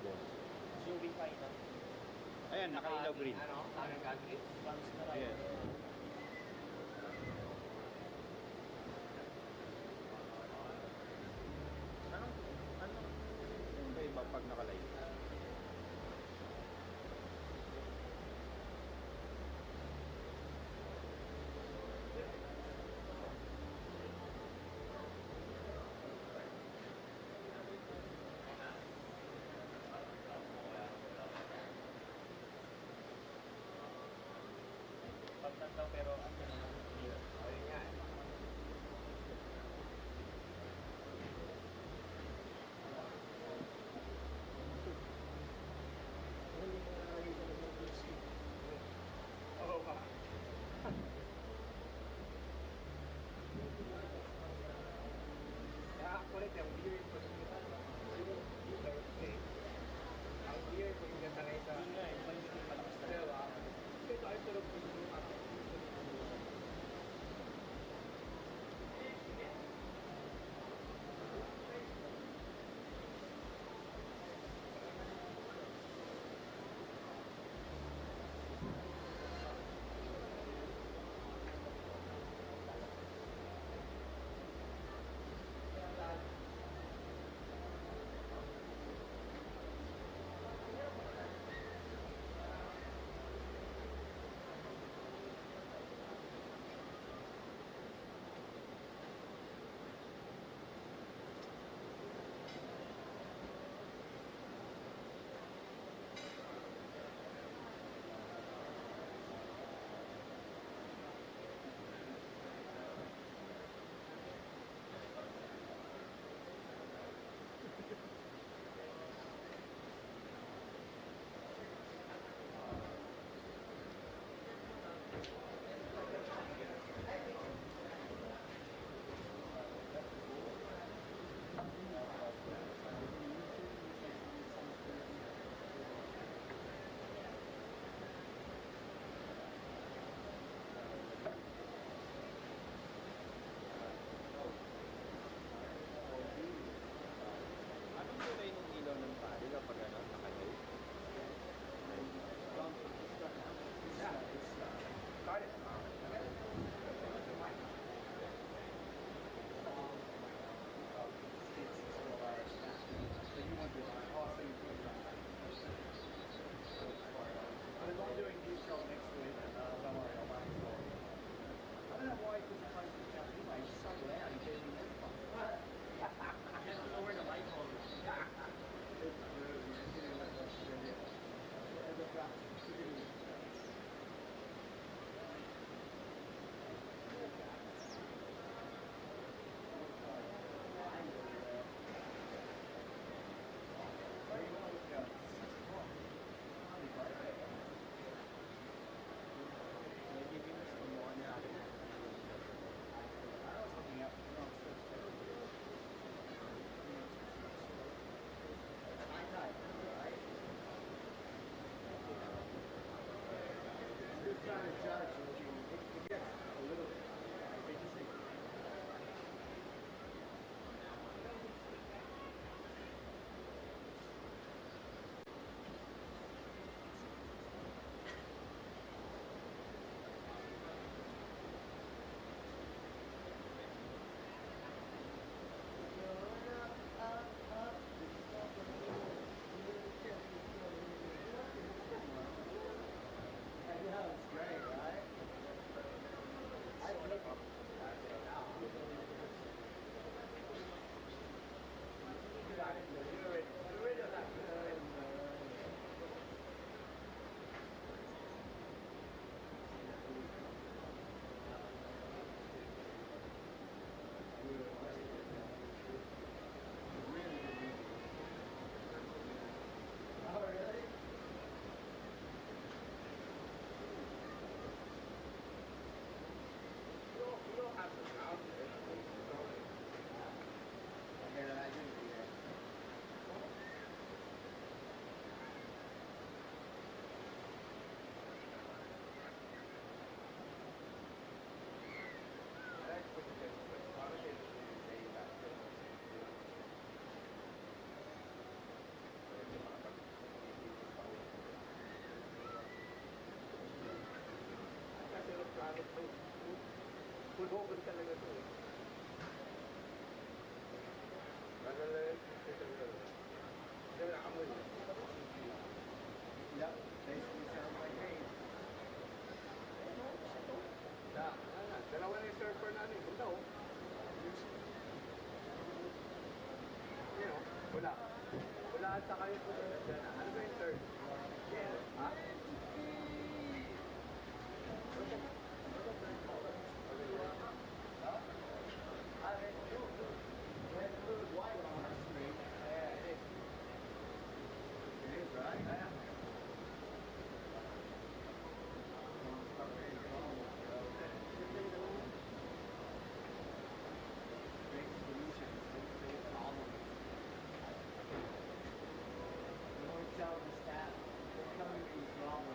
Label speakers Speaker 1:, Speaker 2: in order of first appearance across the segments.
Speaker 1: boss.
Speaker 2: Joey Pai na.
Speaker 1: Ayan, nakailaw green.
Speaker 2: Ano? Nag-green. Fans na tayo.
Speaker 1: Ayan. Ano ba iba pag nakalive?
Speaker 2: Pagtantaw pero ano naman clear. Ayun nga. Oo ba? Kaya kulit yung beer ko sa ang beer ko yung ganda kayo sa... Hindi nga eh, balik yung malakas na. Diba? Ito ay tulog ko yung ato.
Speaker 1: Anong kulay ng ilaw ng pari kapag ano, nakalive?
Speaker 2: Start it. I'm doing new show next week, and don't worry, I'll buy it. I don't know why he was supposed to jump anyway. He's so loud, he gave me that one. I don't know where the light bulb Just trying to judge, it gets a little bit. I know, it's great, right?
Speaker 1: Pulokon talaga to eh. Magnolia, Hindi na amoy.
Speaker 2: Yep, basically sounds like rain.
Speaker 1: Dalawa na yung surfer namin. Ganda oh. Yan oh. Wala. Wala at saka yung dyan. Ano ba yung third? Ha?
Speaker 2: Red, blue, white on our street.
Speaker 1: Yeah, it is.
Speaker 2: It is, right?
Speaker 1: Yeah.
Speaker 2: Big solutions, big problems. We always tell the staff, we're coming to these problems.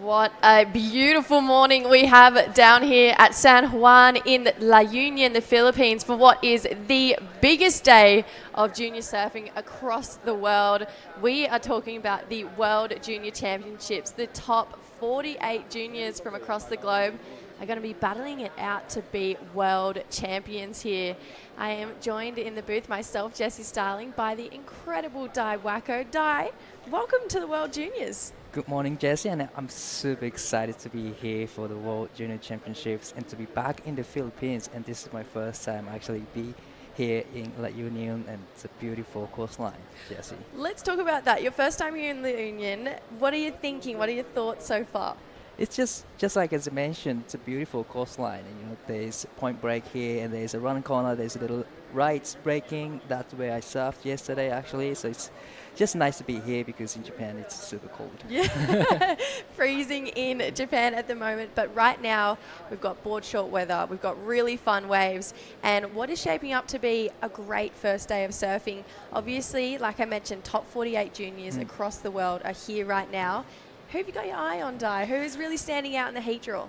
Speaker 3: What a beautiful morning we have down here at San Juan in La Union, the Philippines, for what is the biggest day of junior surfing across the world. We are talking about the World Junior Championships. The top 48 juniors from across the globe are going to be battling it out to be world champions here. I am joined in the booth myself, Jessie Starling, by the incredible Di Wacko. Di, welcome to the World Juniors.
Speaker 4: Good morning, Jesse, and I'm super excited to be here for the World Junior Championships and to be back in the Philippines. And this is my first time actually be here in La Union, and it's a beautiful coastline, Jesse.
Speaker 3: Let's talk about that. Your first time here in La Union. What are you thinking? What are your thoughts so far?
Speaker 4: It's just like as I mentioned, it's a beautiful coastline. And, there's Point Break here, and there's a run corner. There's a little rights breaking. That's where I surfed yesterday, actually. So it's just nice to be here because in Japan it's super cold.
Speaker 3: Yeah, freezing in Japan at the moment. But right now we've got board short weather. We've got really fun waves, and what is shaping up to be a great first day of surfing. Obviously, like I mentioned, top 48 juniors across the world are here right now. Who have you got your eye on, Di? Who is really standing out in the heat draw?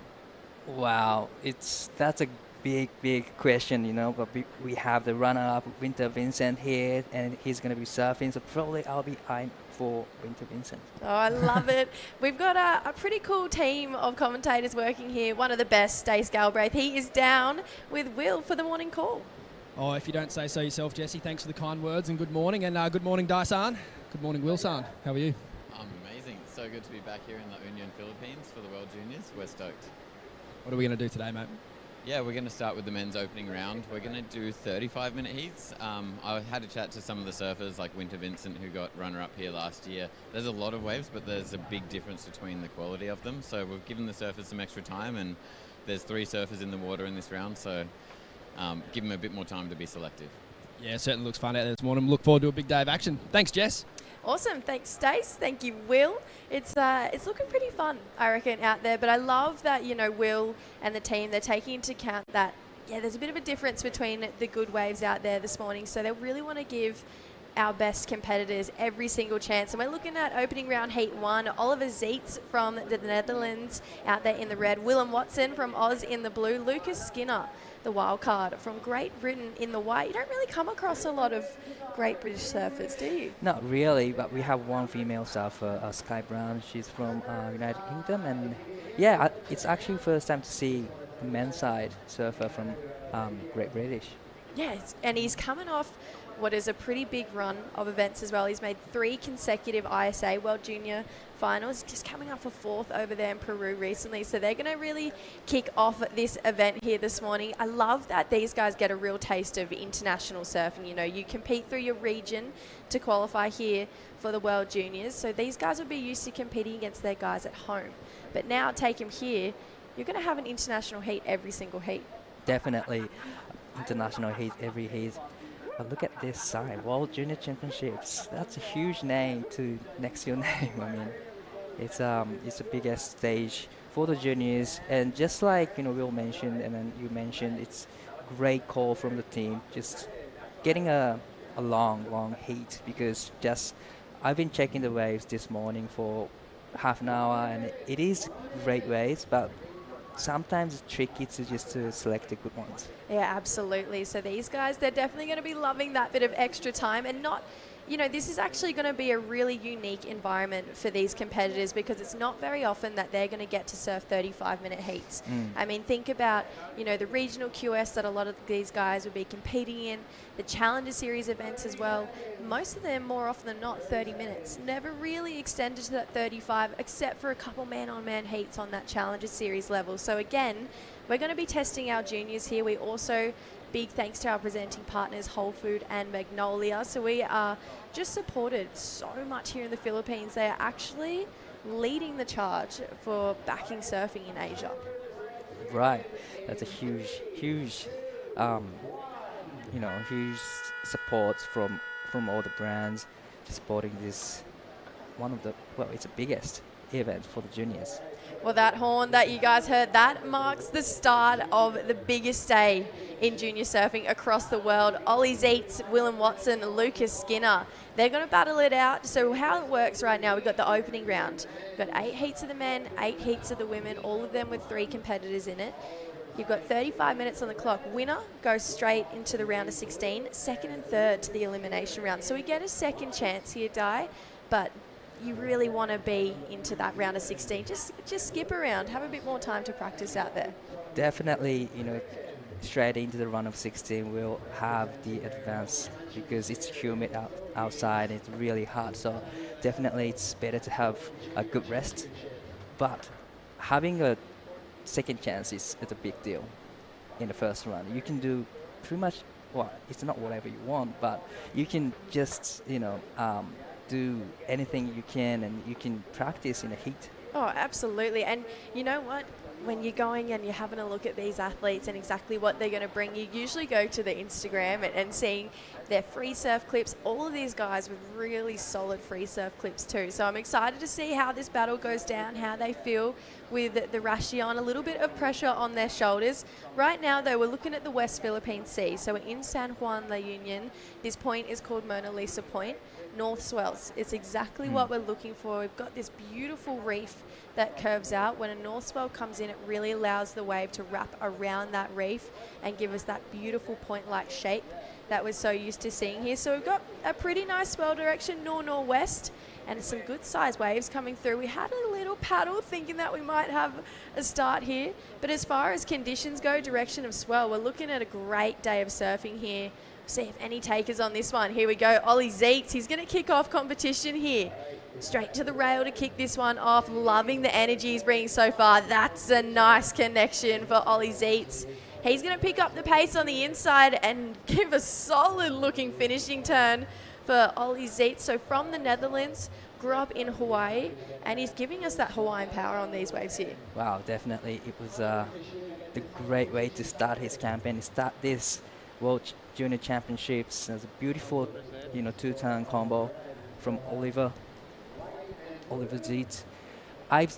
Speaker 4: Wow, that's a big question, but we have the runner-up, Winter Vincent, here, and he's going to be surfing, so probably I'll be eyeing for Winter Vincent.
Speaker 3: Oh, I love it. We've got a pretty cool team of commentators working here. One of the best, Stace Galbraith. He is down with Will for the morning call.
Speaker 5: Oh, if you don't say so yourself, Jesse, thanks for the kind words and good morning. And good morning, Dai-san. Good morning, Will-san. How are you?
Speaker 6: I'm amazing. So good to be back here in La Union, Philippines for the World Juniors. We're stoked.
Speaker 5: What are we going to do today, mate?
Speaker 6: Yeah, we're going to start with the men's opening round. We're going to do 35-minute heats. I had a chat to some of the surfers like Winter Vincent, who got runner-up here last year. There's a lot of waves, but there's a big difference between the quality of them. So we've given the surfers some extra time, and there's 3 surfers in the water in this round, so give them a bit more time to be selective.
Speaker 5: Yeah, it certainly looks fun out there this morning. Look forward to a big day of action. Thanks, Jess.
Speaker 3: Awesome. Thanks, Stace. Thank you, Will. It's looking pretty fun, I reckon, out there. But I love that, Will and the team, they're taking into account that, there's a bit of a difference between the good waves out there this morning. So they really want to give our best competitors every single chance. And we're looking at opening round heat 1. Oliver Zeitz from the Netherlands out there in the red. Willem Watson from Oz in the blue. Lucas Skinner, the wild card from Great Britain in the white. You don't really come across a lot of great British surfers, do you?
Speaker 4: Not really, but we have one female surfer, Sky Brown. She's from United Kingdom, and it's actually first time to see a men's side surfer from Great British.
Speaker 3: Yes, and he's coming off what is a pretty big run of events as well. He's made 3 consecutive ISA World Junior finals, just coming up for 4th over there in Peru recently. So they're going to really kick off this event here this morning. I love that these guys get a real taste of international surfing. You compete through your region to qualify here for the World Juniors. So these guys will be used to competing against their guys at home. But now take them here, you're going to have an international heat every single heat.
Speaker 4: Definitely. International heat, every heat. But look at this side, World Junior Championships. That's a huge name to next to your name. I mean, it's the biggest stage for the juniors, and just like Will mentioned, and then you mentioned, it's a great call from the team. Just getting a long heat, because I've been checking the waves this morning for half an hour, and it is great waves, but sometimes it's tricky to select the good ones.
Speaker 3: Yeah, absolutely. So these guys, they're definitely going to be loving that bit of extra time, and not, this is actually going to be a really unique environment for these competitors, because it's not very often that they're going to get to surf 35-minute heats. I mean, think about, the regional QS that a lot of these guys would be competing in, the Challenger Series events as well. Most of them, more often than not, 30 minutes. Never really extended to that 35, except for a couple man-on-man heats on that Challenger Series level. So again, we're going to be testing our juniors here. We also, big thanks to our presenting partners, Whole Food and Magnolia. So we are just supported so much here in the Philippines. They are actually leading the charge for backing surfing in Asia.
Speaker 4: Right. That's a huge support from all the brands supporting this, it's the biggest event for the juniors.
Speaker 3: Well, that horn that you guys heard, that marks the start of the biggest day in junior surfing across the world. Ollie Zeitz, Willem Watson, Lucas Skinner, they're going to battle it out. So how it works right now, we've got the opening round. We've got 8 heats of the men, 8 heats of the women, all of them with 3 competitors in it. You've got 35 minutes on the clock. Winner goes straight into the round of 16, second and third to the elimination round. So we get a second chance here, Di, but you really want to be into that round of 16. Just skip around, have a bit more time to practice out there.
Speaker 4: Definitely, straight into the run of 16 will have the advance because it's humid outside. It's really hot, so definitely it's better to have a good rest. But having a second chance is a big deal in the first run. You can do pretty much, well, it's not whatever you want, but you can just, do anything you can, and you can practice in the heat.
Speaker 3: Oh, absolutely. And you know what? When you're going and you're having a look at these athletes and exactly what they're going to bring, you usually go to the Instagram and seeing their free surf clips. All of these guys with really solid free surf clips too. So I'm excited to see how this battle goes down, how they feel with the Rashi on. A little bit of pressure on their shoulders. Right now, though, we're looking at the West Philippine Sea. So we're in San Juan, La Union. This point is called Mona Lisa Point. North swells. It's exactly what we're looking for. We've got this beautiful reef that curves out. When a north swell comes in, it really allows the wave to wrap around that reef and give us that beautiful point-like shape that we're so used to seeing here. So we've got a pretty nice swell direction, north-northwest, and some good size waves coming through. We had a little paddle thinking that we might have a start here, but as far as conditions go, direction of swell, we're looking at a great day of surfing here. See if any takers on this one. Here we go. Ollie Zeitz, he's going to kick off competition here. Straight to the rail to kick this one off. Loving the energy he's bringing so far. That's a nice connection for Ollie Zeitz. He's going to pick up the pace on the inside and give a solid looking finishing turn for Ollie Zeitz. So from the Netherlands, grew up in Hawaii, and he's giving us that Hawaiian power on these waves here.
Speaker 4: Wow, definitely. It was the great way to start his campaign. Start this World Junior Championships. There's a beautiful, two-turn combo from Oliver Zeitz. I've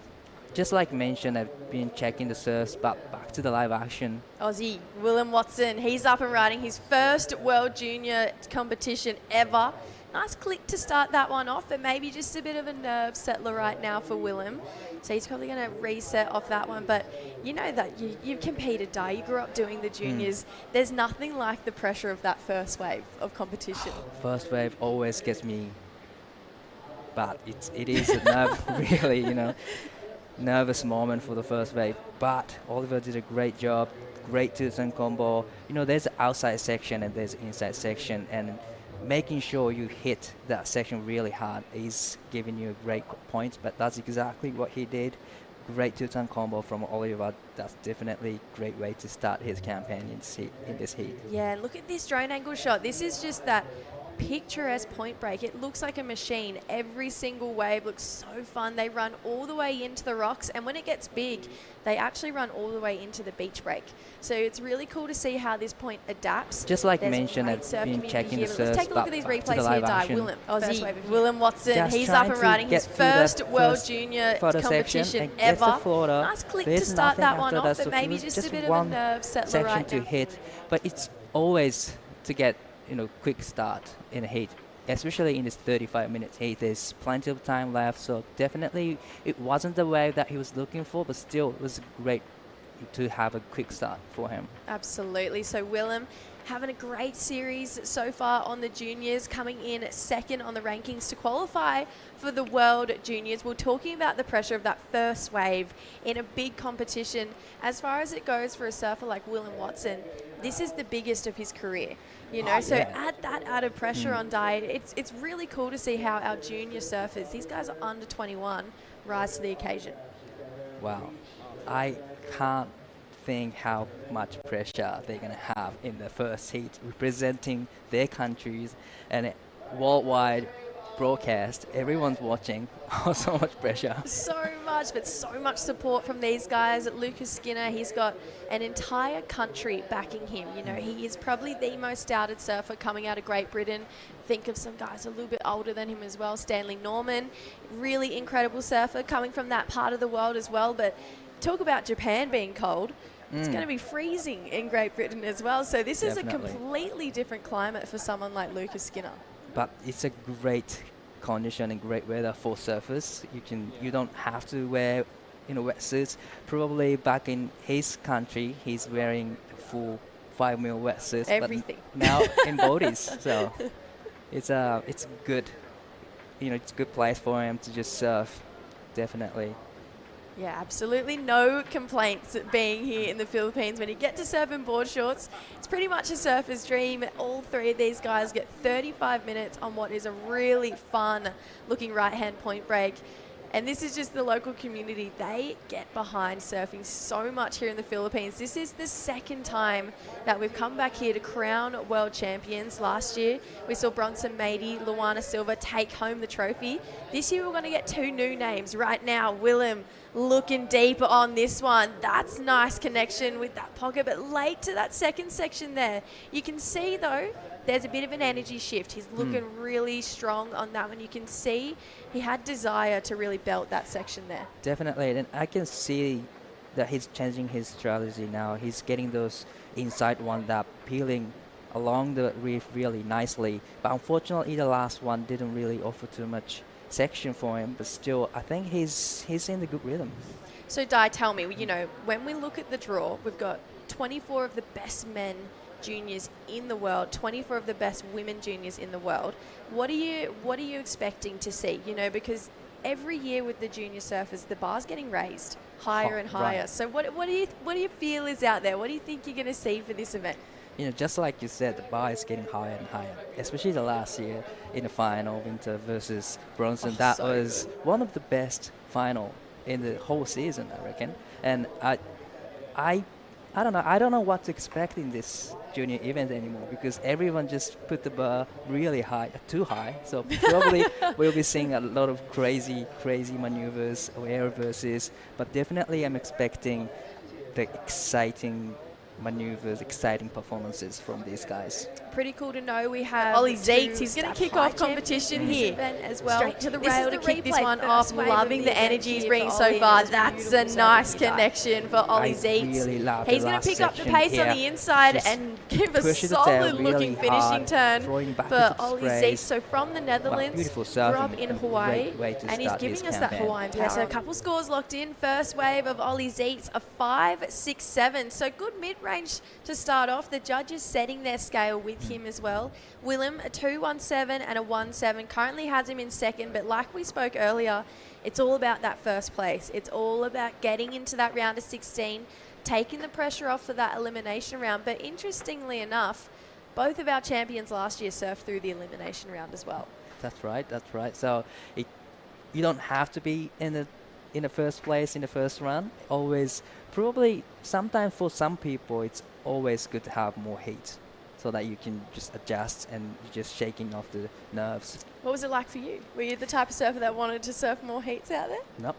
Speaker 4: just mentioned, I've been checking the surfs, but back to the live action.
Speaker 3: Aussie Willem Watson, he's up and riding his first World Junior competition ever. Nice click to start that one off, but maybe just a bit of a nerve settler right now for Willem. So he's probably going to reset off that one. But you know that you've competed, Di. You grew up doing the juniors. There's nothing like the pressure of that first wave of competition.
Speaker 4: First wave always gets me, but it is a really, nervous moment for the first wave. But Oliver did a great job, great two-turn combo. There's an outside section and there's an inside section, and making sure you hit that section really hard is giving you a great point, but that's exactly what he did. Great two-turn combo from Oliver. That's definitely a great way to start his campaign in this heat.
Speaker 3: Yeah, look at this drone angle shot. This is just that picturesque point break. It looks like a machine. Every single wave looks so fun. They run all the way into the rocks, and when it gets big, they actually run all the way into the beach break. So it's really cool to see how this point adapts.
Speaker 4: Just like mentioned, I've been checking the surfs.
Speaker 3: Let's take a look at these replays here, Di. Willem,
Speaker 4: Aussie,
Speaker 3: Willem Watson,
Speaker 4: just
Speaker 3: he's up and riding his first World Junior competition ever. Nice click to start that one off, but maybe just a bit of a nerve settler right now.
Speaker 4: To hit, but it's always to get quick start in a heat, especially in this 35-minute heat. There's plenty of time left, so definitely it wasn't the wave that he was looking for, but still it was great to have a quick start for him.
Speaker 3: Absolutely. So Willem having a great series so far on the juniors, coming in second on the rankings to qualify for the World Juniors. We're talking about the pressure of that first wave in a big competition. As far as it goes for a surfer like Willem Watson, this is the biggest of his career. So add that added pressure on Di. It's really cool to see how our junior surfers, these guys are under 21, rise to the occasion.
Speaker 4: Wow. I can't think how much pressure they're going to have in the first heat, representing their countries, and worldwide broadcast. Everyone's watching. So much pressure.
Speaker 3: So much charge, but so much support from these guys. Lucas Skinner, he's got an entire country backing him. You know, he is probably the most doubted surfer coming out of Great Britain. Think of some guys a little bit older than him as well. Stanley Norman, really incredible surfer coming from that part of the world as well. But talk about Japan being cold. It's going to be freezing in Great Britain as well. So this is a completely different climate for someone like Lucas Skinner.
Speaker 4: But it's a great condition and great weather for surfers. You don't have to wear wetsuits. Probably back in his country, he's wearing full 5 mil wetsuits.
Speaker 3: Everything.
Speaker 4: But now in bodies, so it's good. It's a good place for him to just surf. Definitely.
Speaker 3: Yeah, absolutely no complaints at being here in the Philippines. When you get to surf in board shorts, it's pretty much a surfer's dream. All three of these guys get 35 minutes on what is a really fun looking right-hand point break. And this is just the local community. They get behind surfing so much here in the Philippines. This is the second time that we've come back here to crown world champions. Last year, we saw Bronson Mady, Luana Silva take home the trophy. This year, we're going to get two new names. Right now, Willem looking deeper on this one. That's nice connection with that pocket, but late to that second section there. You can see, though, there's a bit of an energy shift. He's looking really strong on that one. You can see he had desire to really belt that section there.
Speaker 4: Definitely, and I can see that he's changing his strategy now. He's getting those inside one that peeling along the reef really nicely. But unfortunately, the last one didn't really offer too much section for him. But still, I think he's in the good rhythm.
Speaker 3: So, Di, tell me, when we look at the draw, we've got 24 of the best men juniors in the world, 24 of the best women juniors in the world. What are you expecting to see? Because every year with the junior surfers, the bar's getting raised higher and higher. Right. So what do you feel is out there? What do you think you're going to see for this event?
Speaker 4: Just like you said, the bar is getting higher and higher, especially the last year in the final, Winter versus Bronson. That was one of the best final in the whole season, I reckon. And I don't know what to expect in this junior event anymore, because everyone just put the bar really high, too high. So probably we'll be seeing a lot of crazy maneuvers or air reverses. But definitely I'm expecting the exciting maneuvers, exciting performances from these guys.
Speaker 3: Pretty cool to know we have Ollie Zeitz. He's going to kick off competition here as well. Straight to the rail to kick this one off. Loving the energy he's bringing so far. That's a nice connection for Ollie Zeitz.
Speaker 4: Really love
Speaker 3: he's going to pick up the pace on the inside and give a solid looking finishing turn for Ollie Zeitz. So from the Netherlands, grew up in Hawaii, and he's giving us that Hawaiian power. So a couple scores locked in. First wave of Ollie Zeitz, a 5.67. So good mid-range to start off. The judges setting their scale with him as well. Willem, a 2.17 and a 1.7. Currently has him in second, but like we spoke earlier, it's all about that first place. It's all about getting into that round of 16, taking the pressure off for that elimination round. But interestingly enough, both of our champions last year surfed through the elimination round as well.
Speaker 4: That's right. So you don't have to be in the first place in the first round. Always, probably sometimes for some people, it's always good to have more heat, so that you can just adjust and you're just shaking off the nerves.
Speaker 3: What was it like for you? Were you the type of surfer that wanted to surf more heats out there?
Speaker 4: Nope.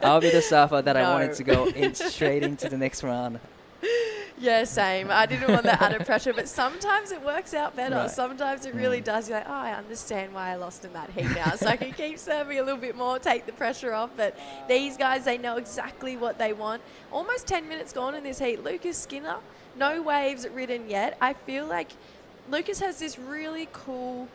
Speaker 4: I'll be the surfer that I wanted to go straight into the next round.
Speaker 3: Yeah, same. I didn't want that added pressure, but sometimes it works out better. Right. Sometimes it really does. You're like, oh, I understand why I lost in that heat now. So I can keep serving a little bit more, take the pressure off. But these guys, they know exactly what they want. Almost 10 minutes gone in this heat. Lucas Skinner, no waves ridden yet. I feel like Lucas has this really cool,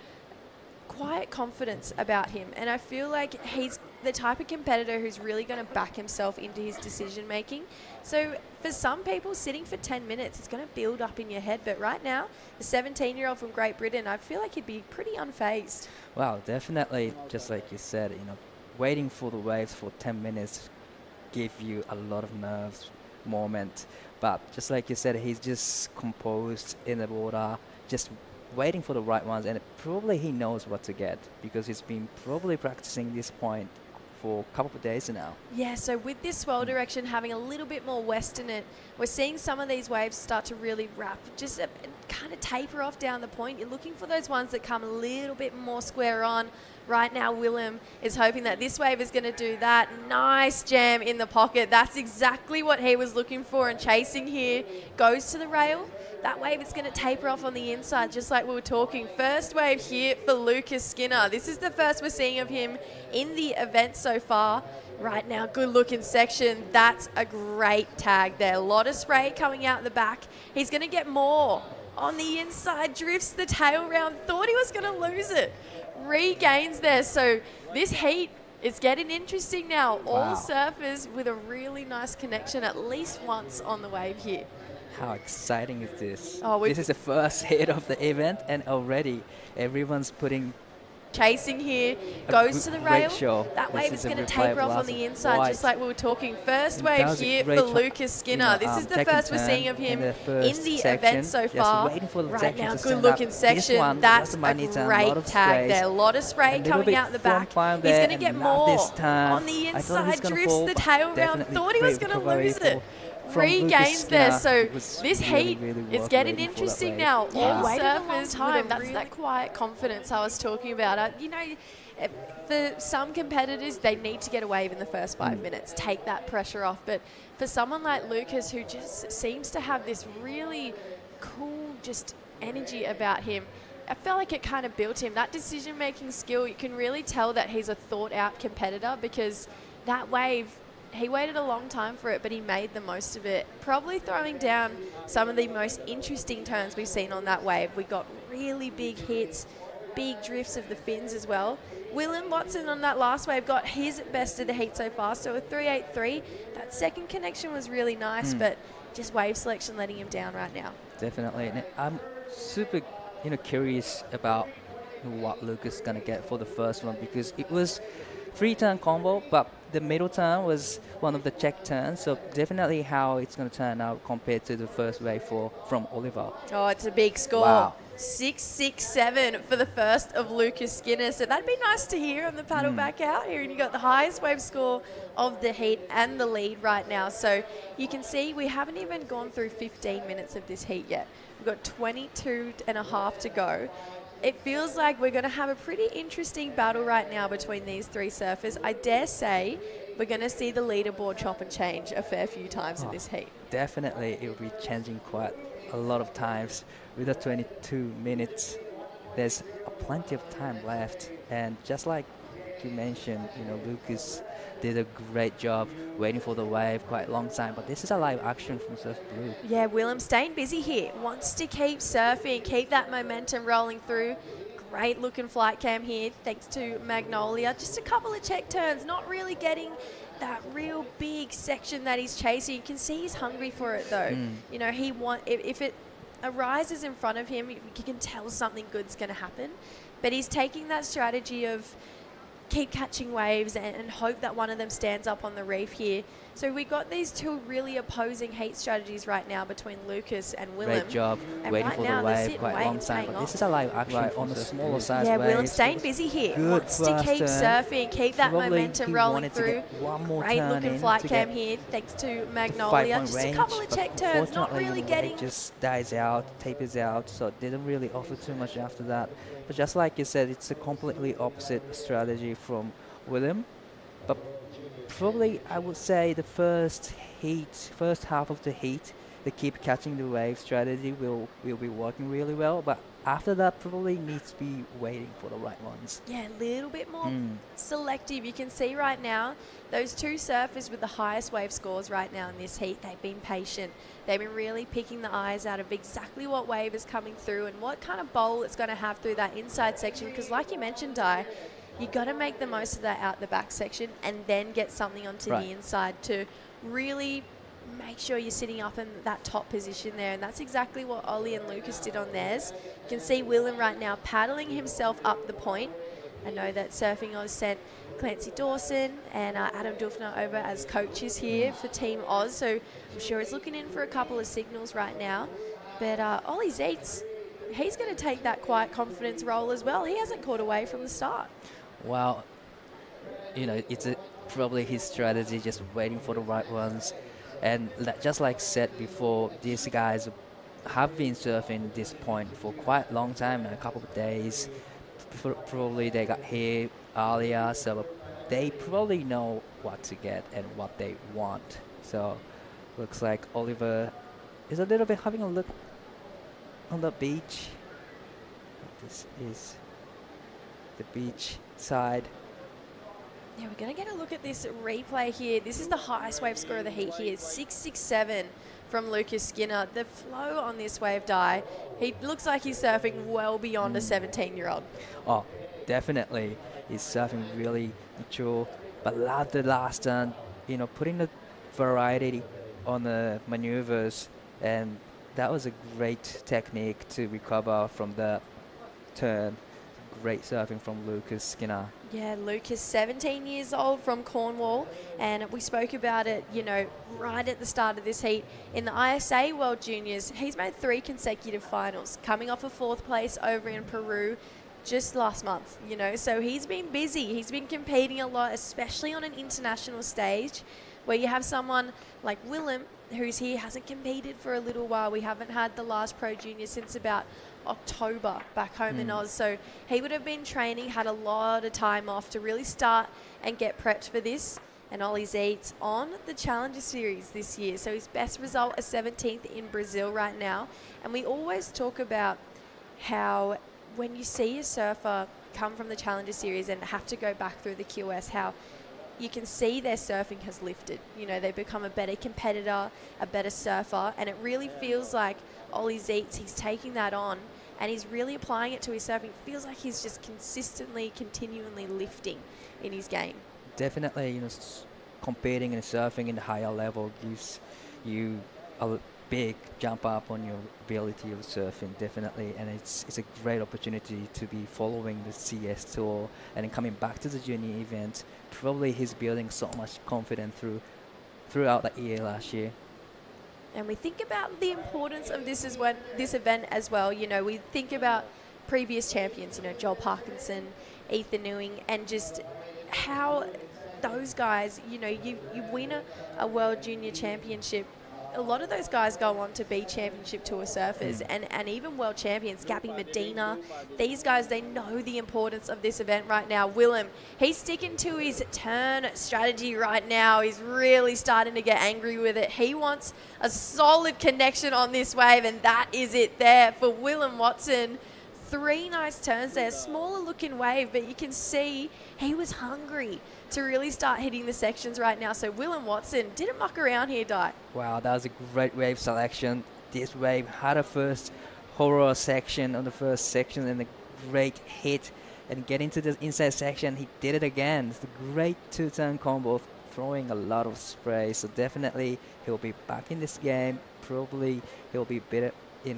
Speaker 3: quiet confidence about him. And I feel like he's the type of competitor who's really going to back himself into his decision making. So for some people, sitting for 10 minutes, it's going to build up in your head. But right now, the 17-year-old from Great Britain, I feel like he'd be pretty unfazed.
Speaker 4: Wow, definitely. Just like you said, waiting for the waves for 10 minutes give you a lot of nerves moment. But just like you said, he's just composed in the water, just waiting for the right ones. And probably he knows what to get, because he's been probably practicing this point for a couple of days now.
Speaker 3: Yeah, so with this swell direction having a little bit more west in it, we're seeing some of these waves start to really wrap, just kind of taper off down the point. You're looking for those ones that come a little bit more square on, Right now, Willem is hoping that this wave is going to do that. Nice jam in the pocket. That's exactly what he was looking for and chasing here. Goes to the rail. That wave is going to taper off on the inside, just like we were talking. First wave here for Lucas Skinner. This is the first we're seeing of him in the event so far. Right now, good looking section. That's a great tag there. A lot of spray coming out the back. He's going to get more. On the inside, drifts the tail round. Thought he was going to lose it. Regains there. So this heat is getting interesting now. All surfers with a really nice connection at least once on the wave here.
Speaker 4: How exciting is this?
Speaker 3: Oh,
Speaker 4: this is the first hit of the event, and already everyone's putting
Speaker 3: chasing here,
Speaker 4: a
Speaker 3: goes to the
Speaker 4: great
Speaker 3: rail.
Speaker 4: show.
Speaker 3: That
Speaker 4: This
Speaker 3: wave
Speaker 4: is
Speaker 3: is
Speaker 4: a
Speaker 3: going to
Speaker 4: replay
Speaker 3: taper off on
Speaker 4: blast
Speaker 3: the
Speaker 4: of
Speaker 3: inside,
Speaker 4: white.
Speaker 3: just like we were talking. First
Speaker 4: And that
Speaker 3: wave
Speaker 4: was a
Speaker 3: here
Speaker 4: great
Speaker 3: for
Speaker 4: shot,
Speaker 3: Lucas Skinner. This is the
Speaker 4: second
Speaker 3: first we're
Speaker 4: turn
Speaker 3: seeing of
Speaker 4: in
Speaker 3: him
Speaker 4: the
Speaker 3: in
Speaker 4: first
Speaker 3: the
Speaker 4: section,
Speaker 3: event so
Speaker 4: just
Speaker 3: far.
Speaker 4: waiting for the
Speaker 3: Right
Speaker 4: section
Speaker 3: now,
Speaker 4: to
Speaker 3: good
Speaker 4: stand
Speaker 3: looking
Speaker 4: up. This
Speaker 3: section.
Speaker 4: one,
Speaker 3: That's
Speaker 4: lots of
Speaker 3: a
Speaker 4: money turn, lot
Speaker 3: great
Speaker 4: of
Speaker 3: tag
Speaker 4: sprays.
Speaker 3: there. A lot of
Speaker 4: A
Speaker 3: spray
Speaker 4: little
Speaker 3: coming
Speaker 4: bit
Speaker 3: out the
Speaker 4: front
Speaker 3: back.
Speaker 4: climb
Speaker 3: He's
Speaker 4: there,
Speaker 3: going to get
Speaker 4: and not
Speaker 3: more.
Speaker 4: this time.
Speaker 3: On the
Speaker 4: I thought he was
Speaker 3: inside,
Speaker 4: gonna
Speaker 3: drifts
Speaker 4: fall,
Speaker 3: the
Speaker 4: but
Speaker 3: tail round.
Speaker 4: definitely
Speaker 3: Thought he was
Speaker 4: great
Speaker 3: going to
Speaker 4: recovery
Speaker 3: lose it.
Speaker 4: from Lucas
Speaker 3: Regains there.
Speaker 4: Skinner.
Speaker 3: So
Speaker 4: It was
Speaker 3: this
Speaker 4: really,
Speaker 3: heat
Speaker 4: really
Speaker 3: is
Speaker 4: worth
Speaker 3: getting
Speaker 4: waiting for that
Speaker 3: interesting
Speaker 4: wave.
Speaker 3: now.
Speaker 4: Wow.
Speaker 3: All
Speaker 4: Waited
Speaker 3: surfers
Speaker 4: a long
Speaker 3: time. That's that quiet confidence I was talking about. You know, for some competitors, they need to get a wave in the first 5 minutes, take that pressure off. But for someone like Lucas, who just seems to have this really cool just energy about him, I felt like it kind of built him. That decision-making skill, you can really tell that he's a thought-out competitor, because that wave, he waited a long time for it, but he made the most of it. Probably throwing down some of the most interesting turns we've seen on that wave. We got really big hits, big drifts of the fins as well. Willem Watson on that last wave got his best of the heat so far, so a 383. That second connection was really nice, but just wave selection letting him down right now.
Speaker 4: Definitely. And I'm super curious about what Lucas is going to get for the first one, because it was 3-turn combo, but the middle turn was one of the check turns, so definitely how it's going to turn out compared to the first wave from Oliver.
Speaker 3: Oh, it's a big score.
Speaker 4: Wow.
Speaker 3: 667 for the first of Lucas Skinner. So that'd be nice to hear on the paddle back out here. And you got the highest wave score of the heat and the lead right now. So you can see we haven't even gone through 15 minutes of this heat yet. We've got 22 and a half to go. It feels like we're going to have a pretty interesting battle right now between these three surfers. I dare say we're going to see the leaderboard chop and change a fair few times in this heat.
Speaker 4: Definitely, it will be changing quite a lot of times. With the 22 minutes, there's plenty of time left. And just like you mentioned, Lucas did a great job waiting for the wave quite a long time. But this is a live action from Surf Blue.
Speaker 3: Yeah, Willem staying busy here. Wants to keep surfing, keep that momentum rolling through. Great looking flight cam here, thanks to Magnolia. Just a couple of check turns, not really getting that real big section that he's chasing. You can see he's hungry for it though. If it arises in front of him, you can tell something good's going to happen. But he's taking that strategy of keep catching waves and hope that one of them stands up on the reef here. So we got these two really opposing heat strategies right now between Lucas and Willem.
Speaker 4: Great job
Speaker 3: And
Speaker 4: waiting
Speaker 3: right
Speaker 4: for
Speaker 3: now
Speaker 4: the
Speaker 3: they're
Speaker 4: wave
Speaker 3: sitting
Speaker 4: quite a long
Speaker 3: waves
Speaker 4: time.
Speaker 3: paying
Speaker 4: But
Speaker 3: off.
Speaker 4: this is a live action on the smaller size
Speaker 3: Yeah,
Speaker 4: waves.
Speaker 3: Willem staying busy here.
Speaker 4: Good
Speaker 3: Wants to keep
Speaker 4: first turn.
Speaker 3: surfing, keep that
Speaker 4: Probably
Speaker 3: momentum
Speaker 4: he
Speaker 3: rolling
Speaker 4: wanted to
Speaker 3: through.
Speaker 4: get one more
Speaker 3: Great
Speaker 4: turn
Speaker 3: looking
Speaker 4: in
Speaker 3: flight
Speaker 4: to
Speaker 3: cam
Speaker 4: get
Speaker 3: here, thanks to
Speaker 4: the
Speaker 3: Magnolia.
Speaker 4: 5-point
Speaker 3: Just a
Speaker 4: range,
Speaker 3: couple of
Speaker 4: but
Speaker 3: check turns, not
Speaker 4: unfortunately,
Speaker 3: really
Speaker 4: the
Speaker 3: getting.
Speaker 4: wave just dies out, tapers out, so it didn't really offer too much after that. But just like you said, it's a completely opposite strategy from Willem. But probably I would say the first half of the heat, the keep catching the wave strategy will be working really well. But after that, probably needs to be waiting for the right ones.
Speaker 3: Yeah, a little bit more selective. You can see right now, those two surfers with the highest wave scores right now in this heat, they've been patient. They've been really picking the eyes out of exactly what wave is coming through and what kind of bowl it's going to have through that inside section. Because like you mentioned, Di, you got to make the most of that out the back section and then get something onto the inside to really make sure you're sitting up in that top position there. And that's exactly what Ollie and Lucas did on theirs. You can see Willem right now paddling himself up the point. I know that Surfing Oz sent Clancy Dawson and Adam Dufner over as coaches here for Team Oz. So I'm sure he's looking in for a couple of signals right now. But Ollie Zeitz, he's going to take that quiet confidence role as well. He hasn't caught away from the start.
Speaker 4: Well, it's probably his strategy, just waiting for the right ones. And just like said before, these guys have been surfing this point for quite a long time, a couple of days, probably they got here earlier, so they probably know what to get and what they want. So looks like Oliver is a little bit having a look on the beach. This is the beach side.
Speaker 3: Yeah, we're going to get a look at this replay here. This is the highest wave score of the heat here, 667 from Lucas Skinner. The flow on this wave, Di, he looks like he's surfing well beyond a 17-year-old.
Speaker 4: Oh, definitely. He's surfing really mature, but love the last turn, putting the variety on the maneuvers, and that was a great technique to recover from the turn. Great surfing from Lucas Skinner.
Speaker 3: Yeah, Lucas, 17 years old from Cornwall, and we spoke about it, right at the start of this heat. In the ISA World Juniors, he's made 3 consecutive finals, coming off a 4th place over in Peru just last month, So he's been busy. He's been competing a lot, especially on an international stage, where you have someone like Willem, who's here, hasn't competed for a little while. We haven't had the last Pro Junior since about October back home in Oz. So he would have been training, had a lot of time off to really start and get prepped for this. And Ollie Zeitz on the Challenger Series this year. So his best result is 17th in Brazil right now. And we always talk about how when you see a surfer come from the Challenger Series and have to go back through the QS, how you can see their surfing has lifted. They become a better competitor, a better surfer, and it really feels like Ollie Zeitz, he's taking that on and he's really applying it to his surfing. It feels like he's just consistently, continually lifting in his game.
Speaker 4: Definitely, competing and surfing in the higher level gives you a big jump up on your ability of surfing, definitely, and it's a great opportunity to be following the CS Tour and then coming back to the junior event. Probably he's building so much confidence throughout the year last year.
Speaker 3: And we think about the importance of this event as well. We think about previous champions, Joel Parkinson, Ethan Ewing, and just how those guys, you win a World Junior Championship. A lot of those guys go on to be championship tour surfers and even world champions. Gabby Medina, these guys, they know the importance of this event right now. Willem, he's sticking to his turn strategy right now. He's really starting to get angry with it. He wants a solid connection on this wave, and that is it there for Willem Watson. 3 nice turns there, smaller looking wave, but you can see he was hungry to really start hitting the sections right now. So Willem Watson didn't muck around here, Di.
Speaker 4: Wow, that was a great wave selection. This wave had a first horror section on the first section and a great hit. And getting to the inside section, he did it again. It's a great 2-turn combo, throwing a lot of spray. So definitely he'll be back in this game. Probably he'll be better, he's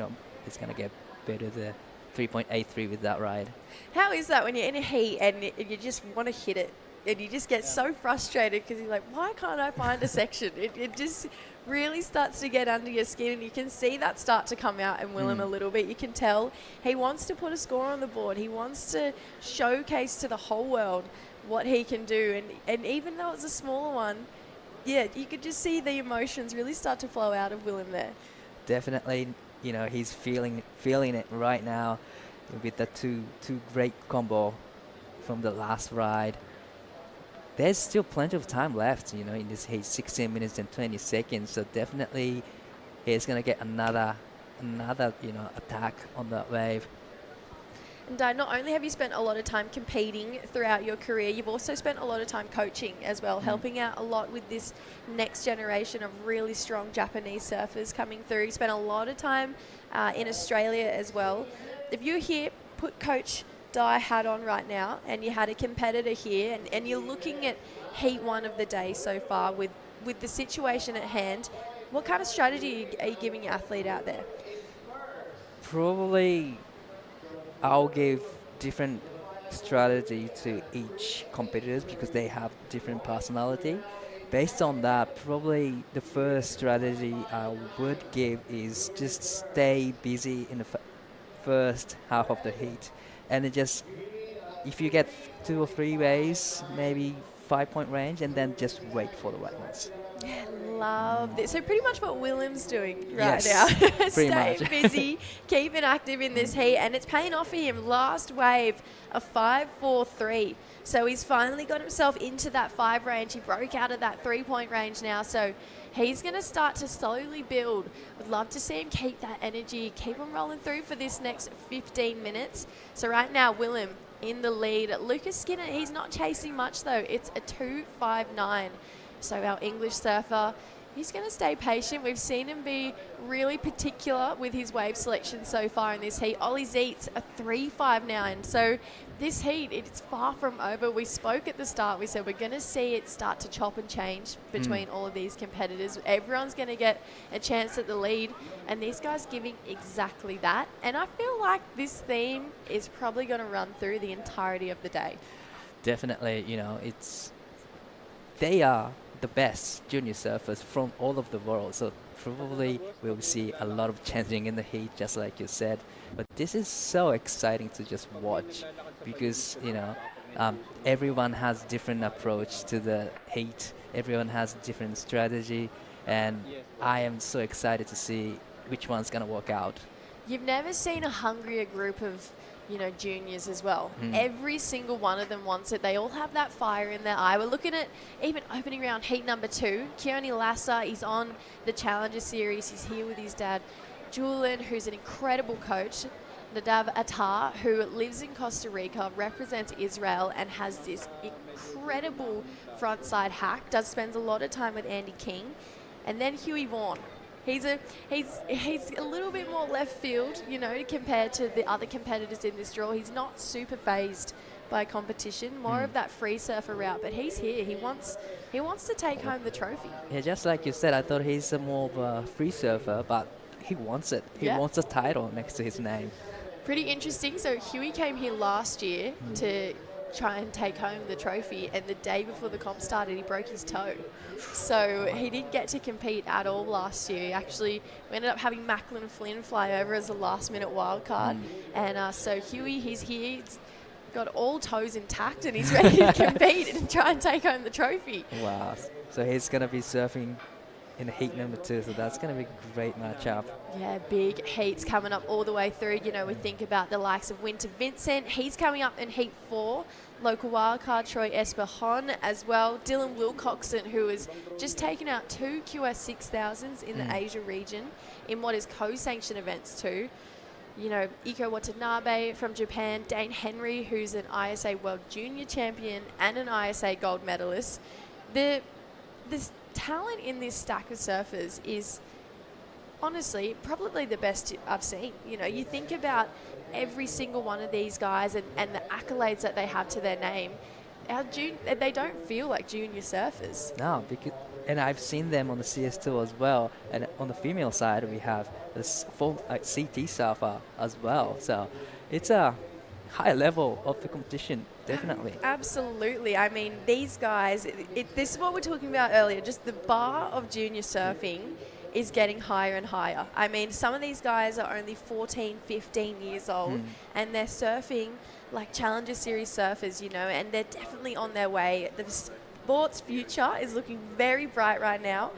Speaker 4: going to get better there. 3.83 with that ride.
Speaker 3: How is that when you're in a heat and you just want to hit it and you just get so frustrated because you're like, why can't I find a section? It just really starts to get under your skin, and you can see that start to come out in Willem a little bit. You can tell he wants to put a score on the board. He wants to showcase to the whole world what he can do. And even though it's a smaller one, yeah, you could just see the emotions really start to flow out of Willem there.
Speaker 4: Definitely. He's feeling it right now with the two great combo from the last ride. There's still plenty of time left, in this heat, 16 minutes and 20 seconds. So definitely he's going to get another attack on that wave.
Speaker 3: And not only have you spent a lot of time competing throughout your career, you've also spent a lot of time coaching as well, helping out a lot with this next generation of really strong Japanese surfers coming through. You spent a lot of time in Australia as well. If you're here, put Coach Di hat on right now, and you had a competitor here, and you're looking at heat 1 of the day so far with the situation at hand, what kind of strategy are you giving your athlete out there?
Speaker 4: Probably I'll give different strategy to each competitors because they have different personality. Based on that, probably the first strategy I would give is just stay busy in the first half of the heat, and then just if you get 2 or 3 waves, maybe 5-point range, and then just wait for the right ones.
Speaker 3: Yeah, love this. So pretty much what Willem's doing right
Speaker 4: Yes,
Speaker 3: now.
Speaker 4: pretty
Speaker 3: Staying
Speaker 4: much.
Speaker 3: busy, keeping active in this heat, and it's paying off for him. Last wave, a 5.43. So he's finally got himself into that 5 range. He broke out of that 3-point range now. So he's going to start to slowly build. Would love to see him keep that energy, keep him rolling through for this next 15 minutes. So right now, Willem in the lead. Lucas Skinner, he's not chasing much though. It's a 2.59. So our English surfer, he's going to stay patient. We've seen him be really particular with his wave selection so far in this heat. Ollie Zeitz, a 3.59. So this heat, it's far from over. We spoke at the start. We said we're going to see it start to chop and change between all of these competitors. Everyone's going to get a chance at the lead, and these guys giving exactly that. And I feel like this theme is probably going to run through the entirety of the day.
Speaker 4: Definitely, they are the best junior surfers from all of the world. So probably we'll see a lot of changing in the heat, just like you said. But this is so exciting to just watch because, everyone has different approach to the heat. Everyone has different strategy. And I am so excited to see which one's going to work out.
Speaker 3: You've never seen a hungrier group of juniors as well. Every single one of them wants it. They all have that fire in their eye. We're looking at even opening round heat number 2. Keone Lasser, he's on the Challenger Series. He's here with his dad, Julian, who's an incredible coach. Nadav Attar, who lives in Costa Rica, represents Israel and has this incredible frontside hack, spends a lot of time with Andy King. And then Huey Vaughan. He's a little bit more left field, compared to the other competitors in this draw. He's not super phased by competition, more of that free surfer route, but he's here. He wants to take home the trophy.
Speaker 4: Yeah, just like you said, I thought he's more of a free surfer, but he wants it. He wants a title next to his name.
Speaker 3: Pretty interesting. So Huey came here last year to try and take home the trophy, and the day before the comp started he broke his toe, so he didn't get to compete at all last year. Actually, we ended up having Macklin Flynn fly over as a last minute wild card, and so Huey, he's here, he's got all toes intact and he's ready to compete and try and take home the trophy.
Speaker 4: Wow, so he's going to be surfing in heat number 2, so that's going to be a great matchup.
Speaker 3: Yeah, big heats coming up all the way through. We think about the likes of Winter Vincent. He's coming up in heat 4. Local wildcard Troy Esperhon as well. Dylan Wilcoxon, who has just taken out 2 QS 6000s in the Asia region in what is co-sanctioned events too. Iko Watanabe from Japan, Dane Henry, who's an ISA World Junior Champion and an ISA gold medalist. The talent in this stack of surfers is honestly probably the best I've seen. You think about every single one of these guys and the accolades that they have to their name. They don't feel like junior surfers.
Speaker 4: No, and I've seen them on the CS2 as well. And on the female side, we have this full CT surfer as well. So it's a high level of the competition. Definitely.
Speaker 3: Absolutely. I mean, these guys, this is what we're talking about earlier, just the bar of junior surfing is getting higher and higher. I mean, some of these guys are only 14, 15 years old and they're surfing like Challenger Series surfers, and they're definitely on their way. The sport's future is looking very bright right now.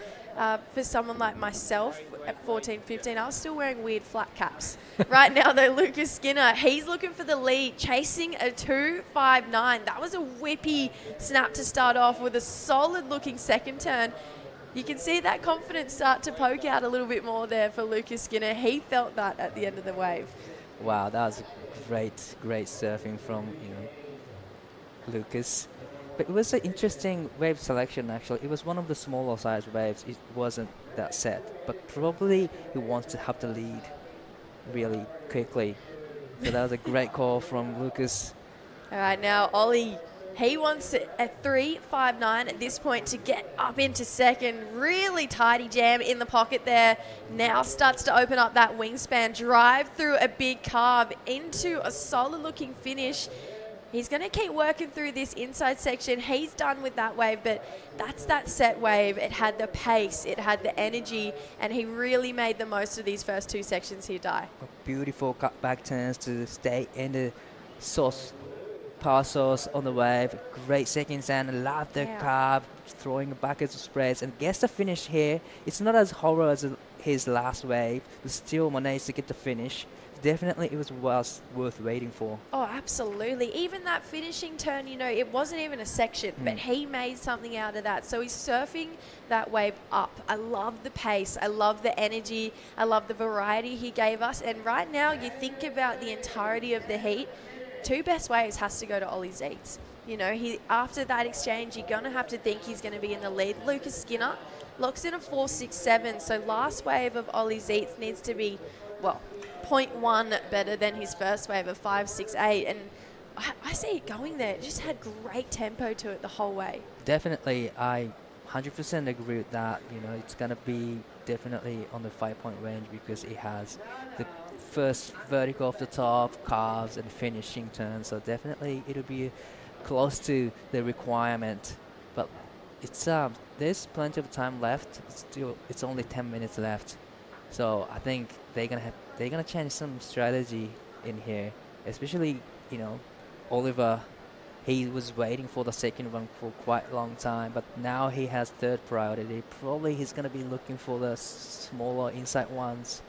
Speaker 3: For someone like myself at 14, 15, I was still wearing weird flat caps. Right now, though, Lucas Skinner, he's looking for the lead, chasing a 2.59. That was a whippy snap to start off with a solid-looking second turn. You can see that confidence start to poke out a little bit more there for Lucas Skinner. He felt that at the end of the wave.
Speaker 4: Wow, that was great surfing from Lucas. But it was an interesting wave selection, actually. It was one of the smaller size waves. It wasn't that set, but probably he wants to have the lead really quickly. So that was a great call from Lucas.
Speaker 3: All right, now Ollie, he wants a 3.59 at this point to get up into second. Really tidy jam in the pocket there. Now starts to open up that wingspan, drive through a big carve into a solid looking finish. He's going to keep working through this inside section. He's done with that wave, but that's that set wave. It had the pace, it had the energy, and he really made the most of these first 2 sections here, Di.
Speaker 4: Beautiful cut back turns to stay in the source parcels on the wave. Great second stand. Love the carb, throwing buckets of spreads, and gets the finish here. It's not as horror as his last wave, but still managed to get the finish. Definitely, it was worth waiting for.
Speaker 3: Oh, absolutely. Even that finishing turn, you know, it wasn't even a section, but he made something out of that. So he's surfing that wave up. I love the pace. I love the energy. I love the variety he gave us. And right now, you think about the entirety of the heat, 2 best waves has to go to Ollie Zeitz. You know, after that exchange, you're going to have to think he's going to be in the lead. Lucas Skinner locks in a 4.67. So last wave of Ollie Zeitz needs to be, well, 0.1 better than his first wave of 5.68, and I see it going there. It just had great tempo to it the whole way.
Speaker 4: Definitely, I 100% agree with that. You know, it's gonna be definitely on the 5-point range because it has the first vertical off the top, carves, and finishing turn. So definitely, it'll be close to the requirement. But it's there's plenty of time left. It's only 10 minutes left. So I think they're gonna change some strategy in here, especially, you know, Oliver. He was waiting for the second one for quite a long time, but now he has third priority. Probably he's gonna be looking for the smaller inside ones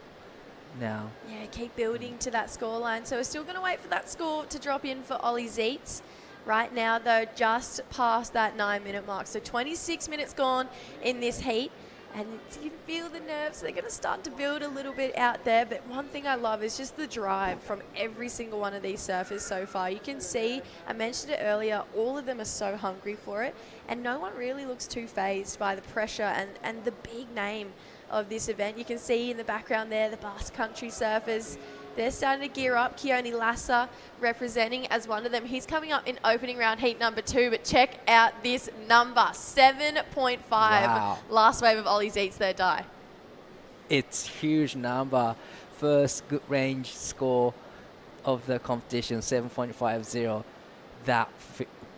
Speaker 4: now.
Speaker 3: Yeah, keep building to that scoreline. So we're still gonna wait for that score to drop in for Ollie Zeitz. Right now, though, just past that 9-minute mark. So 26 minutes gone in this heat. And you can feel the nerves. They're going to start to build a little bit out there. But one thing I love is just the drive from every single one of these surfers so far. You can see, I mentioned it earlier, all of them are so hungry for it. And no one really looks too phased by the pressure and the big name of this event. You can see in the background there, the Basque Country surfers. They're starting to gear up. Keone Lassa representing as one of them. He's coming up in opening round heat number 2, but check out this number, 7.5.
Speaker 4: Wow.
Speaker 3: Last wave of Ollie Zeitz there, Di.
Speaker 4: It's huge number. First good range score of the competition, 7.50.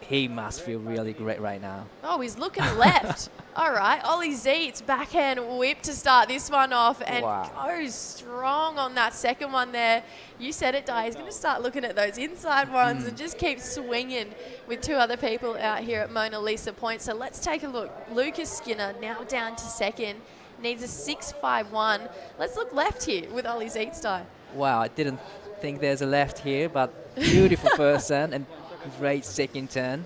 Speaker 4: He must feel really great right now.
Speaker 3: Oh, he's looking left. All right, Ollie Zeitz, backhand whip to start this one off and goes strong on that second one there. You said it, Di. He's going to start looking at those inside ones and just keep swinging with 2 other people out here at Mona Lisa Point. So let's take a look. Lucas Skinner now down to second, needs a 6.51. Let's look left here with Ollie Zeitz, Di.
Speaker 4: Wow, I didn't think there's a left here, but beautiful first turn and great second turn.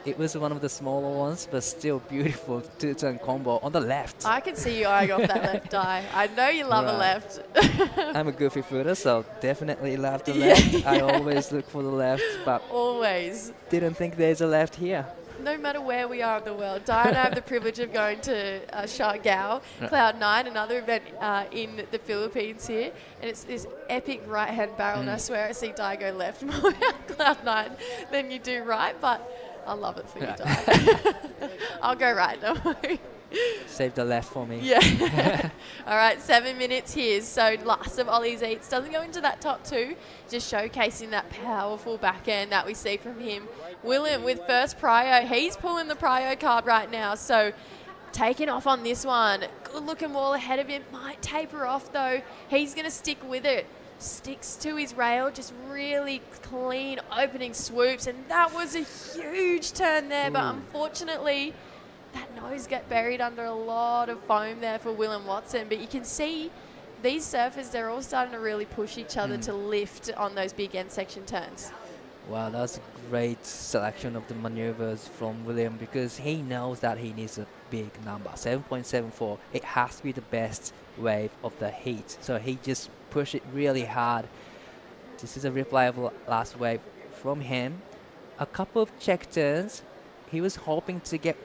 Speaker 4: It was one of the smaller ones, but still beautiful 2-turn combo on the left.
Speaker 3: I can see you eyeing off that left, Di. I know you love a left.
Speaker 4: I'm a goofy footer, so definitely love the left. I always look for the left, but
Speaker 3: always
Speaker 4: didn't think there's a left here.
Speaker 3: No matter where we are in the world. Di and I have the privilege of going to Siargao, Cloud9, another event in the Philippines here. And it's this epic right-hand barrel, and I swear I see Di go left more at Cloud9 than you do right, but I love it for you, Di. I'll go right, don't worry.
Speaker 4: Save the left for me.
Speaker 3: Yeah. All right, 7 minutes here. So last of Ollie Zeitz doesn't go into that top 2, just showcasing that powerful backhand that we see from him. Willem with first prio. He's pulling the prio card right now. So taking off on this one. Good looking wall ahead of him. Might taper off though. He's going to stick with it. Sticks to his rail, just really clean opening swoops. And that was a huge turn there, but unfortunately that nose got buried under a lot of foam there for Willem Watson. But you can see these surfers, they're all starting to really push each other to lift on those big end section turns.
Speaker 4: Wow, that's a great selection of the maneuvers from William because he knows that he needs a big number, 7.74. It has to be the best wave of the heat. So he just pushed it really hard. This is a replayable last wave from him. A couple of check turns. He was hoping to get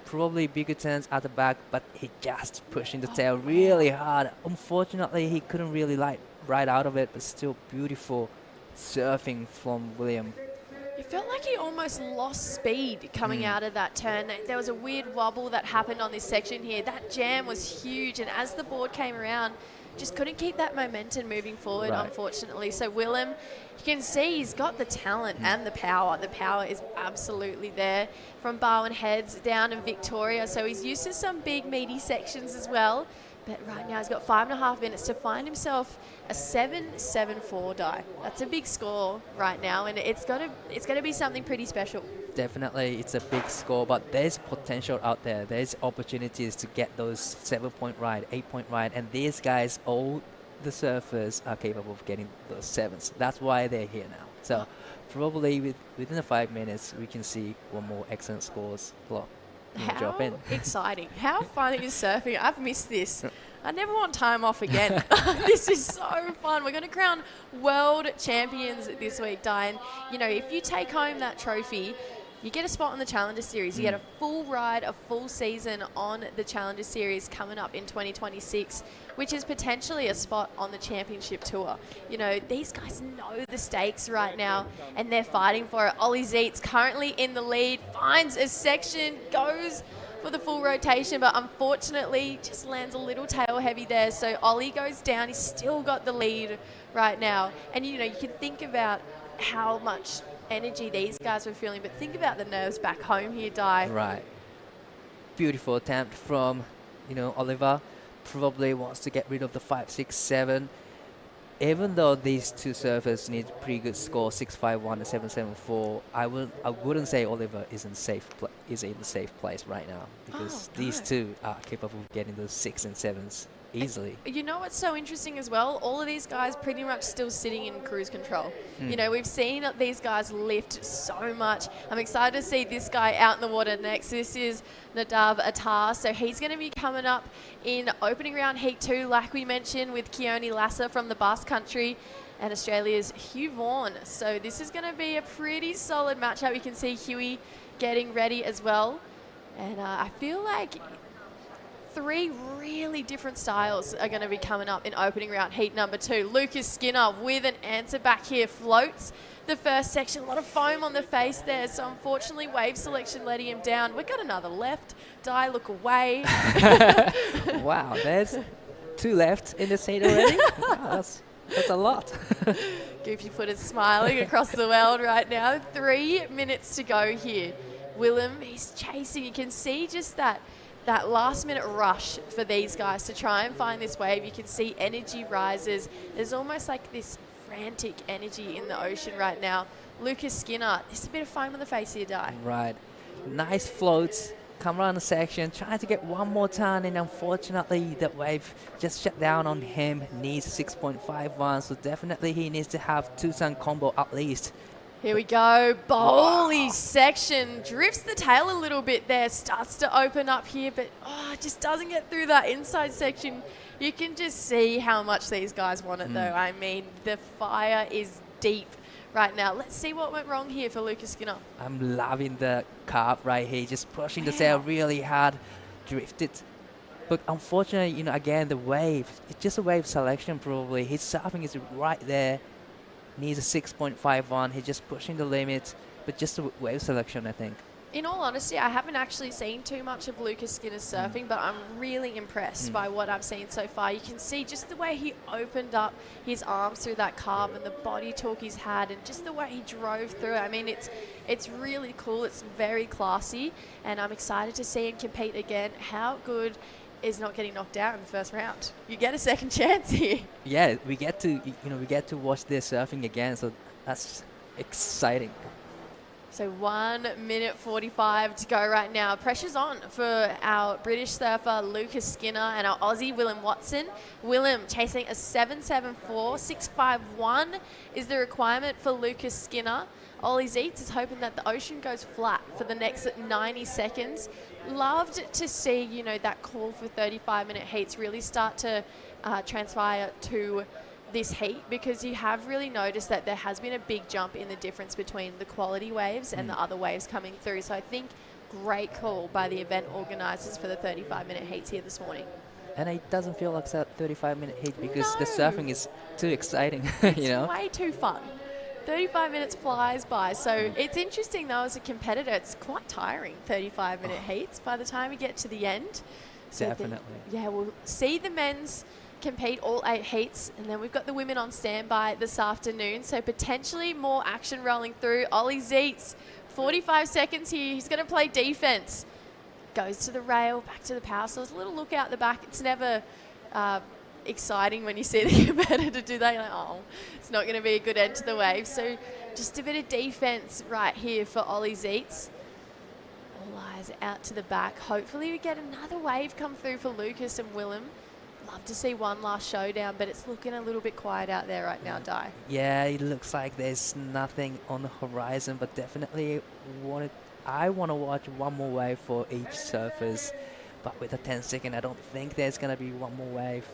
Speaker 4: probably bigger turns at the back, but he just pushing the tail really hard. Unfortunately, he couldn't really ride out of it, but still beautiful surfing from William.
Speaker 3: It felt like he almost lost speed coming out of that turn. There was a weird wobble that happened on this section here. That jam was huge, and as the board came around, just couldn't keep that momentum moving forward, unfortunately. So Willem, you can see he's got the talent and the power. The power is absolutely there. From Barwon Heads down in Victoria, so he's used to some big meaty sections as well. But right now he's got 5.5 minutes to find himself a 7.74 die. That's a big score right now, and it's got to be something pretty special.
Speaker 4: Definitely, it's a big score, but there's potential out there. There's opportunities to get those 7-point ride, 8-point ride, and these guys, all the surfers, are capable of getting those 7s. That's why they're here now. So probably within the 5 minutes, we can see one more excellent scores block. Drop in.
Speaker 3: Exciting. How fun is surfing? I've missed this. I never want time off again. This is so fun. We're going to crown world champions this week, Diane. You know, if you take home that trophy, you get a spot on the Challenger Series. You get a full ride, a full season on the Challenger Series coming up in 2026, which is potentially a spot on the championship tour. You know, these guys know the stakes right now, and they're fighting for it. Ollie Zeitz currently in the lead, finds a section, goes for the full rotation, but unfortunately just lands a little tail heavy there. So Ollie goes down. He's still got the lead right now. And, you know, you can think about how much energy these guys were feeling, but think about the nerves back home here, Di.
Speaker 4: Right. Beautiful attempt from, Oliver. Probably wants to get rid of the 5, 6, 7. Even though these two surfers need pretty good score, 6.51 and 7.74, I wouldn't say Oliver is in the safe place right now, because these two are capable of getting those 6 and 7s easily.
Speaker 3: You know what's so interesting as well? All of these guys pretty much still sitting in cruise control. You know, we've seen these guys lift so much. I'm excited to see this guy out in the water next. This is Nadav Attar. So he's going to be coming up in opening round Heat 2, like we mentioned, with Keone Lasser from the Basque Country and Australia's Hugh Vaughan. So this is going to be a pretty solid matchup. You can see Huey getting ready as well. And I feel like 3 really different styles are going to be coming up in opening round Heat number 2. Lucas Skinner with an answer back here, floats the first section. A lot of foam on the face there, so unfortunately wave selection letting him down. We've got another left. Di, look away.
Speaker 4: Wow, there's 2 left in this heat already. Wow, that's a lot.
Speaker 3: Goofy footed smiling across the world right now. 3 minutes to go here. Willem, he's chasing. You can see just that last minute rush for these guys to try and find this wave. You can see energy rises. There's almost like this frantic energy in the ocean right now. Lucas Skinner, there's a bit of foam on the face here, Di.
Speaker 4: Right. Nice floats. Come around the section, trying to get one more turn, and unfortunately the wave just shut down on him. Needs 6.51, so definitely he needs to have 2-turn combo at least.
Speaker 3: Here we go. Bowley section. Drifts the tail a little bit there. Starts to open up here, but just doesn't get through that inside section. You can just see how much these guys want it, though. I mean, the fire is deep right now. Let's see what went wrong here for Lucas Skinner.
Speaker 4: I'm loving the carve right here. Just pushing the sail really hard. Drifted. But unfortunately, again, the wave. It's just a wave selection, probably. His surfing is right there. Needs a 6.51. He's just pushing the limit, but just a wave selection, I think.
Speaker 3: In all honesty, I haven't actually seen too much of Lucas Skinner's surfing, but I'm really impressed by what I've seen so far. You can see just the way he opened up his arms through that carve and the body talk he's had, and just the way he drove through it. I mean, it's really cool. It's very classy, and I'm excited to see him compete again. How good is not getting knocked out in the first round? You get a second chance here.
Speaker 4: Yeah, we get to watch their surfing again, so that's exciting.
Speaker 3: So 1 minute 45 to go right now. Pressure's on for our British surfer Lucas Skinner and our Aussie Willem Watson. Willem chasing a 7.74, 6.51 is the requirement for Lucas Skinner. Ollie Zeitz is hoping that the ocean goes flat for the next 90 seconds. Loved to see, that call for 35-minute heats really start to transpire to this heat, because you have really noticed that there has been a big jump in the difference between the quality waves and the other waves coming through. So I think great call by the event organisers for the 35-minute heats here this morning.
Speaker 4: And it doesn't feel like a 35-minute heat because the surfing is too exciting,
Speaker 3: It's way too fun. 35 minutes flies by. So it's interesting, though, as a competitor, it's quite tiring, 35-minute heats by the time you get to the end. So
Speaker 4: definitely.
Speaker 3: We'll see the men's compete all 8 heats, and then we've got the women on standby this afternoon, so potentially more action rolling through. Ollie Zeitz, 45 seconds here. He's going to play defense. Goes to the rail, back to the power source. A little look out the back. It's never exciting when you see the competitor do that. You're like, oh, it's not going to be a good end to the wave. So just a bit of defense right here for Ollie Zeitz. All eyes out to the back. Hopefully we get another wave come through for Lucas and Willem. Love to see one last showdown, but it's looking a little bit quiet out there right now, Di.
Speaker 4: Yeah, it looks like there's nothing on the horizon, but definitely I want to watch one more wave for each surfers. But with a 10-second, I don't think there's going to be one more wave.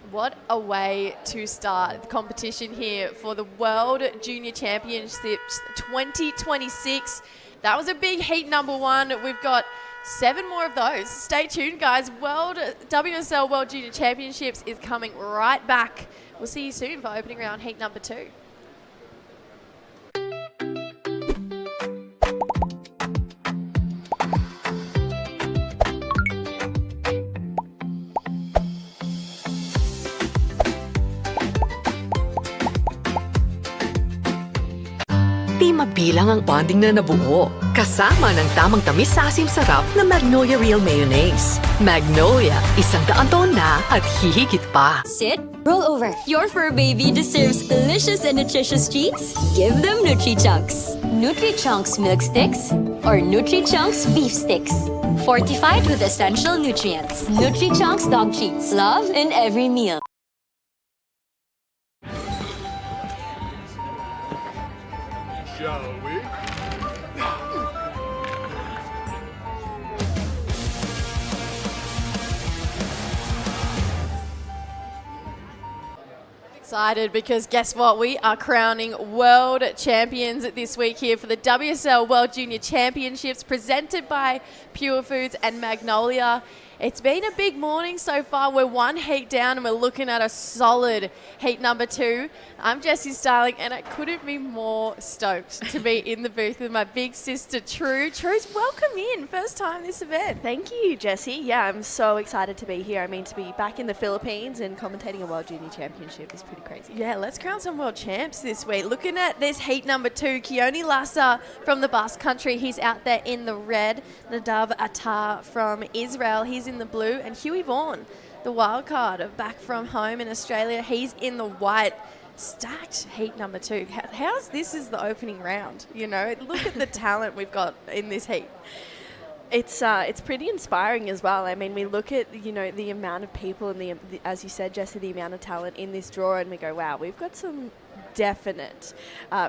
Speaker 3: What a way to start the competition here for the World Junior Championships 2026. That was a big heat number 1. We've got 7 more of those. Stay tuned, guys. WSL World Junior Championships is coming right back. We'll see you soon for opening round heat number 2.
Speaker 7: Di mabilang ang bonding na nabuo. Kasama ng tamang tamis sa asim sarap na Magnolia Real Mayonnaise. Magnolia, 100 taon na at hihigit pa.
Speaker 8: Sit, roll over. Your fur baby deserves delicious and nutritious treats. Give them Nutri-Chunks. Nutri-Chunks milk sticks or Nutri-Chunks beef sticks. Fortified with essential nutrients. Nutri-Chunks dog treats. Love in every meal.
Speaker 1: Shall we?
Speaker 3: Excited because guess what? We are crowning world champions this week here for the WSL World Junior Championships presented by Purefoods and Magnolia. It's been a big morning so far. We're 1 heat down and we're looking at a solid heat number 2. I'm Jessie Starling and I couldn't be more stoked to be in the booth with my big sister True. True's welcome in. First time this event.
Speaker 9: Thank you, Jessie. Yeah, I'm so excited to be here. I mean, to be back in the Philippines and commentating a World Junior Championship is pretty crazy.
Speaker 3: Yeah, let's crown some world champs this week. Looking at this heat number 2, Keone Lassa from the Basque Country. He's out there in the red. Nadav Attar from Israel. He's in the blue. And Huey Vaughan, the wild card back from home in Australia. He's in the white. Stacked heat number 2. How's this is the opening round? You know, look at the talent we've got in this heat.
Speaker 9: It's pretty inspiring as well. I mean, we look at, you know, the amount of people and the as you said, Jessie, the amount of talent in this draw, and we go, wow, we've got some definite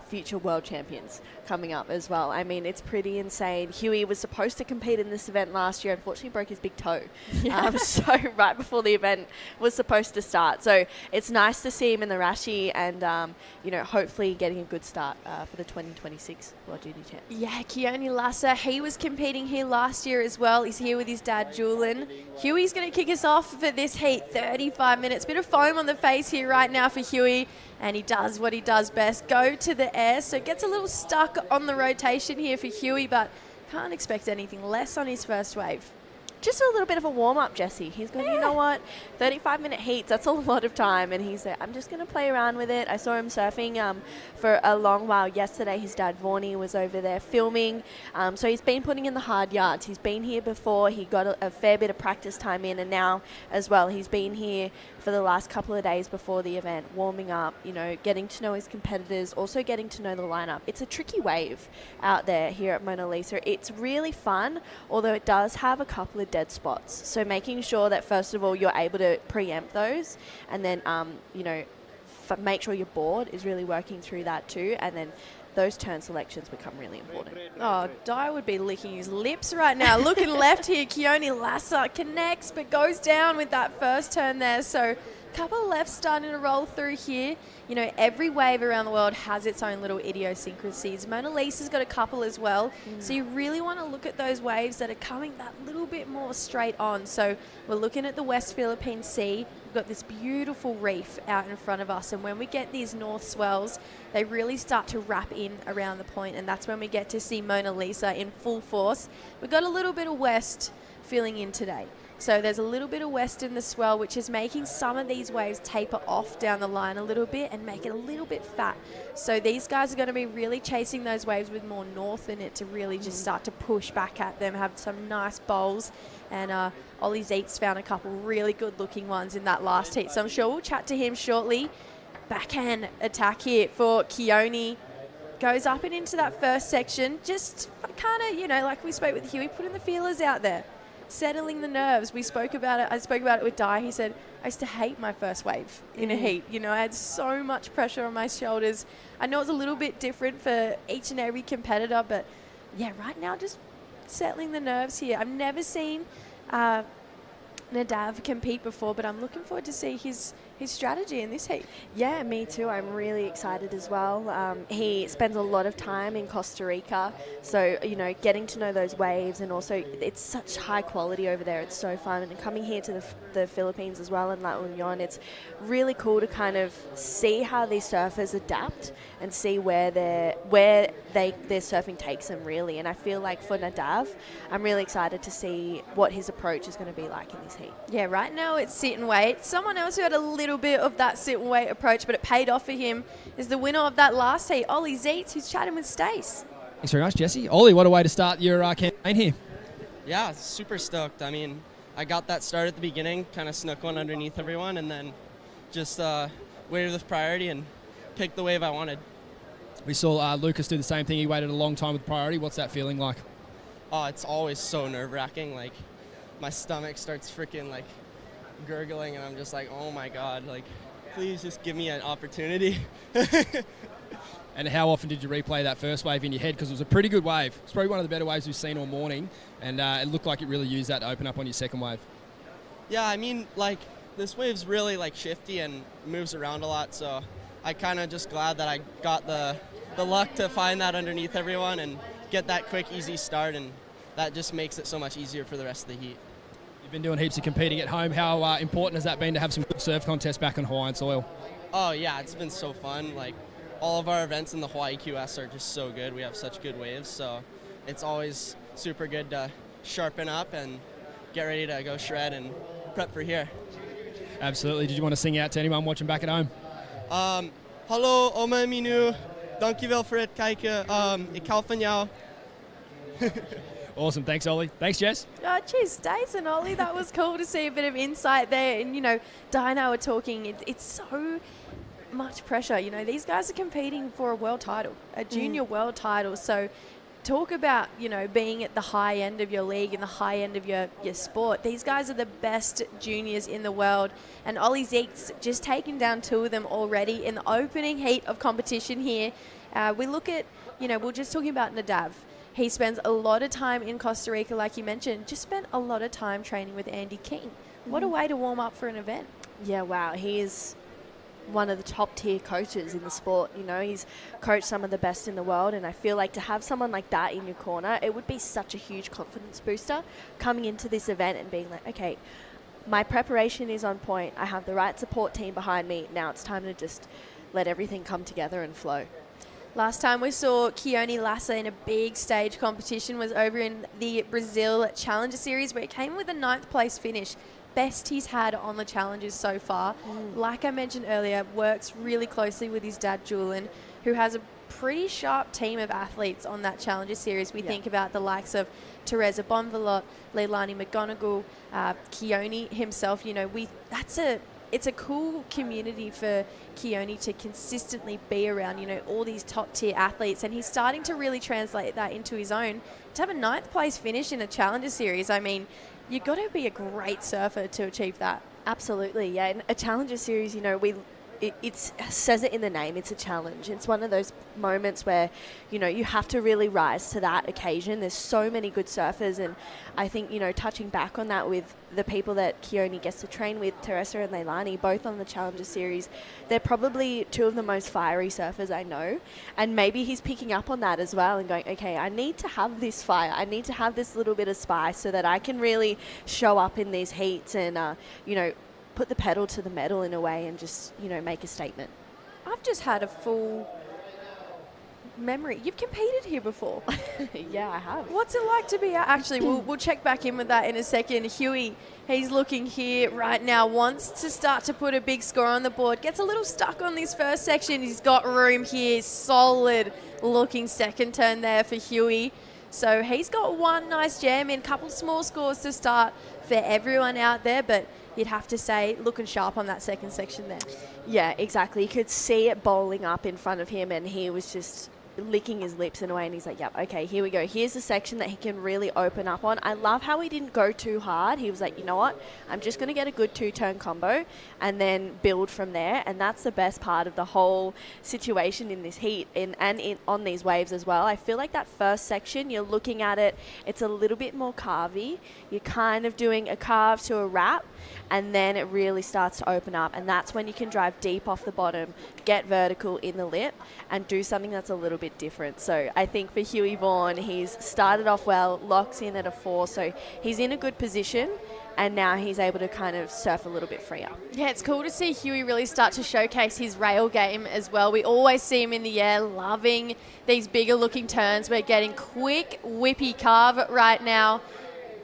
Speaker 9: future world champions coming up as well. I mean, it's pretty insane. Huey was supposed to compete in this event last year. Unfortunately, broke his big toe.
Speaker 3: Yeah.
Speaker 9: So right before the event was supposed to start. So it's nice to see him in the Rashi and, you know, hopefully getting a good start for the 2026 World Junior Champs.
Speaker 3: Yeah, Keone Lassa, he was competing here last year as well. He's here with his dad, Julian. Huey's going to kick us off for this heat, 35 minutes. Bit of foam on the face here right now for Huey. And he does what he does best, go to the air. So gets a little stuck on the rotation here for Huey, but can't expect anything less on his first wave.
Speaker 9: Just a little bit of a warm-up, Jessie. He's going, you know what, 35-minute heats, that's a lot of time. And he's like, I'm just going to play around with it. I saw him surfing for a long while yesterday. His dad, Vaughnie, was over there filming. So he's been putting in the hard yards. He's been here before. He got a fair bit of practice time in. And now, as well, he's been here for the last couple of days before the event, warming up, you know, getting to know his competitors, also getting to know the lineup. It's a tricky wave out there here at Mona Lisa. It's really fun, although it does have a couple of dead spots. So making sure that, first of all, you're able to preempt those, and then, you know, make sure your board is really working through that too, and then those turn selections become really important.
Speaker 3: Oh, Di would be licking his lips right now. Looking left here, Keone Lassa connects but goes down with that first turn there. So a couple of lefts starting to roll through here. You know, every wave around the world has its own little idiosyncrasies. Mona Lisa's got a couple as well. So you really want to look at those waves that are coming that little bit more straight on. So we're looking at the West Philippine Sea. We've got this beautiful reef out in front of us, and when we get these north swells, they really start to wrap in around the point, and that's when we get to see Mona Lisa in full force. We've got a little bit of west filling in today. So there's a little bit of west in the swell, which is making some of these waves taper off down the line a little bit and make it a little bit fat. So these guys are going to be really chasing those waves with more north in it to really just start to push back at them, have some nice bowls. And Ollie Zeitz found a couple really good looking ones in that last heat. So I'm sure we'll chat to him shortly. Backhand attack here for Keone. Goes up and into that first section. Just kind of, like we spoke with Huey, putting the feelers out there. Settling the nerves. We spoke about it. I spoke about it with Di. He said, I used to hate my first wave in a heat. I had so much pressure on my shoulders. I know it's a little bit different for each and every competitor, but yeah, right now just settling the nerves here. I've never seen Nadav compete before, but I'm looking forward to see his strategy in this heat.
Speaker 9: Yeah, me too. I'm really excited as well. He spends a lot of time in Costa Rica, so getting to know those waves, and also it's such high quality over there. It's so fun, and coming here to the Philippines as well in La Union, it's really cool to kind of see how these surfers adapt and see where their surfing takes them really. And I feel like for Nadav, I'm really excited to see what his approach is going to be like in this heat.
Speaker 3: Yeah, right now it's sit and wait. Someone else who had a little bit of that sit and wait approach, but it paid off for him, is the winner of that last heat, Ollie Zeitz, who's chatting with Stace.
Speaker 5: Thanks very much, Jesse. Ollie, what a way to start your campaign here.
Speaker 10: Yeah, super stoked. I mean, I got that start at the beginning, kind of snuck one underneath everyone, and then just waited with priority and picked the wave I wanted.
Speaker 5: We saw Lucas do the same thing. He waited a long time with priority. What's that feeling like?
Speaker 10: Oh, it's always so nerve-wracking. Like, my stomach starts freaking like gurgling, and I'm just like, oh my God, like, please just give me an opportunity.
Speaker 5: And how often did you replay that first wave in your head? Because it was a pretty good wave. It's probably one of the better waves we've seen all morning, and it looked like it really used that to open up on your second wave.
Speaker 10: Yeah, I mean, like, this wave's really like shifty and moves around a lot, so I kind of just glad that I got the luck to find that underneath everyone and get that quick, easy start, and that just makes it so much easier for the rest of the heat.
Speaker 5: You've been doing heaps of competing at home. How important has that been to have some good surf contests back on Hawaiian soil?
Speaker 10: Oh yeah, it's been so fun. Like, all of our events in the Hawaii QS are just so good. We have such good waves, so it's always super good to sharpen up and get ready to go shred and prep for here.
Speaker 5: Absolutely. Did you want to sing out to anyone watching back at home?
Speaker 10: Hallo, oma minu. Dankjewel voor het kijken. Ik hou van jou.
Speaker 5: Awesome. Thanks, Ollie. Thanks, Jess.
Speaker 3: Oh, cheers, Stace and Ollie. That was cool to see a bit of insight there. And, Di and I were talking, it's so much pressure. These guys are competing for a world title, a junior world title. So talk about, being at the high end of your league and the high end of your sport. These guys are the best juniors in the world. And Ollie Zeitz just taken down two of them already in the opening heat of competition here. We look at, we're just talking about Nadav. He spends a lot of time in Costa Rica, like you mentioned, just spent a lot of time training with Andy King. What a way to warm up for an event.
Speaker 9: Yeah, wow. He is one of the top tier coaches in the sport. He's coached some of the best in the world, and I feel like to have someone like that in your corner, it would be such a huge confidence booster coming into this event and being like, okay, my preparation is on point. I have the right support team behind me. Now it's time to just let everything come together and flow.
Speaker 3: Last time we saw Keone Lassa in a big stage competition was over in the Brazil Challenger Series, where it came with a 9th place finish. Best he's had on the Challengers so far. Like I mentioned earlier, works really closely with his dad, Julian, who has a pretty sharp team of athletes on that Challenger Series. We think about the likes of Teresa Bonvalot, Leilani McGonigal, Keone himself. It's a cool community for Keone to consistently be around, all these top tier athletes, and he's starting to really translate that into his own. To have a 9th place finish in a Challenger Series, I mean, you've got to be a great surfer to achieve that.
Speaker 9: Absolutely, yeah. In a Challenger Series, it says it in the name, it's a challenge. It's one of those moments where, you have to really rise to that occasion. There's so many good surfers, and I think, touching back on that with the people that Keone gets to train with, Teresa and Leilani, both on the Challenger Series, they're probably two of the most fiery surfers I know, and maybe he's picking up on that as well and going, okay, I need to have this fire. I need to have this little bit of spice so that I can really show up in these heats and, put the pedal to the metal in a way and just, make a statement.
Speaker 3: I've just had a full memory. You've competed here before.
Speaker 9: Yeah, I have.
Speaker 3: What's it like to be out? Actually, we'll check back in with that in a second. Huey, he's looking here right now, wants to start to put a big score on the board. Gets a little stuck on this first section. He's got room here. Solid looking second turn there for Huey. So he's got one nice jam in, couple small scores to start for everyone out there, but you'd have to say looking sharp on that second section there.
Speaker 9: Yeah, exactly. You could see it bowling up in front of him, and he was just licking his lips in a way, and he's like, yep, okay, here we go. Here's the section that he can really open up on. I love how he didn't go too hard. He was like, you know what, I'm just going to get a good 2-turn combo and then build from there, and that's the best part of the whole situation in this heat and on these waves as well. I feel like that first section, you're looking at it, it's a little bit more carvy. You're kind of doing a carve to a wrap, and then it really starts to open up, and that's when you can drive deep off the bottom, get vertical in the lip, and do something that's a little bit different. So I think for Huey Vaughan, he's started off well, locks in at a 4, so he's in a good position, and now he's able to kind of surf a little bit freer.
Speaker 3: Yeah, it's cool to see Huey really start to showcase his rail game as well. We always see him in the air, loving these bigger looking turns. We're getting quick, whippy carve right now.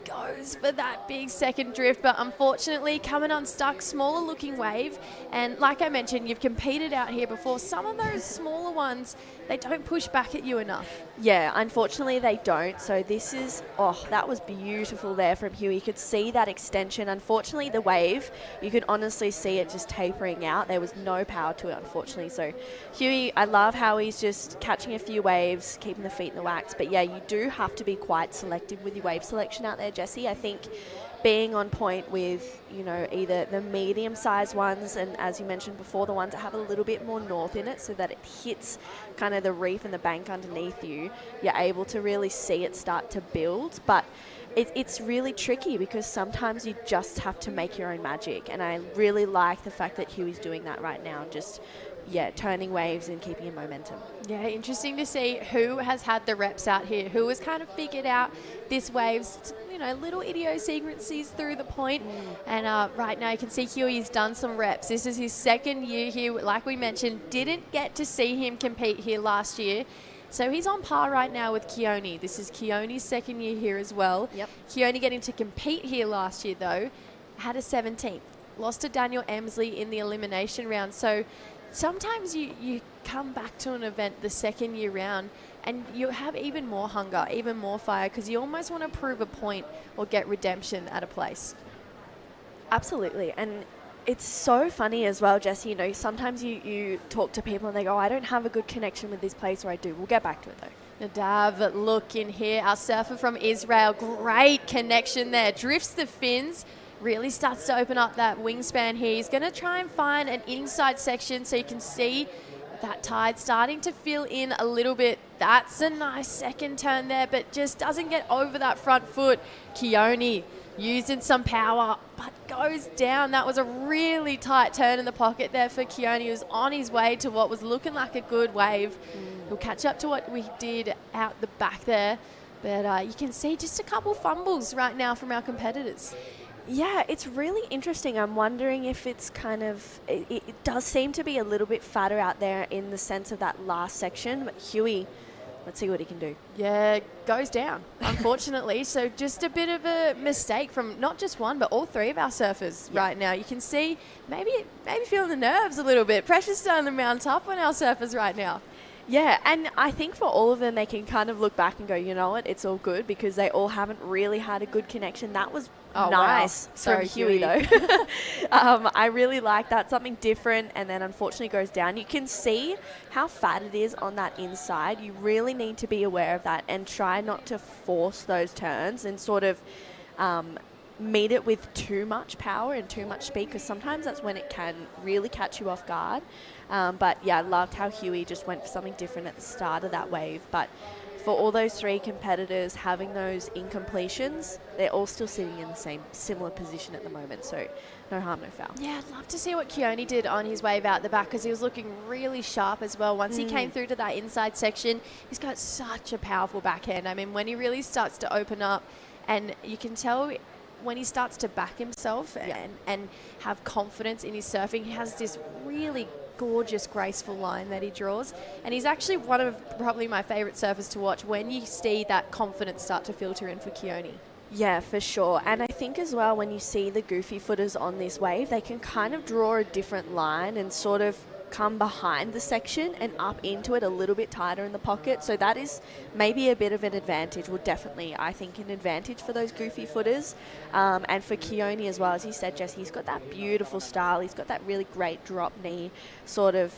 Speaker 3: Goes for that big second drift, but unfortunately coming unstuck, smaller looking wave. And like I mentioned, you've competed out here before. Some of those smaller ones, they don't push back at you enough.
Speaker 9: Yeah, unfortunately they don't. So this is, that was beautiful there from Huey. You could see that extension. Unfortunately, the wave, you could honestly see it just tapering out. There was no power to it, unfortunately. So Huey, I love how he's just catching a few waves, keeping the feet in the wax. But yeah, you do have to be quite selective with your wave selection out there, Jessie. I think being on point with, either the medium-sized ones and, as you mentioned before, the ones that have a little bit more north in it so that it hits kind of the reef and the bank underneath you, you're able to really see it start to build. But it's really tricky because sometimes you just have to make your own magic. And I really like the fact that Huey's doing that right now, just turning waves and keeping your momentum.
Speaker 3: Yeah, interesting to see who has had the reps out here, who has kind of figured out this wave's, little idiosyncrasies through the point. And right now you can see Huey's done some reps. This is his second year here. Like we mentioned, didn't get to see him compete here last year. So he's on par right now with Keone. This is Keone's second year here as well.
Speaker 9: Yep.
Speaker 3: Keone getting to compete here last year though, had a 17th. Lost to Daniel Emsley in the elimination round. So sometimes you come back to an event the second year round and you have even more hunger, even more fire, because you almost want to prove a point or get redemption at a place.
Speaker 9: Absolutely. And it's so funny as well, Jessie, sometimes you talk to people and they go, I don't have a good connection with this place, or I do. We'll get back to it though.
Speaker 3: Nadav, look in here, our surfer from Israel, great connection there, drifts the fins, really starts to open up that wingspan here. He's going to try and find an inside section so you can see that tide starting to fill in a little bit. That's a nice second turn there, but just doesn't get over that front foot. Keone using some power, but goes down. That was a really tight turn in the pocket there for Keone. He was on his way to what was looking like a good wave. He'll catch up to what we did out the back there, but you can see just a couple fumbles right now from our competitors.
Speaker 9: Yeah, it's really interesting. I'm wondering if it's kind of, it does seem to be a little bit fatter out there in the sense of that last section, but Huey, let's see what he can do.
Speaker 3: Yeah, goes down, unfortunately. So just a bit of a mistake from not just one, but all three of our surfers right now. You can see maybe feeling the nerves a little bit. Pressure's starting to mount up on our surfers right now.
Speaker 9: Yeah, and I think for all of them, they can kind of look back and go, you know what, it's all good, because they all haven't really had a good connection. That was nice.
Speaker 3: Wow.
Speaker 9: Sorry, Huey, though. I really like that. Something different, and then unfortunately goes down. You can see how fat it is on that inside. You really need to be aware of that and try not to force those turns and sort of meet it with too much power and too much speed, because sometimes that's when it can really catch you off guard. But yeah, I loved how Huey just went for something different at the start of that wave. But for all those three competitors having those incompletions, they're all still sitting in the same similar position at the moment. So no harm, no foul.
Speaker 3: Yeah, I'd love to see what Keone did on his wave out the back, because he was looking really sharp as well. Once he came through to that inside section, he's got such a powerful backhand. I mean, when he really starts to open up, and you can tell when he starts to back himself and have confidence in his surfing, he has this really gorgeous, graceful line that he draws. And he's actually one of probably my favourite surfers to watch when you see that confidence start to filter in for Keone.
Speaker 9: Yeah, for sure. And I think as well, when you see the goofy footers on this wave, they can kind of draw a different line and sort of come behind the section and up into it a little bit tighter in the pocket. So that is maybe a bit of an advantage. Well, definitely, I think, an advantage for those goofy footers. And for Keone as well, as you said, Jess, he's got that beautiful style. He's got that really great drop knee sort of...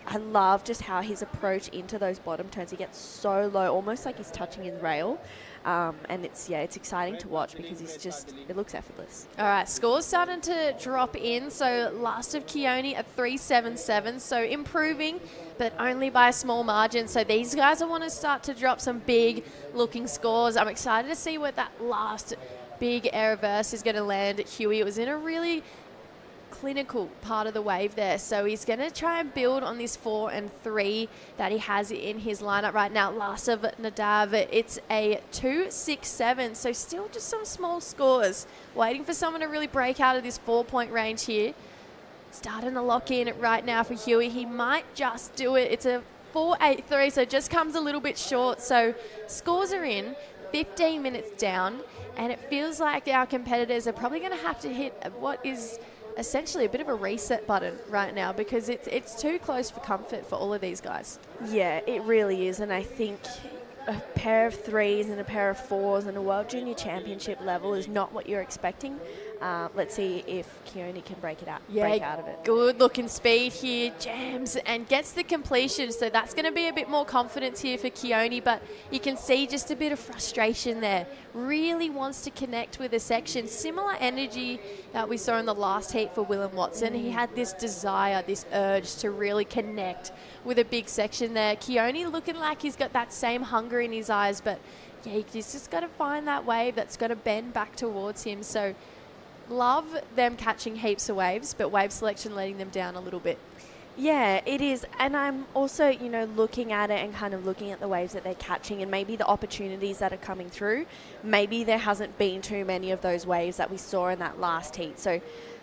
Speaker 9: I love just how his approach into those bottom turns. He gets so low, almost like he's touching his rail. And it's exciting to watch because it looks effortless.
Speaker 3: All right, scores starting to drop in. So last of Keone at 377, so improving, but only by a small margin. So these guys want to start to drop some big looking scores. I'm excited to see what that last big air reverse is going to land at Huey. It was in a really clinical part of the wave there, so he's going to try and build on this 4 and 3 that he has in his lineup right now. Last of Nadav, it's a 267, so still just some small scores, waiting for someone to really break out of this 4-point range here. Starting to lock in right now for Huey. He might just do it. It's a 4.83, so it just comes a little bit short. So scores are in, 15 minutes down, and it feels like our competitors are probably going to have to hit what is essentially a bit of a reset button right now, because it's too close for comfort for all of these guys.
Speaker 9: Yeah, it really is. And I think a pair of 3s and a pair of 4s and a World Junior Championship level is not what you're expecting. Let's see if Keone can break out of it.
Speaker 3: Good looking speed here, jams and gets the completion. So that's going to be a bit more confidence here for Keone, but you can see just a bit of frustration there. Really wants to connect with a section. Similar energy that we saw in the last heat for Willem Watson. He had this desire, this urge to really connect with a big section there. Keone looking like he's got that same hunger in his eyes, but yeah, he's just got to find that wave that's got to bend back towards him. So love them catching heaps of waves, but wave selection letting them down a little bit.
Speaker 9: Yeah, it is. And I'm also, looking at it and kind of looking at the waves that they're catching and maybe the opportunities that are coming through. Maybe there hasn't been too many of those waves that we saw in that last heat. So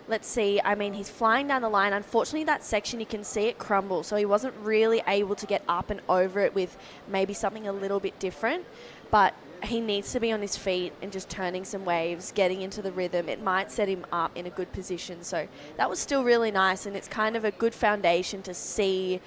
Speaker 9: let's see. I mean, he's flying down the line. Unfortunately, that section, you can see it crumble. So he wasn't really able to get up and over it with maybe something a little bit different. But he needs to be on his feet and just turning some waves, getting into the rhythm. It might set him up in a good position. So that was still really nice, and it's kind of a good foundation to see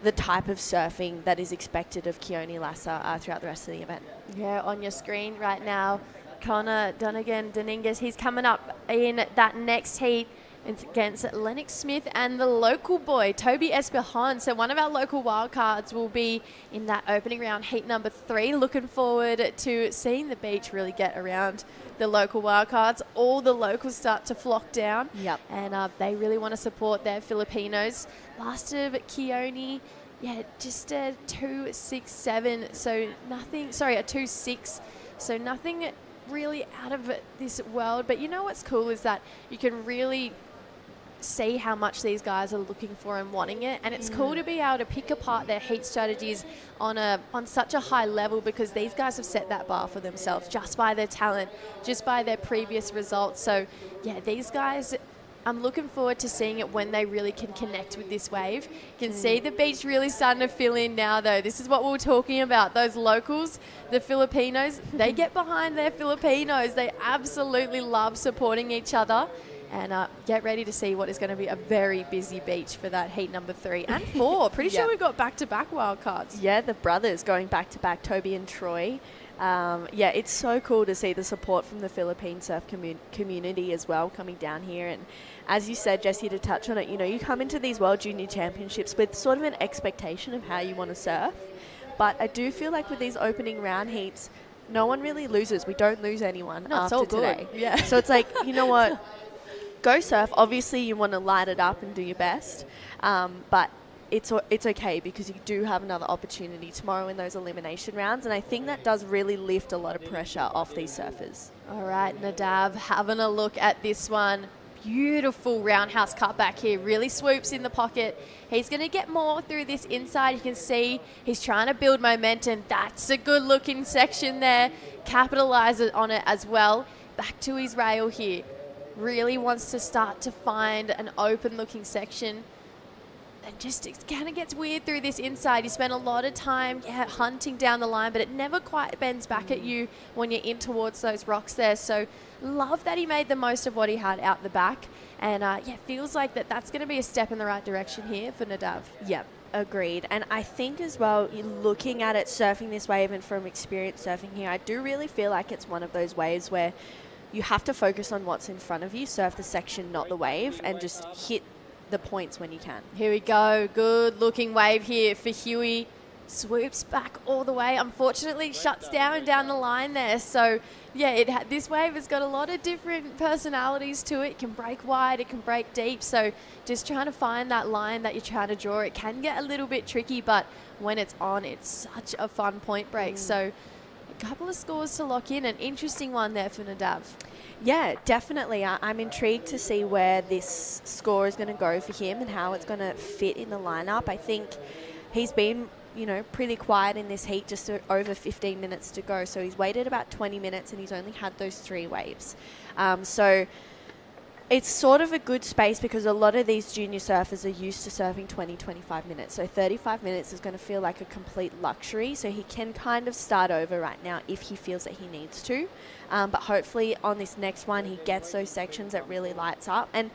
Speaker 9: the type of surfing that is expected of Keone Lassa throughout the rest of the event.
Speaker 3: Yeah, on your screen right now, Connor Donegan, he's coming up in that next heat against Lennox Smith and the local boy, Toby Espejon. So one of our local wildcards will be in that opening round, heat number 3. Looking forward to seeing the beach really get around the local wildcards. All the locals start to flock down.
Speaker 9: Yep.
Speaker 3: And they really want to support their Filipinos. Last of Keone, just a 2.67. So nothing, a 2.6. So nothing really out of this world. But you know what's cool is that you can really see how much these guys are looking for and wanting it, and it's cool to be able to pick apart their heat strategies on such a high level, because these guys have set that bar for themselves just by their talent, just by their previous results. So yeah, these guys, I'm looking forward to seeing it when they really can connect with this wave. You can see the beach really starting to fill in now, though. This is what we were talking about. Those locals, the Filipinos, they get behind their Filipinos. They absolutely love supporting each other. And get ready to see what is going to be a very busy beach for that heat number 3 and 4. Pretty sure we've got back-to-back wildcards.
Speaker 9: Yeah, the brothers going back-to-back, Toby and Troy. It's so cool to see the support from the Philippine surf community as well coming down here. And as you said, Jessie, to touch on it, you come into these World Junior Championships with sort of an expectation of how you want to surf. But I do feel like with these opening round heats, no one really loses. We don't lose anyone after today.
Speaker 3: Yeah.
Speaker 9: So it's like, you know what? Go surf. Obviously, you want to light it up and do your best, but it's okay, because you do have another opportunity tomorrow in those elimination rounds, and I think that does really lift a lot of pressure off these surfers.
Speaker 3: All right, Nadav, having a look at this one. Beautiful roundhouse cutback here. Really swoops in the pocket. He's going to get more through this inside. You can see he's trying to build momentum. That's a good looking section there. Capitalize on it as well. back to his rail here. Really wants to start to find an open looking section. And just it kind of gets weird through this inside. You spend a lot of time hunting down the line, but it never quite bends back at you when you're in towards those rocks there. So love that he made the most of what he had out the back. And feels like that's going to be a step in the right direction here for Nadav.
Speaker 9: Yep, agreed. And I think as well, you're looking at it, surfing this wave, and from experience surfing here, I do really feel like it's one of those waves where you have to focus on what's in front of you, surf the section, not the wave, and just hit the points when you can.
Speaker 3: Here we go. Good looking wave here for Huey. Swoops back all the way. Unfortunately, shuts down the line there. So, this wave has got a lot of different personalities to it. It can break wide, it can break deep. So, just trying to find that line that you're trying to draw. It can get a little bit tricky, but when it's on, it's such a fun point break. So, a couple of scores to lock in. An interesting one there for Nadav.
Speaker 9: Yeah, definitely. I'm intrigued to see where this score is going to go for him and how it's going to fit in the lineup. I think he's been, pretty quiet in this heat, just over 15 minutes to go. So he's waited about 20 minutes and he's only had those 3 waves. So it's sort of a good space because a lot of these junior surfers are used to surfing 20, 25 minutes. So 35 minutes is going to feel like a complete luxury. So he can kind of start over right now if he feels that he needs to. But hopefully on this next one, he gets those sections that really lights up. And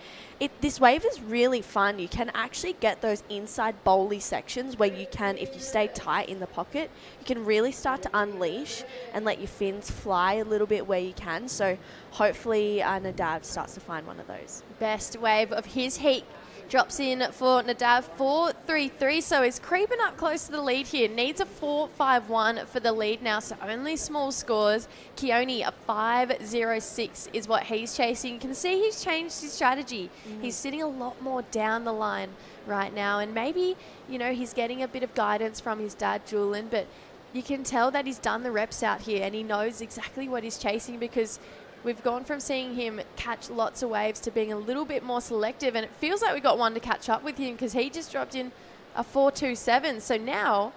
Speaker 9: this wave is really fun. You can actually get those inside bowly sections where you can, if you stay tight in the pocket, you can really start to unleash and let your fins fly a little bit where you can. So hopefully Nadav starts to find one of those.
Speaker 3: Best wave of his heat drops in for Nadav, 4.33, so he's creeping up close to the lead here. Needs a 4.51 for the lead now, so only small scores. Keone, a 5.06 is what he's chasing. You can see he's changed his strategy. He's sitting a lot more down the line right now, and maybe, he's getting a bit of guidance from his dad, Julian, but you can tell that he's done the reps out here and he knows exactly what he's chasing because we've gone from seeing him catch lots of waves to being a little bit more selective, and it feels like we got one to catch up with him because he just dropped in a 4.27. So now,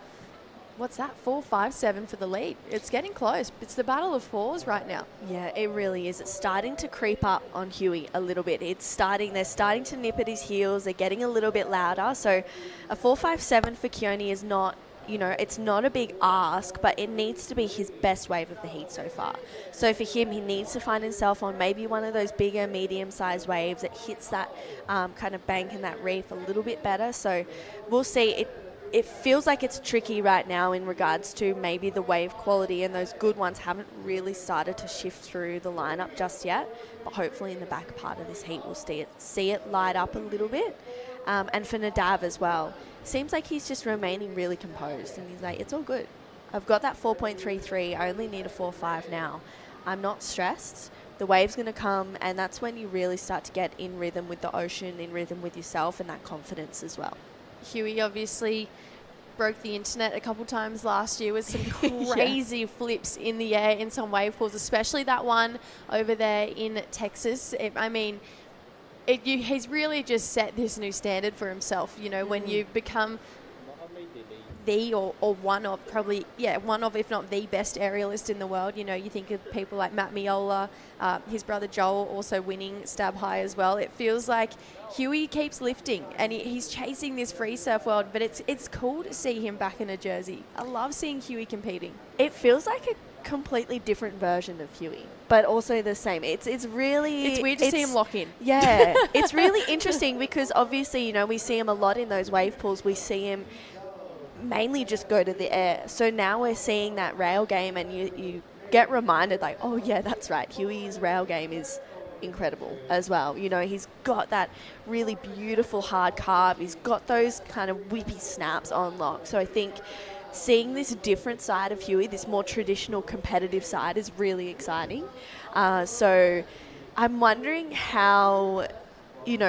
Speaker 3: what's that? 4.57 for the lead. It's getting close. It's the battle of fours right now.
Speaker 9: Yeah, it really is. It's starting to creep up on Huey a little bit. They're starting to nip at his heels. They're getting a little bit louder. So a 4.57 for Keone is not, it's not a big ask, but it needs to be his best wave of the heat so far. So for him, he needs to find himself on maybe one of those bigger, medium-sized waves that hits that kind of bank and that reef a little bit better. So we'll see. It feels like it's tricky right now in regards to maybe the wave quality, and those good ones haven't really started to shift through the lineup just yet. But hopefully in the back part of this heat, we'll see it light up a little bit. And for Nadav as well, seems like he's just remaining really composed, and he's like, it's all good. I've got that 4.33. I only need a 4.5 now. I'm not stressed. The wave's going to come, and that's when you really start to get in rhythm with the ocean, in rhythm with yourself, and that confidence as well.
Speaker 3: Huey obviously broke the internet a couple times last year with some crazy flips in the air in some wave pools, especially that one over there in Texas. He's really just set this new standard for himself. When you become the or one of, if not the best aerialist in the world, you think of people like Matt Miola, his brother Joel also winning Stab High as well. It feels like Huey keeps lifting and he's chasing this free surf world, but it's cool to see him back in a jersey. I love seeing Huey competing.
Speaker 9: It feels like a completely different version of Huey, but also the same. It's really...
Speaker 3: It's weird to see him lock in.
Speaker 9: Yeah. It's really interesting because obviously, we see him a lot in those wave pools. We see him mainly just go to the air. So now we're seeing that rail game, and you get reminded like, oh yeah, that's right. Huey's rail game is incredible as well. He's got that really beautiful hard carve. He's got those kind of whippy snaps on lock. So I think seeing this different side of Huey, this more traditional competitive side, is really exciting. So I'm wondering how,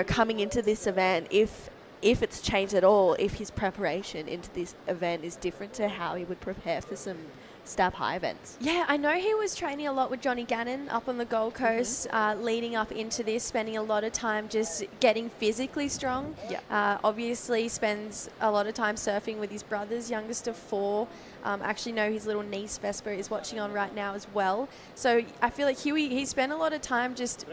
Speaker 9: coming into this event, if it's changed at all, if his preparation into this event is different to how he would prepare for some stab high events.
Speaker 3: Yeah, I know he was training a lot with Johnny Gannon up on the Gold Coast, leading up into this, spending a lot of time just getting physically strong.
Speaker 9: Yeah.
Speaker 3: Obviously spends a lot of time surfing with his brothers, youngest of 4. Actually know his little niece Vesper is watching on right now as well. So I feel like Huey, he spent a lot of time just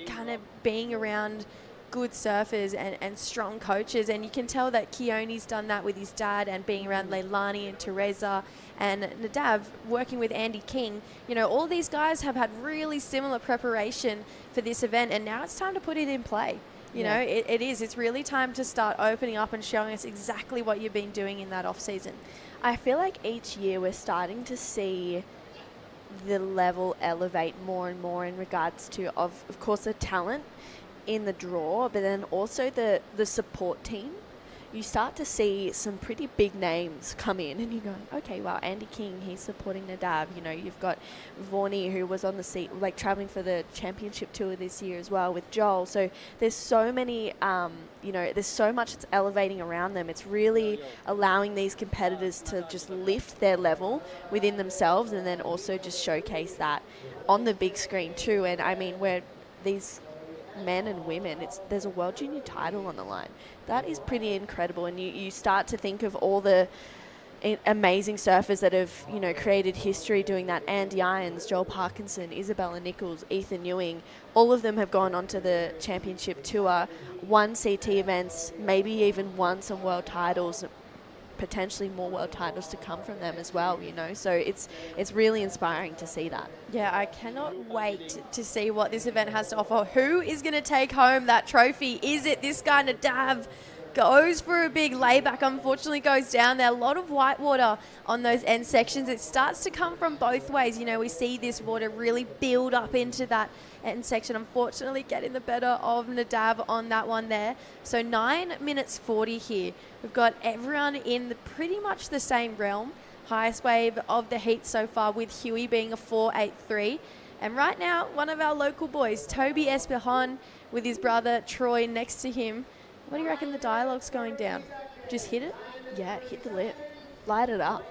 Speaker 3: kind of being around good surfers and strong coaches, and you can tell that Keone's done that with his dad and being around Leilani and Teresa and Nadav, working with Andy King. You know, all these guys have had really similar preparation for this event, and now it's time to put it in play. You know, it is. It's really time to start opening up and showing us exactly what you've been doing in that off season.
Speaker 9: I feel like each year we're starting to see the level elevate more and more in regards to, of course, the talent in the draw, but then also the support team. You start to see some pretty big names come in, and you go, okay, well, Andy King, he's supporting Nadav. You know, you've got Vaughnie, who was on the seat, like traveling for the championship tour this year as well with Joel. So there's so many, you know, there's so much that's elevating around them. It's really allowing these competitors to just lift their level within themselves, and then also just showcase that on the big screen too. And I mean, where these men and women, there's a World Junior title on the line. That is pretty incredible, and you start to think of all the amazing surfers that have, you know, created history doing that. Andy Irons, Joel Parkinson, Isabella Nichols, Ethan Ewing, all of them have gone on to the championship tour, won CT events, maybe even won some world titles, potentially more world titles to come from them as well, you know. So it's really inspiring to see that.
Speaker 3: Yeah, I cannot wait to see what this event has to offer. Who is going to take home that trophy? Is it this guy Nadav? Goes for a big layback, unfortunately goes down there. A lot of white water on those end sections. It starts to come from both ways. You know, we see this water really build up into that end section. Unfortunately getting the better of Nadav on that one there. So 9 minutes 40 here. We've got everyone in pretty much the same realm. Highest wave of the heat so far, with Huey being a 4.83. And right now, one of our local boys, Toby Espejon, with his brother Troy next to him. What do you reckon the dialogue's going down? Just hit it?
Speaker 9: Yeah, hit the lip. Light it up.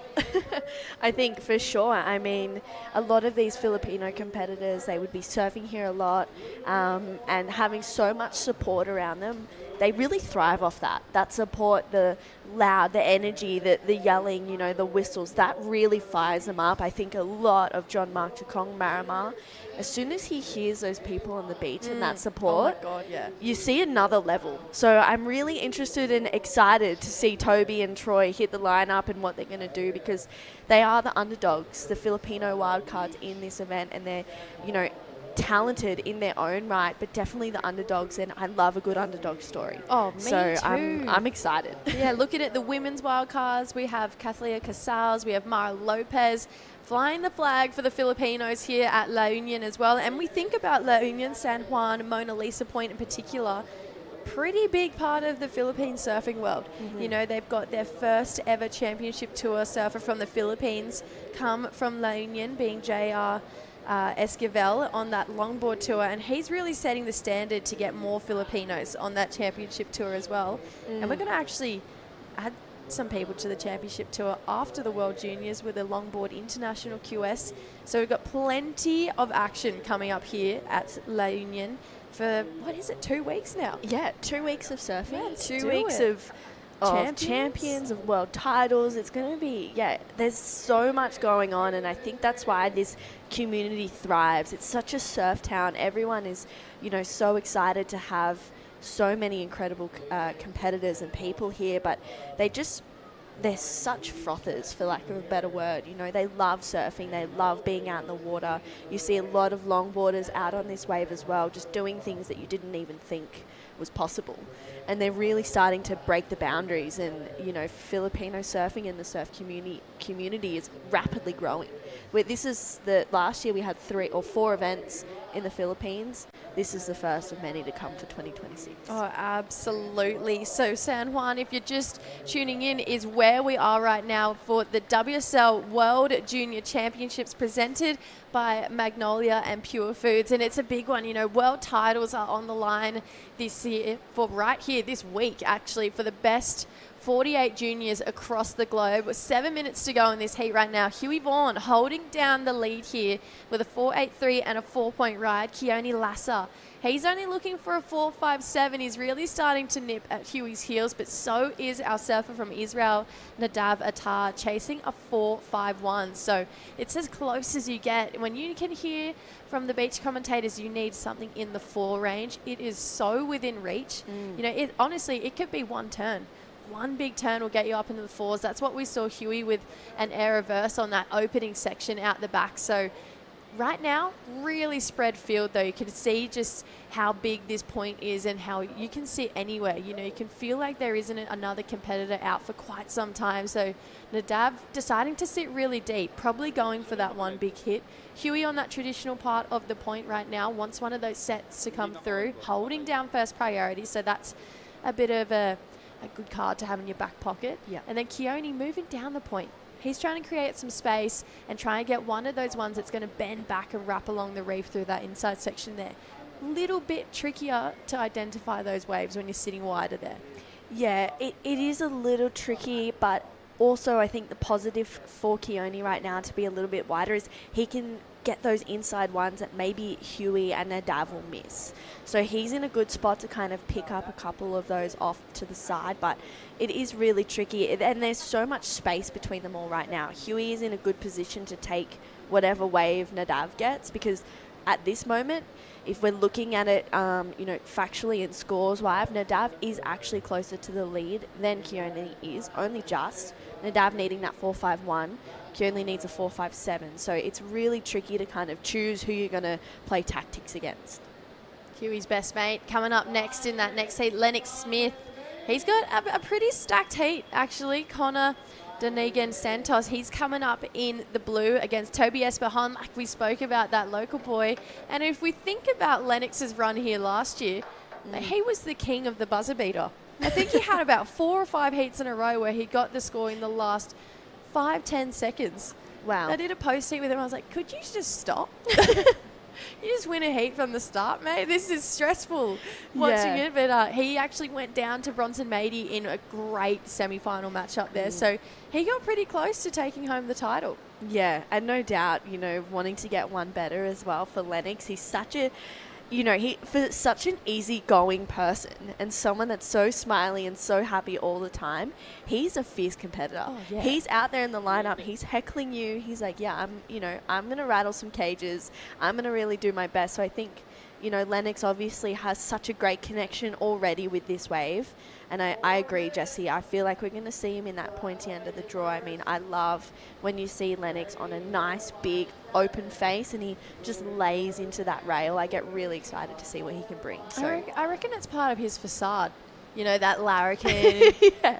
Speaker 9: I think for sure. I mean, a lot of these Filipino competitors, they would be surfing here a lot, and having so much support around them. They really thrive off that support, the loud, the energy, the yelling, you know, the whistles. That really fires them up. I think a lot of John Mark Chukong Maramar, as soon as he hears those people on the beach and that support,
Speaker 3: oh my God, yeah,
Speaker 9: you see another level. So I'm really interested and excited to see Toby and Troy hit the lineup and what they're going to do, because they are the underdogs, the Filipino wildcards in this event, and they're, you know, talented in their own right, but definitely the underdogs, and I love a good underdog story.
Speaker 3: Oh, me
Speaker 9: so
Speaker 3: too.
Speaker 9: I'm excited.
Speaker 3: Yeah, looking at the women's wildcards, we have Kathleen Casals, we have Mara Lopez flying the flag for the Filipinos here at La Union as well. And we think about La Union, San Juan, Mona Lisa Point in particular, pretty big part of the Philippine surfing world. You know, they've got their first ever championship tour surfer from the Philippines come from La Union, being JR Esquivel on that longboard tour, and he's really setting the standard to get more Filipinos on that championship tour as well. And we're going to actually add some people to the championship tour after the World Juniors with a longboard international QS. So we've got plenty of action coming up here at La Union for, what is it, 2 weeks now?
Speaker 9: Yeah, 2 weeks of surfing,
Speaker 3: Yeah,
Speaker 9: 2 weeks of champions, of world titles. It's going to be, yeah, there's so much going on, and I think that's why this community thrives. It's such a surf town. Everyone is, you know, so excited to have so many incredible competitors and people here, but they're such frothers, for lack of a better word. You know, they love surfing, they love being out in the water. You see a lot of longboarders out on this wave as well, just doing things that you didn't even think was possible. And they're really starting to break the boundaries, and, you know, Filipino surfing and the surf community is rapidly growing. This is last year we had 3 or 4 events in the Philippines. This is the first of many to come for 2026.
Speaker 3: Oh, absolutely. So San Juan, if you're just tuning in, is where we are right now for the WSL World Junior Championships presented by Magnolia and Purefoods, and it's a big one. You know, world titles are on the line this year, for right here this week actually, for the best 48 juniors across the globe. With 7 minutes to go in this heat right now. Huey Vaughan holding down the lead here with a 4.83 and a 4-point ride. Keone Lasser, he's only looking for a 4.57. He's really starting to nip at Huey's heels, but so is our surfer from Israel, Nadav Attar, chasing a 4.51. So it's as close as you get. When you can hear from the beach commentators you need something in the 4 range, it is so within reach. You know, honestly, it could be one turn. One big turn will get you up into the 4s. That's what we saw Huey with an air reverse on that opening section out the back. So right now, really spread field though. You can see just how big this point is and how you can sit anywhere. You know, you can feel like there isn't another competitor out for quite some time. So Nadav deciding to sit really deep, probably going for that one big hit. Huey on that traditional part of the point right now wants one of those sets to come through, holding down first priority. So that's a bit of a good card to have in your back pocket.
Speaker 9: Yeah.
Speaker 3: And then Keone moving down the point. He's trying to create some space and try and get one of those ones that's going to bend back and wrap along the reef through that inside section there. Little bit trickier to identify those waves when you're sitting wider there.
Speaker 9: Yeah, it is a little tricky, but also I think the positive for Keone right now to be a little bit wider is he can get those inside ones that maybe Huey and Nadav will miss. So he's in a good spot to kind of pick up a couple of those off to the side, but it is really tricky, and there's so much space between them all right now. Huey is in a good position to take whatever wave Nadav gets, because at this moment, if we're looking at it, you know, factually and scores-wise, Nadav is actually closer to the lead than Keone is, only just. Nadav needing that 4.51. Keone needs a 4.57. So it's really tricky to kind of choose who you're going to play tactics against.
Speaker 3: Huey's best mate coming up next in that next heat, Lennox Smith. He's got a pretty stacked heat, actually. Connor Donegan Santos, he's coming up in the blue against Toby Esperhon, like we spoke about, that local boy. And if we think about Lennox's run here last year, he was the king of the buzzer beater. I think he had about 4 or 5 heats in a row where he got the score in the last 5-10 seconds.
Speaker 9: Wow.
Speaker 3: I did a post heat with him. I was like, could you just stop? You just win a heat from the start, mate. This is stressful watching it. But he actually went down to Bronson Mady in a great semi-final matchup there. So he got pretty close to taking home the title.
Speaker 9: Yeah, and no doubt, you know, wanting to get one better as well for Lennox. He's such a, you know, for such an easygoing person and someone that's so smiley and so happy all the time, he's a fierce competitor.
Speaker 3: Oh, yeah.
Speaker 9: He's out there in the lineup. He's heckling you. He's like, yeah, I'm going to rattle some cages. I'm going to really do my best. So I think, you know, Lennox obviously has such a great connection already with this wave. And I agree, Jesse. I feel like we're going to see him in that pointy end of the draw. I mean, I love when you see Lennox on a nice, big, open face and he just lays into that rail. I get really excited to see what he can bring. So
Speaker 3: I reckon it's part of his facade. You know, that larrikin,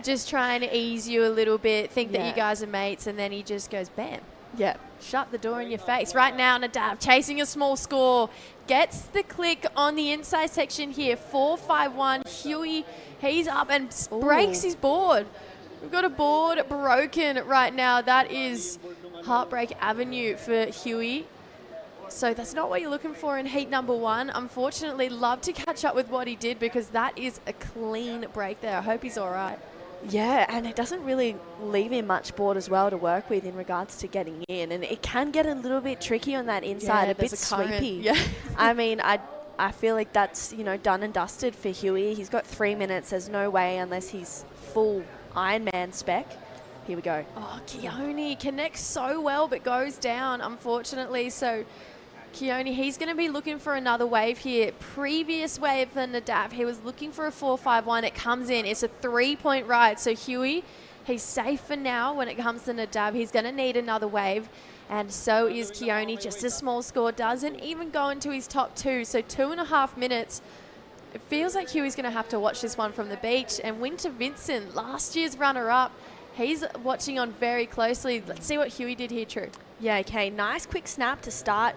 Speaker 3: just trying to ease you a little bit, think that you guys are mates, and then he just goes, bam.
Speaker 9: Yeah.
Speaker 3: Shut the door in your face. Right now, Nadav chasing a small score. Gets the click on the inside section here. 4.51. Huey, he's up and breaks his board. We've got a board broken right now. That is Heartbreak Avenue for Huey. So that's not what you're looking for in heat number 1. Unfortunately, love to catch up with what he did because that is a clean break there. I hope he's all right.
Speaker 9: Yeah, and it doesn't really leave him much board as well to work with in regards to getting in. And it can get a little bit tricky on that inside, a bit sweepy.
Speaker 3: Yeah.
Speaker 9: I mean, I feel like that's, you know, done and dusted for Huey. He's got 3 minutes. There's no way unless he's full Ironman spec. Here we go.
Speaker 3: Oh, Keone connects so well but goes down, unfortunately. So Keone, he's going to be looking for another wave here. Previous wave for Nadav, he was looking for a 4.51. It comes in. It's a 3-point ride. So Huey, he's safe for now when it comes to Nadav. He's going to need another wave. And so is Keone. Just a small score. Doesn't even go into his top 2. So 2.5 minutes. It feels like Huey's going to have to watch this one from the beach. And Winter Vincent, last year's runner-up, he's watching on very closely. Let's see what Huey did here, True.
Speaker 9: Yeah, okay. Nice quick snap to start.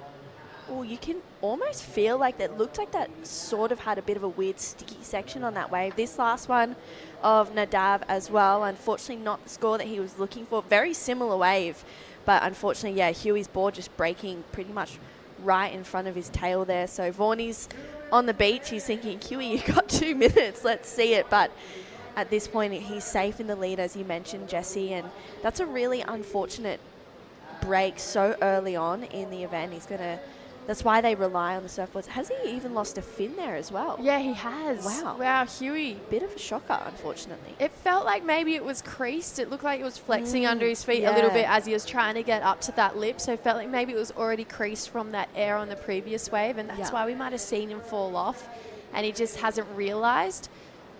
Speaker 9: Oh, you can almost feel like that looked like that sort of had a bit of a weird sticky section on that wave. This last one of Nadav as well, unfortunately not the score that he was looking for. Very similar wave, But unfortunately, yeah, Huey's board just breaking pretty much right in front of his tail there. So Vaughnie's on the beach. He's thinking, Huey, you got 2 minutes. Let's see it. But at this point, he's safe in the lead, as you mentioned, Jesse. And that's a really unfortunate break so early on in the event. That's why they rely on the surfboards. Has he even lost a fin there as well?
Speaker 3: Yeah, he has. Wow, Huey.
Speaker 9: Bit of a shocker, unfortunately.
Speaker 3: It felt like maybe it was creased. It looked like it was flexing under his feet a little bit as he was trying to get up to that lip. So it felt like maybe it was already creased from that air on the previous wave. And that's why we might have seen him fall off. And he just hasn't realised.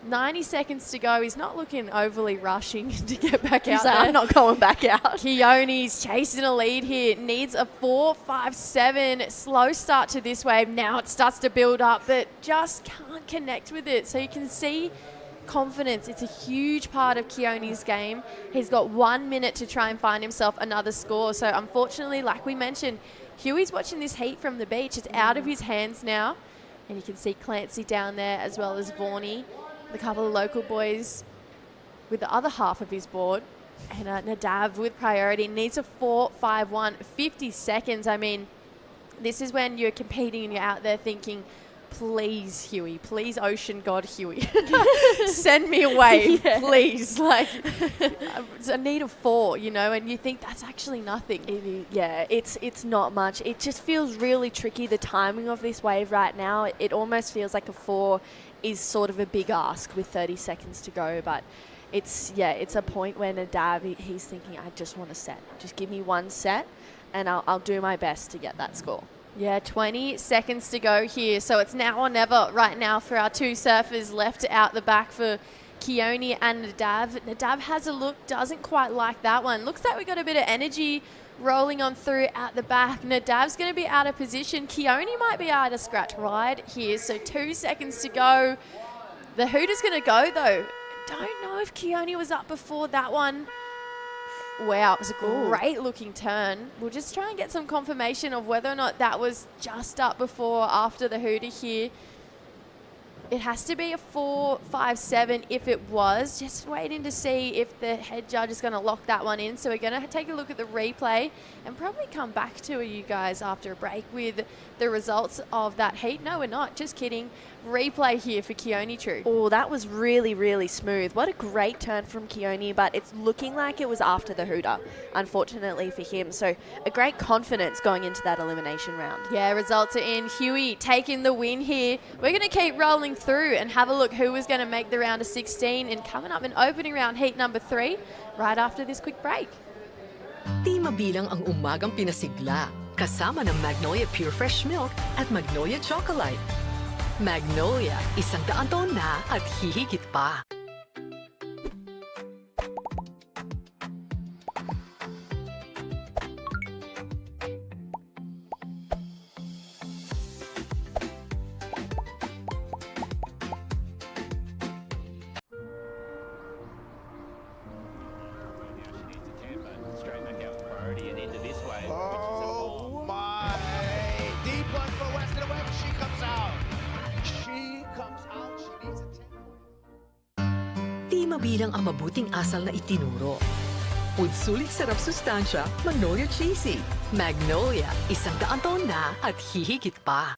Speaker 3: 90 seconds to go. He's not looking overly rushing to get back out there.
Speaker 9: I'm not going back out.
Speaker 3: Keone's chasing a lead here. Needs a 4.57. Slow start to this wave. Now it starts to build up, but just can't connect with it. So you can see confidence. It's a huge part of Keone's game. He's got 1 minute to try and find himself another score. So unfortunately, like we mentioned, Huey's watching this heat from the beach. It's out of his hands now. And you can see Clancy down there as well as Vaughnie. The couple of local boys with the other half of his board. And Nadav with priority needs a 4.51, 50 seconds. I mean, this is when you're competing and you're out there thinking, please, Huey, please, ocean god Huey, send me away, please. Like, I need a 4, you know, and you think that's actually nothing.
Speaker 9: It's not much. It just feels really tricky, the timing of this wave right now. It almost feels like a 4 is sort of a big ask with 30 seconds to go, but it's a point where Nadav, he's thinking, I just want a set. Just give me 1 set and I'll do my best to get that score.
Speaker 3: Yeah, 20 seconds to go here. So it's now or never right now for our 2 surfers left out the back for Keone and Nadav. Nadav has a look, doesn't quite like that one. Looks like we got a bit of energy rolling on through at the back. Nadav's going to be out of position. Keone might be out of scratch right here. So 2 seconds to go. The Hooter's going to go, though. Don't know if Keone was up before that one. Wow, it was a great looking turn. We'll just try and get some confirmation of whether or not that was just up before or after the Hooter here. It has to be a 4.57 if it was. Just waiting to see if the head judge is going to lock that one in. So we're going to take a look at the replay and probably come back to you guys after a break with the results of that heat. No, we're not. Just kidding. Replay here for Keone True.
Speaker 9: Oh, that was really, really smooth. What a great turn from Keone, but it's looking like it was after the Hooter, unfortunately for him. So a great confidence going into that elimination round.
Speaker 3: Yeah, results are in. Huey taking the win here. We're going to keep rolling through and have a look who is going to make the round of 16 and coming up in opening round heat number 3 right after this quick break.
Speaker 7: Di mabilang ang umagang pinasigla kasama ng Magnolia Pure Fresh Milk at Magnolia Chocolate. Magnolia, 100 taon na at hihigit pa.
Speaker 1: Oh my! Deep one for Western Web. She comes out. She comes out. She needs a 10.
Speaker 7: Di mabilang ang mabuting asal na itinuro. With sulit sarap sustansya, Magnolia Cheesy. Magnolia, 100 taon na at hihigit pa.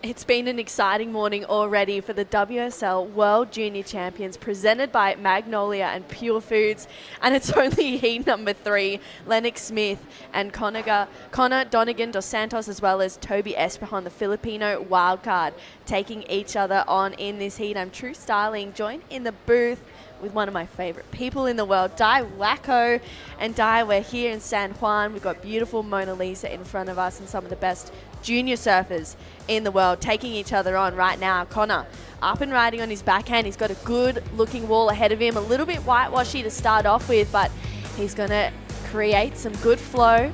Speaker 9: It's been an exciting morning already for the WSL World Junior Champions presented by Magnolia and Purefoods. And it's only heat number 3. Lennox Smith and Connor Donegan dos Santos as well as Toby Esperhon, the Filipino wildcard, taking each other on in this heat. I'm True Styling, joined in the booth with one of my favorite people in the world, Di Wacko. And Di, we're here in San Juan. We've got beautiful Mona Lisa in front of us and some of the best junior surfers in the world taking each other on right now. Connor up and riding on his backhand. He's got a good looking wall ahead of him, a little bit whitewashy to start off with, but he's going to create some good flow.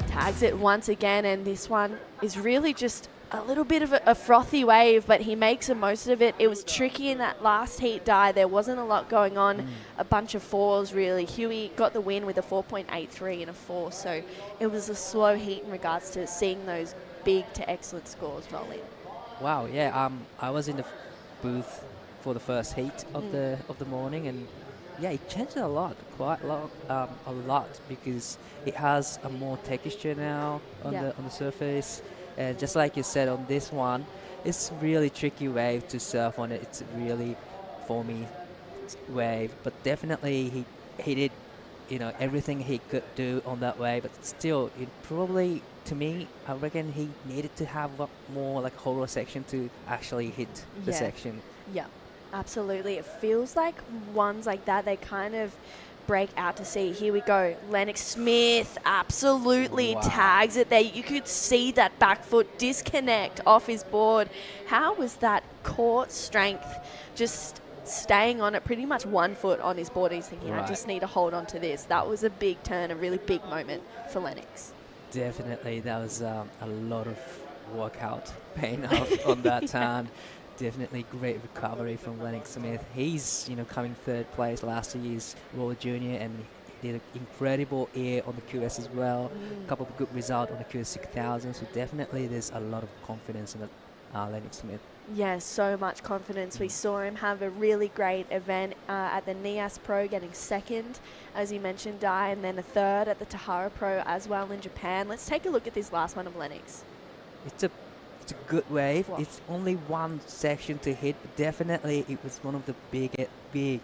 Speaker 9: Tags it once again, and this one is really just a little bit of a frothy wave, but he makes the most of it. It was tricky in that last heat, Di. There wasn't a lot going on. A bunch of 4s, really. Huey got the win with a 4.83 and a 4, so it was a slow heat in regards to seeing those big to excellent scores roll in.
Speaker 4: Wow, yeah. I was in the booth for the first heat of the morning, and Yeah, it changed a lot, quite a lot, because it has a more texture now on
Speaker 3: Yeah.
Speaker 4: the surface, and just like you said on this one, it's really tricky wave to surf on it. It's really foamy wave, but definitely he did everything he could do on that wave, but still it probably, to me, I reckon he needed to have a more like horror section to actually hit the
Speaker 9: Yeah.
Speaker 4: section.
Speaker 9: Yeah, absolutely. It feels like ones like that, they kind of break out to sea. Here we go. Lennox Smith absolutely
Speaker 4: Wow.
Speaker 9: tags it there. You could see that back foot disconnect off his board. How was that core strength just staying on it, pretty much 1 foot on his board? He's thinking, I
Speaker 4: Right.
Speaker 9: just need to hold on to this. That was a big turn, a really big moment for Lennox.
Speaker 4: Definitely, that was a lot of workout paying off on that turn. Definitely great recovery from Lennox Smith. He's coming third place last year's World Junior, and he did an incredible year on the QS as well. A couple of good results on the QS 6000. So definitely, there's a lot of confidence in Lennox Smith.
Speaker 9: Yeah, so much confidence. We saw him have a really great event at the NIAS Pro, getting second, as you mentioned, Di, and then a third at the Tahara Pro as well in Japan. Let's take a look at this last one of Lennox.
Speaker 4: It's a good wave.
Speaker 9: Wow.
Speaker 4: It's only one section to hit, but definitely it was one of the big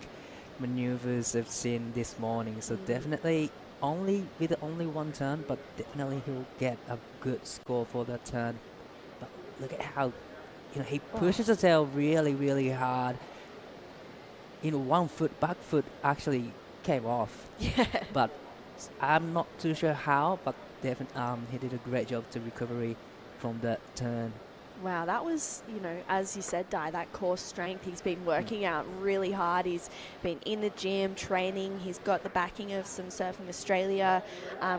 Speaker 4: maneuvers I've seen this morning. So definitely only one turn, but definitely he'll get a good score for that turn. But look at how he pushes the tail really hard. 1 foot back foot actually came off.
Speaker 9: Yeah.
Speaker 4: But I'm not too sure how, but he did a great job to recovery from that turn.
Speaker 9: Wow, that was, as you said, Di, that core strength. He's been working out really hard. He's been in the gym, training. He's got the backing of some Surfing Australia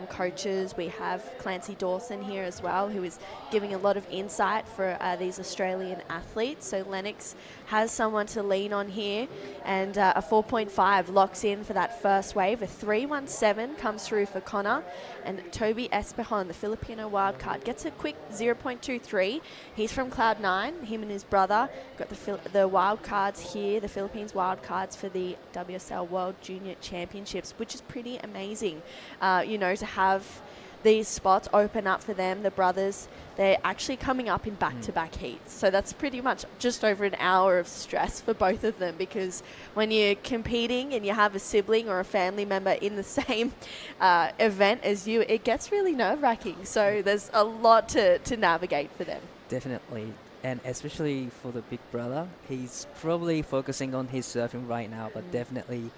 Speaker 9: coaches. We have Clancy Dawson here as well, who is giving a lot of insight for these Australian athletes. So Lennox has someone to lean on here, and a 4.5 locks in for that first wave. A 3.17 comes through for Connor, and Toby Espejon, the Filipino wildcard, gets a quick 0.23. He's from Cloud9, him and his brother got the wild cards here, the Philippines wild cards for the WSL World Junior Championships, which is pretty amazing, to have these spots open up for them. The brothers, they're actually coming up in back-to-back heats, so that's pretty much just over an hour of stress for both of them, because when you're competing and you have a sibling or a family member in the same event as you, it gets really nerve-wracking. So there's a lot to navigate for them.
Speaker 4: Definitely, and especially for the big brother, he's probably focusing on his surfing right now, but definitely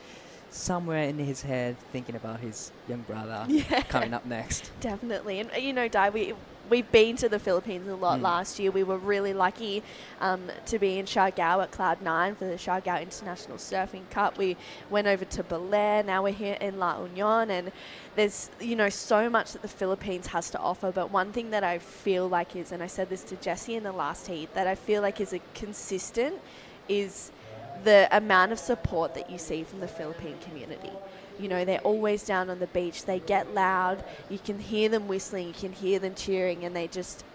Speaker 4: somewhere in his head thinking about his young brother coming up next.
Speaker 9: Definitely. And, Di, we've been to the Philippines a lot last year. We were really lucky to be in Siargao at Cloud9 for the Siargao International Surfing Cup. We went over to Belair. Now we're here in La Union, and there's, so much that the Philippines has to offer. But one thing that I feel like is, and I said this to Jessie in the last heat, that I feel like is a consistent is the amount of support that you see from the Philippine community. They're always down on the beach. They get loud. You can hear them whistling. You can hear them cheering, and they just,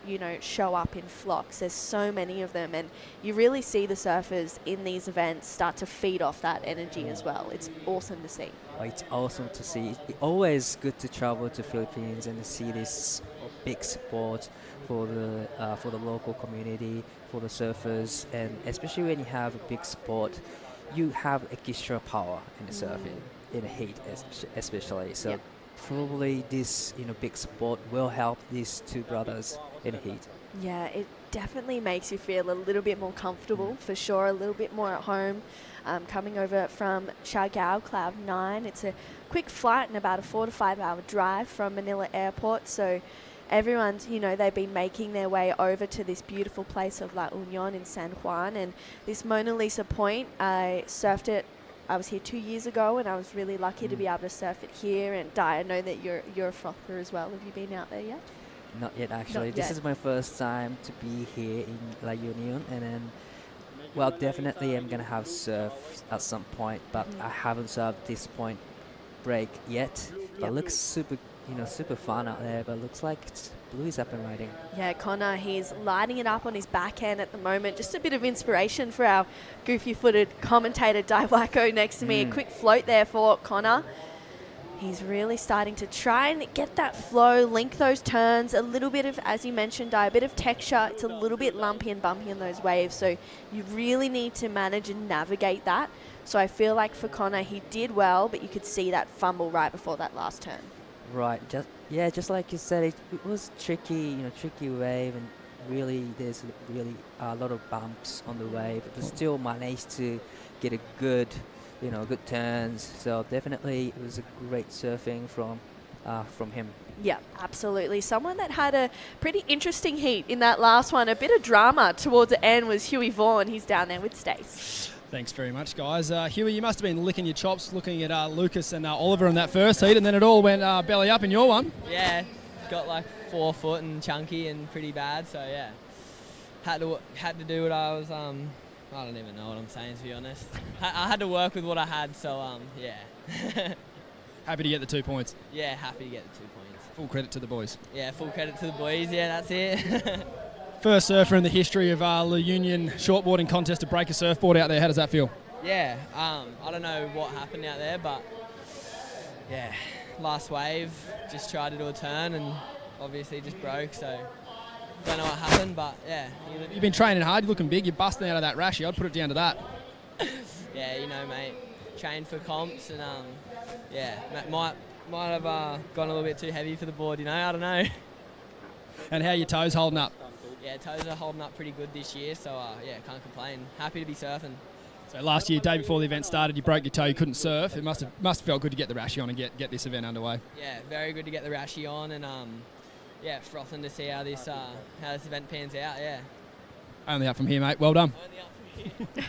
Speaker 9: show up in flocks. There's so many of them, and you really see the surfers in these events start to feed off that energy as well. It's awesome to see.
Speaker 4: Oh, it's awesome to see. It's always good to travel to Philippines and see this big support for the local community, for the surfers, and especially when you have a big sport, you have extra power in the surfing, in the heat especially. So probably this big sport will help these two brothers in the heat.
Speaker 9: Yeah, it definitely makes you feel a little bit more comfortable, for sure, a little bit more at home. Coming over from Siargao, Cloud9, it's a quick flight and about a 4 to 5 hour drive from Manila Airport. So everyone's, they've been making their way over to this beautiful place of La Union in San Juan. And this Mona Lisa Point, I surfed it. I was here 2 years ago, and I was really lucky to be able to surf it here. And Di, I know that you're a frother as well. Have you been out there yet?
Speaker 4: Not yet, actually.
Speaker 9: Not
Speaker 4: This
Speaker 9: yet.
Speaker 4: is my first time to be here in La Union, and then, well, definitely I'm gonna have surf at some point, but I haven't surfed this point break yet. But it looks super super fun out there, but looks like Blue is up and riding.
Speaker 9: Yeah, Connor, he's lighting it up on his backhand at the moment. Just a bit of inspiration for our goofy-footed commentator, Di Wacko, next to me. A quick float there for Connor. He's really starting to try and get that flow, link those turns, a little bit of, as you mentioned, Di, a bit of texture. It's a little bit lumpy and bumpy in those waves, so you really need to manage and navigate that. So I feel like for Connor, he did well, but you could see that fumble right before that last turn.
Speaker 4: Right, just like you said, it was tricky, tricky wave, and really there's really a lot of bumps on the wave, but still managed to get a good turns. So definitely it was a great surfing from him.
Speaker 9: Yeah, absolutely. Someone that had a pretty interesting heat in that last one. A bit of drama towards the end was Huey Vaughan. He's down there with Stace.
Speaker 5: Thanks very much, guys. Huey, you must have been licking your chops looking at Lucas and Oliver in that first heat, and then it all went belly up in your one.
Speaker 10: Yeah, got like 4 foot and chunky and pretty bad, so yeah. Had to do what I was, I don't even know what I'm saying, to be honest. I had to work with what I had, so yeah.
Speaker 5: Happy to get the 2 points.
Speaker 10: Yeah, happy to get the 2 points.
Speaker 5: Full credit to the boys.
Speaker 10: Yeah, full credit to the boys, yeah, that's it.
Speaker 5: First surfer in the history of the Union shortboarding contest to break a surfboard out there. How does that feel?
Speaker 10: Yeah, I don't know what happened out there, but yeah, last wave, just tried to do a turn and obviously just broke, so don't know what happened, but yeah.
Speaker 5: You've been training hard, you're looking big, you're busting out of that rashy. I'd put it down to that.
Speaker 10: Yeah, mate, trained for comps and yeah, might have gone a little bit too heavy for the board, I don't know.
Speaker 5: And how are your toes holding up?
Speaker 10: Yeah, toes are holding up pretty good this year, so yeah, can't complain. Happy to be surfing.
Speaker 5: So last year, day before the event started, you broke your toe, you couldn't surf. It must have felt good to get the rashy on and get this event underway.
Speaker 10: Yeah, very good to get the rashy on, and yeah, frothing to see how this event pans out. Yeah.
Speaker 5: Only up from here, mate. Well done.
Speaker 10: Only up from here.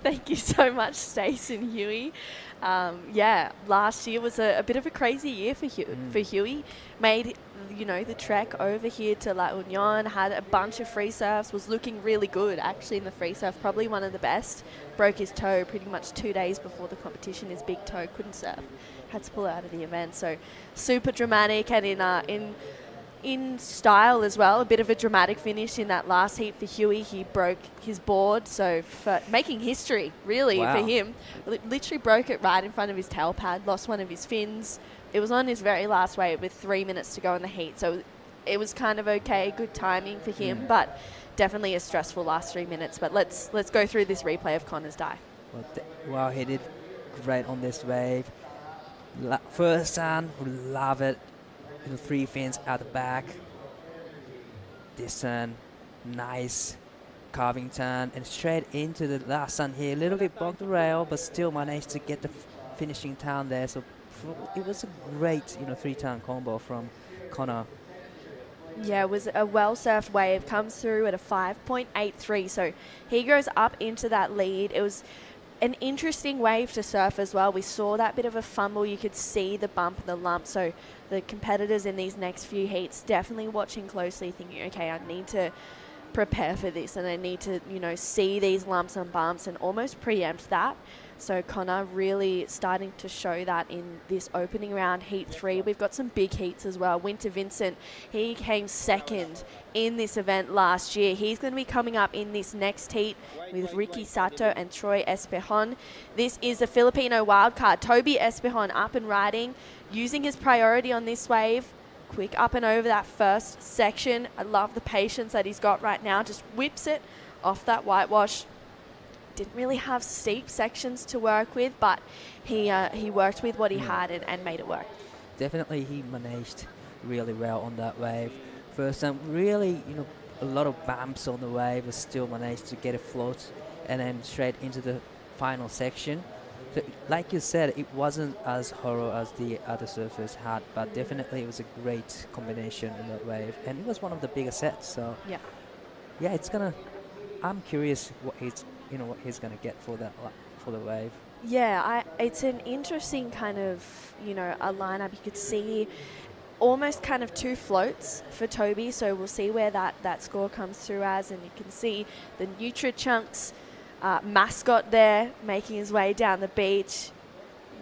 Speaker 9: Thank you so much, Stace and Huey. Yeah, last year was a bit of a crazy year for Huey. Made the trek over here to La Union, had a bunch of free surfs, was looking really good actually in the free surf, probably one of the best. Broke his toe pretty much 2 days before the competition. His big toe, couldn't surf, had to pull out of the event. So super dramatic, and in style as well, a bit of a dramatic finish in that last heat for Huey. He broke his board, so for making history really for him. Literally broke it right in front of his tail pad, lost one of his fins. It was on his very last wave with 3 minutes to go in the heat, so it was kind of okay, good timing for him, but definitely a stressful last 3 minutes. But let's go through this replay of Connor's die.
Speaker 4: Wow, he did great on this wave. First turn, love it. 3 fins out the back. This turn, nice carving turn, and straight into the last turn here. A little bit blocked the rail, but still managed to get the finishing turn there. So it was a great, 3-turn combo from Connor.
Speaker 9: Yeah, it was a well-surfed wave, comes through at a 5.83, so he goes up into that lead. It was an interesting wave to surf as well. We saw that bit of a fumble. You could see the bump and the lump, so the competitors in these next few heats definitely watching closely, thinking, okay, I need to prepare for this, and I need to, see these lumps and bumps and almost preempt that. So Connor really starting to show that in this opening round, heat 3. We've got some big heats as well. Winter Vincent, he came second in this event last year. He's going to be coming up in this next heat with Ricky Sato and Troy Espejon. This is the Filipino wildcard. Toby Espejon up and riding, using his priority on this wave. Quick up and over that first section. I love the patience that he's got right now. Just whips it off that whitewash. Didn't really have steep sections to work with, but he worked with what he had and made it work.
Speaker 4: Definitely he managed really well on that wave. First time, really, a lot of bumps on the wave, but still managed to get a float and then straight into the final section. So, like you said, it wasn't as horror as the other surfers had, but definitely it was a great combination on that wave, and it was one of the bigger sets. So yeah, I'm curious what he's gonna get for the wave.
Speaker 9: Yeah, it's an interesting kind of a lineup. You could see almost kind of 2 floats for Toby, so we'll see where that score comes through as, and you can see the NutriChunks mascot there making his way down the beach.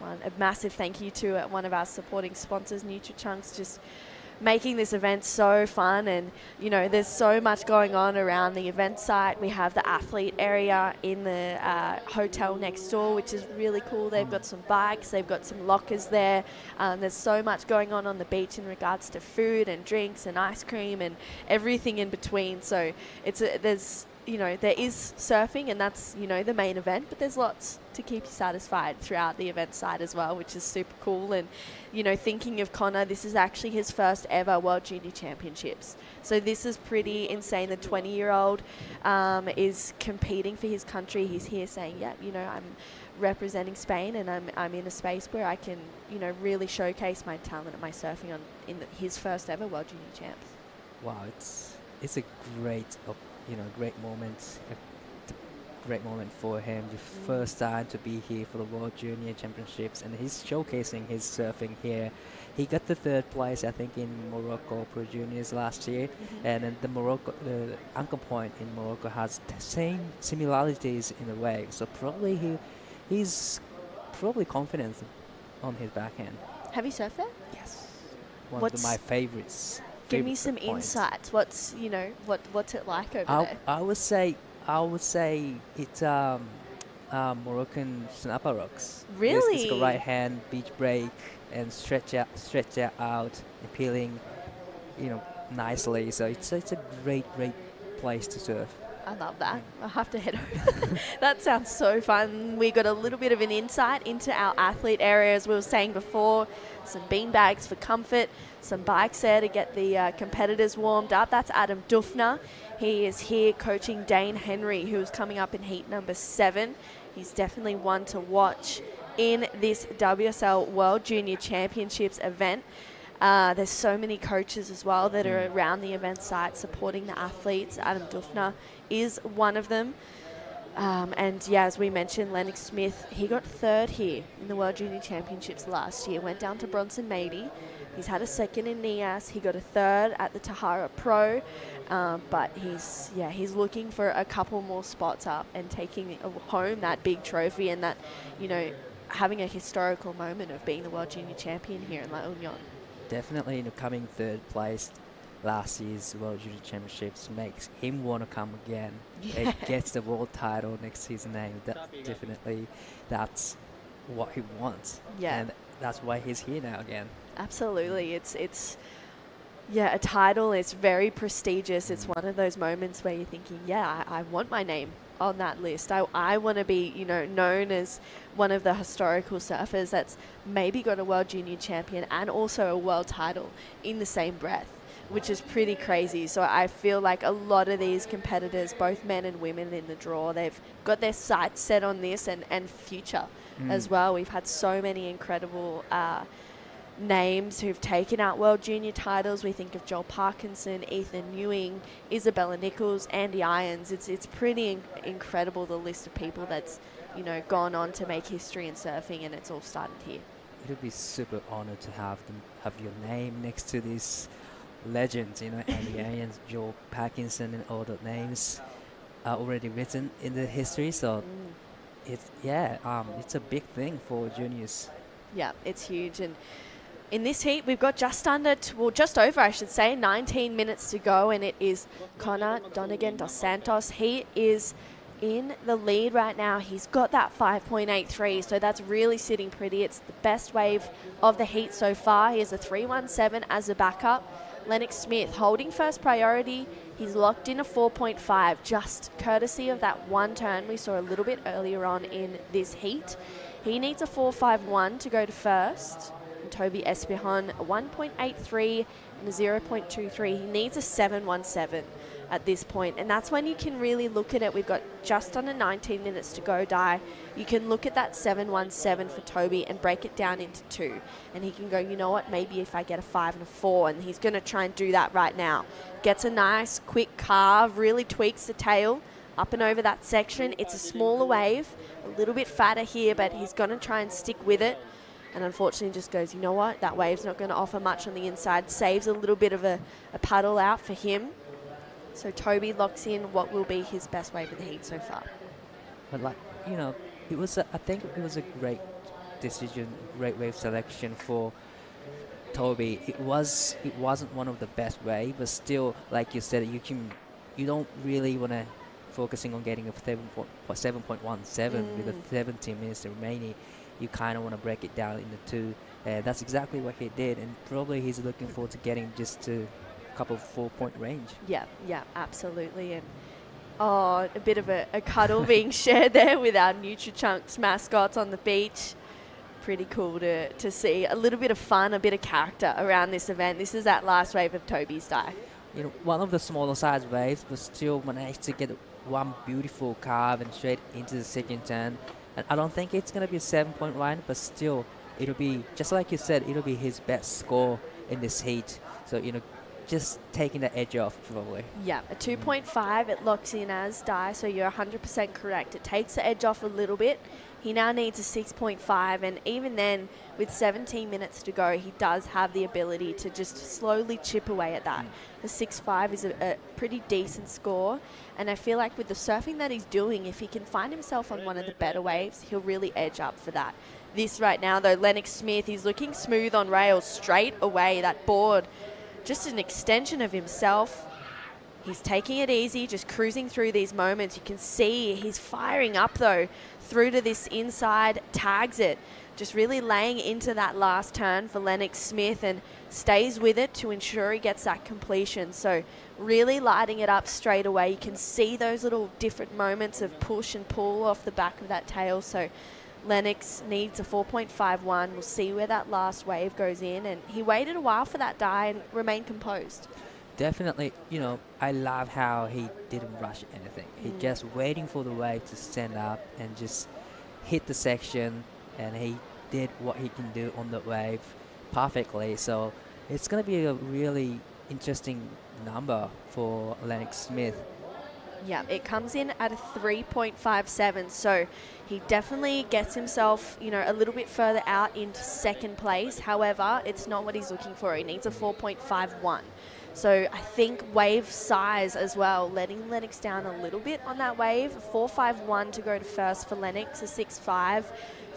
Speaker 9: A massive thank you to one of our supporting sponsors, NutriChunks, just making this event so fun. And there's so much going on around the event site. We have the athlete area in the hotel next door, which is really cool. They've got some bikes, they've got some lockers there. There's so much going on the beach in regards to food and drinks and ice cream and everything in between. So there is surfing, and that's the main event, but there's lots to keep you satisfied throughout the event side as well, which is super cool. And thinking of Connor, this is actually his first ever World Junior Championships, so this is pretty insane. The 20-year-old is competing for his country. He's here saying, I'm representing Spain, and I'm in a space where I can really showcase my talent and my surfing his first ever World Junior Champs.
Speaker 4: Wow, it's a great great moment. Great moment for him. The first time to be here for the World Junior Championships, and he's showcasing his surfing here. He got the 3rd place, I think, in Morocco Pro Juniors last year, and then the anchor point in Morocco has the same similarities in the wave. So probably he's probably confident on his backhand.
Speaker 9: Have you surfed there?
Speaker 4: Yes, one of my favorites.
Speaker 9: Give me some insights. What's it like over there?
Speaker 4: I would say it's Moroccan snapper rocks.
Speaker 9: Really?
Speaker 4: It's got right hand beach break and stretch out, appealing, nicely. So it's a great place to surf.
Speaker 9: I love that. I'll have to head over. That sounds so fun. We got a little bit of an insight into our athlete area, as we were saying before. Some bean bags for comfort, some bikes there to get the competitors warmed up. That's Adam Dufner. He is here coaching Dane Henry, who is coming up in heat number 7. He's definitely one to watch in this WSL World Junior Championships event. There's so many coaches as well that are around the event site supporting the athletes. Adam Dufner is one of them. As we mentioned, Lennox Smith, he got 3rd here in the World Junior Championships last year. Went down to Bronson Mady. He's had a 2nd in NIAS. He got a 3rd at the Tahara Pro. But he's looking for a couple more spots up and taking home that big trophy and that, having a historical moment of being the World Junior Champion here in La Union.
Speaker 4: Definitely, coming 3rd place last year's World Junior Championships makes him want to come again.
Speaker 9: Yeah.
Speaker 4: It gets the world title next to his name. That's what he wants.
Speaker 9: Yeah.
Speaker 4: And that's why he's here now again.
Speaker 9: Absolutely. It's a title. It's very prestigious. It's one of those moments where you're thinking, I want my name on that list. I want to be, known as one of the historical surfers that's maybe got a World Junior Champion and also a world title in the same breath, which is pretty crazy. So I feel like a lot of these competitors, both men and women in the draw, they've got their sights set on this and future as well. We've had so many incredible names who've taken out World Junior titles. We think of Joel Parkinson, Ethan Ewing, Isabella Nichols, Andy Irons. It's pretty incredible, the list of people that's gone on to make history in surfing, and it's all started here.
Speaker 4: It would be super honored to have your name next to these legends, Andy Irons, Joel Parkinson, and all the names are already written in the history. So it's a big thing for juniors. Yeah,
Speaker 9: it's huge. And in this heat, we've got just over, I should say, 19 minutes to go, and it is Connor Donegan dos Santos. He is in the lead right now. He's got that 5.83, so that's really sitting pretty. It's the best wave of the heat so far. He has a 3.17 as a backup. Lennox Smith holding first priority. He's locked in a 4.5, just courtesy of that one turn we saw a little bit earlier on in this heat. He needs a 4.51 to go to first. And Toby Espijon, a 1.83 and a 0.23. He needs a 7.17 at this point, and that's when you can really look at it. We've got just under 19 minutes to go, Di. You can look at that 7.17 for Toby and break it down into 2, and he can go, you know what, maybe if I get a 5 and a 4, and he's going to try and do that right now. Gets a nice quick carve, really tweaks the tail up and over that section. It's a smaller wave, a little bit fatter here, but he's going to try and stick with it, and unfortunately just goes, you know what, that wave's not going to offer much on the inside. Saves a little bit of a paddle out for him. So Toby locks in what will be his best wave of the heat so far.
Speaker 4: But I think it was a great decision, great wave selection for Toby. It wasn't one of the best way, but still, like you said, you don't really want to focusing on getting a 7.17 with the 17 minutes remaining. You kind of want to break it down into two. That's exactly what he did, and probably he's looking forward to getting just to a couple of 4-point range.
Speaker 9: Yeah, absolutely. And a bit of a cuddle being shared there with our NutriChunks mascots on the beach. Pretty cool to see. A little bit of fun, a bit of character around this event. This is that last wave of Toby's die.
Speaker 4: One of the smaller size waves, but still managed to get one beautiful carve and straight into the second turn. And I don't think it's going to be a 7-point line, but still, it'll be, just like you said, it'll be his best score in this heat. So, just taking the edge off, probably.
Speaker 9: Yeah, a 2.5, it locks in as die, so you're 100% correct. It takes the edge off a little bit. He now needs a 6.5, and even then, with 17 minutes to go, he does have the ability to just slowly chip away at that. A 6.5 is a pretty decent score, and I feel like with the surfing that he's doing, if he can find himself on one of the better waves, he'll really edge up for that. This right now, though, Lennox Smith, he's looking smooth on rails straight away. That board, just an extension of himself. He's taking it easy, just cruising through these moments. You can see he's firing up, though, through to this inside, tags it, just really laying into that last turn for Lennox Smith and stays with it to ensure he gets that completion. So really lighting it up straight away. You can see those little different moments of push and pull off the back of that tail. So Lennox needs a 4.51. We'll see where that last wave goes in. And he waited a while for that die and remained composed.
Speaker 4: Definitely, I love how he didn't rush anything. He just waiting for the wave to stand up and just hit the section, and he did what he can do on the wave perfectly. So it's going to be a really interesting number for Lennox Smith.
Speaker 9: Yeah, it comes in at a 3.57, so he definitely gets himself, a little bit further out into second place. However, it's not what he's looking for. He needs a 4.51. So I think wave size as well, letting Lennox down a little bit on that wave. 4.51 to go to first for Lennox, a 6.5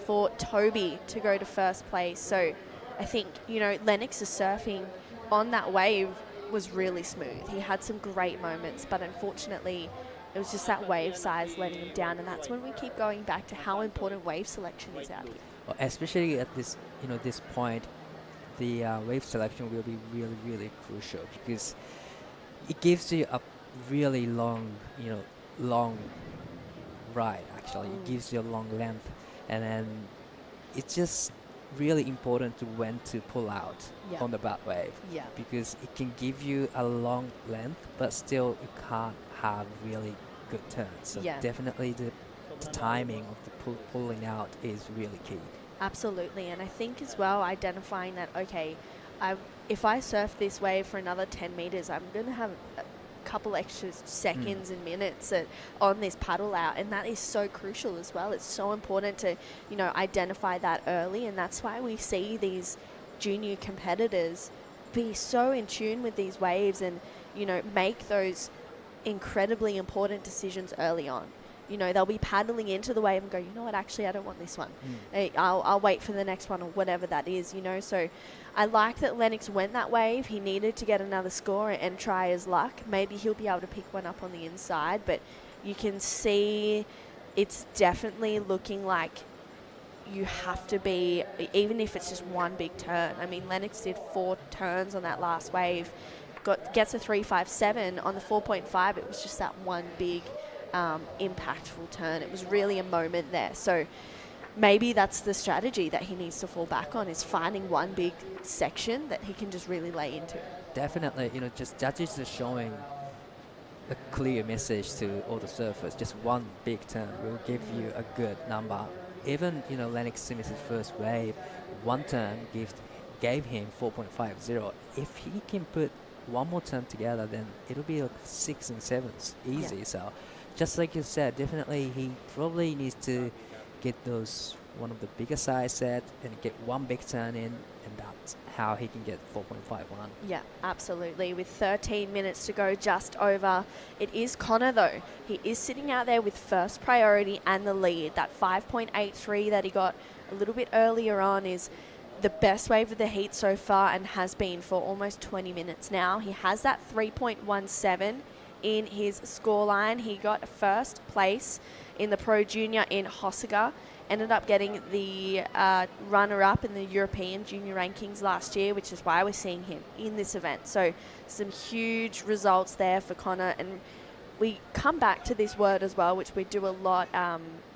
Speaker 9: for Toby to go to first place. So I think, Lennox's surfing on that wave was really smooth. He had some great moments, but unfortunately it was just that wave size letting him down, and that's when we keep going back to how important wave selection is out here.
Speaker 4: Well, especially at this, this point, the wave selection will be really, really crucial, because it gives you a really long, long ride, actually. It gives you a long length, and then it's just really important to when to pull out on the bad wave, because it can give you a long length, but still you can't have really good turns. So definitely the timing of the pulling out is really key.
Speaker 9: Absolutely, and I think as well identifying that, okay, if I surf this wave for another 10 meters, I'm going to have a couple extra seconds and minutes on this paddle out, and that is so crucial as well. It's so important to, identify that early, and that's why we see these junior competitors be so in tune with these waves and, make those incredibly important decisions early on. They'll be paddling into the wave and go, actually, I don't want this one. I'll wait for the next one or whatever that is, So I like that Lennox went that wave. He needed to get another score and try his luck. Maybe he'll be able to pick one up on the inside, but you can see it's definitely looking like you have to be, even if it's just one big turn. I mean, Lennox did 4 turns on that last wave, gets a 3.57 on the 4.5. It was just that one big impactful turn. It was really a moment there. So maybe that's the strategy that he needs to fall back on, is finding one big section that he can just really lay into.
Speaker 4: Definitely, that is just showing a clear message to all the surfers. Just one big turn will give you a good number. Even, Lennox Smith's first wave, one turn gave him 4.50. If he can put one more turn together, then it'll be like 6 and 7s easy. So just like you said, definitely he probably needs to get one of the bigger size set and get one big turn in, and that's how he can get 4.51.
Speaker 9: Yeah, absolutely. With 13 minutes to go, just over. It is Connor, though. He is sitting out there with first priority and the lead. That 5.83 that he got a little bit earlier on is the best wave of the heat so far and has been for almost 20 minutes now. He has that 3.17 in his scoreline. He got first place in the Pro Junior in Hossega, ended up getting the runner-up in the European Junior rankings last year, which is why we're seeing him in this event. So some huge results there for Connor, and we come back to this word as well, which we do a lot,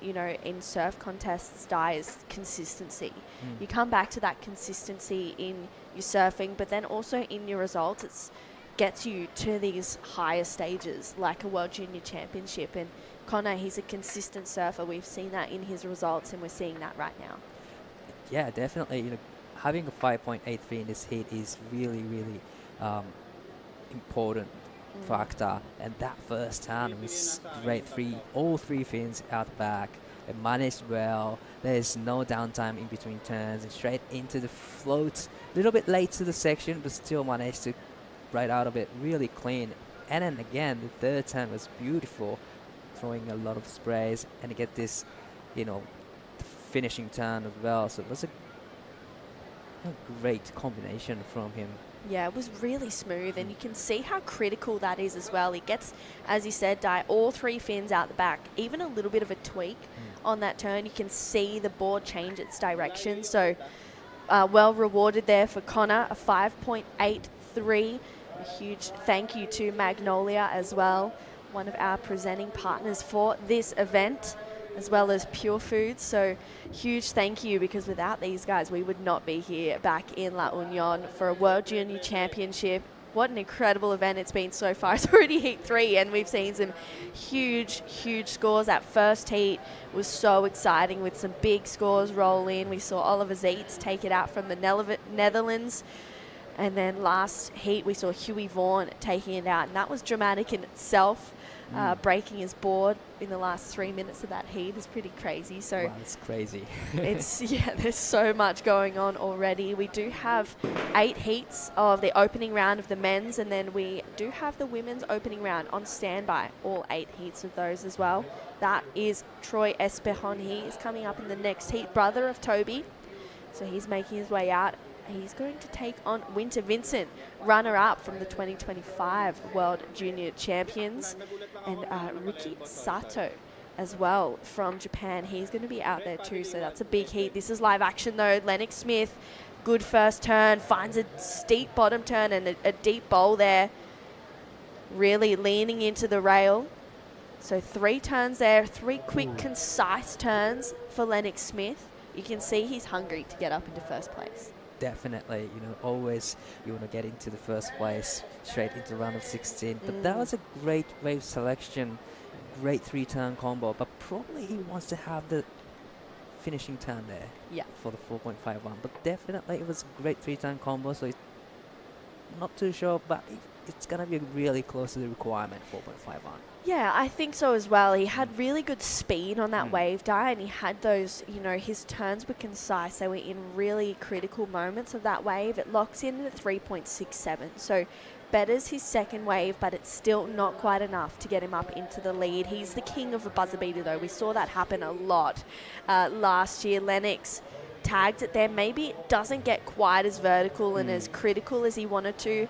Speaker 9: in surf contests, is consistency. You come back to that consistency in your surfing, but then also in your results. It gets you to these higher stages, like a World Junior Championship. And Connor, he's a consistent surfer. We've seen that in his results, and we're seeing that right now.
Speaker 4: Yeah, definitely. Having a 5.83 in this heat is really, really important factor. And that first turn was great. All three fins out the back. It managed well. There's no downtime in between turns, and straight into the float. A little bit late to the section, but still managed to ride out of it really clean. And then again, the third turn was beautiful, throwing a lot of sprays, and to get this, finishing turn as well. So it was a great combination from him.
Speaker 9: Yeah, it was really smooth, and you can see how critical that is as well. He gets, as you said, all three fins out the back. Even a little bit of a tweak on that turn, you can see the board change its direction. So well rewarded there for Connor, a 5.83. A huge thank you to Magnolia as well, one of our presenting partners for this event, as well as Purefoods. So huge thank you, because without these guys, we would not be here back in La Union for a World Junior Championship. What an incredible event it's been so far. It's already heat 3, and we've seen some huge, huge scores. That first heat was so exciting with some big scores roll in. We saw Oliver Zeitz take it out from the Netherlands. And then last heat, we saw Huey Vaughan taking it out, and that was dramatic in itself. Breaking his board in the last 3 minutes of that heat is pretty crazy. So
Speaker 4: wow, it's crazy.
Speaker 9: There's so much going on already. We do have 8 heats of the opening round of the men's, and then we do have the women's opening round on standby, all 8 heats of those as well. That is Troy Esperon. He is coming up in the next heat, brother of Toby. So he's making his way out. He's going to take on Winter Vincent, runner-up from the 2025 World Junior Champions, and Riki Sato as well from Japan. He's going to be out there too, so that's a big heat. This is live action though. Lennox Smith, good first turn, finds a steep bottom turn and a deep bowl there, really leaning into the rail. So 3 turns there, 3 quick, concise turns for Lennox Smith. You can see he's hungry to get up into first place.
Speaker 4: Definitely, always you want to get into the first place, straight into round of 16. But that was a great wave selection, great 3-turn combo. But probably he wants to have the finishing turn there for the 4.51. But definitely it was a great 3-turn combo, so not too sure, but it's going to be really close to the requirement, 4.51.
Speaker 9: Yeah, I think so as well. He had really good speed on that wave die, and he had those, his turns were concise. They were in really critical moments of that wave. It locks in at 3.67. So betters his second wave, but it's still not quite enough to get him up into the lead. He's the king of a buzzer beater, though. We saw that happen a lot last year. Lennox tagged it there. Maybe it doesn't get quite as vertical and as critical as he wanted to.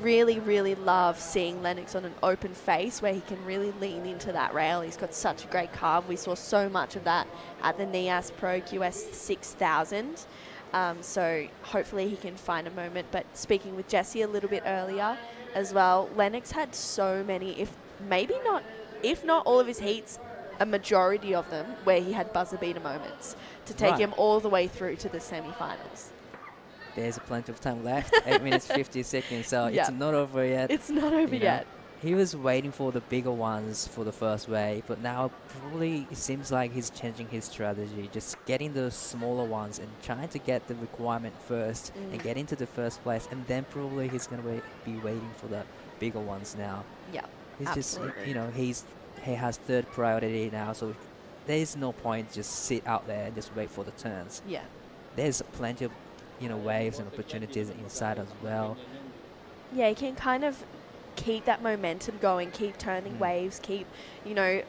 Speaker 9: Really, really love seeing Lennox on an open face where he can really lean into that rail. He's got such a great carve. We saw so much of that at the NIAS Pro QS 6000. So hopefully he can find a moment. But speaking with Jesse a little bit earlier as well, Lennox had so many, if not all of his heats, a majority of them where he had buzzer beater moments to take him all the way through to the semi-finals.
Speaker 4: There's plenty of time left, 8 minutes 50 seconds, so it's not over yet.
Speaker 9: It's not over yet.
Speaker 4: He was waiting for the bigger ones for the first wave, but now probably it seems like he's changing his strategy, just getting the smaller ones and trying to get the requirement first and get into the first place, and then probably he's going to be waiting for the bigger ones now.
Speaker 9: Yeah,
Speaker 4: he's
Speaker 9: absolutely.
Speaker 4: just, he has third priority now, so there's no point just sit out there and just wait for the turns.
Speaker 9: Yeah.
Speaker 4: There's plenty of waves and opportunities inside as well.
Speaker 9: Yeah, you can kind of keep that momentum going, keep turning waves, keep,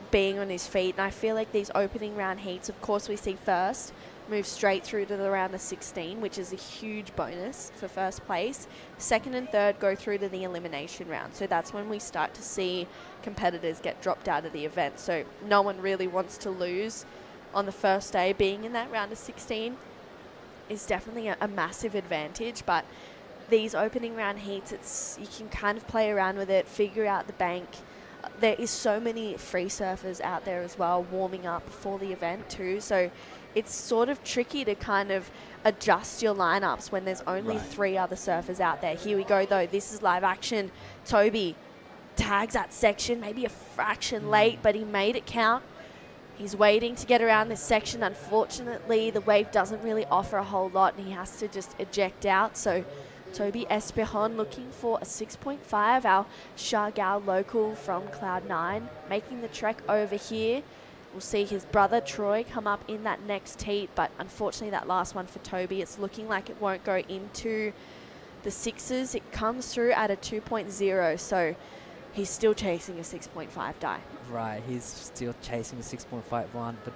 Speaker 9: being on his feet. And I feel like these opening round heats, of course we see first, move straight through to the round of 16, which is a huge bonus for first place. Second and third go through to the elimination round. So that's when we start to see competitors get dropped out of the event. So no one really wants to lose on the first day. Being in that round of 16 is definitely a massive advantage, but these opening round heats, you can kind of play around with it, figure out the bank. There is so many free surfers out there as well, warming up for the event too. So it's sort of tricky to kind of adjust your lineups when there's only 3 other surfers out there. Here we go though, this is live action. Toby tags that section, maybe a fraction late, but he made it count. He's waiting to get around this section. Unfortunately, the wave doesn't really offer a whole lot and he has to just eject out. So Toby Espejon looking for a 6.5, our Shargao local from Cloud9, making the trek over here. We'll see his brother Troy come up in that next heat, but unfortunately that last one for Toby, it's looking like it won't go into the sixes. It comes through at a 2.0, so he's still chasing a 6.5 die.
Speaker 4: Right, he's still chasing a 6.51, but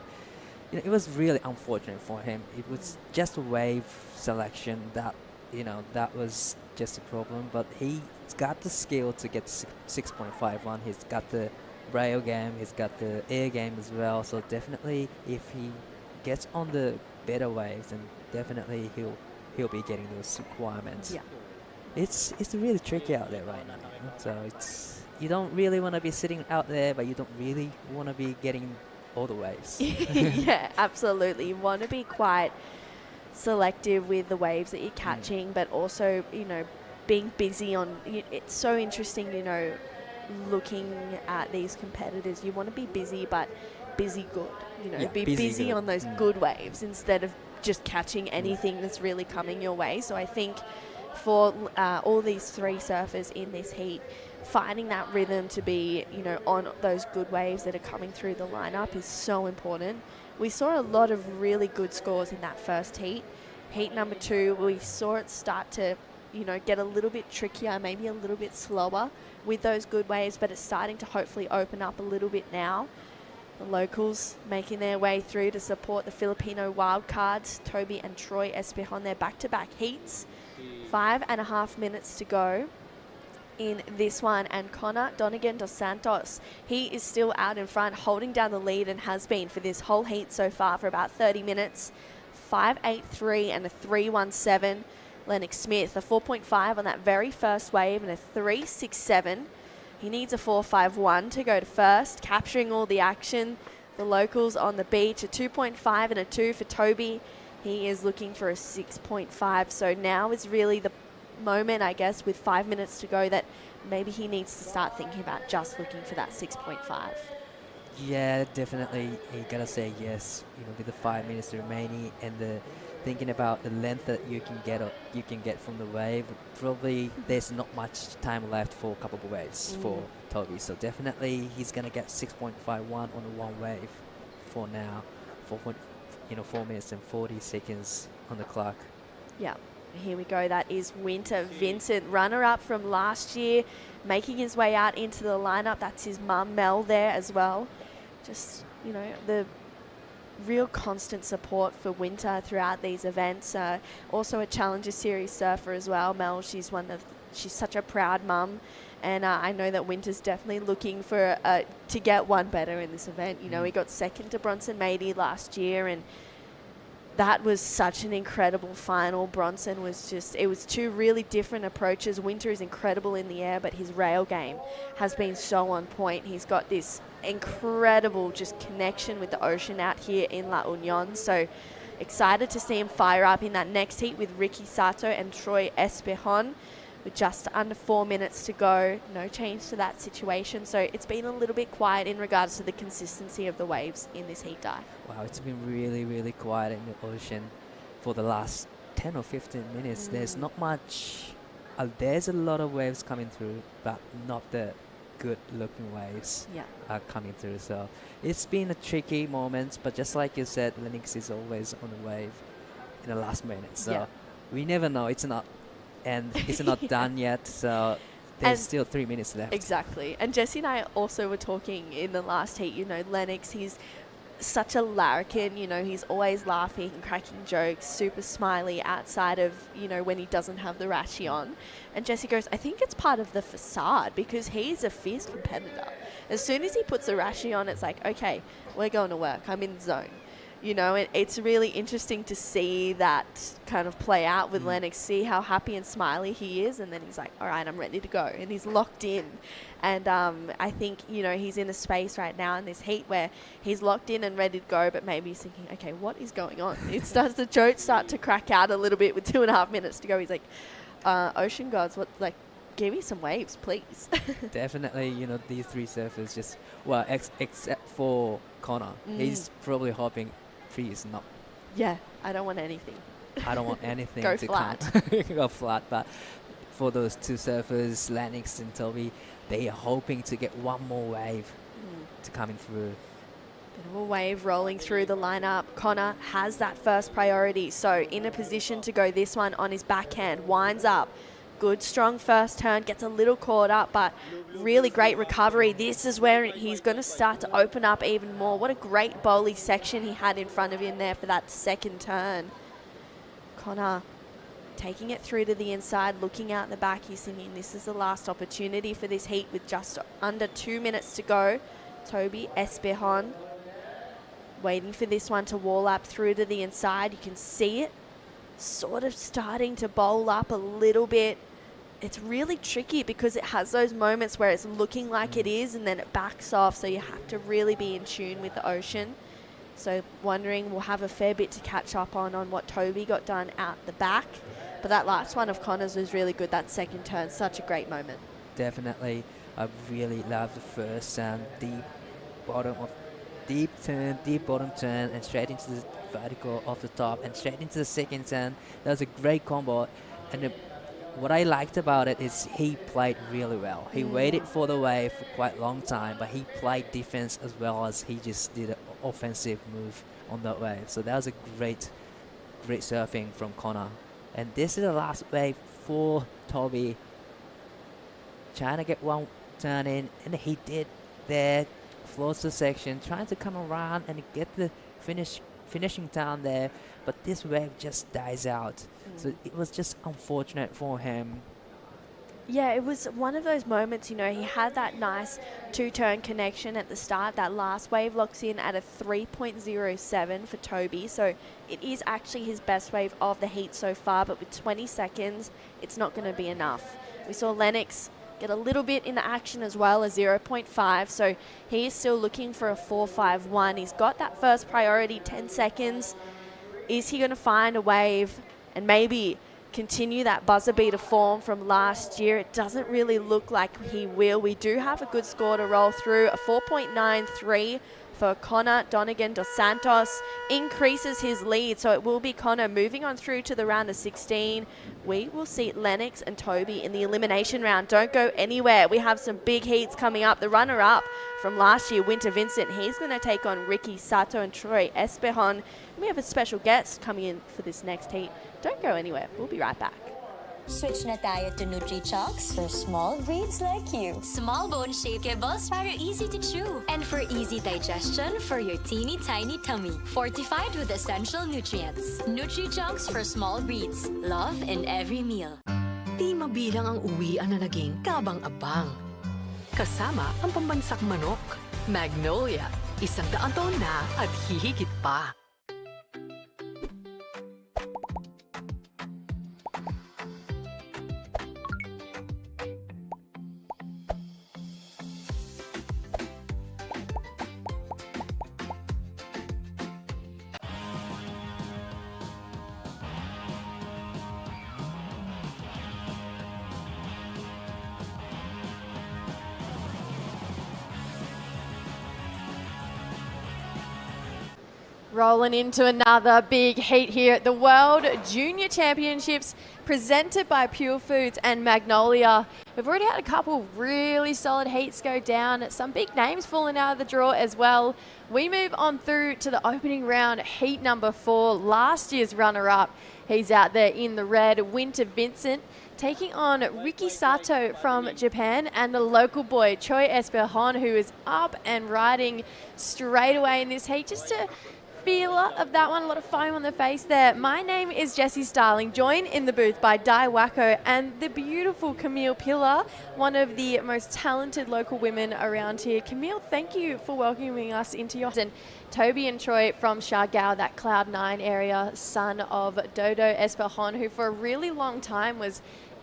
Speaker 4: you know, it was really unfortunate for him. It was just a wave selection that, you know, that was just a problem, but he's got the skill to get 6.51. He's got the rail game, he's got the air game as well, so definitely if he gets on the better waves, then definitely he'll be getting those requirements.
Speaker 9: Yeah.
Speaker 4: It's really tricky out there right now, so it's, you don't really want to be sitting out there, but you don't really want to be getting all the waves.
Speaker 9: Yeah, absolutely. You want to be quite selective with the waves that you're catching, but also, you know, being busy on, it's so interesting, you know, looking at these competitors. You want to be busy, but busy good, you know, be busy on those good waves instead of just catching anything that's really coming your way. So I think for all these 3 surfers in this heat, finding that rhythm to be, you know, on those good waves that are coming through the lineup is so important. We saw a lot of really good scores in that first heat. Heat number 2, we saw it start to, you know, get a little bit trickier, maybe a little bit slower with those good waves, but it's starting to hopefully open up a little bit now. The locals making their way through to support the Filipino wildcards, Toby and Troy Espejon, their back-to-back heats. 5.5 minutes to go in this one, and Connor Donegan dos Santos, he is still out in front, holding down the lead and has been for this whole heat so far for about 30 minutes. 5.83 and a 3.17. Lennox Smith, a 4.5 on that very first wave and a 3.67. He needs a 4.51 to go to first, capturing all the action. The locals on the beach, a 2.5 and a 2 for Toby. He is looking for a 6.5, so now is really the moment, I guess, with 5 minutes to go, that maybe he needs to start thinking about just looking for that 6.5.
Speaker 4: Yeah, definitely. You gotta say yes, you know, with the 5 minutes remaining and the thinking about the length that you can get from the wave. Probably there's not much time left for a couple of waves for Toby. So definitely he's gonna get 6.51 on the one wave for now. 4 minutes and 40 seconds on the clock.
Speaker 9: Yeah. Here we go. That is Winter Vincent, runner-up from last year, making his way out into the lineup. That's his mum, Mel, there as well. Just, you know, the real constant support for Winter throughout these events. Also a Challenger Series surfer as well. Mel, she's such a proud mum. And I know that Winter's definitely looking for to get one better in this event. You know, he got second to Bronson Mady last year, and that was such an incredible final. Bronson was just, it was two really different approaches. Winter is incredible in the air, but his rail game has been so on point. He's got this incredible just connection with the ocean out here in La Union. So excited to see him fire up in that next heat with Ricky Sato and Troy Espejon. With just under 4 minutes to go, no change to that situation. So it's been a little bit quiet in regards to the consistency of the waves in this heat dive.
Speaker 4: Wow, it's been really, really quiet in the ocean for the last 10 or 15 minutes. There's not much, there's a lot of waves coming through, but not the good looking waves are coming through. So it's been a tricky moment, but just like you said, Lennox is always on the wave in the last minute. So we never know, it's not done yet, so there's still 3 minutes left.
Speaker 9: Exactly. And Jesse and I also were talking in the last heat, you know, Lennox, he's such a larrikin, you know, he's always laughing, cracking jokes, super smiley outside of, you know, when he doesn't have the rashi on. And Jessie goes, I think it's part of the facade because he's a fierce competitor. As soon as he puts the rashi on, it's like, okay, we're going to work. I'm in the zone. You know, it's really interesting to see that kind of play out with Lennox, see how happy and smiley he is, and then he's like, all right, I'm ready to go, and he's locked in. And I think, you know, he's in a space right now in this heat where he's locked in and ready to go, but maybe he's thinking, okay, what is going on? It starts, the jokes start to crack out a little bit with 2.5 minutes to go. He's like, ocean gods, what, like, give me some waves, please.
Speaker 4: Definitely, you know, these three surfers just, well, except for Connor, he's probably hoping please not.
Speaker 9: Yeah, I don't want anything.
Speaker 4: I don't want anything
Speaker 9: Go
Speaker 4: to
Speaker 9: flat.
Speaker 4: come. Go flat. But for those two surfers, Lennox and Toby, they are hoping to get one more wave to coming through.
Speaker 9: Bit of a wave rolling through the lineup. Connor has that first priority, so in a position to go this one on his backhand, winds up. Good, strong first turn, gets a little caught up, but really great recovery. This is where he's going to start to open up even more. What a great bowling section he had in front of him there for that second turn. Connor taking it through to the inside, looking out the back. He's thinking this is the last opportunity for this heat with just under 2 minutes to go. Toby Espejon waiting for this one to wall up through to the inside. You can see it sort of starting to bowl up a little bit. It's really tricky because it has those moments where it's looking like it is and then it backs off, so you have to really be in tune with the ocean. So wondering, we'll have a fair bit to catch up on what Toby got done out the back. But that last one of Connor's was really good, that second turn, such a great moment.
Speaker 4: Definitely, I really love the first deep bottom turn and straight into the vertical off the top and straight into the second turn. That was a great combo. And what I liked about it is he played really well. He waited for the wave for quite a long time, but he played defense as well as he just did an offensive move on that wave. So that was a great surfing from Connor. And this is the last wave for Toby. Trying to get one turn in, and he did there. Floats the section, trying to come around and get the finishing down there, but this wave just dies out. So it was just unfortunate for him.
Speaker 9: Yeah, it was one of those moments, you know, he had that nice two-turn connection at the start. That last wave locks in at a 3.07 for Toby, so it is actually his best wave of the heat so far, but with 20 seconds, it's not going to be enough. We saw Lennox get a little bit in the action as well, a 0.5, so he is still looking for a 4.51. He's got that first priority, 10 seconds. Is he going to find a wave and maybe continue that buzzer beater form from last year? It doesn't really look like he will. We do have a good score to roll through, a 4.93 for Connor Donegan dos Santos, increases his lead, so it will be Connor moving on through to the round of 16. We will see Lennox and Toby in the elimination round. Don't go anywhere. We have some big heats coming up. The runner-up from last year, Winter Vincent, he's going to take on Ricky Sato and Troy Espejon. We have a special guest coming in for this next heat. Don't go anywhere. We'll be right back.
Speaker 8: Switch na tayo to Nutri-Chunks for small breeds like you. Small bone-shaped kibbles para easy to chew. And for easy digestion for your teeny tiny tummy. Fortified with essential nutrients. Nutri-Chunks for small breeds. Love in every meal.
Speaker 7: Di mabilang ang uwian na naging kabang-abang. Kasama ang pambansak manok. Magnolia, 100 taon na at hihigit pa.
Speaker 3: Rolling into another big heat here at the World Junior Championships presented by Purefoods and Magnolia. We've already had a couple really solid heats go down, some big names falling out of the draw as well. We move on through to the opening round, heat number 4, last year's runner-up. He's out there in the red, Winter Vincent, taking on Riki Sato from Japan and the local boy, Choi Esperhon, who is up and riding straight away in this heat. Just a feeler of that one, a lot of foam on the face there. My name is Jessie Starling, joined in the booth by Dai Wacko and the beautiful Camille Pillar, one of the most talented local women around here. Camille, thank you for welcoming us into your... And Toby and Troy from Siargao, that Cloud9 area, son of Dodo Esperhon, who for a really long time was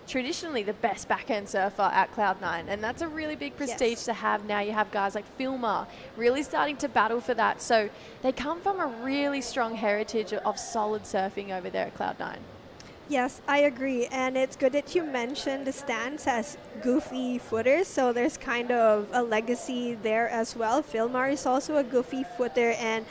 Speaker 3: traditionally the best backhand surfer at Cloud9, and that's a really big prestige to have. Now you have guys like Filmer really starting to battle for that, so they come from a really strong heritage of solid surfing over there at Cloud9.
Speaker 11: Yes, I agree, and it's good that you mentioned the stance as goofy footers, so there's kind of a legacy there as well. Filmar is also a goofy footer, and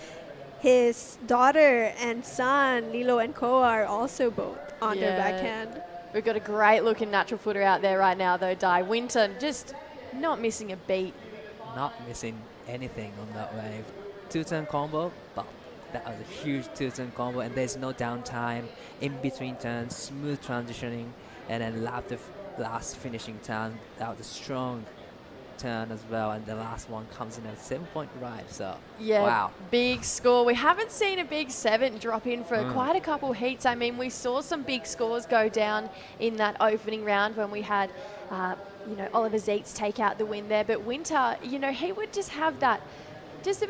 Speaker 11: his daughter and son, Lilo and Koa, are also both on their backhand.
Speaker 3: We've got a great looking natural footer out there right now though, Dai. Winter just not missing a beat.
Speaker 4: Not missing anything on that wave. Two-turn combo, but that was a huge two-turn combo, and there's no downtime in between turns, smooth transitioning, and then last finishing turn, that was a strong turn as well, and the last one comes in a 7-point ride, so
Speaker 3: yeah,
Speaker 4: wow.
Speaker 3: Big score. We haven't seen a big 7 drop in for quite a couple heats. I mean, we saw some big scores go down in that opening round when we had Oliver Zeitz take out the win there, but Winter, he would just have that just a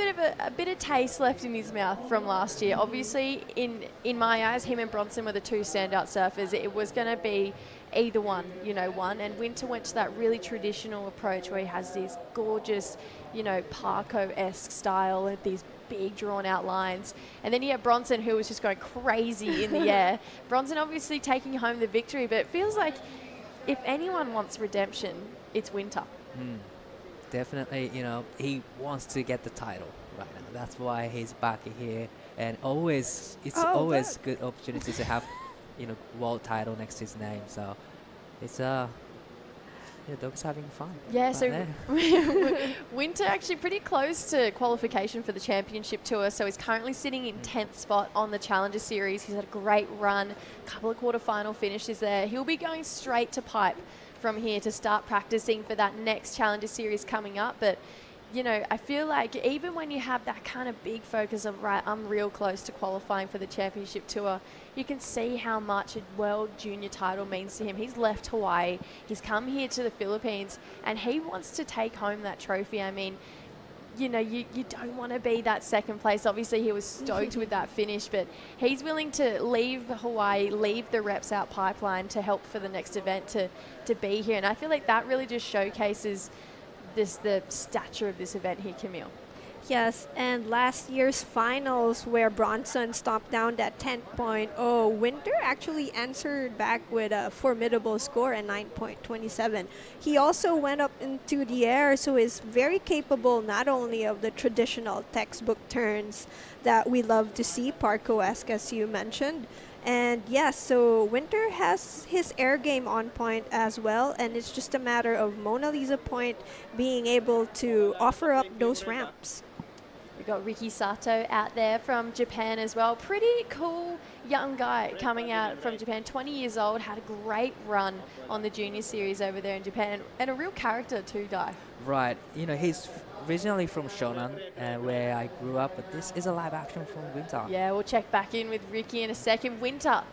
Speaker 3: bit of taste left in his mouth from last year. Obviously, in my eyes, him and Bronson were the two standout surfers. It was going to be either one, and Winter went to that really traditional approach where he has these gorgeous, Parko-esque style and these big drawn out lines. And then you have Bronson, who was just going crazy in the air. Bronson obviously taking home the victory, but it feels like if anyone wants redemption, it's Winter.
Speaker 4: Definitely, he wants to get the title right now. That's why he's back here, and it's always good opportunity to have, world title next to his name. So it's Dog's having fun.
Speaker 3: Yeah,
Speaker 4: right
Speaker 3: so Winter actually pretty close to qualification for the championship tour. So he's currently sitting in 10th spot on the Challenger Series. He's had a great run, a couple of quarterfinal finishes there. He'll be going straight to pipe from here to start practicing for that next Challenger Series coming up. But I feel like even when you have that kind of big focus of, right, I'm real close to qualifying for the championship tour, you can see how much a world junior title means to him. He's left Hawaii, he's come here to the Philippines, and he wants to take home that trophy. I mean, you don't want to be that second place. Obviously, he was stoked with that finish, but he's willing to leave Hawaii, leave the reps out pipeline to help for the next event to be here. And I feel like that really just showcases the stature of this event here, Camille.
Speaker 11: Yes, and last year's finals where Bronson stomped down that 10.0, Winter actually answered back with a formidable score at 9.27. He also went up into the air, so is very capable not only of the traditional textbook turns that we love to see, Parko-esque as you mentioned. And yes, so Winter has his air game on point as well, and it's just a matter of Mona Lisa Point being able to offer up those ramps.
Speaker 3: We've got Riki Sato out there from Japan as well. Pretty cool young guy coming out from Japan, 20 years old, had a great run on the junior series over there in Japan, and a real character too, Dai.
Speaker 4: Right, he's originally from Shonan, where I grew up, but this is a live action from Winter.
Speaker 3: Yeah, we'll check back in with Riki in a second. Winter,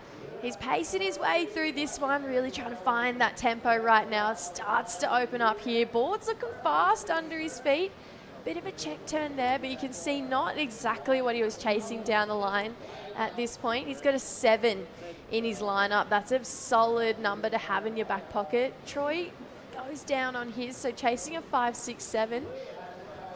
Speaker 3: he's pacing his way through this one, really trying to find that tempo right now. It starts to open up here. Board's looking fast under his feet. Bit of a check turn there, but you can see not exactly what he was chasing down the line at this point. He's got a 7 in his lineup. That's a solid number to have in your back pocket. Troy goes down on his, so chasing a 5, 6, 7.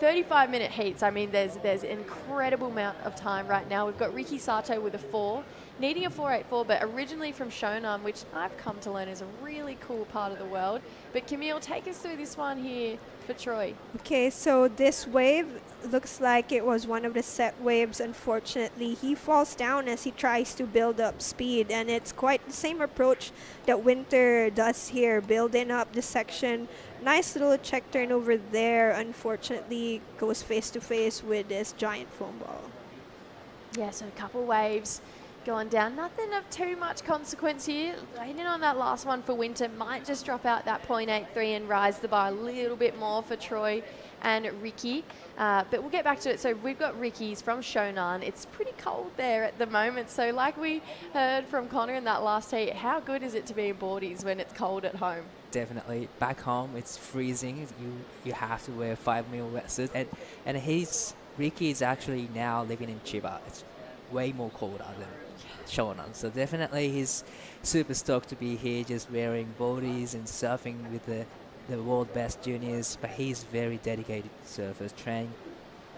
Speaker 3: 35-minute heats. I mean, there's an incredible amount of time right now. We've got Riki Sato with a 4. needing a 4.84, but originally from Shonan, which I've come to learn is a really cool part of the world. But Camille, take us through this one here for Troy.
Speaker 11: Okay, so this wave looks like it was one of the set waves. Unfortunately, he falls down as he tries to build up speed, and it's quite the same approach that Winter does here, building up the section. Nice little check turn over there. Unfortunately, goes face to face with this giant foam ball.
Speaker 3: Yeah, so a couple waves going down. Nothing of too much consequence here. Waiting on that last one for Winter. Might just drop out that 0.83 and rise the bar a little bit more for Troy and Ricky. But we'll get back to it. So we've got Ricky's from Shonan. It's pretty cold there at the moment. So like we heard from Connor in that last heat, how good is it to be in boardies when it's cold at home?
Speaker 4: Definitely. Back home, it's freezing. You have to wear 5 mil wetsuit. And Ricky is actually now living in Chiba. It's way more colder than Shonan. So definitely he's super stoked to be here, just wearing boardies and surfing with the world best juniors. But he's very dedicated surfer, training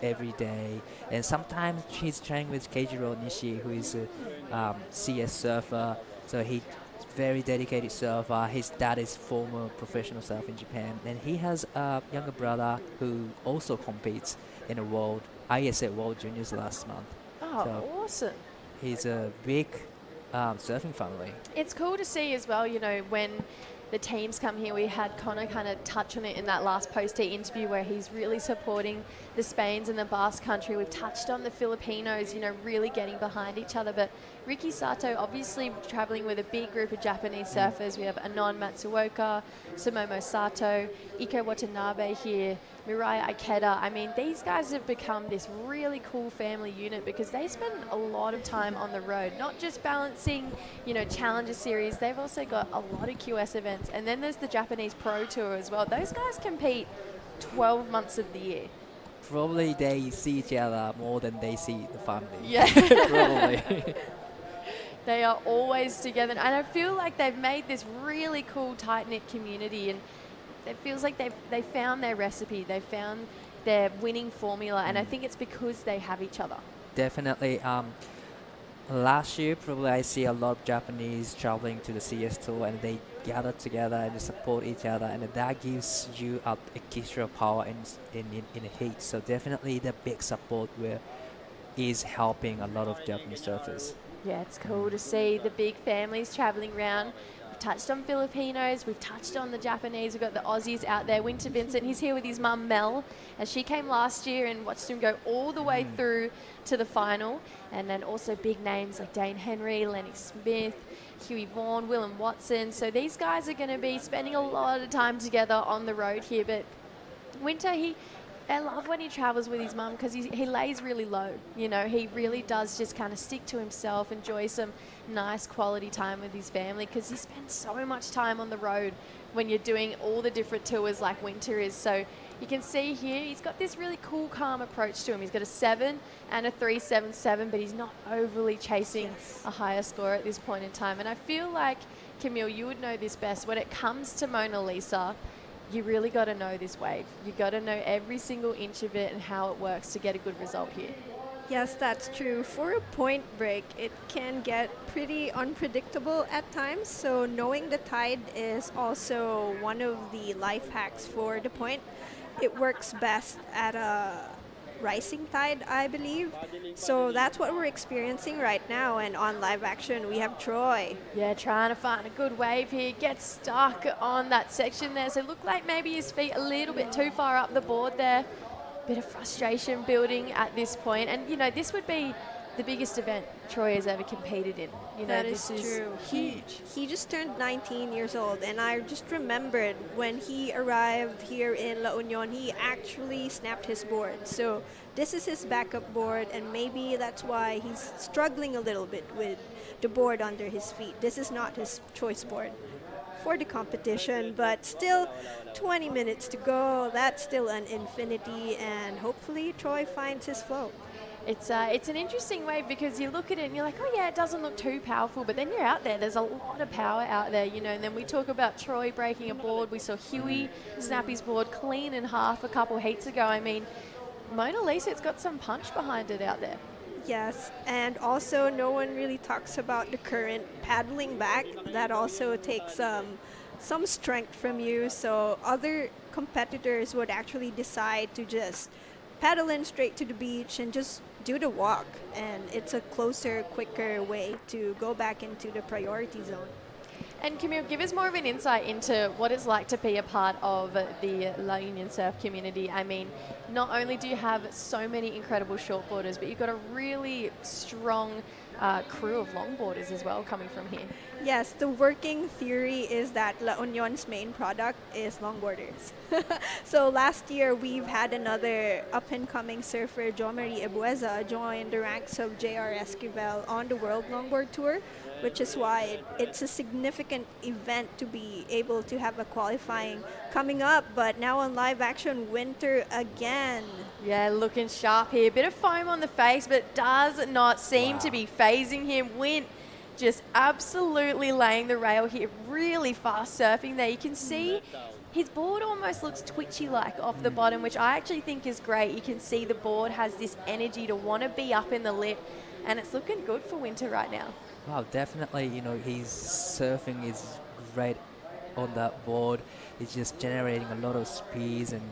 Speaker 4: every day. And sometimes he's training with Keijiro Nishi, who is a CS surfer. So he's very dedicated surfer. His dad is former professional surfer in Japan. And he has a younger brother who also competes in a ISL World Juniors last month.
Speaker 3: Oh,
Speaker 4: So
Speaker 3: awesome.
Speaker 4: he's a big surfing family.
Speaker 3: It's cool to see as well, you know, when the teams come here. We had Connor kind of touch on it in that last post-heat interview where he's really supporting the Spains and the Basque Country. We've touched on the Filipinos, you know, really getting behind each other. But Riki Sato obviously traveling with a big group of Japanese surfers. We have Anon Matsuoka, Sumomo Sato, Iko Watanabe here, Mirai Ikeda. I mean, these guys have become this really cool family unit because they spend a lot of time on the road, not just balancing, you know, Challenger Series. They've also got a lot of QS events. And then there's the Japanese Pro Tour as well. Those guys compete 12 months of the year.
Speaker 4: Probably they see each other more than they see the family.
Speaker 3: Yeah.
Speaker 4: Probably.
Speaker 3: They are always together. And I feel like they've made this really cool, tight-knit community. And it feels like they've found their recipe. They've found their winning formula. And I think it's because they have each other.
Speaker 4: Definitely. Last year, probably I see a lot of Japanese traveling to the CS Tour, and they gather together and support each other, and that gives you a extra power in a heat. So definitely the big support is helping a lot of Japanese surfers.
Speaker 3: Yeah, it's cool to see the big families traveling around. We've touched on Filipinos, we've touched on the Japanese, we've got the Aussies out there. Winter Vincent, he's here with his mum Mel, as she came last year and watched him go all the way through to the final. And then also big names like Dane Henry, Lenny Smith, Huey Vaughan, Willem Watson. So these guys are going to be spending a lot of time together on the road here. But Winter, I love when he travels with his mum because he lays really low. You know, he really does just kind of stick to himself, enjoy some nice quality time with his family because he spends so much time on the road when you're doing all the different tours like Winter is. So you can see here he's got this really cool, calm approach to him. He's got a 7 and a 3.77, but he's not overly chasing a higher score at this point in time. And I feel like, Camille, you would know this best. When it comes to Mona Lisa, you really got to know this wave. You got to know every single inch of it and how it works to get a good result here.
Speaker 11: Yes, that's true. For a point break, it can get pretty unpredictable at times. So knowing the tide is also one of the life hacks for the point. It works best at a rising tide, I believe. So that's what we're experiencing right now. And on live action, we have Troy.
Speaker 3: Yeah, trying to find a good wave here. Gets stuck on that section there. So it looked like maybe his feet a little bit too far up the board there. Bit of frustration building at this point. And, you know, this would be the biggest event Troy has ever competed in. You know,
Speaker 11: That is true.
Speaker 3: Huge.
Speaker 11: He just turned 19 years old, and I just remembered when he arrived here in La Union, he actually snapped his board. So this is his backup board, and maybe that's why he's struggling a little bit with the board under his feet. This is not his choice board for the competition, but still 20 minutes to go. That's still an infinity, and hopefully Troy finds his flow.
Speaker 3: It's an interesting wave because you look at it and you're like, oh yeah, it doesn't look too powerful, but then you're out there. There's a lot of power out there, you know. And then we talk about Troy breaking a board. We saw Huey snap his board clean in half a couple heats ago. I mean, Mona Lisa, it's got some punch behind it out there.
Speaker 11: Yes, and also no one really talks about the current paddling back. That also takes some strength from you. So other competitors would actually decide to just paddle in straight to the beach and just do the walk. And it's a closer, quicker way to go back into the priority zone.
Speaker 3: And Camille, give us more of an insight into what it's like to be a part of the La Union Surf community. I mean, not only do you have so many incredible shortboarders, but you've got a really strong crew of longboarders as well coming from here.
Speaker 11: Yes, the working theory is that La Union's main product is longboarders. So last year, we've had another up-and-coming surfer, Jo Marie Ebueza, join the ranks of JR Esquivel on the World Longboard Tour, which is why it's a significant event to be able to have a qualifying coming up. But now on live action, Winter again.
Speaker 3: Yeah, looking sharp here. Bit of foam on the face, but does not seem to be phasing him. Wint just absolutely laying the rail here. Really fast surfing there. You can see his board almost looks twitchy-like off the bottom, which I actually think is great. You can see the board has this energy to want to be up in the lip, and it's looking good for Winter right now.
Speaker 4: Wow, definitely, his surfing is great on that board. It's just generating a lot of speeds and,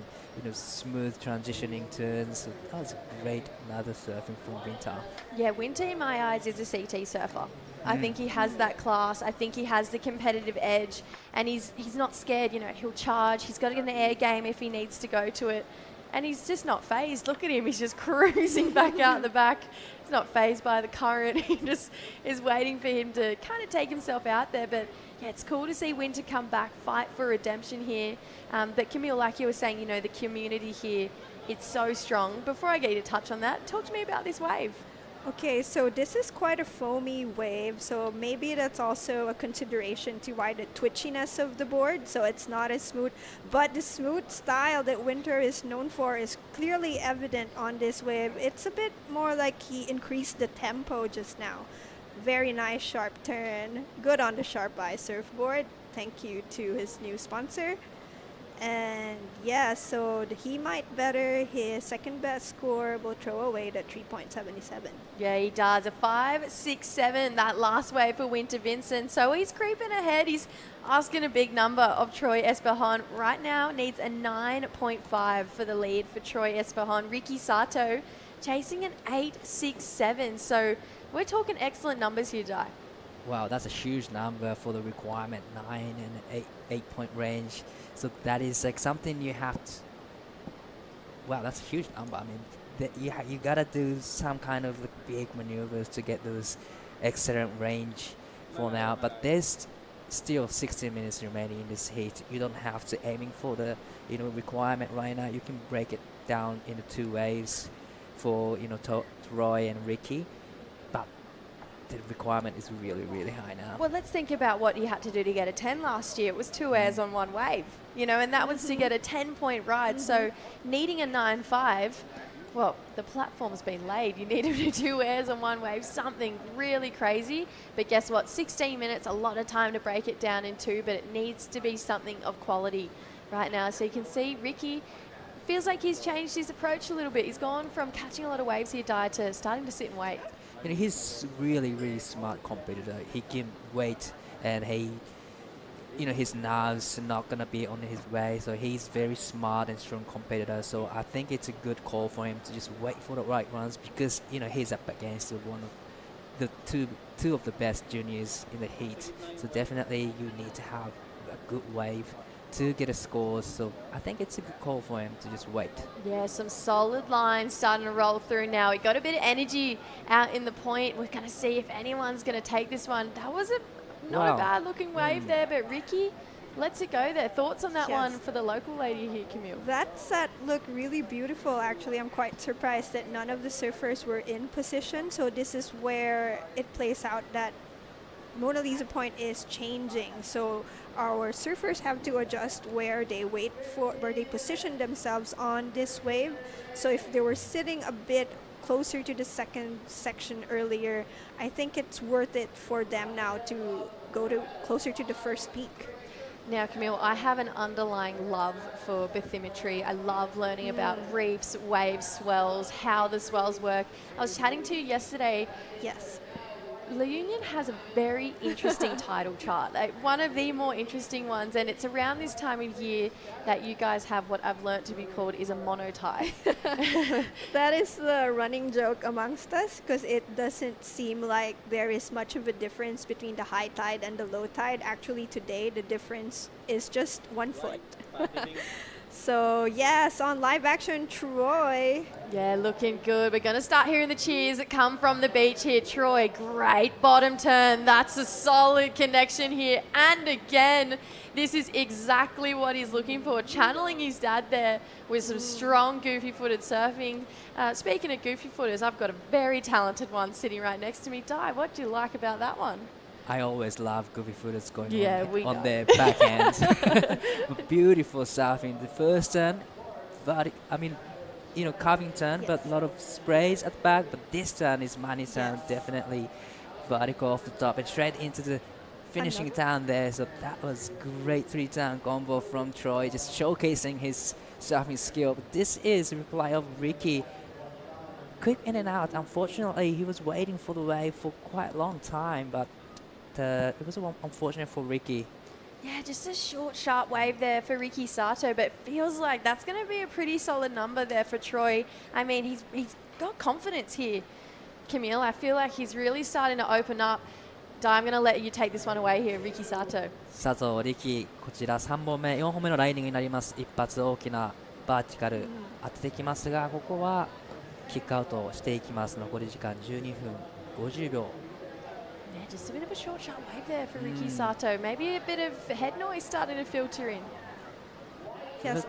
Speaker 4: smooth transitioning turns. So that was great, another surfing from Winter.
Speaker 3: Yeah, Winter in my eyes is a CT surfer. I think he has that class. I think he has the competitive edge, and he's not scared. He'll charge. He's got an air game if he needs to go to it, and he's just not phased. Look at him. He's just cruising back out the back. He's not phased by the current. He just is waiting for him to kind of take himself out there. But yeah, it's cool to see Winter come back, fight for redemption here. But Camille, like you were saying, the community here, it's so strong. Before I get you to touch on that, talk to me about this wave.
Speaker 11: Okay, so this is quite a foamy wave, so maybe that's also a consideration to why the twitchiness of the board, so it's not as smooth. But the smooth style that Winter is known for is clearly evident on this wave. It's a bit more like he increased the tempo just now. Very nice sharp turn, good on the Sharp Eye surfboard. Thank you to his new sponsor. And yeah, so he might better his second best score will throw away at 3.77.
Speaker 3: Yeah, he does. A 5.67, that last wave for Winter Vincent. So he's creeping ahead. He's asking a big number of Troy Espejon. Right now needs a 9.5 for the lead for Troy Espejon. Ricky Sato chasing an 8.67. So we're talking excellent numbers here, Dai.
Speaker 4: Wow, that's a huge number for the requirement, 9 and 8-point range. So that is like something you have to. Wow, that's a huge number. I mean, you gotta do some kind of big maneuvers to get those excellent range for now. But there's still 60 minutes remaining in this heat. You don't have to aiming for the requirement right now. You can break it down into 2 waves for Troy and Ricky. The requirement is really, really high now.
Speaker 3: Well, let's think about what you had to do to get a 10 last year. It was 2 airs on 1 wave, and that was to get a 10-point ride. So needing a 9.5, well, the platform's been laid. You need to do 2 airs on 1 wave, something really crazy. But guess what? 16 minutes, a lot of time to break it down in 2, but it needs to be something of quality right now. So you can see Ricky feels like he's changed his approach a little bit. He's gone from catching a lot of waves here, Dai, to starting to sit and wait.
Speaker 4: He's really, really smart competitor. He can wait, and his nerves are not gonna be on his way. So he's very smart and strong competitor. So I think it's a good call for him to just wait for the right runs, because he's up against one of the two of the best juniors in the heat. So definitely you need to have a good wave to get a score. So I think it's a good call for him to just wait.
Speaker 3: Yeah, some solid lines starting to roll through now. We got a bit of energy out in the point. We're going to see if anyone's going to take this one. That was not a bad looking wave there, but Ricky lets it go there. Thoughts on that one for the local lady here, Camille?
Speaker 11: That set looked really beautiful, actually. I'm quite surprised that none of the surfers were in position. So this is where it plays out that Mona Lisa Point is changing. So our surfers have to adjust where they position themselves on this wave. So if they were sitting a bit closer to the second section earlier, I think it's worth it for them now to go closer to the first peak.
Speaker 3: Now, Camille, I have an underlying love for bathymetry. I love learning about reefs, waves, swells, how the swells work. I was chatting to you yesterday.
Speaker 11: Yes.
Speaker 3: La Union has a very interesting tidal chart, like one of the more interesting ones, and it's around this time of year that you guys have what I've learnt to be called is a monotide.
Speaker 11: That is the running joke amongst us because it doesn't seem like there is much of a difference between the high tide and the low tide. Actually, today the difference is just 1 foot. So, yes, on live action, Troy.
Speaker 3: Yeah, looking good. We're going to start hearing the cheers that come from the beach here. Troy, great bottom turn. That's a solid connection here. And again, this is exactly what he's looking for, channeling his dad there with some strong goofy-footed surfing. Speaking of goofy-footers, I've got a very talented one sitting right next to me. Di, what do you like about that one?
Speaker 4: I always love goofy footers going
Speaker 3: on
Speaker 4: their backhands. Beautiful surfing. The first turn, carving turn, but a lot of sprays at the back. But this turn is money turn, definitely vertical off the top and straight into the finishing turn there. So that was great 3-turn combo from Troy, just showcasing his surfing skill. But this is a reply of Ricky. Quick in and out. Unfortunately, he was waiting for the wave for quite a long time, but it was unfortunate for Ricky.
Speaker 3: Yeah, just a short, sharp wave there for Ricky Sato, but feels like that's going to be a pretty solid number there for Troy. I mean, he's got confidence here, Camille. I feel like he's really starting to open up. Di, I'm going to let you take this one away here, Ricky Sato.
Speaker 4: 佐藤力、こちら3本目、4本目のライディングになります。一発大きなバーティカル当ててきますが、ここはキックアウトをしていきます。残り時間12分50秒。
Speaker 3: Yeah, just a bit of a short, sharp wave there for Ricky Sato. Maybe a bit of head noise starting to filter in.
Speaker 11: Yes.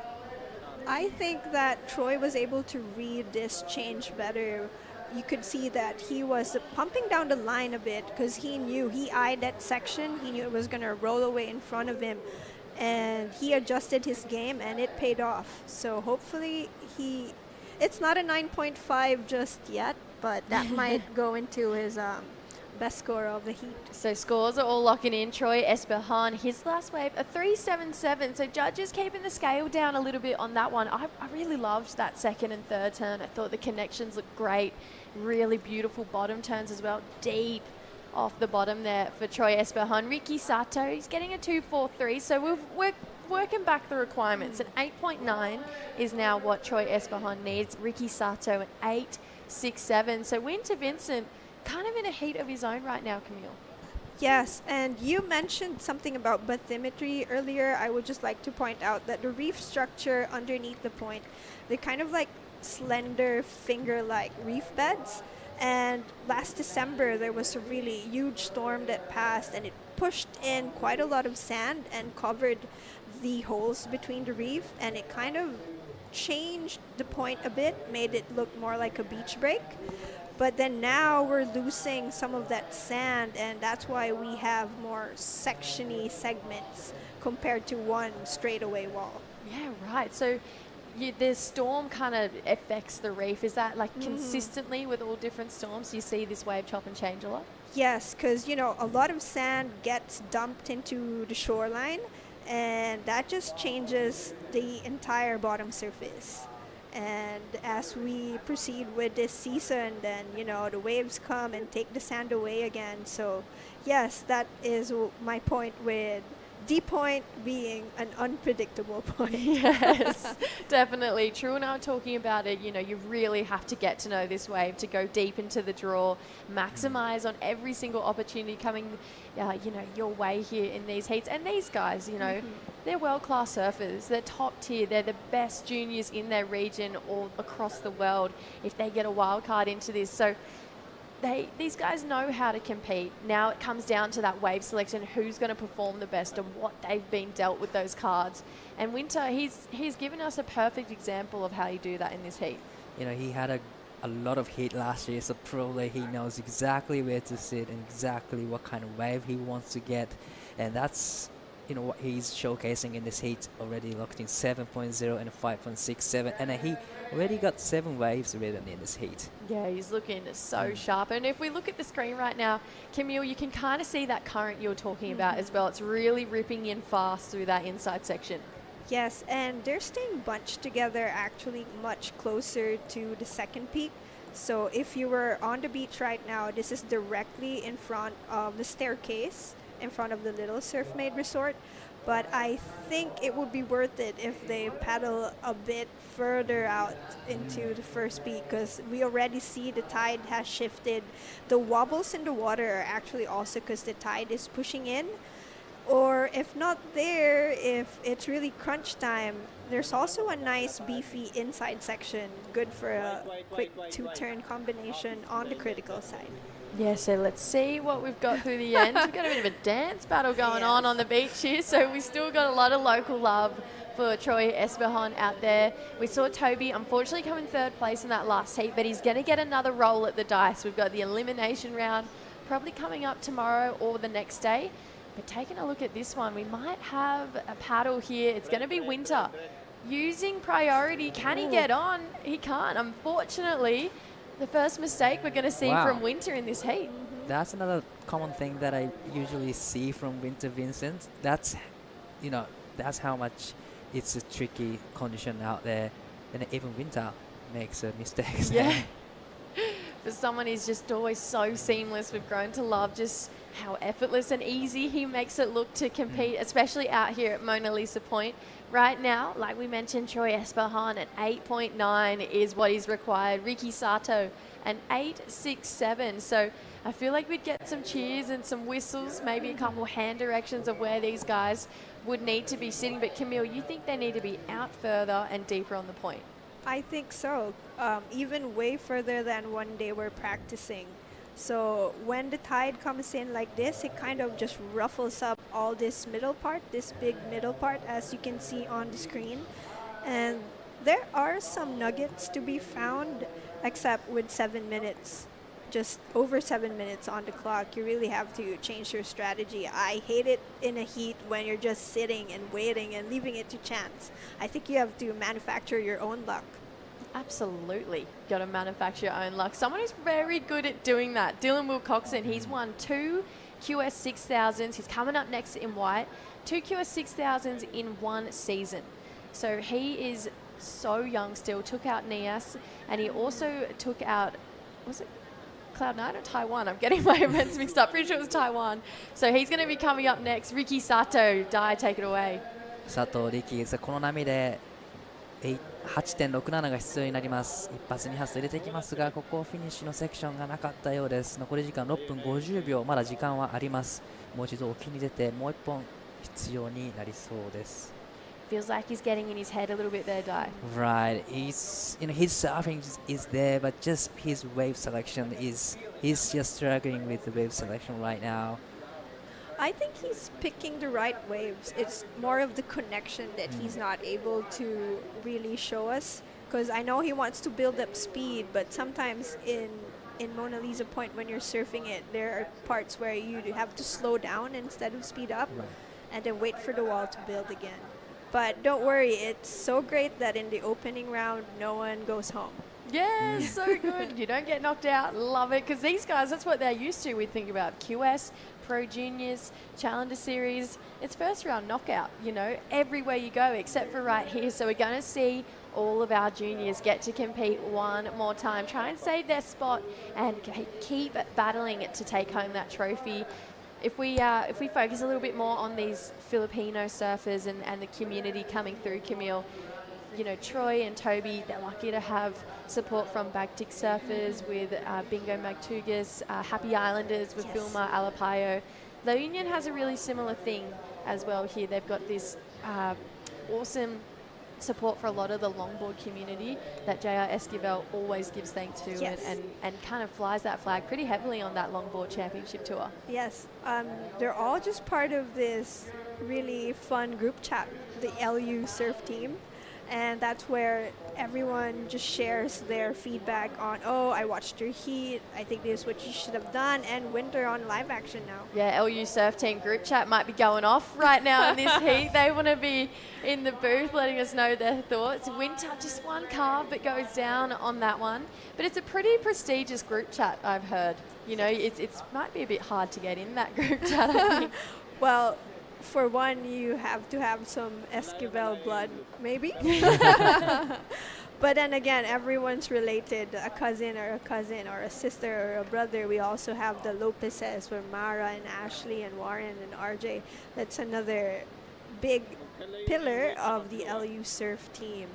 Speaker 11: I think that Troy was able to read this change better. You could see that he was pumping down the line a bit because he eyed that section. He knew it was going to roll away in front of him. And he adjusted his game and it paid off. So hopefully it's not a 9.5 just yet, but that might go into his best score of the heat.
Speaker 3: So scores are all locking in. Troy Esperhan, his last wave, a 3.77. So judges keeping the scale down a little bit on that one. I really loved that second and third turn. I thought the connections looked great. Really beautiful bottom turns as well. Deep off the bottom there for Troy Esperhan. Ricky Sato, he's getting a 2.43. So we're working back the requirements. An 8.9 is now what Troy Esperhan needs. Ricky Sato, an 8.67. So Winter Vincent, kind of in a heat of his own right now, Camille.
Speaker 11: Yes, and you mentioned something about bathymetry earlier. I would just like to point out that the reef structure underneath the point, they're kind of like slender finger-like reef beds. And last December, there was a really huge storm that passed, and it pushed in quite a lot of sand and covered the holes between the reef, and it kind of changed the point a bit, made it look more like a beach break. But then now we're losing some of that sand, and that's why we have more section-y segments compared to one straightaway wall.
Speaker 3: Yeah, right. So the storm kind of affects the reef. Is that like consistently with all different storms? You see this wave chop and change a lot?
Speaker 11: Yes, because, a lot of sand gets dumped into the shoreline, and that just changes the entire bottom surface. And as we proceed with this season, then, the waves come and take the sand away again. So, yes, that is my point with D point being an unpredictable point.
Speaker 3: Yes, definitely. True, and I'm talking about it, you really have to get to know this wave to go deep into the draw, maximize on every single opportunity coming, your way here in these heats. And these guys, they're world-class surfers. They're top tier. They're the best juniors in their region or across the world if they get a wild card into this. So these guys know how to compete. Now it comes down to that wave selection, who's going to perform the best and what they've been dealt with those cards. And Winter, he's given us a perfect example of how you do that in this heat.
Speaker 4: He had a lot of heat last year, so probably he knows exactly where to sit and exactly what kind of wave he wants to get. And that's, what he's showcasing in this heat already locked in 7.0 and 5.67, and he already got 7 waves written in this heat.
Speaker 3: Yeah, he's looking so sharp. And if we look at the screen right now, Camille, you can kind of see that current you're talking about as well. It's really ripping in fast through that inside section.
Speaker 11: Yes, and they're staying bunched together actually much closer to the second peak. So if you were on the beach right now, this is directly in front of the staircase, in front of the Little Surf Maid Resort. But I think it would be worth it if they paddle a bit further out into the first peak, because we already see the tide has shifted. The wobbles in the water are actually also because the tide is pushing in. Or if not there, if it's really crunch time, there's also a nice beefy inside section, good for a quick 2-turn combination on the critical side.
Speaker 3: Yeah, so let's see what we've got through the end. We've got a bit of a dance battle going on the beach here, so we still got a lot of local love for Troy Espejon out there. We saw Toby unfortunately come in 3rd place in that last heat, but he's going to get another roll at the dice. We've got the elimination round probably coming up tomorrow or the next day. But taking a look at this one, we might have a paddle here. It's going to be Winter. Using priority, can he get on? He can't, unfortunately. The first mistake we're going to see from Winter in this heat.
Speaker 4: That's another common thing that I usually see from Winter Vincent. That's how much it's a tricky condition out there, and even Winter makes mistakes.
Speaker 3: Yeah. For someone who's just always so seamless, we've grown to love just how effortless and easy he makes it look to compete, especially out here at Mona Lisa Point. Right now, like we mentioned, Troy Espejon at 8.9 is what is required. Ricky Sato an 8.67. So I feel like we'd get some cheers and some whistles, maybe a couple hand directions of where these guys would need to be sitting. But Camille, you think they need to be out further and deeper on the point?
Speaker 11: I think so, even way further than when they were practicing. So when the tide comes in like this, it kind of just ruffles up all this middle part, this big middle part, as you can see on the screen. And there are some nuggets to be found, except with 7 minutes, just over 7 minutes on the clock, you really have to change your strategy. I hate it in a heat when you're just sitting and waiting and leaving it to chance. I think you have to manufacture your own luck.
Speaker 3: Absolutely. Got to manufacture your own luck. Someone who's very good at doing that, Dylan Wilcoxon. He's won 2 QS 6000s. He's coming up next in white. 2 QS 6000s in 1 season. So he is so young still. Took out Nias, and he also took out, was it Cloud9 or Taiwan? I'm getting my events mixed up. Pretty sure it was Taiwan. So he's going to be coming up next. Ricky Sato, Dai, take it away.
Speaker 4: Sato, Ricky, この波で8.67 が必要になります。一発2発と入れていきますが、ここフィニッシュのセクションがなかったようです。残り時間6分50秒、まだ時間はあります。もう一度沖に出て、もう1本必要になりそうです。
Speaker 3: Feels like he's getting in his head a little bit there, Dai.
Speaker 4: Right, his surfing is there, but just his wave selection he's just struggling with the wave selection right now.
Speaker 11: I think he's picking the right waves. It's more of the connection that he's not able to really show us, because I know he wants to build up speed, but sometimes in Mona Lisa Point, when you're surfing it, there are parts where you have to slow down instead of speed up, and then wait for the wall to build again. But don't worry, it's so great that in the opening round, no one goes home.
Speaker 3: Yeah, so good. You don't get knocked out. Love it. Because these guys, that's what they're used to. We think about QS, Pro Juniors, Challenger Series. It's first round knockout, you know, everywhere you go except for right here. So we're going to see all of our juniors get to compete one more time. Try and save their spot and keep battling it to take home that trophy. If we focus a little bit more on these Filipino surfers and the community coming through, Camille, you know, Troy and Toby, they're lucky to have support from Bagtik Surfers with Bingo Magtugas, Happy Islanders with Vilma Alapayo. La Union has a really similar thing as well here. They've got this awesome support for a lot of the longboard community that JR Esquivel always gives thanks to, and kind of flies that flag pretty heavily on that longboard championship tour.
Speaker 11: Yes, they're all just part of this really fun group chat, the LU surf team. And that's where everyone just shares their feedback on, oh, I watched your heat, I think this is what you should have done, and Winter on live action now.
Speaker 3: Yeah, LU Surf Team group chat might be going off right now in this heat. They want to be in the booth letting us know their thoughts. Winter, just one carve but goes down on that one. But it's a pretty prestigious group chat, I've heard. You know, it's might be a bit hard to get in that group chat, I think.
Speaker 11: Well, for one, you have to have some Esquivel blood, maybe. But then again, everyone's related, a cousin or a sister or a brother. We also have the Lopezes, where Mara and Ashley and Warren and RJ. That's another big pillar of the LU Surf team.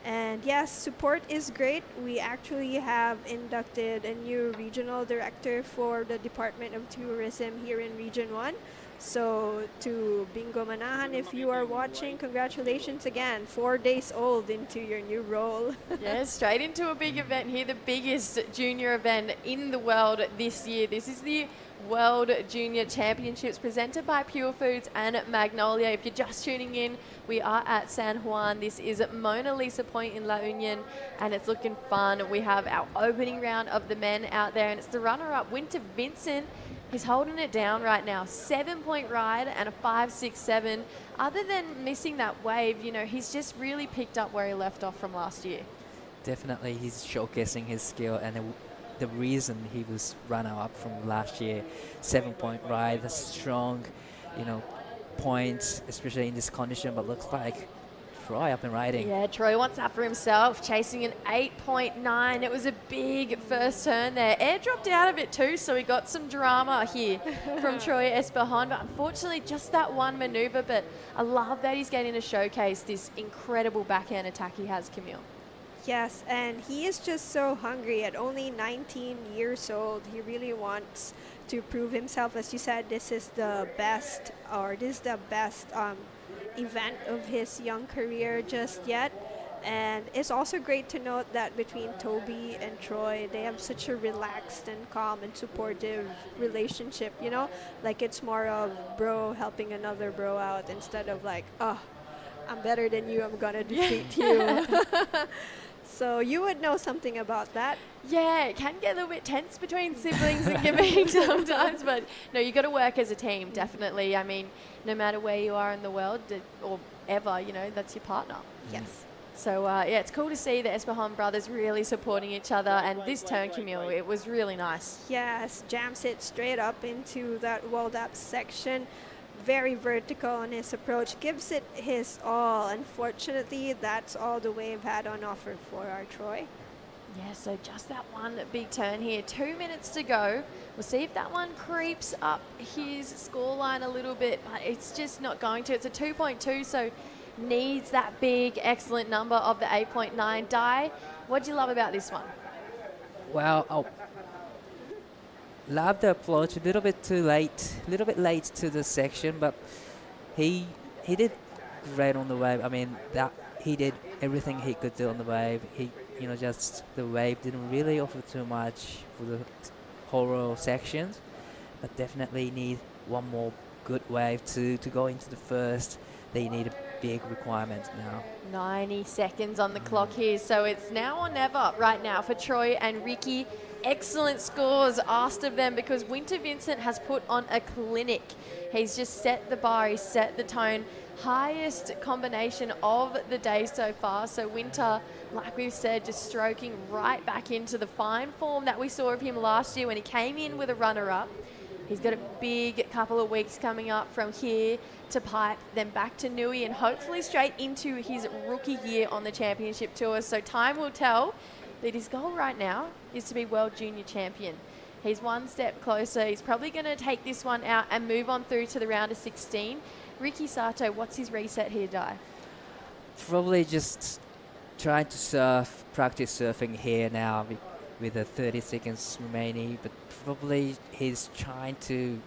Speaker 11: And yes, support is great. We actually have inducted a new regional director for the Department of Tourism here in Region 1. So to Bingo Manahan, if you are watching, congratulations again. 4 days old into your new role.
Speaker 3: Yeah, straight into a big event here, the biggest junior event in the world this year. This is the World Junior Championships presented by Purefoods and Magnolia. If you're just tuning in, we are at San Juan. This is Mona Lisa Point in La Union, and it's looking fun. We have our opening round of the men out there, and it's the runner-up, Winter Vincent. He's holding it down right now. 7-point ride and a 5.67. Other than missing that wave, you know, he's just really picked up where he left off from last year.
Speaker 4: Definitely, he's showcasing his skill, and the reason he was runner-up from last year. 7-point ride, the strong, you know, points, especially in this condition. But looks like Troy up and riding.
Speaker 3: Yeah, Troy wants that for himself, chasing an 8.9. It was a big first turn there. Air dropped out of it too, so we got some drama here from Troy Espejon. But unfortunately, just that one maneuver. But I love that he's getting to showcase this incredible backhand attack he has, Camille.
Speaker 11: Yes, and he is just so hungry. At only 19 years old, he really wants to prove himself. As you said, this is the best event of his young career just yet. And it's also great to note that between Toby and Troy, they have such a relaxed and calm and supportive relationship, you know? Like, it's more of bro helping another bro out instead of like, oh, I'm better than you, I'm gonna defeat you. So you would know something about that.
Speaker 3: Yeah, it can get a little bit tense between siblings and giving sometimes, but no, you got to work as a team, definitely. I mean, no matter where you are in the world or ever, you know, that's your partner.
Speaker 11: Yes.
Speaker 3: So, yeah, it's cool to see the Espejon brothers really supporting each other, and this turn, Camille, it was really nice.
Speaker 11: Yes, jams it straight up into that walled up section. Very vertical in his approach, gives it his all. Unfortunately, that's all the wave had on offer for our Troy.
Speaker 3: Yeah, so just that one big turn here. 2 minutes to go. We'll see if that one creeps up his scoreline a little bit, but it's just not going to. It's a 2.2, so needs that big, excellent number of the 8.9. Di, what do you love about this one?
Speaker 4: Well, love the approach. A little bit late to the section, but he did great on the wave. I mean, that he did everything he could do on the wave. Just the wave didn't really offer too much for the whole row sections, but definitely need one more good wave to go into the first. They need a big requirement now. 90
Speaker 3: seconds on the clock here, so it's now or never right now for Troy and Ricky. Excellent scores asked of them because Winter Vincent has put on a clinic. He's just set the bar, he's set the tone. Highest combination of the day so far. So Winter, like we've said, just stroking right back into the fine form that we saw of him last year when he came in with a runner-up. He's got a big couple of weeks coming up from here to Pipe, then back to Nui, and hopefully straight into his rookie year on the championship tour. So time will tell. That his goal right now is to be World Junior Champion. He's one step closer. He's probably going to take this one out and move on through to the round of 16. Ricky Sato, what's his reset here, Di?
Speaker 4: Probably just trying to practice surfing here now with the 30 seconds remaining, but probably he's trying to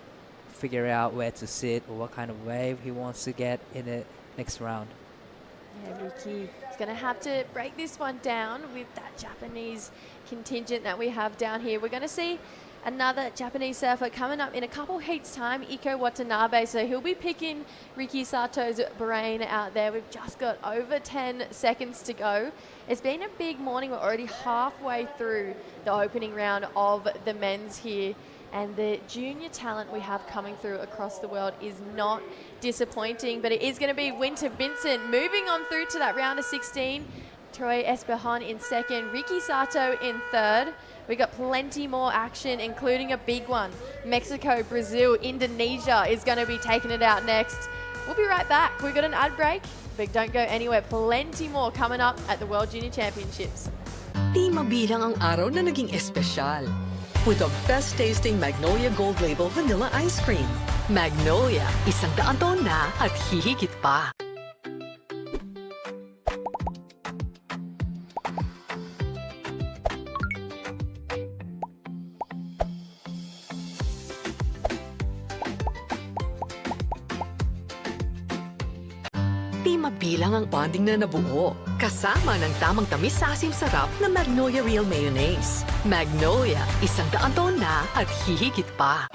Speaker 4: figure out where to sit or what kind of wave he wants to get in the next round.
Speaker 3: Yeah, Ricky is going to have to break this one down with that Japanese contingent that we have down here. We're going to see another Japanese surfer coming up in a couple heats time, Iko Watanabe. So he'll be picking Riki Sato's brain out there. We've just got over 10 seconds to go. It's been a big morning. We're already halfway through the opening round of the men's here. And the junior talent we have coming through across the world is not disappointing, but it is going to be Winter Vincent moving on through to that round of 16. Troy Espejon in second, Riki Sato in third. We got plenty more action, including a big one. Mexico, Brazil, Indonesia is going to be taking it out next. We'll be right back. We've got an ad break, but don't go anywhere. Plenty more coming up at the World Junior Championships.
Speaker 7: Di mabilang ang araw na naging espesyal. With the best tasting Magnolia Gold Label Vanilla Ice Cream. Magnolia, 100 taon na at hihigit pa. Di mabilang ang bonding na nabuo. Kasama ng tamang tamis sa asim sarap na Magnolia Real Mayonnaise. Magnolia, 100 taon na at hihigit pa.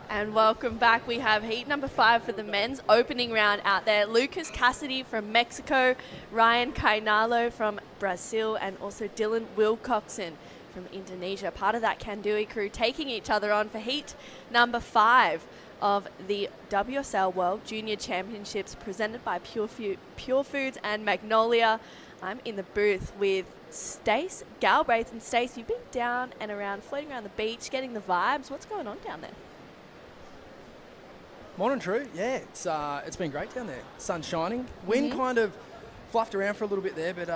Speaker 9: And welcome back. We have heat number 5 for the men's opening round out there. Lucas Cassidy from Mexico, Ryan Kainalo from Brazil, and also Dylan Wilcoxon from Indonesia. Part of that Kandui crew taking each other on for heat number 5 of the WSL World Junior Championships presented by Purefoods and Magnolia. I'm in the booth with Stace Galbraith. And Stace, you've been down and around, floating around the beach, getting the vibes. What's going on down there?
Speaker 12: Morning, True. Yeah, it's been great down there. Sun's shining. Wind kind of fluffed around for a little bit there, but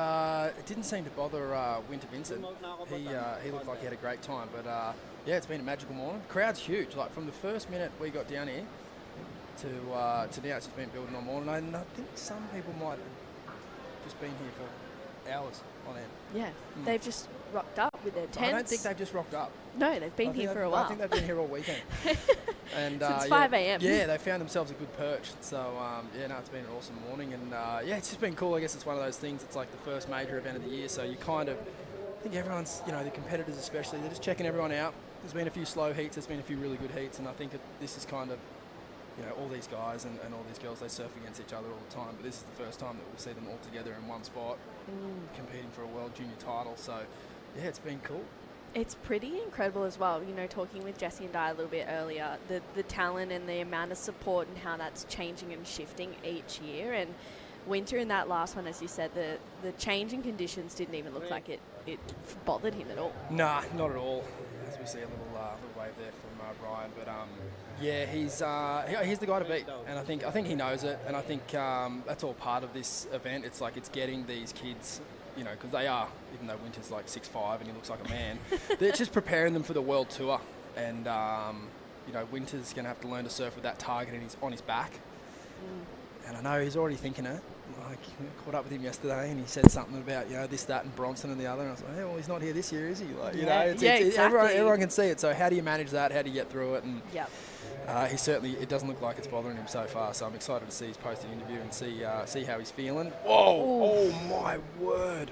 Speaker 12: it didn't seem to bother Winter Vincent. He looked like he had a great time, but yeah, it's been a magical morning. Crowd's huge. Like from the first minute we got down here to now, it's just been building all morning. And I think some people might have just been here for hours on end.
Speaker 9: Yeah, they've just rocked up with their tents.
Speaker 12: I don't think they've just rocked up.
Speaker 9: No, they've been here for a while.
Speaker 12: I think they've been here all weekend. And
Speaker 9: since 5 a.m.
Speaker 12: Yeah, they found themselves a good perch. So, yeah, no, it's been an awesome morning. And, yeah, it's just been cool. I guess it's one of those things. It's like the first major event of the year. So you kind of, I think everyone's, you know, the competitors especially, they're just checking everyone out. There's been a few slow heats. There's been a few really good heats. And I think this is kind of, you know, all these guys and all these girls, they surf against each other all the time. But this is the first time that we'll see them all together in one spot, competing for a world junior title. So, yeah, it's been cool.
Speaker 9: It's pretty incredible as well, you know, talking with Jesse and Di a little bit earlier, the talent and the amount of support and how that's changing and shifting each year. And Winter in that last one, as you said, the change in conditions didn't even look like it bothered him at all.
Speaker 12: Nah, not at all. As we see a little wave there from Ryan, but yeah, he's the guy to beat, and I think he knows it, and I think that's all part of this event. It's like it's getting these kids, you know, because they are, even though Winter's like 6'5" and he looks like a man, they're just preparing them for the world tour, and you know, Winter's going to have to learn to surf with that target on his back, and I know he's already thinking it. Like, I caught up with him yesterday, and he said something about, you know, this, that, and Bronson and the other. And I was like, hey, well, he's not here this year, is he? Like, you know,
Speaker 9: exactly.
Speaker 12: Everyone can see it. So how do you manage that? How do you get through it? And
Speaker 9: yep.
Speaker 12: he certainly, it doesn't look like it's bothering him so far. So I'm excited to see his posted interview and see how he's feeling. Whoa! Ooh. Oh my word!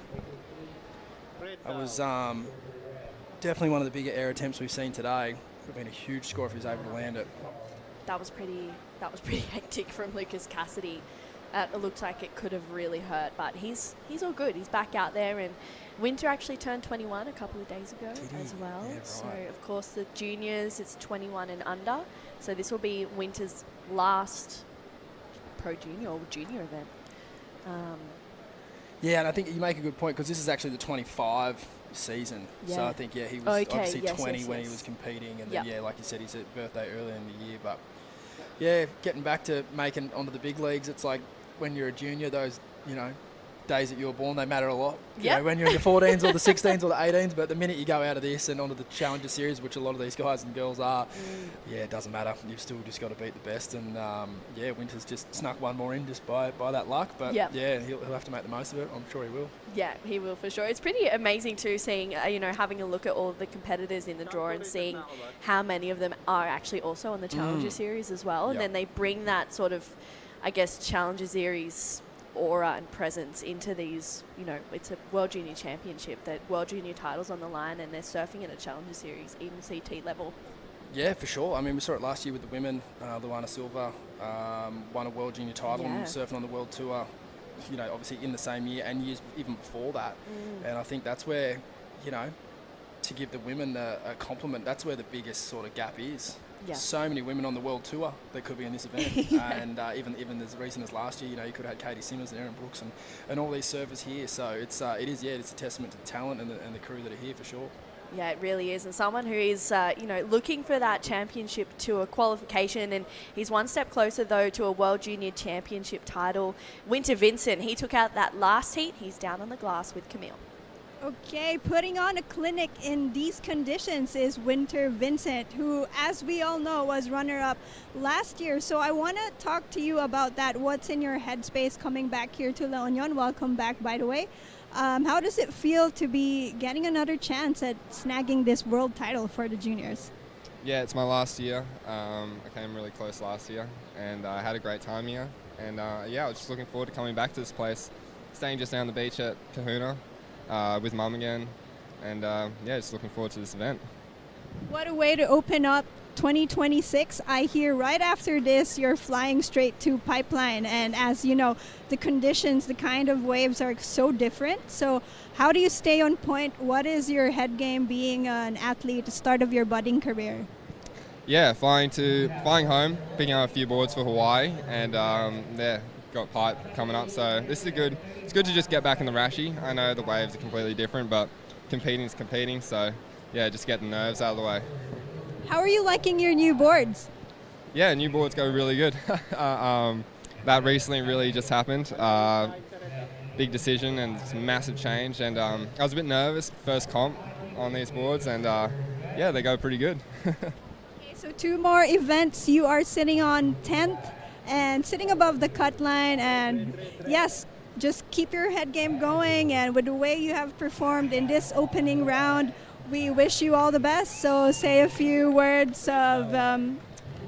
Speaker 12: That was definitely one of the bigger air attempts we've seen today. It would have been a huge score if he was able to land it.
Speaker 9: That was pretty hectic from Lucas Cassidy. It looked like it could have really hurt, but he's all good. He's back out there, and Winter actually turned 21 a couple of days ago as well. Yeah, right. So, of course, the juniors, it's 21 and under. So this will be Winter's last pro junior or junior event.
Speaker 12: Yeah, and I think you make a good point, because this is actually the 25 season. Yeah. So I think, yeah, he was obviously 20 when he was competing, and then, yeah, like you said, his birthday earlier in the year. But, yeah, getting back to making onto the big leagues, it's like when you're a junior, those, you know, days that you were born, they matter a lot. You
Speaker 3: Yep.
Speaker 12: know, when you're in the 14s or the 16s or the 18s, but the minute you go out of this and onto the Challenger Series, which a lot of these guys and girls are, yeah, it doesn't matter. You've still just got to beat the best. And yeah, Winter's just snuck one more in just by that luck. But
Speaker 3: Yep.
Speaker 12: yeah, he'll have to make the most of it. I'm sure he will.
Speaker 9: Yeah, he will for sure. It's pretty amazing too, seeing having a look at all of the competitors in the draw and seeing how many of them are actually also on the Challenger Series as well, and
Speaker 12: Yep.
Speaker 9: then they bring that sort of, I guess, Challenger Series aura and presence into these. It's a World Junior Championship, that World Junior titles on the line, and they're surfing at a Challenger Series, even CT level.
Speaker 12: Yeah, for sure. I mean, we saw it last year with the women. Luana Silva won a World Junior title and surfing on the World Tour. Obviously in the same year and years even before that. And I think that's where, to give the women a compliment, that's where the biggest sort of gap is.
Speaker 9: Yeah.
Speaker 12: So many women on the World Tour that could be in this event. And even as recent as last year, you could have had Katie Simmons and Erin Brooks and all these surfers here. So it's a testament to the talent and the crew that are here for sure.
Speaker 9: Yeah, it really is. And someone who is, looking for that championship tour qualification, and he's one step closer, though, to a World Junior Championship title. Winter Vincent, he took out that last heat. He's down on the glass with Camille.
Speaker 11: Okay, putting on a clinic in these conditions is Winter Vincent, who, as we all know, was runner-up last year. So I want to talk to you about that. What's in your headspace coming back here to La Union? Welcome back, by the way. How does it feel to be getting another chance at snagging this world title for the juniors?
Speaker 13: Yeah, it's my last year. I came really close last year, and I had a great time here. And I was just looking forward to coming back to this place, staying just down the beach at Kahuna with Mum again, and just looking forward to this event.
Speaker 11: What a way to open up 2026. I hear right after this you're flying straight to Pipeline, and as you know, the conditions, the kind of waves are so different. So how do you stay on point? What is your head game being an athlete at the start of your budding career?
Speaker 13: Yeah, flying home, picking up a few boards for Hawaii, and got Pipe coming up. So this is good. It's good to just get back in the Rashi. I know the waves are completely different, but competing is competing. So yeah, just get the nerves out of the way.
Speaker 11: How are you liking your new boards?
Speaker 13: Yeah, new boards go really good. That recently really just happened. Big decision and it's a massive change. And I was a bit nervous first comp on these boards, and they go pretty good.
Speaker 11: Okay, so 2 more events. You are sitting on 10th and sitting above the cut line. And yes, just keep your head game going. And with the way you have performed in this opening round, we wish you all the best. So say a few words of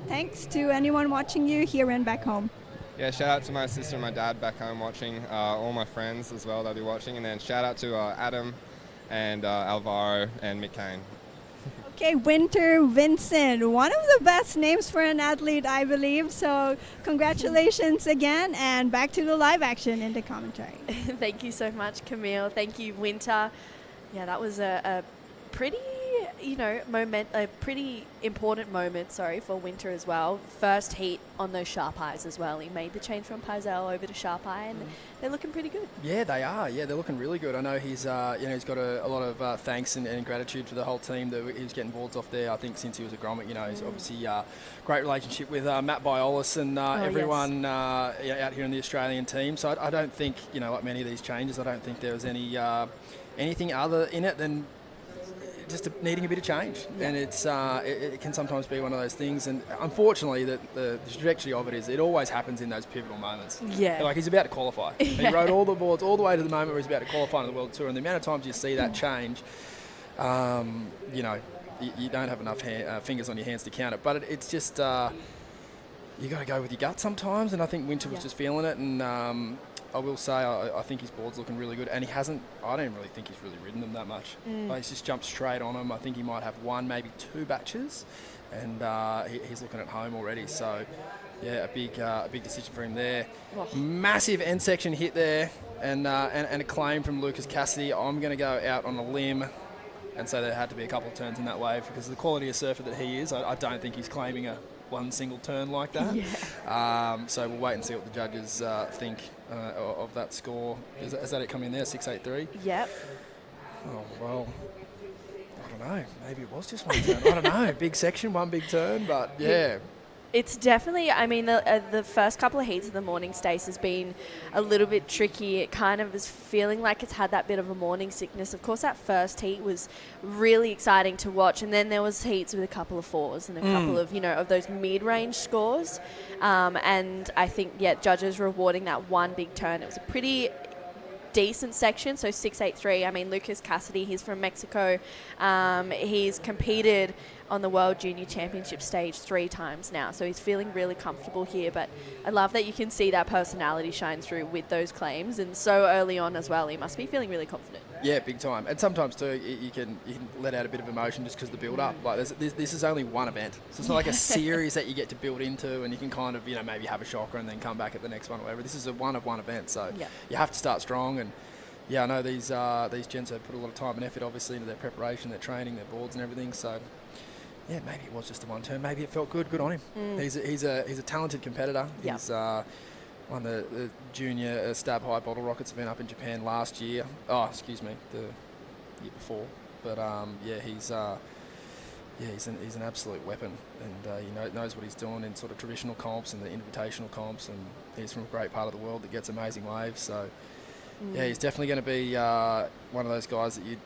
Speaker 11: thanks to anyone watching you here and back home.
Speaker 13: Yeah, shout out to my sister and my dad back home watching, all my friends as well that'll be watching, and then shout out to Adam and Alvaro and Mick Kane.
Speaker 11: Okay, Winter Vincent, one of the best names for an athlete, I believe. So congratulations again, and back to the live action in the commentary.
Speaker 9: Thank you so much, Camille. Thank you, Winter. Yeah, that was a pretty, a pretty important moment, for Winter as well. First heat on those sharp eyes as well. He made the change from Paisel over to sharp eye, and they're looking pretty good.
Speaker 12: Yeah, they are. Yeah, they're looking really good. I know he's got a lot of thanks and gratitude for the whole team that he was getting boards off there. I think since he was a grommet, he's obviously great relationship with Matt Biolis and everyone out here in the Australian team. So I don't think, like many of these changes, I don't think there was anything other in it than just needing a bit of change. And it's it can sometimes be one of those things, and unfortunately the trajectory of it is it always happens in those pivotal moments. Like he's about to qualify. He rode all the boards all the way to the moment where he's about to qualify on the World Tour, and the amount of times you see that change, you don't have enough fingers on your hands to count it. But it's just you got to go with your gut sometimes, and I think Winter was just feeling it. And I will say, I think his board's looking really good, and I don't even really think he's really ridden them that much. Like, he's just jumped straight on them. I think he might have 1, maybe 2 batches, and he's looking at home already. So, yeah, a big decision for him there. Oh. Massive end section hit there, and a claim from Lucas Cassidy. I'm going to go out on a limb and say there had to be a couple of turns in that wave, because of the quality of surfer that he is, I don't think he's claiming one single turn like that. So we'll wait and see what the judges think of that score. Is that it coming in there, 683?
Speaker 9: Yep.
Speaker 12: Oh, well, I don't know. Maybe it was just one turn. I don't know. Big section, one big turn, but yeah.
Speaker 9: It's definitely, I mean, the first couple of heats of the morning Stace has been a little bit tricky. It kind of is feeling like it's had that bit of a morning sickness. Of course, that first heat was really exciting to watch, and then there was heats with a couple of fours and a couple of, of those mid-range scores. And I think, judges rewarding that one big turn. It was a pretty decent section, so 6.83. I mean, Lucas Cassidy, he's from Mexico. He's competed on the World Junior Championship stage 3 times now, so he's feeling really comfortable here. But I love that you can see that personality shine through with those claims, and so early on as well, he must be feeling really confident.
Speaker 12: Yeah, big time. And sometimes too, you can let out a bit of emotion just because of the build up. Like this is only one event, so it's not like a series that you get to build into, and you can kind of maybe have a shocker and then come back at the next one or whatever. This is a one of one event, so you have to start strong. And I know these gents have put a lot of time and effort, obviously, into their preparation, their training, their boards and everything. So yeah, maybe it was just a one turn. Maybe it felt good. Good on him. He's a talented competitor. He's won the junior stab high bottle rockets event up in Japan last year. Oh, excuse me, the year before. But he's an absolute weapon, and he knows what he's doing in sort of traditional comps and the invitational comps, and he's from a great part of the world that gets amazing waves. So yeah, he's definitely going to be one of those guys that you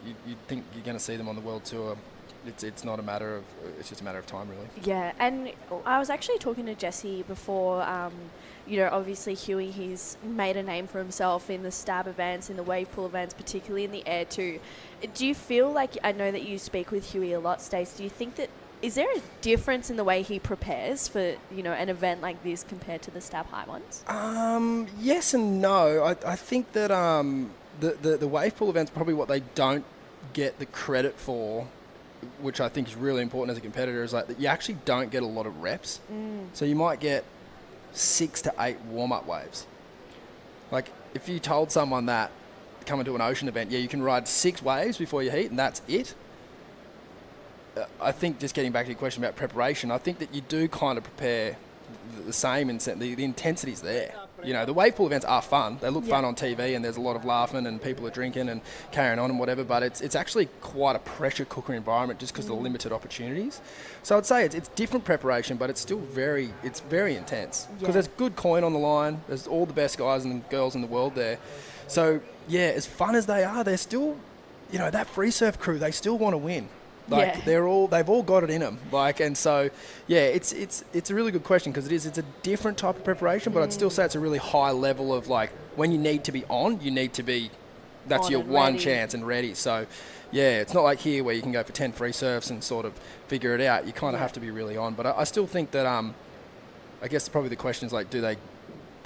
Speaker 12: think you're going to see them on the world tour. It's not a matter of, it's just a matter of time, really. Yeah, and I was actually talking to Jesse before. Obviously Huey, he's made a name for himself in the stab events, in the wave pool events, particularly in the air too. Do you feel like, I know that you speak with Huey a lot, Stace, do you think that, is there a difference in the way he prepares for, an event like this compared to the stab high ones? Yes and no. I think that the wave pool events, probably what they don't get the credit for, which I think is really important as a competitor, is like that you actually don't get a lot of reps. So you might get 6 to 8 warm-up waves. Like if you told someone that coming to an ocean event, you can ride 6 waves before you heat and that's it. I think, just getting back to your question about preparation, I think that you do kind of prepare the same, and the intensity's there. The wave pool events are fun. They look fun on TV, and there's a lot of laughing and people are drinking and carrying on and whatever, but it's actually quite a pressure cooker environment just because of the limited opportunities. So I'd say it's different preparation, but it's still very intense because there's good coin on the line. There's all the best guys and girls in the world there. So as fun as they are, they're still, that free surf crew, they still want to win. They've all got it in them. And so, it's a really good question because it's a different type of preparation, but I'd still say it's a really high level of when you need to be on, you need to be, that's your one chance and ready. So, it's not like here where you can go for 10 free surfs and sort of figure it out. You kind of have to be really on. But I still think that, I guess probably the question is do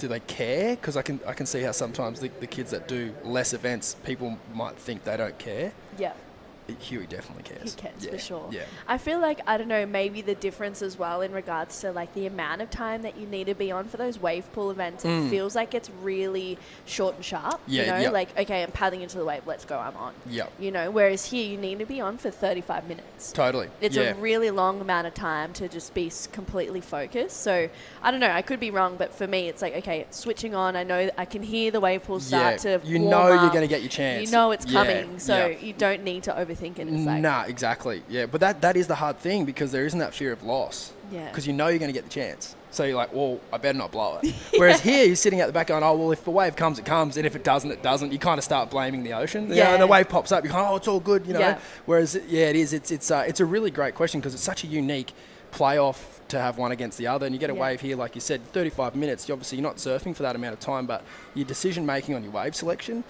Speaker 12: they care? Because I can see how sometimes the kids that do less events, people might think they don't care. Yeah. Huey definitely cares. He cares, for sure. Yeah. I feel like, I don't know, maybe the difference as well in regards to the amount of time that you need to be on for those wave pool events. It feels like it's really short and sharp. Yeah, okay, I'm paddling into the wave, let's go, I'm on. Yeah. Whereas here you need to be on for 35 minutes. Totally. It's a really long amount of time to just be completely focused. So I don't know, I could be wrong, but for me it's okay, it's switching on. I know I can hear the wave pool start to warm up. You're going to get your chance. You know it's coming, so you don't need to overthink it. Nah, exactly. Yeah, but that is the hard thing because there isn't that fear of loss. Yeah. Because you're going to get the chance. So you're like, well, I better not blow it. Whereas here, you're sitting at the back going, oh, well, if the wave comes, it comes. And if it doesn't, it doesn't. You kind of start blaming the ocean. And the wave pops up. You're kind of, oh, it's all good, Yeah. Whereas, it is. It's a really great question because it's such a unique playoff to have one against the other. And you get a wave here, like you said, 35 minutes. Obviously, you're not surfing for that amount of time, but your decision-making on your wave selection,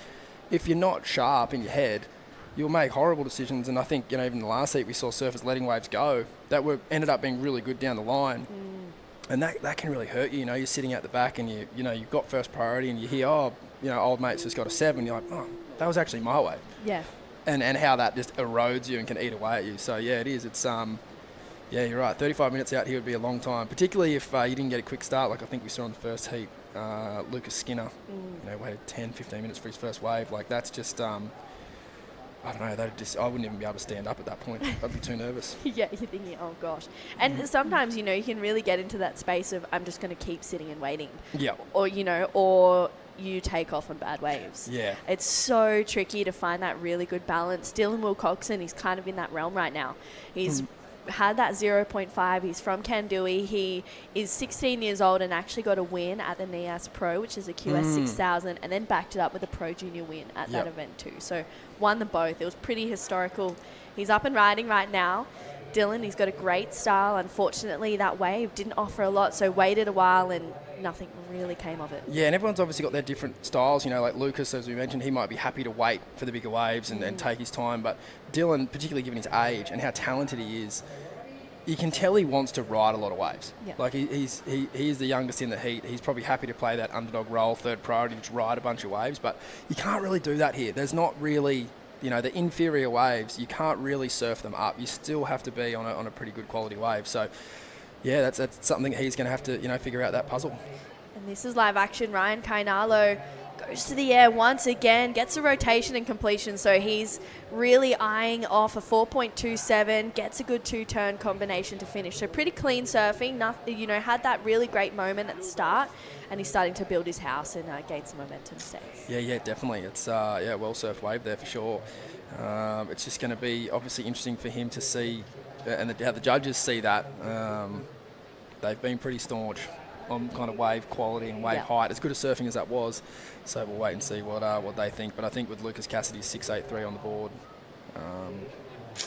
Speaker 12: if you're not sharp in your head, you'll make horrible decisions. And I think, even in the last heat, we saw surfers letting waves go that ended up being really good down the line. And that can really hurt you. You're sitting at the back and you've got first priority and you hear, old mate's just got a 7. You're like, oh, that was actually my wave. Yeah. And how that just erodes you and can eat away at you. So, it is. It's, you're right. 35 minutes out here would be a long time, particularly if you didn't get a quick start, like I think we saw in the first heat. Lucas Skinner, waited 10, 15 minutes for his first wave. That's just... I don't know, I wouldn't even be able to stand up at that point. I'd be too nervous. You're thinking, oh gosh. And sometimes, you can really get into that space of, I'm just going to keep sitting and waiting. Yeah. Or, or you take off on bad waves. Yeah. It's so tricky to find that really good balance. Dylan Wilcoxon, he's kind of in that realm right now. He's
Speaker 9: had that 0.5. He's from Kandui. He is 16 years old and actually got a win at the NIAS Pro, which is a QS 6000, and then backed it up with a Pro Junior win at that event too. So won them both. It was pretty historical. He's up and riding right now. Dylan, he's got a great style. Unfortunately, that wave didn't offer a lot, so waited a while and nothing really came of it.
Speaker 12: Yeah, and everyone's obviously got their different styles. You know, like Lucas, as we mentioned, he might be happy to wait for the bigger waves and take his time. But Dylan, particularly given his age and how talented he is, you can tell he wants to ride a lot of waves.
Speaker 9: Yep.
Speaker 12: Like he is the youngest in the heat. He's probably happy to play that underdog role, third priority, to ride a bunch of waves. But you can't really do that here. There's not really, you know, the inferior waves, you can't really surf them up. You still have to be on a pretty good quality wave. So, yeah, that's something he's going to have to, you know, figure out that puzzle.
Speaker 9: And this is live action. Ryan Kainalo goes to the air once again, gets a rotation and completion, so he's really eyeing off a 4.27, gets a good two-turn combination to finish. So pretty clean surfing, you know, had that really great moment at the start, and he's starting to build his house and gain some momentum stays.
Speaker 12: Yeah, definitely. It's well-surfed wave there for sure. It's just going to be obviously interesting for him to see, and how the judges see that. They've been pretty staunch on kind of wave quality and wave height, as good as surfing as that was. So we'll wait and see what they think. But I think with Lucas Cassidy's 6.83 on the board,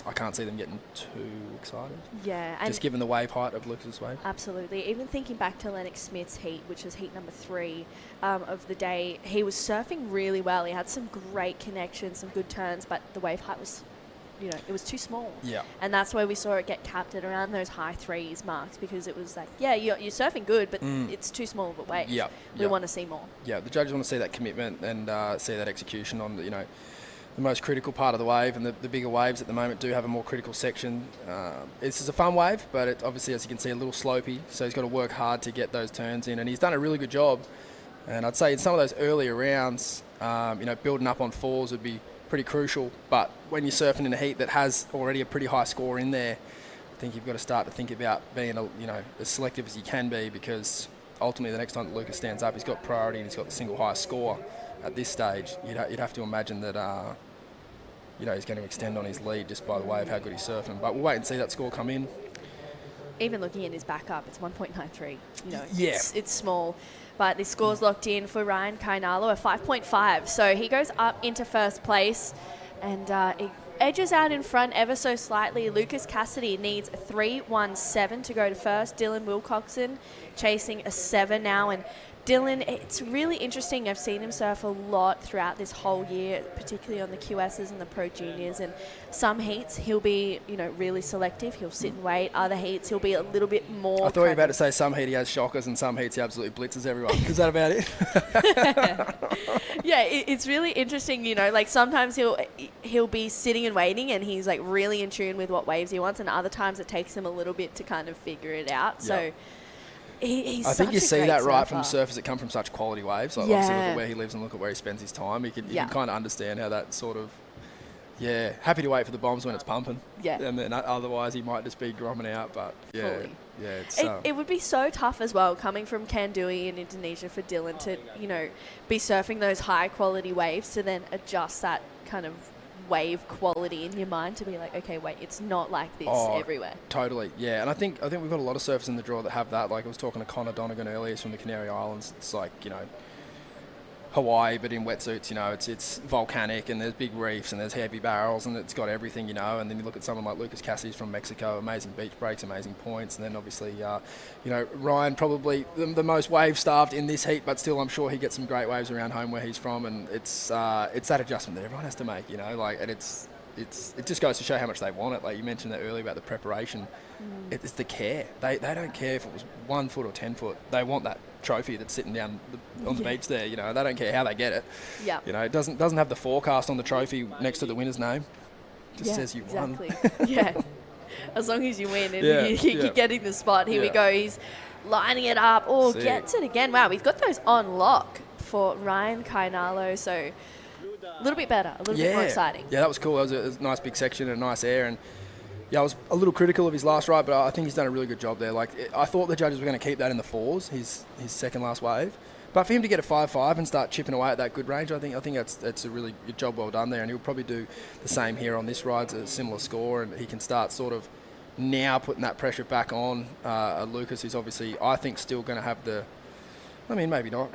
Speaker 12: I can't see them getting too excited.
Speaker 9: Yeah. And
Speaker 12: just given the wave height of Lucas's wave.
Speaker 9: Absolutely. Even thinking back to Lennox Smith's heat, which was heat number 3 of the day, he was surfing really well. He had some great connections, some good turns, but the wave height was, you know, it was too small.
Speaker 12: Yeah.
Speaker 9: And that's where we saw it get capped at around those high 3s marks, because it was like, yeah, you're surfing good, but it's too small of a wave.
Speaker 12: Yeah.
Speaker 9: We want to see more.
Speaker 12: Yeah, the judges want to see that commitment and see that execution on, you know, the most critical part of the wave, and the bigger waves at the moment do have a more critical section. This is a fun wave, but it obviously, as you can see, a little slopey, so he's got to work hard to get those turns in, and he's done a really good job. And I'd say in some of those earlier rounds, you know, building up on 4s would be pretty crucial, but when you're surfing in a heat that has already a pretty high score in there, I think you've got to start to think about being, you know, as selective as you can be, because ultimately the next time that Lucas stands up, he's got priority and he's got the single highest score. At this stage, you'd have to imagine that you know, he's going to extend on his lead just by the way of how good he's surfing. But we'll wait and see that score come in.
Speaker 9: Even looking at his backup, it's 1.93. You know,
Speaker 12: yeah,
Speaker 9: it's small. But the score's locked in for Ryan Kainalo, a 5.5. So he goes up into first place, and it edges out in front ever so slightly. Lucas Cassidy needs a 3.17 to go to first. Dylan Wilcoxon chasing a 7 now, and Dylan, it's really interesting. I've seen him surf a lot throughout this whole year, particularly on the QSs and the Pro Juniors. And some heats he'll be, you know, really selective. He'll sit and wait. Other heats he'll be a little bit more.
Speaker 12: I thought you were about to say some heat he has shockers and some heats he absolutely blitzes everyone. Is that about it?
Speaker 9: Yeah, it's really interesting. You know, like sometimes he'll be sitting and waiting, and he's like really in tune with what waves he wants, and other times it takes him a little bit to kind of figure it out. Yep. So.
Speaker 12: I think you see that right from surfers that come from such quality waves. Like obviously look at where he lives and look at where he spends his time. You can kind of understand how that sort of, happy to wait for the bombs when it's pumping.
Speaker 9: Yeah.
Speaker 12: And then otherwise he might just be gromming out. But it's,
Speaker 9: it would be so tough as well coming from Kandui in Indonesia for Dylan to, you know, be surfing those high quality waves to then adjust that kind of wave quality in your mind to be like, okay, wait, it's not like this everywhere.
Speaker 12: Totally, yeah. And I think we've got a lot of surfers in the draw that have that. Like I was talking to Connor Donegan earlier, he's from the Canary Islands. It's like, you know, Hawaii, but in wetsuits, you know, it's volcanic and there's big reefs and there's heavy barrels and it's got everything, you know. And then you look at someone like Lucas Cassidy's from Mexico, amazing beach breaks, amazing points. And then obviously, you know, Ryan probably the most wave starved in this heat, but still I'm sure he gets some great waves around home where he's from. And it's that adjustment that everyone has to make, you know, like, and it just goes to show how much they want it. Like you mentioned that earlier about the preparation. It's the care. They don't care if it was 1 foot or 10 foot. They want that trophy that's sitting down on the beach there. You know, they don't care how they get it.
Speaker 9: Yeah.
Speaker 12: You know, it doesn't have the forecast on the trophy next to the winner's name. It just says you won.
Speaker 9: Yeah. As long as you win and you're getting the spot. Here we go. He's lining it up. Oh, gets it again. Wow, we've got those on lock for Ryan Kainalo. So a little bit better, a little bit more exciting.
Speaker 12: Yeah, that was cool. That was a nice big section and a nice air. And yeah, I was a little critical of his last ride, but I think he's done a really good job there. Like I thought the judges were going to keep that in the 4s, his second last wave. But for him to get a 5.5 and start chipping away at that good range, I think that's a really good job well done there. And he'll probably do the same here on this ride, a similar score, and he can start sort of now putting that pressure back on Lucas, who's obviously, I think, still going to have the... I mean, maybe not.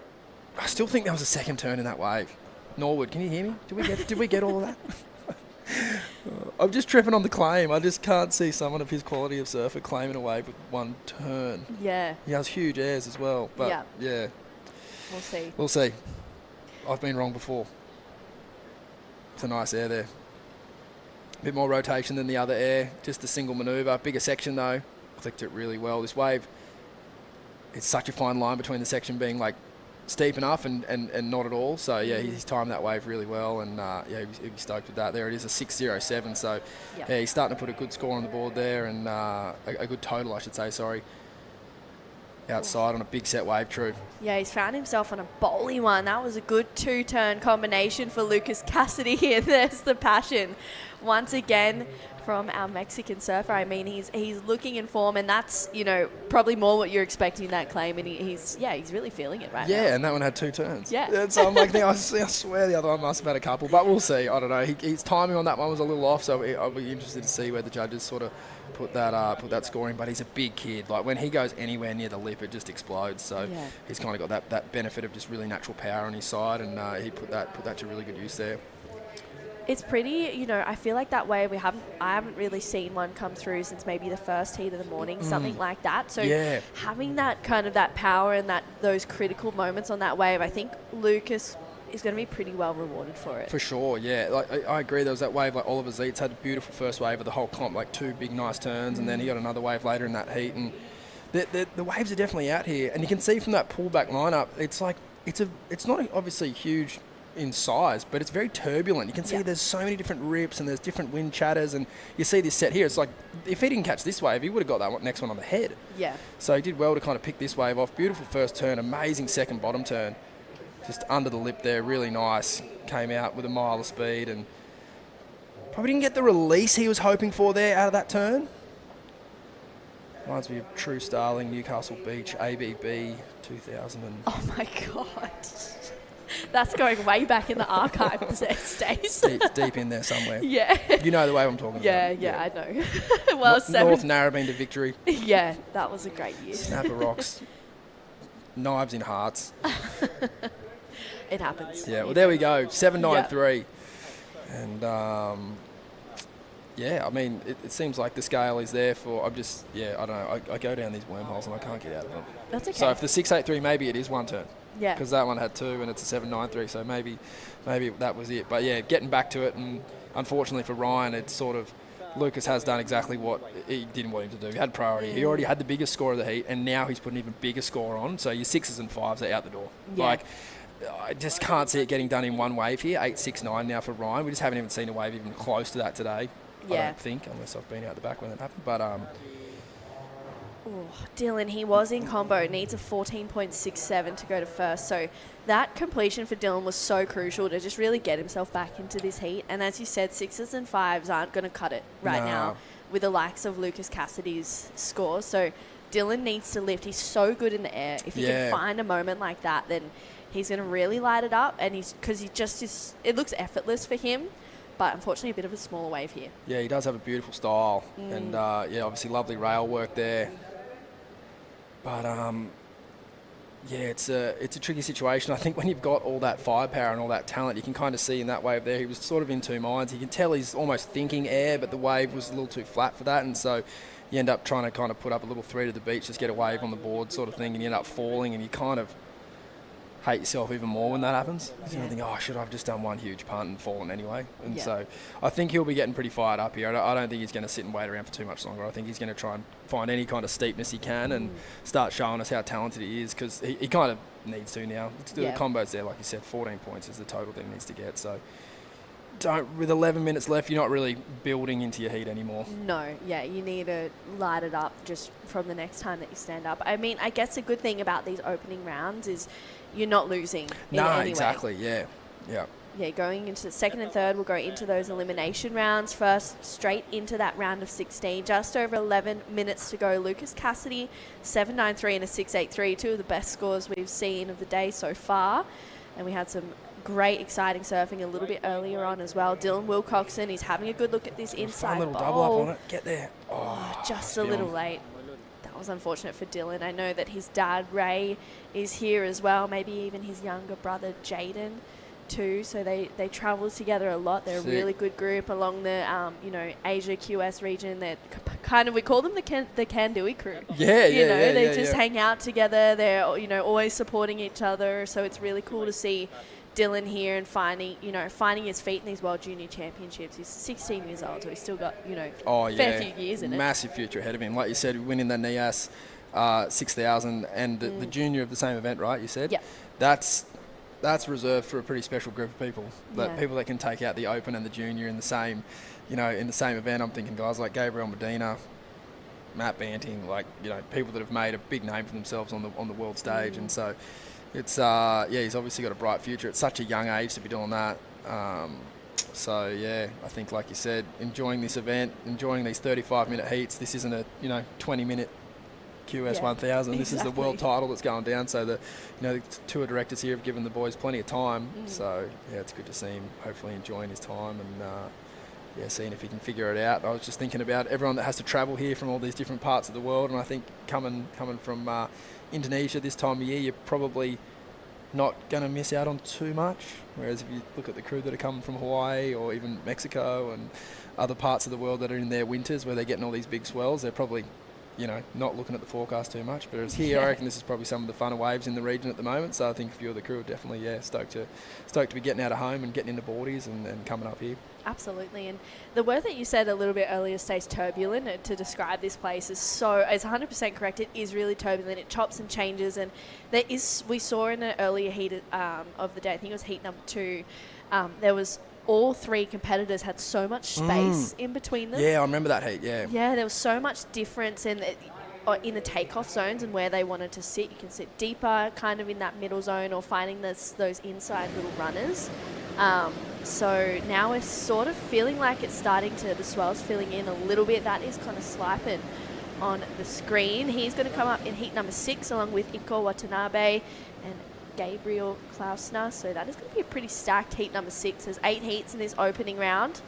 Speaker 12: I still think there was a second turn in that wave. Norwood, can you hear me? Did we get all of that? I'm just tripping on the claim. I just can't see someone of his quality of surfer claiming a wave with one turn.
Speaker 9: Yeah.
Speaker 12: He has huge airs as well. But yeah.
Speaker 9: We'll see.
Speaker 12: We'll see. I've been wrong before. It's a nice air there. A bit more rotation than the other air. Just a single manoeuvre. Bigger section though. Clicked it really well. This wave, it's such a fine line between the section being like steep enough and not at all. So yeah, he's timed that wave really well, and he'd be stoked with that. There it is, a 6.07. So yeah, he's starting to put a good score on the board there, and a good total, I should say. Sorry. Outside on a big set wave, true.
Speaker 9: Yeah, he's found himself on a bowly one. That was a good 2-turn combination for Lucas Cassidy, and there's the passion once again from our Mexican surfer. I mean, he's looking in form, and that's, you know, probably more what you're expecting that claim, and he's really feeling it right now.
Speaker 12: Yeah, and that one had 2 turns.
Speaker 9: Yeah.
Speaker 12: So I'm like, I swear the other one must have had a couple, but we'll see. I don't know. His timing on that one was a little off, so I'll be interested to see where the judges sort of put that scoring. But he's a big kid. Like when he goes anywhere near the lip, it just explodes. So he's kind of got that benefit of just really natural power on his side, and he put that to really good use there.
Speaker 9: It's pretty, you know, I feel like that wave I haven't really seen one come through since maybe the first heat of the morning, something like that. So having that kind of that power and those critical moments on that wave, I think Lucas is going to be pretty well rewarded for it.
Speaker 12: For sure, yeah. Like I agree. There was that wave, like Oliver Zeitz had a beautiful first wave of the whole comp, like 2 big nice turns, and then he got another wave later in that heat. And the waves are definitely out here, and you can see from that pullback lineup, it's like it's not obviously huge in size, but it's very turbulent. You can see there's so many different rips, and there's different wind chatters, and you see this set here. It's like if he didn't catch this wave, he would have got that next one on the head.
Speaker 9: Yeah.
Speaker 12: So he did well to kind of pick this wave off. Beautiful first turn, amazing second bottom turn. Just under the lip there, really nice. Came out with a mile of speed, and probably didn't get the release he was hoping for there out of that turn. Reminds me of True Starling, Newcastle Beach, ABB 2000.
Speaker 9: Oh my God. That's going way back in the archives these days.
Speaker 12: Deep in there somewhere.
Speaker 9: Yeah.
Speaker 12: You know the wave I'm talking about.
Speaker 9: Yeah, I know. Well,
Speaker 12: North Narrabeen to victory.
Speaker 9: Yeah, that was a great year.
Speaker 12: Snapper rocks. Knives in hearts.
Speaker 9: It happens.
Speaker 12: Yeah, well, there we go. 793. And, I mean, it seems like the scale is there for... I don't know. I go down these wormholes and I can't get out of them.
Speaker 9: That's okay.
Speaker 12: So if the 683, maybe it is one turn.
Speaker 9: Yeah.
Speaker 12: Because that one had 2 and it's a 793, so maybe that was it. But yeah, getting back to it, and unfortunately for Ryan, it's sort of... Lucas has done exactly what he didn't want him to do. He had priority. He already had the biggest score of the heat, and now he's put an even bigger score on. So your 6s and 5s are out the door.
Speaker 9: Yeah.
Speaker 12: Like, I just can't see it getting done in one wave here. 8.69 now for Ryan. We just haven't even seen a wave even close to that today.
Speaker 9: Yeah.
Speaker 12: I don't think, unless I've been out the back when that happened. But
Speaker 9: Dylan, he was in combo, needs a 14.67 to go to first. So that completion for Dylan was so crucial to just really get himself back into this heat. And as you said, 6s and 5s aren't going to cut it now with the likes of Lucas Cassidy's scores. So Dylan needs to lift. He's so good in the air. If he can find a moment like that, then he's going to really light it up. And because he just is, it looks effortless for him. But unfortunately, a bit of a smaller wave here.
Speaker 12: Yeah, he does have a beautiful style. And obviously lovely rail work there. But it's a tricky situation. I think when you've got all that firepower and all that talent, you can kind of see in that wave there, he was sort of in 2 minds. You can tell he's almost thinking air, but the wave was a little too flat for that, and so you end up trying to kind of put up a little 3 to the beach, just get a wave on the board sort of thing, and you end up falling, and you kind of hate yourself even more when that happens. You think, should I have just done one huge punt and fallen anyway? And so I think he'll be getting pretty fired up here. I don't think he's going to sit and wait around for too much longer. I think he's going to try and find any kind of steepness he can and start showing us how talented he is, because he kind of needs to now. The combos there, like you said, 14 points is the total that he needs to get. So with 11 minutes left, you're not really building into your heat anymore.
Speaker 9: No, you need to light it up just from the next time that you stand up. I mean, I guess a good thing about these opening rounds is you're not losing in any way.
Speaker 12: Exactly, yeah.
Speaker 9: Yeah, going into the second and third, we'll go into those elimination rounds. First, straight into that round of 16. Just over 11 minutes to go. Lucas Cassidy, 7.93 and a 6.83. 2 of the best scores we've seen of the day so far. And we had some great, exciting surfing a little bit earlier on as well. Dylan Wilcoxon, he's having a good look at this inside
Speaker 12: Fun little
Speaker 9: bowl.
Speaker 12: double up on it. Get there. Oh,
Speaker 9: Just a little late. That was unfortunate for Dylan. I know that his dad, Ray, is here as well. Maybe even his younger brother, Jaden, too. So they travel together a lot. They're a really good group along the, Asia QS region. They're kind of, we call them the Kandui crew. They just hang out together. They're, always supporting each other. So it's really cool to see Dylan here and finding his feet in these World Junior Championships. He's 16 years old, so he's still got, fair few years in it.
Speaker 12: Massive future ahead of him. Like you said, winning the NIAS 6,000 and the junior of the same event, right? You said?
Speaker 9: Yeah.
Speaker 12: That's reserved for a pretty special group of people. People that can take out the Open and the Junior in the same, in the same event. I'm thinking guys like Gabriel Medina, Matt Banting, people that have made a big name for themselves on the world stage. And so it's he's obviously got a bright future at such a young age to be doing that. I think like you said, enjoying this event, enjoying these 35-minute heats. This isn't a 20-minute QS 1000. This is the world title that's going down. So the tour directors here have given the boys plenty of time. So it's good to see him hopefully enjoying his time and seeing if he can figure it out. I was just thinking about everyone that has to travel here from all these different parts of the world, and I think coming from Indonesia this time of year, you're probably not going to miss out on too much. Whereas if you look at the crew that are coming from Hawaii or even Mexico and other parts of the world that are in their winters where they're getting all these big swells, they're probably not looking at the forecast too much. But as here, I reckon this is probably some of the funner waves in the region at the moment. So I think a few of the crew are definitely, stoked to be getting out of home and getting into boardies and coming up here.
Speaker 9: Absolutely. And the word that you said a little bit earlier stays turbulent to describe this place is 100% correct. It is really turbulent. It chops and changes. And we saw in an earlier heat of the day, I think it was heat number 2, there was all 3 competitors had so much space in between them.
Speaker 12: Yeah, I remember that heat, yeah.
Speaker 9: Yeah, there was so much difference in the takeoff zones and where they wanted to sit. You can sit deeper, kind of in that middle zone, or finding those inside little runners. So now we're sort of feeling like it's the swell's filling in a little bit. That is kind of swiping on the screen. He's going to come up in heat number 6 along with Iko Watanabe and Gabriel Klausner. So that is going to be a pretty stacked heat number 6. There's 8 heats in this opening round,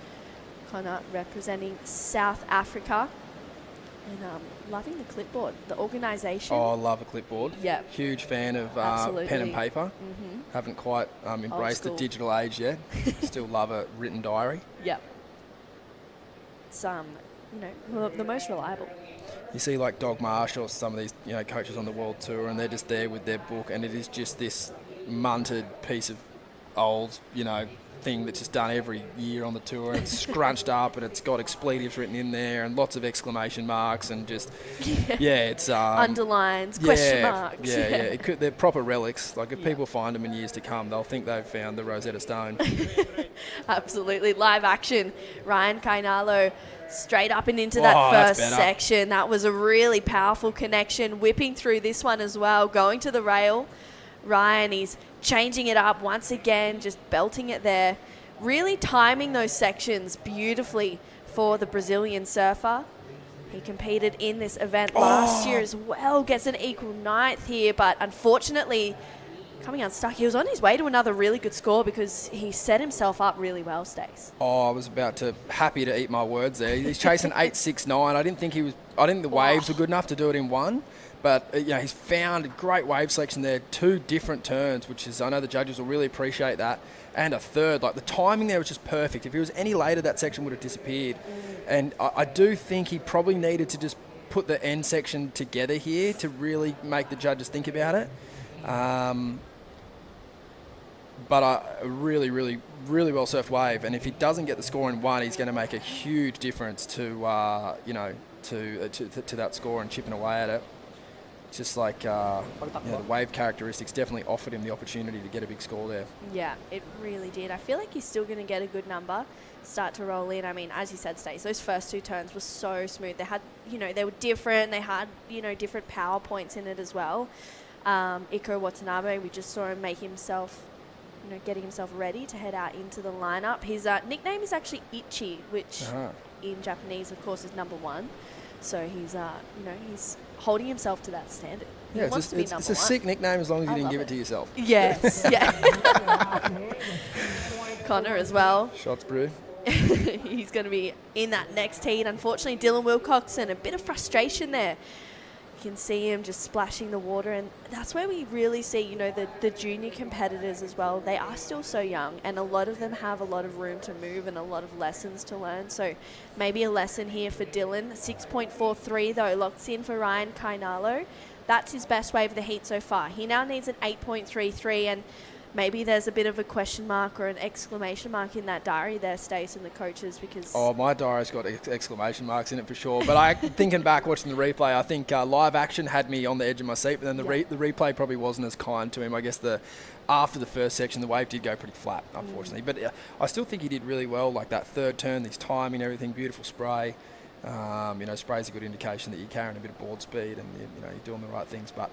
Speaker 9: kind of representing South Africa. And loving the clipboard, the organisation.
Speaker 12: Oh, I love a clipboard.
Speaker 9: Yeah.
Speaker 12: Huge fan of pen and paper. Haven't quite embraced the digital age yet. Still love a written diary.
Speaker 9: Yep. It's the most reliable.
Speaker 12: You see like Dog Marsh or some of these coaches on the world tour, and they're just there with their book, and it is just this munted piece of old thing that's just done every year on the tour, and it's scrunched up and it's got expletives written in there and lots of exclamation marks and just it's
Speaker 9: underlines, question marks.
Speaker 12: They're proper relics. Like if people find them in years to come, they'll think they've found the Rosetta Stone.
Speaker 9: Absolutely. Live action. Ryan Kainalo straight up and into that first section. That was a really powerful connection, whipping through this one as well, going to the rail. Ryan, he's changing it up once again, just belting it there. Really timing those sections beautifully for the Brazilian surfer. He competed in this event last year as well, gets an equal 9th here, but unfortunately coming unstuck. He was on his way to another really good score because he set himself up really well, Stace.
Speaker 12: I was happy to eat my words there. He's chasing 8.69. I didn't think the waves were good enough to do it in one. But he's found a great wave selection there, 2 different turns, which is, I know the judges will really appreciate that, and a third. Like the timing there was just perfect. If he was any later, that section would have disappeared. And I do think he probably needed to just put the end section together here to really make the judges think about it. But a really, really, really well surfed wave, and if he doesn't get the score in one, he's going to make a huge difference to that score and chipping away at it. Just like the wave characteristics definitely offered him the opportunity to get a big score there.
Speaker 9: Yeah, it really did. I feel like he's still going to get a good number, start to roll in. I mean, as you said, Stace, those first 2 turns were so smooth. They had, they were different. They had, different power points in it as well. Iko Watanabe, we just saw him make himself, getting himself ready to head out into the lineup. His nickname is actually Ichi, which in Japanese, of course, is number 1. So he's, he's holding himself to that standard. He
Speaker 12: Yeah,
Speaker 9: wants to be
Speaker 12: it's
Speaker 9: number
Speaker 12: a
Speaker 9: one.
Speaker 12: sick nickname as long as you
Speaker 9: I
Speaker 12: didn't
Speaker 9: love
Speaker 12: give it to yourself.
Speaker 9: Yes, yeah. Connor as well.
Speaker 12: Shots brew.
Speaker 9: He's going to be in that next heat. Unfortunately, Dylan Wilcoxon, a bit of frustration there. You can see him just splashing the water, and that's where we really see, the junior competitors as well. They are still so young, and a lot of them have a lot of room to move and a lot of lessons to learn. So maybe a lesson here for Dylan. 6.43 though, locks in for Ryan Kainalo. That's his best wave of the heat so far. He now needs an 8.33, and maybe there's a bit of a question mark or an exclamation mark in that diary there, Stace, and the coaches, because...
Speaker 12: Oh, my diary's got exclamation marks in it for sure. But thinking back, watching the replay, I think live action had me on the edge of my seat, but then the replay probably wasn't as kind to him. I guess after the first section, the wave did go pretty flat, unfortunately. But I still think he did really well, like that third turn, his timing, everything, beautiful spray. Spray's a good indication that you're carrying a bit of board speed and you're doing the right things. But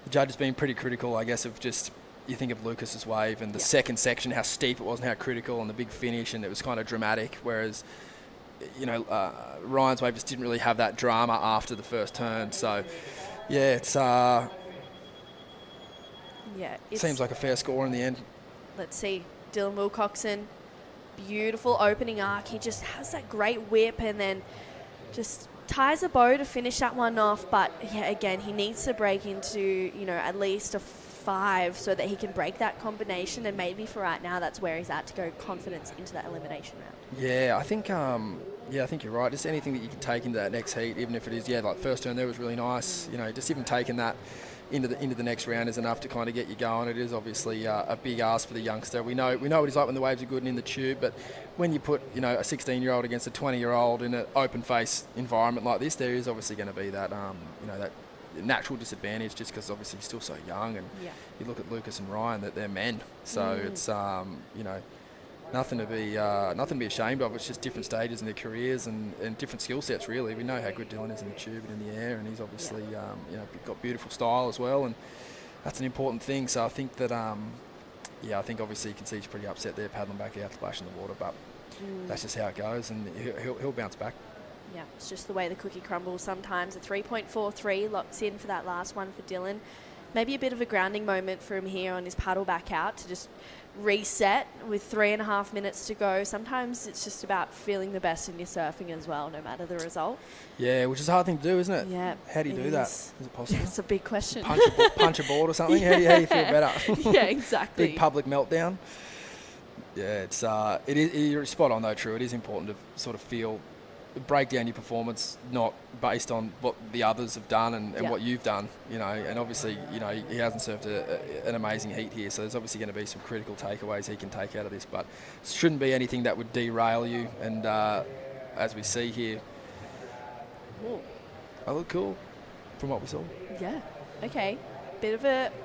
Speaker 12: the judge has been pretty critical, I guess, of just... You think of Lucas's wave and the second section, how steep it was and how critical, and the big finish, and it was kind of dramatic. Whereas, Ryan's wave just didn't really have that drama after the first turn. So, yeah, it seems like a fair score in the end.
Speaker 9: Let's see, Dylan Wilcoxon, beautiful opening arc. He just has that great whip and then just ties a bow to finish that one off. But yeah, again, he needs to break into at least a 5 so that he can break that combination, and maybe for right now that's where he's at to go confidence into that elimination round.
Speaker 12: Yeah, I think you're right. Just anything that you can take into that next heat, even if it is like first turn there was really nice. Just even taking that into the next round is enough to kind of get you going. It is obviously a big ask for the youngster. We know what he's like when the waves are good and in the tube, but when you put a 16-year-old against a 20-year-old in an open face environment like this, there is obviously going to be that that natural disadvantage, just because obviously he's still so young, and you look at Lucas and Ryan, that they're men, so it's nothing to be ashamed of. It's just different stages in their careers and different skill sets, really. We know how good Dylan is in the tube and in the air, and he's obviously got beautiful style as well, and that's an important thing. So I think that I think obviously you can see he's pretty upset there paddling back out, splashing the water, but that's just how it goes, and he'll bounce back.
Speaker 9: Yeah, it's just the way the cookie crumbles sometimes. A 3.43 locks in for that last one for Dylan. Maybe a bit of a grounding moment for him here on his paddle back out to just reset with 3.5 minutes to go. Sometimes it's just about feeling the best in your surfing as well, no matter the result.
Speaker 12: Yeah, which is a hard thing to do, isn't it?
Speaker 9: Yeah.
Speaker 12: How do you do that? Is it possible?
Speaker 9: It's a big question.
Speaker 12: Punch a board or something? How do you feel better?
Speaker 9: Yeah, exactly.
Speaker 12: Big public meltdown. Yeah, you're spot on though, True. It is important to sort of break down your performance, not based on what the others have done and what you've done, and obviously, he hasn't surfed an amazing heat here, so there's obviously going to be some critical takeaways he can take out of this, but it shouldn't be anything that would derail you, and as we see here, I look cool from what we saw.
Speaker 9: Yeah, okay.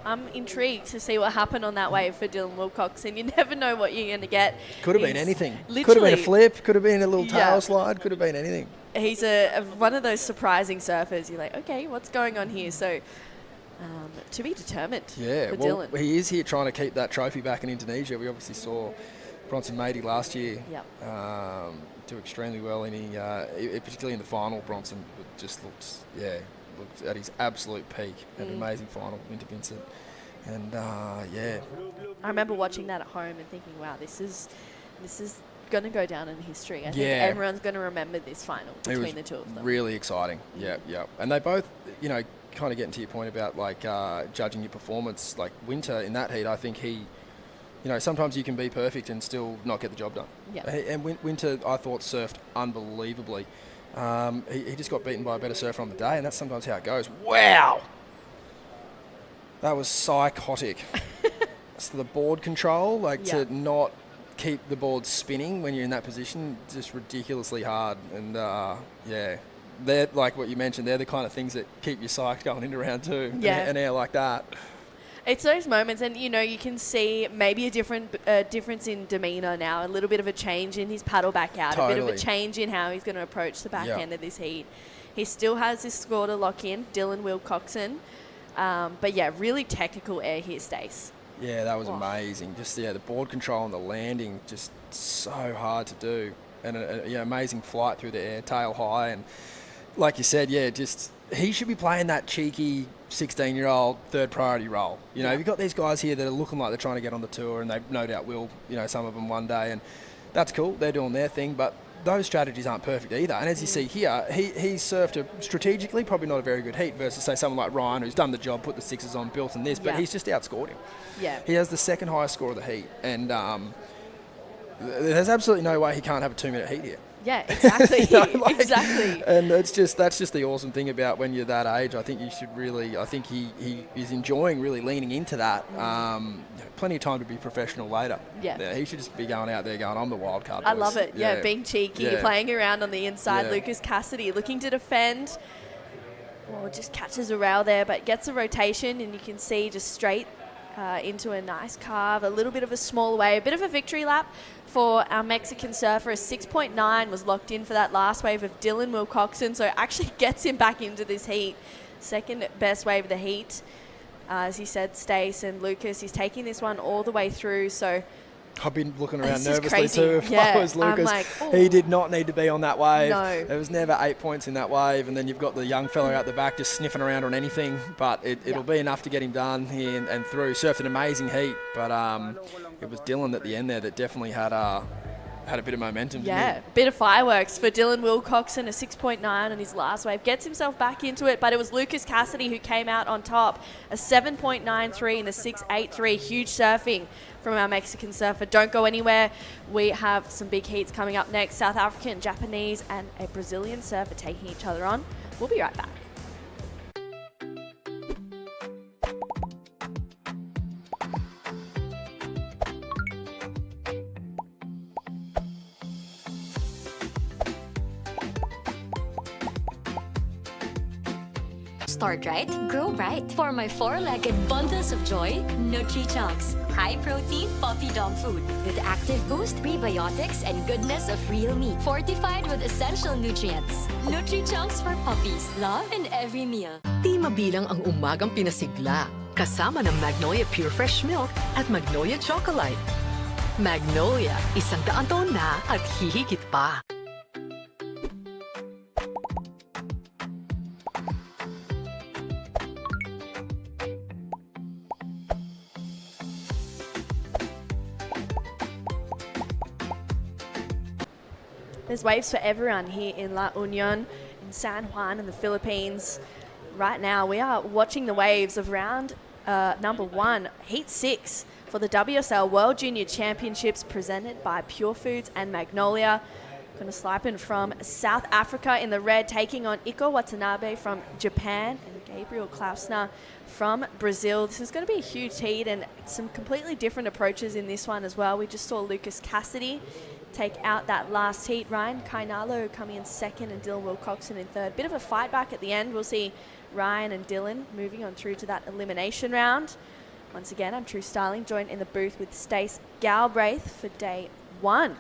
Speaker 9: I'm intrigued to see what happened on that wave for Dylan Wilcoxon. You never know what you're going to get.
Speaker 12: Could have been anything. Could have been a flip, could have been a little tail slide, could have been anything.
Speaker 9: He's one of those surprising surfers. You're like, okay, what's going on here? So to be determined for Dylan.
Speaker 12: He is here trying to keep that trophy back in Indonesia. We obviously saw Bronson Matey last year do extremely well, particularly in the final. Bronson just looked at his absolute peak, an amazing final, Winter Vincent, and I
Speaker 9: remember watching that at home and thinking, wow, this is going to go down in history. I think everyone's going to remember this final between the two of them.
Speaker 12: Really exciting, yeah, and they both, kind of getting to your point about like judging your performance. Like Winter in that heat, I think he, sometimes you can be perfect and still not get the job done.
Speaker 9: Yeah,
Speaker 12: and Winter, I thought, surfed unbelievably. He just got beaten by a better surfer on the day, and that's sometimes how it goes. Wow! That was psychotic. So the board control, to not keep the board spinning when you're in that position, just ridiculously hard. And, they're, like what you mentioned, they're the kind of things that keep your psyche going into round two.
Speaker 9: Yeah.
Speaker 12: An air like that.
Speaker 9: It's those moments, and you can see maybe a difference in demeanour now, a little bit of a change in his paddle back out, a bit of a change in how he's going to approach the back end of this heat. He still has his score to lock in, Dylan Wilcoxon, but really technical air here, Stace.
Speaker 12: Yeah, that was amazing. Just the board control and the landing, just so hard to do, and amazing flight through the air, tail high, and like you said, yeah, just he should be playing that cheeky 16-year-old third priority role. You know, you've got these guys here that are looking like they're trying to get on the tour, and they no doubt will, you know, some of them one day, and that's cool. They're doing their thing, but those strategies aren't perfect either. And as you see here, he surfed strategically probably not a very good heat versus, say, someone like Ryan, who's done the job, put the sixes on, built in this, but he's just outscored him.
Speaker 9: Yeah.
Speaker 12: He has the second highest score of the heat, and there's absolutely no way he can't have a 2-minute heat here.
Speaker 9: Yeah, exactly. Exactly.
Speaker 12: And that's just the awesome thing about when you're that age. I think you should really, I think he is enjoying really leaning into that. Plenty of time to be professional later.
Speaker 9: Yeah.
Speaker 12: He should just be going out there going, I'm the wild card.
Speaker 9: I
Speaker 12: boys."
Speaker 9: love it. Yeah, being cheeky, playing around on the inside.
Speaker 12: Yeah.
Speaker 9: Lucas Cassidy looking to defend. Just catches a rail there, but gets a rotation, and you can see just straight into a nice carve, a little bit of a small wave, a bit of a victory lap for our Mexican surfer. A 6.9 was locked in for that last wave of Dylan Wilcoxon, so it actually gets him back into this heat. Second best wave of the heat. As he said, Stace and Lucas, he's taking this one all the way through, so
Speaker 12: I've been looking around
Speaker 9: this is
Speaker 12: nervously
Speaker 9: crazy.
Speaker 12: too. If I was Lucas,
Speaker 9: I'm like,
Speaker 12: he did not need to be on that wave.
Speaker 9: No.
Speaker 12: There was never 8 points in that wave, and then you've got the young fellow out the back just sniffing around on anything. But it'll be enough to get him done here and through. Surfed an amazing heat, but it was Dylan at the end there that definitely had a bit of momentum.
Speaker 9: Yeah, bit of fireworks for Dylan Wilcoxon, a 6.9 on his last wave. Gets himself back into it, but it was Lucas Cassidy who came out on top. A 7.93 and a 6.83. Huge surfing from our Mexican surfer. Don't go anywhere. We have some big heats coming up next. South African, Japanese, and a Brazilian surfer taking each other on. We'll be right back.
Speaker 8: Start right, grow right. For my four-legged bundles of joy, Nutri-Chunks. High-protein puppy dog food with active boost, prebiotics, and goodness of real meat. Fortified with essential nutrients. Nutri-Chunks for puppies. Love in every meal.
Speaker 7: Di mabilang ang umagang pinasigla. Kasama ng Magnolia Pure Fresh Milk at Magnolia Chocolate. Magnolia, 100 taon na at hihigit pa.
Speaker 9: There's waves for everyone here in La Union, in San Juan, in the Philippines. Right now, we are watching the waves of round number 1, Heat 6, for the WSL World Junior Championships presented by Purefoods and Magnolia. Going to swipe in from South Africa in the red, taking on Iko Watanabe from Japan and Gabriel Klausner from Brazil. This is going to be a huge heat and some completely different approaches in this one as well. We just saw Lucas Cassidy take out that last heat. Ryan Kainalo coming in second and Dylan Wilcoxon in third. Bit of a fight back at the end. We'll see Ryan and Dylan moving on through to that elimination round. Once again, I'm True Starling, joined in the booth with Stace Galbraith for day 1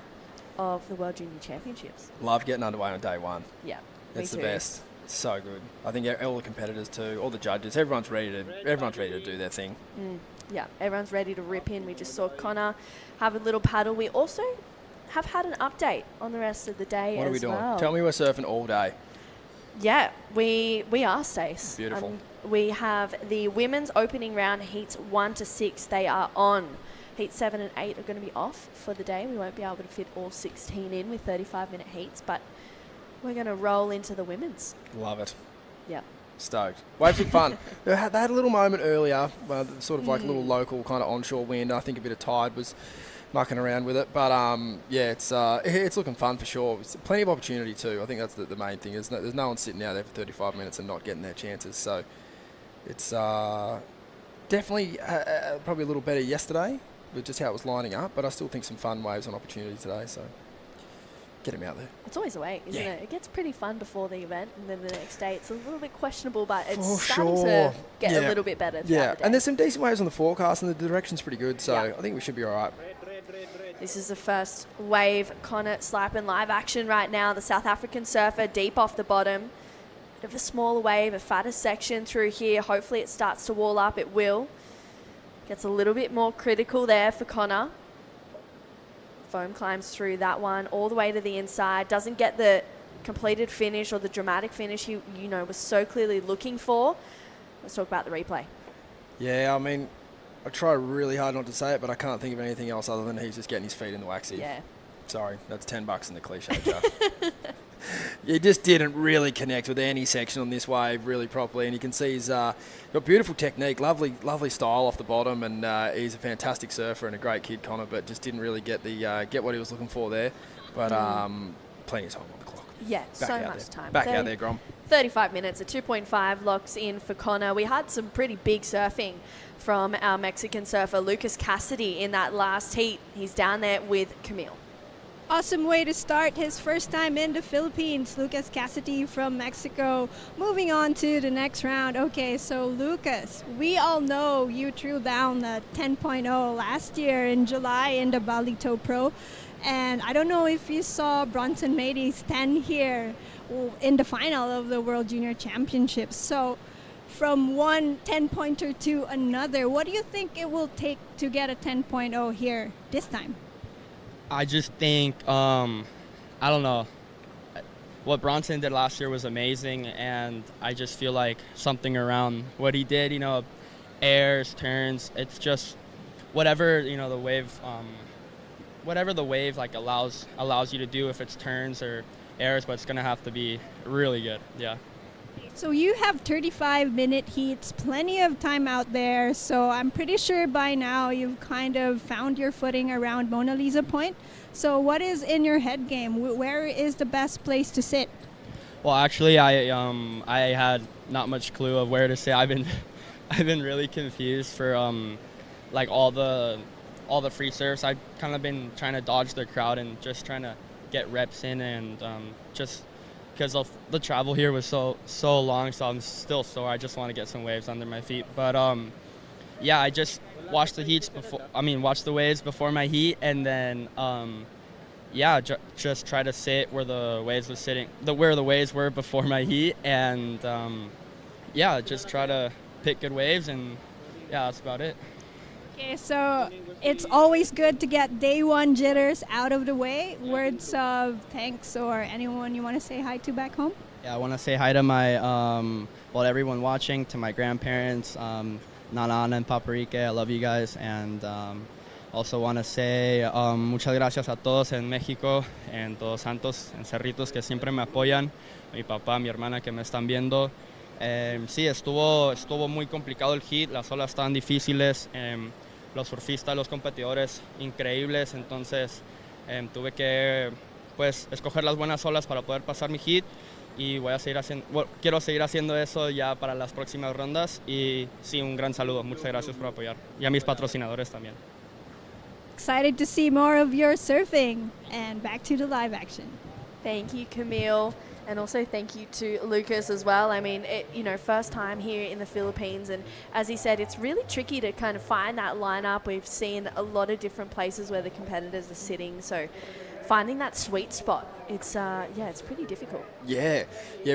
Speaker 9: of the World Junior Championships.
Speaker 12: Love getting underway on day 1.
Speaker 9: Yeah,
Speaker 12: It's
Speaker 9: me
Speaker 12: the
Speaker 9: too.
Speaker 12: best. It's so good. I think all the competitors too, all the judges, everyone's ready to do their thing.
Speaker 9: Yeah, everyone's ready to rip in. We just saw Connor have a little paddle. We also have had an update on the rest of the day
Speaker 12: What
Speaker 9: as
Speaker 12: are we doing?
Speaker 9: well.
Speaker 12: Tell me we're surfing all day.
Speaker 9: Yeah, we are, Stace.
Speaker 12: Beautiful.
Speaker 9: We have the women's opening round, heats 1 to 6. They are on. Heat 7 and 8 are going to be off for the day. We won't be able to fit all 16 in with 35-minute heats, but we're going to roll into the women's.
Speaker 12: Love it.
Speaker 9: Yeah.
Speaker 12: Stoked. Waves look fun. They had a little moment earlier, sort of like a little local kind of onshore wind. I think a bit of tide was mucking around with it, but yeah, it's looking fun for sure. It's plenty of opportunity too. I think that's the main thing. There's no one sitting out there for 35 minutes and not getting their chances. So it's definitely probably a little better yesterday with just how it was lining up, but I still think some fun waves on opportunity today. So get him out there.
Speaker 9: It's always a way, isn't
Speaker 12: Yeah.
Speaker 9: it? It gets pretty fun before the event, and then the next day it's a little bit questionable, but it's
Speaker 12: For
Speaker 9: starting
Speaker 12: sure.
Speaker 9: to get
Speaker 12: Yeah.
Speaker 9: a little bit better.
Speaker 12: Yeah,
Speaker 9: The day.
Speaker 12: and there's some decent waves on the forecast, and the direction's pretty good. So
Speaker 9: Yeah.
Speaker 12: I think we should be all right.
Speaker 9: This is the first wave. Connor Slipen live action right now. The South African surfer deep off the bottom. Bit of a smaller wave, a fatter section through here. Hopefully it starts to wall up. It will. Gets a little bit more critical there for Connor. Foam climbs through that one all the way to the inside. Doesn't get the completed finish or the dramatic finish he, was so clearly looking for. Let's talk about the replay.
Speaker 12: Yeah, I mean, I try really hard not to say it, but I can't think of anything else other than he's just getting his feet in the waxy.
Speaker 9: Yeah.
Speaker 12: Sorry, that's $10 in the cliche, Jeff. He just didn't really connect with any section on this wave really properly, and you can see he's got beautiful technique, lovely style off the bottom, and he's a fantastic surfer and a great kid, Connor, but just didn't really get what he was looking for there. But plenty of time on the clock.
Speaker 9: Yeah, so much time.
Speaker 12: Back out there, Grom.
Speaker 9: 35 minutes, a 2.5 locks in for Connor. We had some pretty big surfing from our Mexican surfer, Lucas Cassidy, in that last heat. He's down there with Camille.
Speaker 11: Awesome way to start his first time in the Philippines. Lucas Cassidy from Mexico. Moving on to the next round. Okay, so Lucas, we all know you threw down a 10.0 last year in July in the Balito Pro. And I don't know if you saw Bronson Mady stand here in the final of the World Junior Championships. So from one 10-pointer to another, what do you think it will take to get a 10.0 here this time?
Speaker 10: I just think, I don't know, what Bronson did last year was amazing, and I just feel like something around what he did, airs, turns, it's just whatever, the wave, whatever the wave like allows you to do, if it's turns or airs, but it's going to have to be really good, yeah.
Speaker 11: So you have 35-minute heats, plenty of time out there. So I'm pretty sure by now you've kind of found your footing around Mona Lisa Point. So what is in your head game? Where is the best place to sit?
Speaker 10: Well, actually, I had not much clue of where to sit. I've been really confused for like all the free surfs. I've kind of been trying to dodge the crowd and just trying to get reps in, and just because the travel here was so long, so I'm still sore. I just want to get some waves under my feet. But yeah, I just watched the waves before my heat, and then yeah, just try to sit where the waves was sitting, where the waves were before my heat, and yeah, just try to pick good waves, and yeah, that's about it.
Speaker 11: Okay, so it's always good to get day one jitters out of the way. Words of thanks or anyone you want to say hi to back home?
Speaker 10: Yeah, I want to say hi to my, everyone watching, to my grandparents, Nana and Paparike. I love you guys. And also want to say muchas gracias a todos en México, en Todos Santos, en Cerritos, que siempre me apoyan. Mi papá, mi hermana que me están viendo. Sí, estuvo muy complicado el heat, las olas estaban difíciles. Los surfistas, los competidores increíbles, entonces tuve que escoger las buenas olas para poder pasar mi hit, y quiero seguir haciendo eso ya para las próximas rondas. Y sí, un gran saludo, muchas gracias por apoyar, y a mis patrocinadores también.
Speaker 11: Excited to see more of your surfing, and back to the live action.
Speaker 9: Thank you, Camille. And also thank you to Lucas as well. I mean, first time here in the Philippines. And as he said, it's really tricky to kind of find that lineup. We've seen a lot of different places where the competitors are sitting. So finding that sweet spot, it's pretty difficult.
Speaker 12: Yeah,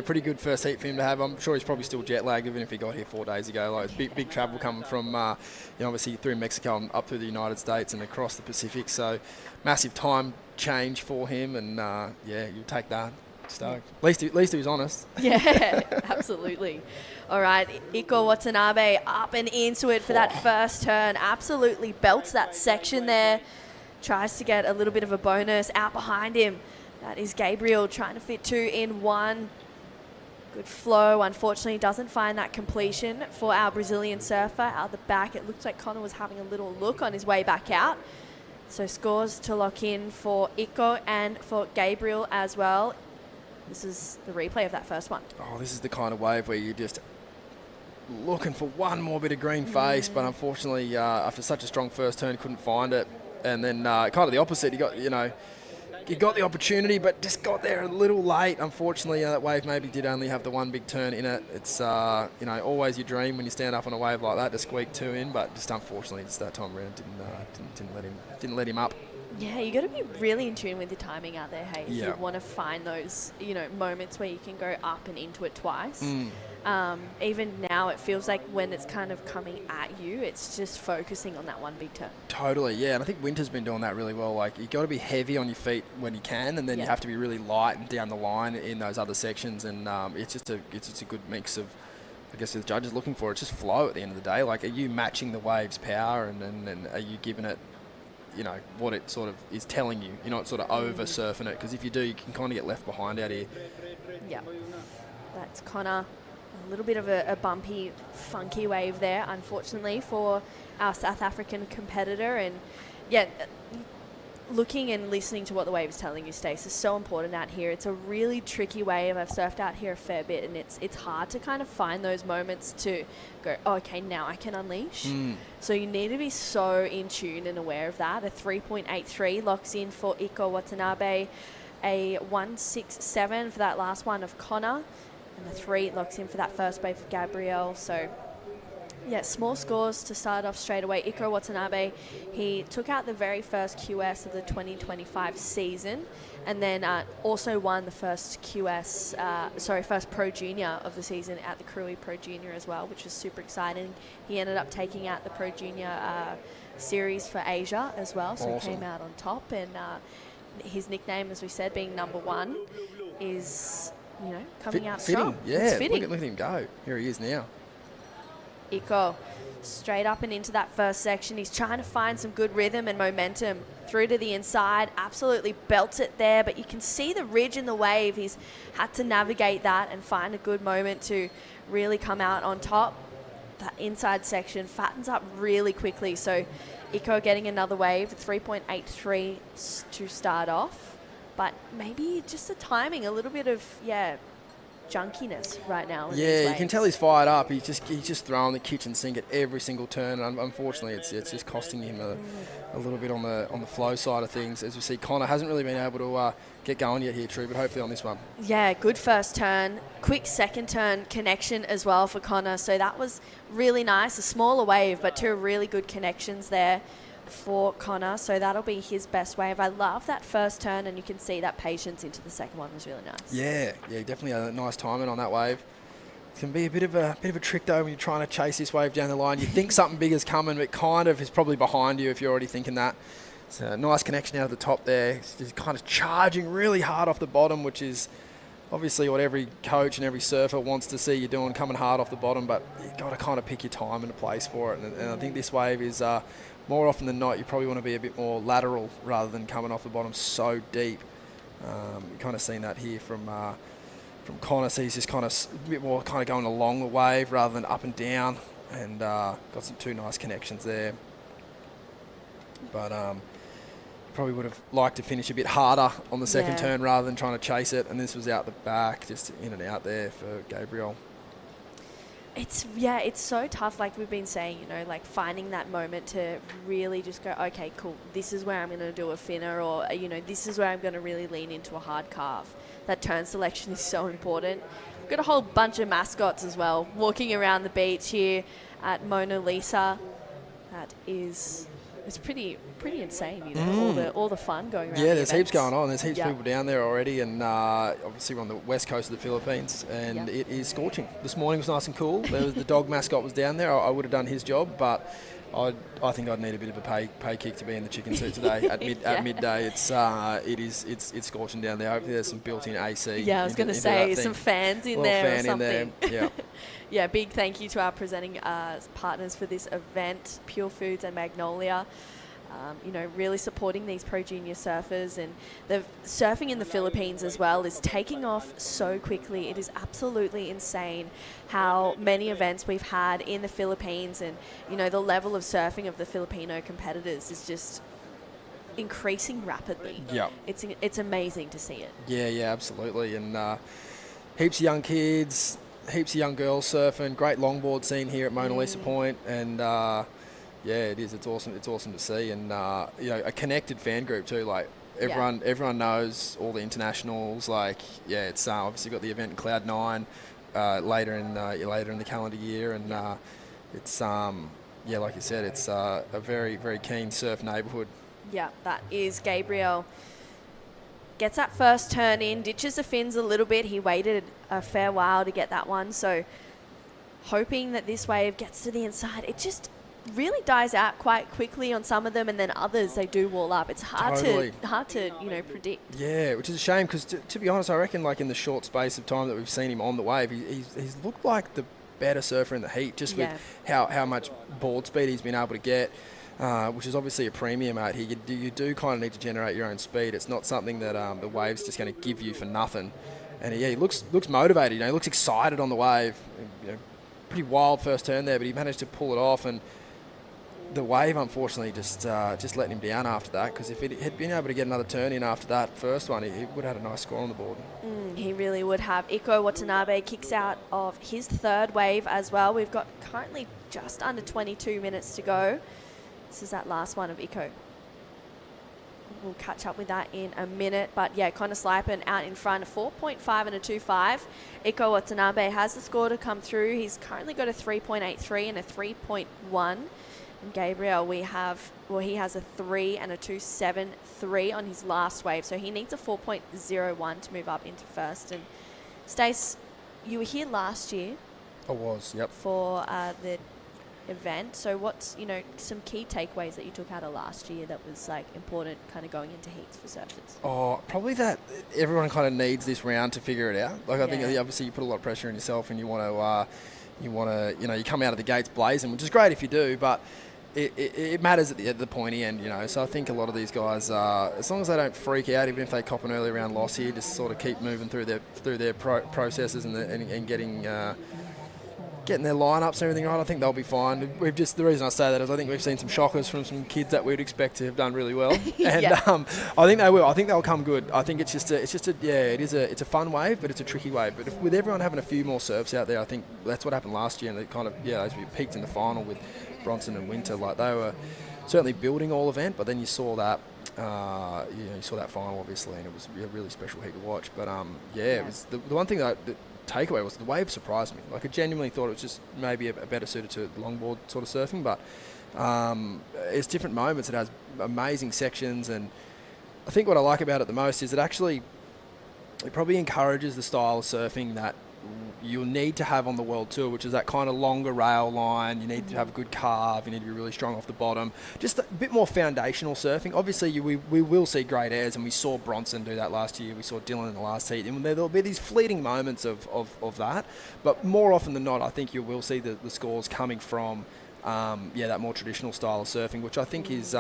Speaker 12: pretty good first heat for him to have. I'm sure he's probably still jet lagged, even if he got here 4 days ago. Like, it's big travel coming from, obviously through Mexico and up through the United States and across the Pacific. So massive time change for him, and you take that. Stoked. At least he was honest.
Speaker 9: Yeah, absolutely. All right, Iko Watanabe up and into it for that first turn. Absolutely belts that section there. Tries to get a little bit of a bonus out behind him. That is Gabriel trying to fit 2 in 1. Good flow. Unfortunately, doesn't find that completion for our Brazilian surfer. Out the back, it looks like Connor was having a little look on his way back out. So scores to lock in for Iko and for Gabriel as well. This is the replay of that first one.
Speaker 12: Oh, this is the kind of wave where you're just looking for one more bit of green face, but unfortunately, after such a strong first turn, couldn't find it. And then kind of the opposite. He got the opportunity, but just got there a little late. Unfortunately, that wave maybe did only have the one big turn in it. It's always your dream when you stand up on a wave like that to squeak 2 in, but just unfortunately, just that time around didn't let him up.
Speaker 9: Yeah, you got to be really in tune with your timing out there, hey.
Speaker 12: Yeah.
Speaker 9: You want to find those, moments where you can go up and into it twice. Even now, it feels like when it's kind of coming at you, it's just focusing on that one big turn.
Speaker 12: Totally, yeah. And I think Winter's been doing that really well. Like, you got to be heavy on your feet when you can, and then you have to be really light and down the line in those other sections. And it's just a good mix of, I guess, the judges looking for. It's just flow at the end of the day. Like, are you matching the wave's power, and are you giving it, what it sort of is telling you? You're not sort of over surfing it, because if you do, you can kind of get left behind out here.
Speaker 9: Yeah, that's Connor. A little bit of a bumpy, funky wave there, unfortunately, for our South African competitor. And yeah, looking and listening to what the wave is telling you, Stace, is so important out here. It's a really tricky wave. I've surfed out here a fair bit, and it's hard to kind of find those moments to go, oh, okay, now I can unleash. So you need to be so in tune and aware of that. A 3.83 locks in for Iko Watanabe, a 1.67 for that last one of Connor, and the 3 locks in for that first wave of Gabrielle. So yeah, small scores to start off straight away. Iko Watanabe, he took out the very first QS of the 2025 season, and then also won the first first Pro Junior of the season at the Krui Pro Junior as well, which was super exciting. He ended up taking out the Pro Junior series for Asia as well, so he came out on top. And his nickname, as we said, being number 1, is coming out strong.
Speaker 12: Yeah,
Speaker 9: it's fitting.
Speaker 12: Look at him go. Here he is now.
Speaker 9: Iko straight up and into that first section. He's trying to find some good rhythm and momentum through to the inside. Absolutely belts it there, but you can see the ridge in the wave. He's had to navigate that and find a good moment to really come out on top. That inside section fattens up really quickly. So Iko getting another wave, 3.83 to start off. But maybe just the timing, a little bit of, junkiness right now.
Speaker 12: Yeah, you can tell he's fired up. He's just throwing the kitchen sink at every single turn. And unfortunately, it's just costing him a little bit on the flow side of things. As we see, Connor hasn't really been able to get going yet here, True, but hopefully on this one.
Speaker 9: Yeah, good first turn. Quick second turn connection as well for Connor. So that was really nice. A smaller wave, but 2 really good connections there for Connor. So that'll be his best wave. I love that first turn, and you can see that patience into the second one was really nice.
Speaker 12: Yeah, definitely a nice timing on that wave. It can be a bit of a trick though when you're trying to chase this wave down the line. You think something big is coming, but kind of is probably behind you if you're already thinking that. It's a nice connection out of the top there. It's just kind of charging really hard off the bottom, which is obviously what every coach and every surfer wants to see you doing, coming hard off the bottom, but you've got to kind of pick your time and a place for it. And I think this wave is, more often than not, you probably want to be a bit more lateral rather than coming off the bottom so deep. You've kind of seen that here from Connor. So he's just kind of a bit more kind of going along the wave rather than up and down, and got some 2 nice connections there. But probably would have liked to finish a bit harder on the second turn rather than trying to chase it, and this was out the back, just in and out there for Gabriel.
Speaker 9: It's so tough, like we've been saying, like finding that moment to really just go, okay, cool, this is where I'm going to do a finner, or, this is where I'm going to really lean into a hard carve. That turn selection is so important. We've got a whole bunch of mascots as well walking around the beach here at Mona Lisa. That is... It's pretty insane, all the fun going around.
Speaker 12: Yeah, there's heaps
Speaker 9: events.
Speaker 12: going on. There's heaps of people down there already, and obviously we're on the west coast of the Philippines, and it is scorching. This morning was nice and cool. There was the dog mascot was down there. I would have done his job, but I think I'd need a bit of a pay kick to be in the chicken suit today at midday. It's scorching down there. Hopefully there's some built-in AC.
Speaker 9: Yeah, I was going to say some fans in there or something.
Speaker 12: Yeah.
Speaker 9: Yeah, big thank you to our presenting partners for this event, Purefoods and Magnolia. Really supporting these pro junior surfers, and the surfing in the Philippines as well is taking off so quickly. It is absolutely insane how many events we've had in the Philippines, and the level of surfing of the Filipino competitors is just increasing rapidly.
Speaker 12: Yeah,
Speaker 9: it's amazing to see it.
Speaker 12: Yeah, absolutely, and heaps of young kids, heaps of young girls surfing. Great longboard scene here at Mona Lisa Point, and yeah, it is. It's awesome. It's awesome to see, and a connected fan group too. Like everyone knows all the internationals. Like it's obviously got the event in Cloud 9 later in the calendar year, and it's like you said, it's a very very keen surf neighbourhood
Speaker 9: Yeah, that is Gabriel. Gets that first turn in, ditches the fins a little bit. He waited a fair while to get that one. So hoping that this wave gets to the inside. It just really dies out quite quickly on some of them, and then others, they do wall up. It's hard to predict.
Speaker 12: Yeah, which is a shame because, to be honest, I reckon like in the short space of time that we've seen him on the wave, he's looked like the better surfer in the heat, just with how much board speed he's been able to get, which is obviously a premium out here. You do kind of need to generate your own speed. It's not something that the wave's just going to give you for nothing. And he looks motivated. He looks excited on the wave. Pretty wild first turn there, but he managed to pull it off. And the wave, unfortunately, just let him down after that, because if it had been able to get another turn in after that first one, he would have had a nice score on the board.
Speaker 9: He really would have. Iko Watanabe kicks out of his third wave as well. We've got currently just under 22 minutes to go. This is that last one of Iko. We'll catch up with that in a minute. But yeah, Connor Slipen out in front, a 4.5 and a 2.5. Iko Watanabe has the score to come through. He's currently got a 3.83 and a 3.1. And Gabriel, he has a 3 and a 2.73 on his last wave. So he needs a 4.01 to move up into first. And Stace, you were here last year.
Speaker 12: I was, yep.
Speaker 9: For the event. So what's, some key takeaways that you took out of last year that was like important kind of going into heats for surfers?
Speaker 12: Oh, probably that everyone kind of needs this round to figure it out. Like I think obviously you put a lot of pressure on yourself, and you want to, you come out of the gates blazing, which is great if you do, but it matters at the pointy end, So I think a lot of these guys, as long as they don't freak out, even if they cop an early round loss here, just sort of keep moving through their processes and getting their lineups and everything right, I think they'll be fine. The reason I say that is I think we've seen some shockers from some kids that we'd expect to have done really well, and I think they will. I think they'll come good. I think it's a fun wave, but it's a tricky wave. But with everyone having a few more serves out there, I think that's what happened last year, and it kind of as we peaked in the final with Bronson and Winter, like they were certainly building all event, but then you saw that. You saw that final obviously, and it was a really special heat to watch. But it was the one thing that takeaway was the wave surprised me. Like I genuinely thought it was just maybe a better suited to longboard sort of surfing, but it's different moments. It has amazing sections, and I think what I like about it the most is it probably encourages the style of surfing that you'll need to have on the World Tour, which is that kind of longer rail line. You need to have a good carve. You need to be really strong off the bottom. Just a bit more foundational surfing. Obviously, we will see great airs, and we saw Bronson do that last year. We saw Dylan in the last heat. And there'll be these fleeting moments of that. But more often than not, I think you will see the scores coming from that more traditional style of surfing, which I think is...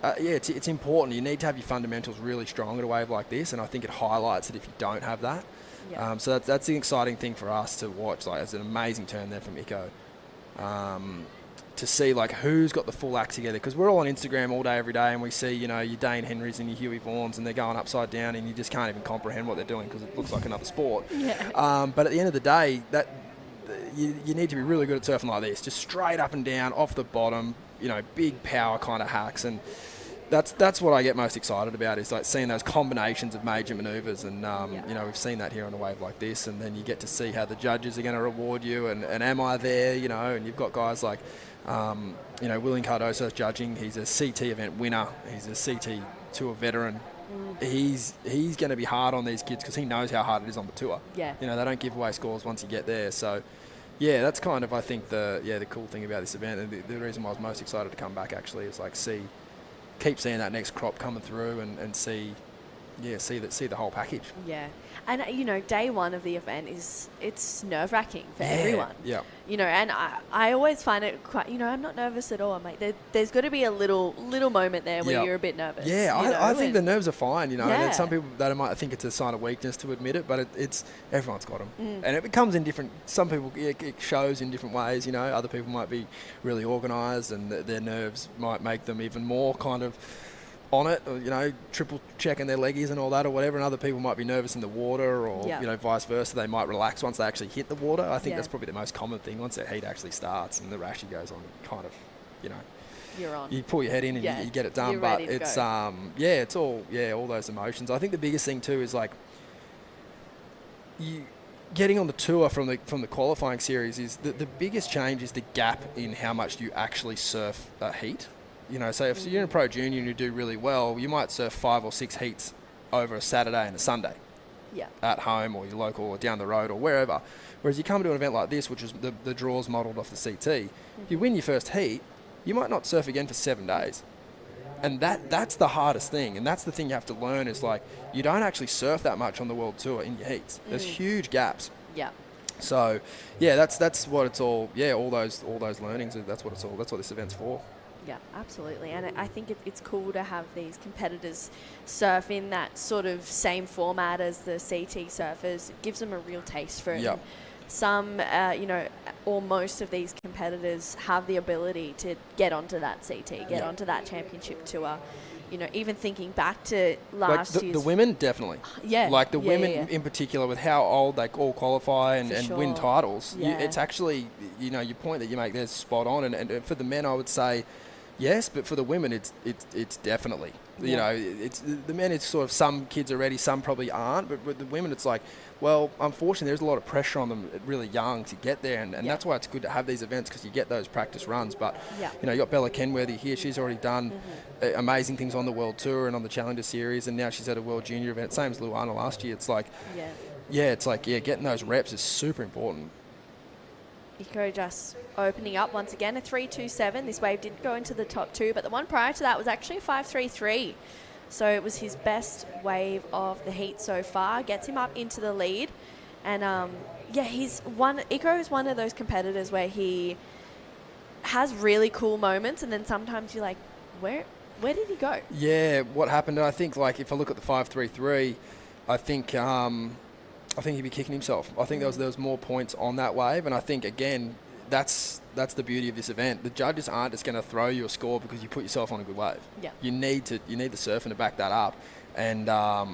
Speaker 12: it's important. You need to have your fundamentals really strong at a wave like this, and I think it highlights it if you don't have that. Yeah. So that's the exciting thing for us to watch. Like, it's an amazing turn there from Iko. To see like who's got the full act together, because we're all on Instagram all day every day, and we see your Dane Henrys and your Huey Vaughns, and they're going upside down, and you just can't even comprehend what they're doing because it looks like another sport. But at the end of the day, you need to be really good at surfing like this, just straight up and down, off the bottom, big power kind of hacks. And that's what I get most excited about, is like seeing those combinations of major manoeuvres, and we've seen that here on a wave like this, and then you get to see how the judges are going to reward you, and am I there, and you've got guys like William Cardoso's judging. He's a CT event winner, he's a CT tour veteran. He's going to be hard on these kids because he knows how hard it is on the tour. They don't give away scores once you get there. So that's kind of, I think, the cool thing about this event, and the reason why I was most excited to come back actually is like keep seeing that next crop coming through, and see the whole package. And
Speaker 9: day one of the event it's nerve-wracking for everyone.
Speaker 12: And
Speaker 9: I always find it quite, I'm not nervous at all. I'm like, there's got to be a little moment there where you're a bit nervous.
Speaker 12: I think the nerves are fine, and then some people that might think it's a sign of weakness to admit it, but it's everyone's got them. And it comes in different, some people, it shows in different ways, other people might be really organised, and their nerves might make them even more kind of on it, or, triple checking their leggies and all that or whatever, and other people might be nervous in the water, or vice versa. They might relax once they actually hit the water. I think that's probably the most common thing. Once that heat actually starts and the rash goes on, kind of,
Speaker 9: you're on.
Speaker 12: You pull your head in and you get it done.
Speaker 9: You're
Speaker 12: but
Speaker 9: ready to
Speaker 12: it's
Speaker 9: go.
Speaker 12: It's all those emotions. I think the biggest thing too is like you getting on the tour from the qualifying series is the biggest change is the gap in how much you actually surf a heat. say if you're in a pro junior and you do really well, you might surf 5 or 6 heats over a Saturday and a Sunday.
Speaker 9: Yeah.
Speaker 12: At home or your local or down the road or wherever. Whereas you come to an event like this, which is the draws modelled off the CT, if you win your first heat, you might not surf again for 7 days. And that's the hardest thing. And that's the thing you have to learn is like, you don't actually surf that much on the world tour in your heats. There's huge gaps.
Speaker 9: Yeah.
Speaker 12: So, yeah, that's what it's all. Yeah, all those learnings. That's what it's all. That's what this event's for.
Speaker 9: Yeah, absolutely. And I think it's cool to have these competitors surf in that sort of same format as the CT surfers. It gives them a real taste for it.
Speaker 12: Yep.
Speaker 9: Some, or most of these competitors have the ability to get onto that CT, get onto that championship tour. Even thinking back to last year's...
Speaker 12: The women, definitely.
Speaker 9: Yeah.
Speaker 12: Like the women in particular, with how old they all qualify and win titles.
Speaker 9: Yeah.
Speaker 12: It's actually, your point that you make there's spot on. And for the men, I would say yes, but for the women, it's definitely. It's the men, it's sort of some kids are ready, some probably aren't. But with the women, it's like, well, unfortunately, there's a lot of pressure on them really young to get there. And that's why it's good to have these events because you get those practice runs. But, you got Bella Kenworthy here. She's already done amazing things on the World Tour and on the Challenger Series. And now she's at a World Junior event. Same as Luana last year. It's like, getting those reps is super important.
Speaker 9: Iko just opening up once again, a 3.27. This wave didn't go into the top 2, but the one prior to that was actually a 5.33. So it was his best wave of the heat so far. Gets him up into the lead. And, Iko is one of those competitors where he has really cool moments, and then sometimes you're like, where did he go?
Speaker 12: Yeah, what happened? I think, like, if I look at the 5.33, I think he'd be kicking himself. I think there was more points on that wave, and I think again that's the beauty of this event. The judges aren't just going to throw you a score because you put yourself on a good wave. Yeah. You need the surfing to back that up, and a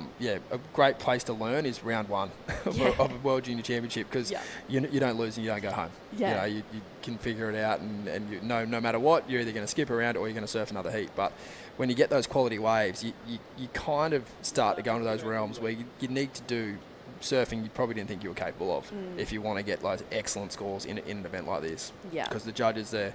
Speaker 12: great place to learn is round 1 of a World Junior Championship because you don't lose and you don't go home. Yeah. You can figure it out, and you know no matter what, you're either going to skip around or you're going to surf another heat. But when you get those quality waves, you kind of start to go into those realms where you need to do surfing you probably didn't think you were capable of if you want to get those excellent scores in an event like this. Yeah. Because the judges, they're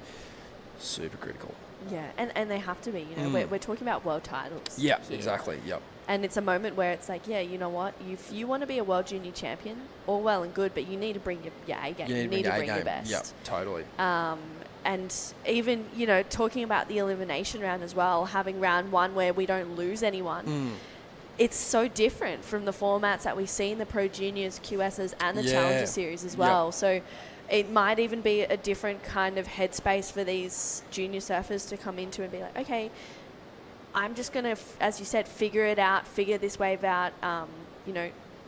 Speaker 12: super critical.
Speaker 9: Yeah, and they have to be. We're talking about world titles.
Speaker 12: Yeah, exactly. Yep.
Speaker 9: And it's a moment where it's like, you know what? If you want to be a World Junior Champion, all well and good, but you need to bring your A game. You need to bring your best.
Speaker 12: Yeah, totally.
Speaker 9: And even, talking about the elimination round as well, having round 1 where we don't lose anyone. It's so different from the formats that we see in the Pro Juniors, QSs, and the Challenger Series as well. Yep. So it might even be a different kind of headspace for these junior surfers to come into and be like, okay, I'm just going to, as you said, figure this wave out,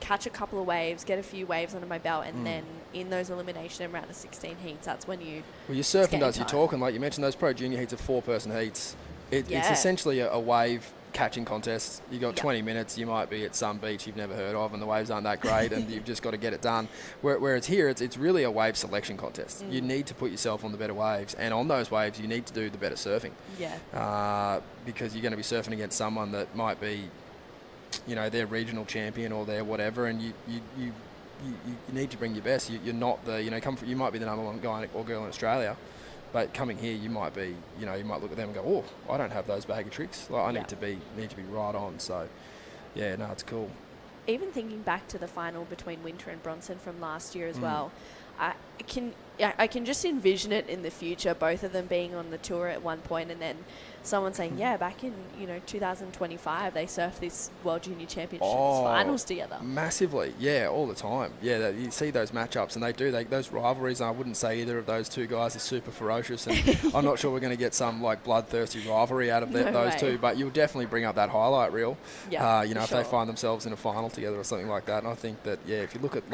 Speaker 9: catch a couple of waves, get a few waves under my belt, and then in those elimination round of 16 heats, that's when you...
Speaker 12: Well, your surfing does, you're talking, like you mentioned, those Pro Junior heats are 4-person heats. It's essentially a wave catching contest. You got 20 minutes, you might be at some beach you've never heard of and the waves aren't that great and you've just got to get it done. Whereas here it's really a wave selection contest. You need to put yourself on the better waves, and on those waves you need to do the better surfing. Because you're going to be surfing against someone that might be their regional champion or their whatever, and you need to bring your best. You're not the you might be the number 1 guy or girl in Australia, but coming here, you might be, you might look at them and go, oh, I don't have those bag of tricks. Like, I need to be right on. So, yeah, no, it's cool.
Speaker 9: Even thinking back to the final between Winter and Bronson from last year as well, I can just envision it in the future, both of them being on the tour at one point, and then someone saying, back in 2025 they surfed this World Junior Championships finals together.
Speaker 12: Massively, all the time. Yeah, you see those matchups, and those rivalries. And I wouldn't say either of those two guys are super ferocious, and I'm not sure we're going to get some like bloodthirsty rivalry out of those two. But you'll definitely bring up that highlight reel. If they find themselves in a final together or something like that. And I think that if you look at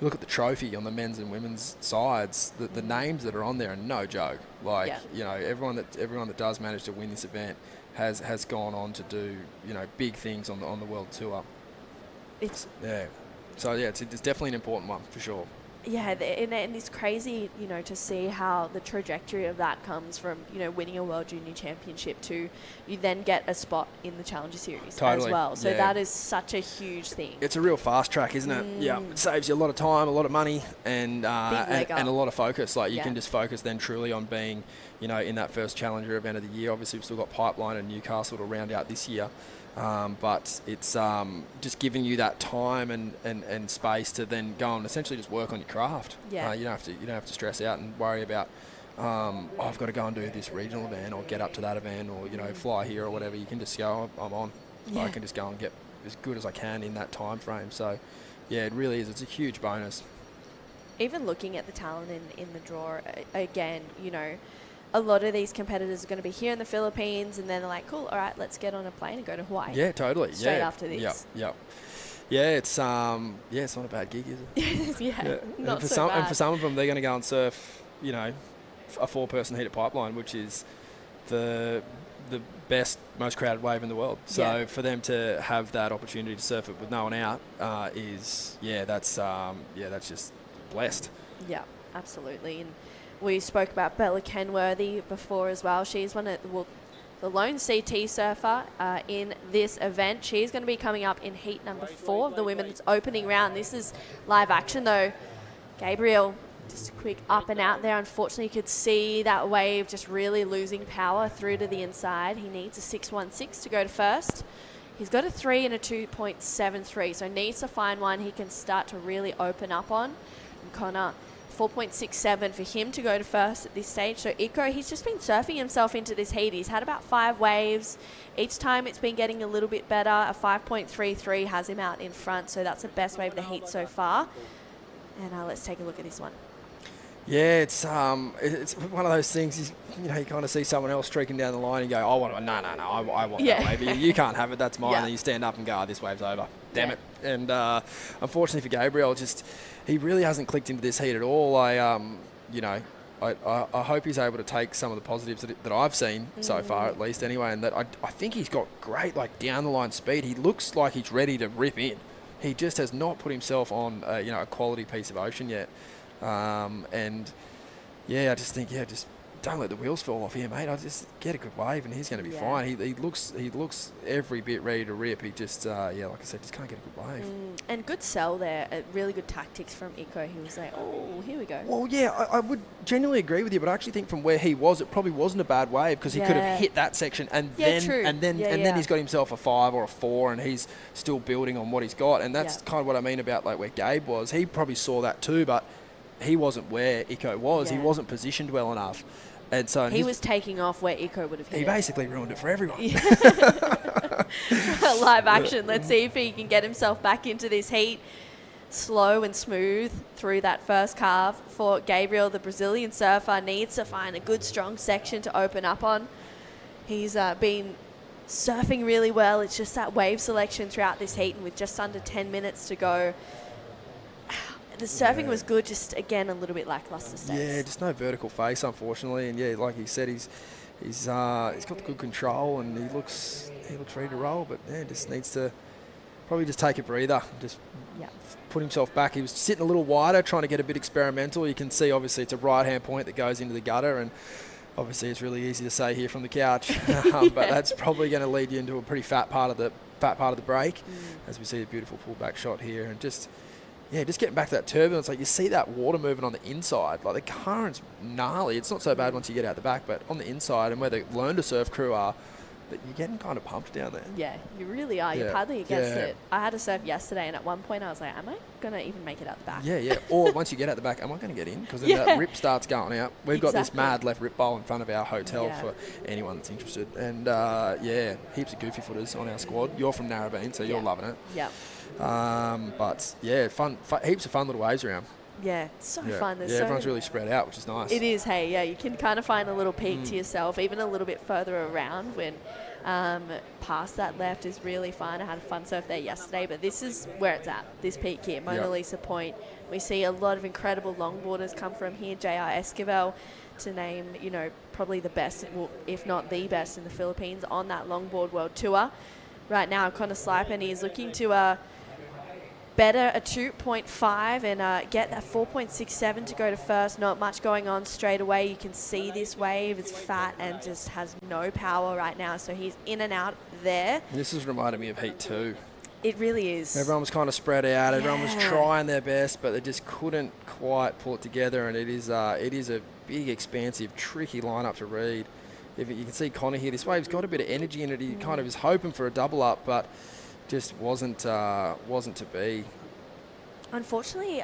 Speaker 12: look at the trophy on the men's and women's sides, the names that are on there are no joke. Everyone that does manage to win this event has gone on to do big things on the world tour. It's definitely an important one for sure.
Speaker 9: Yeah, and it's crazy, you know, to see how the trajectory of that comes from, you know, winning a World Junior Championship to you then get a spot in the Challenger Series as well. So that is such a huge thing.
Speaker 12: It's a real fast track, isn't it? Yeah, it saves you a lot of time, a lot of money, and a lot of focus. Like you can just focus then truly on being, you know, in that first Challenger event of the year. Obviously, we've still got Pipeline and Newcastle to round out this year. But it's just giving you that time and space to then go and essentially just work on your craft.
Speaker 9: Yeah.
Speaker 12: You don't have to stress out and worry about I've got to go and do this regional event or get up to that event or, you know, fly here or whatever. You can just go, I'm on.
Speaker 9: Yeah.
Speaker 12: I can just go and get as good as I can in that time frame. So yeah, it really is. It's a huge bonus.
Speaker 9: Even looking at the talent in the draw, again, you know, a lot of these competitors are going to be here in the Philippines, and then they're like, cool, all right, let's get on a plane and go to Hawaii.
Speaker 12: Yeah, totally.
Speaker 9: Straight after this.
Speaker 12: Yep. Yeah, it's it's not a bad gig, is it?
Speaker 9: yeah, not
Speaker 12: and for
Speaker 9: so
Speaker 12: some,
Speaker 9: bad.
Speaker 12: And for some of them, they're going to go and surf, you know, a 4-person heat at Pipeline, which is the best, most crowded wave in the world. So for them to have that opportunity to surf it with no one out that's just blessed.
Speaker 9: Yeah, absolutely. And we spoke about Bella Kenworthy before as well. She's one of the lone CT surfer in this event. She's going to be coming up in heat number 4 of the women's opening round. This is live action though. Gabriel, just a quick up and out there. Unfortunately, you could see that wave just really losing power through to the inside. He needs a 6.16 to go to first. He's got a 3 and a 2.73, so needs to find one he can start to really open up on. And Connor, 4.67 for him to go to first at this stage. So Iko, he's just been surfing himself into this heat. He's had about 5 waves. Each time it's been getting a little bit better. A 5.33 has him out in front, so that's the best wave of the heat so far. And let's take a look at this one.
Speaker 12: Yeah, it's one of those things. You kind of see someone else streaking down the line and go, I want that wave. You can't have it. That's mine. And you stand up and go, this wave's over. Damn it. And unfortunately for Gabriel, he really hasn't clicked into this heat at all. I hope he's able to take some of the positives that I've seen so far, at least anyway, and that I think he's got great down the line speed. He looks like he's ready to rip in. He just has not put himself on a quality piece of ocean yet. I just think just don't let the wheels fall off here, mate. I just get a good wave and he's going to be fine. He looks every bit ready to rip. He just like I said, just can't get a good wave.
Speaker 9: And good sell there. Really good tactics from Iko. He was like, oh, here we go.
Speaker 12: Well, yeah, I would genuinely agree with you, but I actually think from where he was, it probably wasn't a bad wave because he could have hit that section and then he's got himself a 5 or a 4 and he's still building on what he's got. And that's kind of what I mean about where Gabe was. He probably saw that too, but he wasn't where Iko was. He wasn't positioned well enough. And so
Speaker 9: he was taking off where Iko would have hit.
Speaker 12: He basically ruined it for everyone.
Speaker 9: Live action. Let's see if he can get himself back into this heat. Slow and smooth through that first carve for Gabriel, the Brazilian surfer. Needs to find a good, strong section to open up on. He's been surfing really well. It's just that wave selection throughout this heat, and with just under 10 minutes to go, the surfing was good, just again a little bit lackluster stakes.
Speaker 12: Yeah, just no vertical face, unfortunately. And like he said, he's got the good control and he looks ready to roll. But just needs to probably just take a breather, just put himself back. He was sitting a little wider, trying to get a bit experimental. You can see obviously it's a right hand point that goes into the gutter, and obviously it's really easy to say here from the couch, but that's probably going to lead you into a pretty fat part of the break, as we see a beautiful pullback shot here, and just getting back to that turbulence. Like you see that water moving on the inside. Like the current's gnarly. It's not so bad once you get out the back, but on the inside and where the learn to surf crew are, that you're getting kind of pumped down there.
Speaker 9: Yeah, you really are. You're paddling against it. I had to surf yesterday, and at one point I was like, am I going to even make it out the back?
Speaker 12: Yeah. Or once you get out the back, am I going to get in? Because then that rip starts going out. We've got this mad left rip bowl in front of our hotel for anyone that's interested. And heaps of goofy footers on our squad. You're from Narrabeen, so you're loving it.
Speaker 9: Yeah.
Speaker 12: But fun, heaps of fun little waves around.
Speaker 9: Yeah, it's so fun. There's
Speaker 12: everyone's really spread out, which is nice.
Speaker 9: It is, hey. Yeah, you can kind of find a little peak to yourself, even a little bit further around when past that left is really fun. I had a fun surf there yesterday, but this is where it's at, this peak here, Mona Lisa Point. We see a lot of incredible longboarders come from here. J.R. Esquivel, to name, probably the best, well, if not the best in the Philippines on that longboard world tour. Right now, Connor Slipen is looking to better a 2.5 and get that 4.67 to go to first. Not much going on straight away. You can see this wave is fat and just has no power right now. So he's in and out there.
Speaker 12: This has reminded me of Heat 2.
Speaker 9: It really is.
Speaker 12: Everyone was kind of spread out. Everyone was trying their best, but they just couldn't quite pull it together. And it is a big, expansive, tricky lineup to read. If you can see Connor here, this wave's got a bit of energy in it. He kind of is hoping for a double up, but just wasn't to be.
Speaker 9: Unfortunately,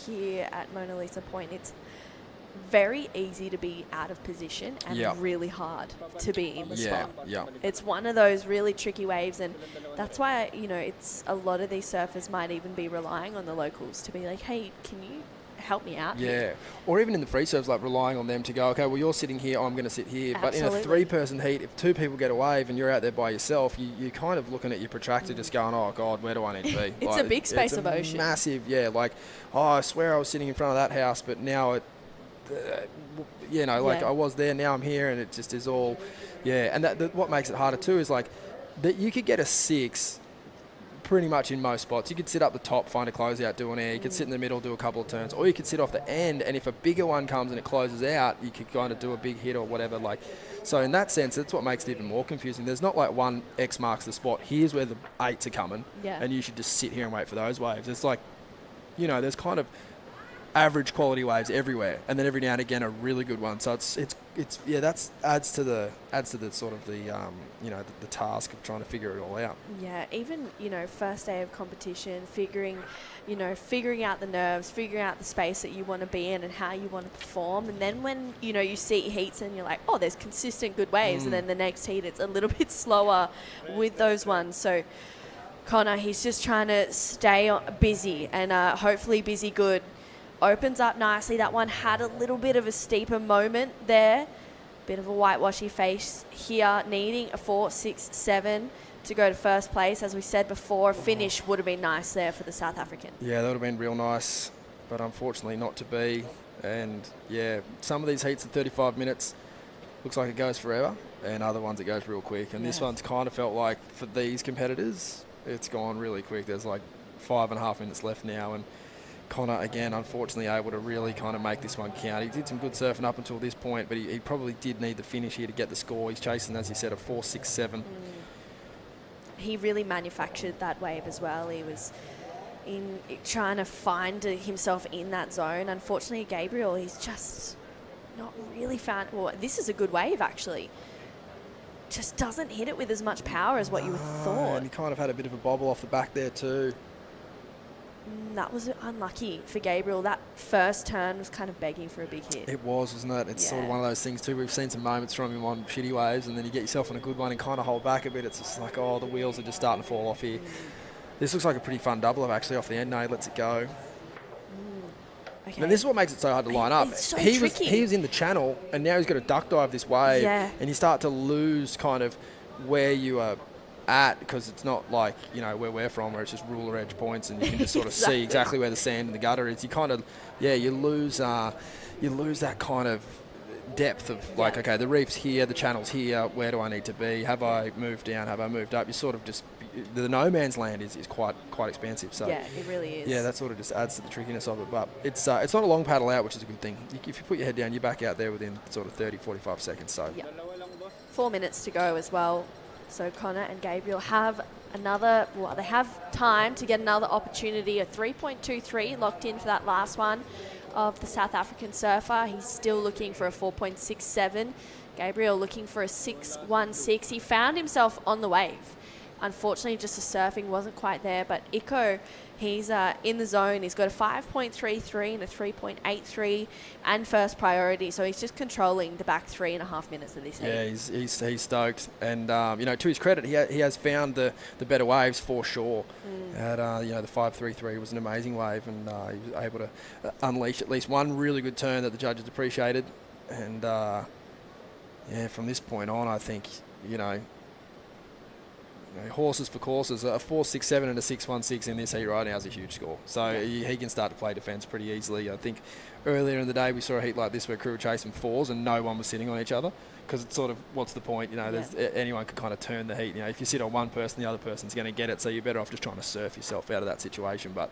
Speaker 9: here at Mona Lisa Point, it's very easy to be out of position and really hard to be in the spot. It's one of those really tricky waves, and that's why, it's a lot of these surfers might even be relying on the locals to be like, hey, can you help me out here?
Speaker 12: Or even in the free serves, like relying on them to go, okay, well, you're sitting here, I'm going to sit here. But in a 3-person heat, if 2 people get a wave and you're out there by yourself, you're kind of looking at your protractor just going, oh, God, where do I need to be?
Speaker 9: It's a big space of ocean.
Speaker 12: Massive, I swear I was sitting in front of that house, but now I was there, now I'm here, and it just is all, And what makes it harder too is like that you could get a 6 pretty much in most spots. You could sit up the top, find a closeout, do an air. You could sit in the middle, do a couple of turns, or you could sit off the end, and if a bigger one comes and it closes out, you could kind of do a big hit or whatever. So in that sense, that's what makes it even more confusing. There's not like one X marks the spot. Here's where the 8s are coming, and you should just sit here and wait for those waves. It's like, there's kind of average quality waves everywhere, and then every now and again a really good one. So it's that adds to the sort of the task of trying to figure it all out.
Speaker 9: Even first day of competition, figuring out the nerves, figuring out the space that you want to be in and how you want to perform, and then when you see heats and you're like, oh, there's consistent good waves, and then the next heat it's a little bit slower with those ones. So Connor, he's just trying to stay busy and hopefully busy good. Opens up nicely. That one had a little bit of a steeper moment there. Bit of a whitewashy face here, needing a 4, 6, 7 to go to first place. As we said before, a finish would have been nice there for the South African.
Speaker 12: Yeah, that would have been real nice, but unfortunately not to be. And some of these heats are 35 minutes. Looks like it goes forever, and other ones it goes real quick. And this one's kind of felt like, for these competitors, it's gone really quick. There's like 5.5 minutes left now, and Connor, again, unfortunately able to really kind of make this one count. He did some good surfing up until this point, but he probably did need the finish here to get the score. He's chasing, as he said, a 4, 6, 7.
Speaker 9: He really manufactured that wave as well. He was trying to find himself in that zone. Unfortunately, Gabriel, he's just not really found... Well, this is a good wave, actually. Just doesn't hit it with as much power as what you would thought.
Speaker 12: And he kind of had a bit of a bobble off the back there too.
Speaker 9: That was unlucky for Gabriel. That first turn was kind of begging for a big hit.
Speaker 12: It was, wasn't it? It's sort of one of those things too. We've seen some moments from him on shitty waves, and then you get yourself on a good one and kind of hold back a bit. It's just like, oh, the wheels are just starting to fall off here. This looks like a pretty fun double up actually off the end. No, he lets it go.
Speaker 9: Okay.
Speaker 12: Now this is what makes it so hard to line up.
Speaker 9: It's so
Speaker 12: he
Speaker 9: tricky.
Speaker 12: was in the channel, and now he's got to duck dive this wave, and you start to lose kind of where you are at, because it's not like where we're from, where it's just ruler edge points and you can just sort of see exactly where the sand and the gutter is. You kind of you lose that kind of depth of like, okay, the reef's here, the channel's here, where do I need to be? Have I moved down? Have I moved up? You sort of just, the no man's land is quite expansive. So
Speaker 9: it really is.
Speaker 12: Yeah, that sort of just adds to the trickiness of it. But it's not a long paddle out, which is a good thing. If you put your head down, you're back out there within sort of 30-45 seconds. So
Speaker 9: 4 minutes to go as well. So Connor and Gabriel have they have time to get another opportunity. A 3.23 locked in for that last one of the South African surfer. He's still looking for a 4.67. Gabriel looking for a 6.16. He found himself on the wave. Unfortunately, just the surfing wasn't quite there, but Iko, he's in the zone. He's got a 5.33 and a 3.83 and first priority, so he's just controlling the back 3.5 minutes of this heat.
Speaker 12: Yeah, he's stoked, and to his credit, he has found the better waves for sure. The 5.33 was an amazing wave, and he was able to unleash at least one really good turn that the judges appreciated, and from this point on, I think horses for courses. A 4.67 and a 6.16 in this heat right now is a huge score. So he can start to play defence pretty easily. I think earlier in the day we saw a heat like this where crew were chasing fours and no one was sitting on each other, because it's sort of, what's the point? You know, anyone could kind of turn the heat. You know, if you sit on one person, the other person's going to get it. So you're better off just trying to surf yourself out of that situation. But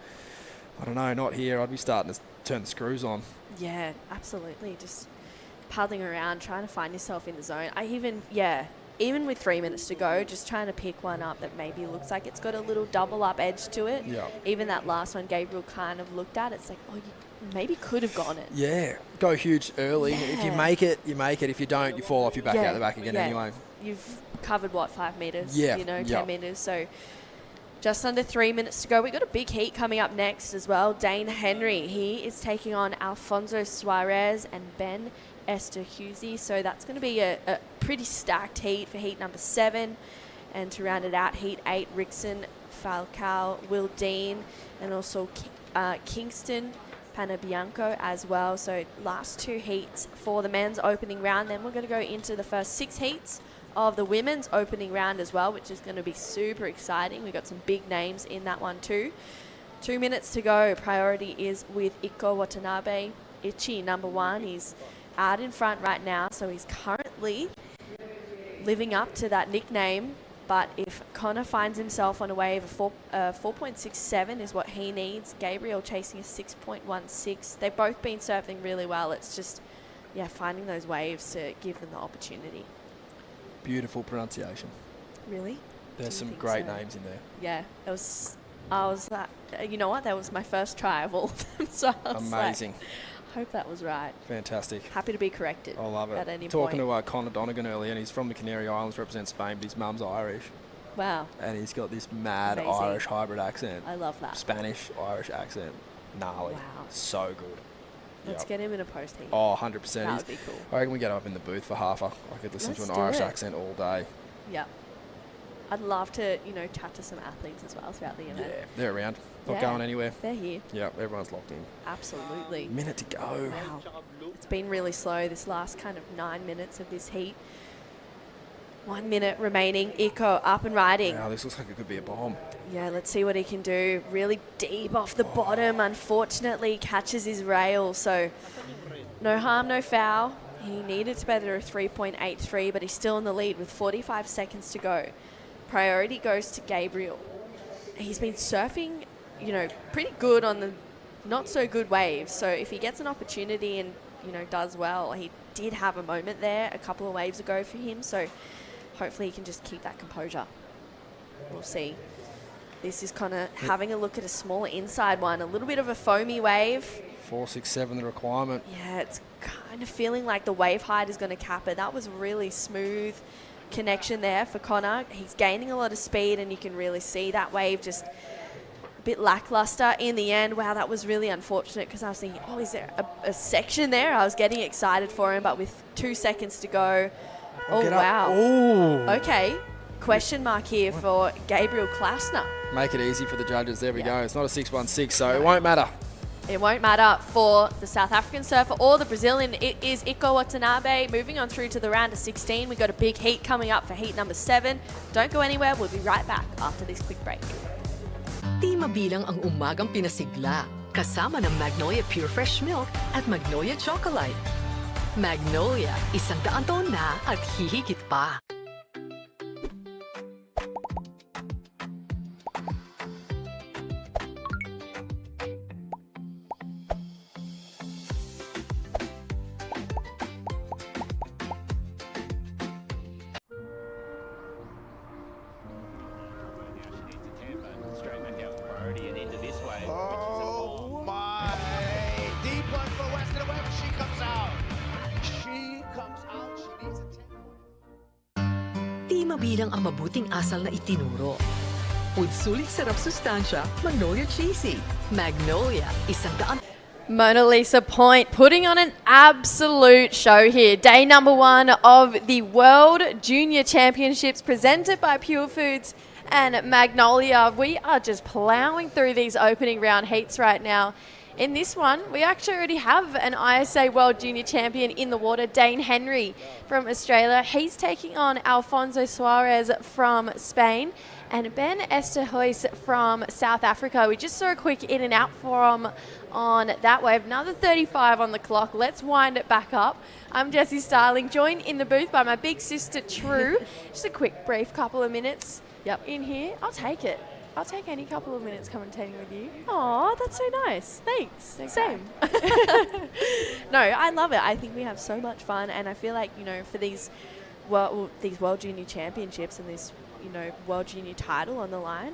Speaker 12: I don't know, not here. I'd be starting to turn the screws on.
Speaker 9: Yeah, absolutely. Just paddling around, trying to find yourself in the zone. Even with 3 minutes to go, just trying to pick one up that maybe looks like it's got a little double up edge to it.
Speaker 12: Yeah.
Speaker 9: Even that last one Gabriel kind of looked at, it's like, oh, you maybe could have gone it.
Speaker 12: Yeah, go huge early.
Speaker 9: Yeah.
Speaker 12: If you make it, you make it. If you don't, you fall off your back out the back again anyway.
Speaker 9: You've covered, 5 metres?
Speaker 12: Yeah.
Speaker 9: 10 metres. So just under 3 minutes to go. We've got a big heat coming up next as well. Dane Henry, he is taking on Alfonso Suarez and Ben Esterhuzy. So that's going to be a pretty stacked heat for heat number 7. And to round it out, heat 8, Rickson, Falcao, Will Dean, and also Kingston Panabianco as well. So last 2 heats for the men's opening round. Then we're going to go into the first 6 heats of the women's opening round as well, which is going to be super exciting. We've got some big names in that one too. 2 minutes to go. Priority is with Iko Watanabe. Ichi, number 1. He's out in front right now, so he's currently living up to that nickname. But if Connor finds himself on a wave of 4.67 is what he needs. Gabriel chasing a 6.16. They've both been surfing really well. It's just, finding those waves to give them the opportunity.
Speaker 12: Beautiful pronunciation.
Speaker 9: Really?
Speaker 12: There's some great names in there.
Speaker 9: Yeah, I was like, you know what? That was my first try of all of them. So I was
Speaker 12: amazing.
Speaker 9: Like, hope that was right.
Speaker 12: Fantastic.
Speaker 9: Happy to be corrected.
Speaker 12: I love it.
Speaker 9: At any
Speaker 12: Talking
Speaker 9: point.
Speaker 12: to Connor Donegan earlier, and he's from the Canary Islands, represents Spain, but his mum's Irish.
Speaker 9: Wow.
Speaker 12: And he's got this mad
Speaker 9: Amazing.
Speaker 12: Irish hybrid accent.
Speaker 9: I love that.
Speaker 12: Spanish-Irish accent. Gnarly.
Speaker 9: Wow.
Speaker 12: So good.
Speaker 9: Let's get him in a post heat.
Speaker 12: Oh, 100%.
Speaker 9: That would be cool.
Speaker 12: I reckon we get up in the booth for half. I could listen
Speaker 9: Let's
Speaker 12: to an
Speaker 9: do
Speaker 12: Irish
Speaker 9: it.
Speaker 12: accent all day.
Speaker 9: Yep. I'd love to, chat to some athletes as well throughout the event.
Speaker 12: Yeah, they're around. Not going anywhere.
Speaker 9: They're here.
Speaker 12: Yeah, everyone's locked in.
Speaker 9: Absolutely.
Speaker 12: Minute to go.
Speaker 9: Wow. It's been really slow this last kind of 9 minutes of this heat. 1 minute remaining. Iko up and riding.
Speaker 12: Wow, this looks like it could be a bomb.
Speaker 9: Yeah, let's see what he can do. Really deep off the bottom. Unfortunately, catches his rail. So no harm, no foul. He needed to better a 3.83, but he's still in the lead with 45 seconds to go. Priority goes to Gabriel. He's been surfing, pretty good on the not so good waves. So if he gets an opportunity and, does well, he did have a moment there a couple of waves ago for him. So hopefully he can just keep that composure. We'll see. This is kind of having a look at a smaller inside one, a little bit of a foamy wave.
Speaker 12: 4.67 the requirement.
Speaker 9: Yeah, it's kind of feeling like the wave height is going to cap it. That was really smooth connection there for Connor. He's gaining a lot of speed, and you can really see that wave just a bit lackluster in the end. Wow, that was really unfortunate, because I was thinking, is there a section there? I was getting excited for him, but with 2 seconds to go. Wow.
Speaker 12: Oh.
Speaker 9: Okay. Question mark here for Gabriel Klasner.
Speaker 12: Make it easy for the judges. There we go. It's not a 6.16, so it won't matter.
Speaker 9: It won't matter for the South African surfer or the Brazilian. It is Iko Watanabe moving on through to the round of 16. We've got a big heat coming up for heat number 7. Don't go anywhere. We'll be right back after this quick break.
Speaker 7: Di mabilang ang umagang pinasigla, kasama ng Magnolia Pure Fresh Milk at Magnolia Chocolate. Magnolia, 100 taon na at hihigit pa.
Speaker 1: Oh my! Deep one for Western Web. She comes out. She comes out. She needs a 10.
Speaker 7: Di mabilang ang mabuting asal na itinuro. With sulit sarap sustansya, Magnolia Cheesy. Magnolia, 100.
Speaker 3: Mona Lisa Point putting on an absolute show here. Day number 1 of the World Junior Championships presented by Purefoods and Magnolia. We are just plowing through these opening round heats right now. In this one, we actually already have an ISA World Junior Champion in the water, Dane Henry from Australia. He's taking on Alfonso Suarez from Spain and Ben Esterhuis from South Africa. We just saw a quick in and out from on that wave. Another 35 on the clock. Let's wind it back up. I'm Jessie Starling, joined in the booth by my big sister True. Just a quick, brief couple of minutes in here. I'll take it. I'll take any couple of minutes commentating with you.
Speaker 9: Oh, that's so nice. Thanks.
Speaker 3: Okay.
Speaker 9: Same. No, I love it. I think we have so much fun, and I feel like, you know, for these World Junior Championships and this, you know, World Junior title on the line,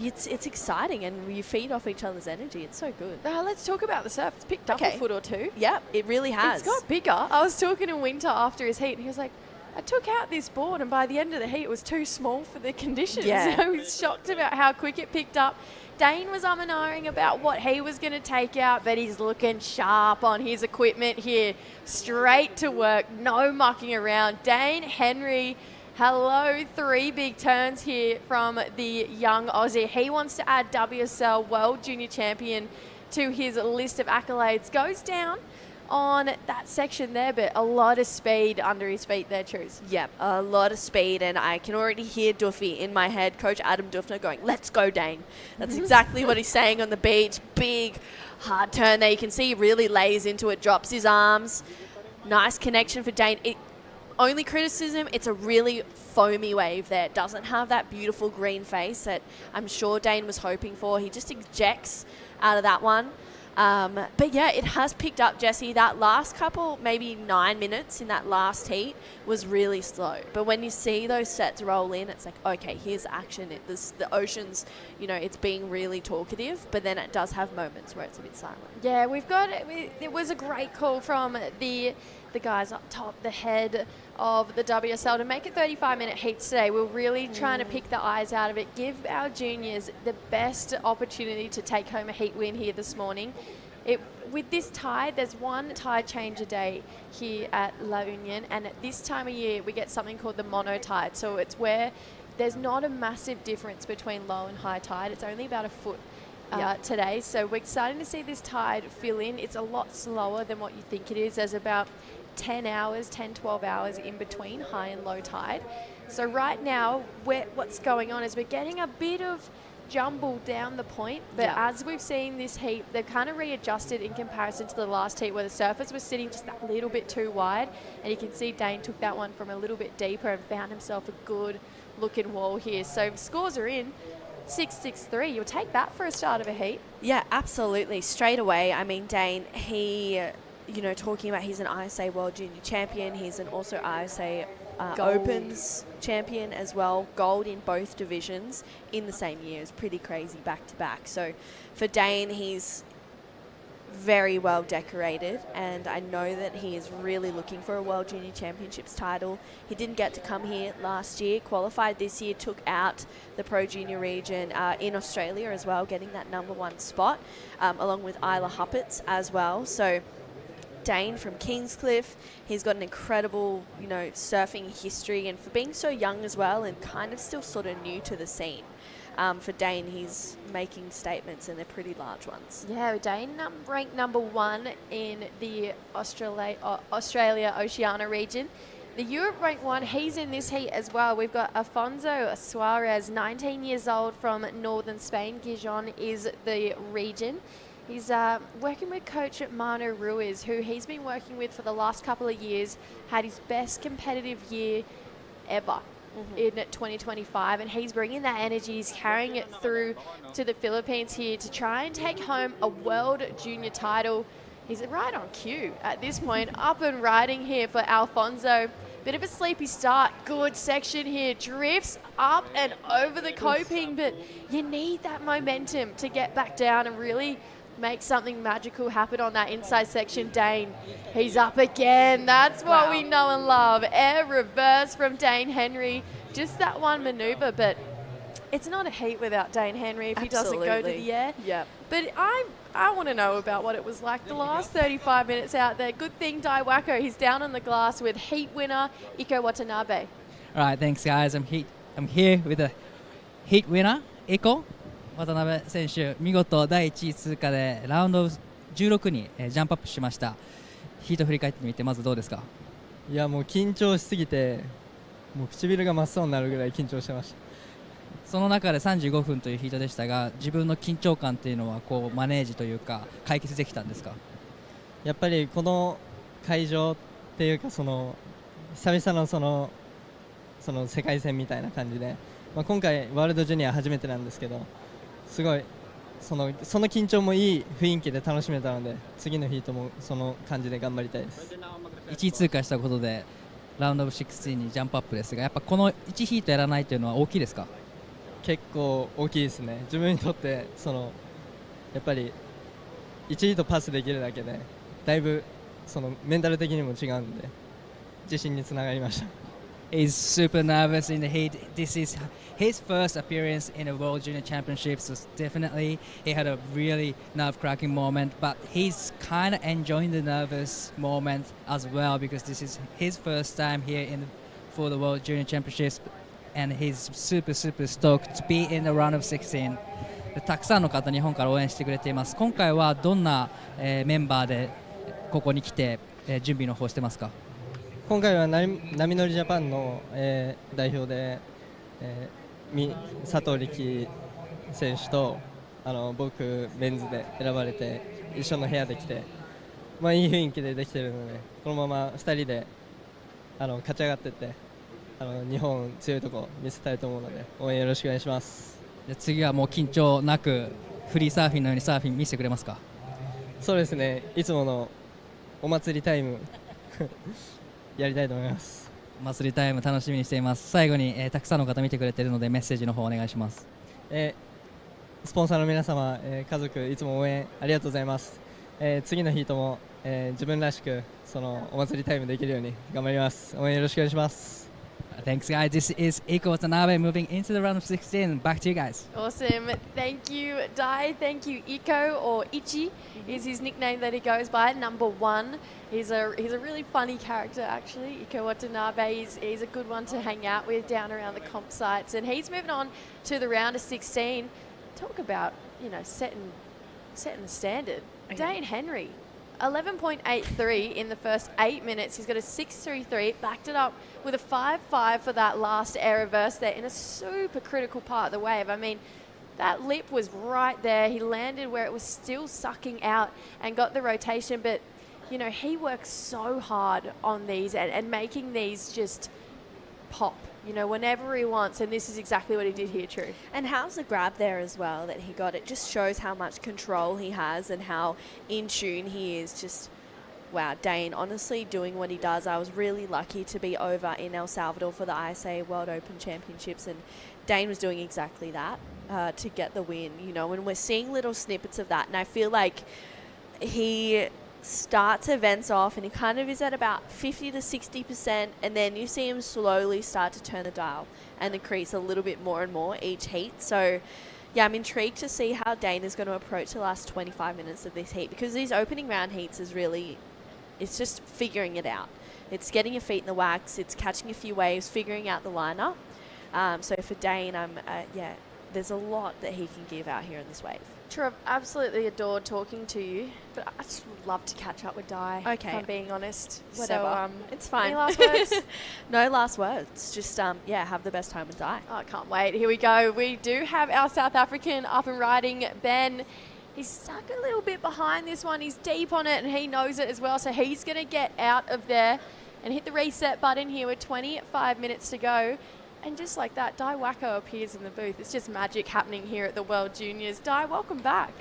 Speaker 9: it's exciting, and you feed off each other's energy. It's so good.
Speaker 3: Let's talk about the surf. It's picked up a foot or two.
Speaker 9: Yep, it really has.
Speaker 3: It's got bigger. I was talking to Winter after his heat, and he was like, I took out this board, and by the end of the heat, it was too small for the conditions.
Speaker 9: Yeah.
Speaker 3: I was shocked about how quick it picked up. Dane was umming about what he was going to take out, but he's looking sharp on his equipment here. Straight to work, no mucking around. Dane Henry, hello, 3 big turns here from the young Aussie. He wants to add WSL World Junior Champion to his list of accolades. Goes down on that section there, but a lot of speed under his feet there, Truce.
Speaker 9: Yep, a lot of speed, and I can already hear Duffy in my head, Coach Adam Duffner going, let's go, Dane. That's exactly what he's saying on the beach. Big, hard turn there. You can see he really lays into it, drops his arms. Nice connection for Dane. Only criticism, it's a really foamy wave there. It doesn't have that beautiful green face that I'm sure Dane was hoping for. He just ejects out of that one. But yeah, it has picked up, Jessie. That last couple, maybe 9 minutes in that last heat was really slow. But when you see those sets roll in, it's like, okay, here's action. The ocean's, you know, it's being really talkative, but then it does have moments where it's a bit silent.
Speaker 3: Yeah, it was a great call from the guys up top, the head of the WSL, to make it 35-minute heats today. We're really trying to pick the eyes out of it, give our juniors the best opportunity to take home a heat win here this morning. With this tide, there's one tide change a day here at La Union, and at this time of year, we get something called the mono tide. So it's where there's not a massive difference between low and high tide. It's only about a foot today. So we're starting to see this tide fill in. It's a lot slower than what you think it is. There's about 10, 12 hours in between high and low tide. So right now, what's going on is we're getting a bit of jumble down the point, but as we've seen this heat, they've kind of readjusted in comparison to the last heat where the surfers were sitting just that little bit too wide, and you can see Dane took that one from a little bit deeper and found himself a good looking wall here. So scores are in. 6-6-3. You'll take that for a start of a heat.
Speaker 9: Yeah, absolutely. Straight away. I mean, Dane, he, you know, talking about he's an ISA World Junior Champion. He's also ISA Opens champion as well. Gold in both divisions in the same year. It's pretty crazy back to back. So for Dane, he's very well decorated, and I know that he is really looking for a World Junior Championships title. He didn't get to come here last year, qualified this year, took out the Pro Junior region in Australia as well, getting that #1 spot, along with Isla Huppets as well. So Dane from Kingscliff, he's got an incredible, you know, surfing history, and for being so young as well and kind of still sort of new to the scene. For Dane, he's making statements, and they're pretty large ones.
Speaker 3: Yeah, Dane ranked #1 in the Australia Oceania region. The Europe ranked 1, he's in this heat as well. We've got Alfonso Suarez, 19 years old from northern Spain. Gijon is the region. He's working with coach Manu Ruiz, who he's been working with for the last couple of years, had his best competitive year ever. In 2025, and he's bringing that energy, he's carrying it through to the Philippines here to try and take home a World Junior title. He's right on cue at this point, up and riding here for Alfonso. Bit of a sleepy start, good section here, drifts up and over the coping, but you need that momentum to get back down and really make something magical happen on that inside section. Dane, he's up again. That's what we know and love. Air reverse from Dane Henry. Just that one maneuver, but it's not a heat without Dane Henry if he doesn't go to the air.
Speaker 9: Yep.
Speaker 3: But I want to know about what it was like the last 35 minutes out there. Good thing Daiwako, he's down on the glass with heat winner Iko Watanabe.
Speaker 14: All right, thanks guys. I'm here with a heat winner, Iko.
Speaker 4: 渡辺選手、見事第1位通過でラウンド16にジャンプアップしました。ヒート振り返ってみてまずどうですか？
Speaker 14: いやもう緊張しすぎてもう唇が真っ青になるぐらい緊張してました。
Speaker 4: その中で35分というヒートでしたが、自分の緊張感っていうのはこうマネージというか解決できたんですか？
Speaker 14: やっぱりこの会場っていうかその久々のその世界戦みたいな感じで、今回ワールドジュニア初めてなんですけど、すごいその緊張もいい雰囲気で楽しめたので、次のヒートもその感じで頑張りたいです。
Speaker 4: 1位通過したことでラウンドオブ16にジャンプアップですが、やっぱこの1ヒートやらないというのは大きいですか？
Speaker 14: 結構大きいですね。自分にとってやっぱり1ヒートパスできるだけでだいぶメンタル的にも違うんで自信につながりました。
Speaker 4: He's super nervous in the heat. This is his first appearance in the World Junior Championships, so definitely he had a really nerve-cracking moment, but he's kind of enjoying the nervous moment as well because this is his first time here for the World Junior Championships, and he's super stoked to be in the round of 16. たくさんの方日本から応援してくれています。今回はどんな、メンバーでここに来て、準備の方してますか？
Speaker 14: 今回は波乗りジャパンの、代表で、佐藤力選手と僕メンズで選ばれて一緒の部屋で来て、いい雰囲気でできているのでこのまま2人で勝ち上がっていって日本強いとこ見せたいと思うので応援よろしくお願いします。
Speaker 4: じゃ次はもう緊張なくフリーサーフィンのようにサーフィン見せてくれますか？
Speaker 14: そうですね、いつものお祭りタイムやりたいと思います。
Speaker 4: お祭りタイム楽しみにしています。最後に、たくさんの方見てくれているのでメッセージの方お願いします。
Speaker 14: スポンサーの皆様、家族いつも応援ありがとうございます。次のヒートも、自分らしくお祭りタイムできるように頑張ります。応援よろしくお願いします。
Speaker 4: Thanks, guys. This is Iko Watanabe moving into the round of 16. Back to you guys.
Speaker 3: Awesome. Thank you, Dai. Thank you, Iko, or Ichi is his nickname that he goes by. Number one. He's a really funny character, actually. Iko Watanabe. He's a good one to hang out with down around the comp sites. And he's moving on to the round of 16. Talk about, setting the standard. Okay. Dane Henry. 11.83 in the first 8 minutes. He's got a 6.33, backed it up with a 5.5 for that last air reverse there in a super critical part of the wave. I mean, that lip was right there. He landed where it was still sucking out and got the rotation, but, he works so hard on these and making these just pop, whenever he wants, and this is exactly what he did here, True.
Speaker 9: And how's the grab there as well that he got? It just shows how much control he has and how in tune he is. Just, wow, Dane, honestly doing what he does. I was really lucky to be over in El Salvador for the ISA World Open Championships, and Dane was doing exactly that to get the win, and we're seeing little snippets of that, and I feel like he starts events off and he kind of is at about 50 to 60%, and then you see him slowly start to turn the dial and increase a little bit more and more each heat. So yeah, I'm intrigued to see how Dane is going to approach the last 25 minutes of this heat, because these opening round heats is really, it's just figuring it out. It's getting your feet in the wax, it's catching a few waves, figuring out the lineup. So for Dane, there's a lot that he can give out here in this wave.
Speaker 3: True, I've absolutely adored talking to you, but I just would love to catch up with Dai,
Speaker 9: okay,
Speaker 3: if I'm being honest.
Speaker 9: Whatever.
Speaker 3: So,
Speaker 9: it's fine.
Speaker 3: Any last words?
Speaker 9: No last words. Just, have the best time with Dai.
Speaker 3: Oh, I can't wait. Here we go. We do have our South African up and riding, Ben. He's stuck a little bit behind this one. He's deep on it, and he knows it as well. So he's going to get out of there and hit the reset button here with 25 minutes to go. And just like that, Dai Wacko appears in the booth. It's just magic happening here at the World Juniors. Dai, welcome back.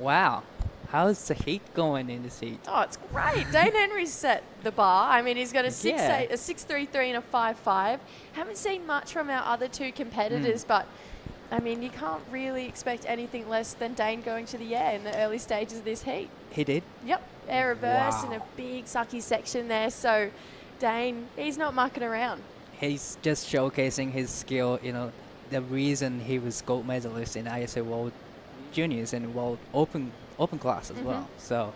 Speaker 4: Wow. How's the heat going in this heat?
Speaker 3: Oh, it's great. Dane Henry's set the bar. I mean, he's got a 6.8, a 6.33 and a 5.5. Haven't seen much from our other two competitors, but I mean, you can't really expect anything less than Dane going to the air in the early stages of this heat.
Speaker 4: He did?
Speaker 3: Yep. Air reverse and a big sucky section there. So Dane, he's not mucking around.
Speaker 4: He's just showcasing his skill, the reason he was gold medalist in ISA World Juniors and World Open class as well. So,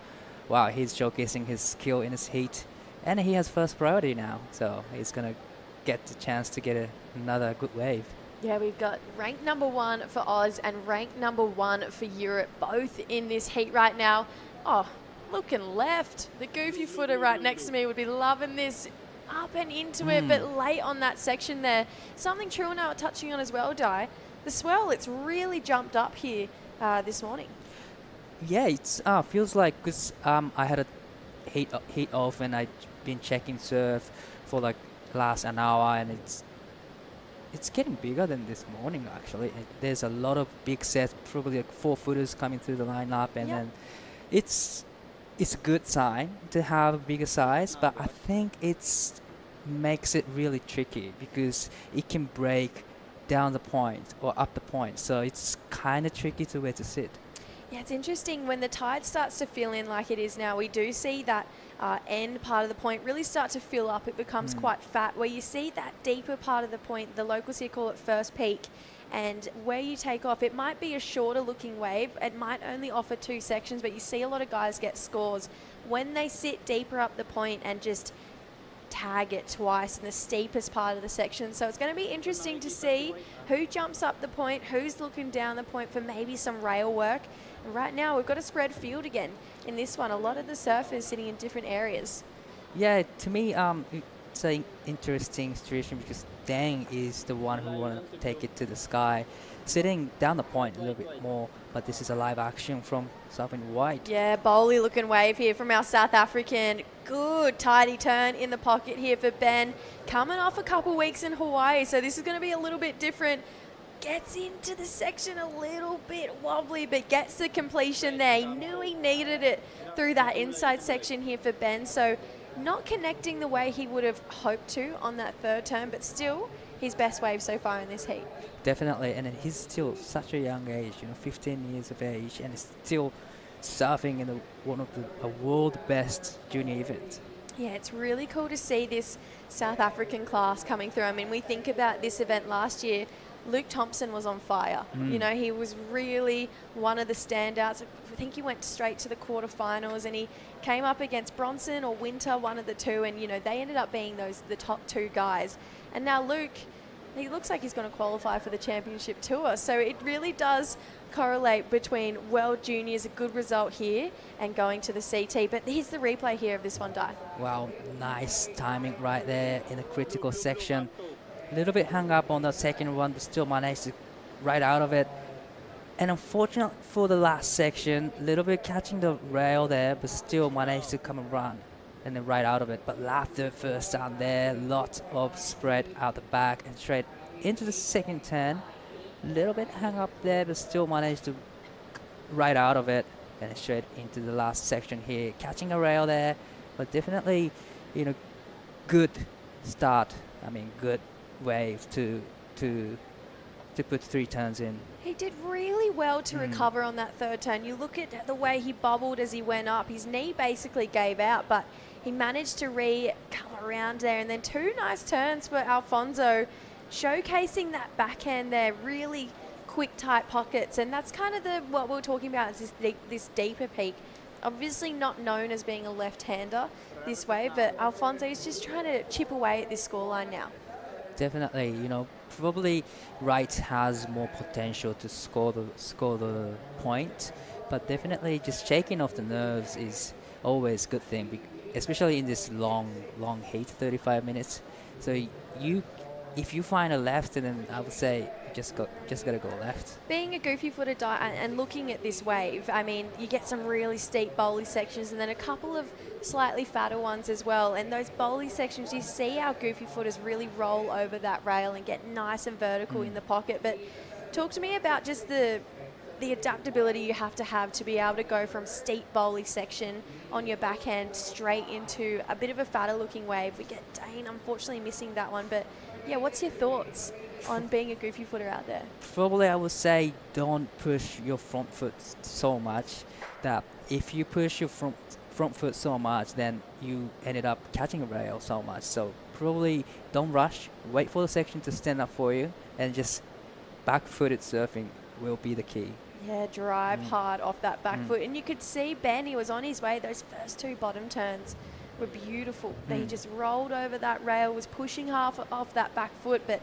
Speaker 4: wow, he's showcasing his skill in his heat, and he has first priority now. So he's going to get the chance to get another good wave.
Speaker 3: Yeah, we've got ranked number 1 for Oz and ranked number 1 for Europe, both in this heat right now. Oh, looking left. The goofy footer right next to me would be loving this up and into it, but late on that section there. Something True and I were touching on as well, Di. The swell, it's really jumped up here this morning.
Speaker 4: Yeah, it's feels like because I had a heat off and I've been checking surf for like last an hour, and it's getting bigger than this morning actually. There's a lot of big sets, probably like 4 footers coming through the lineup, and then it's a good sign to have a bigger size, but I think it's makes it really tricky because it can break down the point or up the point, so it's kind of tricky to where to sit.
Speaker 3: Yeah, it's interesting when the tide starts to fill in like it is now. We do see that end part of the point really start to fill up. It becomes quite fat, where you see that deeper part of the point. The locals here call it first peak, and where you take off, it might be a shorter looking wave. It might only offer 2 sections, but you see a lot of guys get scores when they sit deeper up the point and just tag it twice in the steepest part of the section. So it's going to be interesting to see who jumps up the point, who's looking down the point for maybe some rail work. And right now we've got a spread field again in this one. A lot of the surfers sitting in different areas.
Speaker 4: Yeah, to me, it's an interesting situation because Dang is the one who want to take it to the sky, sitting down the point a little bit more. But this is a live action from Southern White.
Speaker 3: Yeah, bowly looking wave here from our South African. Good tidy turn in the pocket here for Ben. Coming off a couple weeks in Hawaii, so this is going to be a little bit different. Gets into the section a little bit wobbly, but gets the completion there. He knew he needed it through that inside section here for Ben. So not connecting the way he would have hoped to on that third turn, but still his best wave so far in this heat.
Speaker 4: Definitely, and he's still such a young age, 15 years of age, and still surfing in one of the world best junior events.
Speaker 3: Yeah, it's really cool to see this South African class coming through. I mean, we think about this event last year. Luke Thompson was on fire. He was really one of the standouts. I think he went straight to the quarterfinals, and he came up against Bronson or Winter, one of the two, and they ended up being the top 2 guys. And now Luke, he looks like he's going to qualify for the championship tour. So it really does correlate between World Juniors, a good result here, and going to the CT. But here's the replay here of this one, Di.
Speaker 4: Wow, nice timing right there in the critical section. A little bit hung up on the second one, but still managed to right out of it. And unfortunately for the last section, a little bit catching the rail there, but still managed to come and run and then right out of it. But laughter first down there, lots of spread out the back and straight into the second turn. A little bit hung up there, but still managed to right out of it and straight into the last section here. Catching a rail there, but definitely, good start. I mean, good wave to put 3 turns in.
Speaker 3: He did really well to recover on that third turn. You look at the way he bubbled as he went up. His knee basically gave out, but he managed to come around there. And then 2 nice turns for Alfonso, showcasing that backhand there, really quick, tight pockets. And that's kind of what we were talking about, is this deeper peak. Obviously not known as being a left-hander this way, but Alfonso is just trying to chip away at this scoreline now.
Speaker 4: Definitely, probably Wright has more potential to score the point, but definitely just shaking off the nerves is always a good thing, especially in this long heat, 35 minutes. So if you find a left, then I would say just gotta go left.
Speaker 3: Being a goofy footer and looking at this wave, I mean, you get some really steep bowly sections and then a couple of slightly fatter ones as well. And those bowly sections, you see our goofy footers really roll over that rail and get nice and vertical in the pocket. But talk to me about just the adaptability you have to be able to go from steep bowly section on your backhand straight into a bit of a fatter looking wave. We get Dane unfortunately missing that one, but yeah, what's your thoughts on being a goofy footer out there?
Speaker 4: Probably I would say don't push your front foot so much, that if you push your front foot so much, then you ended up catching a rail so much. So probably don't rush, wait for the section to stand up for you, and just back-footed surfing will be the key.
Speaker 3: Yeah, drive hard off that back foot. And you could see Ben, he was on his way. Those first 2 bottom turns were beautiful. He just rolled over that rail, was pushing half off that back foot, but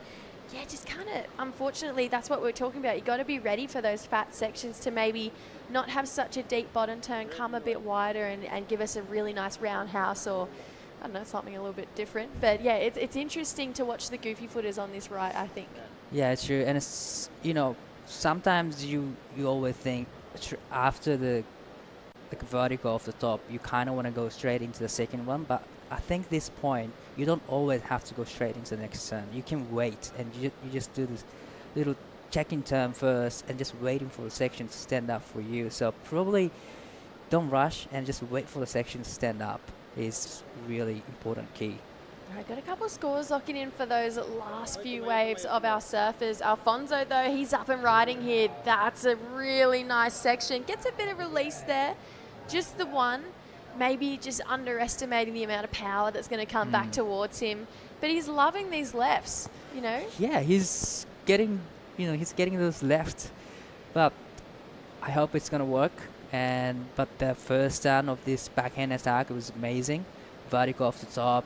Speaker 3: yeah, just kind of, unfortunately, that's what we're talking about. You got to be ready for those fat sections to maybe not have such a deep bottom turn, come a bit wider and give us a really nice roundhouse or, I don't know, something a little bit different. But yeah, it's interesting to watch the goofy footers on this right, I think.
Speaker 4: Yeah, it's true. And it's, sometimes you always think after the vertical off the top, you kind of want to go straight into the second one. But I think this point, you don't always have to go straight into the next turn. You can wait and you just do this little check-in turn first and just waiting for the section to stand up for you. So probably don't rush and just wait for the section to stand up is really important key.
Speaker 3: All right, got a couple of scores locking in for those last few waves of our surfers. Alfonso, though, he's up and riding here. That's a really nice section. Gets a bit of release there. Just the one. Maybe just underestimating the amount of power that's going to come back towards him. But he's loving these lefts,
Speaker 4: Yeah, he's getting, he's getting those left. But I hope it's going to work. But the first turn of this backhand attack was amazing. Vertical off the top.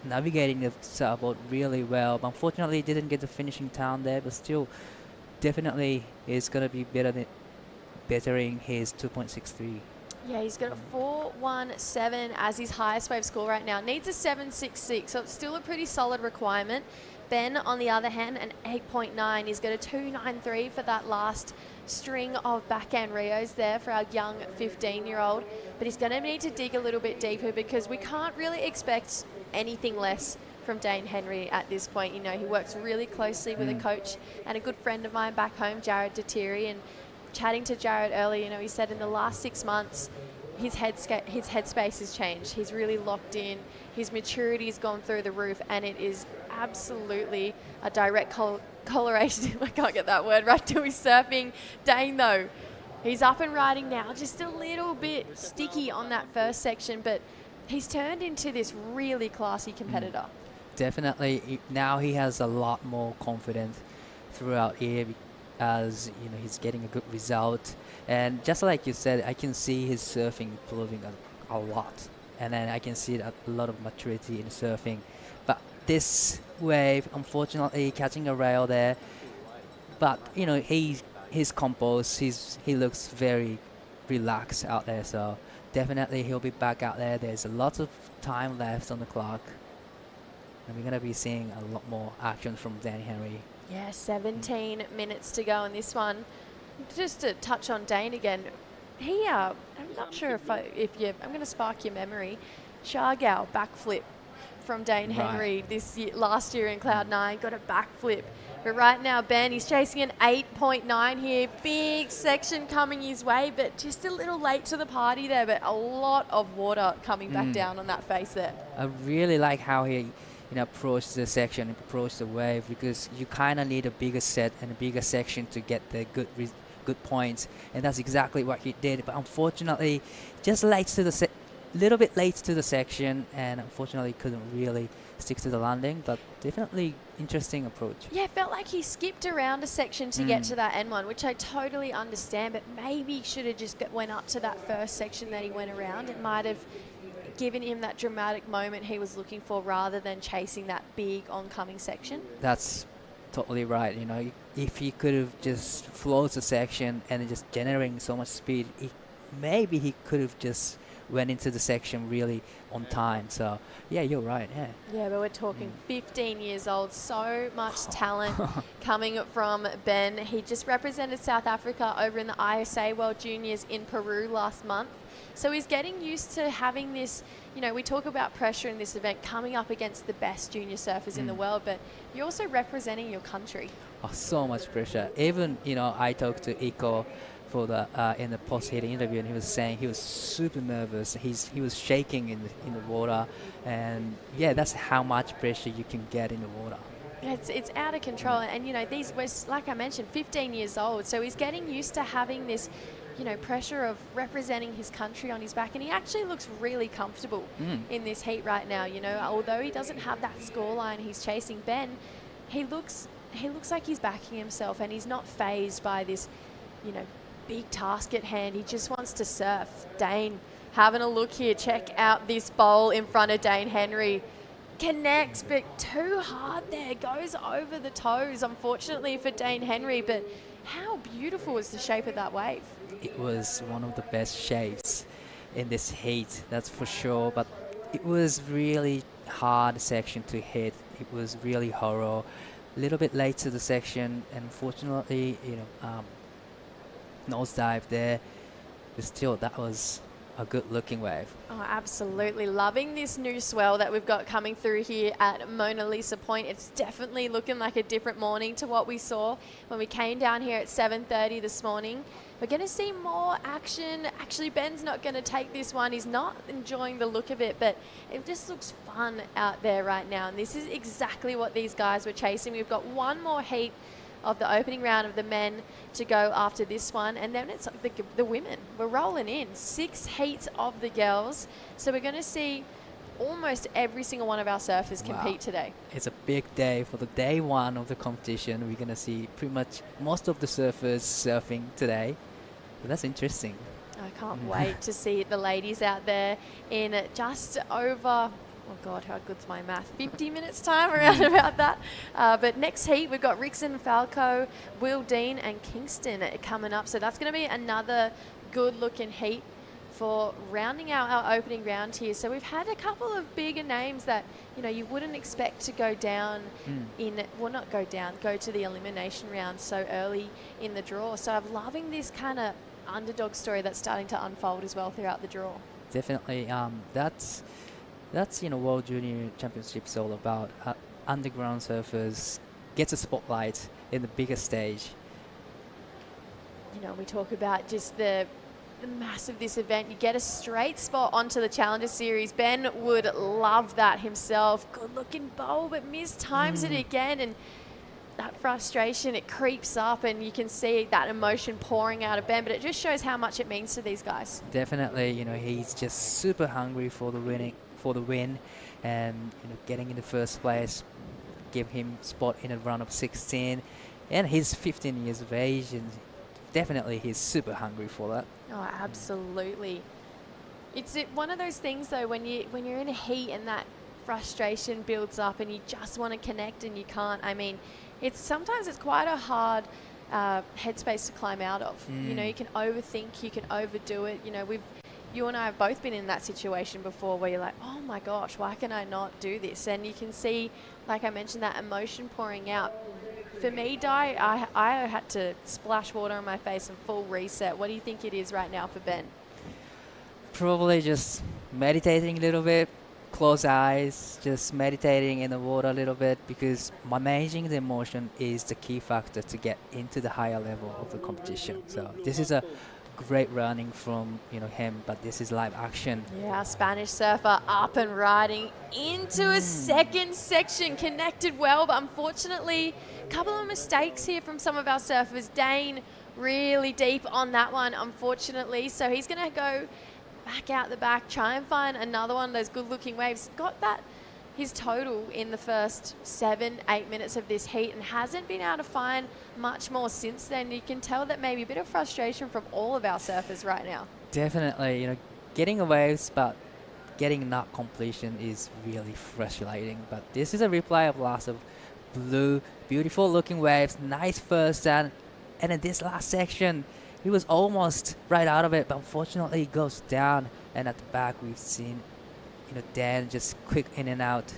Speaker 4: Navigating the surfboard really well. But unfortunately, didn't get the finishing turn there. But still, definitely is going to be bettering his 2.63.
Speaker 3: Yeah, he's got a 4.17 as his highest wave score right now. Needs a 7.66, so it's still a pretty solid requirement. Ben, on the other hand, an 8.9. He's got a 2.93 for that last string of backhand Rios there for our young 15-year-old. But he's going to need to dig a little bit deeper because we can't really expect anything less from Dane Henry at this point. He works really closely with a coach and a good friend of mine back home, Jared Detiri, and chatting to Jared earlier, he said in the last 6 months, his headspace has changed. He's really locked in. His maturity has gone through the roof, and it is absolutely a direct correlation. I can't get that word right to his surfing. Dane, though, he's up and riding now, just a little bit sticky on that first section, but he's turned into this really classy competitor.
Speaker 4: Definitely. Now he has a lot more confidence throughout here, as he's getting a good result, and just like you said, I can see his surfing improving a lot, and then I can see a lot of maturity in surfing. But this wave, unfortunately, catching a rail there, but he's composed, he looks very relaxed out there, so definitely he'll be back out there. There's a lot of time left on the clock, and we're going to be seeing a lot more action from Dane Henry.
Speaker 3: Yeah, 17 minutes to go on this one. Just to touch on Dane again, I'm not sure I'm going to spark your memory. Shargow backflip from Dane Henry last year in Cloud9, got a backflip. But right now, Ben, he's chasing an 8.9 here. Big section coming his way, but just a little late to the party there, but a lot of water coming back down on that face there.
Speaker 4: I really like how he approach the section, approach the wave, because you kind of need a bigger set and a bigger section to get the good points, and that's exactly what he did. But unfortunately, just little bit late to the section, and unfortunately couldn't really stick to the landing. But definitely interesting approach.
Speaker 3: Yeah, felt like he skipped around a section to get to that N1, which I totally understand. But maybe should have just went up to that first section that he went around. It might have given him that dramatic moment he was looking for rather than chasing that big oncoming section.
Speaker 4: That's totally right. If he could have just flowed the section and just generating so much speed, maybe he could have just went into the section really on time. So yeah, you're right.
Speaker 3: Yeah, but we're talking 15 years old, so much talent coming from Ben. He just represented South Africa over in the ISA World Juniors in Peru last month. So he's getting used to having this, we talk about pressure in this event, coming up against the best junior surfers in the world, but you're also representing your country.
Speaker 4: Oh, so much pressure. Even, I talked to Iko for in the post-heat interview, and he was saying he was super nervous. He was shaking in the water, and yeah, that's how much pressure you can get in the water.
Speaker 3: It's out of control, and we're, like I mentioned, 15 years old, so he's getting used to having this pressure of representing his country on his back, and he actually looks really comfortable in this heat right now. Although he doesn't have that scoreline he's chasing, Ben, he looks like he's backing himself, and he's not phased by this, big task at hand. He just wants to surf. Dane, having a look here, check out this bowl in front of Dane Henry. connects, but too hard there. Goes over the toes, unfortunately, for Dane Henry. But how beautiful is the shape of that wave?
Speaker 4: It was one of the best shapes in this heat, that's for sure. But it was really hard section to hit. It was really horror. A little bit late to the section, and unfortunately, nosedive there. But still, that was a good looking wave.
Speaker 3: Oh, absolutely. Loving this new swell that we've got coming through here at Mona Lisa Point. It's definitely looking like a different morning to what we saw when we came down here at 7:30 this morning. We're going to see more action. Actually, Ben's not going to take this one. He's not enjoying the look of it, but it just looks fun out there right now. And this is exactly what these guys were chasing. We've got one more heat of the opening round of the men to go after this one, and then it's the women. We're rolling in 6 heats of the girls, so we're going to see almost every single one of our surfers compete today.
Speaker 4: It's a big day for the day one of the competition. We're going to see pretty much most of the surfers surfing today. So that's interesting.
Speaker 3: I can't wait to see the ladies out there in just over, oh God, how good's my math? 50 minutes time, around about that. But next heat, we've got Rickson, Falco, Will Dean and Kingston coming up. So that's going to be another good looking heat for rounding out our opening round here. So we've had a couple of bigger names that, you wouldn't expect to go down go to the elimination round so early in the draw. So I'm loving this kind of underdog story that's starting to unfold as well throughout the draw.
Speaker 4: Definitely. That's World Junior Championships all about. Underground surfers gets a spotlight in the bigger stage.
Speaker 3: We talk about just the mass of this event. You get a straight spot onto the Challenger Series. Ben would love that himself. Good looking bowl, but mistimes it again, and that frustration, it creeps up, and you can see that emotion pouring out of Ben, but it just shows how much it means to these guys.
Speaker 4: Definitely, he's just super hungry for the win, and getting in the first place give him spot in a run of 16, and he's 15 years of age, and definitely he's super hungry for that.
Speaker 3: Oh, absolutely. It's one of those things though, when you're in a heat and that frustration builds up and you just want to connect and you can't. I mean, sometimes it's quite a hard headspace to climb out of. You can overthink, you can overdo it. You and I have both been in that situation before where you're like, oh my gosh, why can I not do this? And you can see, like I mentioned, that emotion pouring out. For me, Di, I had to splash water on my face and full reset. What do you think it is right now for Ben?
Speaker 4: Probably just meditating a little bit, close eyes, just meditating in the water a little bit, because managing the emotion is the key factor to get into the higher level of the competition. So this is a great running from him, but this is live action.
Speaker 3: Yeah, Spanish surfer up and riding into a second section, connected well, but unfortunately a couple of mistakes here from some of our surfers. Dane really deep on that one, unfortunately, so he's going to go back out the back, try and find another one of those good looking waves. Got that his total in the first 7-8 minutes of this heat and hasn't been able to find much more since then. You can tell that maybe a bit of frustration from all of our surfers right now.
Speaker 4: Definitely, getting the waves but getting not completion is really frustrating. But this is a replay of lots of blue, beautiful looking waves, nice first stand, and in this last section, he was almost right out of it, but unfortunately it goes down, and at the back we've seen Dan just quick in and out.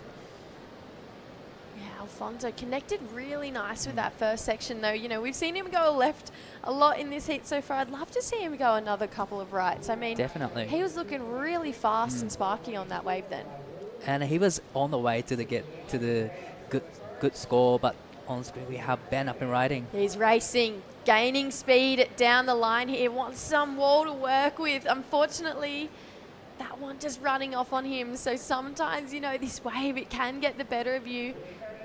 Speaker 3: Yeah, Alfonso connected really nice with that first section though. We've seen him go left a lot in this heat so far. I'd love to see him go another couple of rights. I mean,
Speaker 4: definitely.
Speaker 3: He was looking really fast and sparky on that wave then.
Speaker 4: And he was on the way to the good score, but on screen we have Ben up and riding.
Speaker 3: He's racing, gaining speed down the line here. Wants some wall to work with. Unfortunately, that one just running off on him. So sometimes, this wave, it can get the better of you.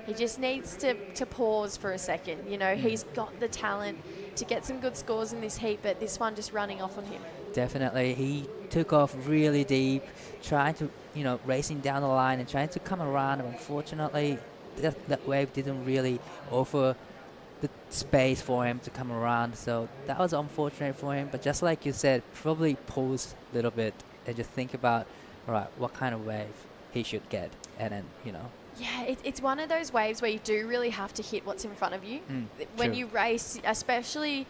Speaker 3: He just needs to pause for a second. He's got the talent to get some good scores in this heat, but this one just running off on him.
Speaker 4: Definitely. He took off really deep, trying to, racing down the line and trying to come around. And unfortunately, that wave didn't really offer the space for him to come around. So that was unfortunate for him. But just like you said, probably pause a little bit and just think about, all right, what kind of wave he should get. And then,
Speaker 3: Yeah, it's one of those waves where you do really have to hit what's in front of you. When
Speaker 4: true.
Speaker 3: you race, especially,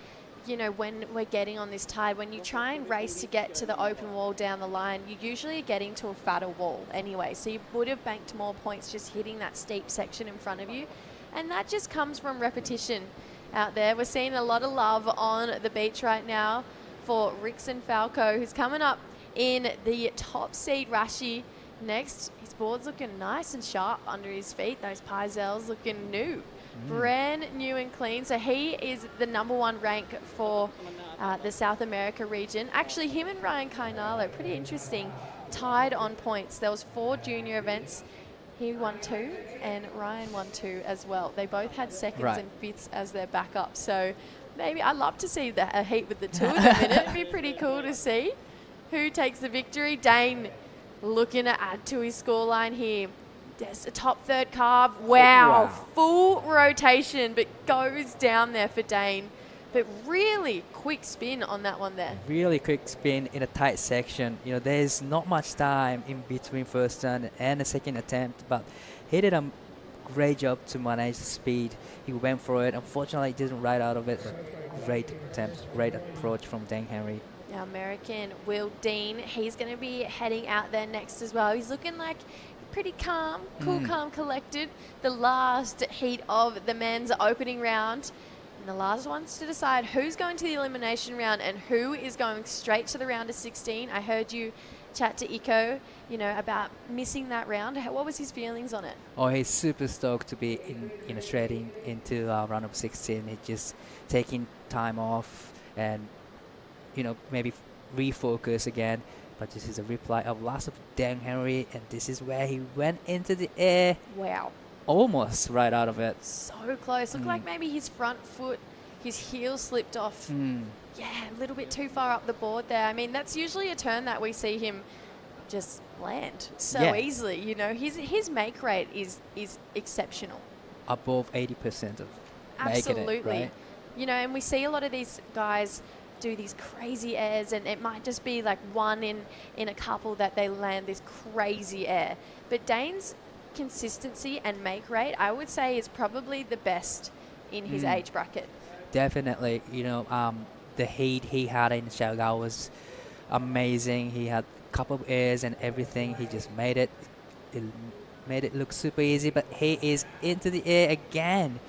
Speaker 3: when we're getting on this tide, when you try and race to get to the open wall down the line, you usually are getting to a fatter wall anyway. So you would have banked more points just hitting that steep section in front of you. And that just comes from repetition out there. We're seeing a lot of love on the beach right now for Rickson Falco, who's coming up in the top seed Rashi. Next, his board's looking nice and sharp under his feet. Those Pizels looking new. Brand new and clean. So he is the #1 rank for the South America region. Actually, him and Ryan Kainalo, pretty interesting, tied on points. There was 4 junior events. He won 2 and Ryan won 2 as well. They both had seconds and fifths as their backup. So maybe I'd love to see a heat with the two of them in it. It'd be pretty cool to see who takes the victory. Dane looking to add to his scoreline here. There's a top third carve. Wow. Full rotation, but goes down there for Dane. But really quick spin on that one there.
Speaker 4: Really quick spin in a tight section. There's not much time in between first turn and the second attempt, but he did a great job to manage the speed. He went for it. Unfortunately, he didn't ride out of it. But great attempt, great approach from Dan Henry.
Speaker 3: Now, American Will Dean, he's going to be heading out there next as well. He's looking like pretty calm, cool, calm, collected. The last heat of the men's opening round. And the last one's to decide who's going to the elimination round and who is going straight to the round of 16. I heard you chat to Iko, about missing that round. What was his feelings on it?
Speaker 4: Oh, he's super stoked to be straight into round of 16. He's just taking time off and, maybe refocus again. But this is a replay of last of Dan Henry, and this is where he went into the air.
Speaker 3: Wow.
Speaker 4: Almost right out of it.
Speaker 3: So close. Looked like maybe his front foot, his heel slipped off. Yeah, a little bit too far up the board there. I mean, that's usually a turn that we see him just land so easily. His make rate is exceptional.
Speaker 4: Above 80% of
Speaker 3: Absolutely.
Speaker 4: making it, right?
Speaker 3: And we see a lot of these guys do these crazy airs, and it might just be like one in a couple that they land this crazy air. But Dane's consistency and make rate, I would say, is probably the best in his age bracket.
Speaker 4: Definitely. The heat he had in Xiaogao was amazing. He had a couple of airs and everything. He just made it look super easy, but he is into the air again.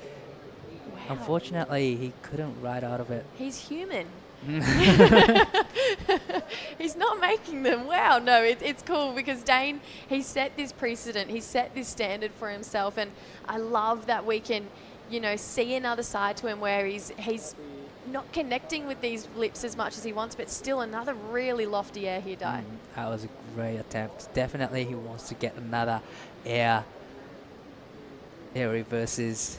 Speaker 4: Wow. Unfortunately, he couldn't ride out of it.
Speaker 3: He's human. He's not making them. Wow, no, it's cool because Dane, he set this precedent, he set this standard for himself, and I love that we can, see another side to him where he's not connecting with these lips as much as he wants, but still another really lofty air here, Dai.
Speaker 4: That was a great attempt. Definitely he wants to get another air reverses.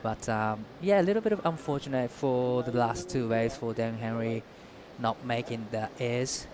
Speaker 4: But a little bit of unfortunate for the last 2 waves for Dan Henry not making the airs.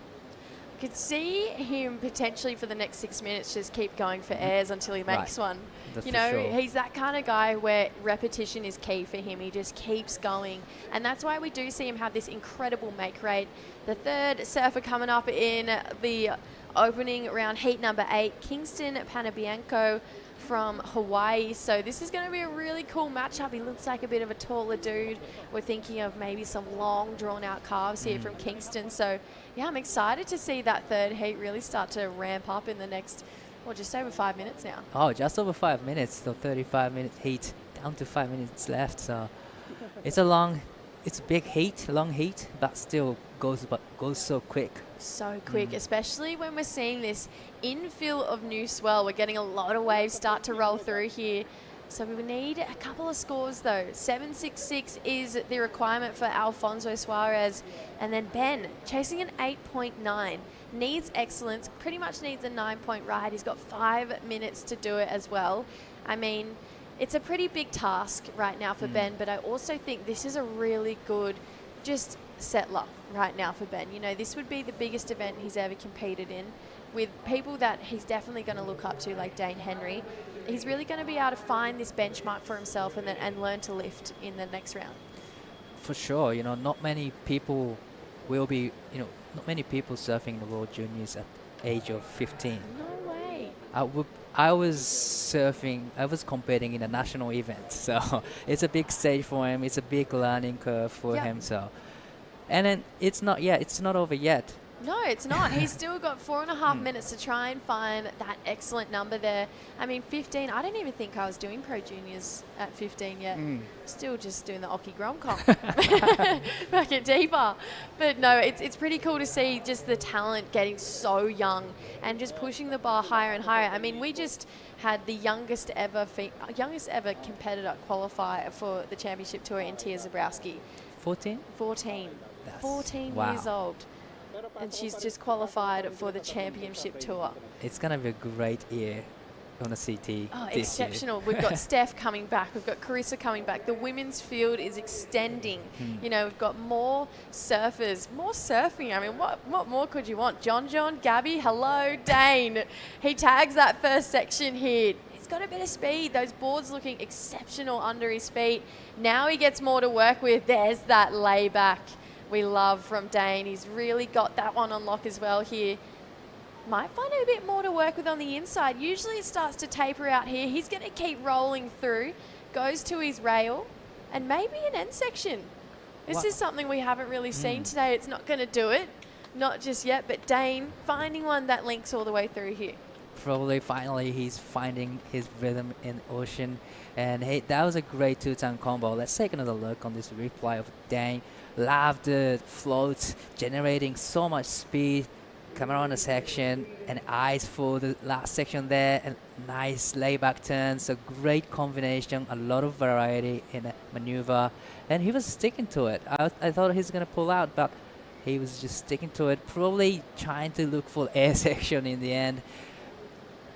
Speaker 3: Could see him potentially for the next 6 minutes just keep going for airs until he makes one.
Speaker 4: That's for sure.
Speaker 3: He's that kind of guy where repetition is key for him. He just keeps going. And that's why we do see him have this incredible make rate. The third surfer coming up in the opening round, heat number 8, Kingston Panabianco from Hawaii. So this is going to be a really cool matchup. He looks like a bit of a taller dude. We're thinking of maybe some long drawn out calves here from Kingston. So yeah, I'm excited to see that third heat really start to ramp up in the next, just over 5 minutes now.
Speaker 4: Oh, just over 5 minutes. So 35-minute heat, down to 5 minutes left. So it's a big heat, long heat, but still goes so quick.
Speaker 3: So quick, especially when we're seeing this infill of new swell. We're getting a lot of waves start to roll through here. So we need a couple of scores though. 7.66 is the requirement for Alfonso Suarez. And then Ben chasing an 8.9. Needs excellence, pretty much needs a 9-point ride. He's got 5 minutes to do it as well. I mean, it's a pretty big task right now for Ben, but I also think this is a really good just settler right now for Ben. This would be the biggest event he's ever competed in, with people that he's definitely going to look up to, like Dane Henry. He's really going to be able to find this benchmark for himself and learn to lift in the next round.
Speaker 4: For sure, not many people will be, not many people surfing the World Juniors at the age of 15.
Speaker 3: No way.
Speaker 4: I was surfing. I was competing in a national event, so it's a big stage for him. It's a big learning curve for him. So, and then it's not yet. It's not over yet.
Speaker 3: No, it's not. He's still got 4.5 minutes to try and find that excellent number there. I mean, 15, I don't even think I was doing pro juniors at 15 yet. Still just doing the Oki Grom comp. Back at deeper. But no, it's pretty cool to see just the talent getting so young and just pushing the bar higher and higher. I mean, we just had the youngest ever competitor qualify for the championship tour in Tia Zabrowski.
Speaker 4: 14?
Speaker 3: 14.
Speaker 4: That's
Speaker 3: 14
Speaker 4: wow.
Speaker 3: years old. And she's just qualified for the championship tour.
Speaker 4: It's going to be a great year on the CT.
Speaker 3: Oh,
Speaker 4: this
Speaker 3: exceptional.
Speaker 4: year.
Speaker 3: We've got Steph coming back. We've got Carissa coming back. The women's field is extending. You know, we've got more surfers, more surfing. I mean, what more could you want? John, Gabby, hello, Dane. He tags that first section here. He's got a bit of speed. Those boards looking exceptional under his feet. Now he gets more to work with. There's that layback we love from Dane. He's really got that one on lock as well here. Might find a bit more to work with on the inside. Usually it starts to taper out here. He's going to keep rolling through, goes to his rail, and maybe an end section. This is something we haven't really seen today. It's not going to do it, not just yet, but Dane finding one that links all the way through here.
Speaker 4: Probably finally he's finding his rhythm in ocean. And hey, that was a great two-time combo. Let's take another look on this replay of Dane. Love the floats, generating so much speed. Camera on the section and eyes for the last section there, and nice layback turns. A great combination, a lot of variety in the maneuver, and he was sticking to it. I thought he was gonna pull out, but he was just sticking to it, probably trying to look for air section in the end.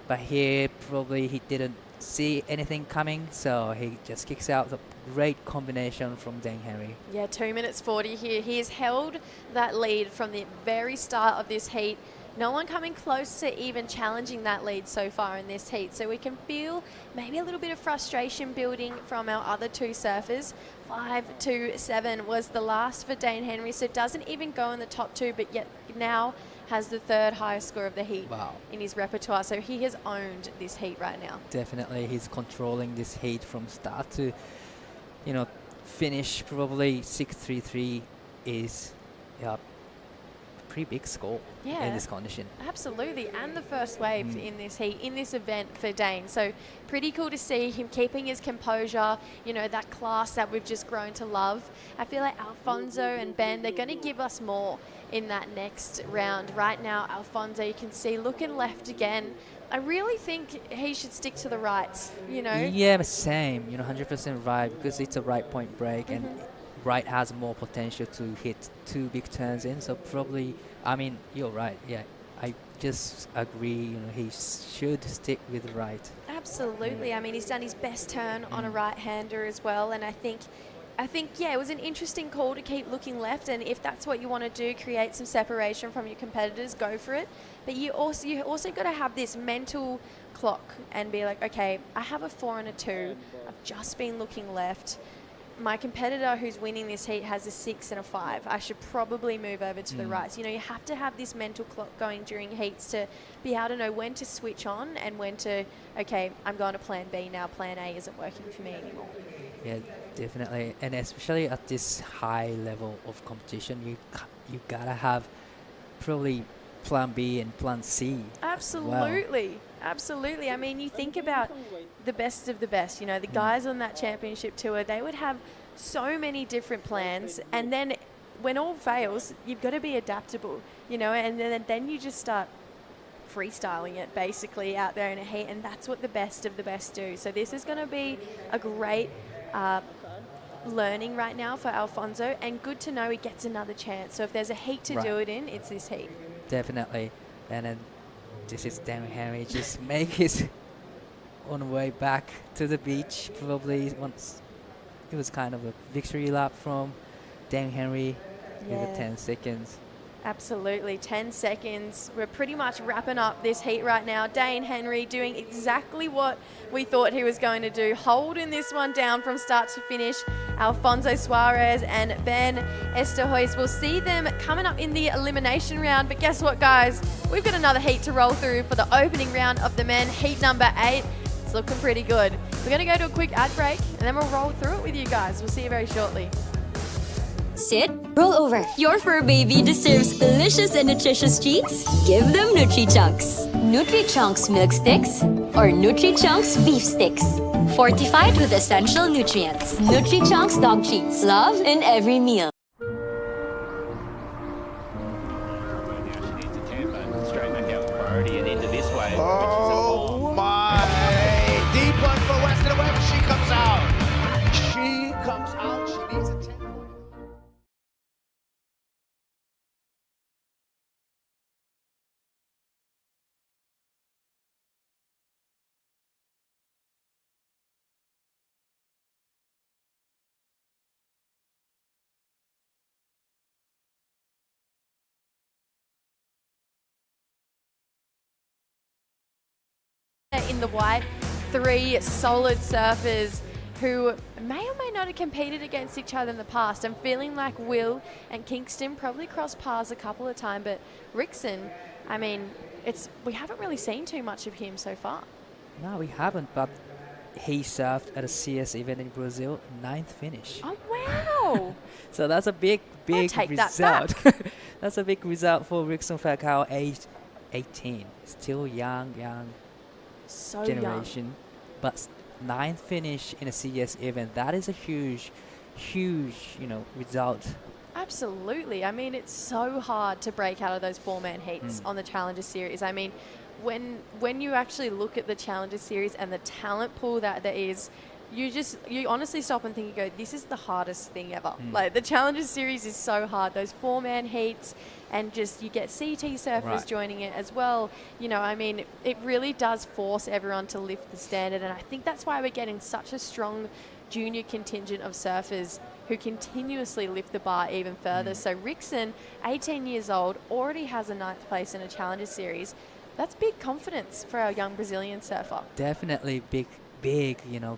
Speaker 4: But here, probably he didn't see anything coming, so he just kicks out. The great combination from Dane Henry.
Speaker 3: Yeah, 2 minutes 40 here. He has held that lead from the very start of this heat. No one coming close to even challenging that lead so far in this heat. So we can feel maybe a little bit of frustration building from our other two surfers. 5-2-7 was the last for Dane Henry, so doesn't even go in the top two, but yet now has the third highest score of the heat in his repertoire. So he has owned this heat right now.
Speaker 4: Definitely, he's controlling this heat from start to, you know, finish. Probably 6.33 is a pretty big score in this condition.
Speaker 3: Absolutely, and the first wave in this heat, in this event for Dane. So pretty cool to see him keeping his composure, you know, that class that we've just grown to love. I feel like Alfonso and Ben, they're going to give us more in that next round. Right now, Alfonso, you can see looking left again. I really think he should stick to the rights, you know?
Speaker 4: Yeah, same, you know, 100% right, because it's a right point break and right has more potential to hit two big turns in, so probably, I mean, you're right, yeah. I just agree, you know, he should stick with right.
Speaker 3: Absolutely. I mean, he's done his best turn on a right-hander as well, and I think, yeah, it was an interesting call to keep looking left, and if that's what you want to do, create some separation from your competitors, go for it. But you also got to have this mental clock and be like, okay, I have a 4 and a 2. I've just been looking left. My competitor who's winning this heat has a 6 and a 5. I should probably move over to the right. So, you know, you have to have this mental clock going during heats to be able to know when to switch on and when to, okay, I'm going to plan B now. Plan A isn't working for me anymore.
Speaker 4: Yeah, definitely. And especially at this high level of competition, you gotta have probably plan B and plan C.
Speaker 3: Absolutely.
Speaker 4: Well.
Speaker 3: Absolutely. I mean, you think about the best of the best, you know, the guys on that championship tour, they would have so many different plans, and then when all fails, you've got to be adaptable, you know, and then you just start freestyling it basically out there in a heat, and that's what the best of the best do. So this is going to be a great learning right now for Alfonso, and good to know he gets another chance. So if there's a heat to do it in, it's this heat.
Speaker 4: Definitely. And then this is Dane Henry just make his own way back to the beach. Probably once it was kind of a victory lap from Dane Henry with the 10 seconds.
Speaker 3: Absolutely. 10 seconds. We're pretty much wrapping up this heat right now. Dane Henry doing exactly what we thought he was going to do, holding this one down from start to finish. Alfonso Suarez and Ben Esterhuis. We'll see them coming up in the elimination round. But guess what, guys? We've got another heat to roll through for the opening round of the men, heat number 8. It's looking pretty good. We're going to go to a quick ad break, and then we'll roll through it with you guys. We'll see you very shortly.
Speaker 8: Sit, roll over. Your fur baby deserves delicious and nutritious treats. Give them Nutri-Chunks. Nutri-Chunks milk sticks or Nutri-Chunks beef sticks. Fortified with essential nutrients. Nutri-Chunks dog treats. Love in every meal.
Speaker 1: Oh my! Deep one for Western Web. She comes out. She comes out. She needs a 10.
Speaker 3: In the white, 3 solid surfers who may or may not have competed against each other in the past. I'm feeling like Will and Kingston probably crossed paths a couple of times, but Rickson, I mean, we haven't really seen too much of him so far.
Speaker 4: No, we haven't, but he surfed at a CS event in Brazil, 9th finish.
Speaker 3: Oh, wow.
Speaker 4: So that's a big
Speaker 3: take
Speaker 4: result.
Speaker 3: that back.
Speaker 4: That's a big result for Rickson Falcao, aged 18. Still young
Speaker 3: So
Speaker 4: generation.
Speaker 3: young.
Speaker 4: But 9th finish in a CS event, that is a huge, result.
Speaker 3: Absolutely. I mean, it's so hard to break out of those 4-man heats on the Challenger Series. I mean, when you actually look at the Challenger Series and the talent pool that there is, you honestly stop and think, you go, this is the hardest thing ever. Like, the Challenger Series is so hard. Those 4-man heats, and just you get CT surfers joining it as well. You know, I mean, it really does force everyone to lift the standard, and I think that's why we're getting such a strong junior contingent of surfers who continuously lift the bar even further. So Rickson, 18 years old, already has a 9th place in a Challenger Series. That's big confidence for our young Brazilian surfer.
Speaker 4: Definitely big,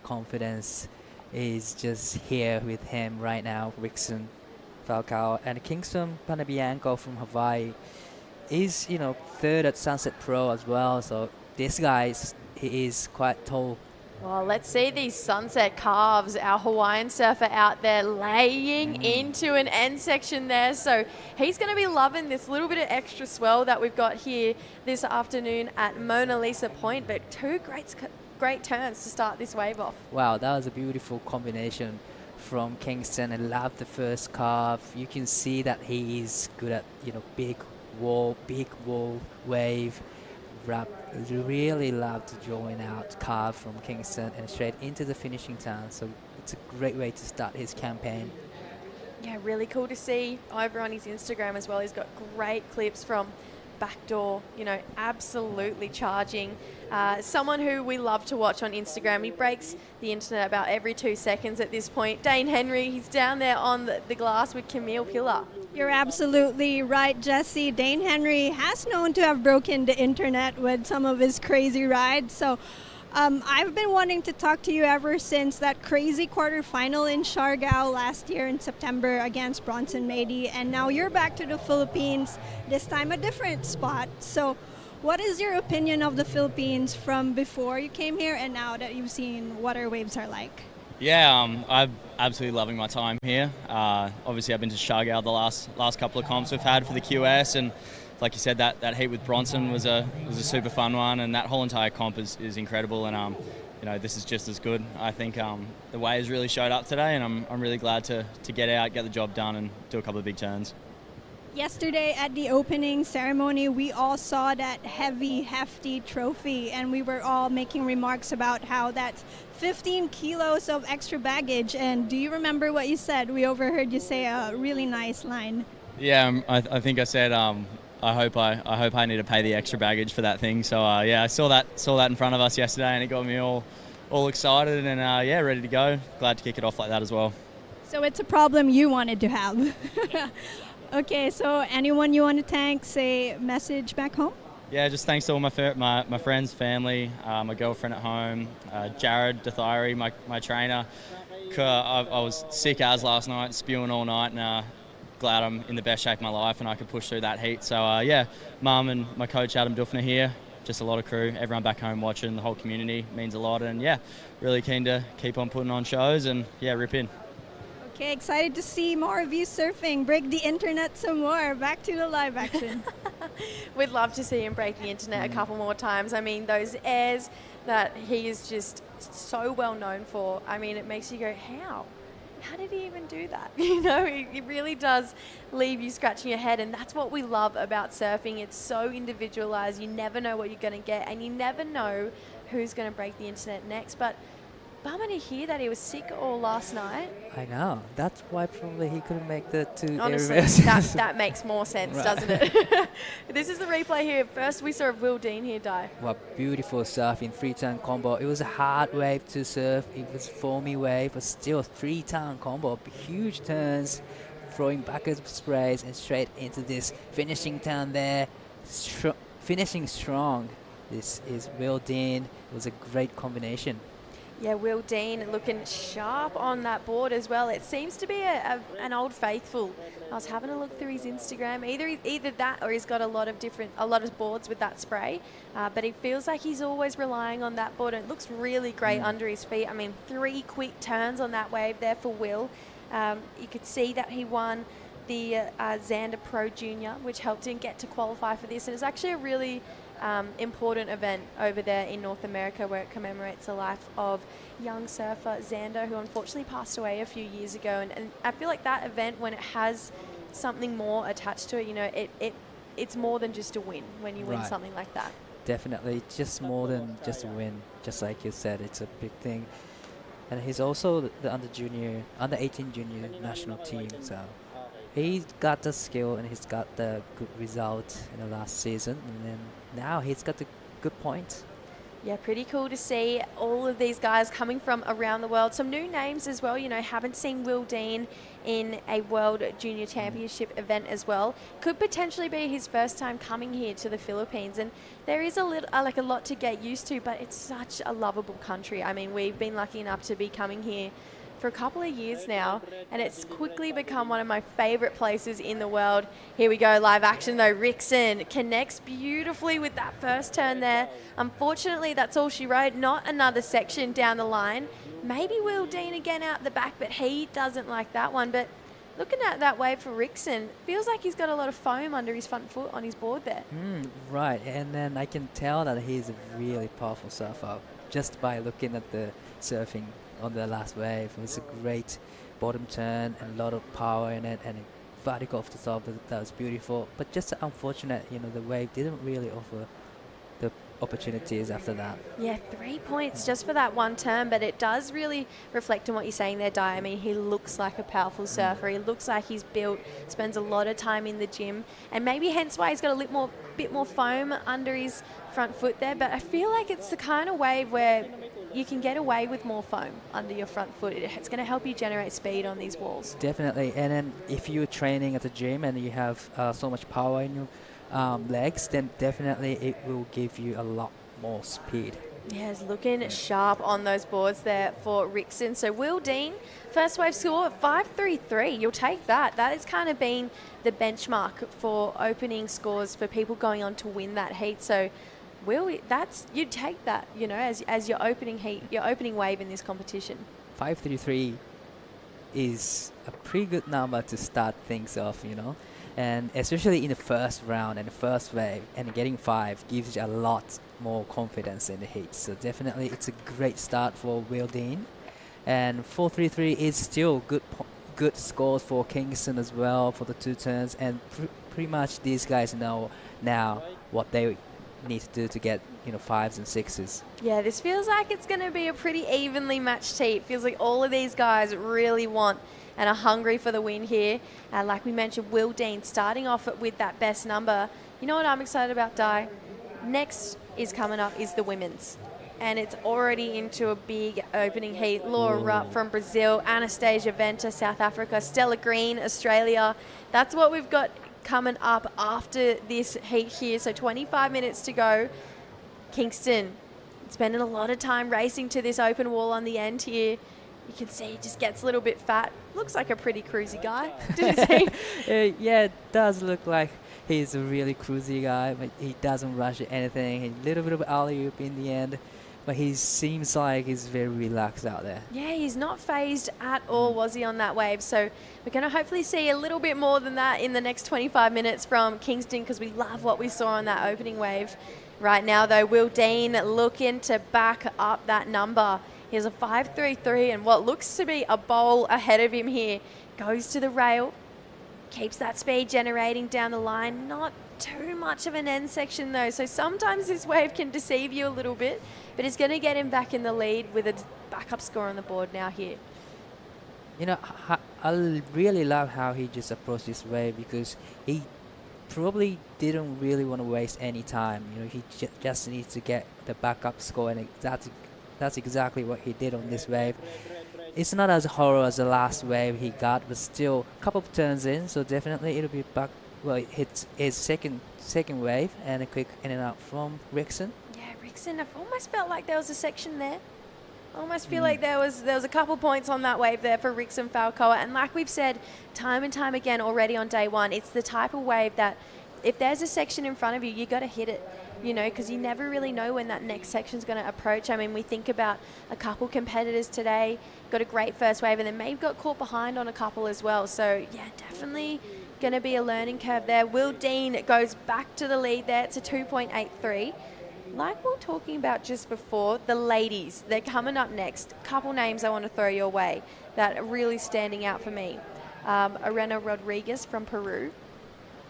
Speaker 4: confidence is just here with him right now, Rickson Falcao. And Kingston Panabianco from Hawaii is, 3rd at Sunset Pro as well. So this guy, he is quite tall.
Speaker 3: Well, let's see these sunset calves. Our Hawaiian surfer out there laying into an end section there. So he's going to be loving this little bit of extra swell that we've got here this afternoon at Mona Lisa Point. But 2 great turns to start this wave off.
Speaker 4: Wow, that was a beautiful combination from Kingston. I love the first carve. You can see that he is good at, big wall wave. Really love to join out carve from Kingston and straight into the finishing turn. So it's a great way to start his campaign.
Speaker 3: Yeah, really cool to see over on his Instagram as well. He's got great clips from backdoor, absolutely charging. Someone who we love to watch on Instagram. He breaks the internet about every 2 seconds at this point. Dane Henry, he's down there on the glass with Camille Pillar.
Speaker 11: You're absolutely right, Jesse. Dane Henry has known to have broken the internet with some of his crazy rides. So I've been wanting to talk to you ever since that crazy quarterfinal in Siargao last year in September against Bronson Mady. And now you're back to the Philippines, this time a different spot. So what is your opinion of the Philippines from before you came here and now that you've seen what our waves are like?
Speaker 15: Yeah, I'm absolutely loving my time here. Obviously, I've been to Siargao the last couple of comps we've had for the QS, and like you said, that heat with Bronson was a super fun one, and that whole entire comp is incredible. And this is just as good. I think the waves really showed up today, and I'm really glad to get out, get the job done, and do a couple of big turns.
Speaker 11: Yesterday at the opening ceremony, we all saw that heavy, hefty trophy, and we were all making remarks about how that's 15 kilos of extra baggage. And do you remember what you said? We overheard you say a really nice line.
Speaker 15: Yeah, I think I said I hope I need to pay the extra baggage for that thing. So yeah, I saw that in front of us yesterday, and it got me all excited and yeah, ready to go. Glad to kick it off like that as well.
Speaker 11: So it's a problem you wanted to have. Okay, so anyone you want to thank, say message back home?
Speaker 15: Yeah, just thanks to all my friends, family, my girlfriend at home, Jared Dethiry, my trainer. I was sick as last night, spewing all night, and glad I'm in the best shape of my life and I could push through that heat. So yeah, Mum and my coach Adam Duffner here, just a lot of crew, everyone back home watching, the whole community means a lot, and yeah, really keen to keep on putting on shows and yeah, rip in.
Speaker 11: Okay, excited to see more of you surfing. Break the internet some more. Back to the live action.
Speaker 3: We'd love to see him break the internet a couple more times. I mean, those airs that he is just so well known for, I mean, it makes you go, how? How did he even do that? You know, it really does leave you scratching your head, and that's what we love about surfing. It's so individualized. You never know what you're going to get, and you never know who's going to break the internet next. But bummer to hear that he was sick all last night.
Speaker 4: I know. That's why probably he couldn't make the two
Speaker 3: Honestly,
Speaker 4: air
Speaker 3: that makes more sense,
Speaker 4: Right.
Speaker 3: doesn't it? This is the replay here. First, we saw Will Dean here die.
Speaker 4: What beautiful surf in 3-turn combo. It was a hard wave to surf. It was foamy wave, but still 3-turn combo. Huge turns, throwing backwards sprays and straight into this finishing turn there. Finishing strong. This is Will Dean. It was a great combination.
Speaker 3: Yeah, Will Dean looking sharp on that board as well. It seems to be an old faithful. I was having a look through his Instagram. Either that or he's got a lot of boards with that spray. But it feels like he's always relying on that board. And it looks really great under his feet. I mean, 3 quick turns on that wave there for Will. You could see that he won the Xander Pro Junior, which helped him get to qualify for this. And it's actually a really important event over there in North America where it commemorates the life of young surfer Xander, who unfortunately passed away a few years ago. And I feel like that event, when it has something more attached to it, you know, it's more than just a win when you win
Speaker 4: Right.
Speaker 3: something like that.
Speaker 4: Definitely, just more than just a win. Just like you said, it's a big thing. And he's also the under 18 junior national team. So he's got the skill and he's got the good result in the last season. And then now he's got the good points.
Speaker 3: Yeah, pretty cool to see all of these guys coming from around the world. Some new names as well. You know, haven't seen Will Dean in a World Junior Championship event as well. Could potentially be his first time coming here to the Philippines. And there is a lot to get used to, but it's such a lovable country. I mean, we've been lucky enough to be coming here for a couple of years now, and it's quickly become one of my favorite places in the world. Here we go, live action though. Rickson connects beautifully with that first turn there. Unfortunately, that's all she wrote. Not another section down the line. Maybe Will Dean again out the back, but he doesn't like that one. But looking at that wave for Rickson, feels like he's got a lot of foam under his front foot on his board there.
Speaker 4: Right, and then I can tell that he's a really powerful surfer just by looking at the surfing on the last wave. It was a great bottom turn and a lot of power in it, and vertical off the top. That was beautiful, but just unfortunate, you know, the wave didn't really offer the opportunities after that.
Speaker 3: Yeah, 3 points just for that one turn, but it does really reflect on what you're saying there, Di. I mean, he looks like a powerful surfer. He looks like he's built, spends a lot of time in the gym, and maybe hence why he's got a bit more foam under his front foot there. But I feel like it's the kind of wave where you can get away with more foam under your front foot. It's going to help you generate speed on these walls.
Speaker 4: Definitely, and then if you're training at the gym and you have so much power in your legs, then definitely it will give you a lot more speed.
Speaker 3: Yeah, he's looking sharp on those boards there for Rickson. So Will Dean, first wave score 5.33. You'll take that. That has kind of been the benchmark for opening scores for people going on to win that heat. So you'd take that, you know, as your opening heat, your opening wave in this competition.
Speaker 4: 5.33 is a pretty good number to start things off, you know, and especially in the first round and the first wave, and getting 5 gives you a lot more confidence in the heat. So definitely it's a great start for Will Dean, and 4.33 is still good scores for Kingston as well for the 2 turns, and pretty much these guys know now what they need to do to get, you know, 5s and 6s.
Speaker 3: Yeah, this feels like it's going to be a pretty evenly matched heat. It feels like all of these guys really want and are hungry for the win here. Like we mentioned, Will Dean starting off with that best number. You know what I'm excited about, Di? Next is coming up is the women's. and it's already into a big opening heat. Laura Rupp from Brazil, Anastasia Venter, South Africa, Stella Green, Australia. That's what we've got coming up after this heat here. So 25 minutes to go. Kingston spending a lot of time racing to this open wall on the end here. You can see he just gets a little bit fat. Looks like a pretty cruisy guy, doesn't he?
Speaker 4: Yeah, it does look like he's a really cruisy guy, but he doesn't rush anything. A little bit of alley-oop in the end, but he seems like he's very relaxed out there.
Speaker 3: Yeah, he's not phased at all, was he, on that wave? So we're going to hopefully see a little bit more than that in the next 25 minutes from Kingston, because we love what we saw on that opening wave. Right now, though, Will Dean looking to back up that number. He has a 5.33 and what looks to be a bowl ahead of him here. Goes to the rail, keeps that speed generating down the line. Not too much of an end section, though, so sometimes this wave can deceive you a little bit, but it's going to get him back in the lead with a backup score on the board now here.
Speaker 4: You know, I really love how he just approached this wave, because he probably didn't really want to waste any time. You know, he just needs to get the backup score, and that's exactly what he did on this wave. It's not as horrible as the last wave he got, but still a couple of turns in, so definitely it'll be back. Well, it hits his second wave, and a quick in and out from Rickson.
Speaker 3: Yeah, Rickson, I almost felt like there was a section there. I almost feel like there was a couple points on that wave there for Rickson Falcoa, and like we've said time and time again already on day one, it's the type of wave that if there's a section in front of you, you got to hit it. You know, because you never really know when that next section's going to approach. I mean, we think about a couple competitors today, got a great first wave, and then maybe got caught behind on a couple as well. So, yeah, definitely going to be a learning curve there. Will Dean goes back to the lead there. It's a 2.83. Like we were talking about just before, the ladies, they're coming up next. A couple names I want to throw your way that are really standing out for me. Arena Rodriguez from Peru.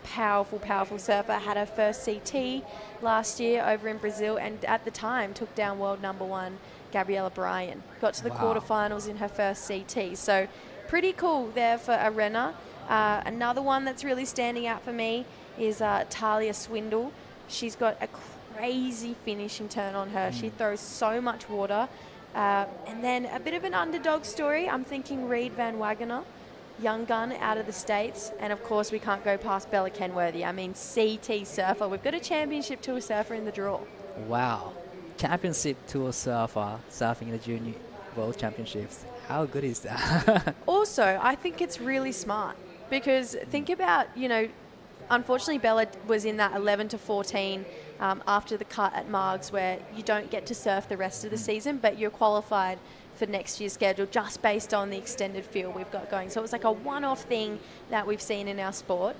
Speaker 3: Powerful surfer, had her first CT last year over in Brazil, and at the time took down world number one Gabriella Bryan. Got to the quarterfinals in her first CT, so pretty cool there for Arena. Another one that's really standing out for me is Talia Swindle. She's got a crazy finishing turn on her. She throws so much water. And then a bit of an underdog story, I'm thinking Reed Van Wagener. Young gun out of the States, and of course we can't go past Bella Kenworthy. I mean, CT surfer. We've got a championship tour surfer in the draw.
Speaker 4: Wow. Championship tour surfer surfing in the Junior World Championships. How good is that?
Speaker 3: Also, I think it's really smart, because think about, you know, unfortunately Bella was in that 11 to 14 after the cut at Margs, where you don't get to surf the rest of the season, but you're qualified for next year's schedule just based on the extended field we've got going. So it was like a one-off thing that we've seen in our sport.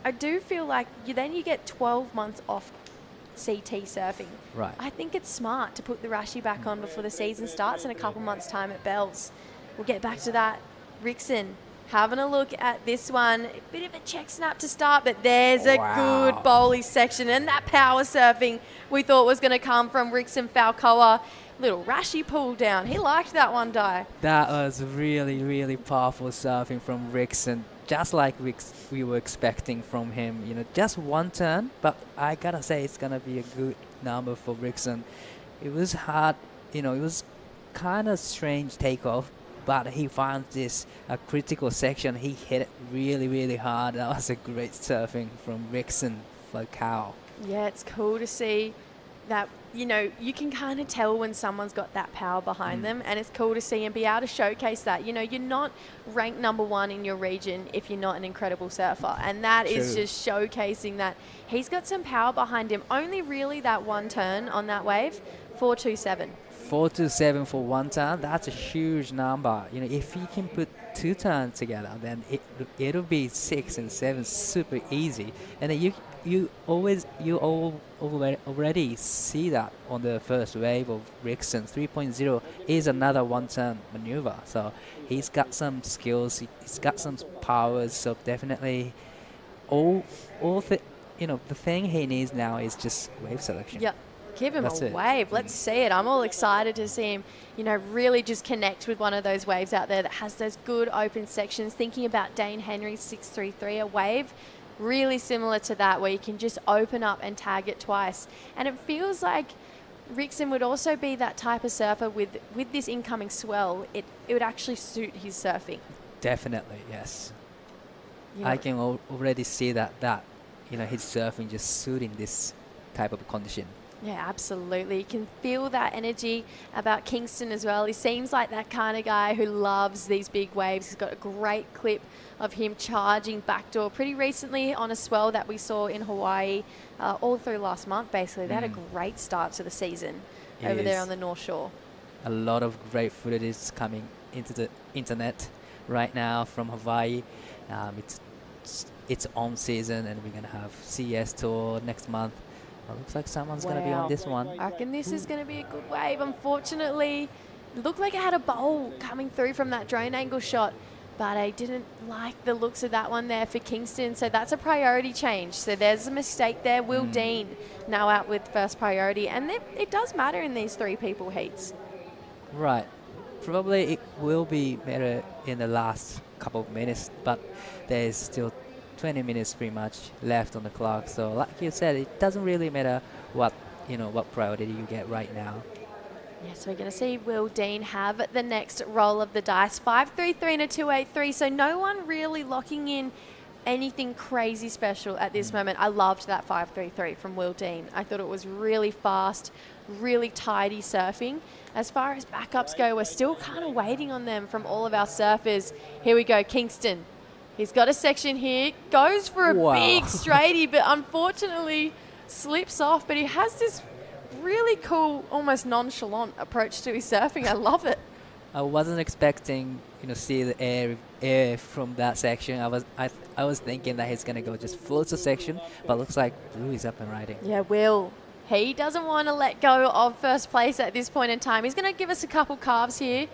Speaker 3: I do feel like then you get 12 months off CT surfing.
Speaker 4: Right.
Speaker 3: I think it's smart to put the Rashi back on before the season starts in a couple months' time at Bells. We'll get back to that. Rickson, having a look at this one. A bit of a check snap to start, but there's a good bowling section, and that power surfing we thought was going to come from Rickson Falcoa. Little Rashi pull down. He liked that one, Di.
Speaker 4: That was really powerful surfing from Rickson, just like we were expecting from him. You know, just one turn, but I gotta say it's gonna be a good number for Rickson. It was hard, you know, it was kind of strange takeoff, but he found this a critical section. He hit it really hard. That was a great surfing from Rickson Falcoa.
Speaker 3: Yeah, it's cool to see that, you know, you can kind of tell when someone's got that power behind them, and it's cool to see and be able to showcase that. You know, you're not ranked number one in your region if you're not an incredible surfer, and that is just showcasing that he's got some power behind him. Only really that one turn on that wave, 4.27.
Speaker 4: 4.27 for one turn, that's a huge number. You know, if you can put two turns together, then it'll be 6 and 7 super easy. And then you already see that on the first wave of Rickson. 3.0 is another one-turn maneuver. So he's got some skills, he's got some powers. So definitely, the thing he needs now is just wave selection.
Speaker 3: Yep. Give him a wave. Let's see it. I'm all excited to see him, you know, really just connect with one of those waves out there that has those good open sections. Thinking about Dane Henry's 633, a wave really similar to that, where you can just open up and tag it twice. And it feels like Rickson would also be that type of surfer with this incoming swell. It would actually suit his surfing.
Speaker 4: Definitely, yes.
Speaker 3: You
Speaker 4: I
Speaker 3: know,
Speaker 4: can already see that his surfing just suiting this type of condition.
Speaker 3: Yeah, absolutely. You can feel that energy about Kingston as well. He seems like that kind of guy who loves these big waves. He's got a great clip of him charging backdoor pretty recently on a swell that we saw in Hawaii all through last month, basically. They had a great start to the season over there on the North Shore.
Speaker 4: A lot of great footage is coming into the internet right now from Hawaii. It's on season, and we're going to have CES Tour next month. Well, looks like someone's going to be on this one.
Speaker 3: I reckon this is going to be a good wave. Unfortunately, it looked like it had a bowl coming through from that drone angle shot, but I didn't like the looks of that one there for Kingston. So that's a priority change. So there's a mistake there. Will Dean now out with first priority. And it does matter in these 3 people heats.
Speaker 4: Right. Probably it will be better in the last couple of minutes, but there's still 20 minutes pretty much left on the clock. So like you said, it doesn't really matter what priority you get right now.
Speaker 3: Yes, we're going to see Will Dean have the next roll of the dice. 5.33 and a 2.83. So no one really locking in anything crazy special at this moment. I loved that 5.33 from Will Dean. I thought it was really fast, really tidy surfing. As far as backups go, we're still kind of waiting on them from all of our surfers. Here we go, Kingston. He's got a section here, goes for a big straighty, but unfortunately slips off. But he has this really cool, almost nonchalant approach to his surfing. I love it.
Speaker 4: I wasn't expecting, see the air from that section. I was thinking that he's gonna go just float the section, but looks like Blue is up and riding.
Speaker 3: Yeah, Will. He doesn't want to let go of first place at this point in time. He's going to give us a couple carves here,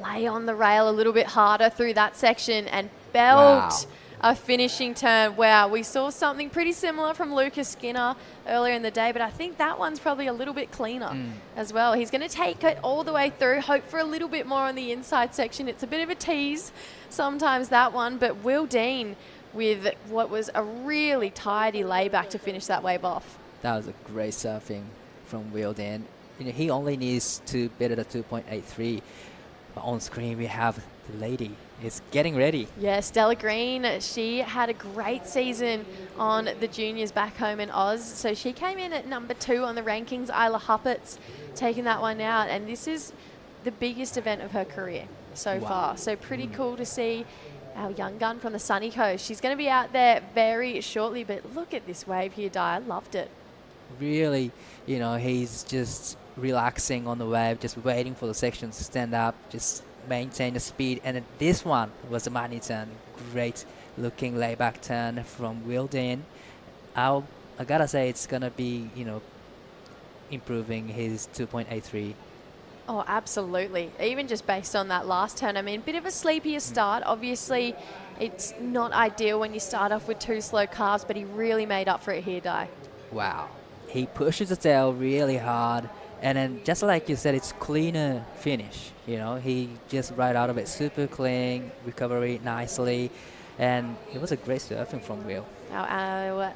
Speaker 3: lay on the rail a little bit harder through that section, and belt a finishing turn. Wow, we saw something pretty similar from Lucas Skinner earlier in the day, but I think that one's probably a little bit cleaner as well. He's going to take it all the way through, hope for a little bit more on the inside section. It's a bit of a tease sometimes, that one, but Will Dean with what was a really tidy layback to finish that wave off.
Speaker 4: That was a great surfing from Will Dean. He only needs to better the 2.83. But on screen, we have the lady. Is getting ready.
Speaker 3: Yeah, Stella Green, she had a great season on the juniors back home in Oz. So she came in at number 2 on the rankings. Isla Huppert's taking that one out. And this is the biggest event of her career so far. So pretty cool to see our young gun from the sunny coast. She's going to be out there very shortly. But look at this wave here, Di. I loved it.
Speaker 4: Really, he's just relaxing on the wave, just waiting for the section to stand up, just maintain the speed. And then this one was a money turn. Great looking layback turn from Will Dean. I gotta say it's gonna be, improving his 2.83.
Speaker 3: Oh, absolutely. Even just based on that last turn. I mean, a bit of a sleepier start. Obviously, it's not ideal when you start off with 2 slow carves, but he really made up for it here, Di.
Speaker 4: Wow. He pushes the tail really hard. And then, just like you said, it's cleaner finish. He just right out of it, super clean, recovery nicely, and it was a great surfing from Will.
Speaker 3: Our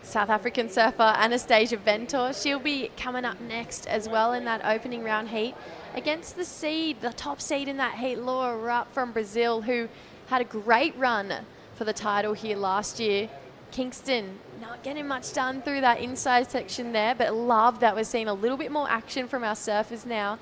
Speaker 3: South African surfer Anastasia Ventor, she'll be coming up next as well in that opening round heat against the top seed in that heat, Laura Rupp from Brazil, who had a great run for the title here last year. Kingston not getting much done through that inside section there, but love that we're seeing a little bit more action from our surfers now.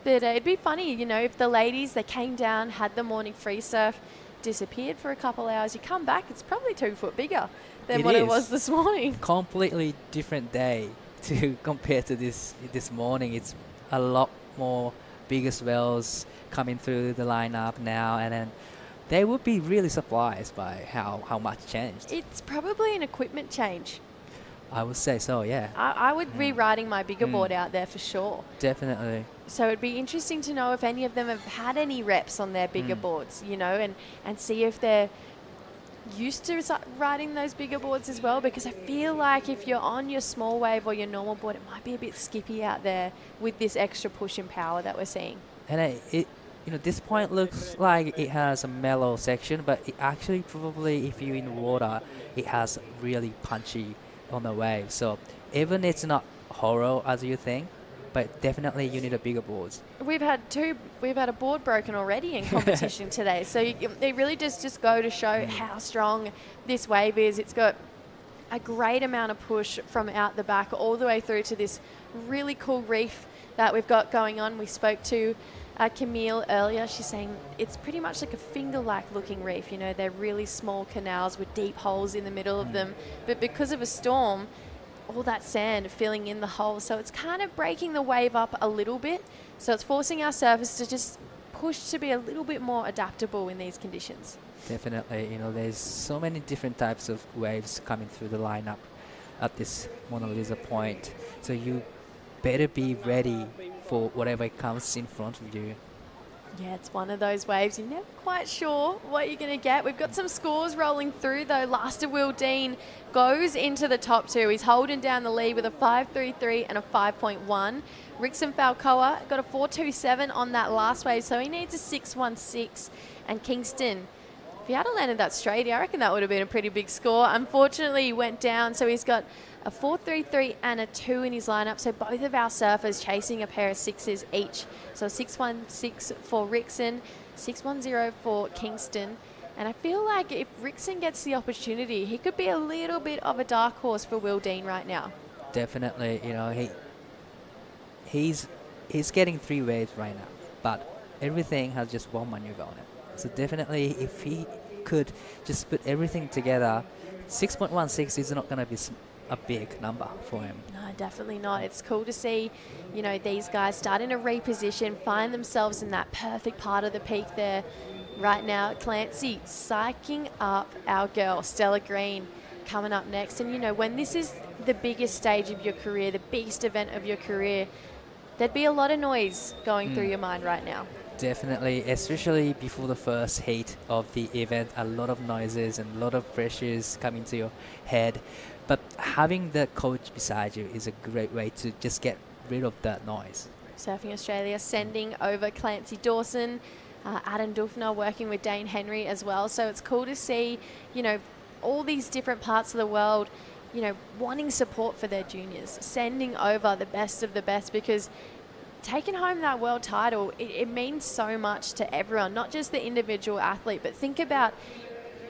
Speaker 3: But it'd be funny, if the ladies, they came down, had the morning free surf, disappeared for a couple hours, you come back, it's probably 2 foot bigger than what it was this morning.
Speaker 4: Completely different day to compare to this morning. It's a lot more bigger swells coming through the lineup now, and then they would be really surprised by how much changed.
Speaker 3: It's probably an equipment change.
Speaker 4: I would say so, yeah.
Speaker 3: I would be riding my bigger board out there for sure.
Speaker 4: Definitely.
Speaker 3: So it'd be interesting to know if any of them have had any reps on their bigger boards, and see if they're used to riding those bigger boards as well, because I feel like if you're on your small wave or your normal board, it might be a bit skippy out there with this extra push and power that we're seeing.
Speaker 4: And this point looks like it has a mellow section, but it actually probably, if you're in water, it has really punchy on the wave. So even it's not horror as you think, but definitely you need a bigger boards.
Speaker 3: We've had a board broken already in competition today. So it really does just go to show how strong this wave is. It's got a great amount of push from out the back all the way through to this really cool reef that we've got going on. We spoke to Camille earlier. She's saying it's pretty much like a finger-like looking reef. You know, they're really small canals with deep holes in the middle of them. But because of a storm, all that sand filling in the holes, so it's kind of breaking the wave up a little bit. So it's forcing our surfers to just push to be a little bit more adaptable in these conditions.
Speaker 4: Definitely, you know, there's so many different types of waves coming through the lineup at this Mona Lisa point. So you better be ready for whatever comes in front of you.
Speaker 3: Yeah, it's one of those waves you're never quite sure what you're going to get. We've got some scores rolling through though. Last of Will Dean goes into the top two. He's holding down the lead with a 5.33 and a 5.1. Rickson Falcoa got a 4.27 on that last wave, so he needs a 6.16. And Kingston, if he had landed that straight, I reckon that would have been a pretty big score. Unfortunately, he went down, so he's got a 4.33 and a 2 in his lineup. So both of our surfers chasing a pair of 6s each. So 6.16 for Rickson, 6.10 for Kingston. And I feel like if Rickson gets the opportunity, he could be a little bit of a dark horse for Will Dean right now.
Speaker 4: Definitely, you know, he's getting 3 waves right now, but everything has just one maneuver on it. So definitely, if he could just put everything together, 6.16 is not going to be a big number for him.
Speaker 3: No, definitely not. It's cool to see, you know, these guys starting to reposition, find themselves in that perfect part of the peak there. Right now, Clancy psyching up our girl, Stella Green, coming up next. And, you know, when this is the biggest stage of your career, the biggest event of your career, there'd be a lot of noise going through your mind right now.
Speaker 4: Definitely, especially before the first heat of the event, a lot of noises and a lot of pressures coming to your head. But having the coach beside you is a great way to just get rid of that noise.
Speaker 3: Surfing Australia sending over Clancy Dawson, Adam Dufner working with Dane Henry as well. So it's cool to see, you know, all these different parts of the world, you know, wanting support for their juniors, sending over the best of the best, because taking home that world title, it means so much to everyone, not just the individual athlete, but think about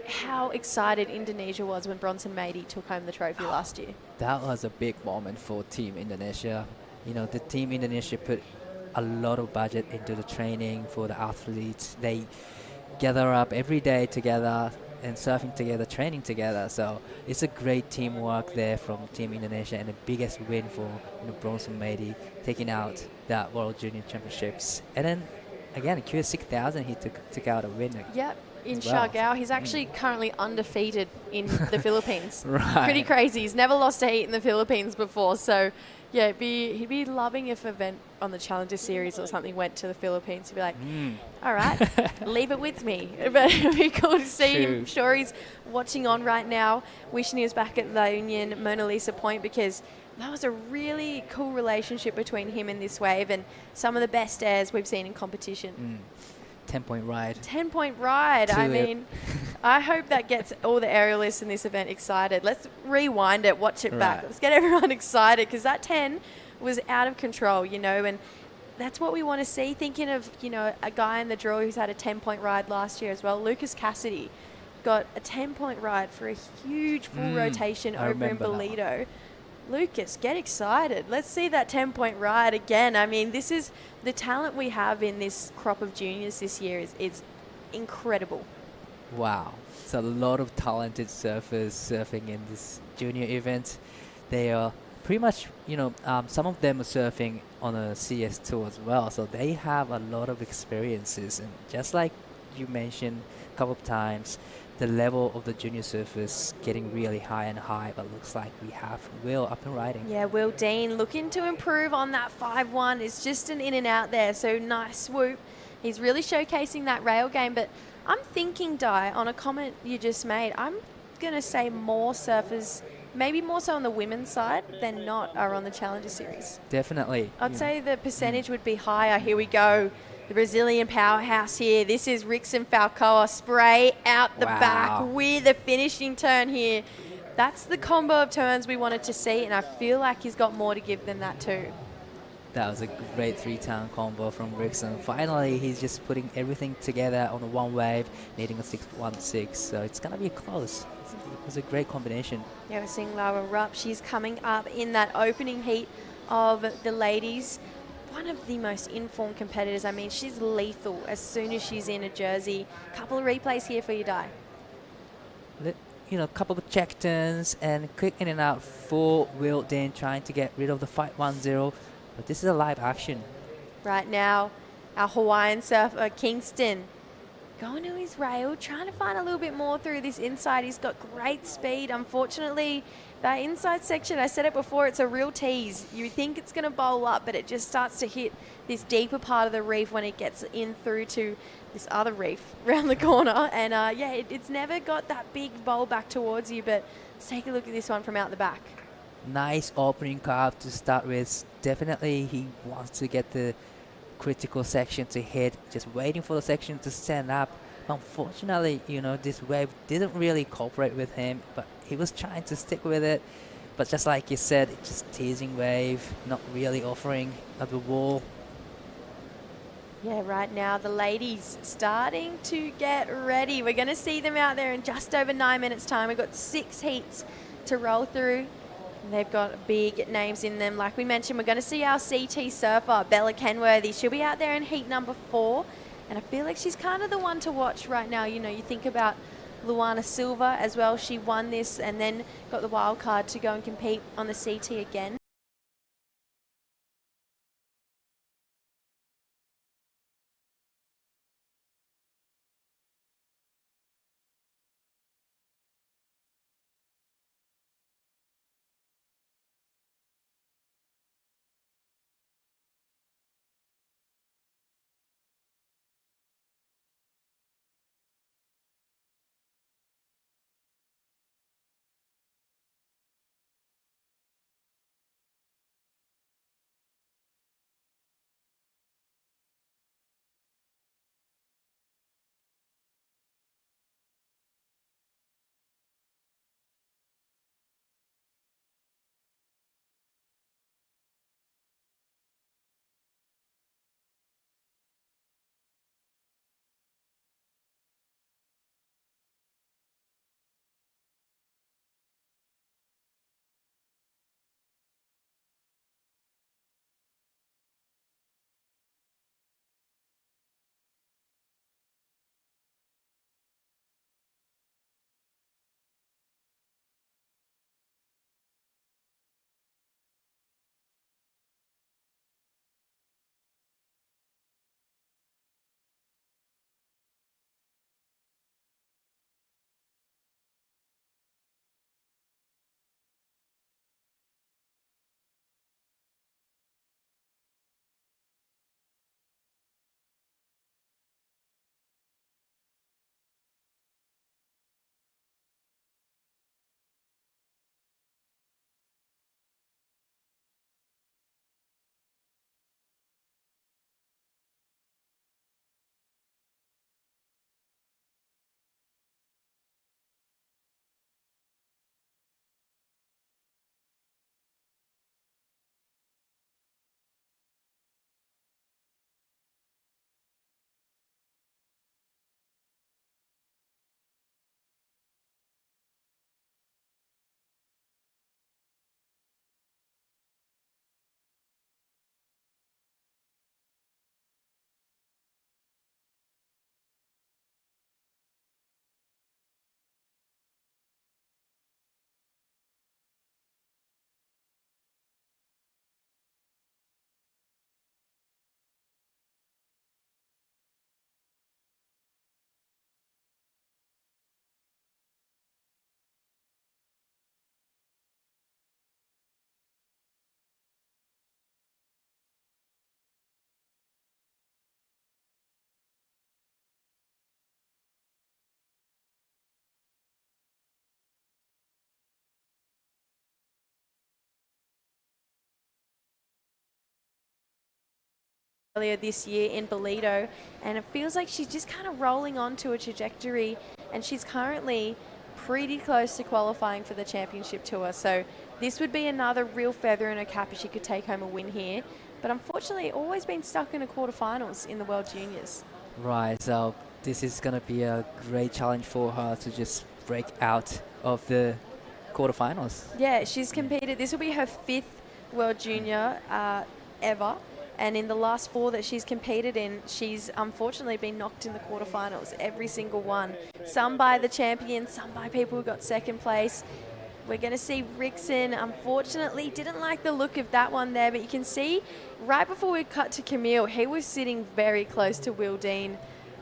Speaker 3: how excited Indonesia was when Bronson Mady took home the trophy last year.
Speaker 4: That was a big moment for Team Indonesia. You know, the Team Indonesia put a lot of budget into the training for the athletes. They gather up every day together and surfing together, training together. So it's a great teamwork there from Team Indonesia, and the biggest win for, you know, Bronson Mady taking out that World Junior Championships. And then again, QS 6000, he took out a win.
Speaker 3: Yep. In
Speaker 4: well.
Speaker 3: Siargao. He's actually currently undefeated in the Philippines.
Speaker 4: Right.
Speaker 3: Pretty crazy. He's never lost a heat in the Philippines before. So, yeah, he'd be loving if an event on the Challenger Series or something went to the Philippines. He'd be like, all right, leave it with me. But it'd be cool to see him. I'm sure he's watching on right now, wishing he was back at La Union Mona Lisa Point, because that was a really cool relationship between him and this wave, and some of the best airs we've seen in competition.
Speaker 4: 10-point ride.
Speaker 3: 10-point ride. I mean, I hope that gets all the aerialists in this event excited. Let's rewind it, watch it back. Let's get everyone excited, because that 10 was out of control, you know, and that's what we want to see. Thinking of, you know, a guy in the draw who's had a 10-point ride last year as well, Lucas Cassidy, got a 10-point ride for a huge full rotation over in Bolito. Lucas, get excited. Let's see that 10-point ride again. I mean, this is the talent we have in this crop of juniors this year is incredible.
Speaker 4: Wow. It's a lot of talented surfers surfing in this junior event. They are pretty much, you know, some of them are surfing on a CS tour as well. So they have a lot of experiences. And just like you mentioned a couple of times, the level of the junior surfers getting really high and high, but looks like we have Will up and riding.
Speaker 3: Yeah, Will Dean looking to improve on that 5.1. It's just an in and out there, so nice swoop. He's really showcasing that rail game, but I'm thinking, Di, on a comment you just made, I'm going to say more surfers, maybe more so on the women's side than not, are on the Challenger Series.
Speaker 4: Definitely.
Speaker 3: I'd say the percentage would be higher. Here we go. The Brazilian powerhouse here. This is Rickson Falcoa, spray out the back with a finishing turn here. That's the combo of turns we wanted to see, and I feel like he's got more to give than that too.
Speaker 4: That was a great three-time combo from Rickson. Finally, he's just putting everything together on the one wave, needing a 6-1-6. So it's going to be close. It was a great combination.
Speaker 3: Yeah, we're seeing Lara Rupp. She's coming up in that opening heat of the ladies. One of the most informed competitors. I mean, she's lethal as soon as she's in a jersey. Couple of replays here for you, Di.
Speaker 4: You know, a couple of check turns and quick in and out, full wheeled in, trying to get rid of the 5-1-0. But this is a live action.
Speaker 3: Right now, our Hawaiian surfer, Kingston, going to his rail, trying to find a little bit more through this inside. He's got great speed. Unfortunately, that inside section, I said it before, it's a real tease. You think it's going to bowl up, but it just starts to hit this deeper part of the reef when it gets in through to this other reef around the corner. And yeah, it's never got that big bowl back towards you, but let's take a look at this one from out the back.
Speaker 4: Nice opening carve to start with. Definitely he wants to get the critical section to hit, just waiting for the section to stand up. Unfortunately, you know, this wave didn't really cooperate with him, but he was trying to stick with it. But just like you said, just teasing wave, not really offering at the wall.
Speaker 3: Yeah, right now the ladies starting to get ready. We're going to see them out there in just over 9 minutes time. We've got 6 heats to roll through. And they've got big names in them. Like we mentioned, we're going to see our CT surfer, Bella Kenworthy. She'll be out there in heat number 4. And I feel like she's kind of the one to watch right now. You know, you think about Luana Silva as well. She won this and then got the wild card to go and compete on the CT again. Earlier this year in Bolito, and it feels like she's just kind of rolling onto a trajectory, and she's currently pretty close to qualifying for the championship tour. So this would be another real feather in her cap if she could take home a win here. but unfortunately always been stuck in a quarterfinals in the World Juniors.
Speaker 4: Right, so this is going to be a great challenge for her to just break out of the quarterfinals.
Speaker 3: Yeah, she's competed. This will be her 5th World Junior ever. And in the last 4 that she's competed in, she's unfortunately been knocked in the quarterfinals, every single one. Some by the champions, some by people who got second place. We're going to see Rickson, unfortunately, didn't like the look of that one there, but you can see right before we cut to Camille, he was sitting very close to Will Dean.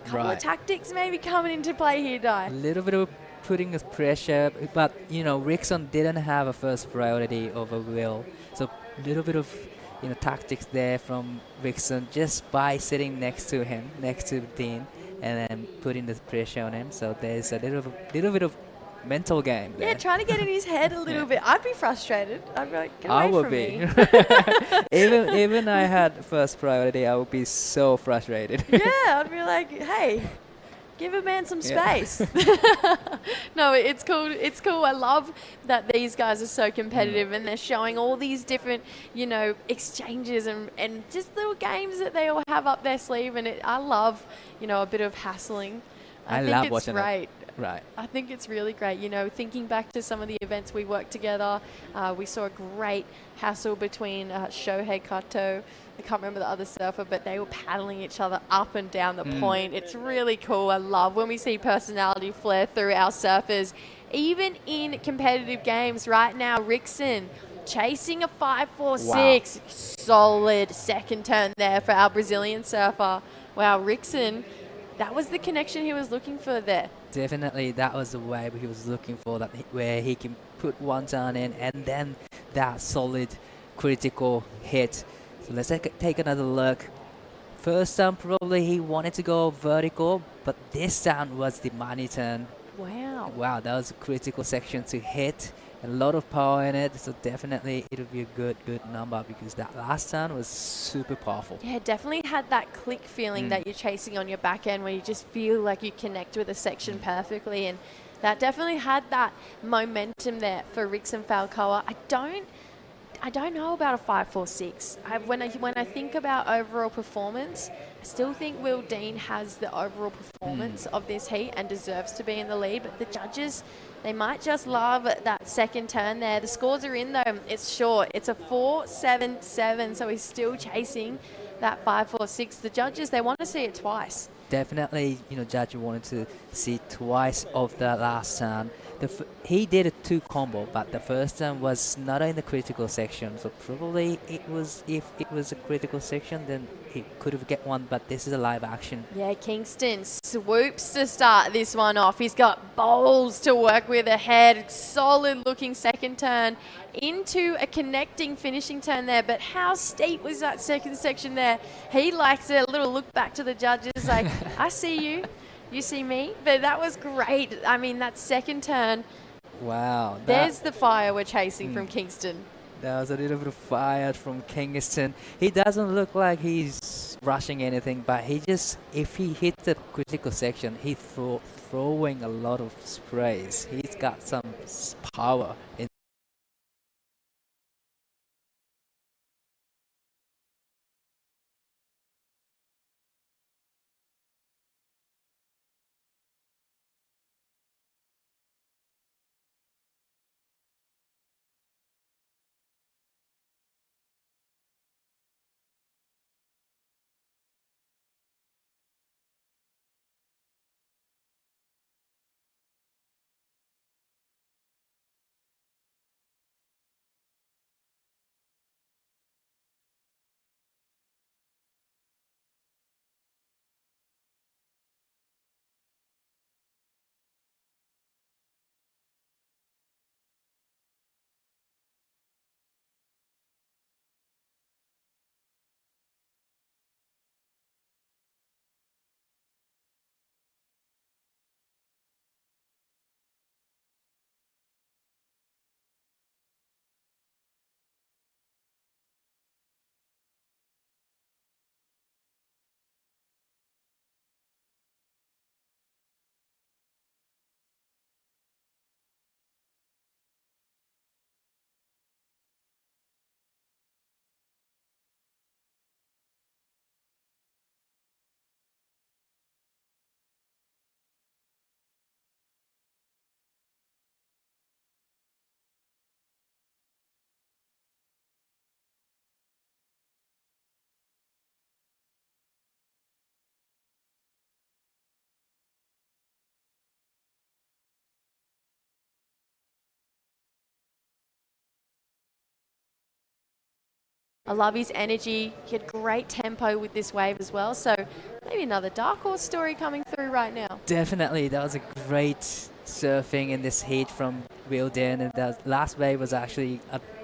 Speaker 3: Couple of tactics maybe coming into play here, Di.
Speaker 4: A little bit of putting the pressure, but Rickson didn't have a first priority over Will, so a little bit of tactics there from Rickson just by sitting next to him, next to Dean, and then putting the pressure on him. So there's a little bit of mental game there.
Speaker 3: Yeah, trying to get in his head a little bit. I'd be frustrated. I'd be like, get away
Speaker 4: I would
Speaker 3: from
Speaker 4: be.
Speaker 3: me.
Speaker 4: even I had first priority, I would be so frustrated.
Speaker 3: Yeah, I'd be like, hey, give a man some space. No, it's cool. It's cool. I love that these guys are so competitive and they're showing all these different, exchanges and just little games that they all have up their sleeve. And I love, a bit of hassling. I think
Speaker 4: love
Speaker 3: it's
Speaker 4: watching
Speaker 3: great.
Speaker 4: it. Right.
Speaker 3: I think it's really great. Thinking back to some of the events we worked together, we saw a great hassle between Shohei Kato. I can't remember the other surfer, but they were paddling each other up and down the point. It's really cool. I love when we see personality flare through our surfers. Even in competitive games right now, Rickson chasing a 5-4-6. Wow. Solid second turn there for our Brazilian surfer. Wow, Rickson, that was the connection he was looking for there.
Speaker 4: Definitely, that was the wave he was looking for, where he can put one turn in and then that solid critical hit. So let's take another look. First time probably he wanted to go vertical, but this time was the money turn.
Speaker 3: Wow.
Speaker 4: Wow, that was a critical section to hit. A lot of power in it, so definitely it'll be a good number because that last turn was super powerful.
Speaker 3: Yeah, definitely had that click feeling that you're chasing on your back end where you just feel like you connect with a section perfectly, and that definitely had that momentum there for Rickson Falcoa. I don't know about a 5-4-6. When I think about overall performance, I still think Will Dean has the overall performance of this heat and deserves to be in the lead, but the judges, they might just love that second turn there. The scores are in though. It's short. It's a 4-7-7, so he's still chasing that 5-4-6. The judges, they want to see it twice.
Speaker 4: Definitely, judge wanted to see twice of the last turn. He did a 2 combo, but the first time was not in the critical section, so probably if it was a critical section, then he could have get one, but this is a live action.
Speaker 3: Yeah, Kingston swoops to start this one off. He's got bowls to work with ahead. Solid looking second turn into a connecting finishing turn there, but how steep was that second section there? He likes it. A little look back to the judges like, I see you. You see me? But that was great. I mean, that second turn.
Speaker 4: Wow.
Speaker 3: There's the fire we're chasing from Kingston.
Speaker 4: That was a little bit of fire from Kingston. He doesn't look like he's rushing anything, but if he hit the critical section, he's throwing a lot of sprays. He's got some power in
Speaker 3: I love his energy. He had great tempo with this wave as well. So maybe another dark horse story coming through right now.
Speaker 4: Definitely, that was a great surfing in this heat from Wilden, and the last wave was actually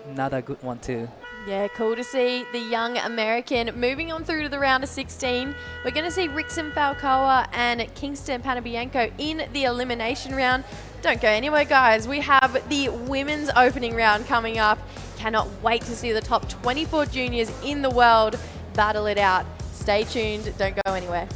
Speaker 4: another good one too.
Speaker 3: Yeah, cool to see the young American moving on through to the round of 16. We're going to see Rickson Falcoa and Kingston Panabianco in the elimination round. Don't go anywhere, guys. We have the women's opening round coming up. Cannot wait to see the top 24 juniors in the world battle it out. Stay tuned. Don't go anywhere.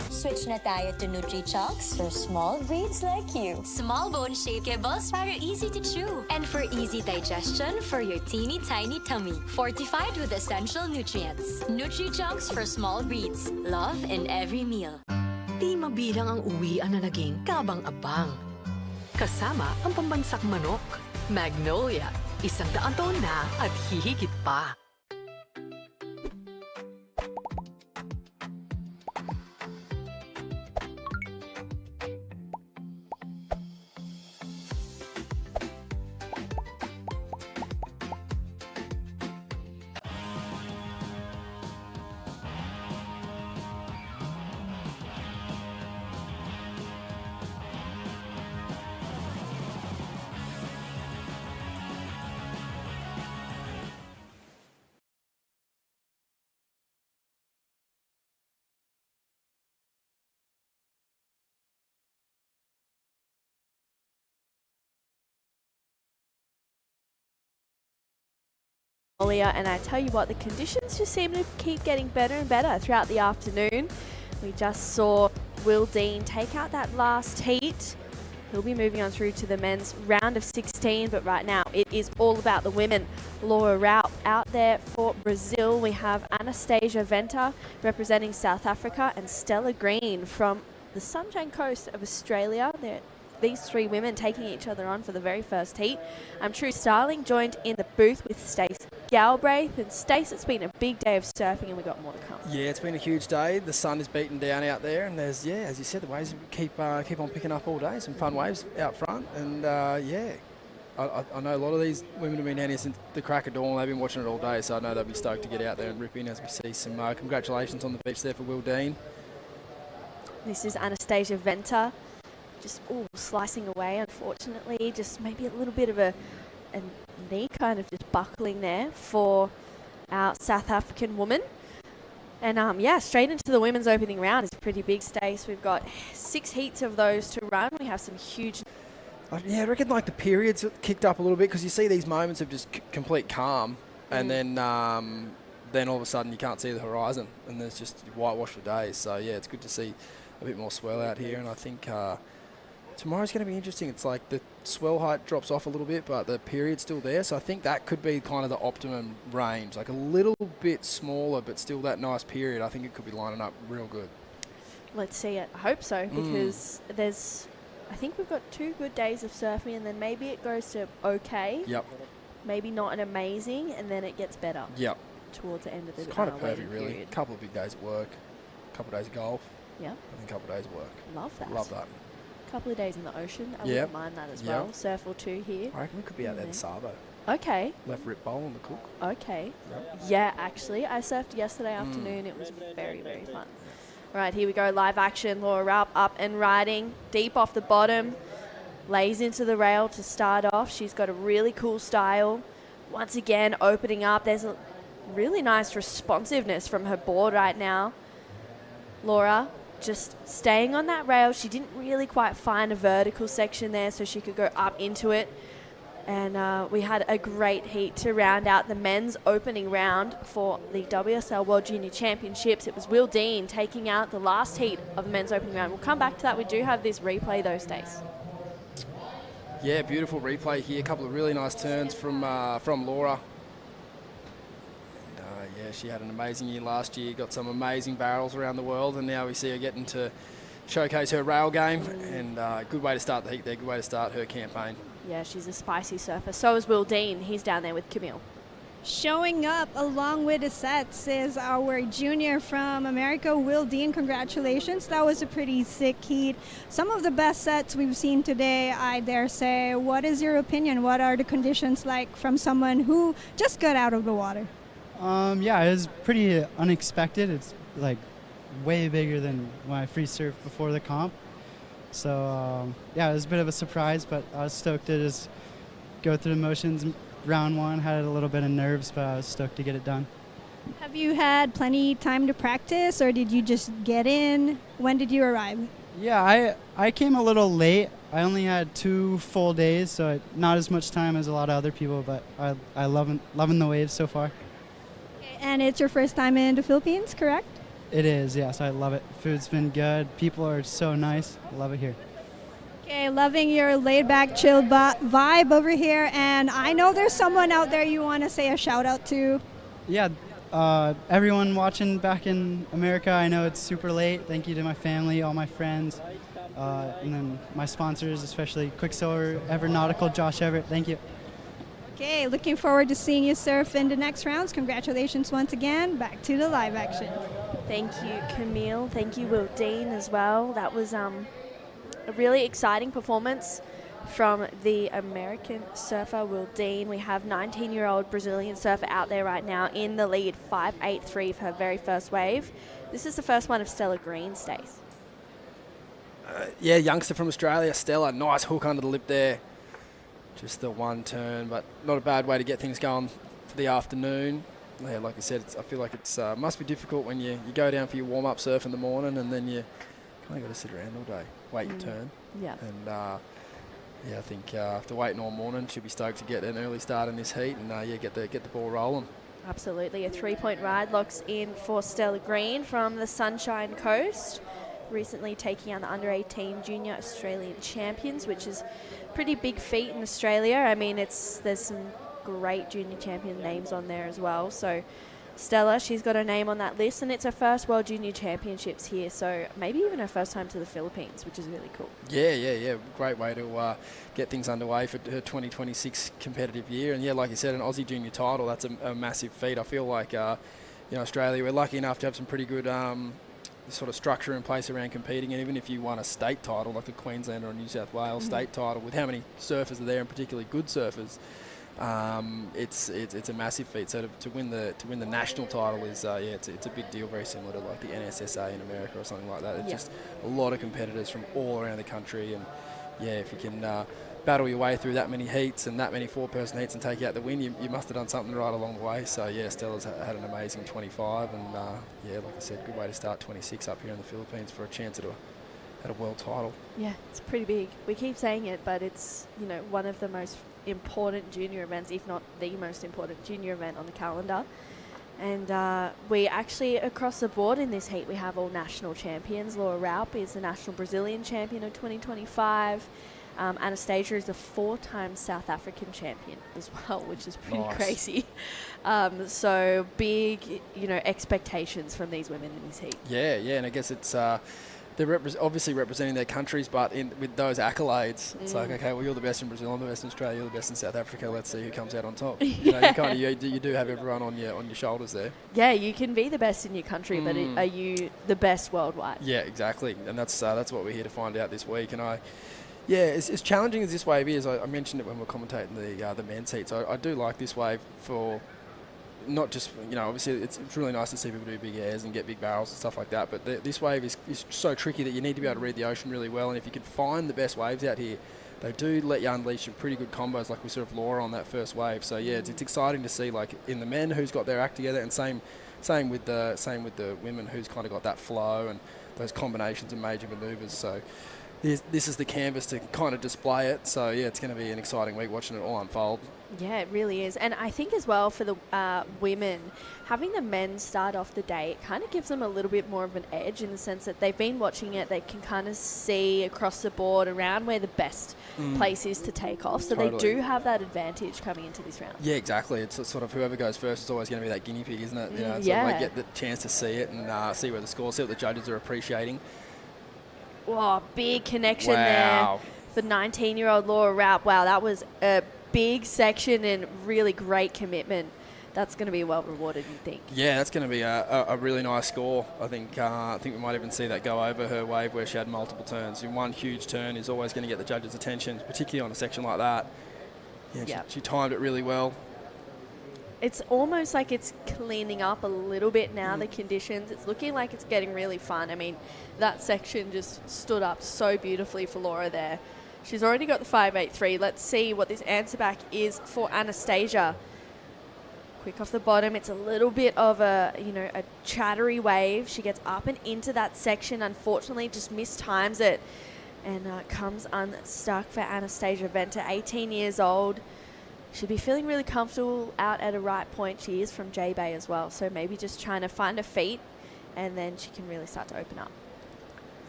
Speaker 8: Switch na tayo to Nutri-Chocks for small breeds like you. Small bone shaped kibbles para easy to chew. And for easy digestion for your teeny tiny tummy. Fortified with essential nutrients. Nutri-Chocks for small breeds. Love in every meal.
Speaker 7: Di mabilang ang uwian na naging kabang-abang. Kasama ang pambansak manok. Magnolia, 100 taon na at hihigit pa.
Speaker 9: Magnolia, and I tell you what, the conditions just seem to keep getting better and better throughout the afternoon. We just saw Will Dean take out that last heat. He'll be moving on through to the men's round of 16, but right now it is all about the women. Laura Raup out there for Brazil. We have Anastasia Venter representing South Africa and Stella Green from the Sunshine Coast of Australia. These three women taking each other on for the very first heat. True Starling joined in the booth with Stace Galbraith. And Stace, it's been a big day of surfing and we've got more to come.
Speaker 12: Yeah, it's been a huge day. The sun is beating down out there, and there's, yeah, as you said, the waves keep on picking up all day. Some fun waves out front, and yeah, I know a lot of these women have been down here since the crack of dawn. They've been watching it all day, so I know they'll be stoked to get out there and rip in as we see some congratulations on the beach there for Will Dean.
Speaker 9: This is Anastasia Venter. Just slicing away, unfortunately. Just maybe a little bit of a knee kind of just buckling there for our South African woman. And yeah, straight into the women's opening round is a pretty big Stace. We've got 6 heats of those to run. We have some huge...
Speaker 12: Yeah, I reckon like the periods kicked up a little bit because you see these moments of just complete calm, and then all of a sudden you can't see the horizon, and there's just whitewash for days. So yeah, it's good to see a bit more swell out here, and I think tomorrow's going to be interesting. It's like the swell height drops off a little bit, but the period's still there. So I think that could be kind of the optimum range, like a little bit smaller, but still that nice period. I think it could be lining up real good.
Speaker 9: Let's see it. I hope so, because I think we've got 2 good days of surfing, and then maybe it goes to okay.
Speaker 12: Yep.
Speaker 9: Maybe not an amazing, and then it gets better.
Speaker 12: Yep.
Speaker 9: Towards the end of the
Speaker 12: It's kind of perfect, really.
Speaker 9: period.
Speaker 12: A couple of big days at work, a couple of days of golf,
Speaker 9: Yep.
Speaker 12: and a couple of days of work.
Speaker 9: Love that.
Speaker 12: Love that.
Speaker 9: Couple of days in the ocean. I
Speaker 12: Yep.
Speaker 9: wouldn't mind that as well.
Speaker 12: Yep.
Speaker 9: Surf or 2 here.
Speaker 12: I reckon we could be out there at Savo.
Speaker 9: Okay.
Speaker 12: Left rip bowl on the Cook.
Speaker 9: Okay.
Speaker 12: Yep.
Speaker 9: Yeah, actually, I surfed yesterday afternoon. It was very, very fun. All right, here we go. Live action. Laura Raup up and riding deep off the bottom. Lays into the rail to start off. She's got a really cool style. Once again, opening up. There's a really nice responsiveness from her board right now. Laura just staying on that rail. She didn't really quite find a vertical section there so she could go up into it. And we had a great heat to round out the men's opening round for the WSL World Junior Championships. It was Will Dean taking out the last heat of the men's opening round. We'll come back to that. We do have this replay those days.
Speaker 12: Yeah, beautiful replay here. A couple of really nice turns from Laura. And, yeah, she had an amazing year last year. Got some amazing barrels around the world, and now we see her getting to showcase her rail game. And good way to start the heat there. Good way to start her campaign.
Speaker 9: Yeah, she's a spicy surfer. So is Will Dean. He's down there with Camille.
Speaker 11: Showing up along with the sets is our junior from America, Will Dean. Congratulations. That was a pretty sick heat. Some of the best sets we've seen today, I dare say. What is your opinion? What are the conditions like from someone who just got out of the water?
Speaker 16: Yeah, it was pretty unexpected. It's like way bigger than when I free surfed before the comp. So yeah, it was a bit of a surprise, but I was stoked to just go through the motions. Round one had a little bit of nerves, but I was stoked to get it done.
Speaker 11: Have you had plenty time to practice, or did you just get in? When did you arrive?
Speaker 16: Yeah, I came a little late. I only had 2 full days, so not as much time as a lot of other people, but I loving the waves so far.
Speaker 11: Okay, and it's your first time in the Philippines, correct?
Speaker 16: It is, yes, I love it. Food's been good. People are so nice. I love it here.
Speaker 11: Okay, loving your laid-back, chill vibe over here, and I know there's someone out there you want to say a shout-out to.
Speaker 16: Yeah, everyone watching back in America, I know it's super late. Thank you to my family, all my friends, and then my sponsors, especially Quicksilver, Evernautical, Josh Everett. Thank you.
Speaker 11: Okay, looking forward to seeing you surf in the next rounds. Congratulations once again. Back to the live action.
Speaker 9: Thank you, Camille. Thank you, Will Dean, as well. That was a really exciting performance from the American surfer, Will Dean. We have 19-year-old Brazilian surfer out there right now in the lead, 5.83 for her very first wave. This is the first one of Stella Green, Stace.
Speaker 12: Yeah, youngster from Australia, Stella. Nice hook under the lip there. Just the one turn, but not a bad way to get things going for the afternoon. Yeah, like I said, I feel like it's must be difficult when you go down for your warm-up surf in the morning and then you kind of got to sit around all day, wait your turn.
Speaker 9: Yeah.
Speaker 12: And yeah, I think after waiting all morning, she'll be stoked to get an early start in this heat and yeah, get the ball rolling.
Speaker 9: Absolutely. A 3-point ride locks in for Stella Green from the Sunshine Coast, recently taking on the under-18 Junior Australian Champions, which is a pretty big feat in Australia. I mean, there's some great junior champion names on there as well. So Stella, she's got her name on that list, and it's her first World Junior Championships here, so maybe even her first time to the Philippines, which is really cool.
Speaker 12: Yeah. Great way to get things underway for her 2026 competitive year. And yeah, like you said, an Aussie junior title, that's a massive feat. I feel like, Australia, we're lucky enough to have some pretty good sort of structure in place around competing, and even if you won a state title, like a Queensland or a New South Wales state title, with how many surfers are there, and particularly good surfers, it's a massive feat. So to win the national title is it's a big deal, very similar to like the NSSA in America or something like that. It's just a lot of competitors from all around the country, and yeah, if you can battle your way through that many heats and that many 4-person heats and take out the win, you must have done something right along the way. So yeah, Stella's had an amazing 25, and yeah, like I said, good way to start 26 up here in the Philippines for a chance at a world title.
Speaker 9: Yeah, it's pretty big. We keep saying it, but it's one of the most important junior events, if not the most important junior event on the calendar. And we actually, across the board in this heat, we have all national champions. Laura Raup is the national Brazilian champion of 2025. Anastasia is a 4-time South African champion as well, which is pretty crazy. So big, expectations from these women in this heat.
Speaker 12: Yeah, and I guess it's they're obviously representing their countries, but with those accolades, it's like, okay, well, you're the best in Brazil, I'm the best in Australia, you're the best in South Africa. Let's see who comes out on top. You do have everyone on your shoulders there.
Speaker 9: Yeah, you can be the best in your country, but are you the best worldwide?
Speaker 12: Yeah, exactly, and that's what we're here to find out this week. And as challenging as this wave is, I mentioned it when we were commentating the men's heats. I do like this wave for not just, obviously it's really nice to see people do big airs and get big barrels and stuff like that, but this wave is so tricky that you need to be able to read the ocean really well, and if you can find the best waves out here, they do let you unleash some pretty good combos, like we saw of Laura on that first wave. So yeah, it's exciting to see, like in the men, who's got their act together, and same with the women, who's kind of got that flow and those combinations and major maneuvers. So this is the canvas to kind of display it. So yeah, it's going to be an exciting week watching it all unfold.
Speaker 9: Yeah, it really is. And I think as well for the women, having the men start off the day, it kind of gives them a little bit more of an edge, in the sense that they've been watching it, they can kind of see across the board around where the best place is to take off. So They do have that advantage coming into this round. Yeah,
Speaker 12: exactly. It's sort of whoever goes first is always going to be that guinea pig, isn't it? So they get the chance to see it and see where the scores, see what the judges are appreciating.
Speaker 9: Wow, big connection there for 19-year-old Laura Raup. Wow, that was a big section and really great commitment that's going to be well rewarded, you think?
Speaker 12: Yeah, that's going to be a really nice score. I think we might even see that go over her wave where she had multiple turns. In one huge turn is always going to get the judges' attention, particularly on a section like that. Yeah, she timed it really well.
Speaker 9: It's almost like it's cleaning up a little bit now, the conditions. It's looking like it's getting really fun. I mean, that section just stood up so beautifully for Laura there. She's already got the 5.83. Let's see what this answer back is for Anastasia. Quick off the bottom. It's a little bit of a chattery wave. She gets up and into that section. Unfortunately, just mistimes it and comes unstuck for Anastasia Venter, 18 years old. Should be feeling really comfortable out at a right point. She is from J-Bay as well, so maybe just trying to find her feet, and then she can really start to open up.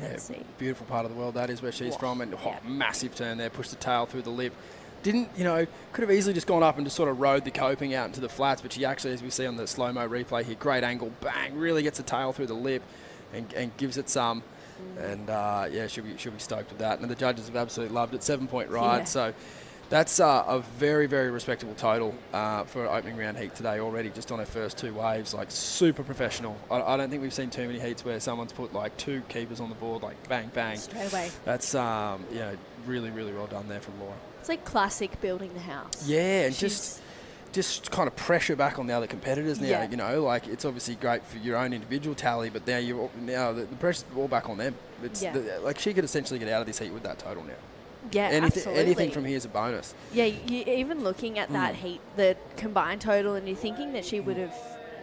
Speaker 9: Let's see.
Speaker 12: Beautiful part of the world that is where she's from, and massive turn there, pushed the tail through the lip. Could have easily just gone up and just sort of rode the coping out into the flats, but she actually, as we see on the slow-mo replay here, great angle, bang, really gets the tail through the lip and gives it some. And she'll be stoked with that. And the judges have absolutely loved it. 7-point ride, so that's a very, very respectable total for an opening round heat today already, just on her first 2 waves. Like, super professional. I don't think we've seen too many heats where someone's put like 2 keepers on the board, like bang, bang.
Speaker 9: Straight away.
Speaker 12: That's really, really well done there from Laura.
Speaker 9: It's like classic building the house.
Speaker 12: Yeah, and just kind of pressure back on the other competitors now.
Speaker 9: Yeah.
Speaker 12: Like, it's obviously great for your own individual tally, but now the pressure's all back on them. It's like she could essentially get out of this heat with that total now.
Speaker 9: Yeah, absolutely.
Speaker 12: Anything from here is a bonus.
Speaker 9: Yeah, even looking at that heat, the combined total, and you're thinking that she would have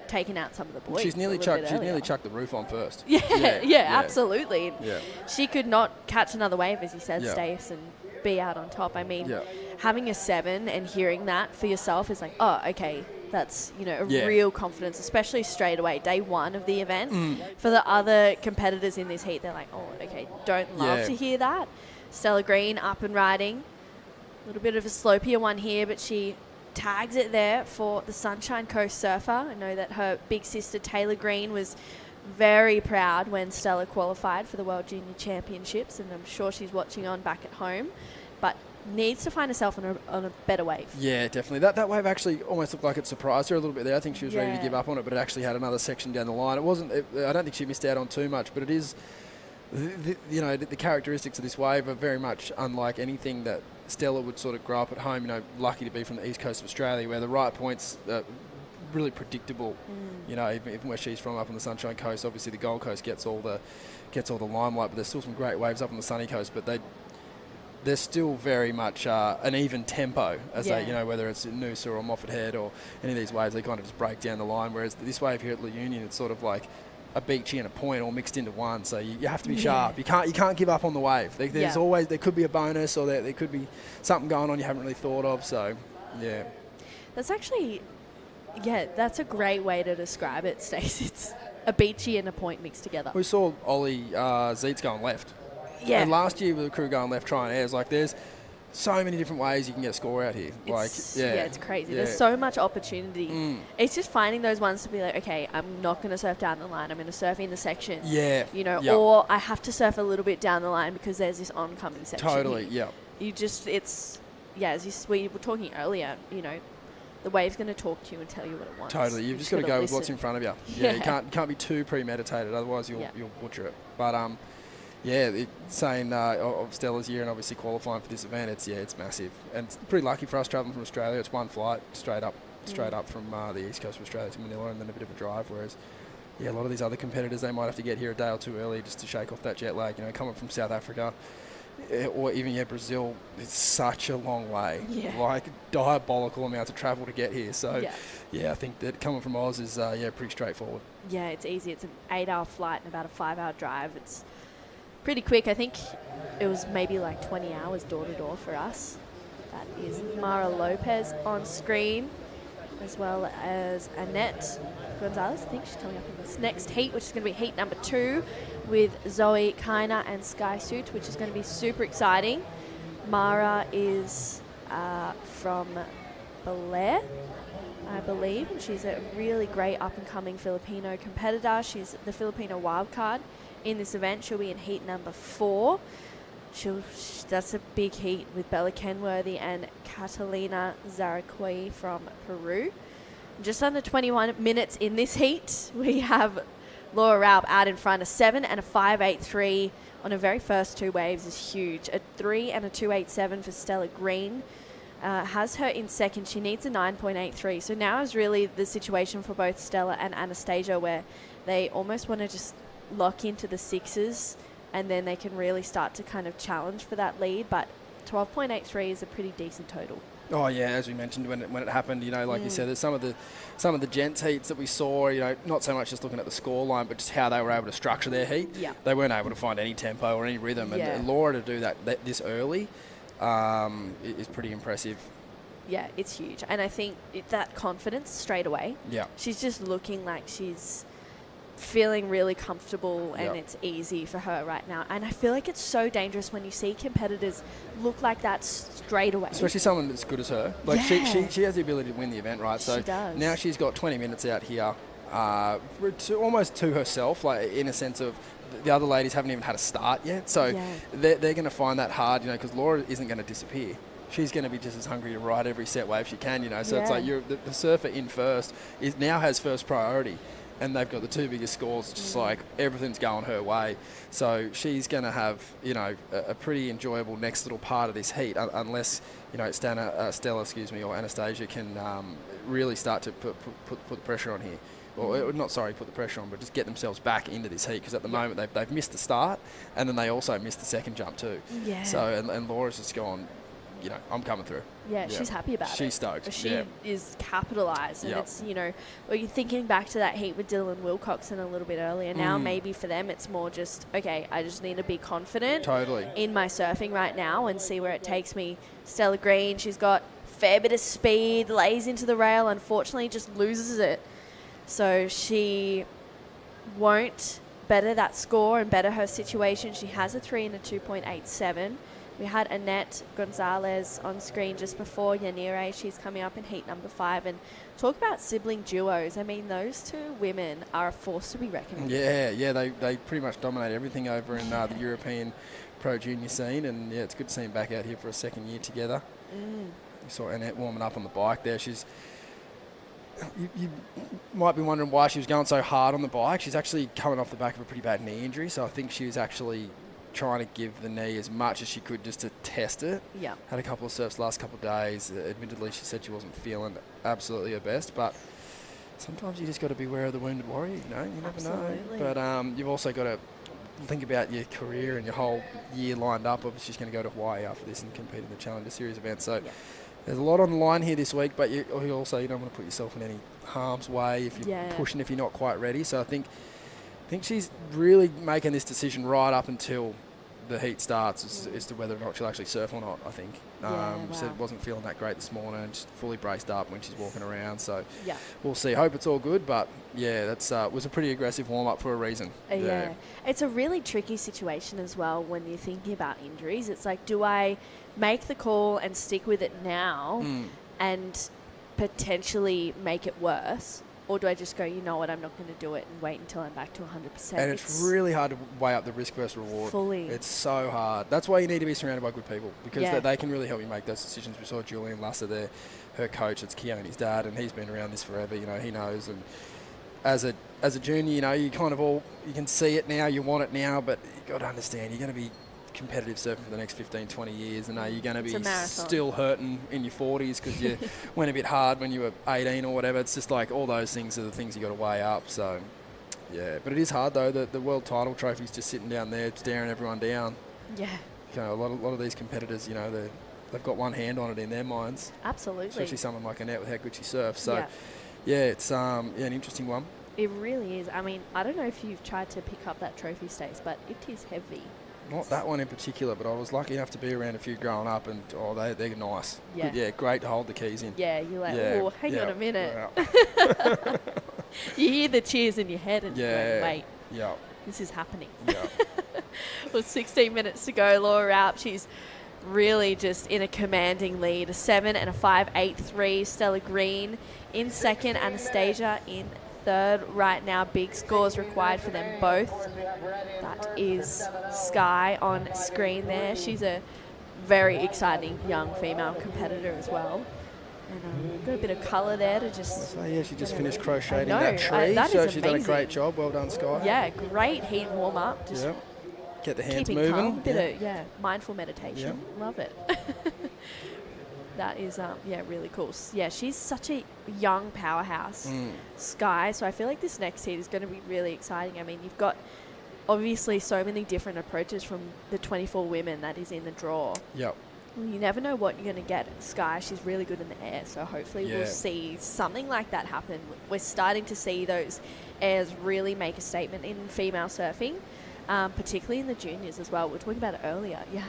Speaker 9: taken out some of the boys.
Speaker 12: She's nearly chucked the roof on first.
Speaker 9: Yeah, absolutely.
Speaker 12: Yeah.
Speaker 9: She could not catch another wave, as you said, Stace, and be out on top. I mean, having a 7 and hearing that for yourself is like, oh, okay, that's real confidence, especially straight away, day 1 of the event. For the other competitors in this heat, they're like, oh, okay, don't love to hear that. Stella Green up and riding. A little bit of a slopier one here, but she tags it there for the Sunshine Coast Surfer. I know that her big sister Taylor Green was very proud when Stella qualified for the World Junior Championships, and I'm sure she's watching on back at home, but needs to find herself on a better wave.
Speaker 12: Yeah, definitely. That wave actually almost looked like it surprised her a little bit there. I think she was ready to give up on it, but it actually had another section down the line. I don't think she missed out on too much, but it is... The characteristics of this wave are very much unlike anything that Stella would sort of grow up at home. Lucky to be from the east coast of Australia, where the right points are really predictable. Even where she's from, up on the Sunshine Coast, obviously the Gold Coast gets all the limelight, but there's still some great waves up on the sunny coast. But they're still very much an even tempo as they, whether it's Noosa or Moffat Head or any of these waves, they kind of just break down the line. Whereas this wave here at La Union, it's sort of like a beachy and a point all mixed into one, so you have to be sharp. You can't give up on the wave. There's always, there could be a bonus, or there could be something going on you haven't really thought of. So
Speaker 9: that's actually that's a great way to describe it, Stacey. It's a beachy and a point mixed together.
Speaker 12: We saw Ollie Zeitz going left, and last year with the crew going left trying airs, like there's so many different ways you can get a score out here.
Speaker 9: It's crazy. There's so much opportunity. It's just finding those ones to be like, okay, I'm not going to surf down the line. I'm going to surf in the section. Or I have to surf a little bit down the line because there's this oncoming section.
Speaker 12: Totally,
Speaker 9: as we were talking earlier, the wave's going to talk to you and tell you what it wants.
Speaker 12: Totally. You've just got to go with what's in front of you. You can't be too premeditated, otherwise you'll butcher it. But saying of Stella's year and obviously qualifying for this event, it's massive, and it's pretty lucky for us travelling from Australia. It's one flight straight up from the east coast of Australia to Manila, and then a bit of a drive. Whereas, a lot of these other competitors, they might have to get here a day or two early just to shake off that jet lag. Coming from South Africa or even Brazil, it's such a long way. Like diabolical amounts of travel to get here. So I think that coming from Oz is pretty straightforward. Yeah,
Speaker 9: it's easy. It's an 8-hour flight and about a 5-hour drive. It's pretty quick. I think it was maybe like 20 hours door to door for us. That is Mara Lopez on screen, as well as Annette Gonzalez. I think she's coming up in this next heat, which is going to be heat number 2 with Zoe Kiner and Sky Suit, which is going to be super exciting. Mara is from Belair, I believe, and she's a really great up-and-coming Filipino competitor. She's the Filipino wildcard in this event. She'll be in heat number 4. That's a big heat with Bella Kenworthy and Catalina Zaraqui from Peru. Just under 21 minutes in this heat, we have Laura Raub out in front. A 7 and a 5.83 on her very first two waves is huge. A 3 and a 2.87 for Stella Green has her in second. She needs a 9.83. So now is really the situation for both Stella and Anastasia, where they almost want to just lock into the sixes, and then they can really start to kind of challenge for that lead. But 12.83 is a pretty decent total.
Speaker 12: Oh yeah, as we mentioned when it happened, you know, like you said, there's some of the gents heats that we saw, you know, not so much just looking at the score line, but just how they were able to structure their heat.
Speaker 9: Yeah.
Speaker 12: They weren't able to find any tempo or any rhythm, and Laura to do that this early is pretty impressive.
Speaker 9: Yeah, it's huge, and I think that confidence straight away.
Speaker 12: Yeah.
Speaker 9: She's just looking like she's feeling really comfortable, and it's easy for her right now. And I feel like it's so dangerous when you see competitors look like that straight away.
Speaker 12: Especially someone as good as her. Like she has the ability to win the event, right? So
Speaker 9: she does.
Speaker 12: Now she's got 20 minutes out here, almost to herself, like in a sense of the other ladies haven't even had a start yet. So they're going to find that hard, you know, because Laura isn't going to disappear. She's going to be just as hungry to ride every set wave she can, you know. So it's like the surfer in first now has first priority. And they've got the two biggest scores, just like everything's going her way. So she's going to have, you know, a pretty enjoyable next little part of this heat, unless, you know, Stella, or Anastasia can really start to put the pressure on here. Or put the pressure on, but just get themselves back into this heat, because at the moment they've missed the start, and then they also missed the second jump too. Yeah. So and Laura's just gone, you know, I'm coming through.
Speaker 9: Yeah, she's happy about it.
Speaker 12: She's stoked.
Speaker 9: She is capitalised. And it's, you know, well, you're thinking back to that heat with Dylan Wilcoxon a little bit earlier. Now maybe for them it's more just, okay, I just need to be confident in my surfing right now and see where it takes me. Stella Green, she's got a fair bit of speed, lays into the rail, unfortunately just loses it. So she won't better that score and better her situation. She has a 3 and a 2.87. We had Annette Gonzalez on screen just before Yanire. She's coming up in heat number 5. And talk about sibling duos. I mean, those two women are a force to be reckoned with.
Speaker 12: Yeah, they pretty much dominate everything over in the European pro junior scene. And yeah, it's good to see them back out here for a second year together. We saw Annette warming up on the bike there. You might be wondering why she was going so hard on the bike. She's actually coming off the back of a pretty bad knee injury, so I think she was actually trying to give the knee as much as she could just to test it. Yeah. Had a couple of surfs the last couple of days. Admittedly, she said she wasn't feeling absolutely her best, but sometimes you just got to beware of the wounded warrior, you know? You never know. But you've also got to think about your career and your whole year lined up. Obviously, she's going to go to Hawaii after this and compete in the Challenger Series event. So there's a lot on the line here this week, but you don't want to put yourself in any harm's way if you're pushing, if you're not quite ready. So I think she's really making this decision right up until the heat starts as to whether or not she'll actually surf or not, I think. Said wasn't feeling that great this morning, just fully braced up when she's walking around. So we'll see. Hope it's all good, but that's was a pretty aggressive warm-up for a reason.
Speaker 9: It's a really tricky situation as well when you're thinking about injuries. It's like, do I make the call and stick with it now and potentially make it worse? Or do I just go, you know what, I'm not going to do it and wait until I'm back to 100%?
Speaker 12: And it's really hard to weigh up the risk versus reward.
Speaker 9: Fully.
Speaker 12: It's so hard. That's why you need to be surrounded by good people, because they can really help you make those decisions. We saw Julian Lusser there, her coach, it's Keone's dad, and he's been around this forever, you know, he knows. And as a junior, you know, you kind of you can see it now, you want it now, but you've got to understand, you're going to be competitive surfing for the next 15, 20 years, and you're going to be still hurting in your 40s because you went a bit hard when you were 18 or whatever. It's just like all those things are the things you got to weigh up. So but it is hard though. The world title trophy's just sitting down there staring everyone down. You know, a lot of these competitors, you know, they've got one hand on it in their minds.
Speaker 9: Absolutely.
Speaker 12: Especially someone like Annette with how good she surfs. So it's an interesting one.
Speaker 9: It really is. I mean, I don't know if you've tried to pick up that trophy, Stace, but it is heavy.
Speaker 12: Not that one in particular, but I was lucky enough to be around a few growing up, and they're nice. Good, great to hold the keys in.
Speaker 9: Yeah, you're like, oh, hang on a minute. You hear the cheers in your head, and you're like, wait, this is happening. Well, 16 minutes to go. Laura Raub, she's really just in a commanding lead. A 7 and a 5.83. Stella Green in second. Anastasia in third right now. Big scores required for them both. That is Sky on screen there. She's a very exciting young female competitor as well. And got a bit of colour there to just...
Speaker 12: So yeah, she just finished crocheting
Speaker 9: I know,
Speaker 12: that tree,
Speaker 9: that
Speaker 12: so
Speaker 9: is
Speaker 12: she's done a
Speaker 9: amazing.
Speaker 12: great job. Well done, Sky.
Speaker 9: Yeah, great heat warm-up. Just
Speaker 12: Yep. Get the hands
Speaker 9: keeping
Speaker 12: moving.
Speaker 9: calm. Bit of, mindful meditation.
Speaker 12: Yep.
Speaker 9: Love it. That is, really cool. Yeah, she's such a young powerhouse, Sky. So I feel like this next heat is going to be really exciting. I mean, you've got obviously so many different approaches from the 24 women that is in the draw.
Speaker 12: Yep.
Speaker 9: You never know what you're going to get. Sky, she's really good in the air, so hopefully we'll see something like that happen. We're starting to see those airs really make a statement in female surfing, particularly in the juniors as well. We were talking about it earlier. Yeah,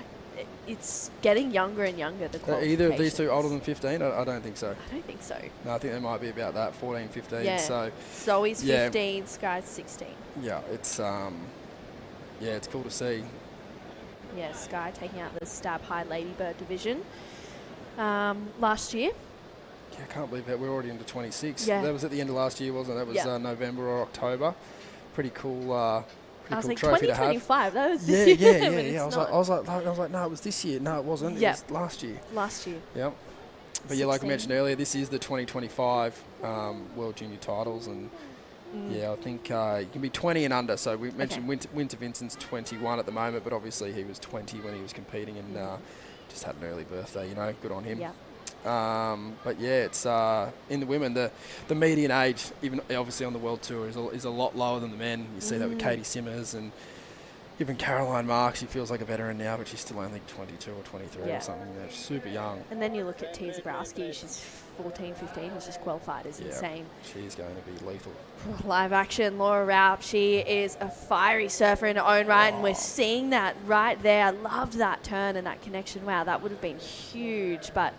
Speaker 9: it's getting younger and younger, the
Speaker 12: Are either of these two
Speaker 9: qualifications.
Speaker 12: older than 15? I don't think so.
Speaker 9: I don't think so.
Speaker 12: No, I think they might be about that, 14, 15.
Speaker 9: Yeah.
Speaker 12: So
Speaker 9: Zoe's
Speaker 12: yeah.
Speaker 9: 15, Sky's 16.
Speaker 12: Yeah, it's it's cool to see.
Speaker 9: Yeah, Sky taking out the Stab High Ladybird division last year.
Speaker 12: Yeah, I can't believe that we're already into 26.
Speaker 9: Yeah.
Speaker 12: That was at the end of last year, wasn't it? That was November or October. Pretty cool.
Speaker 9: I was like,
Speaker 12: trophy to have.
Speaker 9: 2025, that was
Speaker 12: Yeah,
Speaker 9: this year.
Speaker 12: yeah.
Speaker 9: but it's
Speaker 12: I was
Speaker 9: not.
Speaker 12: like, no, it was this year. No, it wasn't.
Speaker 9: Yeah.
Speaker 12: It was last year.
Speaker 9: Last year.
Speaker 12: Yep. But yeah, like I
Speaker 9: 16.
Speaker 12: mentioned earlier, this is the 2025 World Junior titles, and yeah, I think you can be 20 and under. So we mentioned Winter Vincent's 21 at the moment, but obviously he was 20 when he was competing and just had an early birthday. You know, good on him.
Speaker 9: Yeah.
Speaker 12: But yeah, it's in the women, the median age, even obviously on the World Tour, is a lot lower than the men. You see that with Katie Simmers and even Caroline Marks. She feels like a veteran now, but she's still only 22 or 23 or something. They're super young.
Speaker 9: And then you look at Tia Zabrowski, she's 14, 15, she's just qualified. It's insane.
Speaker 12: She's going to be lethal.
Speaker 9: Live action, Laura Raup, she is a fiery surfer in her own right, and we're seeing that right there. I loved that turn and that connection. Wow, that would have been huge, but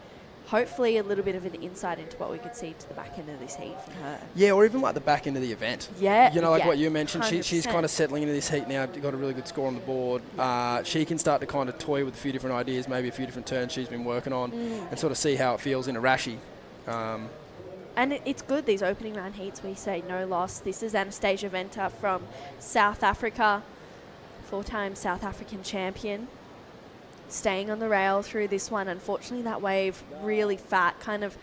Speaker 9: hopefully a little bit of an insight into what we could see to the back end of this heat from her.
Speaker 12: Yeah, or even like the back end of the event.
Speaker 9: Yeah.
Speaker 12: You know, like
Speaker 9: yeah,
Speaker 12: what you mentioned, she's
Speaker 9: 100%.
Speaker 12: kind of settling into this heat now, got a really good score on the board. She can start to kind of toy with a few different ideas, maybe a few different turns she's been working on, and sort of see how it feels in a Rashi.
Speaker 9: And it's good, these opening round heats where you say no loss. This is Anastasia Venter from South Africa, 4-time South African champion. Staying on the rail through this one. Unfortunately, that wave really fat, kind of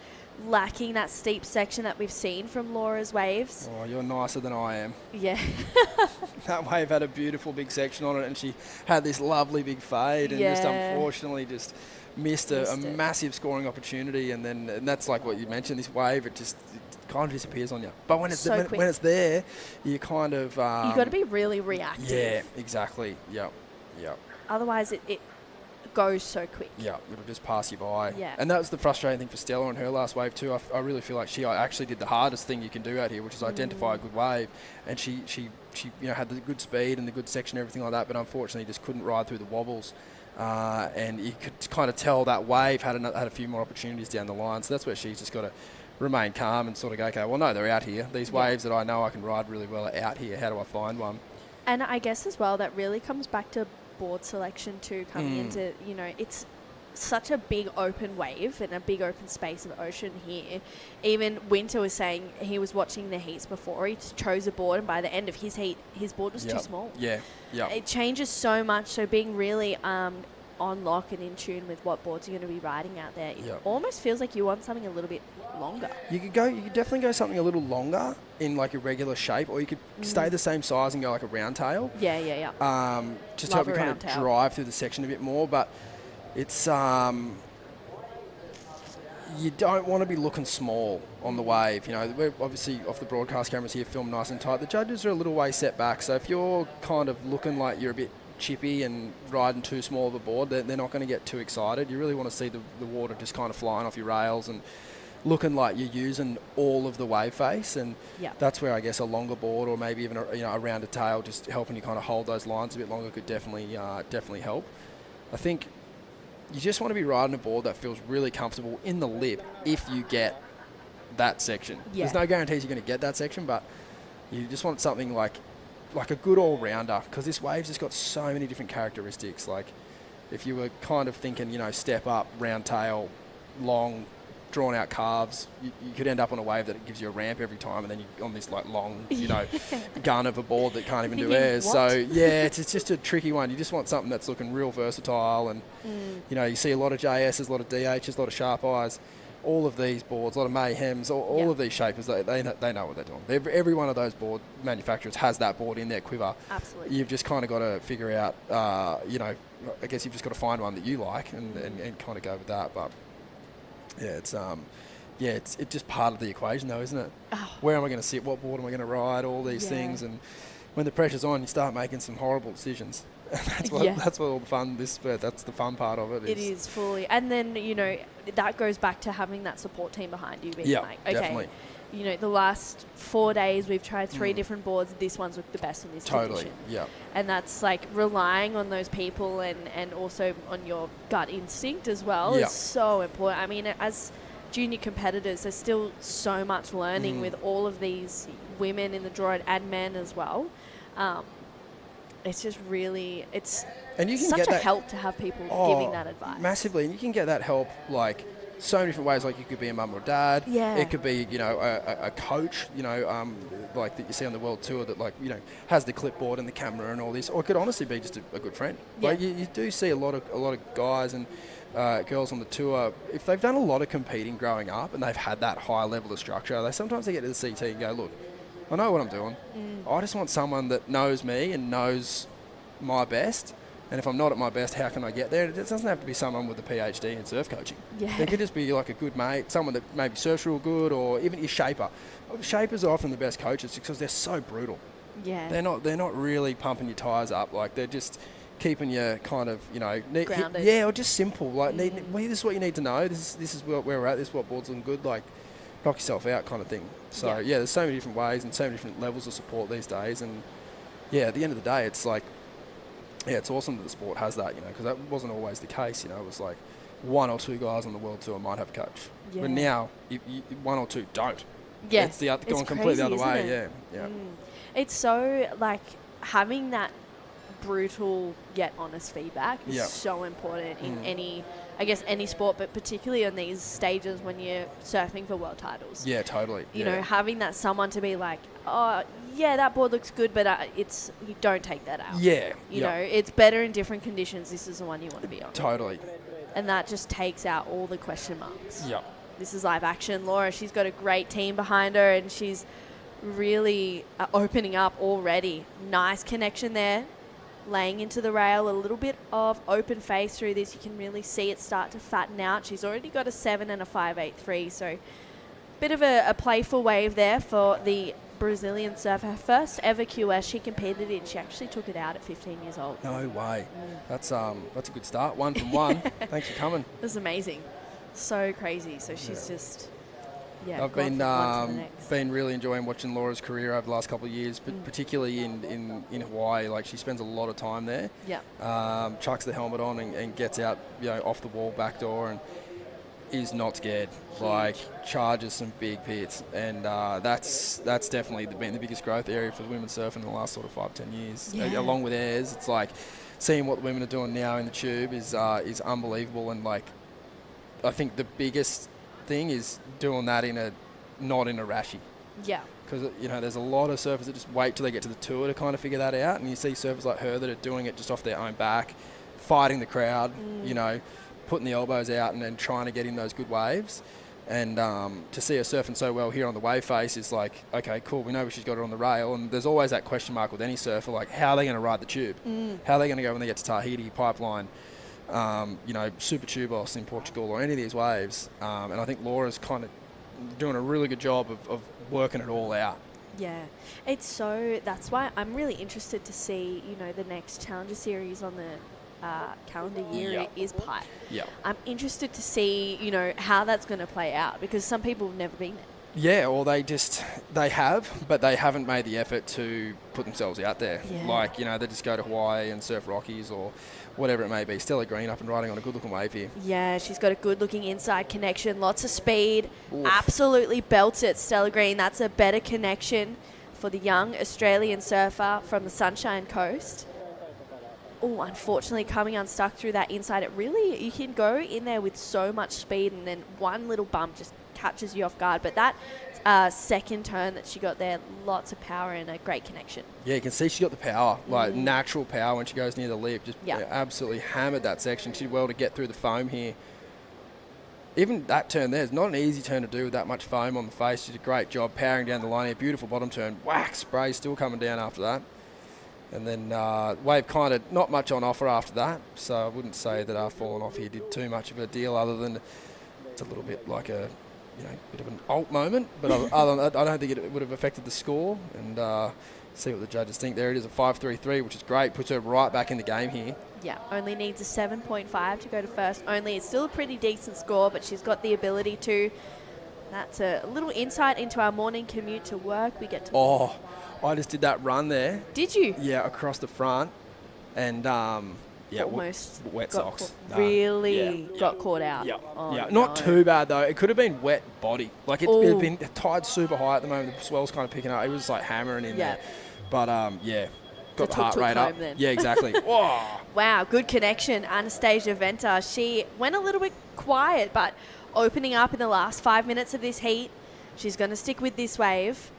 Speaker 9: lacking that steep section that we've seen from Laura's waves.
Speaker 12: Oh, you're nicer than I am.
Speaker 9: Yeah.
Speaker 12: That wave had a beautiful big section on it, and she had this lovely big fade, and just unfortunately just missed a massive scoring opportunity. And that's like what you mentioned, this wave, it kind of disappears on you. But when it's when it's there, you kind of
Speaker 9: You've got to be really reactive.
Speaker 12: Yeah, exactly. Yep.
Speaker 9: Otherwise, it goes so quick.
Speaker 12: Yeah, it'll just pass you by.
Speaker 9: Yeah.
Speaker 12: And that was the frustrating thing for Stella on her last wave too. I really feel like she actually did the hardest thing you can do out here, which is identify a good wave. And she had the good speed and the good section and everything like that, but unfortunately just couldn't ride through the wobbles. And you could kind of tell that wave had a few more opportunities down the line. So that's where she's just got to remain calm and sort of go, okay, well, no, they're out here. These waves that I know I can ride really well are out here. How do I find one?
Speaker 9: And I guess as well, that really comes back to board selection too, coming into, it's such a big open wave and a big open space of ocean here. Even Winter was saying he was watching the heats before. He chose a board, and by the end of his heat, his board was too small.
Speaker 12: Yeah.
Speaker 9: It changes so much. So being really on lock and in tune with what boards you're going to be riding out there, it almost feels like you want something a little bit longer.
Speaker 12: You could definitely go something a little longer in like a regular shape, or you could stay the same size and go like a round tail.
Speaker 9: Yeah.
Speaker 12: Just
Speaker 9: Love
Speaker 12: help you
Speaker 9: a
Speaker 12: kind
Speaker 9: round
Speaker 12: of
Speaker 9: tail.
Speaker 12: drive through the section a bit more, but it's you don't want to be looking small on the wave. You know, we're obviously off the broadcast cameras here, filmed nice and tight. The judges are a little way set back, so if you're kind of looking like you're a bit chippy and riding too small of a board, they're not going to get too excited. You really want to see the water just kind of flying off your rails and looking like you're using all of the wave face, and that's where I guess a longer board or maybe even a rounded tail, just helping you kind of hold those lines a bit longer, could definitely help. I think you just want to be riding a board that feels really comfortable in the lip if you get that section. There's no guarantees you're going to get that section, but you just want something like a good all-rounder, because this wave's just got so many different characteristics. Like if you were kind of thinking, step up, round tail, long, drawn out calves, you could end up on a wave that gives you a ramp every time, and then you're on this like long, gun of a board that can't even do airs.
Speaker 9: What?
Speaker 12: So yeah, it's just a tricky one. You just want something that's looking real versatile, and you see a lot of JSs, a lot of DHs, a lot of sharp eyes. all of these boards, a lot of Mayhems, all of these shapers, they know what they're doing. Every one of those board manufacturers has that board in their quiver.
Speaker 9: Absolutely.
Speaker 12: You've just kind of got to figure out, I guess you've just got to find one that you like and kind of go with that. But yeah, it's just part of the equation though, isn't it?
Speaker 9: Oh.
Speaker 12: Where am I going to sit? What board am I going to ride? All these things, and when the pressure's on, you start making some horrible decisions. That's what all the fun. That's the fun part of it.
Speaker 9: It is fully, and then that goes back to having that support team behind you. Being like, okay,
Speaker 12: definitely.
Speaker 9: The last 4 days we've tried 3 different boards. This one's looked the best in this condition.
Speaker 12: Yeah.
Speaker 9: And that's like relying on those people and also on your gut instinct as well is so important. I mean, as junior competitors, there's still so much learning with all of these women in the draw and men as well. It's just really, it's such a help to have people giving that advice.
Speaker 12: Massively. And you can get that help like so many different ways. Like you could be a mum or dad.
Speaker 9: Yeah.
Speaker 12: It could be, a coach, like that you see on the world tour that has the clipboard and the camera and all this. Or it could honestly be just a good friend.
Speaker 9: Yeah.
Speaker 12: Like you do see a lot of guys and girls on the tour, if they've done a lot of competing growing up and they've had that high level of structure, sometimes they get to the CT and go, look, I know what I'm doing. I just want someone that knows me and knows my best. And if I'm not at my best, how can I get there? It doesn't have to be someone with a PhD in surf coaching.
Speaker 9: Yeah.
Speaker 12: It could just be like a good mate, someone that maybe surfs real good, or even your shaper. Shapers are often the best coaches because they're so brutal.
Speaker 9: Yeah.
Speaker 12: They're not really pumping your tyres up. Like they're just keeping you kind of,
Speaker 9: grounded.
Speaker 12: Yeah, or just simple. Like, this is what you need to know. This is where we're at. This is what board's looking good. Like, knock yourself out kind of thing. So, yeah, there's so many different ways and so many different levels of support these days. And, yeah, at the end of the day, it's like, yeah, it's awesome that the sport has that, because that wasn't always the case. It was like 1 or 2 guys on the world tour might have a coach. Yeah. But now, 1 or 2 don't.
Speaker 9: Yeah.
Speaker 12: It's going completely the other way.
Speaker 9: It?
Speaker 12: Yeah.
Speaker 9: It's so, like, having that brutal yet honest feedback is so important in any sport, but particularly on these stages when you're surfing for world titles.
Speaker 12: Yeah, totally.
Speaker 9: You know, having that someone to be like, oh, yeah, that board looks good, but you don't take that out.
Speaker 12: Yeah.
Speaker 9: You know, it's better in different conditions. This is the one you want to be on.
Speaker 12: Totally.
Speaker 9: And that just takes out all the question marks.
Speaker 12: Yeah.
Speaker 9: This is live action. Laura, she's got a great team behind her, and she's really opening up already. Nice connection there. Laying into the rail, a little bit of open face through this. You can really see it start to fatten out. She's already got a 7 and a 5.83, so bit of a playful wave there for the Brazilian surfer. Her first ever QS she competed in. She actually took it out at 15 years old.
Speaker 12: No way. That's a good start. 1 from 1. Thanks for coming.
Speaker 9: That's amazing. So crazy. So she's just... Yeah,
Speaker 12: I've been really enjoying watching Laura's career over the last couple of years, but particularly in Hawaii. Like, she spends a lot of time there.
Speaker 9: Yeah.
Speaker 12: Chucks the helmet on and gets out, off the wall back door, and is not scared. Like, charges some big pits, and that's definitely been the biggest growth area for the women's surf in the last sort of 5-10 years.
Speaker 9: Yeah.
Speaker 12: Along with Ayers, it's like seeing what the women are doing now in the tube is unbelievable, and like I think the biggest thing is doing that not in a rashie.
Speaker 9: Yeah.
Speaker 12: Because, there's a lot of surfers that just wait till they get to the tour to kind of figure that out. And you see surfers like her that are doing it just off their own back, fighting the crowd, putting the elbows out and then trying to get in those good waves. And to see her surfing so well here on the wave face is like, okay, cool, we know she's got it on the rail. And there's always that question mark with any surfer, like, how are they going to ride the tube? How are they going to go when they get to Tahiti, Pipeline, Super Tubos in Portugal, or any of these waves? And I think Laura's kind of doing a really good job of working it all out.
Speaker 9: Yeah, that's why I'm really interested to see, the next Challenger Series on the calendar year is Pipe.
Speaker 12: Yeah.
Speaker 9: I'm interested to see, how that's going to play out, because some people have never been there.
Speaker 12: Yeah, or they have, but they haven't made the effort to put themselves out there.
Speaker 9: Yeah.
Speaker 12: Like, they just go to Hawaii and surf Rockies or whatever it may be. Stella Green up and riding on a good-looking wave here.
Speaker 9: Yeah, she's got a good-looking inside connection, lots of speed.
Speaker 12: Oof.
Speaker 9: Absolutely belts it, Stella Green. That's a better connection for the young Australian surfer from the Sunshine Coast. Oh, unfortunately, coming unstuck through that inside, you can go in there with so much speed, and then one little bump just catches you off guard. But that second turn that she got there, lots of power and a great connection.
Speaker 12: Yeah, you can see she got the power, like natural power when she goes near the lip. Just absolutely hammered that section. She did well to get through the foam here. even that turn there is not an easy turn to do with that much foam on the face. She did a great job powering down the line here. Beautiful bottom turn. Whack, spray still coming down after that. And then wave kind of not much on offer after that. So I wouldn't say that our falling off here did too much of a deal, other than it's a little bit like a bit of an alt moment. But other than that, I don't think it would have affected the score. And see what the judges think. There it is, a 5.33, which is great. Puts her right back in the game here.
Speaker 9: Yeah, only needs a 7.5 to go to first. It's still a pretty decent score, but she's got the ability to. That's a little insight into our morning commute to work. We get to.
Speaker 12: Oh, I just did that run there.
Speaker 9: Did you?
Speaker 12: Yeah, across the front. And,
Speaker 9: almost
Speaker 12: wet socks.
Speaker 9: Really got caught out.
Speaker 12: Yeah,
Speaker 9: Oh,
Speaker 12: yeah. Not
Speaker 9: no.
Speaker 12: too bad, though. It could have been wet body. Like, it's been tied super high at the moment. The swell's kind of picking up. It was, like, hammering in there. But, got the heart rate up.
Speaker 9: Then.
Speaker 12: Yeah, exactly. Whoa.
Speaker 9: Wow, good connection. Anastasia Venter, she went a little bit quiet, but opening up in the last 5 minutes of this heat, she's going to stick with this wave.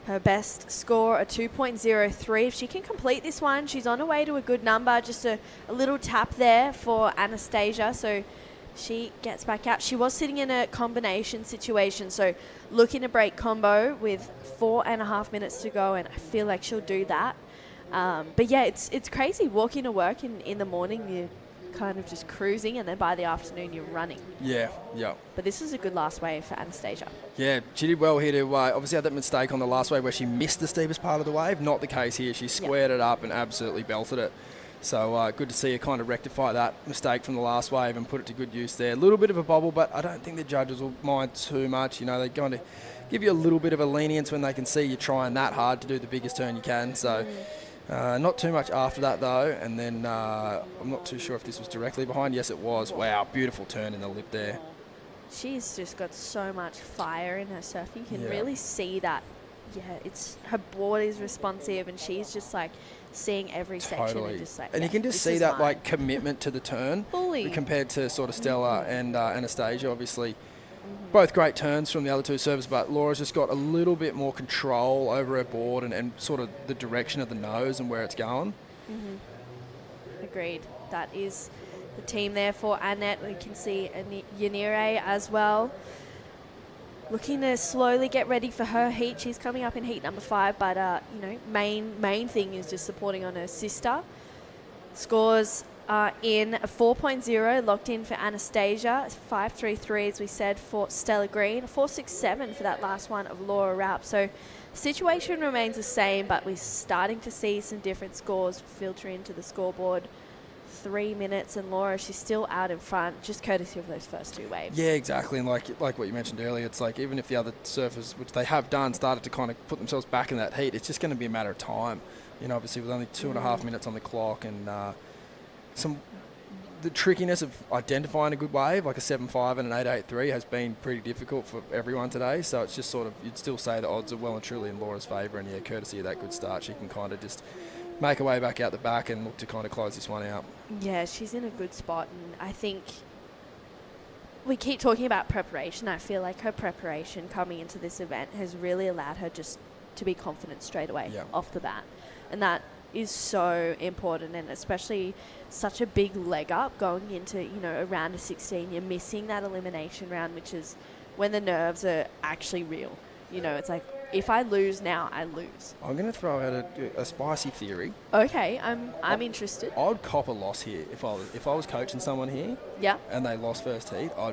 Speaker 9: Her best score, a 2.03. If she can complete this one, she's on her way to a good number. Just a little tap there for Anastasia, so she gets back out. She was sitting in a combination situation, so looking to break combo with 4.5 minutes to go, and I feel like she'll do that. But yeah, it's crazy walking to work in the morning. You're kind of just cruising, and then by the afternoon you're running.
Speaker 12: Yeah.
Speaker 9: But this is a good last wave for Anastasia.
Speaker 12: Yeah, she did well here to obviously had that mistake on the last wave where she missed the steepest part of the wave. Not the case here. She squared it up and absolutely belted it. So good to see her kind of rectify that mistake from the last wave and put it to good use there. A little bit of a bobble, but I don't think the judges will mind too much. They're going to give you a little bit of a lenience when they can see you trying that hard to do the biggest turn you can. So not too much after that, though. And then I'm not too sure if this was directly behind. Yes, it was. Wow, beautiful turn in the lip there.
Speaker 9: She's just got so much fire in her surf. You can really see that. Yeah, it's her board is responsive, and she's just like seeing every section and just like.
Speaker 12: And you can just see that like commitment to the turn,
Speaker 9: fully
Speaker 12: compared to sort of Stella and Anastasia. Obviously, both great turns from the other two servers, but Laura's just got a little bit more control over her board and sort of the direction of the nose and where it's going.
Speaker 9: Agreed. That is the team there for Annette. We can see Yanire as well. Looking to slowly get ready for her heat. She's coming up in heat number 5, but main thing is just supporting on her sister. Scores are in a 4.0 locked in for Anastasia, 5.33 as we said for Stella Green, 4.67 for that last one of Laura Rapp. So the situation remains the same, but we're starting to see some different scores filter into the scoreboard. 3 minutes, and Laura, she's still out in front, just courtesy of those first 2 waves.
Speaker 12: Yeah, exactly. And like what you mentioned earlier, it's like even if the other surfers, which they have done, started to kind of put themselves back in that heat, it's just going to be a matter of time. Obviously with only 2.5 minutes on the clock, and the trickiness of identifying a good wave, like a 7.5 and an 8.83, has been pretty difficult for everyone today. So it's just sort of, you'd still say the odds are well and truly in Laura's favour, and courtesy of that good start, she can kind of just make her way back out the back and look to kind of close this one out.
Speaker 9: Yeah, she's in a good spot, and I think we keep talking about preparation. I feel like her preparation coming into this event has really allowed her just to be confident straight away off the bat, and that is so important, and especially such a big leg up going into a round of 16. You're missing that elimination round, which is when the nerves are actually real. It's like, if I lose now, I lose.
Speaker 12: I'm going to throw out a spicy theory.
Speaker 9: Okay, I'm interested.
Speaker 12: I'd cop a loss here if I was coaching someone here.
Speaker 9: Yeah.
Speaker 12: And they lost first heat. I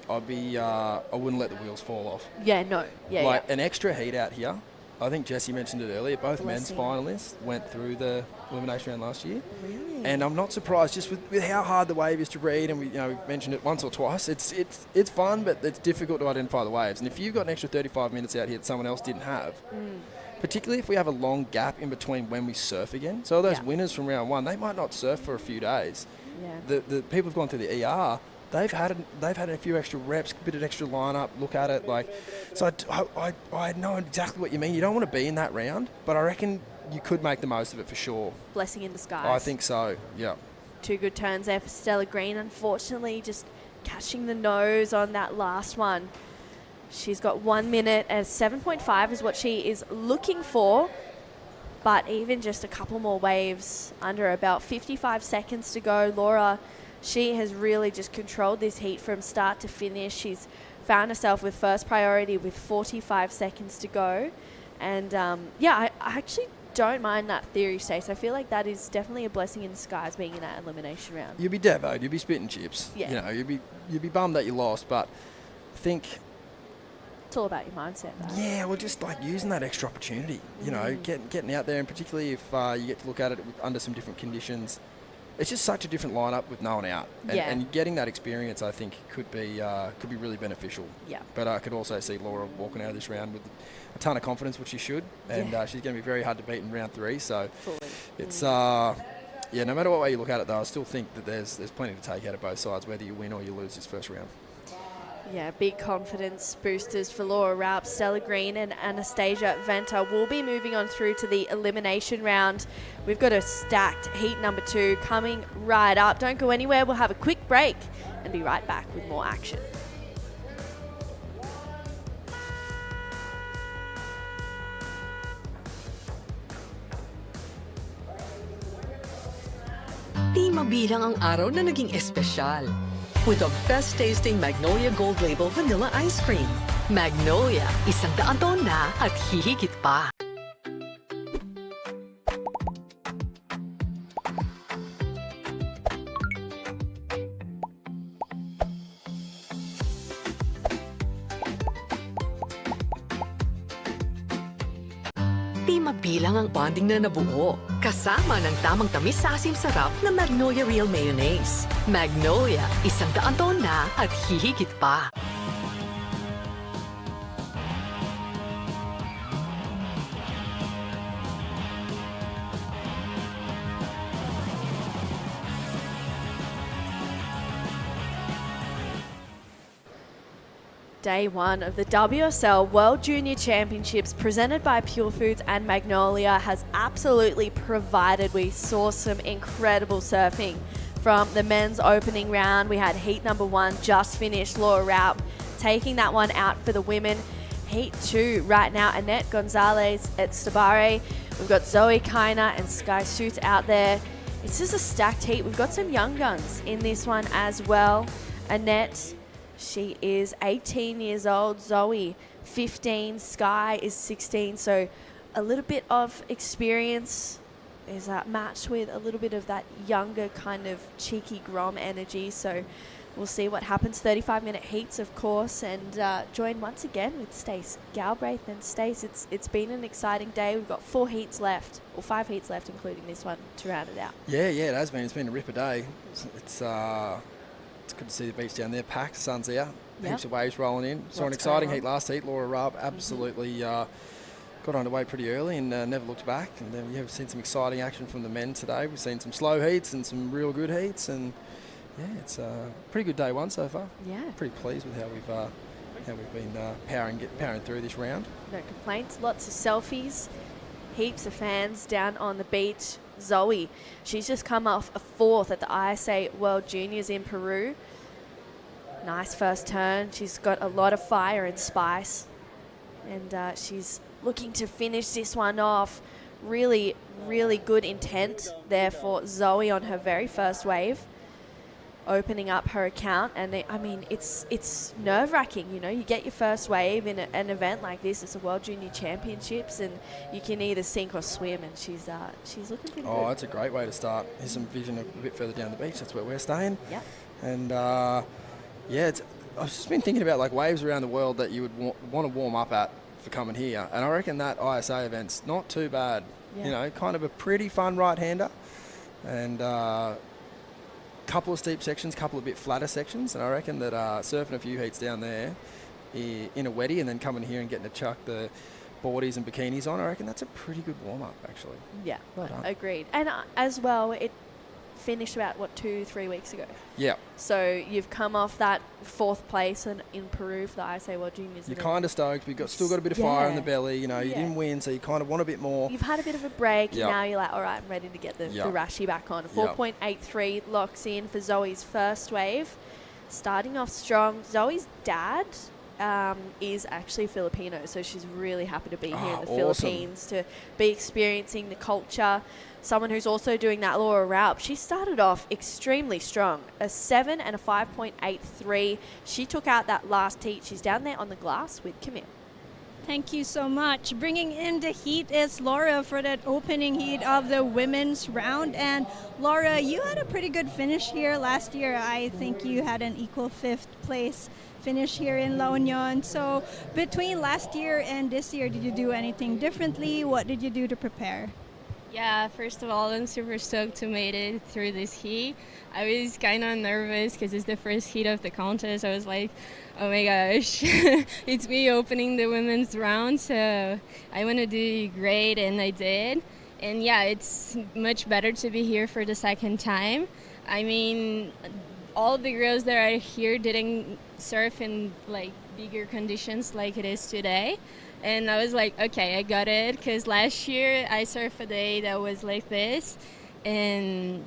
Speaker 12: wouldn't let the wheels fall off.
Speaker 9: Yeah, no. Yeah.
Speaker 12: An extra heat out here. I think Jesse mentioned it earlier. Both men's finalists went through the elimination round last year.
Speaker 9: Really?
Speaker 12: And I'm not surprised, just with how hard the wave is to read, and we've mentioned it once or twice. It's fun, but it's difficult to identify the waves. And if you've got an extra 35 minutes out here that someone else didn't have, particularly if we have a long gap in between when we surf again. So those winners from round 1, they might not surf for a few days.
Speaker 9: Yeah.
Speaker 12: The people who've gone through the ER, they've had a few extra reps, a bit of extra lineup, look at it. So I know exactly what you mean. You don't want to be in that round, but I reckon you could make the most of it for sure.
Speaker 9: Blessing in disguise.
Speaker 12: I think so, yeah.
Speaker 9: 2 good turns there for Stella Green. Unfortunately, just catching the nose on that last one. She's got 1 minute, and 7.5 is what she is looking for. But even just a couple more waves under about 55 seconds to go. Laura She has really just controlled this heat from start to finish. She's found herself with first priority with 45 seconds to go. And I actually don't mind that theory, Stace. I feel like that is definitely a blessing in disguise, being in that elimination round.
Speaker 12: You'd be devoed, you'd be spitting chips.
Speaker 9: Yeah.
Speaker 12: You know, you'd be bummed that you lost, but I think
Speaker 9: It's all about your mindset, though.
Speaker 12: yeah, well, just like using that extra opportunity, you know, getting out there, and particularly if you get to look at it under some different conditions. It's just such a different lineup with no one out, and getting that experience, I think, could be really beneficial.
Speaker 9: Yeah.
Speaker 12: But I could also see Laura walking out of this round with a ton of confidence, which she should, and she's going to be very hard to beat in round 3. So it's no matter what way you look at it, though, I still think that there's plenty to take out of both sides, whether you win or you lose this first round.
Speaker 9: Yeah, big confidence boosters for Laura Raup. Stella Green and Anastasia Venter will be moving on through to the elimination round. We've got a stacked heat number 2 coming right up. Don't go anywhere. We'll have a quick break and be right back with more action.
Speaker 7: Di mabilang ang araw na naging espesyal. With the best tasting Magnolia Gold Label Vanilla Ice Cream. Magnolia, 100 taon na at hihigit pa. Di mabilang ang bonding na nabuo. Kasama ng tamang tamis sa asim sarap na Magnolia Real Mayonnaise. Magnolia, 100 taon na at hihigit pa.
Speaker 9: Day 1 of the WSL World Junior Championships presented by Purefoods and Magnolia has absolutely provided. We saw some incredible surfing from the men's opening round. We had heat number 1 just finished. Laura Raup taking that one out for the women. Heat 2 right now, Annette Gonzalez at Stabare. We've got Zoe Kiner and Sky Suits out there. It's just a stacked heat. We've got some young guns in this one as well. Annette, she is 18 years old. Zoe, 15. Sky is 16. So a little bit of experience is matched with a little bit of that younger kind of cheeky Grom energy. So we'll see what happens. 35-minute heats, of course, and joined once again with Stace Galbraith. And Stace, it's been an exciting day. We've got 4 heats left, or 5 heats left, including this one, to round it out.
Speaker 12: Yeah, it has been. It's been a ripper day. It's good to see the beach down there packed. The sun's out. Heaps of waves rolling in. Saw an exciting heat last heat. Laura Raup absolutely got underway pretty early and never looked back. And then we've seen some exciting action from the men today. We've seen some slow heats and some real good heats, and yeah, it's a pretty good day 1 so far.
Speaker 9: Yeah,
Speaker 12: pretty pleased with how we've been powering through this round.
Speaker 9: No complaints. Lots of selfies. Heaps of fans down on the beach. Zoe, she's just come off a 4th at the ISA World Juniors in Peru. Nice first turn. She's got a lot of fire and spice, and she's looking to finish this one off. Really, really good intent there for Zoe on her very first wave, opening up her account. And it's nerve-wracking, you know. You get your first wave in an event like this. It's a World Junior Championships, and you can either sink or swim, and she's looking pretty good.
Speaker 12: Oh, that's a great way to start. Here's some vision a bit further down the beach. That's where we're staying.
Speaker 9: Yeah.
Speaker 12: And I've just been thinking about like waves around the world that you would want to warm up at for coming here, and I reckon that ISA event's not too bad. Yeah. You know, kind of a pretty fun right-hander, and couple of steep sections, couple of bit flatter sections, and I reckon that surfing a few heats down there in a wetty and then coming here and getting to chuck the boardies and bikinis on, I reckon that's a pretty good warm-up, actually.
Speaker 9: Yeah,
Speaker 12: well done.
Speaker 9: Agreed. And as well, it finished about, 2-3 weeks ago.
Speaker 12: Yeah.
Speaker 9: So you've come off that 4th place in Peru for the ISA World Juniors.
Speaker 12: You're kind of stoked, but you've still got a bit of fire in the belly. You know, you didn't win, so you kind of want a bit more.
Speaker 9: You've had a bit of a break, and now you're like, all right, I'm ready to get the Rashi back on. 4.83 locks in for Zoe's first wave. Starting off strong. Zoe's dad is actually Filipino, so she's really happy to be here in the
Speaker 12: awesome.
Speaker 9: Philippines, to be experiencing the culture. Someone who's also doing that, Laura Raup, she started off extremely strong. A 7 and a 5.83. She took out that last heat. She's down there on the glass with Camille.
Speaker 11: Thank you so much. Bringing in the heat is Laura for that opening heat of the women's round. And Laura, you had a pretty good finish here last year. I think you had an equal 5th place finish here in La Union. So between last year and this year, did you do anything differently? What did you do to prepare?
Speaker 17: Yeah, first of all, I'm super stoked to made it through this heat. I was kind of nervous because it's the first heat of the contest. I was like, oh my gosh, it's me opening the women's round, so I want to do great, and I did. And yeah, it's much better to be here for the second time. I mean, all the girls that are here didn't surf in like bigger conditions like it is today. And I was like, okay, I got it, because last year I surfed a day that was like this, and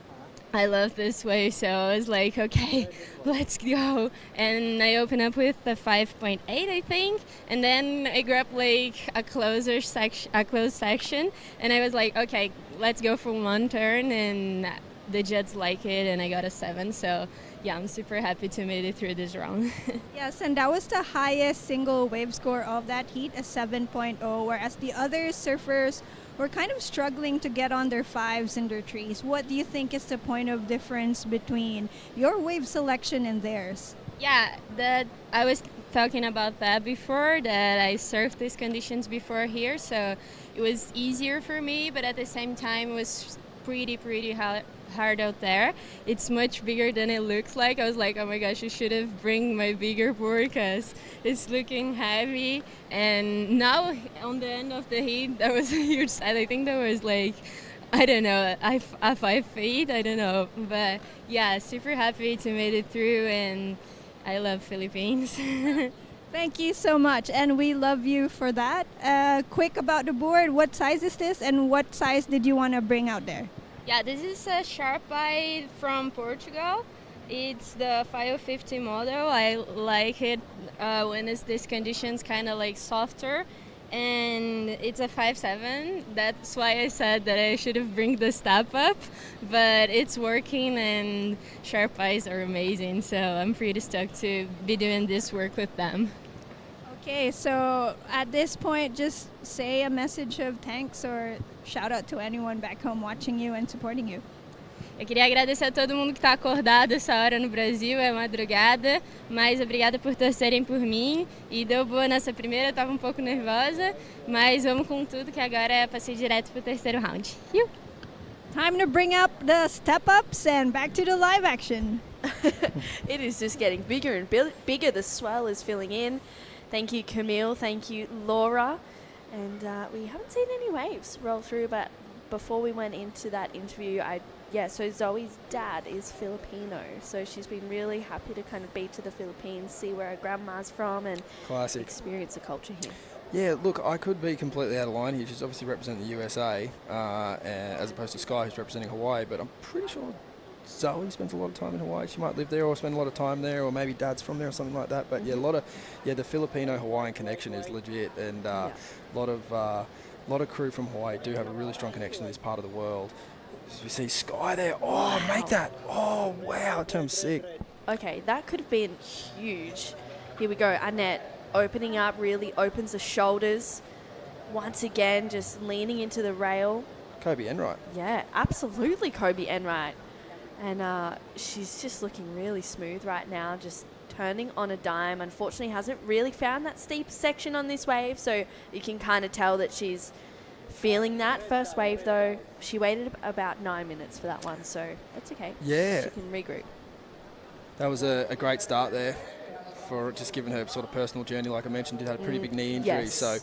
Speaker 17: I love this wave, so I was like, okay, let's go. And I opened up with a 5.8, I think, and then I grabbed like a closed section, and I was like, okay, let's go for one turn, and the jets like it, and I got a 7, so yeah, I'm super happy to make it through this round.
Speaker 11: Yes, and that was the highest single wave score of that heat, a 7.0, whereas the other surfers were kind of struggling to get on their 5s and their 3s. What do you think is the point of difference between your wave selection and theirs?
Speaker 17: Yeah, that I was talking about that before, that I surfed these conditions before here, so it was easier for me, but at the same time it was pretty hard out there. It's much bigger than it looks like. I was like, oh my gosh, I should have bring my bigger board because it's looking heavy. And now on the end of the heat, that was a huge side. I think that was like, I don't know, a 5 feet, I don't know. But yeah, super happy to make it through, and I love Philippines.
Speaker 11: Thank you so much, and we love you for that. Quick about the board, what size is this, and what size did you want to bring out there?
Speaker 17: Yeah, this is a Sharp Eye from Portugal. It's the 550 model. I like it when it's these conditions, kind of like softer. And it's a 5.7. That's why I said that I should have bring the step up, but it's working, and Sharp Eyes are amazing. So I'm pretty stoked to be doing this work with them.
Speaker 11: Okay, so at this point, just say a message of thanks or shout out to anyone back home watching you and supporting you.
Speaker 17: Eu queria agradecer a todo mundo que está acordado essa hora no Brasil, é madrugada, mas obrigada por torcerem por mim. E deu boa nessa primeira, eu estava um pouco nervosa, mas vamos com tudo que agora é passei direto para o terceiro round.
Speaker 11: Time to bring up the step-ups and back to the live action.
Speaker 9: It is just getting bigger and bigger. The swell is filling in. Thank you, Camille. Thank you, Laura. And we haven't seen any waves roll through, but before we went into that interview, so Zoe's dad is Filipino, so she's been really happy to kind of be to the Philippines, see where her grandma's from, and experience the culture here.
Speaker 12: Yeah, look, I could be completely out of line here. She's obviously representing the USA as opposed to Sky, who's representing Hawaii, but I'm pretty sure Zoe spends a lot of time in Hawaii. She might live there or spend a lot of time there, or maybe dad's from there or something like that. But yeah, the Filipino-Hawaiian connection is legit, and a lot of crew from Hawaii do have a really strong connection to this part of the world. We see Sky there. Oh, wow. Make that. Oh, wow. That term's sick.
Speaker 9: Okay, that could have been huge. Here we go. Annette opening up, really opens the shoulders. Once again, just leaning into the rail.
Speaker 12: Kobe Enright.
Speaker 9: Yeah, absolutely Kobe Enright. And she's just looking really smooth right now, just turning on a dime. Unfortunately, hasn't really found that steep section on this wave, so you can kind of tell that she's feeling that first wave, though. She waited about 9 minutes for that one, so that's okay.
Speaker 12: Yeah.
Speaker 9: She can regroup.
Speaker 12: That was a great start there for just giving her sort of personal journey. Like I mentioned, did have a pretty big knee injury, so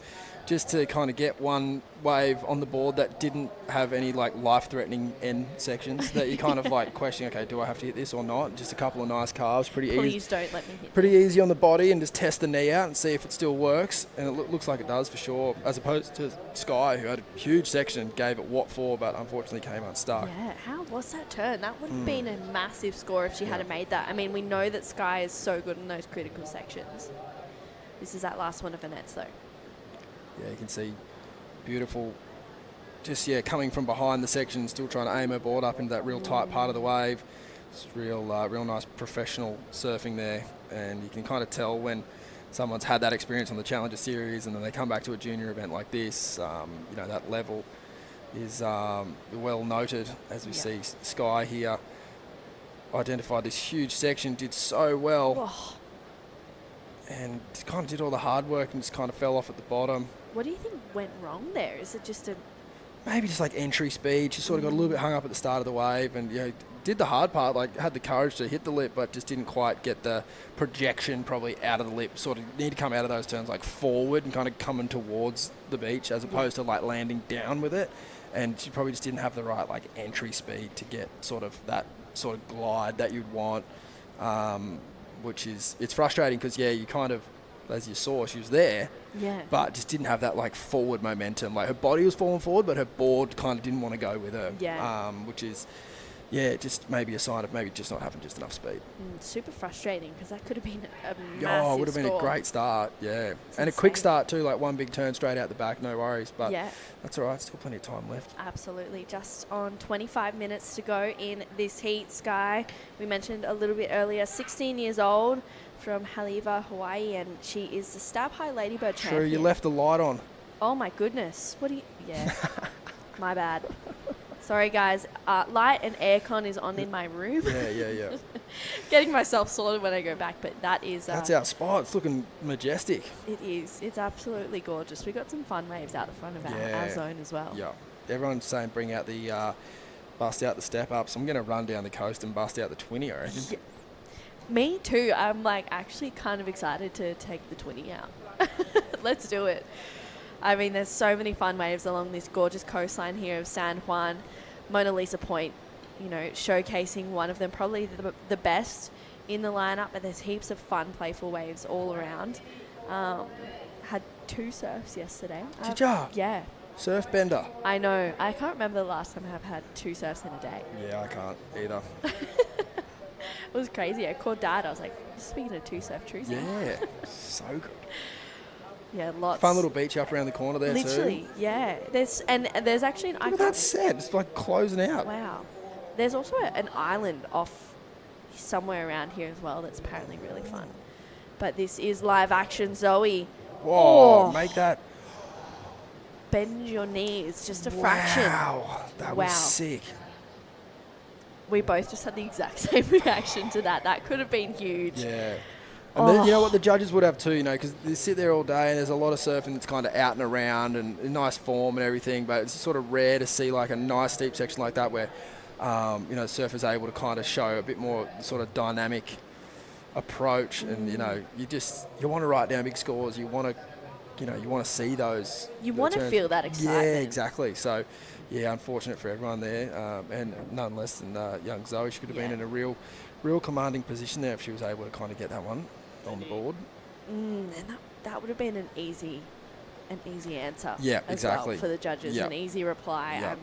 Speaker 12: just to kind of get one wave on the board that didn't have any like life-threatening end sections that you kind of like question, okay, do I have to hit this or not? Just a couple of nice carves, pretty easy.
Speaker 9: Please don't let me hit.
Speaker 12: Pretty easy on the body, and just test the knee out and see if it still works. And it looks like it does for sure, as opposed to Sky, who had a huge section, gave it what for, but unfortunately came unstuck.
Speaker 9: Yeah, how was that turn? That would have been a massive score if she hadn't made that. I mean, we know that Sky is so good in those critical sections. This is that last one of Annette's, though.
Speaker 12: Yeah, you can see beautiful, just, coming from behind the section, still trying to aim her board up into that real tight part of the wave. It's real nice professional surfing there, and you can kind of tell when someone's had that experience on the Challenger Series and then they come back to a junior event like this, that level is well noted, as we see Sky here identified this huge section, did so well, and kind of did all the hard work and just kind of fell off at the bottom.
Speaker 9: What do you think went wrong there? Is it just
Speaker 12: Maybe just like entry speed. She sort of got a little bit hung up at the start of the wave and, did the hard part, like had the courage to hit the lip, but just didn't quite get the projection probably out of the lip. Sort of need to come out of those turns like forward and kind of coming towards the beach as opposed to like landing down with it. And she probably just didn't have the right like entry speed to get sort of that sort of glide that you'd want, which is, it's frustrating because, you kind of, as you saw, she was there, but just didn't have that like forward momentum. Like her body was falling forward, but her board kind of didn't want to go with her, which is, just maybe a sign of maybe just not having just enough speed.
Speaker 9: Super frustrating because that could have been a massive
Speaker 12: it would have been a great start,
Speaker 9: It's
Speaker 12: and
Speaker 9: insane.
Speaker 12: a quick start too, like one big turn straight out the back, no worries, but that's all right, still plenty of time left.
Speaker 9: Absolutely. Just on 25 minutes to go in this heat. Sky, we mentioned a little bit earlier, 16 years old from Haleiwa, Hawaii, and she is the Stab High Ladybird champion.
Speaker 12: True, you left the light on.
Speaker 9: Oh my goodness. What do you... Yeah. My bad. Sorry, guys. Light and aircon is on in my room.
Speaker 12: Yeah.
Speaker 9: Getting myself sorted when I go back, but that is...
Speaker 12: That's our spot. It's looking majestic.
Speaker 9: It is. It's absolutely gorgeous. We got some fun waves out the front of our zone as well.
Speaker 12: Yeah. Everyone's saying bring out the... bust out the step-ups. I'm going to run down the coast and bust out the 20, I reckon.
Speaker 9: Yeah. Me too. I'm like actually kind of excited to take the 20 out. Let's do it. I mean, there's so many fun waves along this gorgeous coastline here of San Juan. Mona Lisa Point, showcasing one of them, probably the best in the lineup, but there's heaps of fun, playful waves all around. Had 2 surfs yesterday.
Speaker 12: Did ya?
Speaker 9: Yeah.
Speaker 12: Surf bender.
Speaker 9: I know. I can't remember the last time I've had 2 surfs in a day.
Speaker 12: Yeah, I can't either.
Speaker 9: It was crazy. I called Dad. I was like, speaking of 2 surf trees.
Speaker 12: Yeah, so good.
Speaker 9: Yeah, lots.
Speaker 12: Fun little beach up around the corner there
Speaker 9: Literally,
Speaker 12: too.
Speaker 9: yeah. There's actually an...
Speaker 12: Look at that set. It's like closing out.
Speaker 9: Wow. There's also an island off somewhere around here as well that's apparently really fun. But this is live action, Zoe.
Speaker 12: Whoa, make that...
Speaker 9: Bend your knees, just a fraction.
Speaker 12: Wow, that was sick.
Speaker 9: We both just had the exact same reaction to that. That could have been huge.
Speaker 12: Yeah. And then, you know what, the judges would have too, because they sit there all day and there's a lot of surfing that's kind of out and around and in nice form and everything, but it's sort of rare to see like a nice steep section like that where, surfers are able to kind of show a bit more sort of dynamic approach and, you want to write down big scores, you want to see those.
Speaker 9: You want to feel that excitement.
Speaker 12: Yeah, exactly. So, unfortunate for everyone there, and none less than young Zoe. She could have been in a real commanding position there if she was able to kind of get that one on the board.
Speaker 9: And that would have been an easy answer.
Speaker 12: Yeah,
Speaker 9: as
Speaker 12: exactly.
Speaker 9: well for the judges, an easy reply.
Speaker 12: Yeah.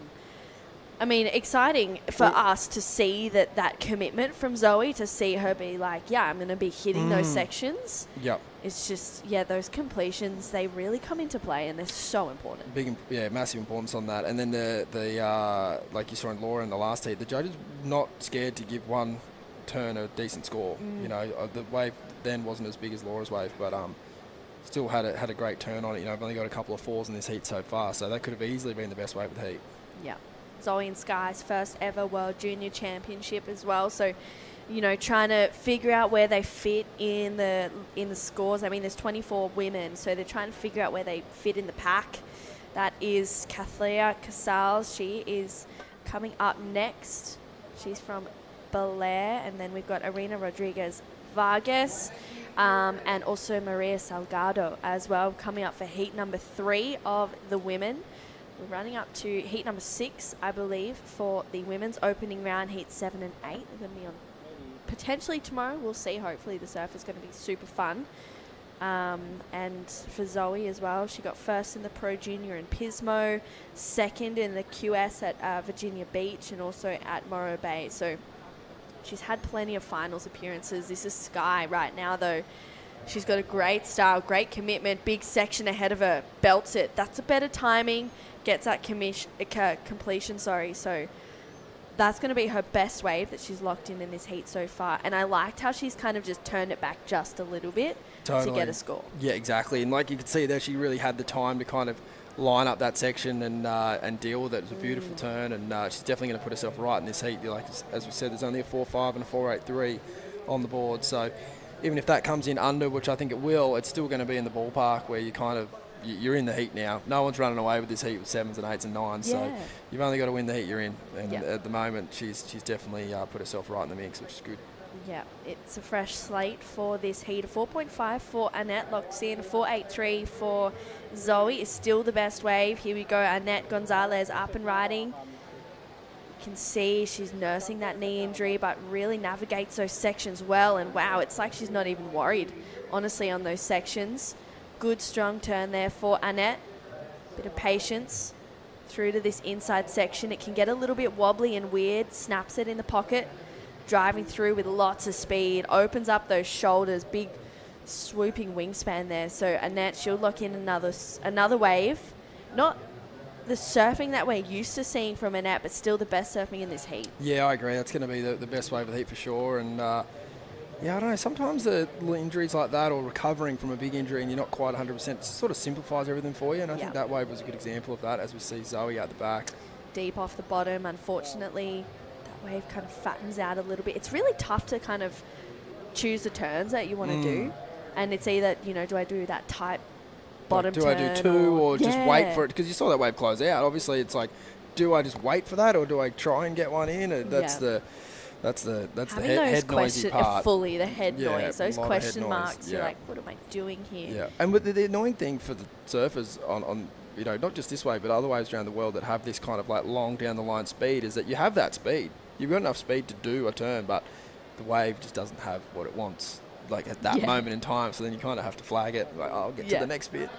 Speaker 9: I mean, exciting for us to see that commitment from Zoe, to see her be like, I'm going to be hitting those sections.
Speaker 12: Yep.
Speaker 9: It's just, those completions, they really come into play and they're so important.
Speaker 12: Massive importance on that. And then the like you saw in Laura in the last heat, the judges not scared to give one turn a decent score. The wave then wasn't as big as Laura's wave, but still had a great turn on it. I've only got a couple of 4s in this heat so far, so that could have easily been the best wave of the heat.
Speaker 9: Yeah. Zoe and Sky's first ever World Junior Championship as well. So, trying to figure out where they fit in the scores. I mean, there's 24 women, so they're trying to figure out where they fit in the pack. That is Kathleen Casals. She is coming up next. She's from Belair, and then we've got Arena Rodriguez Vargas, and also Maria Salgado as well, coming up for heat number 3 of the women. We're running up to heat number 6, I believe, for the women's opening round. Heat 7 and 8 are going to be on potentially tomorrow. We'll see. Hopefully the surf is going to be super fun. And for Zoe as well, she got first in the Pro Junior in Pismo, second in the QS at Virginia Beach, and also at Morro Bay. So she's had plenty of finals appearances. This is Sky right now, though. She's got a great style, great commitment, big section ahead of her, belts it. That's a better timing, gets that completion, so that's going to be her best wave that she's locked in this heat so far. And I liked how she's kind of just turned it back just a little bit to get a score.
Speaker 12: Yeah, exactly. And like you could see there, she really had the time to kind of line up that section and deal with it. It was a beautiful turn, and she's definitely going to put herself right in this heat. Like as we said, there's only a 4.5 and a 4.83 on the board, so even if that comes in under, which I think it will, it's still going to be in the ballpark where you're in the heat now. No one's running away with this heat with 7s and 8s and 9s, so you've only got to win the heat you're in. And at the moment, she's definitely put herself right in the mix, which is good.
Speaker 9: Yeah, it's a fresh slate for this heat. A 4.5 for Annette locks in. 4.83 for Zoe is still the best wave. Here we go, Annette Gonzalez up and riding. You can see she's nursing that knee injury, but really navigates those sections well. And wow, it's like she's not even worried, honestly, on those sections. Good strong turn there for Annette. Bit of patience through to this inside section. It can get a little bit wobbly and weird. Snaps it in the pocket. Driving through with lots of speed. Opens up those shoulders. Big swooping wingspan there. So Annette, she'll lock in another wave. Not the surfing that we're used to seeing from Annette, but still the best surfing in this heat.
Speaker 12: Yeah, I agree. That's going to be the best wave of the heat for sure. And yeah, I don't know. Sometimes the little injuries like that, or recovering from a big injury and you're not quite 100%, sort of simplifies everything for you. And I think that wave was a good example of that, as we see Zoe out the back. Deep
Speaker 9: off the bottom, unfortunately. That wave kind of fattens out a little bit. It's really tough to kind of choose the turns that you want to do. And it's either, do I do that tight bottom turn?
Speaker 12: Do I do two or just wait for it? Because you saw that wave close out. Obviously, it's like, do I just wait for that or do I try and get one in? That's the head noisy part.
Speaker 9: Fully the head noise. Those question marks. You're like, what am I doing here?
Speaker 12: Yeah. And with the annoying thing for the surfers on not just this wave, but other waves around the world that have this kind of like long down the line speed, is that you have that speed. You've got enough speed to do a turn, but the wave just doesn't have what it wants, like at that moment in time. So then you kind of have to flag it. Like, I'll get to the next bit.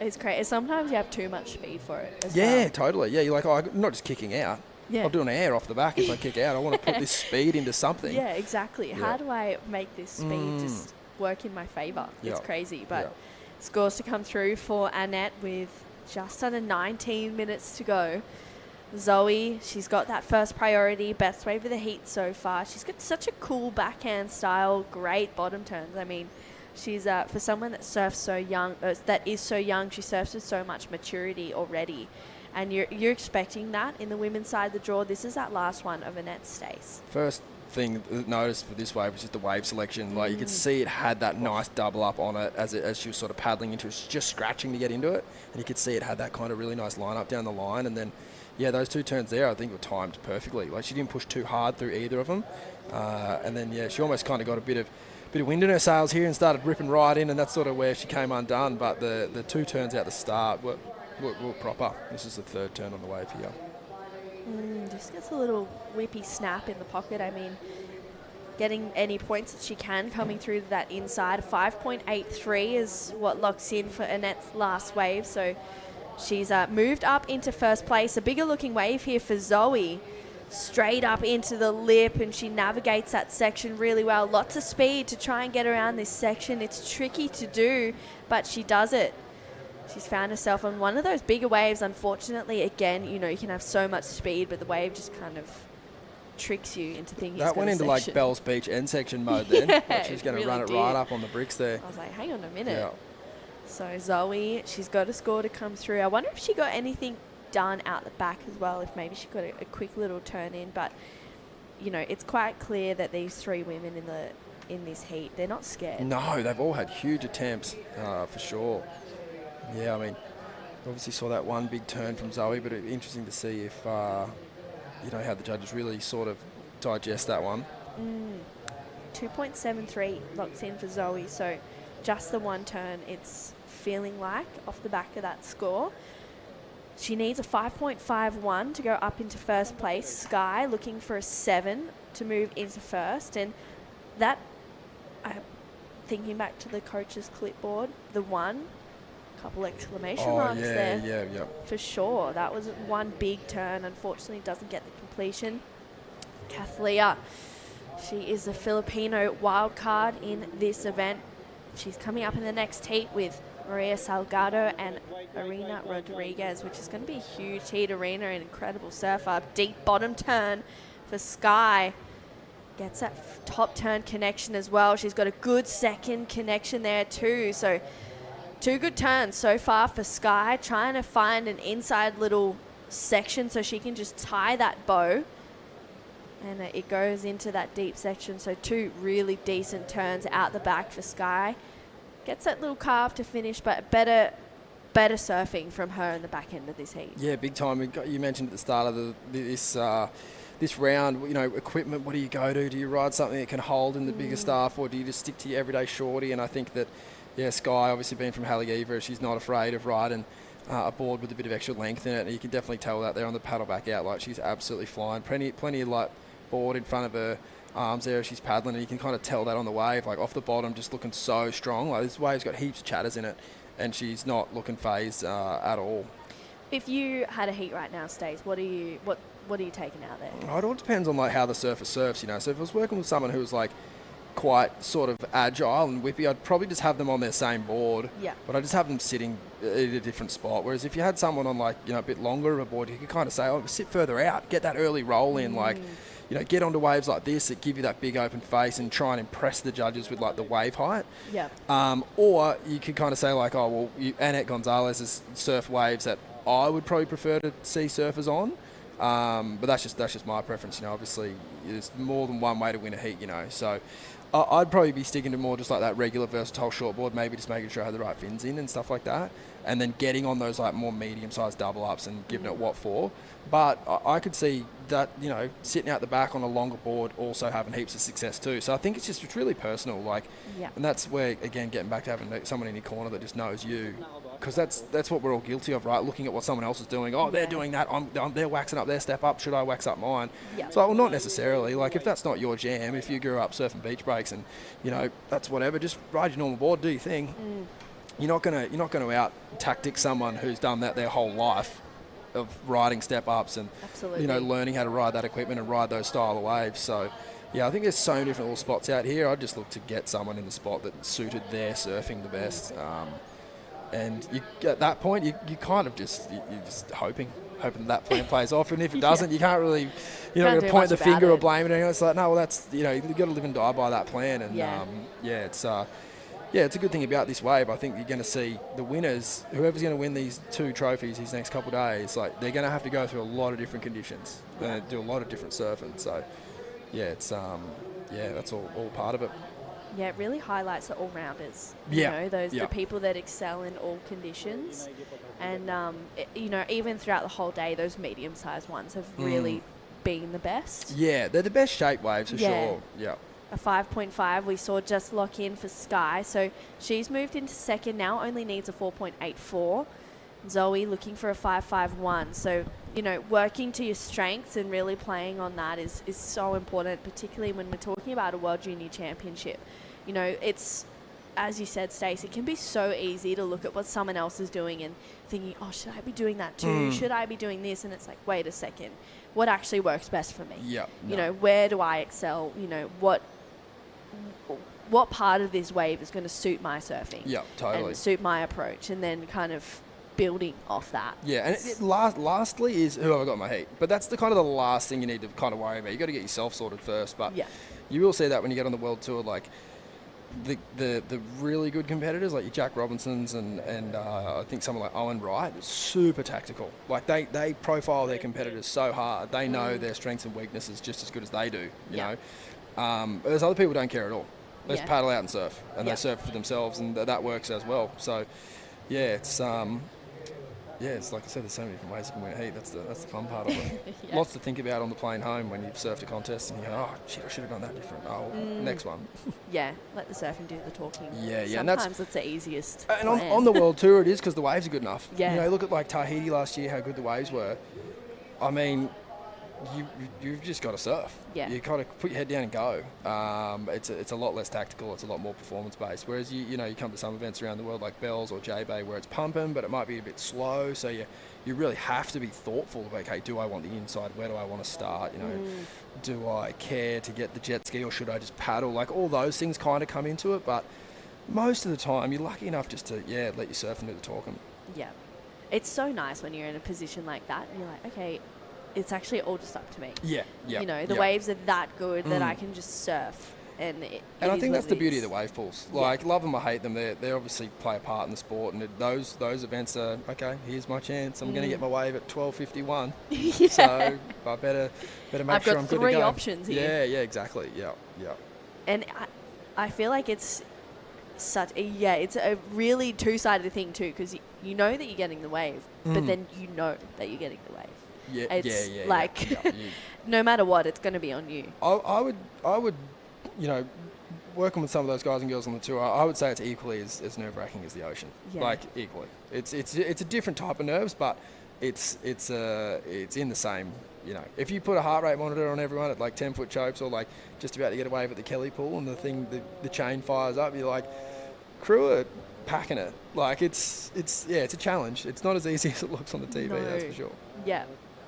Speaker 9: It's crazy. Sometimes you have too much speed for it as
Speaker 12: well. Totally. Yeah, you're like, I'm not just kicking out.
Speaker 9: Yeah.
Speaker 12: I'll do an air off the back if I kick out. I want to put this speed into something.
Speaker 9: Yeah, exactly. How do I make this speed just work in my favour? It's crazy. But scores to come through for Annette with just under 19 minutes to go. Zoe, she's got that first priority, best wave of the heat so far. She's got such a cool backhand style, great bottom turns. I mean, she's for someone that surfs so young, that is so young, she surfs with so much maturity already. And you're expecting that in the women's side of the draw. This is that last one of Annette Stace.
Speaker 12: First thing noticed for this wave was just the wave selection. Like you could see it had that nice double up on it as she was sort of paddling into it. She was just scratching to get into it. And you could see it had that kind of really nice line up down the line. And then, those two turns there I think were timed perfectly. Like she didn't push too hard through either of them. And then, she almost kind of got a bit of wind in her sails here and started ripping right in. And that's sort of where she came undone. But the two turns out the start were proper. This is the third turn on the wave here.
Speaker 9: Just gets a little whippy snap in the pocket. I mean, getting any points that she can coming through to that inside. 5.83 is what locks in for Annette's last wave. So she's moved up into first place. A bigger looking wave here for Zoe. Straight up into the lip, and she navigates that section really well. Lots of speed to try and get around this section. It's tricky to do, but she does it. She's found herself on one of those bigger waves. Unfortunately, again, you can have so much speed, but the wave just kind of tricks you into thinking
Speaker 12: that went into like Bells Beach end section mode then. Like she's going to run it right up on the bricks there.
Speaker 9: I was like, hang on a minute. Yeah. So Zoe, she's got a score to come through. I wonder if she got anything done out the back as well, if maybe she got a quick little turn in. But, it's quite clear that these three women in this heat, they're not scared.
Speaker 12: No, they've all had huge attempts for sure. Yeah, I mean, obviously saw that one big turn from Zoe, but it'd be interesting to see if, how the judges really sort of digest that one.
Speaker 9: 2.73 locks in for Zoe, so just the one turn it's feeling like off the back of that score. She needs a 5.51 to go up into first place. Sky looking for a 7 to move into first, and that, thinking back to the coach's clipboard, the one, couple exclamation marks there.
Speaker 12: Yeah.
Speaker 9: For sure. That was one big turn. Unfortunately, doesn't get the completion. Kathleen, she is a Filipino wild card in this event. she's coming up in the next heat with Maria Salgado and Arena Rodriguez, which is going to be a huge heat. Arena, an incredible surfer. Deep bottom turn for Sky. Gets that top turn connection as well. She's got a good second connection there too. So 2 good turns so far for Sky, trying to find an inside little section so she can just tie that bow. And it goes into that deep section. So 2 really decent turns out the back for Sky. Gets that little carve to finish, but better surfing from her in the back end of this heat.
Speaker 12: Yeah, big time. You mentioned at the start of this round, you know, equipment, what do you go to? Do you ride something that can hold in the bigger stuff, or do you just stick to your everyday shorty? And I think that, yeah, Sky, obviously being from Haleiwa, she's not afraid of riding a board with a bit of extra length in it. And you can definitely tell that there on the paddle back out. Like, she's absolutely flying. Plenty of, like, board in front of her arms there as she's paddling, and you can kind of tell that on the wave, like off the bottom, just looking so strong. Like, this wave's got heaps of chatters in it, and she's not looking phased at all.
Speaker 9: If you had a heat right now, Stace, what are you taking out there?
Speaker 12: Oh, it all depends on like how the surfer surfs, you know. So if I was working with someone who was like quite sort of agile and whippy, I'd probably just have them on their same board.
Speaker 9: Yeah.
Speaker 12: But I just have them sitting at a different spot. Whereas if you had someone on like, you know, a bit longer of a board, you could kind of say, oh, sit further out, get that early roll in, like, you know, get onto waves like this that give you that big open face and try and impress the judges with like the wave height.
Speaker 9: Yeah.
Speaker 12: Or you could kind of say like, oh, well, Annette Gonzalez has surf waves that I would probably prefer to see surfers on. But that's just my preference, you know. Obviously, there's more than one way to win a heat, you know. So I'd probably be sticking to more just like that regular versatile shortboard, maybe just making sure I had the right fins in and stuff like that, and then getting on those like more medium-sized double ups and giving it what for. But I could see that, you know, sitting out the back on a longer board also having heaps of success too. So I think it's really personal, like, and that's where, again, getting back to having someone in your corner that just knows you, because that's what we're all guilty of, right? Looking at what someone else is doing. Oh, they're doing that. They're waxing up their step up. Should I wax up mine?
Speaker 9: Yeah.
Speaker 12: So, well, not necessarily. Like, if that's not your jam, if you grew up surfing beach breaks and, you know, that's whatever, just ride your normal board, do your thing. You're not gonna out tactic someone who's done that their whole life of riding step ups and you know, learning how to ride that equipment and ride those style of waves. So yeah, I think there's so many different little spots out here. I'd just look to get someone in the spot that suited their surfing the best. And you, at that point, you kind of just you're just hoping that plan plays off. And if it doesn't, you can't really, you're not going to point the finger or blame it. It's like, no, well, that's, you know, you've got to live and die by that plan. And it's a good thing about this wave. I think you're going to see the winners, whoever's going to win these 2 trophies these next couple of days, like, they're going to have to go through a lot of different conditions. They're going to do a lot of different surfing. So, yeah, it's that's all part of it.
Speaker 9: Yeah, it really highlights the all-rounders.
Speaker 12: Yeah.
Speaker 9: You know, the people that excel in all conditions. And, you know, even throughout the whole day, those medium-sized ones have really been the best.
Speaker 12: Yeah, they're the best shape waves for sure. Yeah.
Speaker 9: A 5.5 we saw just lock in for Sky. So she's moved into second now, only needs a 4.84. Zoe looking for a 5.51. So, you know, working to your strengths and really playing on that is so important, particularly when we're talking about a World Junior Championship. You know, it's, as you said, Stacey, it can be so easy to look at what someone else is doing and thinking, oh, should I be doing that too? Should I be doing this? And it's like, wait a second, what actually works best for me?
Speaker 12: Yeah.
Speaker 9: You know, where do I excel? You know, what part of this wave is going to suit my surfing?
Speaker 12: Yeah, totally.
Speaker 9: And suit my approach, and then kind of building off that.
Speaker 12: Yeah, and lastly is who have I got in my heat. But that's the kind of the last thing you need to kind of worry about. You got to get yourself sorted first. But you will see that when you get on the world tour, like the really good competitors, like your Jack Robinsons and I think someone like Owen Wright, super tactical. Like they profile their competitors so hard. They know their strengths and weaknesses just as good as they do. You know, but there's other people who don't care at all. They just paddle out and surf, and they surf for themselves, and that works as well. So, yeah, it's like I said, there's so many different ways you can win a heat. That's the fun part of it. Lots to think about on the plane home when you've surfed a contest and you go, oh shit, I should have done that different. Oh, next one.
Speaker 9: Yeah, let the surfing do the talking.
Speaker 12: Yeah.
Speaker 9: Sometimes it's the easiest.
Speaker 12: And on the world tour, it is because the waves are good enough.
Speaker 9: Yeah.
Speaker 12: You know, look at like Tahiti last year, how good the waves were. I mean, you've just got to surf.
Speaker 9: Yeah.
Speaker 12: You kind of put your head down and go. It's a lot less tactical. It's a lot more performance based. Whereas you come to some events around the world like Bells or J-Bay where it's pumping, but it might be a bit slow. So you really have to be thoughtful about, okay, do I want the inside? Where do I want to start? You know, do I care to get the jet ski or should I just paddle? Like all those things kind of come into it, but most of the time you're lucky enough just to let your surfing do the talking.
Speaker 9: Yeah. It's so nice when you're in a position like that and you're like, okay, it's actually all just up to me.
Speaker 12: Yeah.
Speaker 9: You know, the waves are that good that I can just surf. And
Speaker 12: I think that's the beauty of the wave pools. Like, love them or hate them, they obviously play a part in the sport. And those events are, okay, here's my chance. I'm going to get my wave at 12:51. So I better make sure I'm good to go.
Speaker 9: I've got 3 options here.
Speaker 12: Yeah, exactly. Yeah.
Speaker 9: And I feel like it's it's a really two-sided thing too, because you know that you're getting the wave, but then you know that you're getting the wave. It's no matter what, it's going to be on you.
Speaker 12: I would, working with some of those guys and girls on the tour, I would say it's equally as nerve-wracking as the ocean.
Speaker 9: Yeah.
Speaker 12: Like, equally. It's a different type of nerves, but it's in the same. If you put a heart rate monitor on everyone at like 10-foot chopes or like just about to get a wave at the Kelly pool and the chain fires up, you're like, crew are packing it. Like, it's a challenge. It's not as easy as it looks on the TV, that's for sure.
Speaker 9: Yeah.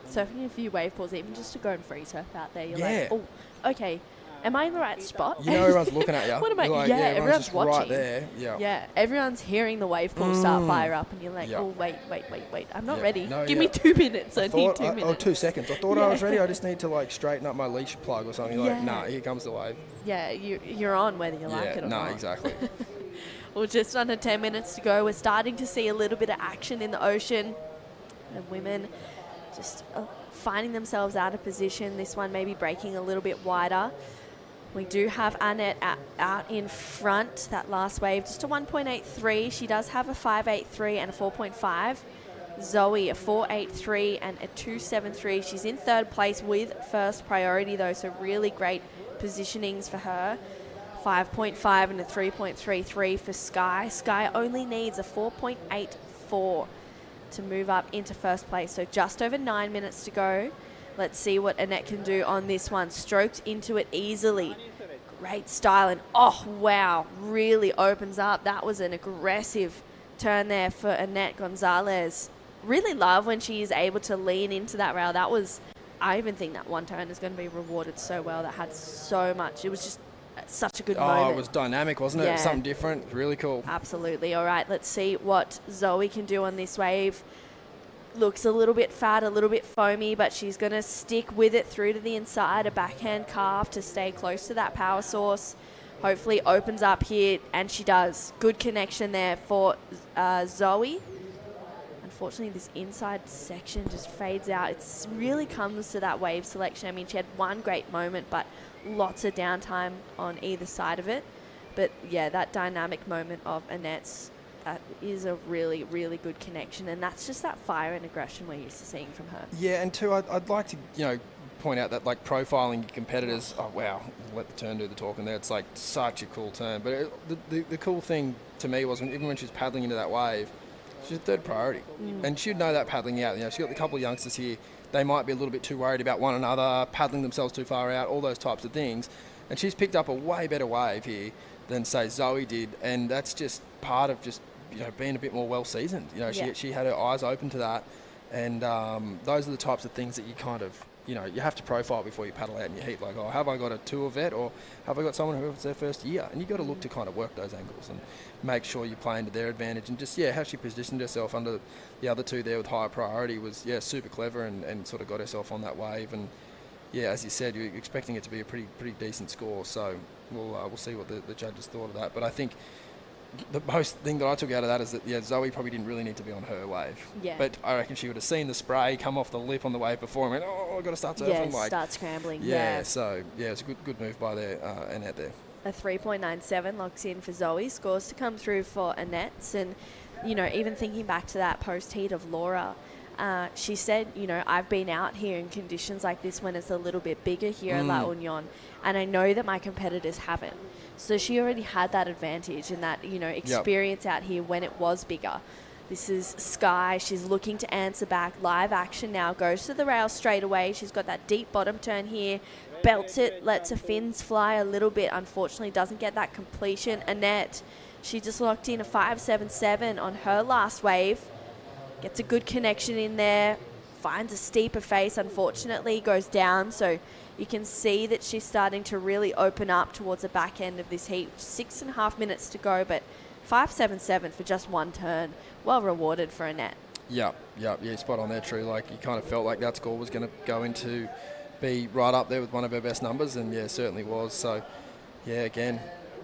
Speaker 9: Surfing a few wave pools, even just to go and free surf out there, you're
Speaker 12: Yeah.
Speaker 9: like, oh, okay, am I in the right spot?
Speaker 12: Everyone's looking at you.
Speaker 9: What am I?
Speaker 12: You're like,
Speaker 9: everyone's
Speaker 12: just
Speaker 9: watching.
Speaker 12: right there. Yeah.
Speaker 9: Yeah, everyone's hearing the wave pool start fire up, and you're like, oh, wait, I'm not ready. Give me 2 minutes. I need 2 minutes.
Speaker 12: Oh, 2 seconds. I thought I was ready. I just need to like straighten up my leash plug or something. Like, nah, here comes the wave.
Speaker 9: Yeah, you're on whether you like it or not.
Speaker 12: No, exactly.
Speaker 9: Well, just under 10 minutes to go. We're starting to see a little bit of action in the ocean. The women just finding themselves out of position. This one maybe breaking a little bit wider. We do have Annette out in front. That last wave, just a 1.83. She does have a 5.83 and a 4.5. Zoe, a 4.83 and a 2.73. She's in 3rd place with first priority, though, so really great positionings for her. 5.5 and a 3.33 for Sky. Sky only needs a 4.84 to move up into first place. So just over 9 minutes to go. Let's see what Annette can do on this one. Stroked into it easily. Great style. And oh, wow, really opens up. That was an aggressive turn there for Annette Gonzalez. Really love when she is able to lean into that rail. That was, I even think that one turn is going to be rewarded so well. That had so much. It was just such a good moment.
Speaker 12: Oh, it was dynamic, wasn't it?
Speaker 9: Yeah.
Speaker 12: Something different. Really cool.
Speaker 9: Absolutely. All right, let's see what Zoe can do on this wave. Looks a little bit fat, a little bit foamy, but she's going to stick with it through to the inside, a backhand calf to stay close to that power source. Hopefully opens up here, and she does. Good connection there for Zoe. Unfortunately, this inside section just fades out. It really comes to that wave selection. I mean, she had one great moment, but lots of downtime on either side of it. But yeah, that dynamic moment of Annette's, that is a really, really good connection. And that's just that fire and aggression we're used to seeing from her.
Speaker 12: Yeah, and too, I'd like to, point out that like profiling your competitors, oh wow, let the turn do the talking there. It's like such a cool turn. But the cool thing to me was even when she was paddling into that wave, she's a 3rd priority. And she'd know that paddling out. She's got a couple of youngsters here. They might be a little bit too worried about one another, paddling themselves too far out, all those types of things. And she's picked up a way better wave here than, say, Zoe did. And that's just part of just, being a bit more well-seasoned. She had her eyes open to that. And those are the types of things that you kind of, you have to profile before you paddle out in your heat. Like, have I got a tour vet or have I got someone who it's their first year? And you've got to look to kind of work those angles and make sure you're playing to their advantage. And just, how she positioned herself under the other two there with higher priority was, super clever and sort of got herself on that wave. And, as you said, you're expecting it to be a pretty decent score. So we'll see what the judges thought of that. But I think the most thing that I took out of that is that, Zoe probably didn't really need to be on her wave.
Speaker 9: Yeah.
Speaker 12: But I reckon she would have seen the spray come off the lip on the wave before and went, oh, I've got to start surfing.
Speaker 9: Start scrambling.
Speaker 12: So, it's a good move by there, Annette there.
Speaker 9: A 3.97 locks in for Zoe. Scores to come through for Annette's. And, even thinking back to that post-heat of Laura, she said, I've been out here in conditions like this when it's a little bit bigger here at La Union, and I know that my competitors haven't. So she already had that advantage and that, experience out here when it was bigger. This is Sky. She's looking to answer back. Live action now. Goes to the rail straight away. She's got that deep bottom turn here. Belts it. Lets her fins fly a little bit. Unfortunately, doesn't get that completion. Annette, she just locked in a 5.77 on her last wave. Gets a good connection in there. finds a steeper face, unfortunately, goes down. So you can see that she's starting to really open up towards the back end of this heat. 6.5 minutes to go, but 5.77 for just one turn. Well rewarded for Annette.
Speaker 12: Yeah, spot on there, True. Like, you kind of felt like that score was going to go into be right up there with one of her best numbers, and yeah, certainly was. So, yeah, again,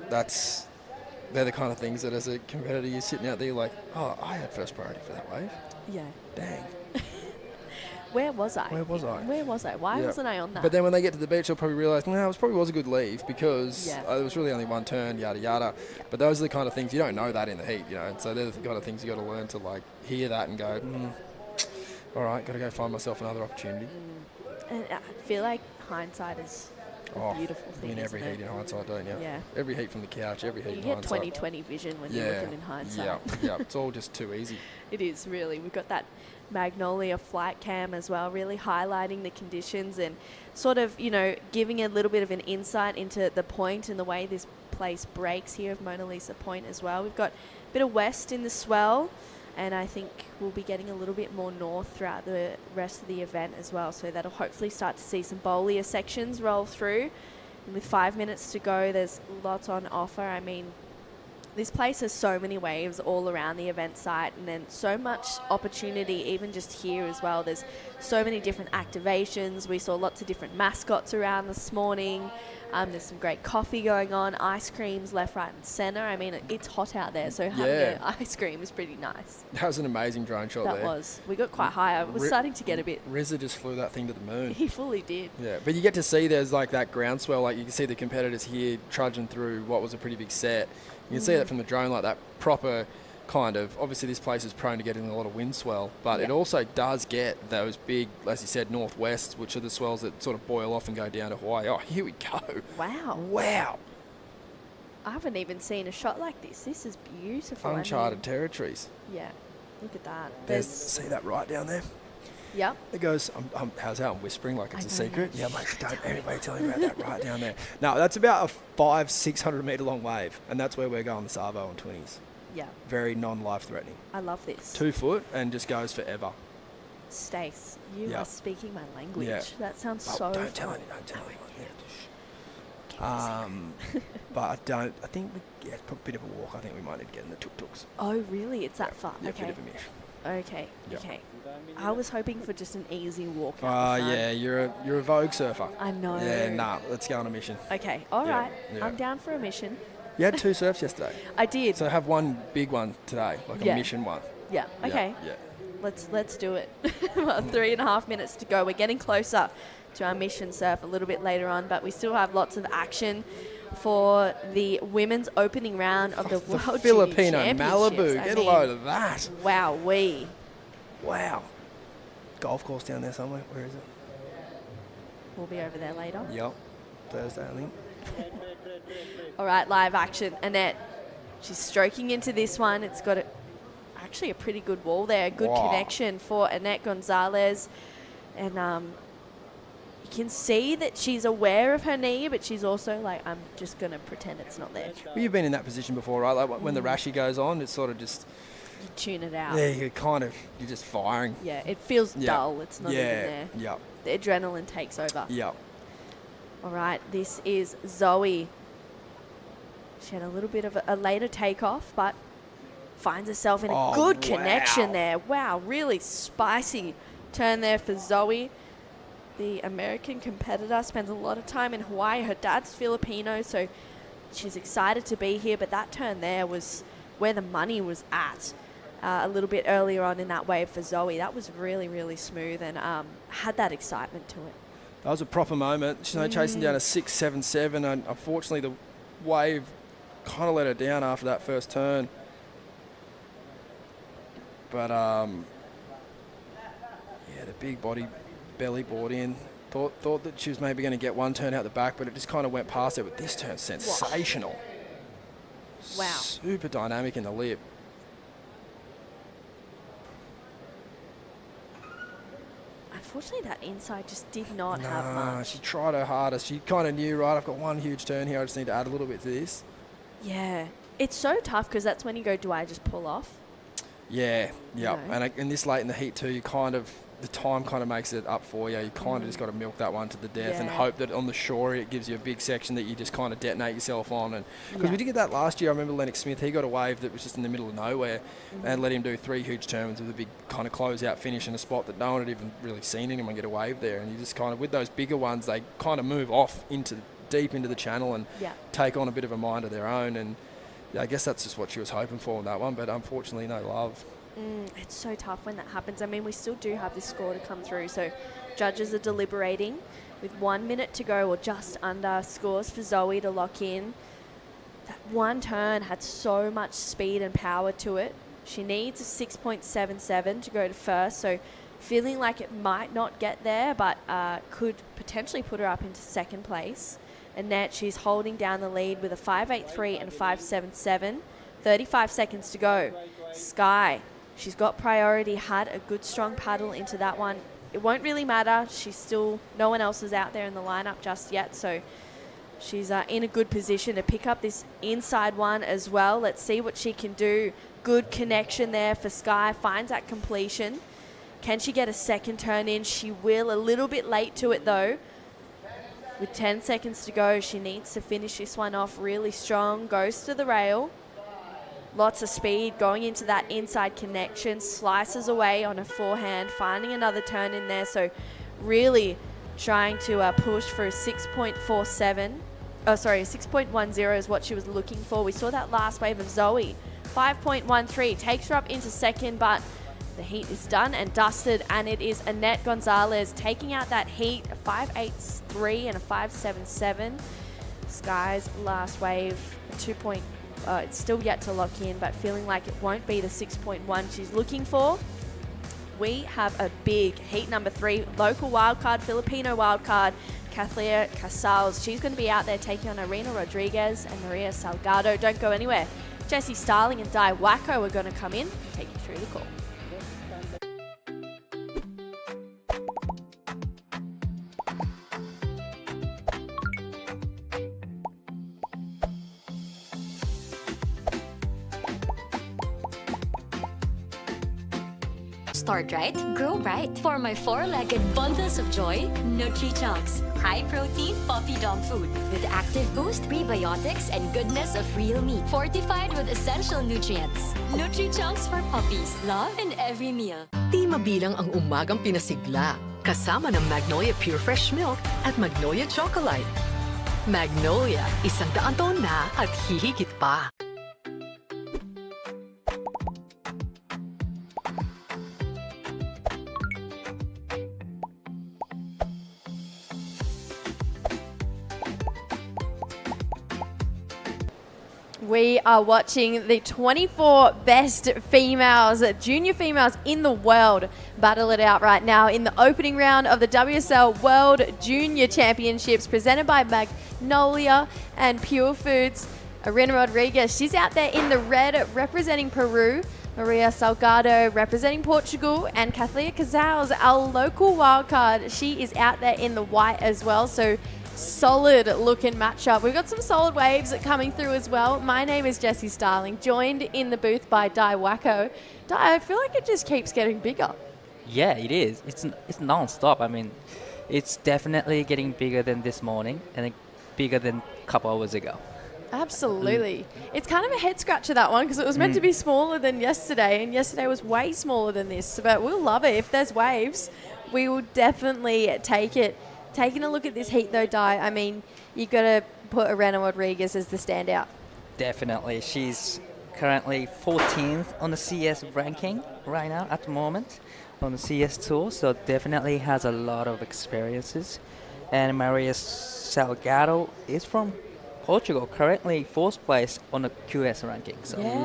Speaker 12: they're the kind of things that as a competitor you're sitting out there like, oh, I had first priority for that wave.
Speaker 9: Yeah.
Speaker 12: Dang.
Speaker 9: Where was I?
Speaker 12: Where was I?
Speaker 9: Why wasn't I on that?
Speaker 12: But then when they get to the beach, they'll probably realise, no, it probably was a good leave because it was really only one turn, yada, yada. Yeah. But those are the kind of things, you don't know that in the heat, you know. So they're the kind of things you got to learn to, like, hear that and go, all right, got to go find myself another opportunity.
Speaker 9: And I feel like hindsight is a beautiful thing.
Speaker 12: In every heat in hindsight, don't you?
Speaker 9: Yeah.
Speaker 12: Every heat from the couch, every heat
Speaker 9: you
Speaker 12: in hindsight.
Speaker 9: You get 20/20 vision when you're looking in hindsight.
Speaker 12: Yeah, it's all just too easy.
Speaker 9: It is, really. We've got that Magnolia flight cam as well, really highlighting the conditions and sort of, you know, giving a little bit of an insight into the point and the way this place breaks here of Mona Lisa Point as well. We've got a bit of west in the swell, and I think we'll be getting a little bit more north throughout the rest of the event as well. So that'll hopefully start to see some bowlier sections roll through. And with 5 minutes to go, there's lots on offer. I mean, this place has so many waves all around the event site, and then so much opportunity even just here as well. There's so many different activations. We saw lots of different mascots around this morning. There's some great coffee going on, ice creams left, right and centre. I mean, it's hot out there, so having an ice cream is pretty nice.
Speaker 12: That was an amazing drone shot there.
Speaker 9: That was. We got quite high. I was starting to get a bit...
Speaker 12: RZA just flew that thing to the moon.
Speaker 9: He fully did.
Speaker 12: Yeah, but you get to see there's like that groundswell. Like, you can see the competitors here trudging through what was a pretty big set. You can see that from the drone, like that proper kind of, obviously this place is prone to getting a lot of wind swell, but it also does get those big, as you said, northwests, which are the swells that sort of boil off and go down to Hawaii. Oh, here we go. Wow.
Speaker 9: I haven't even seen a shot like this. This is beautiful.
Speaker 12: Uncharted territories.
Speaker 9: Yeah, look at that.
Speaker 12: See that right down there?
Speaker 9: Yep.
Speaker 12: It goes, how's that? I'm whispering like it's a secret. Yeah, mate, don't anybody tell me about that right down there. No, that's about a 500-600 metre long wave, and that's where we're going the Savo on 20s.
Speaker 9: Yeah.
Speaker 12: Very non-life threatening.
Speaker 9: I love this.
Speaker 12: 2 foot and just goes forever.
Speaker 9: Stace, you are speaking my language.
Speaker 12: Yeah.
Speaker 9: That sounds so
Speaker 12: Don't tell anyone. But I think it's a bit of a walk. I think we might need to get in the tuk-tuks.
Speaker 9: Oh, really? It's that far?
Speaker 12: Yeah,
Speaker 9: okay.
Speaker 12: bit of a mish.
Speaker 9: Okay,
Speaker 12: Yep.
Speaker 9: okay. I was hoping for just an easy walk.
Speaker 12: Yeah, you're a Vogue surfer.
Speaker 9: I know.
Speaker 12: Yeah, nah, let's go on a mission.
Speaker 9: Okay, all right.
Speaker 12: Yeah.
Speaker 9: I'm down for a mission.
Speaker 12: You had 2 surfs yesterday.
Speaker 9: I did.
Speaker 12: So have one big one today, like a mission one.
Speaker 9: Yeah, okay.
Speaker 12: Yeah.
Speaker 9: Let's do it. Well, 3.5 minutes to go. We're getting closer to our mission surf a little bit later on, but we still have lots of action for the women's opening round of the World
Speaker 12: Filipino
Speaker 9: Junior
Speaker 12: Malibu.
Speaker 9: Championships.
Speaker 12: Get a load of that.
Speaker 9: Wow-wee.
Speaker 12: Wow. Golf course down there somewhere. Where is it?
Speaker 9: We'll be over there later.
Speaker 12: Yep. Thursday, I think.
Speaker 9: All right, live action. Annette, she's stroking into this one. It's got actually a pretty good wall there. Good connection for Annette Gonzalez. And you can see that she's aware of her knee, but she's also like, I'm just going to pretend it's not there.
Speaker 12: Well, you've been in that position before, right? Like when the rashi goes on, it's sort of just...
Speaker 9: You tune it out.
Speaker 12: Yeah, you're just firing.
Speaker 9: Yeah, it feels dull. It's not even there.
Speaker 12: Yep.
Speaker 9: The adrenaline takes over.
Speaker 12: Yep.
Speaker 9: All right, this is Zoe. She had a little bit of a later takeoff, but finds herself in a good connection there. Wow, really spicy turn there for Zoe. The American competitor spends a lot of time in Hawaii. Her dad's Filipino, so she's excited to be here, but that turn there was where the money was at. A little bit earlier on in that wave for Zoe. That was really, really smooth and had that excitement to it.
Speaker 12: That was a proper moment. She's chasing down a 6.77, and unfortunately the wave kind of let her down after that first turn. But yeah, the big body belly board in. Thought that she was maybe going to get one turn out the back, but it just kind of went past her. But this turn's sensational.
Speaker 9: Wow.
Speaker 12: Super dynamic in the lip.
Speaker 9: Unfortunately, that inside just did not have much.
Speaker 12: She tried her hardest. She kind of knew, right, I've got one huge turn here. I just need to add a little bit to this.
Speaker 9: Yeah. It's so tough because that's when you go, do I just pull off?
Speaker 12: Yeah, yeah.
Speaker 9: No.
Speaker 12: And this late in the heat too, you kind of, the time kind of makes it up for you. You kind of just got to milk that one to the death and hope that on the shore it gives you a big section that you just kind of detonate yourself on. And because we did get that last year, I remember Lennox Smith, he got a wave that was just in the middle of nowhere and let him do 3 huge turns with a big kind of close-out finish in a spot that no one had even really seen anyone get a wave there. And you just kind of, with those bigger ones, they kind of move off deep into the channel and take on a bit of a mind of their own. And yeah, I guess that's just what she was hoping for in that one, but unfortunately no love.
Speaker 9: It's so tough when that happens. I mean, we still do have this score to come through, so judges are deliberating with 1 minute to go or just under. Scores for Zoe to lock in. That one turn had so much speed and power to it. She needs a 6.77 to go to first, so feeling like it might not get there, but could potentially put her up into second place. Annette, she's holding down the lead with a 5.83 and a 5.77. 35 seconds to go. Sky, she's got priority, had a good strong paddle into that one. It won't really matter. No one else is out there in the lineup just yet, so she's in a good position to pick up this inside one as well. Let's see what she can do. Good connection there for Sky, finds that completion. Can she get a second turn in? She will, a little bit late to it though. With 10 seconds to go, she needs to finish this one off really strong. Goes to the rail. Lots of speed going into that inside connection. Slices away on a forehand, finding another turn in there. So really trying to push for a 6.47. Oh, sorry, 6.10 is what she was looking for. We saw that last wave of Zoe. 5.13 takes her up into second, but the heat is done and dusted, and it is Annette Gonzalez taking out that heat, a 5.83 and a 5.77. Sky's last wave, it's still yet to lock in, but feeling like it won't be the 6.1 she's looking for. We have a big heat number 3, local wildcard, Filipino wildcard, Kathleen Casals. She's going to be out there taking on Irina Rodriguez and Maria Salgado. Don't go anywhere. Jessie Starling and Di Wacko are going to come in and take you through the call.
Speaker 8: Start right, grow right. For my 4-legged bundles of joy, Nutri-Chunks. High-protein puppy dog food with active boost, prebiotics, and goodness of real meat. Fortified with essential nutrients. Nutri-Chunks for puppies. Love in every meal.
Speaker 7: Di mabilang ang umagang pinasigla. Kasama ng Magnolia Pure Fresh Milk at Magnolia Chocolate. Magnolia, 100 taon na at hihigit pa.
Speaker 3: We are watching the 24 best females, junior females in the world, battle it out right now in the opening round of the WSL World Junior Championships presented by Magnolia and Purefoods. Irina Rodriguez, she's out there in the red representing Peru. Maria Salgado representing Portugal, and Kathleen Casals, our local wildcard, she is out there in the white as well. So solid looking matchup. We've got some solid waves coming through as well. My name is Jessie Starling, joined in the booth by Di Wacko. Di, I feel like it just keeps getting bigger.
Speaker 4: Yeah, it is. It's non-stop. I mean, it's definitely getting bigger than this morning and bigger than a couple hours ago.
Speaker 3: Absolutely. It's kind of a head scratcher, that one, because it was meant to be smaller than yesterday, and yesterday was way smaller than this. But we'll love it. If there's waves, we will definitely take it. Taking a look at this heat, though, Di, I mean, you've got to put Irina Rodriguez as the standout.
Speaker 4: Definitely. She's currently 14th on the CS ranking right now at the moment on the CS tour, so definitely has a lot of experiences. And Maria Salgado is from Portugal, currently 4th place on the QS ranking. So a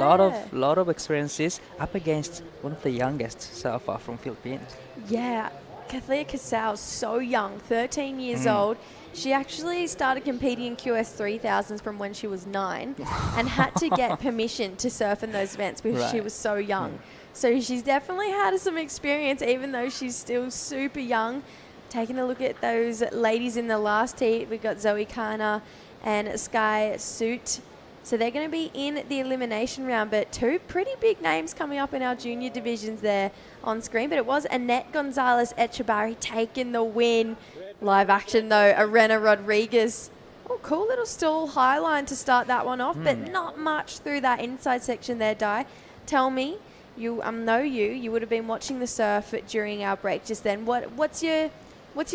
Speaker 4: lot of experiences up against one of the youngest so far from Philippines.
Speaker 3: Yeah. Kathleen Casals, so young, 13 years old. She actually started competing in QS 3000s from when she was 9 and had to get permission to surf in those events because she was so young. So she's definitely had some experience, even though she's still super young. Taking a look at those ladies in the last heat, we've got Zoe Kana and Sky Soot So they're going to be in the elimination round, but two pretty big names coming up in our junior divisions there on screen. But it was Annette Gonzalez Echebarri taking the win. Live action though, Arena Rodriguez. Oh, cool little stall high line to start that one off, but not much through that inside section there, Di. Tell me, you would have been watching the surf during our break just then. What's your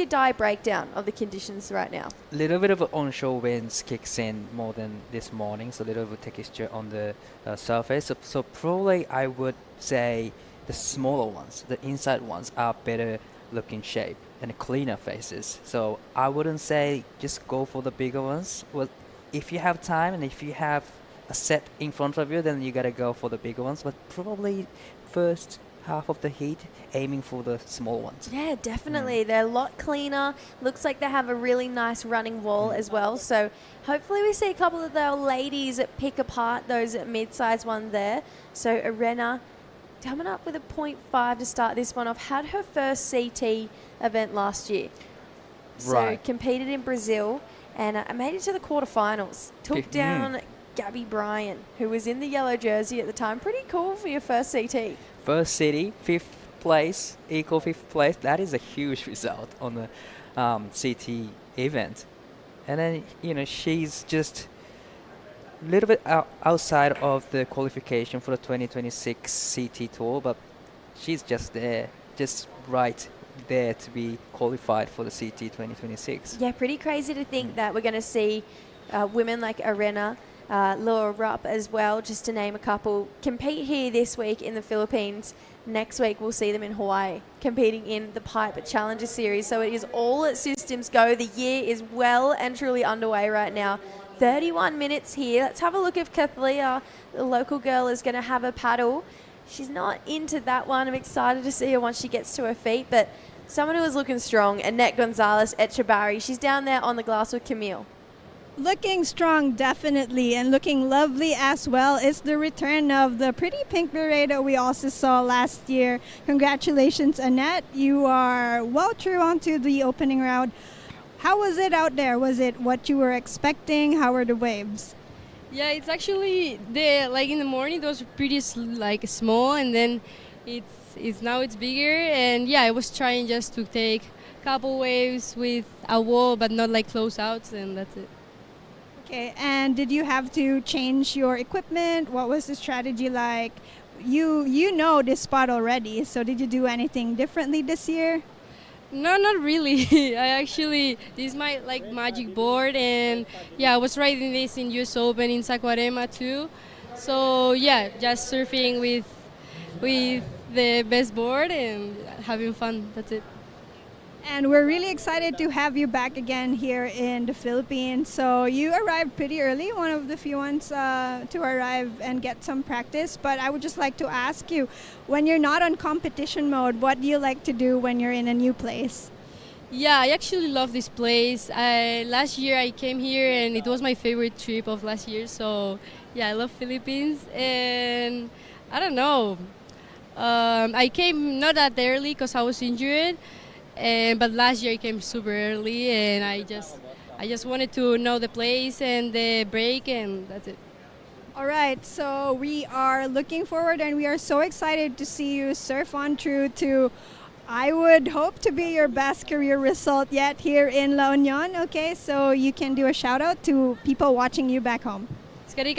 Speaker 3: Di breakdown of the conditions right now?
Speaker 4: A little bit of onshore winds kicks in more than this morning, so a little bit of texture on the surface. So probably I would say the smaller ones, the inside ones, are better looking shape and cleaner faces. So I wouldn't say just go for the bigger ones. Well, if you have time and if you have a set in front of you, then you gotta go for the bigger ones. But probably first half of the heat aiming for the small ones.
Speaker 3: Yeah, definitely. They're a lot cleaner. Looks like they have a really nice running wall as well. So hopefully we see a couple of the ladies pick apart those mid-sized ones there. So Arena coming up with a 0.5 to start this one off. Had her first CT event last year. So competed in Brazil and made it to the quarterfinals. Took down Gabby Bryan, who was in the yellow jersey at the time. Pretty cool for your first CT.
Speaker 4: First city, 5th place, equal 5th place. That is a huge result on the CT event. And then, she's just a little bit outside of the qualification for the 2026 CT Tour, but she's just there, just right there to be qualified for the CT 2026.
Speaker 3: Yeah, pretty crazy to think that we're going to see women like Arena, Laura Rupp as well, just to name a couple, compete here this week in the Philippines. Next week we'll see them in Hawaii competing in the Pipe Challenger Series. So it is all at systems go. The year is well and truly underway right now. 31 minutes here. Let's have a look if Kathleen, the local girl, is going to have a paddle. She's not into that one. I'm excited to see her once she gets to her feet, but someone who is looking strong, Annette Gonzalez Echebarri. She's down there on the glass with Camille.
Speaker 11: Looking strong, definitely, and looking lovely as well. It's the return of the pretty pink beret that we also saw last year. Congratulations, Annette. You are well through onto the opening round. How was it out there? Was it what you were expecting? How were the waves?
Speaker 17: Yeah, it's actually in the morning it was pretty small, and then it's bigger. And yeah, I was trying just to take a couple waves with a wall, but not close outs, and that's it.
Speaker 11: Okay, and did you have to change your equipment? What was the strategy like? You know this spot already, so did you do anything differently this year?
Speaker 17: No, not really. This is my magic board, and yeah, I was riding this in US Open in Saquarema too. So yeah, just surfing with the best board and having fun. That's it.
Speaker 11: And we're really excited to have you back again here in the Philippines. So you arrived pretty early, one of the few ones to arrive and get some practice. But I would just like to ask you, when you're not on competition mode, what do you like to do when you're in a new place?
Speaker 17: Yeah, I actually love this place. Last year I came here and it was my favorite trip of last year. So yeah, I love Philippines, and I don't know. I came not that early because I was injured. But last year I came super early, and I just wanted to know the place and the break, and that's it.
Speaker 11: All right, so we are looking forward, and we are so excited to see you surf on through to, I would hope to be your best career result yet here in La Union. Okay, so you can do a shout out to people watching you back home.
Speaker 17: Okay,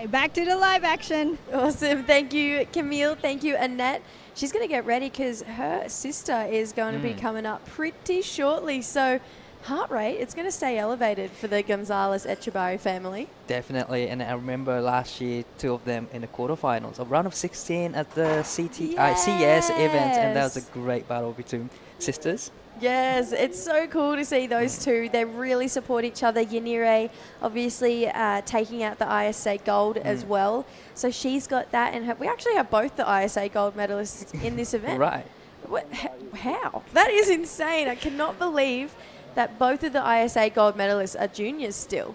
Speaker 11: back to the live action.
Speaker 3: Awesome. Thank you, Camille. Thank you, Annette. She's going to get ready because her sister is going to be coming up pretty shortly. So heart rate, it's going to stay elevated for the Gonzalez Echebarri family.
Speaker 4: Definitely. And I remember last year, two of them in the quarterfinals, a round of 16 at the CS event. And that was a great battle between sisters.
Speaker 3: Yes, it's so cool to see those two. They really support each other. Yanire obviously taking out the ISA gold as well. So she's got that, and we actually have both the ISA gold medalists in this event.
Speaker 4: Right.
Speaker 3: How? That is insane. I cannot believe that both of the ISA gold medalists are juniors still.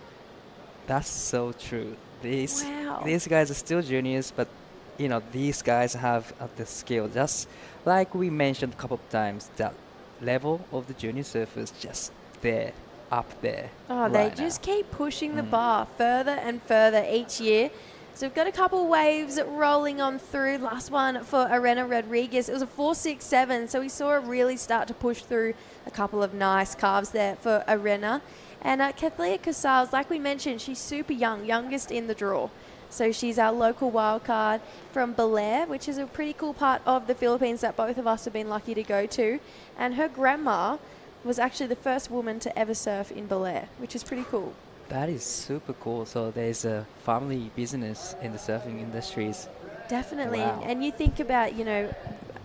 Speaker 4: That's so true. These guys are still juniors, but these guys have the skill. Just like we mentioned a couple of times, that level of the junior surfers just there. up there.
Speaker 3: Oh, they
Speaker 4: right
Speaker 3: just
Speaker 4: now.
Speaker 3: keep pushing the bar further and further each year. So we've got a couple waves rolling on through. Last one for Arena Rodriguez. It was a 4.67, so we saw it really start to push through a couple of nice carves there for Arena. And Kathleen Casals, like we mentioned, she's super young, youngest in the draw. So she's our local wildcard from Belair, which is a pretty cool part of the Philippines that both of us have been lucky to go to. And her grandma was actually the first woman to ever surf in Belair, which is pretty cool.
Speaker 4: That is super cool. So there's a family business in the surfing industries.
Speaker 3: Definitely.
Speaker 4: Wow.
Speaker 3: And you think about,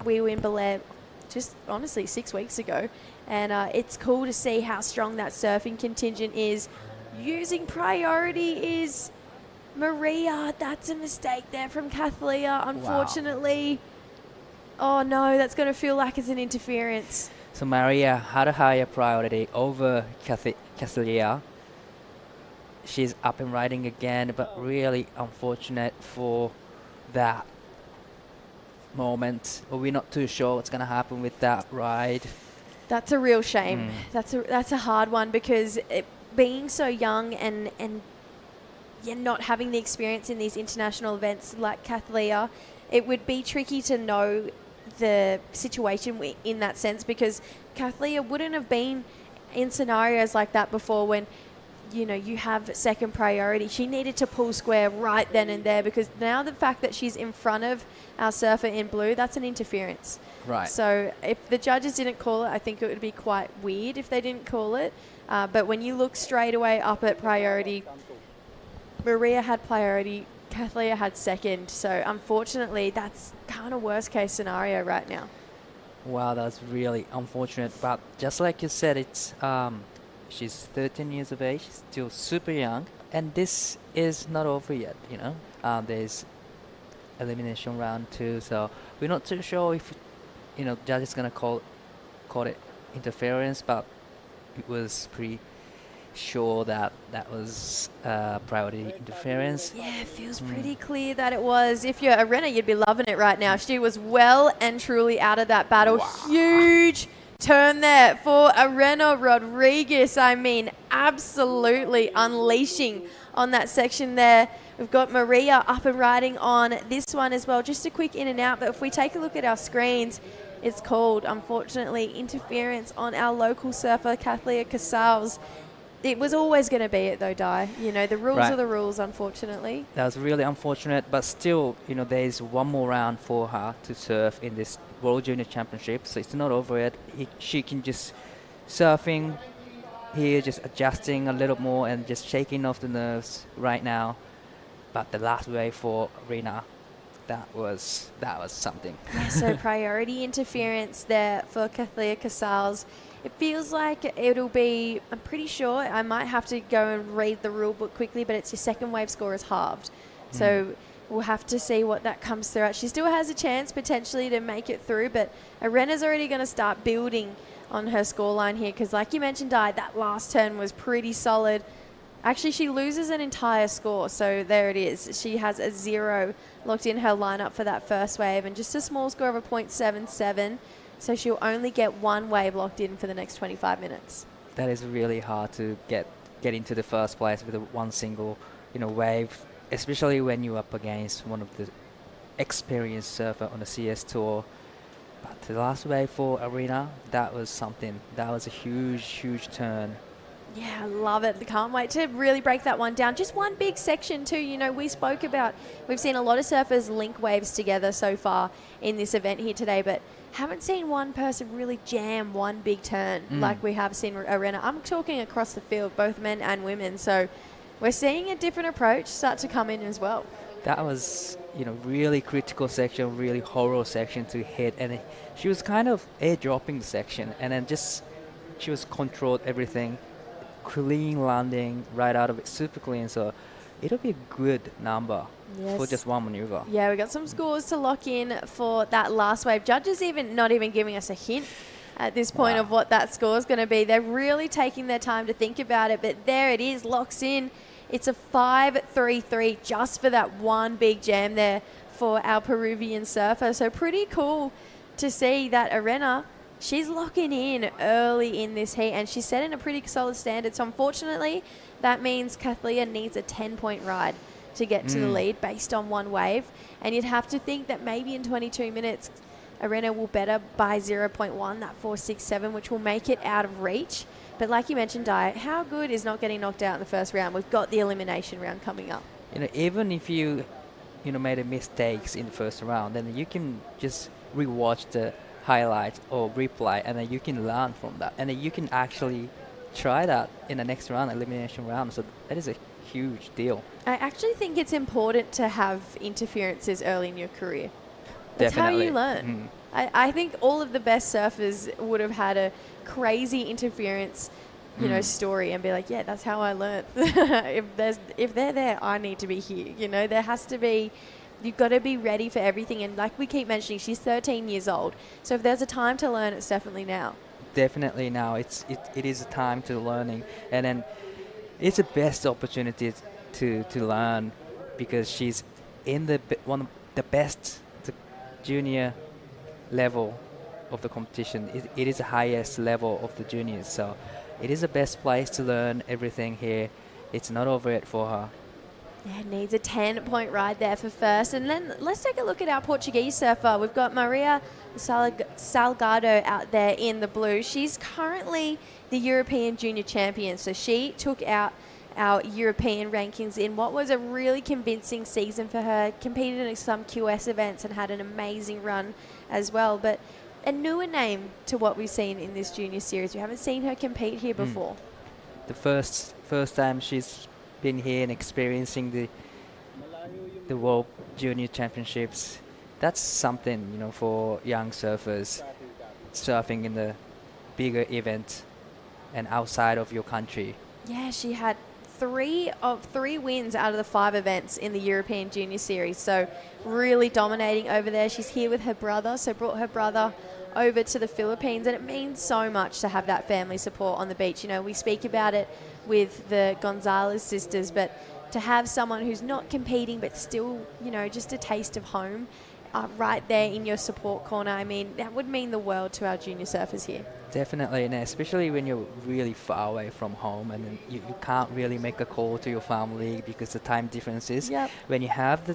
Speaker 3: we were in Belair just honestly 6 weeks ago. And it's cool to see how strong that surfing contingent is. Using priority is Maria. That's a mistake there from Kathleen, unfortunately. Wow. Oh, no, that's going to feel like it's an interference.
Speaker 4: So Maria had a higher priority over Kathleen. She's up and riding again, but really unfortunate for that moment. We're not too sure what's going to happen with that ride.
Speaker 3: That's a real shame. That's a hard one because being so young and not having the experience in these international events like Kathleen, it would be tricky to know the situation in that sense because Kathleen wouldn't have been in scenarios like that before when you have second priority. She needed to pull square right then and there because now the fact that she's in front of our surfer in blue, that's an interference.
Speaker 4: Right.
Speaker 3: So if the judges didn't call it, I think it would be quite weird if they didn't call it. But when you look straight away up at priority, Maria had priority, Kathleen had second. So unfortunately, that's kind of worst case scenario right now.
Speaker 4: Wow, that's really unfortunate. But just like you said, it's she's 13 years of age, still super young. And this is not over yet, There's elimination round 2, so we're not too sure if, judge is going to call it interference, but it was pretty sure that was priority interference.
Speaker 3: Yeah, it feels pretty clear that it was. If you're a Renner, you'd be loving it right now. She was well and truly out of that battle. Wow. Huge turn there for Arena Rodriguez. I mean, absolutely unleashing on that section there. We've got Maria up and riding on this one as well. Just a quick in and out, but if we take a look at our screens, it's called, unfortunately, interference on our local surfer, Kathleen Casals. It was always going to be it though, Di. The rules are the rules, unfortunately.
Speaker 4: That was really unfortunate, but still, there's one more round for her to surf in this World Junior Championship, so it's not over yet. She can just surfing here, just adjusting a little more and just shaking off the nerves right now. But the last wave for Arena, that was something.
Speaker 3: Yeah, so priority interference there for Kathleen Casals. It feels like it'll be, I'm pretty sure, I might have to go and read the rule book quickly, but it's your second wave score is halved. So we'll have to see what that comes through. She still has a chance potentially to make it through, but Arena's already going to start building on her scoreline here because like you mentioned, Di, that last turn was pretty solid. Actually, she loses an entire score, so there it is. She has a 0 locked in her lineup for that first wave and just a small score of a 0.77. So she'll only get one wave locked in for the next 25 minutes.
Speaker 4: That is really hard to get into the first place with one single, wave, especially when you're up against one of the experienced surfer on the CS Tour. But the last wave for Arena, that was something. That was a huge, huge turn.
Speaker 3: Yeah, I love it. Can't wait to really break that one down. Just one big section too. We've seen a lot of surfers link waves together so far in this event here today, but haven't seen one person really jam one big turn like we have seen Arena. I'm talking across the field, both men and women. So we're seeing a different approach start to come in as well.
Speaker 4: That was, really critical section, really horror section to hit. And she was kind of airdropping the section. And then she was controlled everything. Clean landing right out of it, super clean. So it'll be a good number for just one maneuver.
Speaker 3: Yeah, we got some scores to lock in for that last wave. Judges not even giving us a hint at this point of what that score is going to be. They're really taking their time to think about it, but there it is, locks in. It's a 5.33 just for that one big jam there for our Peruvian surfer. So pretty cool to see that Arena she's locking in early in this heat, and she's setting a pretty solid standard. So unfortunately, that means Kathleen needs a 10-point ride to get to the lead based on one wave. And you'd have to think that maybe in 22 minutes, Arena will better by 0.1, that 4.67, which will make it out of reach. But like you mentioned, Di, how good is not getting knocked out in the first round? We've got the elimination round coming up.
Speaker 4: Even if you made a mistakes in the first round, then you can just rewatch the highlights or replay, and then you can learn from that, and then you can actually try that in the next round, elimination round. So that is a huge deal.
Speaker 3: I actually think it's important to have interferences early in your career. That's how you learn. I think all of the best surfers would have had a crazy interference, story, and be like, yeah, that's how I learned. if they're there, I need to be here. There has to be. You've got to be ready for everything. And like we keep mentioning, she's 13 years old. So if there's a time to learn, it's definitely now.
Speaker 4: Definitely now. It is a time to learning, and then it's the best opportunity to learn, because she's in one of the best junior level of the competition. It is the highest level of the juniors, so it is the best place to learn everything here. It's not over yet for her.
Speaker 3: Yeah, needs a 10-point ride there for first. And then let's take a look at our Portuguese surfer. We've got Maria Salgado out there in the blue. She's currently the European Junior Champion, so she took out our European rankings in what was a really convincing season for her, competed in some QS events and had an amazing run as well. But a newer name to what we've seen in this junior series. We haven't seen her compete here before.
Speaker 4: The first time she's been here and experiencing the World Junior Championships. That's something, for young surfers, surfing in the bigger event and outside of your country.
Speaker 3: Yeah, she had three wins out of the 5 events in the European Junior Series, so really dominating over there. She's here with her brother, so brought her brother over to the Philippines, and it means so much to have that family support on the beach. We speak about it with the Gonzalez sisters, but to have someone who's not competing but still, just a taste of home right there in your support corner, I mean, that would mean the world to our junior surfers here.
Speaker 4: Definitely, and especially when you're really far away from home, and then you can't really make a call to your family because the time differences.
Speaker 3: Yep.
Speaker 4: When you have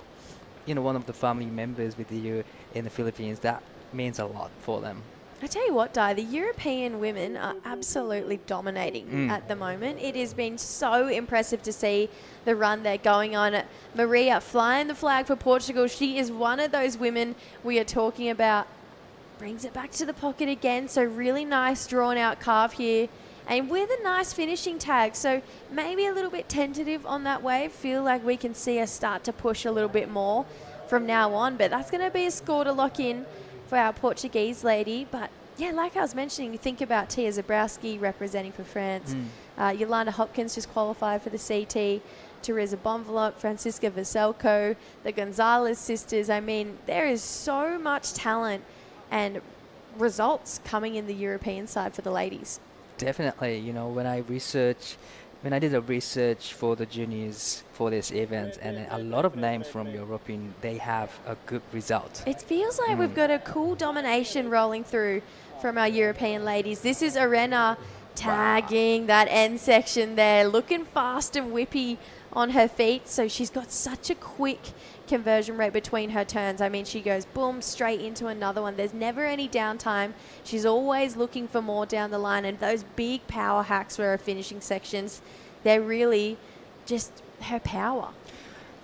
Speaker 4: one of the family members with you in the Philippines, that means a lot for them.
Speaker 3: I tell you what, Di, the European women are absolutely dominating at the moment. It has been so impressive to see the run they're going on. Maria flying the flag for Portugal. She is one of those women we are talking about. Brings it back to the pocket again. So really nice drawn out carve here. And with a nice finishing tag. So maybe a little bit tentative on that wave. Feel like we can see her start to push a little bit more from now on. But that's going to be a score to lock in for our Portuguese lady. But yeah, like I was mentioning, you think about Tia Zabrowski representing for France. Yolanda Hopkins just qualified for the CT. Teresa Bonvalot, Francisca Vaselko, the Gonzalez sisters. I mean, there is so much talent and results coming in the European side for the ladies.
Speaker 4: Definitely, when I did a research for the juniors for this event, and a lot of names from European, they have a good result.
Speaker 3: It feels like we've got a cool domination rolling through from our European ladies. This is Arena tagging that end section there, looking fast and whippy on her feet. So she's got such a quick conversion rate between her turns. I mean, she goes boom, straight into another one. There's never any downtime. She's always looking for more down the line, and those big power hacks for her finishing sections, they're really just her power.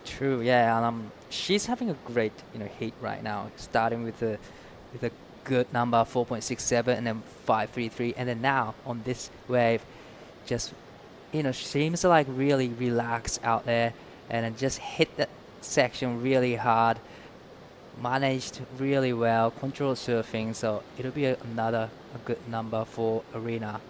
Speaker 4: True, yeah. She's having a great heat right now, starting with a good number 4.67 and then 5.33, and then now on this wave, just seems like really relaxed out there, and then just hit that section really hard, managed really well, controlled surfing, so it'll be another good number for Arena.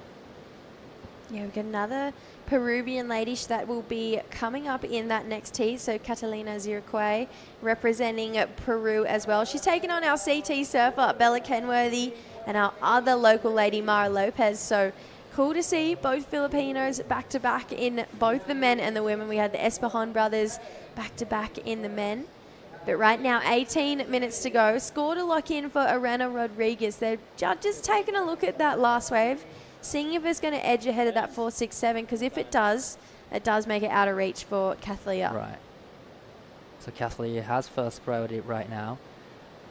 Speaker 3: Yeah, we've got another Peruvian lady that will be coming up in that next heat. So Catalina Zirque representing Peru as well. She's taken on our CT surfer, Bella Kenworthy, and our other local lady, Mara Lopez. So cool to see both Filipinos back-to-back in both the men and the women. We had the Espejon brothers back-to-back in the men. But right now, 18 minutes to go. Score to lock in for Arena Rodriguez. The judges taking a look at that last wave, seeing if it's going to edge ahead of that 4.67, because if it does make it out of reach for Kathleen.
Speaker 4: Right. So Kathleen has first priority right now,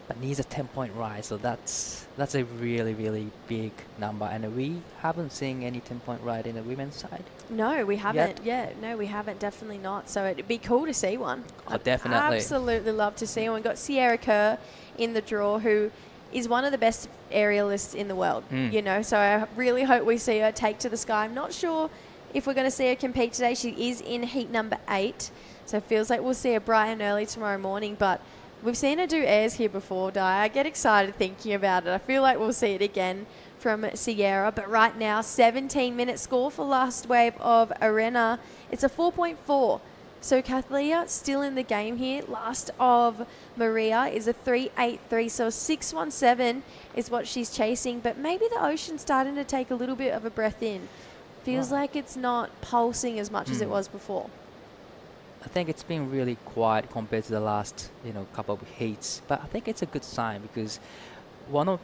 Speaker 4: but needs a 10-point rise. So that's a really, really big number. And we haven't seen any 10-point ride in the women's side.
Speaker 3: No, we haven't. Yeah, no, we haven't. Definitely not. So it'd be cool to see one.
Speaker 4: Oh, definitely.
Speaker 3: Absolutely love to see one. We've got Sierra Kerr in the draw, who is one of the best aerialists in the world. You know, so I really hope we see her take to the sky. I'm not sure if we're going to see her compete today. She is in heat number 8. So it feels like we'll see her bright and early tomorrow morning. But we've seen her do airs here before, Di. I get excited thinking about it. I feel like we'll see it again from Sierra. But right now, 17-minute score for last wave of Arena. It's a 4.4. So Kathleen still in the game here. Last of Maria is a 3.83. So 6.17 is what she's chasing. But maybe the ocean's starting to take a little bit of a breath in. Feels like it's not pulsing as much as it was before.
Speaker 4: I think it's been really quiet compared to the last, couple of heats. But I think it's a good sign because one of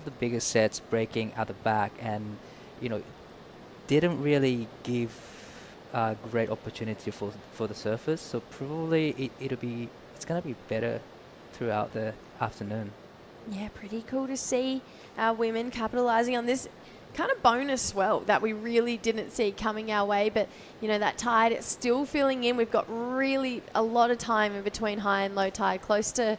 Speaker 4: the biggest sets breaking at the back and, didn't really give a great opportunity for the surfers. So probably it's gonna be better throughout the afternoon.
Speaker 3: Yeah, pretty cool to see our women capitalizing on this kind of bonus swell that we really didn't see coming our way. But, that tide is still filling in. We've got really a lot of time in between high and low tide, I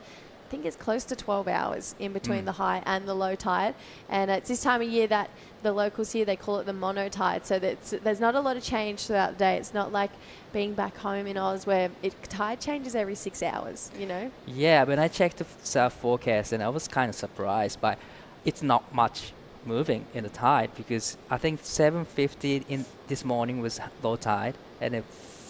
Speaker 3: think it's close to 12 hours in between the high and the low tide. And it's this time of year that the locals here, they call it the mono tide. So there's not a lot of change throughout the day. It's not like being back home in Oz where tide changes every 6 hours,
Speaker 4: Yeah, when I checked the surf forecast, and I was kind of surprised, but it's not much moving in the tide because I think 7:50 in this morning was low tide, and then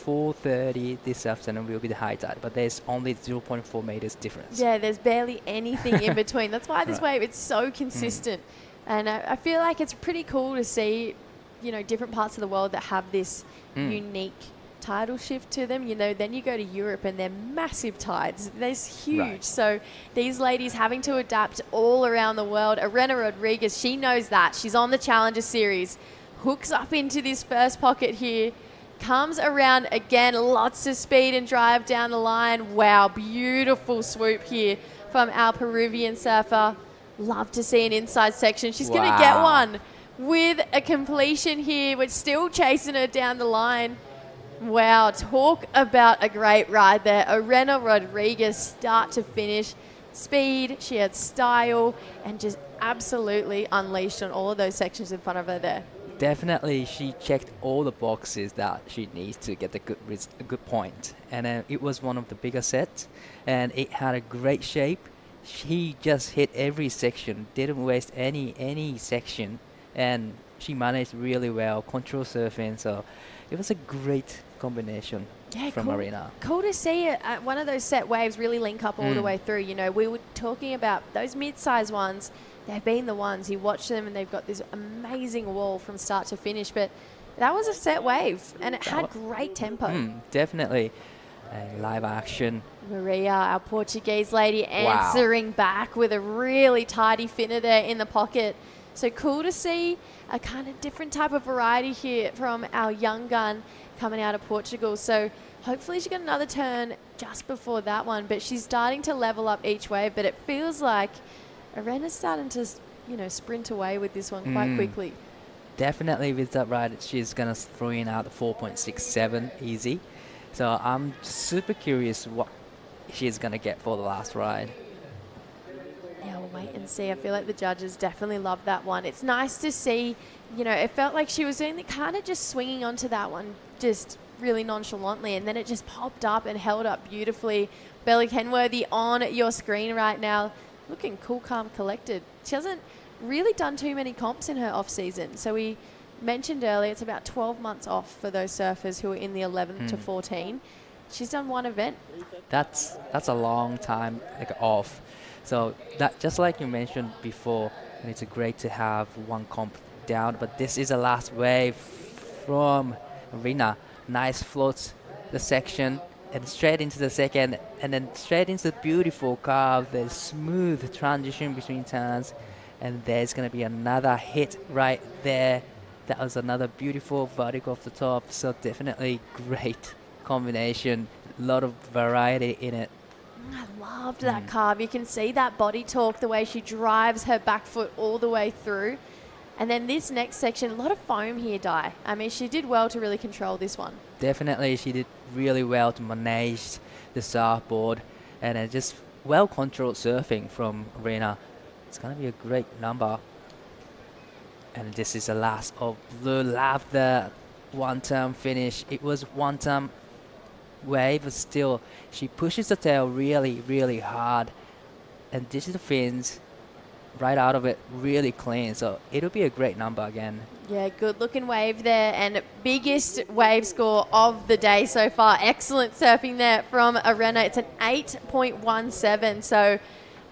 Speaker 4: 4:30 this afternoon will be the high tide, but there's only 0.4 meters difference.
Speaker 3: Yeah, there's barely anything in between. That's why this wave, it's so consistent. And I feel like it's pretty cool to see, different parts of the world that have this unique tidal shift to them. Then you go to Europe and they're massive tides. There's huge. Right. So these ladies having to adapt all around the world. Arena Rodriguez, she knows that. She's on the Challenger Series. Hooks up into this first pocket here. Comes around again. Lots of speed and drive down the line. Wow, beautiful swoop here from our Peruvian surfer. Love to see an inside section. She's going to get one with a completion here. We're still chasing her down the line. Wow, talk about a great ride there. Arena Rodriguez, start to finish. Speed, she had style, and just absolutely unleashed on all of those sections in front of her there.
Speaker 4: Definitely, she checked all the boxes that she needs to get a good point. And it was one of the bigger sets, and it had a great shape. She just hit every section, didn't waste any section, and she managed really well, control surfing. So it was a great combination from
Speaker 3: cool.
Speaker 4: Arena.
Speaker 3: Cool to see one of those set waves really link up all the way through. We were talking about those mid-size ones. They've been the ones, you watch them and they've got this amazing wall from start to finish, but that was a set wave and it had great tempo.
Speaker 4: Definitely. Live action.
Speaker 3: Maria, our Portuguese lady, answering back with a really tidy finner there in the pocket. So cool to see a kind of different type of variety here from our young gun coming out of Portugal. So hopefully she got another turn just before that one, but she's starting to level up each wave, but it feels like Arena's starting to, sprint away with this one quite quickly.
Speaker 4: Definitely with that ride, she's going to throw in out the 4.67 easy. So I'm super curious what she's going to get for the last ride.
Speaker 3: Yeah, we'll wait and see. I feel like the judges definitely love that one. It's nice to see, it felt like she was only kind of just swinging onto that one, just really nonchalantly, and then it just popped up and held up beautifully. Bella Kenworthy on your screen right now, looking cool, calm, collected. She hasn't really done too many comps in her off-season. So we mentioned earlier it's about 12 months off for those surfers who are in the 11 to 14. She's done one event.
Speaker 4: That's a long time off. So that, just like you mentioned before, it's great to have one comp down, but this is the last wave from Arena. Nice floats the section, and straight into the second, and then straight into the beautiful carve, the smooth transition between turns, and there's going to be another hit right there. That was another beautiful vertical off the top, so definitely great combination, a lot of variety in it.
Speaker 3: I loved that carve. You can see that body torque, the way she drives her back foot all the way through. And then this next section, a lot of foam here, Di. I mean, she did well to really control this one.
Speaker 4: Definitely, she did really well to manage the surfboard, and just well-controlled surfing from Arena. It's going to be a great number. And this is the last of Blue. Love the one-term finish. It was one-term wave, but still, she pushes the tail really, really hard. And this is the fins right out of it, really clean. So it'll be a great number again.
Speaker 3: Yeah, good looking wave there, and biggest wave score of the day so far. Excellent surfing there from Arena. It's an 8.17. So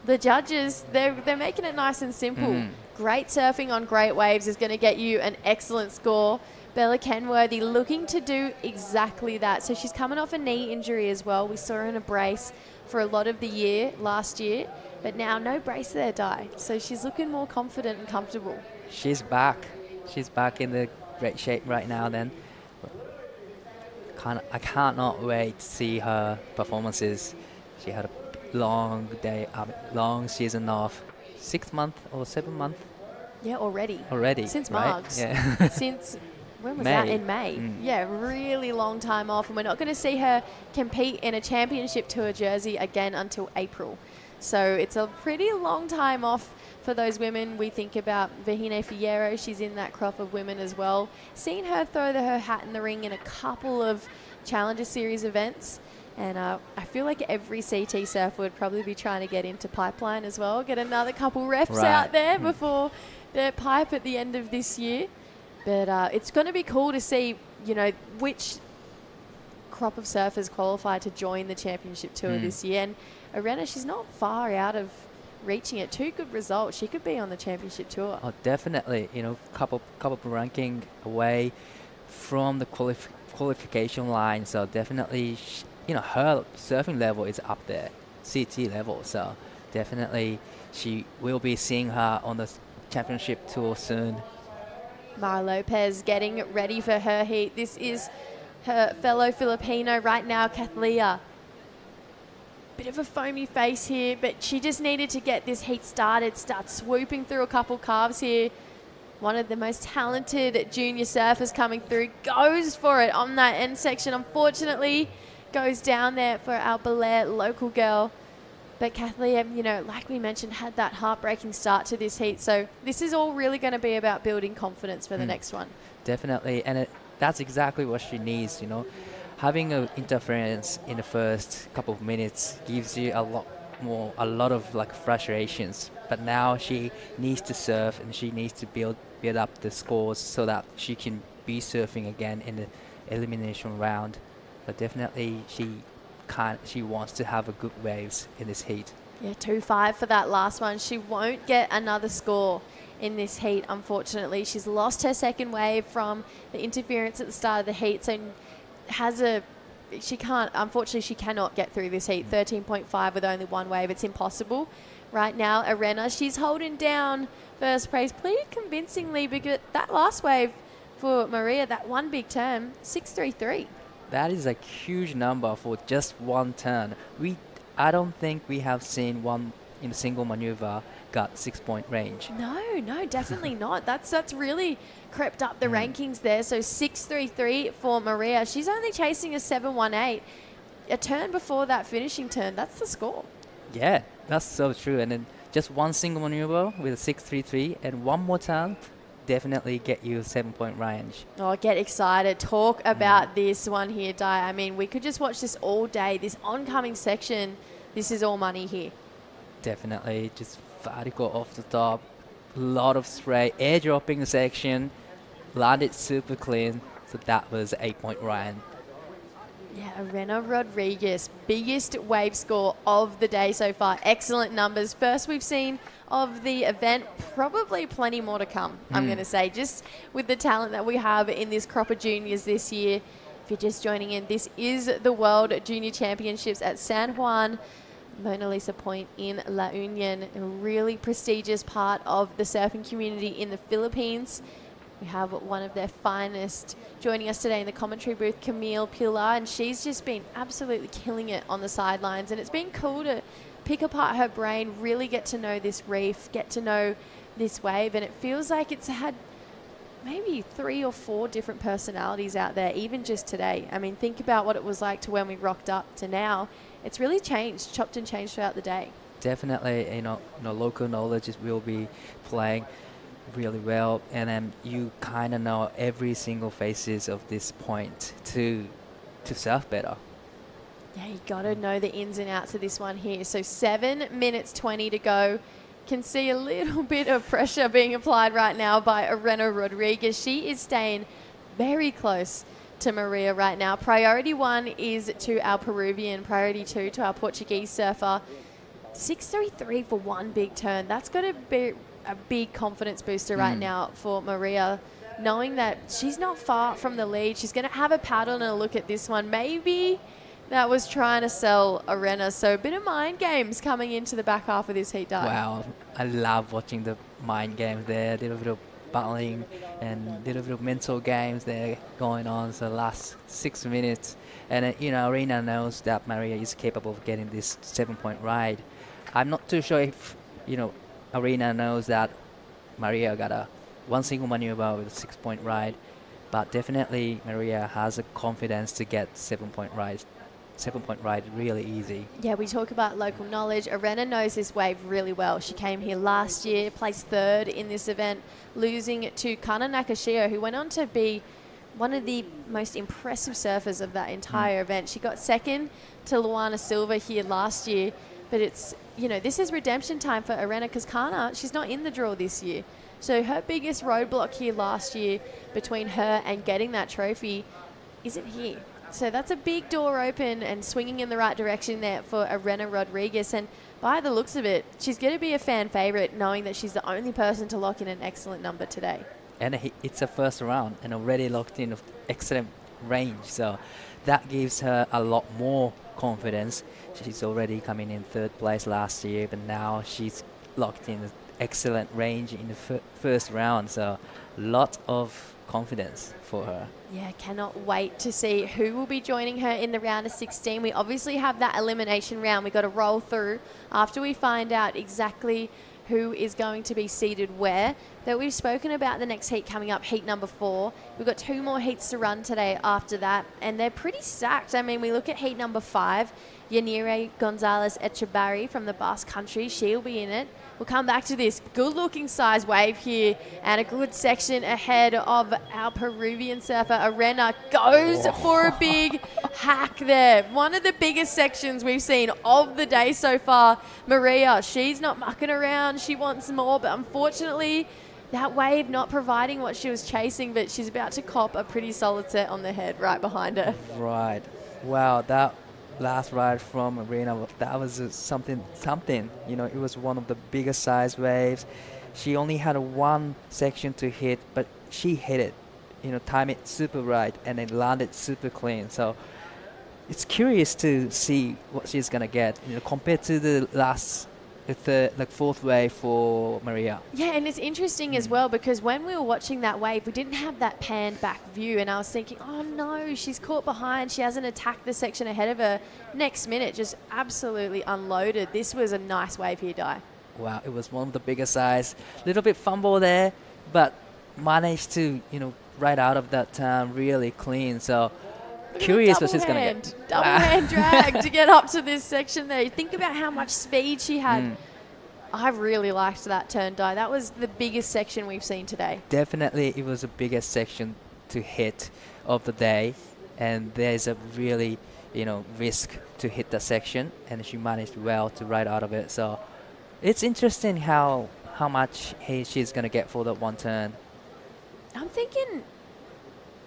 Speaker 3: the judges, they're making it nice and simple. Great surfing on great waves is going to get you an excellent score. Bella Kenworthy looking to do exactly that. So she's coming off a knee injury as well. We saw her in a brace for a lot of the year last year, but now no brace there, Di. So she's looking more confident and comfortable.
Speaker 4: She's back. She's back in the great shape right now then. I cannot wait to see her performances. She had a long day, long season off. 6 month or 7 month?
Speaker 3: Yeah, already. Since
Speaker 4: right?
Speaker 3: Margs.
Speaker 4: Yeah.
Speaker 3: Since, when was
Speaker 4: May.
Speaker 3: that? In May. Yeah, really long time off. And we're not going to see her compete in a championship tour jersey again until April. So it's a pretty long time off for those women. We think about Vahine Fierro. She's in that crop of women as well. Seen her throw her hat in the ring in a couple of Challenger Series events. And I feel like every CT surfer would probably be trying to get into Pipeline as well. Get another couple reps out there before their pipe at the end of this year. But it's going to be cool to see, you know, which crop of surfers qualify to join the championship tour this year. And Arena, she's not far out of reaching it. 2 good results. She could be on the championship tour.
Speaker 4: Oh, definitely. You know, couple of ranking away from the qualification line. So definitely, you know, her surfing level is up there, CT level. So definitely, she will be seeing her on the championship tour soon.
Speaker 3: Mara Lopez getting ready for her heat. This is her fellow Filipino right now, Kathleen. Bit of a foamy face here, but she just needed to get this heat started, start swooping through a couple carves here. One of the most talented junior surfers coming through, goes for it on that end section. Unfortunately, goes down there for our Belair local girl. But Kathleen, you know, like we mentioned, had that heartbreaking start to this heat. So this is all really going to be about building confidence for the next one.
Speaker 4: Definitely, and that's exactly what she needs, you know. Having an interference in the first couple of minutes gives you a lot of like frustrations. But now she needs to surf, and she needs to build up the scores so that she can be surfing again in the elimination round. But definitely she wants to have a good waves in this heat.
Speaker 3: Yeah, 2-5 for that last one. She won't get another score in this heat, unfortunately. She's lost her second wave from the interference at the start of the heat, so unfortunately she cannot get through this heat. 13.5 with only one wave. It's impossible. Right now, Arena, she's holding down first place pretty convincingly, because that last wave for Maria, that one big term, 6.33.
Speaker 4: That is a huge number for just one turn. I don't think we have seen one in a single maneuver got 6-point range.
Speaker 3: No, definitely not. That's really crept up the rankings there. So 6.33 for Maria. She's only chasing a 7.18. A turn before that finishing turn, that's the score.
Speaker 4: Yeah, that's so true. And then just one single maneuver with a 6.33 and one more turn, definitely get you a 7-point range.
Speaker 3: Oh, get excited. Talk about this one here, Di. I mean, we could just watch this all day. This oncoming section, this is all money here.
Speaker 4: Definitely. Just vertical off the top. A lot of spray. Air dropping section. Landed super clean. So that was 8-point range.
Speaker 3: Yeah, Arena Rodriguez, biggest wave score of the day so far. Excellent numbers. First we've seen of the event, probably plenty more to come, I'm going to say. Just with the talent that we have in this crop of juniors this year, If you're just joining in, this is the World Junior Championships at San Juan Mona Lisa Point in La Union, a really prestigious part of the surfing community in the Philippines. We have one of their finest joining us today in the commentary booth, Camille Pilar, and she's just been absolutely killing it on the sidelines. And it's been cool to pick apart her brain, really get to know this reef, get to know this wave, and it feels like it's had maybe 3 or 4 different personalities out there, even just today. I mean, think about what it was like to when we rocked up to now. It's really changed, chopped and changed throughout the day.
Speaker 4: Definitely, local knowledge will be playing really well, and then you kind of know every single faces of this point to surf better.
Speaker 3: Yeah, you got to know the ins and outs of this one here. So 7 minutes 20 to go. Can see a little bit of pressure being applied right now by Arena Rodriguez. She is staying very close to Maria right now. Priority 1 is to our Peruvian, priority 2 to our Portuguese surfer. 6.33 for one big turn. That's got to be a big confidence booster right now for Maria, knowing that she's not far from the lead. She's going to have a paddle and a look at this one. Maybe that was trying to sell Arena. So a bit of mind games coming into the back half of this heat dive.
Speaker 4: Wow, I love watching the mind games there, a little bit of battling and a little bit of mental games there going on. So last 6 minutes, and Arena knows that Maria is capable of getting this 7-point ride. I'm not too sure if Arena knows that Maria got a one single maneuver with a 6-point ride, but definitely Maria has a confidence to get 7-point ride really easy.
Speaker 3: Yeah, we talk about local knowledge. Arena knows this wave really well. She came here last year, placed 3rd in this event, losing to Kana Nakashiro, who went on to be one of the most impressive surfers of that entire event. She got 2nd to Luana Silva here last year, but it's, this is redemption time for Arena because Kana, she's not in the draw this year. So her biggest roadblock here last year between her and getting that trophy isn't here. So that's a big door open and swinging in the right direction there for Arena Rodriguez. And by the looks of it, she's going to be a fan favorite, knowing that she's the only person to lock in an excellent number today.
Speaker 4: And it's a first round and already locked in excellent range. So that gives her a lot more confidence. She's already coming in 3rd place last year, but now she's locked in excellent range in the first round. So a lot of confidence for her.
Speaker 3: Yeah, cannot wait to see who will be joining her in the round of 16. We obviously have that elimination round we got to roll through after we find out exactly who is going to be seated where. That we've spoken about the next heat coming up, heat number 4. We've got 2 more heats to run today after that, and they're pretty stacked. I mean, we look at heat number 5, Yanire Gonzalez Echebarri from the Basque Country. She'll be in it. We'll come back to this good-looking size wave here and a good section ahead of our Peruvian surfer. Arena goes for a big hack there. One of the biggest sections we've seen of the day so far. Maria, she's not mucking around. She wants more, but unfortunately, that wave not providing what she was chasing, but she's about to cop a pretty solid set on the head right behind her.
Speaker 4: Right. Wow, that last ride from Arena, that was something. It was one of the biggest size waves. She only had one section to hit, but she hit it. Time it super right and then landed super clean. So it's curious to see what she's gonna get. Compared to the last, the 4th wave for Maria.
Speaker 3: Yeah, and it's interesting as well because when we were watching that wave, we didn't have that panned back view, and I was thinking, oh no, she's caught behind. She hasn't attacked the section ahead of her. Next minute, just absolutely unloaded. This was a nice wave here, Di.
Speaker 4: Wow, it was one of the biggest size. Little bit fumble there, but managed to, ride out of that turn really clean. So curious what she's going to get.
Speaker 3: Double hand drag to get up to this section there. Think about how much speed she had. I really liked that turn, Di. That was the biggest section we've seen today.
Speaker 4: Definitely, it was the biggest section to hit of the day. And there's a really, risk to hit that section. And she managed well to ride out of it. So it's interesting how much she's going to get for that one turn.
Speaker 3: I'm thinking...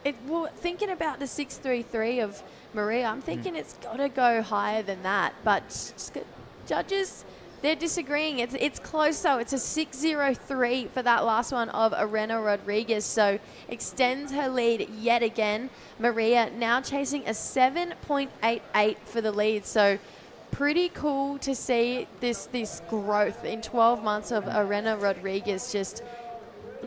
Speaker 3: thinking about the 6.33 of Maria, I'm thinking it's got to go higher than that. But judges They're disagreeing. It's close though. It's a 6:03 for that last one of Arena Rodriguez. So extends her lead yet again. Maria now chasing a 7.88 for the lead. So pretty cool to see this growth in 12 months of Arena Rodriguez just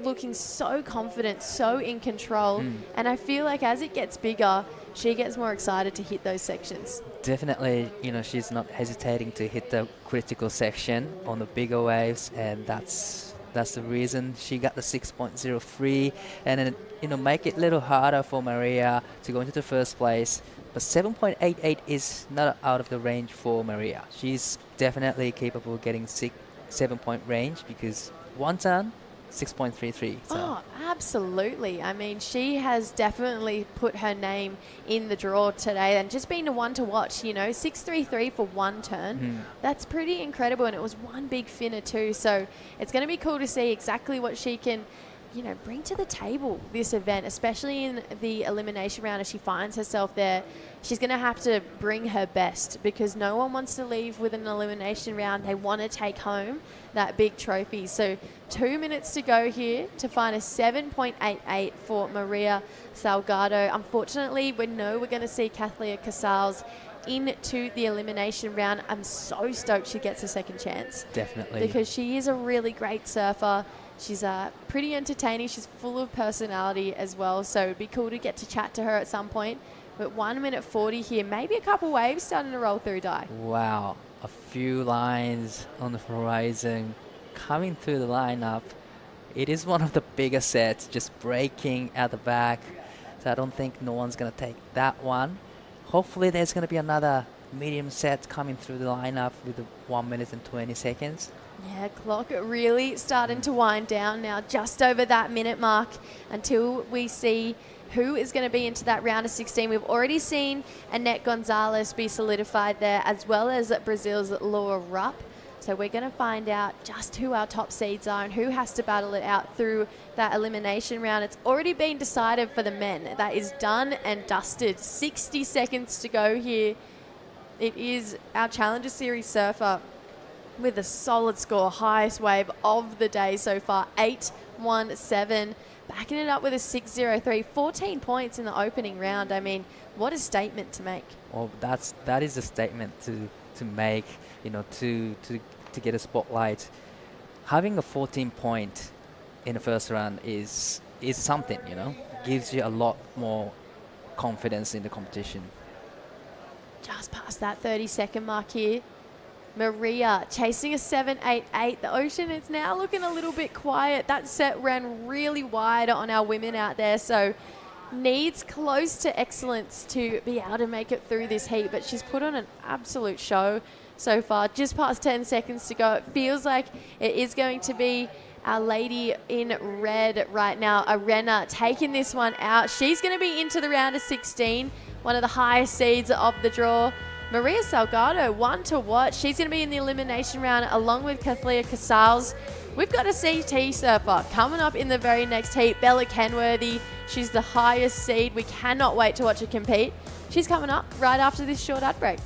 Speaker 3: looking so confident, so in control. And I feel like as it gets bigger, she gets more excited to hit those sections.
Speaker 4: Definitely, she's not hesitating to hit the critical section on the bigger waves, and that's the reason she got the 6.03, and then make it a little harder for Maria to go into the first place. But 7.88 is not out of the range for Maria. She's definitely capable of getting 7-point range because one turn, 6.33. So.
Speaker 3: Oh, absolutely. I mean, she has definitely put her name in the draw today and just been one to watch, 6.33 for one turn. That's pretty incredible, and it was one big finner too. So it's going to be cool to see exactly what she can bring to the table this event, especially in the elimination round. If she finds herself there, she's going to have to bring her best because no one wants to leave with an elimination round. They want to take home that big trophy. So 2 minutes to go here to find a 7.88 for Maria Salgado. Unfortunately, we know we're going to see Kathleen Casals into the elimination round. I'm so stoked she gets a second chance.
Speaker 4: Definitely.
Speaker 3: Because she is a really great surfer. She's pretty entertaining. She's full of personality as well. So it'd be cool to get to chat to her at some point. But 1 minute 40 here. Maybe a couple waves starting to roll through, Di.
Speaker 4: Wow. A few lines on the horizon coming through the lineup. It is one of the bigger sets, just breaking at the back. So I don't think no one's going to take that one. Hopefully there's going to be another medium set coming through the lineup with 1 minute and 20 seconds.
Speaker 3: Yeah, clock really starting to wind down now, just over that minute mark until we see who is going to be into that round of 16. We've already seen Annette Gonzalez be solidified there, as well as Brazil's Laura Rupp. So we're going to find out just who our top seeds are and who has to battle it out through that elimination round. It's already been decided for the men. That is done and dusted. 60 seconds to go here. It is our Challenger Series surfer with a solid score, highest wave of the day so far, 8.17. Backing it up with a 6.03, 14 points in the opening round. I mean, what a statement to make.
Speaker 4: Well, that is a statement to make, to get a spotlight. Having a 14 point in the first round is something, gives you a lot more confidence in the competition.
Speaker 3: Just past that 30-second mark here. Maria chasing a 7.88. The ocean is now looking a little bit quiet. That set ran really wide on our women out there, so needs close to excellence to be able to make it through this heat, but she's put on an absolute show so far. Just past 10 seconds to go. It feels like it is going to be our lady in red right now, Arena, taking this one out. She's going to be into the round of 16, one of the highest seeds of the draw. Maria Salgado, one to watch. She's going to be in the elimination round along with Kathleen Casals. We've got a CT surfer coming up in the very next heat, Bella Kenworthy. She's the highest seed. We cannot wait to watch her compete. She's coming up right after this short ad break.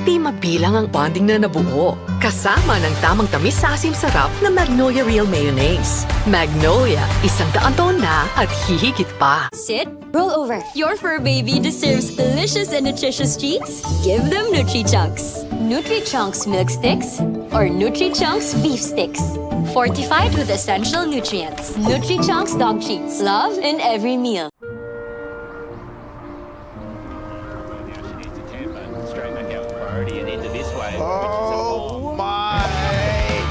Speaker 7: Di mabilang ang bonding na nabuo. Kasama ng tamang tamis sa asim sarap na Magnolia Real Mayonnaise. Magnolia, 100 taon na at hihigit pa.
Speaker 8: Sit, roll over. Your fur baby deserves delicious and nutritious treats. Give them Nutri-Chunks. Nutri-Chunks milk sticks or Nutri-Chunks beef sticks. Fortified with essential nutrients. Nutri-Chunks dog treats. Love in every meal.
Speaker 1: And into this wave. Oh my!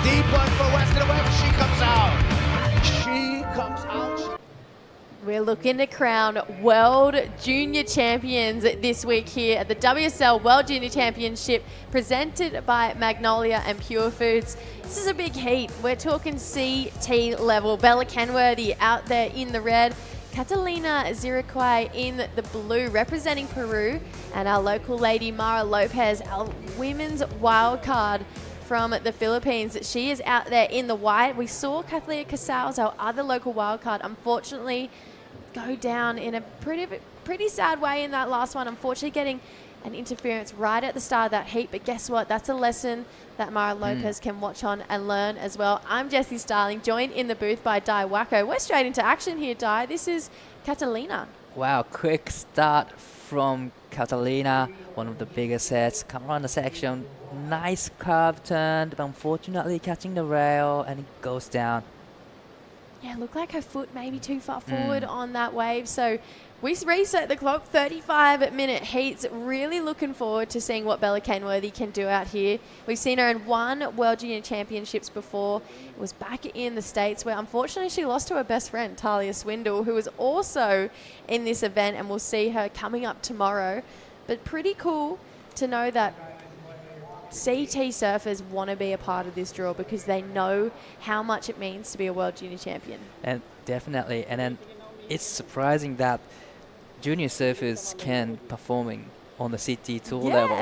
Speaker 1: Deep one for Western Web. She comes out. She comes out.
Speaker 3: We're looking to crown World Junior Champions this week here at the WSL World Junior Championship presented by Magnolia and Purefoods. This is a big heat. We're talking CT level. Bella Kenworthy out there in the red. Catalina Ziriquay in the blue, representing Peru, and our local lady Mara Lopez, our women's wild card from the Philippines. She is out there in the white. We saw Kathleen Casals, our other local wild card, unfortunately go down in a pretty sad way in that last one, unfortunately getting an interference right at the start of that heat. But guess what? That's a lesson that Mara Lopez can watch on and learn as well. I'm Jessie Starling, joined in the booth by Di Wacko. We're straight into action here, Di. This is Catalina.
Speaker 4: Wow, quick start from Catalina. One of the biggest sets. Come around the section. Nice curve turn, but unfortunately catching the rail and it goes down.
Speaker 3: Yeah, looked like her foot maybe too far forward on that wave. So we reset the clock, 35-minute heats. Really looking forward to seeing what Bella Kenworthy can do out here. We've seen her in one World Junior Championships before. It was back in the States where unfortunately she lost to her best friend, Talia Swindle, who was also in this event, and we'll see her coming up tomorrow. But pretty cool to know that CT surfers want to be a part of this draw because they know how much it means to be a World Junior Champion.
Speaker 4: And definitely. And then it's surprising that junior surfers can performing on the CT tour level.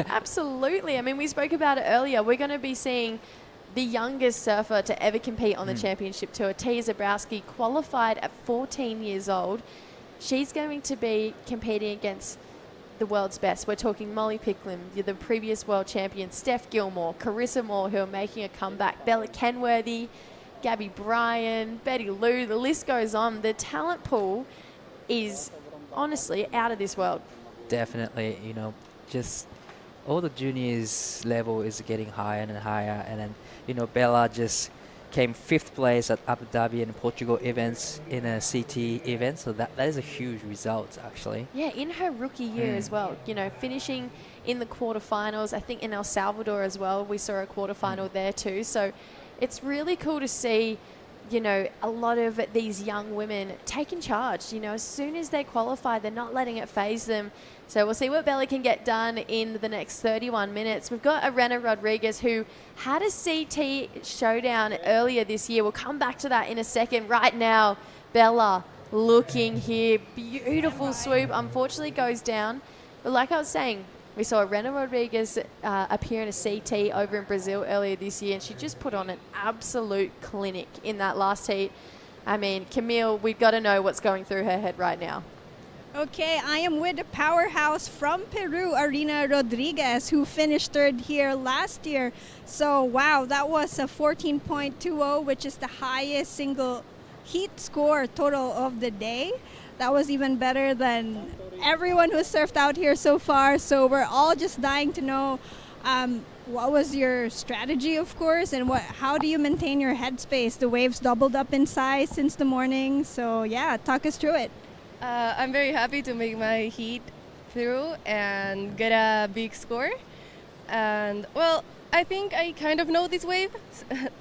Speaker 3: Absolutely. I mean, we spoke about it earlier. We're going to be seeing the youngest surfer to ever compete on the championship tour. Tia Zabrowski qualified at 14 years old. She's going to be competing against the world's best. We're talking Molly Picklum, the previous world champion, Steph Gilmore, Carissa Moore, who are making a comeback, Bella Kenworthy, Gabby Bryan, Betty Lou, the list goes on. The talent pool is honestly out of this world.
Speaker 4: Definitely, just all the juniors level is getting higher and higher. And then, Bella just came 5th place at Abu Dhabi and Portugal events in a CT event. So that is a huge result, actually.
Speaker 3: Yeah, in her rookie year as well. Finishing in the quarterfinals. I think in El Salvador as well, we saw a quarterfinal there too. So it's really cool to see, a lot of these young women taking charge. As soon as they qualify, they're not letting it phase them. So we'll see what Bella can get done in the next 31 minutes. We've got Arena Rodriguez, who had a CT showdown earlier this year. We'll come back to that in a second. Right now, Bella looking here. Beautiful swoop. Unfortunately goes down. But like I was saying, we saw Arena Rodriguez appear in a CT over in Brazil earlier this year, and she just put on an absolute clinic in that last heat. I mean, Camille, we've got to know what's going through her head right now.
Speaker 11: Okay, I am with the powerhouse from Peru, Arena Rodriguez, who finished 3rd here last year. So, wow, that was a 14.20, which is the highest single heat score total of the day. That was even better than everyone who surfed out here so far. So we're all just dying to know what was your strategy, of course, and how do you maintain your headspace? The waves doubled up in size since the morning. So, yeah, talk us through it.
Speaker 17: I'm very happy to make my heat through and get a big score. And, well, I think I kind of know this wave.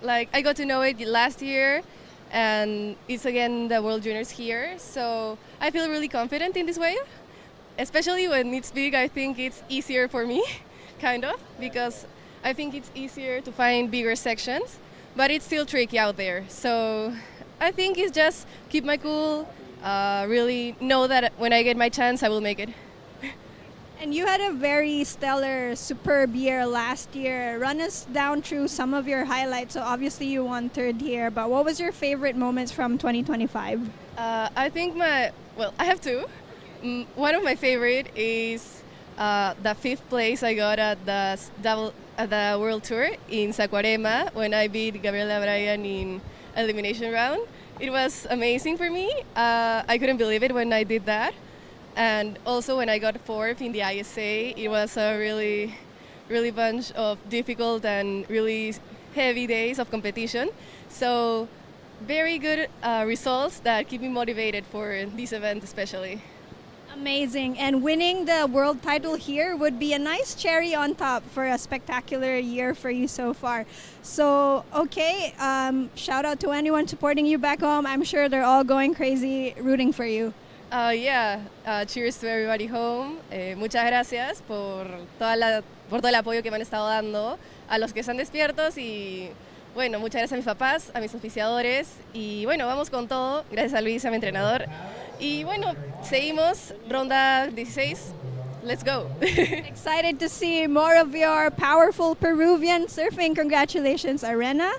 Speaker 17: Like, I got to know it last year, and it's again the World Juniors here. So I feel really confident in this wave, especially when it's big. I think it's easier for me, kind of, because I think it's easier to find bigger sections, but it's still tricky out there. So I think it's just keep my cool, really know that when I get my chance, I will make it.
Speaker 11: And you had a very stellar, superb year last year. Run us down through some of your highlights. So obviously you won 3rd here, but what was your favorite moments from 2025?
Speaker 17: I think I have 2. One of my favorite is the 5th place I got at the World Tour in Saquarema when I beat Gabriela Bryan in elimination round. It was amazing for me. I couldn't believe it when I did that. And also when I got 4th in the ISA, it was a really, really bunch of difficult and really heavy days of competition. So very good results that keep me motivated for this event especially.
Speaker 11: Amazing. And winning the world title here would be a nice cherry on top for a spectacular year for you so far. So, okay, shout out to anyone supporting you back home. I'm sure they're all going crazy rooting for you.
Speaker 17: Cheers to everybody home. Muchas gracias por todo el apoyo que me han estado dando, a los que están despiertos y
Speaker 18: Bueno, muchas gracias a mis papás, a mis auspiciadores y bueno, vamos con todo. Gracias a Luis, a mi entrenador. Y bueno, seguimos, ronda 16. Let's go.
Speaker 11: Excited to see more of your powerful Peruvian surfing. Congratulations, Arena.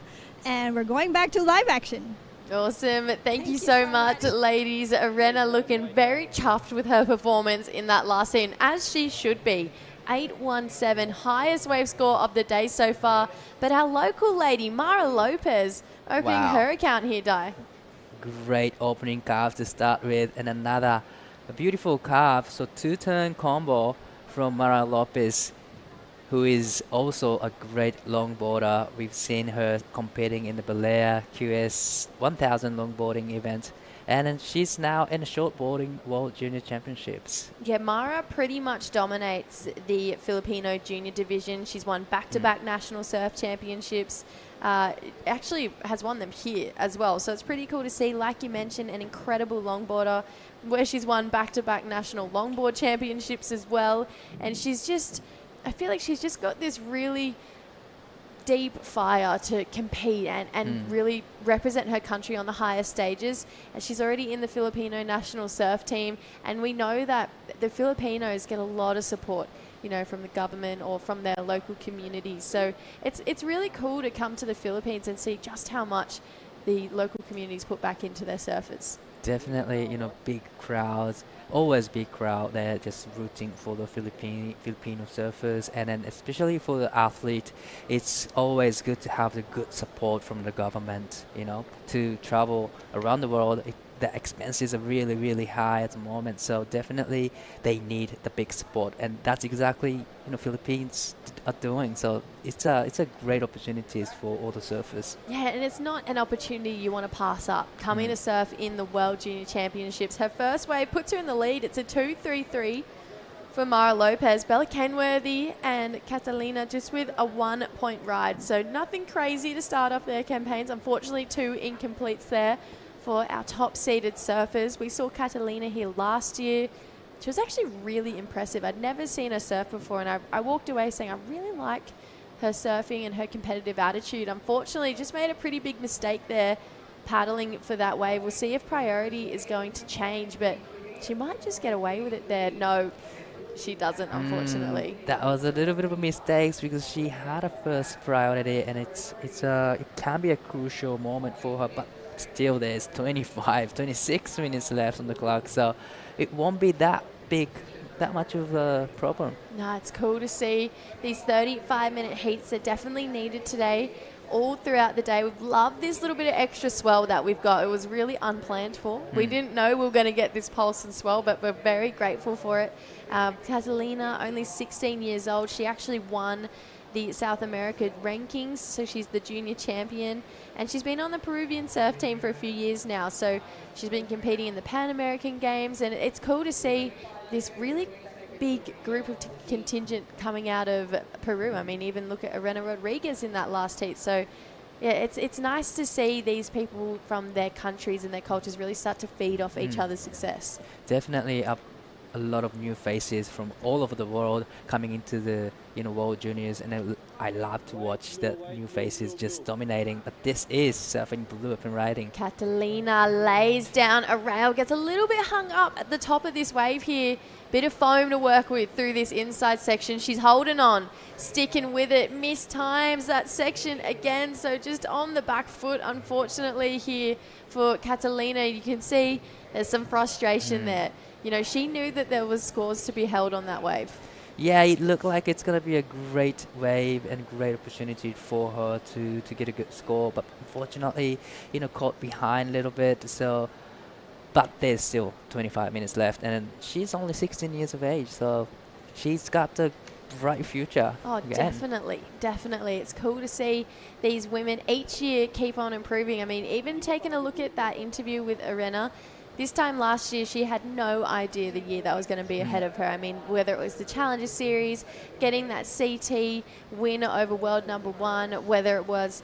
Speaker 11: And we're going back to live action.
Speaker 3: Awesome. Thank you so much, ladies. Arena looking very chuffed with her performance in that last scene, as she should be. 817, highest wave score of the day so far. But our local lady, Mara Lopez, opening her account here, Di.
Speaker 4: Great opening carve to start with, and another beautiful carve. So two-turn combo from Mara Lopez, who is also a great longboarder. We've seen her competing in the Belair QS 1000 longboarding event. And then she's now in the shortboarding World Junior Championships.
Speaker 3: Yeah, Mara pretty much dominates the Filipino junior division. She's won back-to-back national surf championships. Actually has won them here as well. So it's pretty cool to see, like you mentioned, an incredible longboarder where she's won back-to-back national longboard championships as well. And she's just, I feel like she's just got this really deep fire to compete and really represent her country on the highest stages. And she's already in the Filipino national surf team, and we know that the Filipinos get a lot of support, you know, from the government or from their local communities. So it's really cool to come to the Philippines and see just how much the local communities put back into their surfers.
Speaker 4: Definitely, you know, big crowds, always big crowd there just rooting for the Filipino surfers, and then especially for the athlete, it's always good to have the good support from the government, you know, to travel around the world. The expenses are really, really high at the moment, so definitely they need the big support, and that's exactly, you know, Philippines are doing. So it's a great opportunities for all the surfers.
Speaker 3: Yeah, and it's not an opportunity you want to pass up. Coming to surf in the World Junior Championships. Her first wave puts her in the lead. It's a 2-3-3 for Mara Lopez. Bella Kenworthy and Catalina just with a 1-point ride. So nothing crazy to start off their campaigns. Unfortunately, 2 incompletes there for our top-seeded surfers. We saw Catalina here last year. She was actually really impressive. I'd never seen her surf before, and I walked away saying I really like her surfing and her competitive attitude. Unfortunately, just made a pretty big mistake there paddling for that wave. We'll see if priority is going to change, but she might just get away with it there. No, she doesn't, unfortunately.
Speaker 4: That was a little bit of a mistake because she had a first priority, and it can be a crucial moment for her, but still there's 26 minutes left on the clock, so it won't be that much of a problem.
Speaker 3: No, it's cool to see these 35-minute heats are definitely needed today all throughout the day. We've loved this little bit of extra swell that we've got. It was really unplanned for. We didn't know we were going to get this pulse and swell, but we're very grateful for it. Catalina, only 16 years old. She actually won the South America rankings, so she's the junior champion, and she's been on the Peruvian surf team for a few years now, so she's been competing in the Pan American Games, and it's cool to see this really big group of contingent coming out of Peru. I mean, even look at Arena Rodriguez in that last heat. So yeah, it's nice to see these people from their countries and their cultures really start to feed off each other's success.
Speaker 4: Definitely a lot of new faces from all over the world coming into the World Juniors, and I love to watch the new faces just dominating. But this is surfing blue up and riding.
Speaker 3: Catalina lays down a rail, gets a little bit hung up at the top of this wave here. Bit of foam to work with through this inside section. She's holding on, sticking with it. Mistimes that section again, so just on the back foot, unfortunately, here for Catalina. You can see there's some frustration there. You know, she knew that there was scores to be held on that wave.
Speaker 4: Yeah, it looked like it's going to be a great wave and great opportunity for her to get a good score. But unfortunately, caught behind a little bit. So, but there's still 25 minutes left. And she's only 16 years of age. So she's got a bright future.
Speaker 3: Oh,
Speaker 4: again.
Speaker 3: Definitely. It's cool to see these women each year keep on improving. I mean, even taking a look at that interview with Arena, this time last year, she had no idea the year that was going to be ahead of her. I mean, whether it was the Challenger Series, getting that CT win over world number one, whether it was,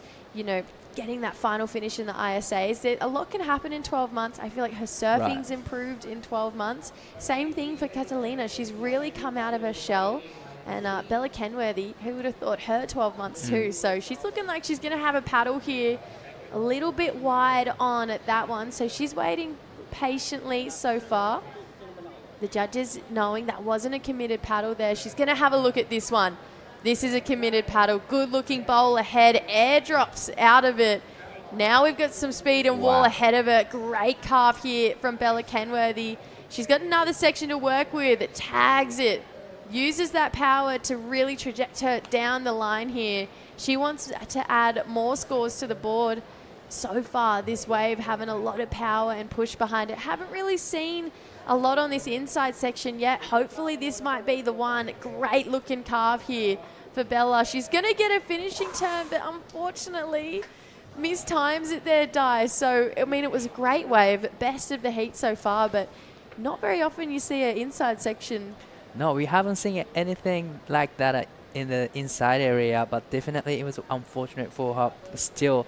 Speaker 3: getting that final finish in the ISAs. A lot can happen in 12 months. I feel like her surfing's improved in 12 months. Same thing for Catalina. She's really come out of her shell And Bella Kenworthy, who would have thought her 12 months too? So she's looking like she's going to have a paddle here, a little bit wide on that one. So she's waiting patiently so far. The judges knowing that wasn't a committed paddle there. She's going to have a look at this one. This is a committed paddle. Good looking bowl ahead. Air drops out of it. Now we've got some speed and wall ahead of it. Great carve here from Bella Kenworthy. She's got another section to work with. It tags it. Uses that power to really traject her down the line here. She wants to add more scores to the board. So far, this wave having a lot of power and push behind it. Haven't really seen a lot on this inside section yet. Hopefully this might be the one. Great looking carve here for Bella. She's going to get a finishing turn, but unfortunately mistimes it there, Di. So, I mean, it was a great wave. Best of the heat so far, but not very often you see an inside section.
Speaker 4: No, we haven't seen anything like that in the inside area, but definitely it was unfortunate for her. Still,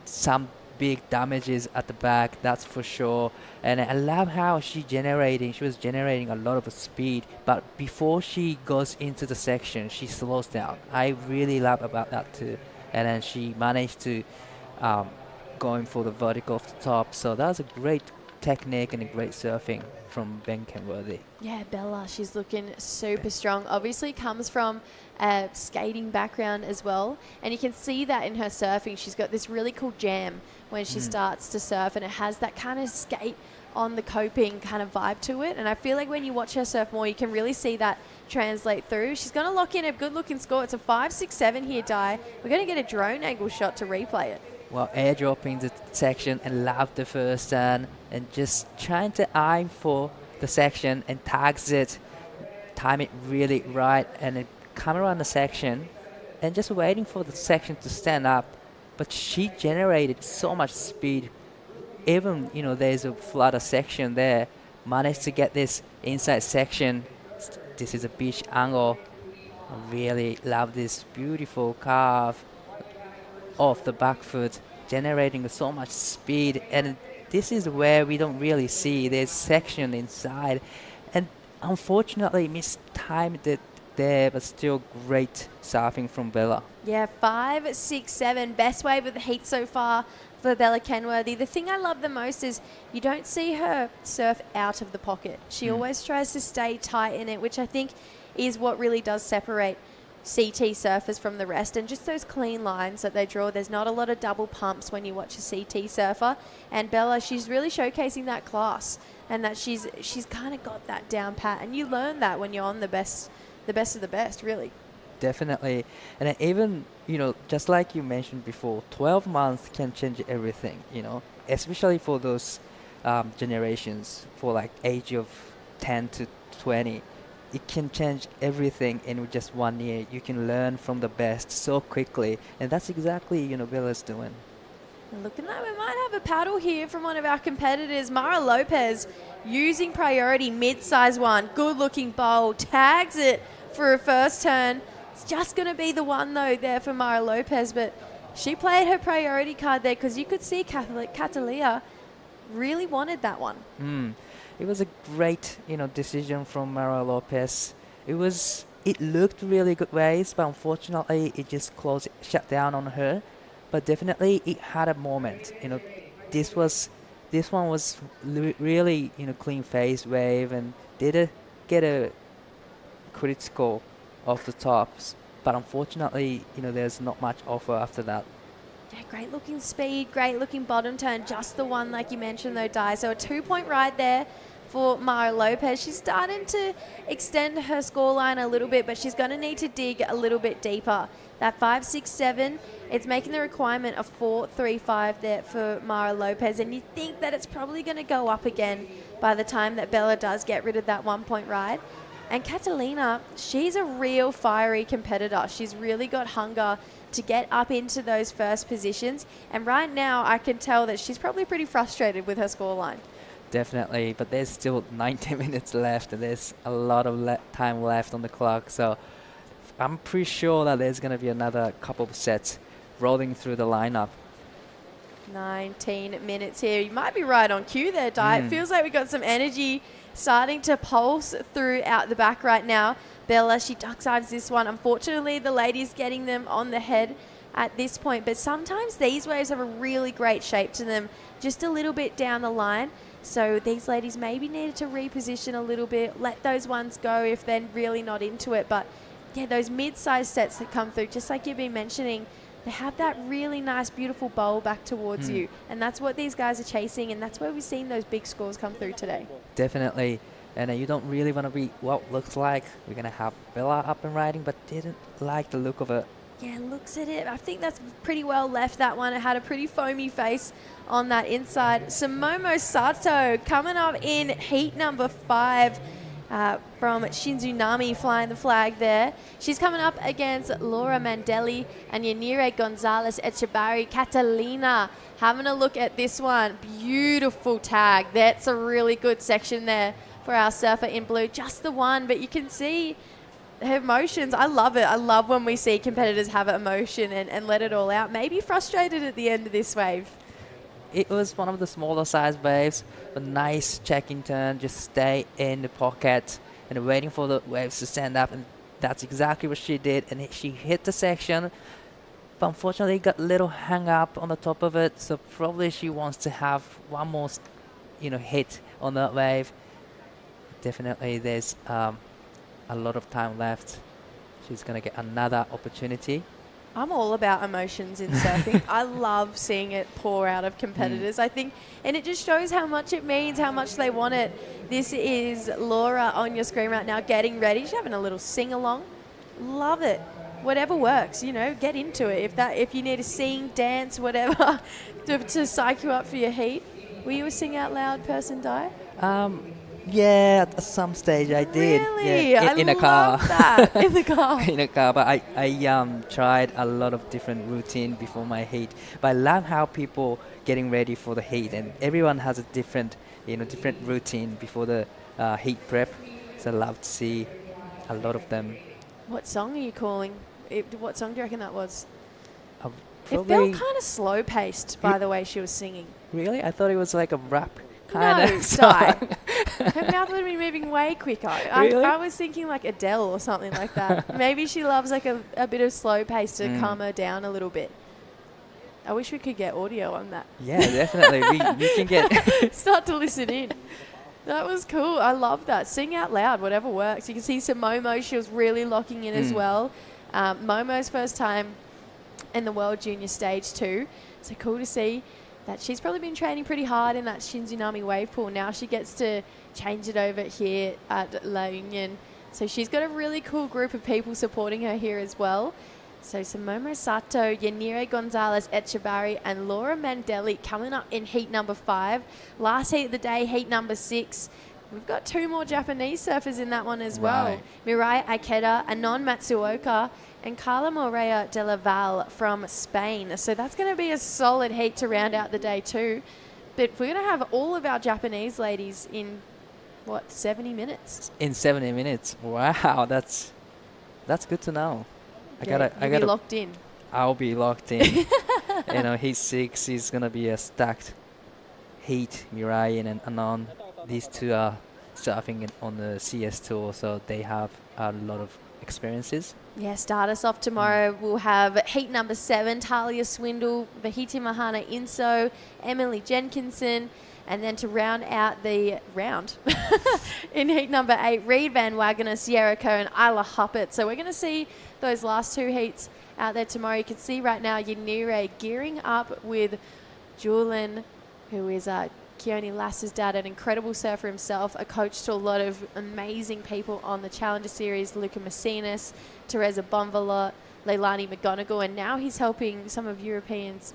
Speaker 4: some big damages at the back, that's for sure. And I love how she was generating a lot of speed, but before she goes into the section, she slows down. I really love about that too. And then she managed to going for the vertical off the top. So that was a great technique and a great surfing from Ben Kenworthy.
Speaker 3: Yeah, Bella, she's looking super strong. Obviously comes from a skating background as well. And you can see that in her surfing. She's got this really cool jam when she starts to surf, and it has that kind of skate on the coping kind of vibe to it. And I feel like when you watch her surf more, you can really see that translate through. She's going to lock in a good looking score. It's a 5.67 here, Di. We're going to get a drone angle shot to replay it.
Speaker 4: Well, airdropping the section and love the first turn and just trying to aim for the section and tags it, time it really right, and then come around the section and just waiting for the section to stand up. But she generated so much speed. Even, there's a flutter section there. Managed to get this inside section. This is a beach angle. I really love this beautiful carve off the back foot, generating so much speed. And this is where we don't really see this section inside. And unfortunately, mistimed it there, but still great surfing from Bella.
Speaker 3: Yeah, 5.67, best wave of the heat so far for Bella Kenworthy. The thing I love the most is you don't see her surf out of the pocket. She always tries to stay tight in it, which I think is what really does separate CT surfers from the rest, and just those clean lines that they draw. There's not a lot of double pumps when you watch a CT surfer, and Bella, she's really showcasing that class and that she's kind of got that down pat, and you learn that when you're on the best of the best, really.
Speaker 4: Definitely. And even, just like you mentioned before, 12 months can change everything, especially for those generations, for like age of 10 to 20. It can change everything in just 1 year. You can learn from the best so quickly, and that's exactly, Bella's doing.
Speaker 3: Looking like we might have a paddle here from one of our competitors, Mara Lopez, using priority mid-size one. Good-looking bowl, tags it for a first turn. It's just going to be the one, though, there for Mara Lopez, but she played her priority card there because you could see Catalia really wanted that one.
Speaker 4: It was a great, decision from Mara Lopez. It looked really good waves, but unfortunately, it just shut down on her. But definitely, it had a moment. This one was really, clean face wave, and did get a credit score off the tops. But unfortunately, there's not much offer after that.
Speaker 3: Yeah, great looking speed, great looking bottom turn, just the one like you mentioned though, Di. So a 2-point ride there for Mara Lopez. She's starting to extend her scoreline a little bit, but she's going to need to dig a little bit deeper. That 5.67, it's making the requirement of 4.35 there for Mara Lopez, and you think that it's probably going to go up again by the time that Bella does get rid of that 1-point ride. And Catalina, she's a real fiery competitor. She's really got hunger to get up into those first positions, and right now I can tell that she's probably pretty frustrated with her scoreline.
Speaker 4: Definitely, but there's still 90 minutes left, and there's a lot of time left on the clock. So I'm pretty sure that there's going to be another couple of sets rolling through the lineup.
Speaker 3: 19 minutes here. You might be right on cue there, Di. It feels like we got some energy starting to pulse throughout the back right now. Bella, she duck dives this one. Unfortunately, the lady's getting them on the head at this point, but sometimes these waves have a really great shape to them, just a little bit down the line. So these ladies maybe needed to reposition a little bit, let those ones go if they're really not into it. But yeah, those mid-sized sets that come through, just like you've been mentioning, they have that really nice, beautiful bowl back towards you. And that's what these guys are chasing, and that's where we've seen those big scores come through today.
Speaker 4: Definitely. And you don't really want to be what looks like. We're going to have Bella up and riding, but didn't like the look of it.
Speaker 3: Yeah, looks at it. I think that's pretty well left, that one. It had a pretty foamy face on that inside. Momo Sato coming up in heat number 5 from Shinzunami, flying the flag there. She's coming up against Laura Mandelli and Yanire Gonzalez Echebarri. Catalina having a look at this one. Beautiful tag. That's a really good section there for our surfer in blue. Just the one, but you can see her emotions. I love it. I love when we see competitors have emotion and let it all out. Maybe frustrated at the end of this wave.
Speaker 4: It was one of the smaller size waves, a nice checking turn, just stay in the pocket and waiting for the waves to stand up, and that's exactly what she did. And she hit the section, but unfortunately got a little hang up on the top of it, so probably she wants to have one more hit on that wave. Definitely there's a lot of time left. She's going to get another opportunity.
Speaker 3: I'm all about emotions in surfing. I love seeing it pour out of competitors, I think, and it just shows how much it means, how much they want it. This is Laura on your screen right now getting ready. She's having a little sing-along. Love it. Whatever works, get into it. If you need to sing, dance, whatever, to psych you up for your heat. Were you a sing out loud person, Di?
Speaker 4: Yeah, at some stage I did.
Speaker 3: Really?
Speaker 4: Yeah, in a car.
Speaker 3: That. In the car.
Speaker 4: In a car, but I tried a lot of different routine before my heat. But I love how people getting ready for the heat, and everyone has a different routine before the heat prep. So I love to see a lot of them.
Speaker 3: What song are you calling? What song do you reckon that was? It felt
Speaker 4: Probably.
Speaker 3: kind of slow paced by the way she was singing.
Speaker 4: Really? I thought it was like a rap kind
Speaker 3: No,
Speaker 4: of song.
Speaker 3: Her mouth would have been moving way quicker.
Speaker 4: Really?
Speaker 3: I was thinking like Adele or something like that. Maybe she loves like a bit of slow pace to calm her down a little bit. I wish we could get audio on that.
Speaker 4: Yeah, definitely. we can get...
Speaker 3: Start to listen in. That was cool. I love that. Sing out loud, whatever works. You can see Momo, she was really locking in as well. Momo's first time in the World Junior stage too. So cool to see that she's probably been training pretty hard in that Shinzunami wave pool. Now she gets to change it over here at La Union. So she's got a really cool group of people supporting her here as well. So Momo Sato, Yanire Gonzalez Echebarri, and Laura Mandelli coming up in heat number 5. Last heat of the day, heat number 6. We've got 2 more Japanese surfers in that one as well. Mirai Ikeda, Anon Matsuoka, and Carla Morea de la Val from Spain. So that's going to be a solid heat to round out the day too. But we're going to have all of our Japanese ladies in, 70 minutes?
Speaker 4: In 70 minutes. Wow, that's good to know. I gotta
Speaker 3: be locked in.
Speaker 4: I'll be locked in. Heat 6 is gonna be a stacked heat. Mirai and Anon, these two are surfing on the CS tour, so they have a lot of experiences.
Speaker 3: Yeah, start us off tomorrow. We'll have heat number 7, Talia Swindle, Vahiti Mahana Inso, Emily Jenkinson, and then to round out the round in heat number 8, Reed Van Wagener, Sierra Kerr, and Isla Huppert. So we're going to see those last 2 heats out there tomorrow. You can see right now Yanire gearing up with Julian, who is Keone Lass's dad, an incredible surfer himself, a coach to a lot of amazing people on the Challenger Series, Luca Messinas, Teresa Bonvalot, Leilani McGonigal, and now he's helping some of Europeans'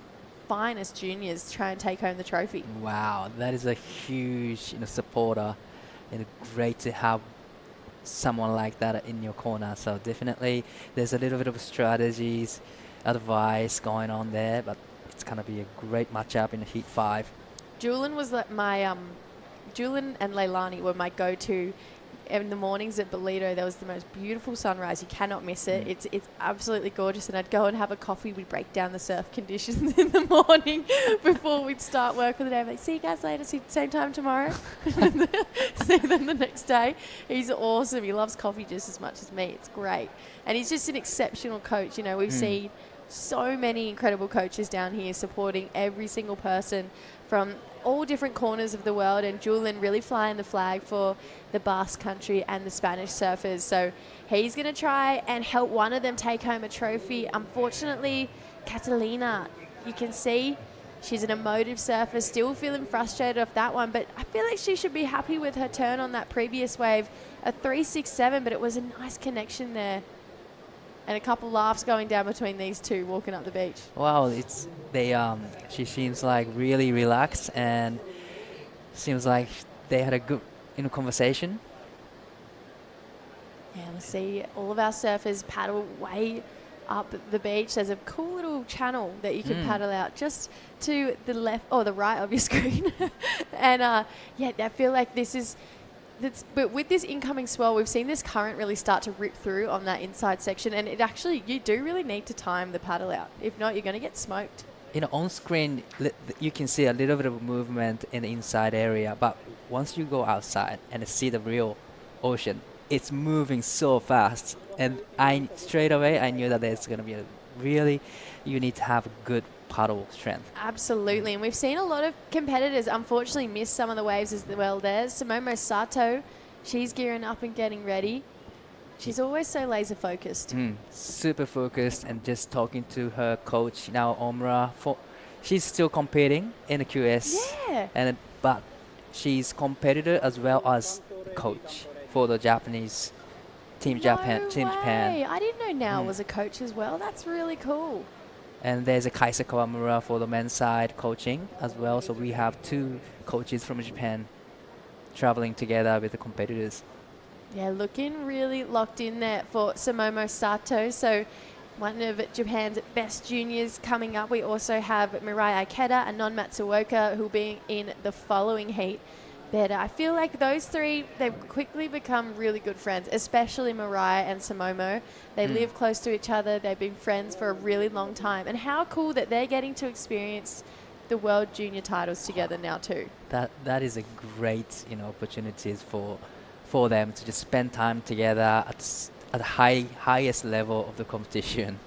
Speaker 3: finest juniors try and take home the trophy.
Speaker 4: Wow, that is a huge supporter, and great to have someone like that in your corner. So definitely there's a little bit of strategies, advice going on there, but it's going to be a great matchup in the heat 5.
Speaker 3: Julian was Julian and Leilani were my go-to in the mornings at Bolito, there was the most beautiful sunrise. You cannot miss it. It's absolutely gorgeous. And I'd go and have a coffee. We'd break down the surf conditions in the morning before we'd start work for the day. I'm like, see you guys later. See you same time tomorrow. See them the next day. He's awesome. He loves coffee just as much as me. It's great. And he's just an exceptional coach. You know, we've seen so many incredible coaches down here supporting every single person from all different corners of the world, and Julian really flying the flag for the Basque Country and the Spanish surfers. So he's going to try and help one of them take home a trophy. Unfortunately, Catalina, you can see she's an emotive surfer, still feeling frustrated off that one, but I feel like she should be happy with her turn on that previous wave, a 367, but it was a nice connection there. And a couple laughs going down between these two walking up the beach.
Speaker 4: Wow, she seems like really relaxed, and seems like they had a good conversation.
Speaker 3: Yeah, we'll see all of our surfers paddle way up the beach. There's a cool little channel that you can paddle out just to the left or the right of your screen. And yeah, I feel like but with this incoming swell, we've seen this current really start to rip through on that inside section, and you do really need to time the paddle out. If not, you're going to get smoked.
Speaker 4: On screen, you can see a little bit of movement in the inside area, but once you go outside and see the real ocean, it's moving so fast. And straight away, I knew that there's going to be you need to have a good paddle strength.
Speaker 3: Absolutely, and we've seen a lot of competitors unfortunately miss some of the waves as well. There's Sumomo Sato, she's gearing up and getting ready. She's always so laser focused.
Speaker 4: Super focused, and just talking to her coach now, Omra. She's still competing in the QS.
Speaker 3: Yeah.
Speaker 4: But she's competitor as well as coach for the Japanese team. Japan.
Speaker 3: I didn't know Now was a coach as well. That's really cool.
Speaker 4: And there's a Kaisa Kawamura for the men's side coaching as well. So we have two coaches from Japan traveling together with the competitors.
Speaker 3: Yeah, looking really locked in there for Sumomo Sato. So one of Japan's best juniors coming up. We also have Mirai Ikeda and Non Matsuoka, who will be in the following heat. But I feel like those three, they've quickly become really good friends, especially Mirai and Sumomo. They live close to each other. They've been friends for a really long time. And how cool that they're getting to experience the World Junior titles together now too.
Speaker 4: That is a great opportunities for them to just spend time together at the highest level of the competition.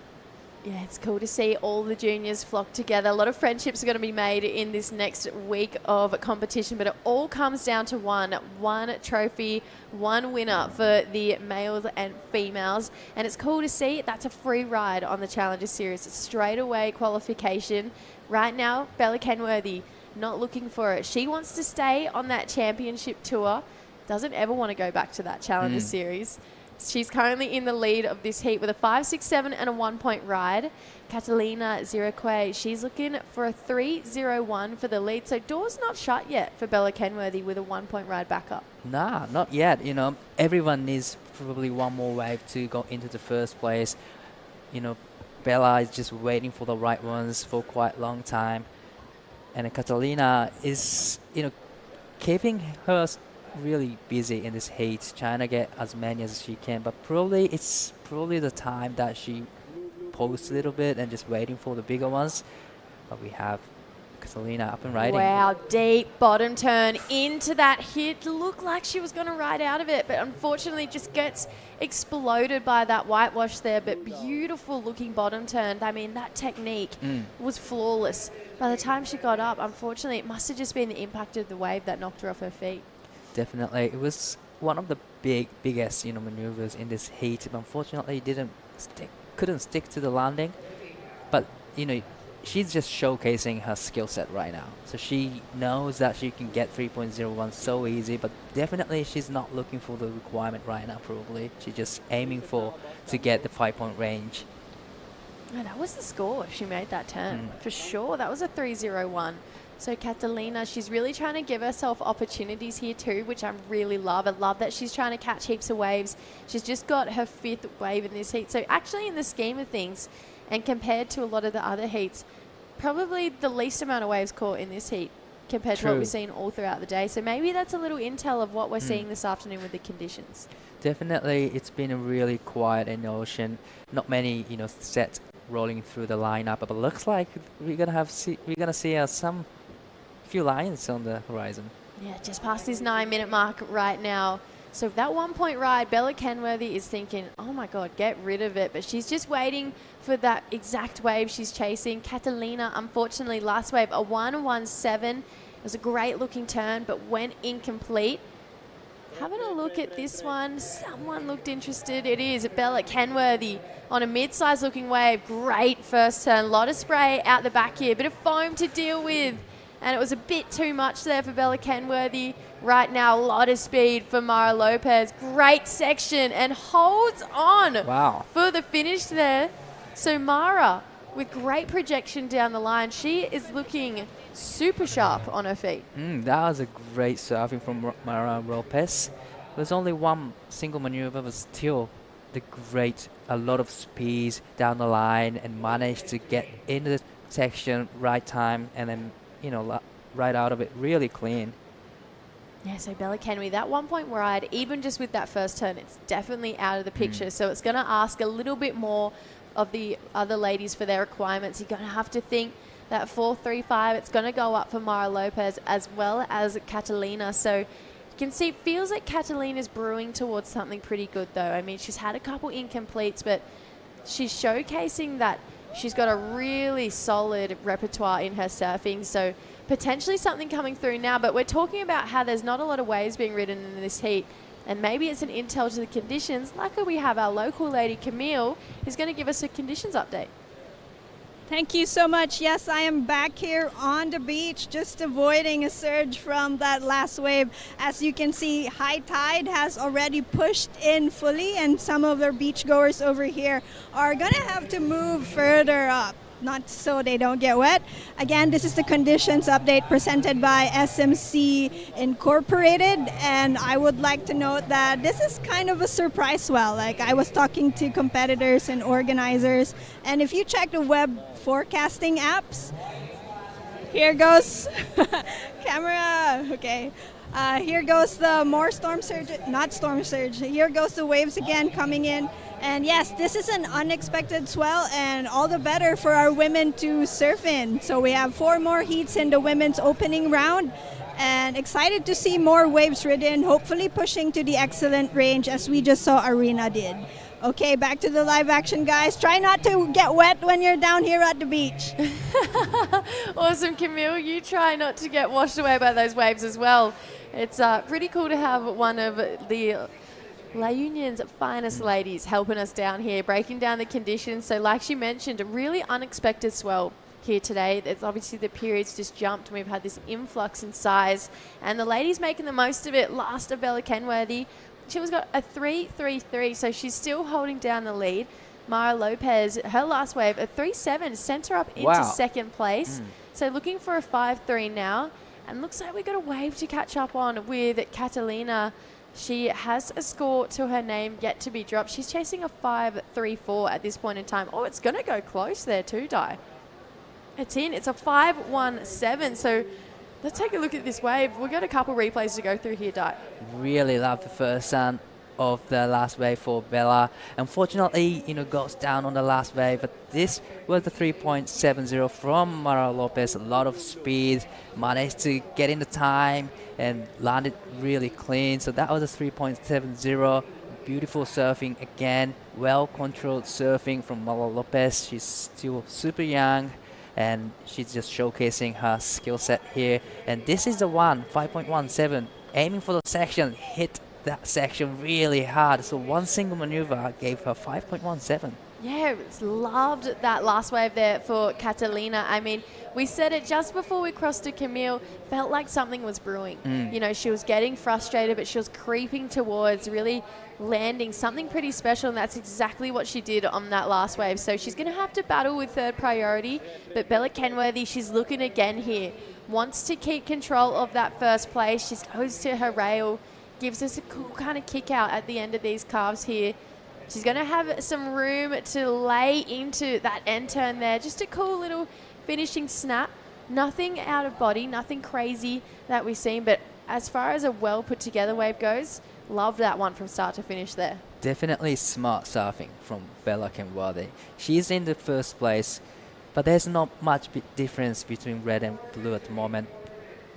Speaker 3: Yeah, it's cool to see all the juniors flock together. A lot of friendships are going to be made in this next week of competition, but it all comes down to one trophy, one winner for the males and females. And it's cool to see that's a free ride on the Challenger Series. It's straight away qualification. Right now, Bella Kenworthy not looking for it. She wants to stay on that championship tour. Doesn't ever want to go back to that Challenger Series. She's currently in the lead of this heat with a 5.67 and a 1 point ride. Catalina Ziraque, she's looking for a 3.01 for the lead. So door's not shut yet for Bella Kenworthy with a 1 point ride backup.
Speaker 4: Nah, not yet. Everyone needs probably one more wave to go into the first place. Bella is just waiting for the right ones for quite a long time. And Catalina is, keeping her really busy in this heat, trying to get as many as she can, but it's probably the time that she posts a little bit and just waiting for the bigger ones. But we have Catalina up and riding.
Speaker 3: Wow, deep bottom turn into that hit. Looked like she was going to ride out of it, but unfortunately just gets exploded by that whitewash there. But beautiful looking bottom turn. I mean, that technique was flawless. By the time she got up, unfortunately, it must have just been the impact of the wave that knocked her off her feet.
Speaker 4: Definitely. It was one of the biggest maneuvers in this heat. Unfortunately, couldn't stick to the landing. But, she's just showcasing her skill set right now. So she knows that she can get 3.01 so easy, but definitely she's not looking for the requirement right now, probably. She's just aiming to get the 5-point range.
Speaker 3: Oh, that was the score if she made that turn. For sure. That was a 3.01. So Catalina, she's really trying to give herself opportunities here too, which I really love. I love that she's trying to catch heaps of waves. She's just got her 5th wave in this heat. So actually in the scheme of things, and compared to a lot of the other heats, probably the least amount of waves caught in this heat compared to what
Speaker 4: True.
Speaker 3: we've seen all throughout the day. So maybe that's a little intel of what we're seeing this afternoon with the conditions.
Speaker 4: Definitely, it's been a really quiet in the ocean. Not many, sets rolling through the lineup, but it looks like we're gonna see some few lines on the horizon.
Speaker 3: Yeah, just past this 9-minute mark right now. So that 1 point ride, Bella Kenworthy is thinking, oh my God, get rid of it. But she's just waiting for that exact wave she's chasing. Catalina, unfortunately, last wave, a 1-1-7. It was a great looking turn, but went incomplete. Having a look at this one, someone looked interested. It is Bella Kenworthy on a mid-sized looking wave. Great first turn, a lot of spray out the back here, bit of foam to deal with. And it was a bit too much there for Bella Kenworthy. Right now, a lot of speed for Mara Lopez. Great section and holds on for the finish there. So Mara, with great projection down the line, she is looking super sharp on her feet.
Speaker 4: That was a great surfing from Mara Lopez. There's only one single maneuver, but still a lot of speed down the line and managed to get into the section right time and then right out of it really clean.
Speaker 3: Yeah, so Bella Kenworthy, that 1 point ride, even just with that first turn, it's definitely out of the picture. So it's going to ask a little bit more of the other ladies for their requirements. You're going to have to think that 4.35, it's going to go up for Mara Lopez as well as Catalina. So you can see, it feels like Catalina's brewing towards something pretty good though. I mean, she's had a couple incompletes, but she's showcasing that she's got a really solid repertoire in her surfing. So potentially something coming through now, but we're talking about how there's not a lot of waves being ridden in this heat. And maybe it's an intel to the conditions. Luckily, we have our local lady, Camille, who's going to give us a conditions update.
Speaker 11: Thank you so much. Yes, I am back here on the beach, just avoiding a surge from that last wave. As you can see, high tide has already pushed in fully, and some of our beachgoers over here are going to have to move further up, not so they don't get wet. Again, this is the conditions update presented by SMC Incorporated, and I would like to note that this is kind of a surprise swell. Like, I was talking to competitors and organizers, and if you check the web forecasting apps, here goes camera, okay. Here goes the more storm surge, not storm surge. Here goes the waves again coming in. And yes, this is an unexpected swell, and all the better for our women to surf in. So we have 4 more heats in the women's opening round, and excited to see more waves ridden, hopefully pushing to the excellent range as we just saw Arena did. Okay, back to the live action, guys. Try not to get wet when you're down here at the beach.
Speaker 3: Awesome, Camille. You try not to get washed away by those waves as well. It's pretty cool to have one of the La Union's finest ladies helping us down here, breaking down the conditions. So like she mentioned, a really unexpected swell here today. It's obviously the period's just jumped and we've had this influx in size, and the ladies making the most of it. Last of Bella Kenworthy, she was got a 3.33, so she's still holding down the lead. Mara Lopez, her last wave, a 3.7, sent her up into second place. So looking for a 5.3 now, and looks like we got a wave to catch up on with Catalina. She has a score to her name yet to be dropped. She's chasing a 5.34 at this point in time. Oh, it's going to go close there too, Di. It's in. It's a 5.17. So let's take a look at this wave. We've got a couple replays to go through here, Di.
Speaker 4: Really love the first turn of the last wave for Bella. Unfortunately, goes down on the last wave, but this was the 3.70 from Mara Lopez. A lot of speed, managed to get in the time and landed really clean. So that was a 3.70. Beautiful surfing again, well-controlled surfing from Mara Lopez. She's still super young, and she's just showcasing her skill set here. And this is the one, 5.17, aiming for the section, hit that section really hard. So one single maneuver gave her 5.17.
Speaker 3: Yeah, loved that last wave there for Catalina. I mean, we said it just before we crossed to Camille, felt like something was brewing. She was getting frustrated, but she was creeping towards really landing something pretty special, and that's exactly what she did on that last wave. So she's going to have to battle with third priority, but Bella Kenworthy, she's looking again here. Wants to keep control of that first place. She goes to her rail, gives us a cool kind of kick out at the end of these calves here. She's going to have some room to lay into that end turn there. Just a cool little finishing snap. Nothing out of body, nothing crazy that we've seen, but as far as a well put together wave goes, love that one from start to finish there.
Speaker 4: Definitely smart surfing from Bella Kenwade. She's in the first place, but there's not much difference between red and blue at the moment.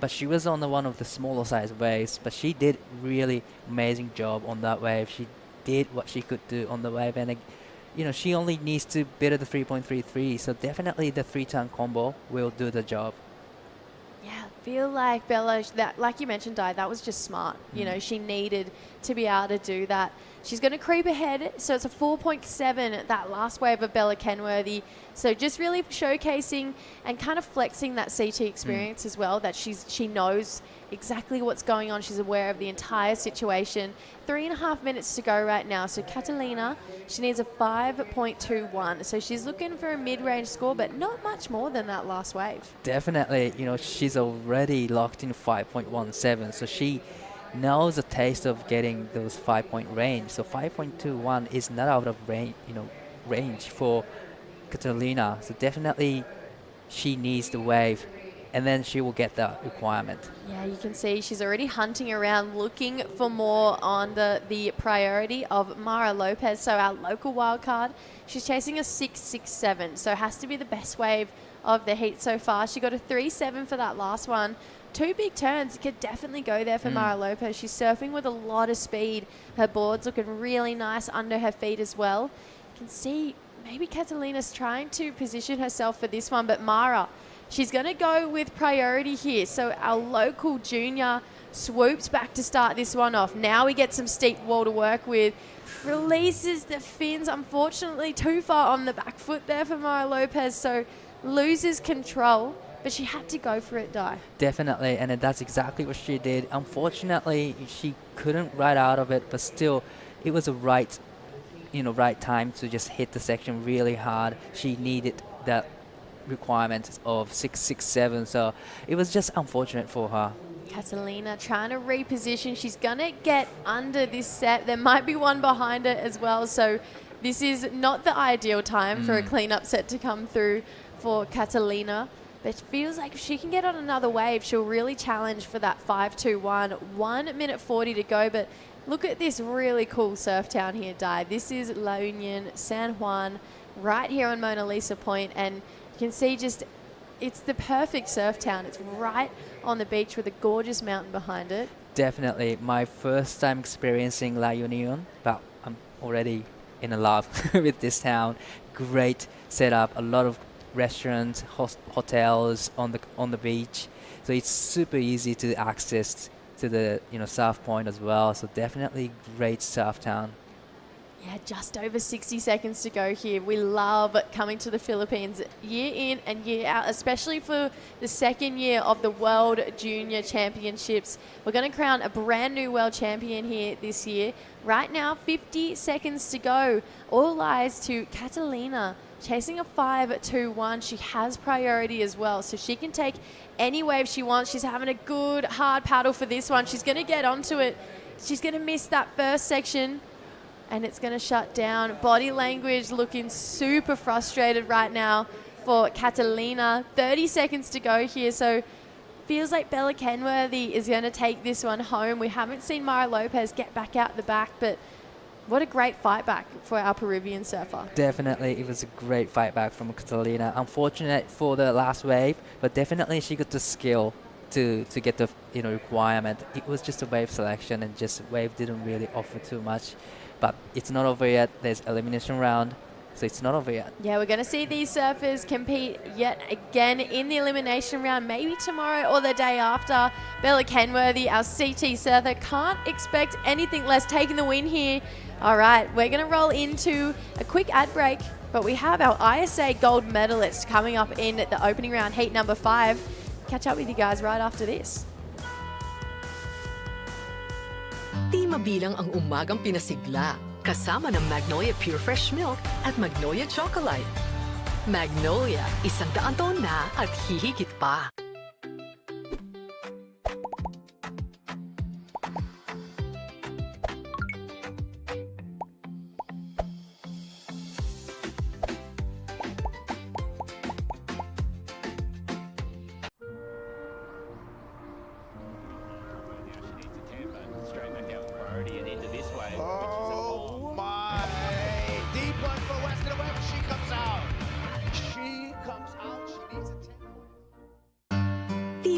Speaker 4: But she was on one of the smaller size waves, but she did really amazing job on that wave. She did what she could do on the wave, and she only needs to beat the 3.33, so definitely the 3-turn combo will do the job.
Speaker 3: Yeah, I feel like Bella, that, like you mentioned, Di, that was just smart. She needed to be able to do that. She's going to creep ahead, so it's a 4.7, that last wave of Bella Kenworthy. So just really showcasing and kind of flexing that CT experience as well, that she knows exactly what's going on. She's aware of the entire situation. 3.5 minutes to go right now. So Catalina, she needs a 5.21. So she's looking for a mid-range score, but not much more than that last wave.
Speaker 4: Definitely, she's already locked in 5.17, so she knows the taste of getting those 5-point range. So 5.21 is not out of range for Catalina. So definitely she needs the wave, and then she will get the requirement.
Speaker 3: Yeah, you can see she's already hunting around looking for more on the priority of Mara Lopez. So our local wildcard, she's chasing a 6.67, so has to be the best wave of the heat so far. She got a 3.7 for that last one. 2 big turns, could definitely go there for Mara Lopez. She's surfing with a lot of speed. Her board's looking really nice under her feet as well. You can see maybe Catalina's trying to position herself for this one, but Mara, she's going to go with priority here. So our local junior swoops back to start this one off. Now we get some steep wall to work with. Releases the fins, unfortunately too far on the back foot there for Mara Lopez, so loses control. But she had to go for it, Di.
Speaker 4: Definitely, and that's exactly what she did. Unfortunately, she couldn't ride out of it, but still, it was a right time to just hit the section really hard. She needed that requirement of 6.67, so it was just unfortunate for her.
Speaker 3: Catalina trying to reposition. She's going to get under this set. There might be one behind it as well, so this is not the ideal time for a cleanup set to come through for Catalina. But it feels like if she can get on another wave, she'll really challenge for that 5.21. 1 minute 40 to go. But look at this really cool surf town here, Di. This is La Union, San Juan, right here on Mona Lisa Point. And you can see it's the perfect surf town. It's right on the beach with a gorgeous mountain behind it.
Speaker 4: Definitely. My first time experiencing La Union, but I'm already in love with this town. Great setup, a lot of restaurants, hotels on the beach, so it's super easy to access to the surf point as well. So definitely great surf town.
Speaker 3: Yeah, just over 60 seconds to go here. We love coming to the Philippines year in and year out, especially for the second year of the World Junior Championships. We're going to crown a brand new world champion here this year. Right now, 50 seconds to go. All eyes to Catalina, chasing a 5.21. She has priority as well, so she can take any wave she wants. She's having a good hard paddle for this one. She's going to get onto it. She's going to miss that first section, and it's going to shut down. Body language looking super frustrated right now for Catalina. 30 seconds to go here, so feels like Bella Kenworthy is going to take this one home. We haven't seen Mara Lopez get back out the back, but what a great fight back for our Peruvian surfer.
Speaker 4: Definitely, it was a great fight back from Catalina. Unfortunate for the last wave, but definitely she got the skill to get the requirement. It was just a wave selection, and just wave didn't really offer too much. But it's not over yet. There's elimination round, so it's not over yet.
Speaker 3: Yeah, we're going to see these surfers compete yet again in the elimination round, maybe tomorrow or the day after. Bella Kenworthy, our CT surfer, can't expect anything less, taking the win here. All right, we're going to roll into a quick ad break, but we have our ISA gold medalist coming up in the opening round, heat number 5. Catch up with you guys right after this.
Speaker 7: Di mabilang ang umagang pinasigla, kasama ng Magnolia Pure Fresh Milk at Magnolia Chocolate. Magnolia, 100 taon na at hihigit pa.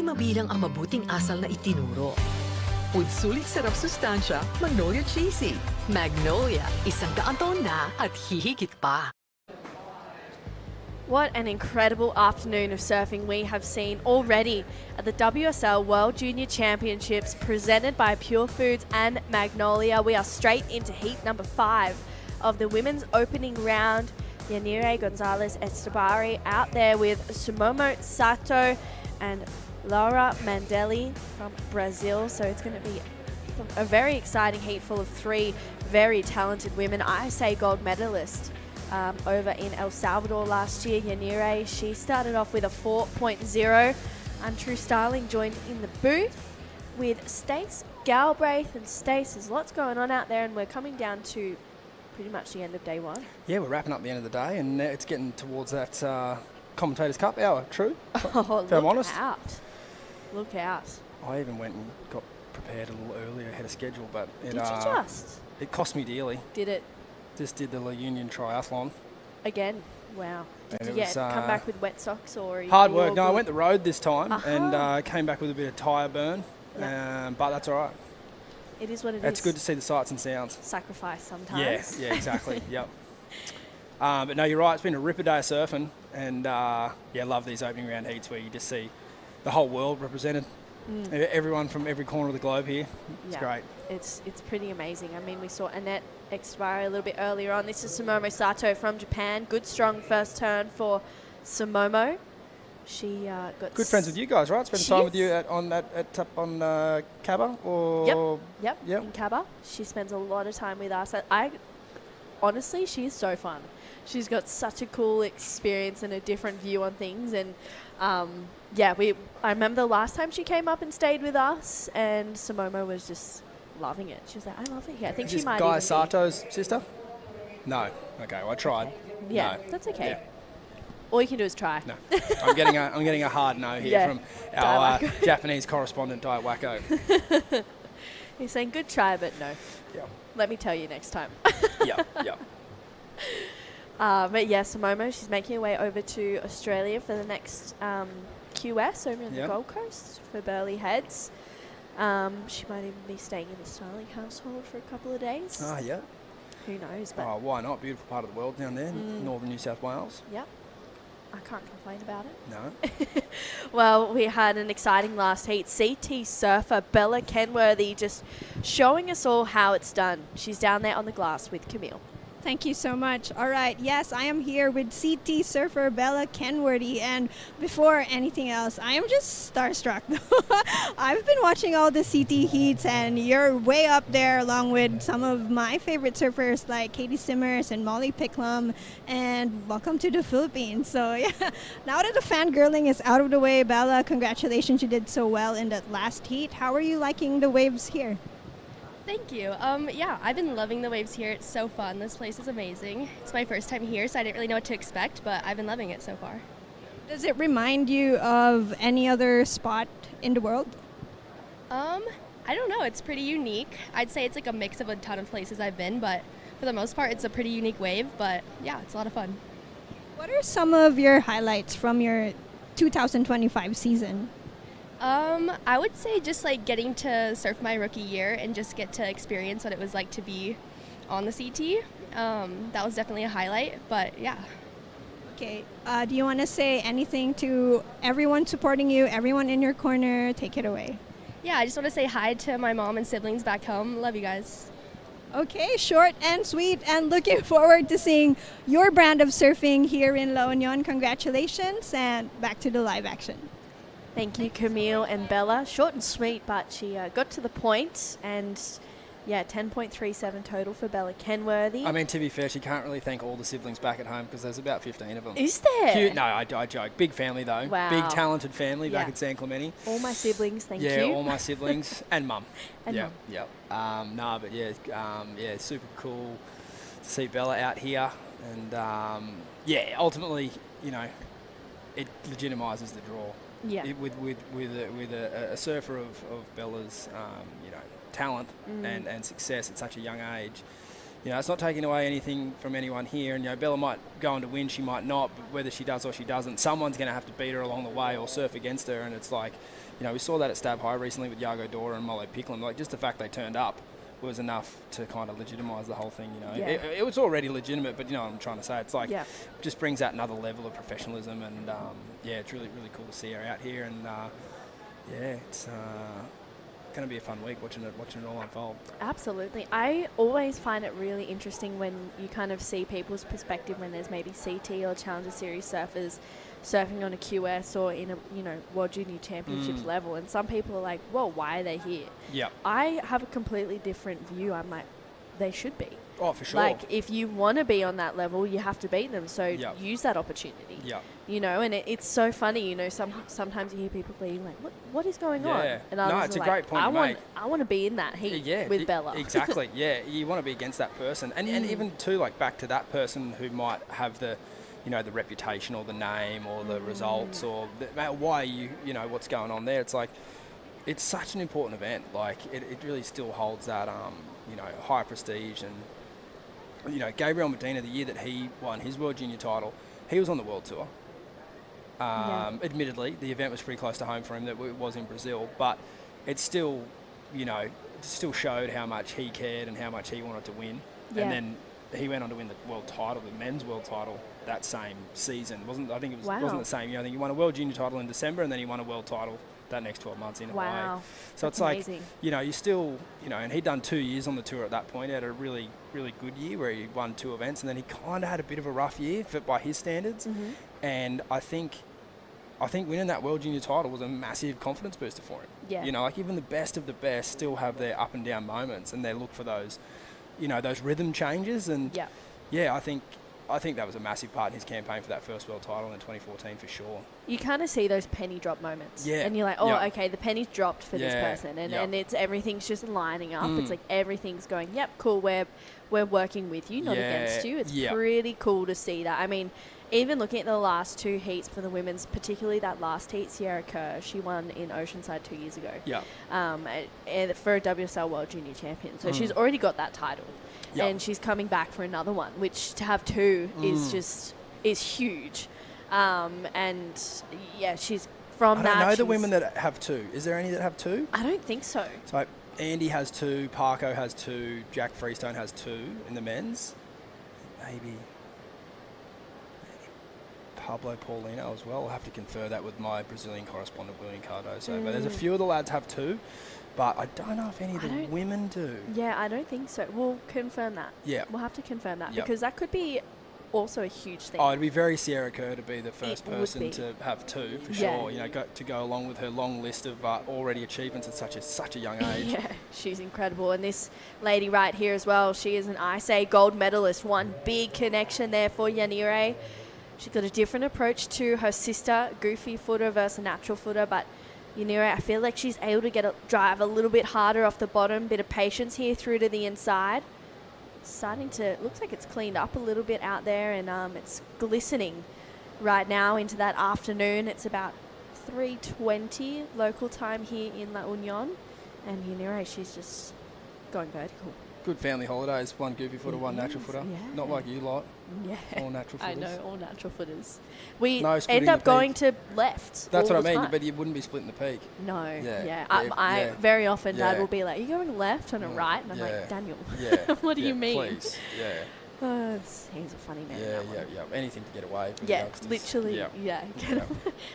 Speaker 7: mabilang ang mabuting asal na itinuro. With sulit sarap sustansya, Magnolia Cheesy. Magnolia, 100 taon na at hihigit pa.
Speaker 9: What an incredible afternoon of surfing we have seen already at the WSL World Junior Championships presented by Purefoods and Magnolia. We are straight into heat number 5 of the women's opening round. Yanire Gonzalez Estabari out there with Sumomo Sato and Laura Mandeli from Brazil. So it's going to be a very exciting heat full of 3 very talented women. I say gold medalist. Over in El Salvador last year, Yanire, she started off with a 4.0. True Starling joined in the booth with Stace Galbraith. And Stace, there's lots going on out there, and we're coming down to pretty much the end of day 1.
Speaker 12: Yeah, we're wrapping up the end of the day, and it's getting towards that Commentators' Cup hour, true?
Speaker 9: Oh,
Speaker 12: if I'm honest.
Speaker 9: Out. Look out.
Speaker 12: I even went and got prepared a little earlier ahead of schedule, but
Speaker 9: Did you just?
Speaker 12: It cost me dearly.
Speaker 9: Did it?
Speaker 12: Just did the La Union Triathlon.
Speaker 9: Again? Wow. Did
Speaker 12: And
Speaker 9: you
Speaker 12: it was,
Speaker 9: come back with wet socks or?
Speaker 12: Hard
Speaker 9: are you all
Speaker 12: work. No, I
Speaker 9: good?
Speaker 12: went the road this time
Speaker 9: Aha.
Speaker 12: and came back with a bit of tyre burn, but that's all right.
Speaker 9: It is what it is.
Speaker 12: It's good to see the sights and sounds.
Speaker 9: Sacrifice sometimes.
Speaker 12: Yeah, exactly. Yep. But no, you're right. It's been a ripper day of surfing, and love these opening round heats where you just see the whole world represented. Everyone from every corner of the globe here. It's great.
Speaker 9: It's pretty amazing. I mean, we saw Annette expire a little bit earlier on. This is Sumomo Sato from Japan. Good, strong first turn for Sumomo. She got
Speaker 12: Good friends with you guys, right? Spent time with you on Kaba or
Speaker 9: Yep. In Kaba. She spends a lot of time with us. I honestly, she's so fun. She's got such a cool experience and a different view on things. And I remember the last time she came up and stayed with us, and Sumomo was just loving it. She was like, I love it here. I think she might
Speaker 12: Guy
Speaker 9: even
Speaker 12: Sato's sister? No. Okay, well, I tried.
Speaker 9: Yeah,
Speaker 12: No.
Speaker 9: that's okay.
Speaker 12: Yeah.
Speaker 9: All you can do is try.
Speaker 12: No. I'm getting a hard no here from our Japanese correspondent, Dai Wacko.
Speaker 9: He's saying good try, but no.
Speaker 12: Yeah.
Speaker 9: Let me tell you next time.
Speaker 12: Yeah.
Speaker 9: But yeah, Sumomo, she's making her way over to Australia for the next QS over in the Gold Coast for Burleigh Heads. She might even be staying in the Starling household for a couple of days.
Speaker 12: Ah, yeah.
Speaker 9: Who knows? But
Speaker 12: why not? Beautiful part of the world down there, northern New South Wales.
Speaker 9: Yep. I can't complain about it.
Speaker 12: No.
Speaker 9: Well, we had an exciting last heat. CT surfer Bella Kenworthy just showing us all how it's done. She's down there on the glass with Camille.
Speaker 11: Thank you so much. All right, yes, I am here with CT surfer Bella Kenworthy, and before anything else, I am just starstruck. I've been watching all the CT heats, and you're way up there along with some of my favorite surfers like Katie Simmers and Molly Picklum, and welcome to the Philippines. So yeah, now that the fangirling is out of the way, Bella, congratulations, you did so well in that last heat. How are you liking the waves here?
Speaker 18: Thank you. I've been loving the waves here. It's so fun. This place is amazing. It's my first time here, so I didn't really know what to expect, but I've been loving it so far.
Speaker 11: Does it remind you of any other spot in the world?
Speaker 18: I don't know. It's pretty unique. I'd say it's like a mix of a ton of places I've been, but for the most part, it's a pretty unique wave, but yeah, it's a lot of fun.
Speaker 11: What are some of your highlights from your 2025 season?
Speaker 18: I would say just like getting to surf my rookie year and just get to experience what it was like to be on the CT. That was definitely a highlight, but yeah.
Speaker 11: Okay, do you want to say anything to everyone supporting you, everyone in your corner? Take it away.
Speaker 18: Yeah, I just want to say hi to my mom and siblings back home. Love you guys.
Speaker 11: Okay, short and sweet, and looking forward to seeing your brand of surfing here in La Union. Congratulations, and back to the live action.
Speaker 9: Thank you, Camille and Bella. Short and sweet, but she got to the point, and 10.37 total for Bella Kenworthy.
Speaker 12: I mean, to be fair, she can't really thank all the siblings back at home because there's about 15 of them.
Speaker 9: Is there?
Speaker 12: Cute. No, I joke. Big family, though.
Speaker 9: Wow.
Speaker 12: Big, talented family back at San Clemente.
Speaker 9: All my siblings, thank you.
Speaker 12: Yeah, all my siblings and mum.
Speaker 9: And mum.
Speaker 12: Super cool to see Bella out here. And, ultimately, it legitimises the draw.
Speaker 9: Yeah.
Speaker 12: With a surfer of Bella's, talent and success at such a young age, You know, it's not taking away anything from anyone here. And, you know, Bella might go on to win, she might not, but whether she does or she doesn't, someone's going to have to beat her along the way or surf against her. And it's like, you know, we saw that at Stab High recently with Yago Dora and Molo Picklin. Like, just the fact they turned up was enough to kind of legitimise the whole thing, you know.
Speaker 9: Yeah.
Speaker 12: It was already legitimate, but you know what I'm trying to say. It's like,
Speaker 9: Yeah.
Speaker 12: just brings out another level of professionalism. And, yeah, it's really, really cool to see her out here. And, yeah, it's going to be a fun week watching it all unfold.
Speaker 9: Absolutely. I always find it really interesting when you kind of see people's perspective when there's maybe CT or Challenger Series surfers surfing on a QS or in a, you know, World Junior Championships level, and some people are like, well, why are they here?
Speaker 12: Yeah.
Speaker 9: I have a completely different view. I'm like, they should be.
Speaker 12: Oh, for sure.
Speaker 9: Like, if you want to be on that level, you have to beat them. So
Speaker 12: Yep.
Speaker 9: use that opportunity.
Speaker 12: Yeah.
Speaker 9: You know, and it's so funny, you know, sometimes you hear people being like, what is going on?
Speaker 12: Yeah.
Speaker 9: And
Speaker 12: No,
Speaker 9: others
Speaker 12: it's
Speaker 9: are
Speaker 12: a
Speaker 9: like,
Speaker 12: great point to make.
Speaker 9: I want to be in that heat with Bella.
Speaker 12: Exactly. Yeah, you want to be against that person, and even too, like, back to that person who might have the, you know, the reputation or the name or the results or why you know what's going on there. It's like, it's such an important event. Like, it really still holds that you know, high prestige. And you know, Gabriel Medina, the year that he won his World Junior title, he was on the World Tour. Admittedly, the event was pretty close to home for him. That it was in Brazil, but it still, you know, still showed how much he cared and how much he wanted to win.
Speaker 9: Yeah.
Speaker 12: And then he went on to win the world title, the men's world title, that same season. I think it wasn't the same year. I think he won a World Junior title in December, and then he won a world title that next 12 months in Hawaii.
Speaker 9: Wow.
Speaker 12: So
Speaker 9: That's
Speaker 12: it's like,
Speaker 9: amazing.
Speaker 12: you know, you still, you know, and he'd done 2 years on the tour at that point. He had a really, really good year where he won 2 events, and then he kind of had a bit of a rough year by his standards. And I think winning that World Junior title was a massive confidence booster for him.
Speaker 9: Yeah.
Speaker 12: You know, like, even the best of the best still have their up and down moments, and they look for those, you know, those rhythm changes. And yeah, I think that was a massive part in his campaign for that first world title in 2014 for sure.
Speaker 9: You kind of see those penny drop moments.
Speaker 12: Yeah.
Speaker 9: And you're like, oh,
Speaker 12: Yeah.
Speaker 9: okay, the penny's dropped for this
Speaker 12: Yeah.
Speaker 9: person. And,
Speaker 12: Yeah.
Speaker 9: and it's everything's just lining up.
Speaker 12: Mm.
Speaker 9: It's like everything's going, yep, cool, we're working with you, not
Speaker 12: Yeah.
Speaker 9: against you. It's
Speaker 12: Yeah.
Speaker 9: pretty cool to see that. I mean, even looking at the last 2 heats for the women's, particularly that last heat, Sierra Kerr, she won in Oceanside 2 years ago.
Speaker 12: Yeah.
Speaker 9: And for a WSL World Junior Champion. So she's already got that title.
Speaker 12: Yeah.
Speaker 9: And she's coming back for another one, which to have 2 is huge. And yeah, she's from that.
Speaker 12: I don't know the
Speaker 9: she's-
Speaker 12: women that have 2. Is there any that have 2?
Speaker 9: I don't think so.
Speaker 12: So Andy has 2, Parko has 2, Jack Freestone has 2 in the men's. Maybe Pablo Paulino as well. I'll have to confer that with my Brazilian correspondent, William Cardoso. But there's a few of the lads have 2, but I don't know if any of the women do.
Speaker 9: Yeah, I don't think so. We'll confirm that.
Speaker 12: Yeah.
Speaker 9: We'll have to confirm that
Speaker 12: Yep.
Speaker 9: because that could be also a huge thing.
Speaker 12: Oh, it'd be very Sierra Kerr to be the first
Speaker 9: It would
Speaker 12: person
Speaker 9: be.
Speaker 12: to have 2 for
Speaker 9: Yeah.
Speaker 12: sure. You know, to go along with her long list of already achievements at such a young age.
Speaker 9: Yeah, she's incredible. And this lady right here as well, she is an ISA gold medalist. One big connection there for Yanire. She's got a different approach to her sister, goofy footer versus a natural footer, but Yanire, I feel like she's able to drive a little bit harder off the bottom, bit of patience here through to the inside. Starting to, looks like it's cleaned up a little bit out there, and it's glistening right now into that afternoon. It's about 3:20 local time here in La Union, and Yanire, she's just going vertical.
Speaker 12: Good family holidays, one goofy footer, one natural footer.
Speaker 9: Yeah.
Speaker 12: Not like you lot.
Speaker 9: Yeah.
Speaker 12: All natural
Speaker 9: I
Speaker 12: footers.
Speaker 9: know, all natural footers. We
Speaker 12: No splitting
Speaker 9: end
Speaker 12: the
Speaker 9: up going
Speaker 12: peak.
Speaker 9: to left.
Speaker 12: That's
Speaker 9: all
Speaker 12: what I
Speaker 9: the
Speaker 12: mean,
Speaker 9: time.
Speaker 12: but you wouldn't be splitting the peak.
Speaker 9: No,
Speaker 12: Yeah.
Speaker 9: yeah.
Speaker 12: Yeah,
Speaker 9: I
Speaker 12: yeah.
Speaker 9: very often Dad
Speaker 12: Yeah.
Speaker 9: will be like, "You're going left and a right," and I'm
Speaker 12: Yeah.
Speaker 9: like, "Daniel,
Speaker 12: Yeah.
Speaker 9: what do
Speaker 12: Yeah,
Speaker 9: you mean?"
Speaker 12: Please. Yeah.
Speaker 9: He's a funny man.
Speaker 12: Yeah,
Speaker 9: that one.
Speaker 12: yeah. Anything to get away from the
Speaker 9: Yeah,
Speaker 12: youngsters.
Speaker 9: literally.
Speaker 12: Yeah.
Speaker 9: Yeah.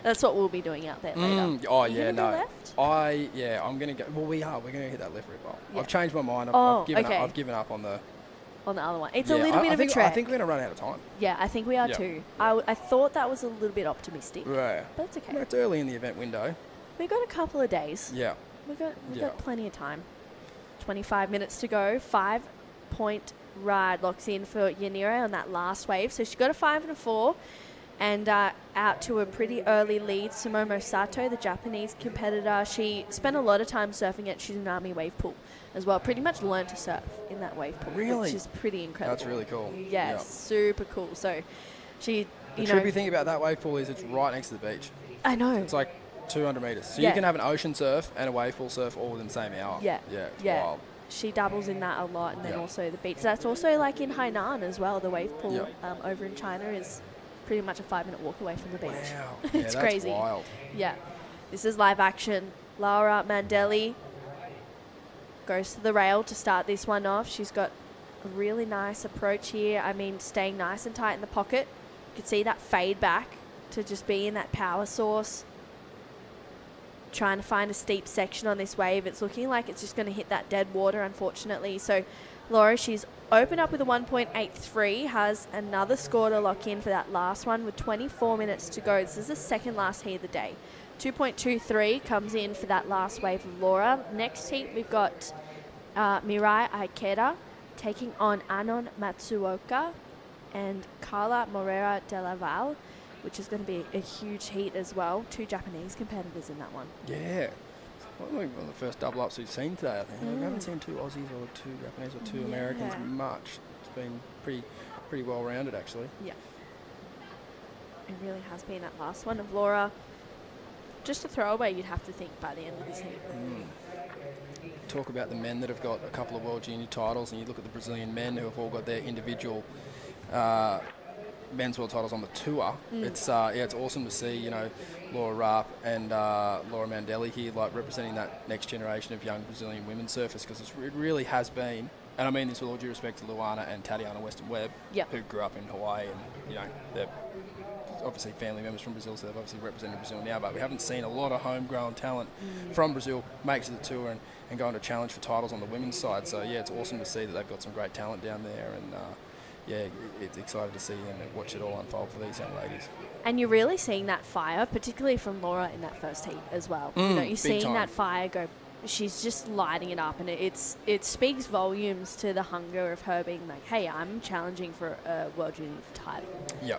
Speaker 9: That's what we'll be doing out there later.
Speaker 12: Oh,
Speaker 9: Are you
Speaker 12: yeah,
Speaker 9: gonna
Speaker 12: no.
Speaker 9: go left?
Speaker 12: I'm going to go. Well, we're going to hit that left rip.
Speaker 9: Yeah.
Speaker 12: I've changed my mind.
Speaker 9: Oh,
Speaker 12: I've
Speaker 9: okay.
Speaker 12: given up on the.
Speaker 9: On the other one, it's
Speaker 12: Yeah,
Speaker 9: a little bit
Speaker 12: I
Speaker 9: of
Speaker 12: think,
Speaker 9: a trek.
Speaker 12: I think we're going to run out of time.
Speaker 9: Yeah, I think we are
Speaker 12: Yeah.
Speaker 9: too. I thought that was a little bit optimistic,
Speaker 12: Right.
Speaker 9: but it's okay.
Speaker 12: Well, it's early in the event window.
Speaker 9: We've got a couple of days.
Speaker 12: Yeah.
Speaker 9: We've got
Speaker 12: Yeah.
Speaker 9: plenty of time. 25 minutes to go. 5-point ride locks in for Yanire on that last wave. So she got a 5 and a 4, and out to a pretty early lead. Sumomo Sato, the Japanese competitor, she spent a lot of time surfing at Tsunami wave pool as well. Pretty much learned to surf in that wave pool,
Speaker 12: Really?
Speaker 9: which is pretty incredible.
Speaker 12: That's really cool.
Speaker 9: Yeah,
Speaker 12: Yeah.
Speaker 9: super cool. So she,
Speaker 12: The
Speaker 9: you know,
Speaker 12: trippy thing about that wave pool is it's right next to the beach.
Speaker 9: I know.
Speaker 12: It's like 200 metres. So
Speaker 9: Yeah.
Speaker 12: you can have an ocean surf and a wave pool surf all within the same hour.
Speaker 9: Yeah.
Speaker 12: Yeah, it's
Speaker 9: Yeah.
Speaker 12: wild.
Speaker 9: she doubles in that a lot, and then also the beach. So that's also like in Hainan as well. The wave pool over in China is pretty much a 5-minute walk away from the beach.
Speaker 12: Wow.
Speaker 9: It's
Speaker 12: that's
Speaker 9: crazy.
Speaker 12: Wild.
Speaker 9: Yeah. This is live action. Laura Mandelli goes to the rail to start this one off. She's got a really nice approach here. I mean, staying nice and tight in the pocket. You can see that fade back to just be in that power source. Trying to find a steep section on this wave. It's looking like it's just going to hit that dead water, unfortunately. So Laura, she's opened up with a 1.83, has another score to lock in for that last one with 24 minutes to go. This is the second last heat of the day. 2.23 comes in for that last wave of Laura. Next heat, we've got Mirai Aikeda taking on Anon Matsuoka and Carla Morera de la Val, which is going to be a huge heat as well. 2 Japanese competitors in that one.
Speaker 12: Yeah. One of the first double ups we've seen today, I think. We haven't seen 2 Aussies or 2 Japanese or 2 Americans much. It's been pretty well rounded, actually.
Speaker 9: Yeah. It really has been that last one of Laura. Just a throwaway, you'd have to think, by the end of this heat.
Speaker 12: Talk about the men that have got a couple of World Junior titles, and you look at the Brazilian men who have all got their individual men's world titles on the tour. It's awesome to see, you know, Laura Rapp and Laura Mandelli here, like representing that next generation of young Brazilian women's surfers, because it really has been, and I mean this with all due respect to Luana and Tatiana Weston-Webb, who grew up in Hawaii, and you know they're obviously family members from Brazil, so they've obviously represented Brazil now, but we haven't seen a lot of homegrown talent from Brazil make it to the tour and go on to challenge for titles on the women's side. So yeah, it's awesome to see that they've got some great talent down there, and it's excited to see and watch it all unfold for these young ladies.
Speaker 9: And you're really seeing that fire, particularly from Laura in that first heat as well. You know, you're seeing
Speaker 12: time.
Speaker 9: that fire go. She's just lighting it up, and it speaks volumes to the hunger of her being like, hey, I'm challenging for a World Junior title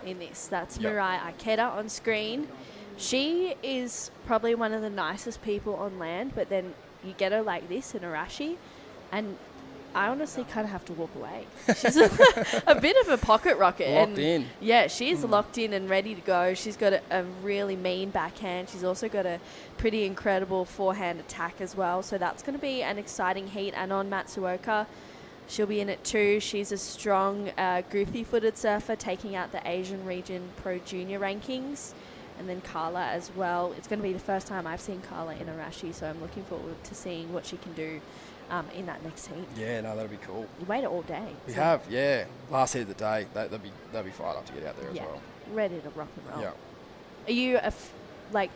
Speaker 9: in this. That's Mirai Aikeda on screen. She is probably one of the nicest people on land, but then you get her like this in Arashi, and I honestly kind of have to walk away. She's a bit of a pocket rocket.
Speaker 12: Locked in.
Speaker 9: Yeah, she's locked in and ready to go. She's got a really mean backhand. She's also got a pretty incredible forehand attack as well. So that's going to be an exciting heat. And on Matsuoka, she'll be in it too. She's a strong, goofy-footed surfer, taking out the Asian region Pro Junior rankings. And then Carla as well. It's going to be the first time I've seen Carla in Arashi, so I'm looking forward to seeing what she can do in that next heat.
Speaker 12: Yeah, no, that'll be cool.
Speaker 9: You waited all day.
Speaker 12: We have, yeah. Last heat of the day, they'll be fired up to get out there as well.
Speaker 9: Ready to rock and roll.
Speaker 12: Yeah.
Speaker 9: Are you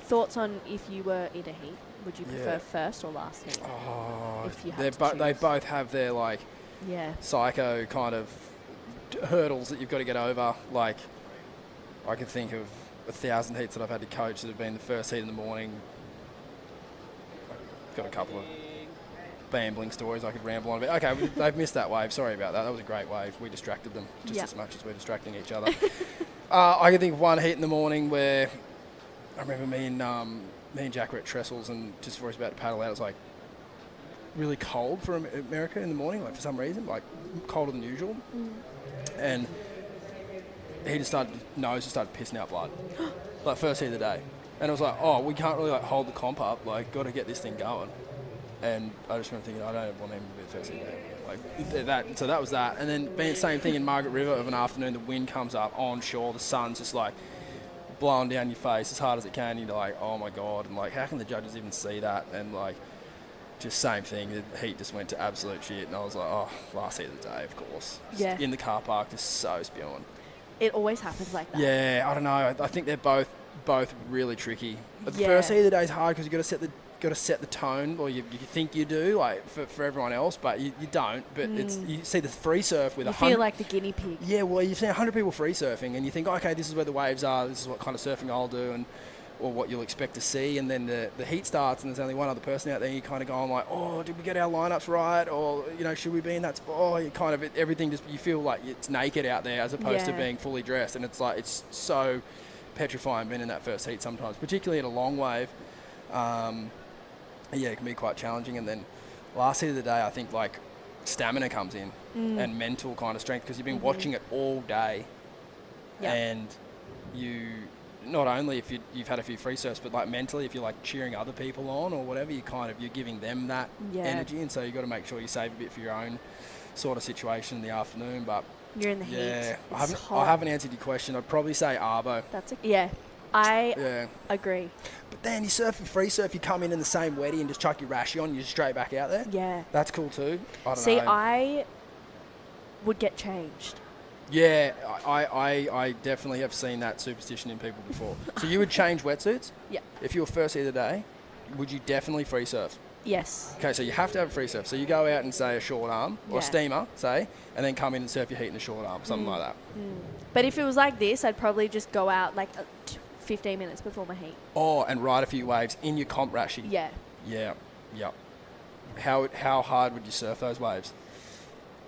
Speaker 9: thoughts on if you were in a heat? Would you prefer first or last heat?
Speaker 12: Oh,
Speaker 9: if you had to
Speaker 12: they both have their psycho kind of hurdles that you've got to get over. Like, I can think of 1,000 heats that I've had to coach that have been the first heat in the morning. I've got a couple of bambling stories I could ramble on a bit. Okay, they've missed that wave. Sorry about that. That was a great wave. We distracted them just as much as we're distracting each other. I can think of one heat in the morning where I remember me and Jack were at Trestles, and just before he was about to paddle out, it was like really cold for America in the morning, like for some reason, like colder than usual. And he just started pissing out blood. Like first heat of the day. And it was like, oh, we can't really hold the comp up, got to get this thing going. And I just remember thinking, I don't want him to be the first heat of the day. So that was that. And then being the same thing in Margaret River of an afternoon, the wind comes up onshore, the sun's just blowing down your face as hard as it can. You're like, oh my God. And how can the judges even see that? And just same thing. The heat just went to absolute shit. And I was like, oh, last heat of the day, of course.
Speaker 9: Yeah.
Speaker 12: In the car park, just so spewing.
Speaker 9: It always happens like that.
Speaker 12: Yeah, I don't know. I think they're both really tricky. But the first heat of the day is hard because you've got to set the tone, or you think you do, for everyone else, but you don't. But you see the free surf with 100.
Speaker 9: You feel like the guinea pig.
Speaker 12: Yeah, well, you've seen 100 people free surfing, and you think, okay, this is where the waves are. This is what kind of surfing I'll do, or what you'll expect to see. And then the heat starts, and there's only one other person out there. And you kind of go on oh, did we get our lineups right, or should we be in that spot? Oh, you kind of everything just you feel like it's naked out there as opposed to being fully dressed, and it's so petrifying being in that first heat sometimes, particularly in a long wave. Yeah, it can be quite challenging. And then last heat of the day, I think stamina comes in and mental kind of strength, because you've been watching it all day, and not only if you've had a few free surfs, but like mentally, if you're like cheering other people on or whatever, you're giving them that energy, and so you've got to make sure you save a bit for your own sort of situation in the afternoon. But
Speaker 9: you're in the heat.
Speaker 12: Yeah,
Speaker 9: It's
Speaker 12: I haven't answered your question. I'd probably say Arvo.
Speaker 9: I agree.
Speaker 12: But then you surf and free surf, you come in the same wetty and just chuck your rashy on, you're just straight back out there.
Speaker 9: Yeah.
Speaker 12: That's cool too. I don't
Speaker 9: See,
Speaker 12: know.
Speaker 9: I would get changed.
Speaker 12: Yeah, I definitely have seen that superstition in people before. So you would change wetsuits?
Speaker 9: Yeah.
Speaker 12: If you were first here today, would you definitely free surf?
Speaker 9: Yes.
Speaker 12: Okay, so you have to have a free surf. So you go out and say a short arm or a steamer, say, and then come in and surf your heat in a short arm, something like that.
Speaker 9: But if it was like this, I'd probably just go out like 15 minutes before my heat.
Speaker 12: Oh, and ride a few waves in your comp rashy.
Speaker 9: Yeah.
Speaker 12: Yeah, yep. How hard would you surf those waves?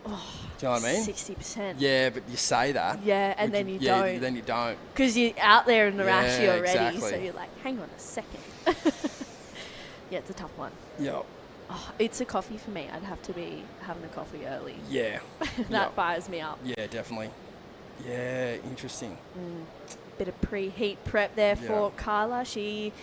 Speaker 9: Oh,
Speaker 12: do you know what I mean?
Speaker 9: 60%.
Speaker 12: Yeah, but you say that.
Speaker 9: Yeah, and then you don't.
Speaker 12: Then you don't.
Speaker 9: Because you're out there in the
Speaker 12: Yeah,
Speaker 9: rashy already,
Speaker 12: exactly.
Speaker 9: so you're like, hang on a second. Yeah, it's a tough one.
Speaker 12: Yep.
Speaker 9: Oh, it's a coffee for me. I'd have to be having a coffee early.
Speaker 12: Yeah.
Speaker 9: That fires me up.
Speaker 12: Yeah, definitely. Yeah, interesting.
Speaker 9: Bit of pre-heat prep there for Carla. She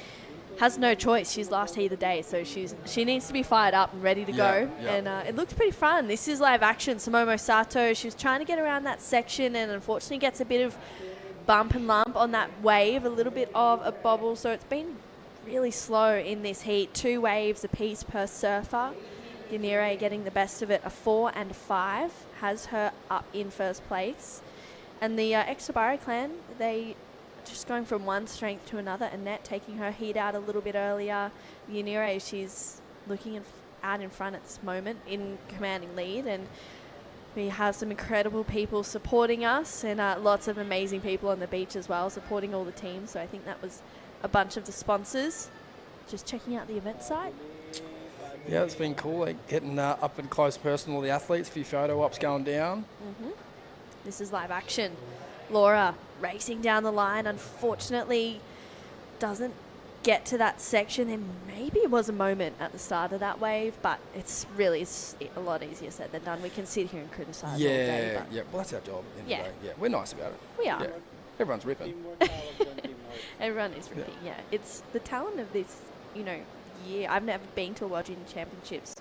Speaker 9: has no choice. She's last heat of the day, so she needs to be fired up and ready to go. And it looks pretty fun. This is live action. Sumomo Sato, she was trying to get around that section and unfortunately gets a bit of bump and lump on that wave, a little bit of a bobble. So it's been really slow in this heat. 2 waves apiece per surfer. Yanire getting the best of it. A 4 and 5 has her up in first place. And the Exobari clan, they just going from one strength to another. Annette taking her heat out a little bit earlier. Yanire, she's looking out in front at this moment in commanding lead. And we have some incredible people supporting us and lots of amazing people on the beach as well, supporting all the teams. So I think that was a bunch of the sponsors. Just checking out the event site.
Speaker 12: Yeah, it's been cool, like getting up and close personal with the athletes, a few photo ops going down.
Speaker 9: This is live action. Laura racing down the line, unfortunately doesn't get to that section. There maybe was a moment at the start of that wave, but it's a lot easier said than done. We can sit here and criticise all day.
Speaker 12: Yeah, well, that's our job. At the end of the day. Yeah, we're nice about it.
Speaker 9: We are.
Speaker 12: Yeah. Everyone's ripping.
Speaker 9: Everyone is ripping, yeah. It's the talent of this, year. I've never been to a World Junior Championships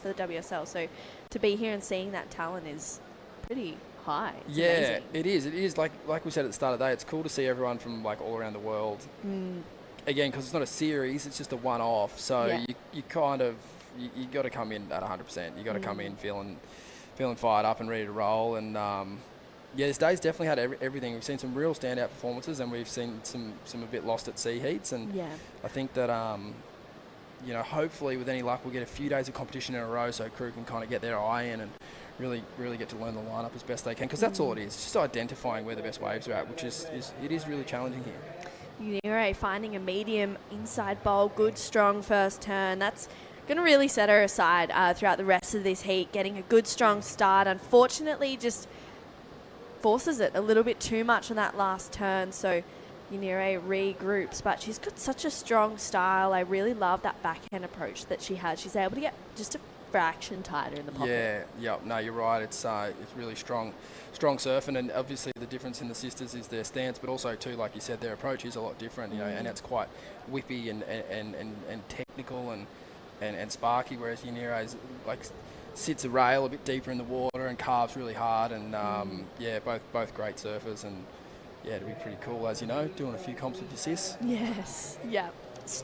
Speaker 9: for the WSL, so to be here and seeing that talent is pretty high. It's amazing.
Speaker 12: It is. It is. Like we said at the start of the day, it's cool to see everyone from like all around the world. Again, because it's not a series, it's just a one-off. So you kind of you got to come in at 100%. You got to come in feeling fired up and ready to roll. And this day's definitely had everything. We've seen some real standout performances, and we've seen some a bit lost at sea heats. And I think that hopefully with any luck we'll get a few days of competition in a row, so crew can kind of get their eye in and really get to learn the lineup as best they can, because that's all it is. It's just identifying where the best waves are at, which is really challenging here.
Speaker 9: Yanire finding a medium inside bowl, good strong first turn. That's going to really set her aside throughout the rest of this heat, getting a good strong start. Unfortunately, just forces it a little bit too much on that last turn, so Yanire regroups, but she's got such a strong style. I really love that backhand approach that she has. She's able to get just a fraction tighter in the pocket.
Speaker 12: No, you're right. It's really strong surfing, and obviously the difference in the sisters is their stance, but also too, like you said, their approach is a lot different. And it's quite whippy and technical and sparky, whereas Yanire is like sits a rail a bit deeper in the water and carves really hard. And both great surfers, and it'll be pretty cool, as you know, doing a few comps with your sis.
Speaker 9: Yes, yeah,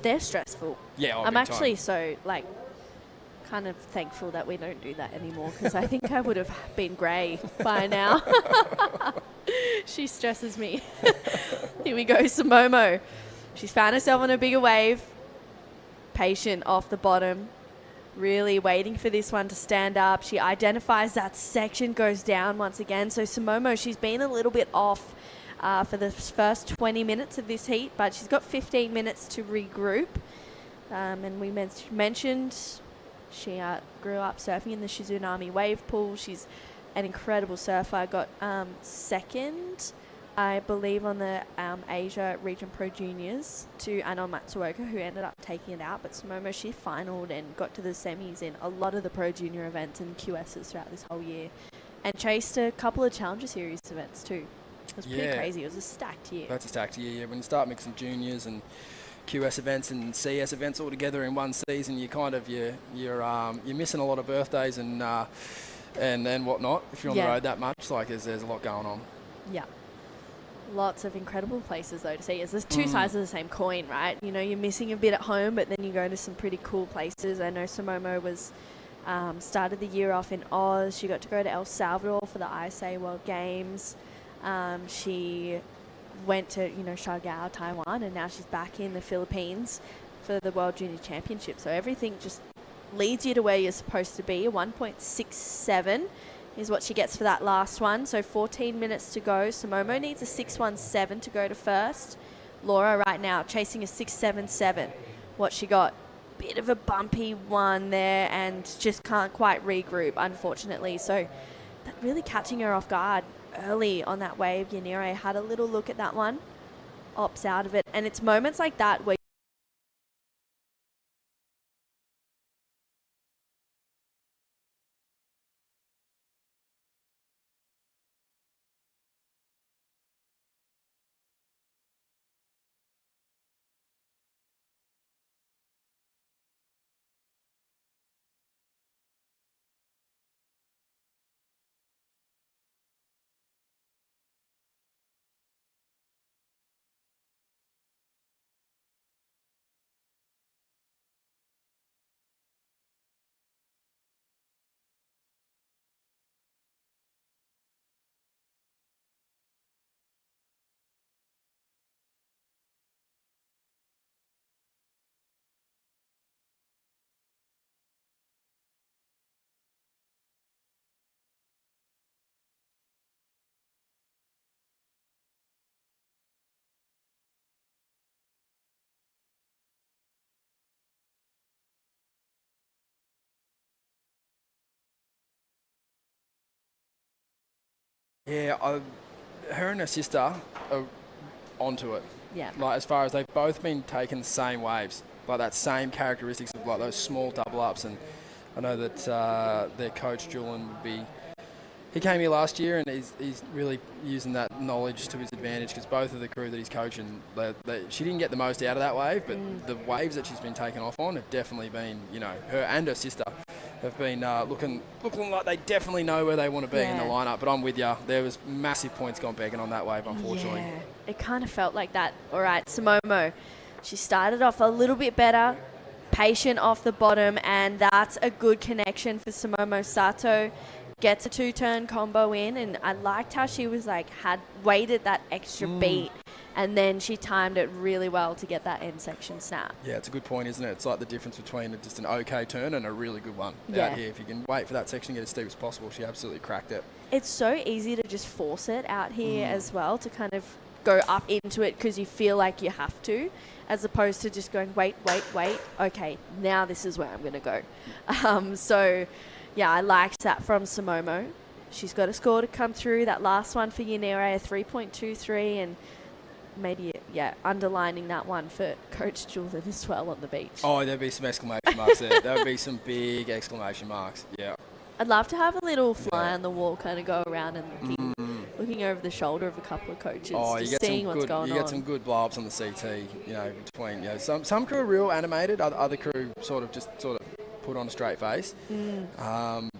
Speaker 9: they're stressful.
Speaker 12: Yeah,
Speaker 9: I'm actually so kind of thankful that we don't do that anymore, because I think I would have been grey by now. She stresses me. Here we go, Sumomo. She's found herself on a bigger wave. Patient off the bottom. Really waiting for this one to stand up. She identifies that section, goes down once again. So Sumomo, she's been a little bit off for the first 20 minutes of this heat, but she's got 15 minutes to regroup. And we mentioned she grew up surfing in the Shizunami wave pool. She's an incredible surfer. Got second, I believe, on the Asia Region Pro Juniors to Anon Matsuoka, who ended up taking it out. But Sumomo, she finaled and got to the semis in a lot of the Pro Junior events and QSs throughout this whole year, and chased a couple of Challenger Series events too. was pretty crazy. It was a stacked year.
Speaker 12: That's a stacked year. Yeah. When you start mixing juniors and QS events and CS events all together in one season, you're missing a lot of birthdays and whatnot. If you're on the road that much, like there's a lot going on.
Speaker 9: Yeah. Lots of incredible places though to see. There's two sides of the same coin, right? You know, you're missing a bit at home, but then you go to some pretty cool places. I know Simomo was started the year off in Oz. She got to go to El Salvador for the ISA World Games. She went to, Siargao, Taiwan, and now she's back in the Philippines for the World Junior Championships. So everything just leads you to where you're supposed to be. 1.67 is what she gets for that last one. So 14 minutes to go. Simomo needs a 6.17 to go to first. Laura right now chasing a 6.77. What she got? Bit of a bumpy one there and just can't quite regroup, unfortunately. So that really catching her off guard early on that wave. Yanire had a little look at that one, opts out of it. And it's moments like that where
Speaker 12: Yeah, her and her sister are onto it.
Speaker 9: Yeah.
Speaker 12: Like as far as they've both been taking the same waves, like that same characteristics of like those small double ups. And I know that their coach Julian would be. He came here last year and he's really using that knowledge to his advantage because both of the crew that he's coaching, she didn't get the most out of that wave, but the waves that she's been taken off on have definitely been, her and her sister have been looking like they definitely know where they want to be in the lineup. But I'm with you. There was massive points gone begging on that wave, unfortunately.
Speaker 9: Yeah, it kind of felt like that. All right, Simomo, she started off a little bit better, patient off the bottom, and that's a good connection for Simomo Sato. Gets a two-turn combo in, and I liked how she was had waited that extra beat, and then she timed it really well to get that end section snap.
Speaker 12: Yeah, it's a good point, isn't it? It's like the difference between just an okay turn and a really good one out here. If you can wait for that section to get as steep as possible, she absolutely cracked it.
Speaker 9: It's so easy to just force it out here as well, to kind of go up into it because you feel like you have to, as opposed to just going, wait. Okay, now this is where I'm going to go. So... yeah, I liked that from Simomo. She's got a score to come through. That last one for Yanire, a 3.23, and maybe, underlining that one for Coach Julian as well on the beach.
Speaker 12: Oh, there'd be some exclamation marks there. There would be some big exclamation marks, yeah.
Speaker 9: I'd love to have a little fly on the wall, kind of go around and looking over the shoulder of a couple of coaches, just seeing what's going on.
Speaker 12: You get some good blow-ups on the CT, between, some crew are real animated, other crew sort of put on a straight face.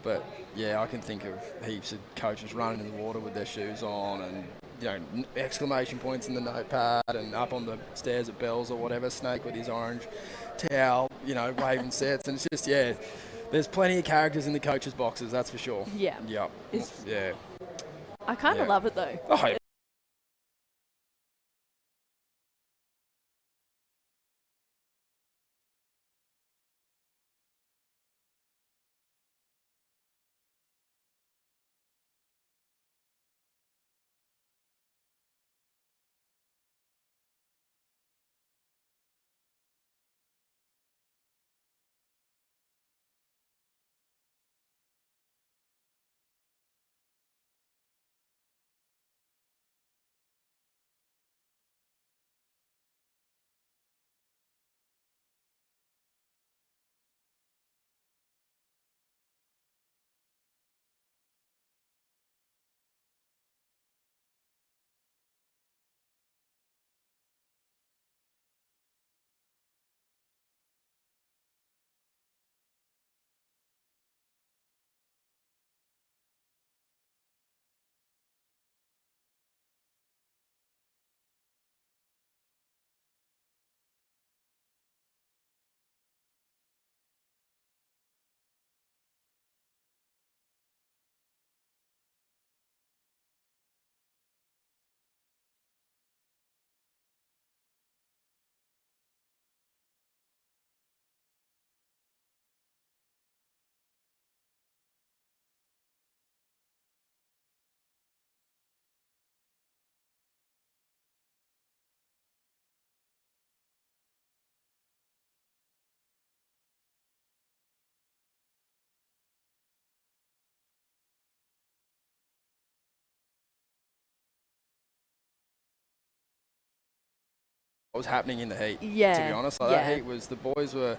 Speaker 12: But I can think of heaps of coaches running in the water with their shoes on and exclamation points in the notepad and up on the stairs at Bell's or whatever, Snake with his orange towel, waving sets, and it's just there's plenty of characters in the coaches' boxes, that's for sure.
Speaker 9: Yeah.
Speaker 12: Yeah.
Speaker 9: I kind of love it though.
Speaker 12: Oh, what was happening in the heat, to
Speaker 9: Yeah,
Speaker 12: be honest. Like,
Speaker 9: yeah.
Speaker 12: that heat was, the boys were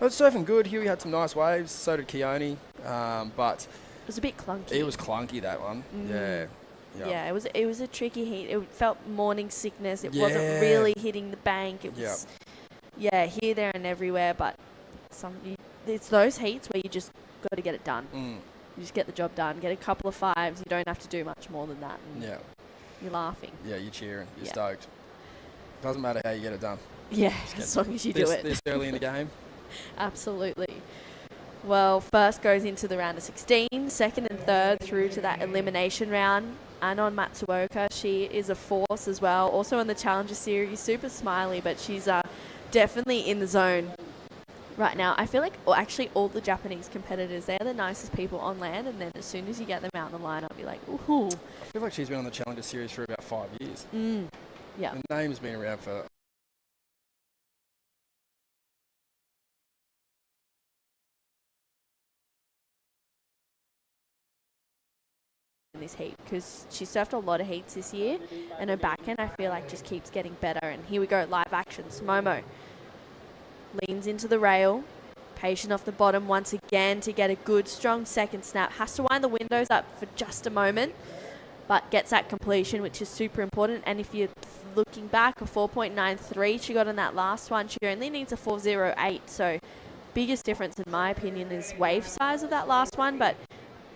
Speaker 12: surfing good. Huey had some nice waves, so did Keone. But
Speaker 9: it was a bit clunky.
Speaker 12: It was clunky, that one. Yeah.
Speaker 9: Yeah, it was a tricky heat. It felt morning sickness. It
Speaker 12: Yeah.
Speaker 9: wasn't really hitting the bank. It
Speaker 12: Yeah.
Speaker 9: was, here, there, and everywhere. But it's those heats where you just got to get it done. You just get the job done. Get a couple of fives. You don't have to do much more than that. And
Speaker 12: Yeah.
Speaker 9: you're laughing.
Speaker 12: Yeah, you're cheering. You're
Speaker 9: Yeah.
Speaker 12: stoked. Doesn't matter how you get it done.
Speaker 9: Yeah,
Speaker 12: Just
Speaker 9: as
Speaker 12: get
Speaker 9: long as you do it.
Speaker 12: This early in the game.
Speaker 9: Absolutely. Well, first goes into the round of 16, second and third through to that elimination round. Anon Matsuoka, she is a force as well. Also in the Challenger Series, super smiley, but she's definitely in the zone right now. I feel like actually all the Japanese competitors, they're the nicest people on land, and then as soon as you get them out in the line, I'll be like, ooh.
Speaker 12: I feel like she's been on the Challenger Series for about 5 years.
Speaker 9: Yeah.
Speaker 12: The name's been around for...
Speaker 9: In this heat, because she surfed a lot of heats this year, and her backhand I feel like just keeps getting better. And here we go, live action. Momo leans into the rail, patient off the bottom once again to get a good strong second snap. Has to wind the windows up for just a moment, but gets that completion, which is super important. And if you're looking back, a 4.93 she got on that last one. She only needs a 4.08, so biggest difference in my opinion is wave size of that last one, but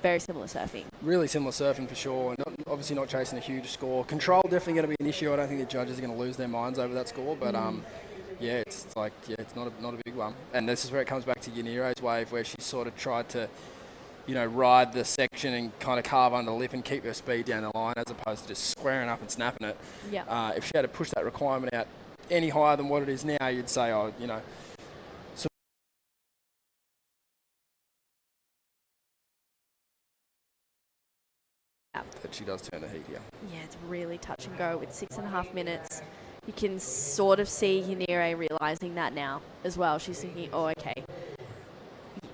Speaker 9: very similar surfing.
Speaker 12: Really similar surfing for sure, and obviously not chasing a huge score. Control definitely going to be an issue. I don't think the judges are going to lose their minds over that score, but it's not a big one. And this is where it comes back to Yaniro's wave, where she sort of tried to, ride the section and kind of carve under the lip and keep her speed down the line, as opposed to just squaring up and snapping it.
Speaker 9: Yeah.
Speaker 12: If she had to push that requirement out any higher than what it is now, you'd say, that she does turn the heat here.
Speaker 9: Yeah, it's really touch and go with 6.5 minutes. You can sort of see Yanire realizing that now as well. She's thinking, oh, okay.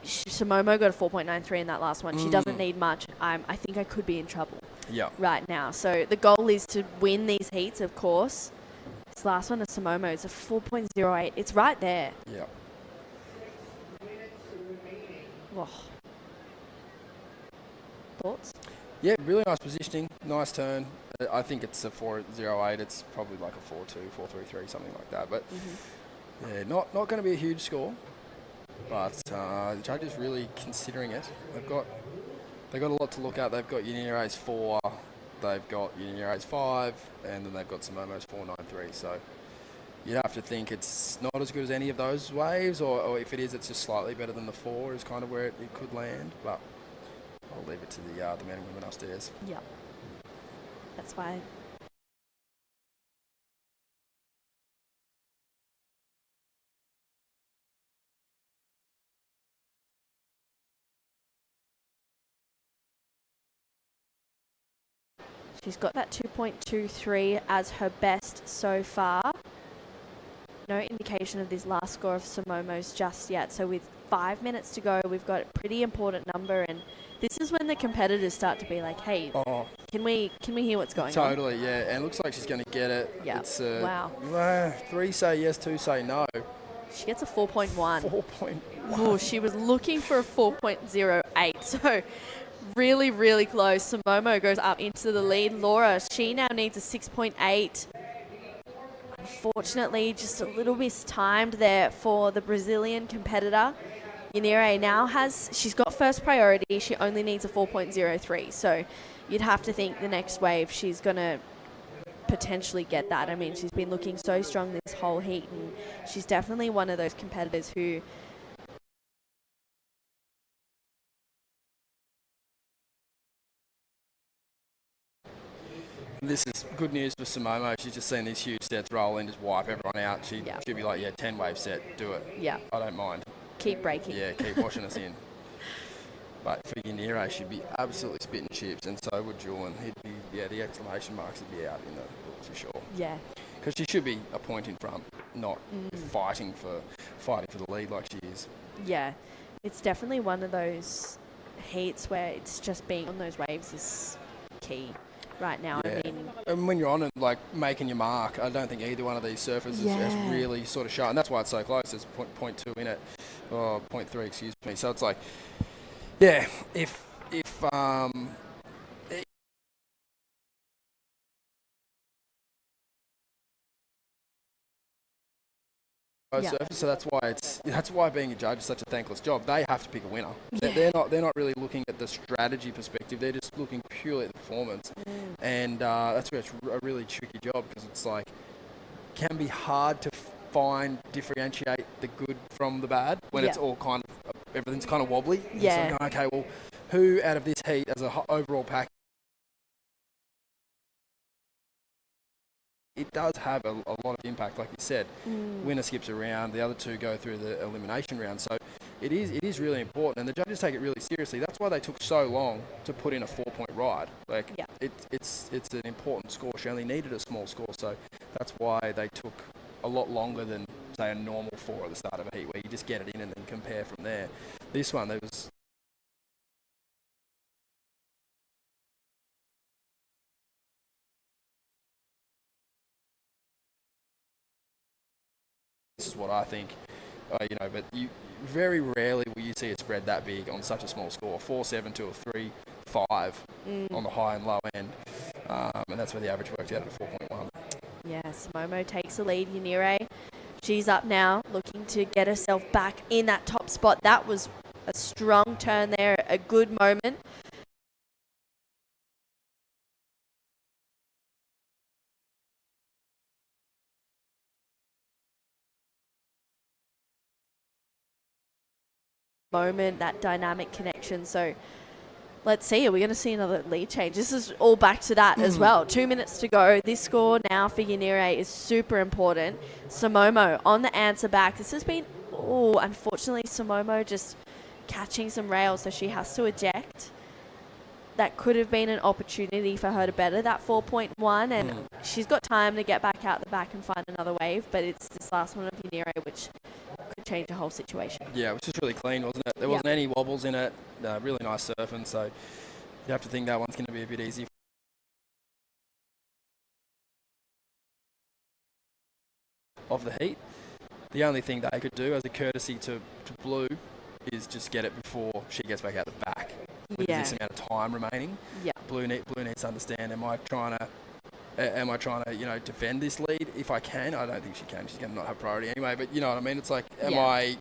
Speaker 9: Momo got a 4.93 in that last one. She doesn't need much. I think I could be in trouble right now. So the goal is to win these heats, of course. This last one is Momo. It's a 4.08. It's right there.
Speaker 12: Yeah.
Speaker 9: Oh. Thoughts?
Speaker 12: Yeah, really nice positioning, nice turn. I think it's a 4.08. It's probably like a 4.2, 4.33, something like that. But yeah, not going to be a huge score. But the judges really considering it. They've got a lot to look at. They've got Yanire's 4, they've got Yanire's 5, and then they've got Momo's 4.93. So you'd have to think it's not as good as any of those waves, or if it is, it's just slightly better than the 4 is kind of where it could land. But I'll leave it to the men and women upstairs.
Speaker 9: Yeah. That's why. She's got that 2.23 as her best so far. No indication of this last score of Momo's just yet. So with 5 minutes to go, we've got a pretty important number, and this is when the competitors start to be like, hey, can we hear what's going on?
Speaker 12: Totally, yeah. And it looks like she's going to get it.
Speaker 9: Yeah.
Speaker 12: It's,
Speaker 9: wow.
Speaker 12: 3 say yes, 2 say no.
Speaker 9: She gets a 4.1.
Speaker 12: 4.1.
Speaker 9: Oh, she was looking for a 4.08. So really, really close. Momo goes up into the lead. Laura, she now needs a 6.8. Unfortunately, just a little mistimed there for the Brazilian competitor. Yanire now she's got first priority. She only needs a 4.03. So you'd have to think the next wave she's going to potentially get that. I mean, she's been looking so strong this whole heat, and she's definitely one of those competitors who
Speaker 12: This is good news for Momo. She's just seen these huge sets roll in, just wipe everyone out. She'd be like, 10 wave set, do it.
Speaker 9: Yeah.
Speaker 12: I don't mind.
Speaker 9: Keep breaking.
Speaker 12: Yeah, keep washing us in. But for Yanire, she'd be absolutely spitting chips, and so would Julian. The exclamation marks would be out in the book for sure.
Speaker 9: Yeah.
Speaker 12: Because she should be a point in front, not fighting for the lead like she is.
Speaker 9: Yeah. It's definitely one of those heats where it's just being on those waves is key. right now.
Speaker 12: Yeah.
Speaker 9: I mean,
Speaker 12: and when you're on it, like making your mark, I don't think either one of these surfers has really sort of shown. And that's why it's so close. There's 0.2 in it, or 0.3, excuse me. So it's like, yeah, if surfers, so that's why being a judge is such a thankless job. They have to pick a winner. They're not really looking at the strategy perspective. They're just looking purely at the performance, and that's where it's a really tricky job, because it's like can be hard to differentiate the good from the bad when it's all kind of everything's kind of wobbly.
Speaker 9: Yeah.
Speaker 12: It's like, okay, well, who out of this heat as an overall pack? It does have a lot of impact, like you said. Winner skips around, the other two go through the elimination round. So it is really important, and the judges take it really seriously. That's why they took so long to put in a 4-point ride. Like it's an important score. She only needed a small score, so that's why they took a lot longer than, say, a normal 4 at the start of a heat, where you just get it in and then compare from there. This one, this is what I think, but you very rarely will you see a spread that big on such a small score. 4-7 to a 3-5 on the high and low end, and that's where the average works out at a 4.1.
Speaker 9: Yes, Momo takes the lead. Yanire, she's up now, looking to get herself back in that top spot. That was a strong turn there, a good moment. That dynamic connection. So let's see, are we going to see another lead change? This is all back to that as well. 2 minutes to go. This score now for Yanire is super important. Samomo on the answer back. This has been, unfortunately, Samomo just catching some rails, so she has to eject. That could have been an opportunity for her to better that 4.1, and she's got time to get back out the back and find another wave, but it's this last one of Yanire which could change the whole situation.
Speaker 12: Yeah, it was just really clean, wasn't it? There wasn't any wobbles in it. Really nice surfing, so you have to think that one's going to be a bit easy. Of the heat, the only thing they could do as a courtesy to Blue is just get it before she gets back out the back. With this amount of time remaining. Blue needs to understand, am I trying to defend this lead? If I can, I don't think she can. She's going to not have priority anyway. But you know what I mean? It's like, do I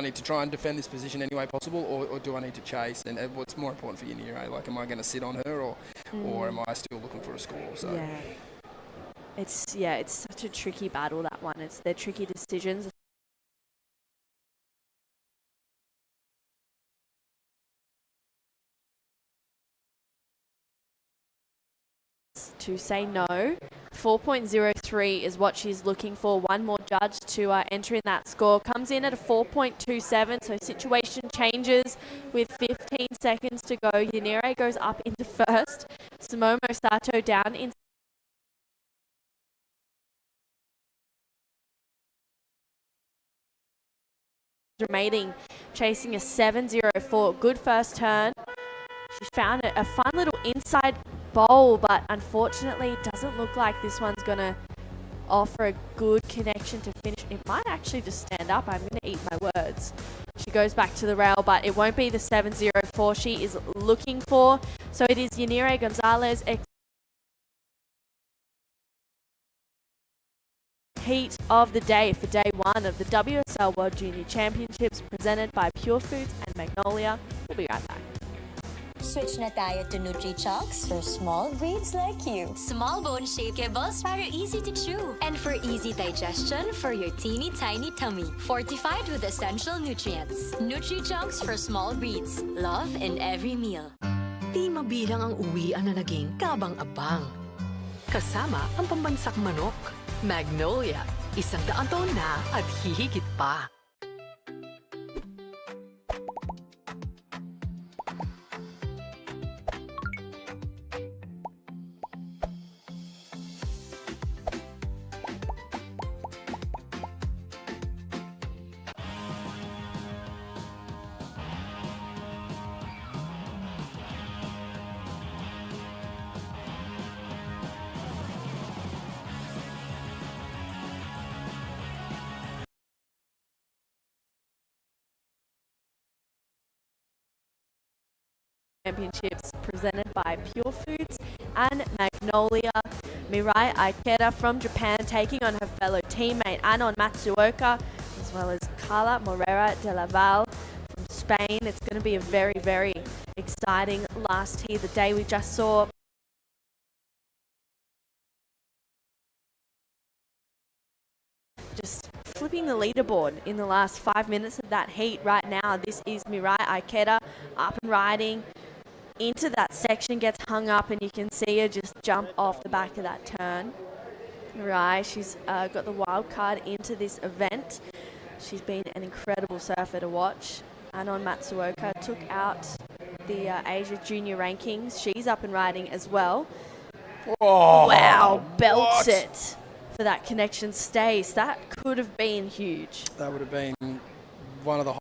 Speaker 12: need to try and defend this position any way possible, or do I need to chase? And what's more important for Yanire? Like, am I going to sit on her, or am I still looking for a score? So
Speaker 9: it's such a tricky battle, that one. They're tricky decisions. To say no. 4.03 is what she's looking for. One more judge to enter in that score. Comes in at a 4.27, so situation changes with 15 seconds to go. Yanire goes up into first. Samomo Sato down in remaining, chasing a 7.04. Good first turn. She found a fun little inside bowl, but unfortunately it doesn't look like this one's going to offer a good connection to finish. It might actually just stand up. I'm going to eat my words. She goes back to the rail, but it won't be the 7.04 she is looking for. So it is Yanire Gonzalez heat of the day for day one of the WSL World Junior Championships presented by Purefoods and Magnolia. We'll be right back.
Speaker 8: Switch na tayo to Nutri-Chocks for small breeds like you. Small bone shaped kibbles para easy to chew. And for easy digestion for your teeny tiny tummy. Fortified with essential nutrients. Nutri-Chocks for small breeds. Love in every meal.
Speaker 7: Di mabilang ang uwian na naging kabang-abang. Kasama ang pambansak manok. Magnolia, 100 taon na at hihigit pa.
Speaker 9: Championships presented by Purefoods and Magnolia. Mirai Aiketa from Japan taking on her fellow teammate Anon Matsuoka, as well as Carla Morera de Laval from Spain. It's going to be a very, very exciting last heat. The day we just saw just flipping the leaderboard in the last 5 minutes of that heat right now. This is Mirai Aiketa up and riding into that section, gets hung up, and you can see her just jump off the back of that turn. Mirai, she's got the wild card into this event. She's been an incredible surfer to watch. Anon Matsuoka took out the Asia Junior rankings. She's up and riding as well.
Speaker 12: Oh,
Speaker 9: wow, belts it for that connection stays. That could have been huge.
Speaker 12: That would have been one of the...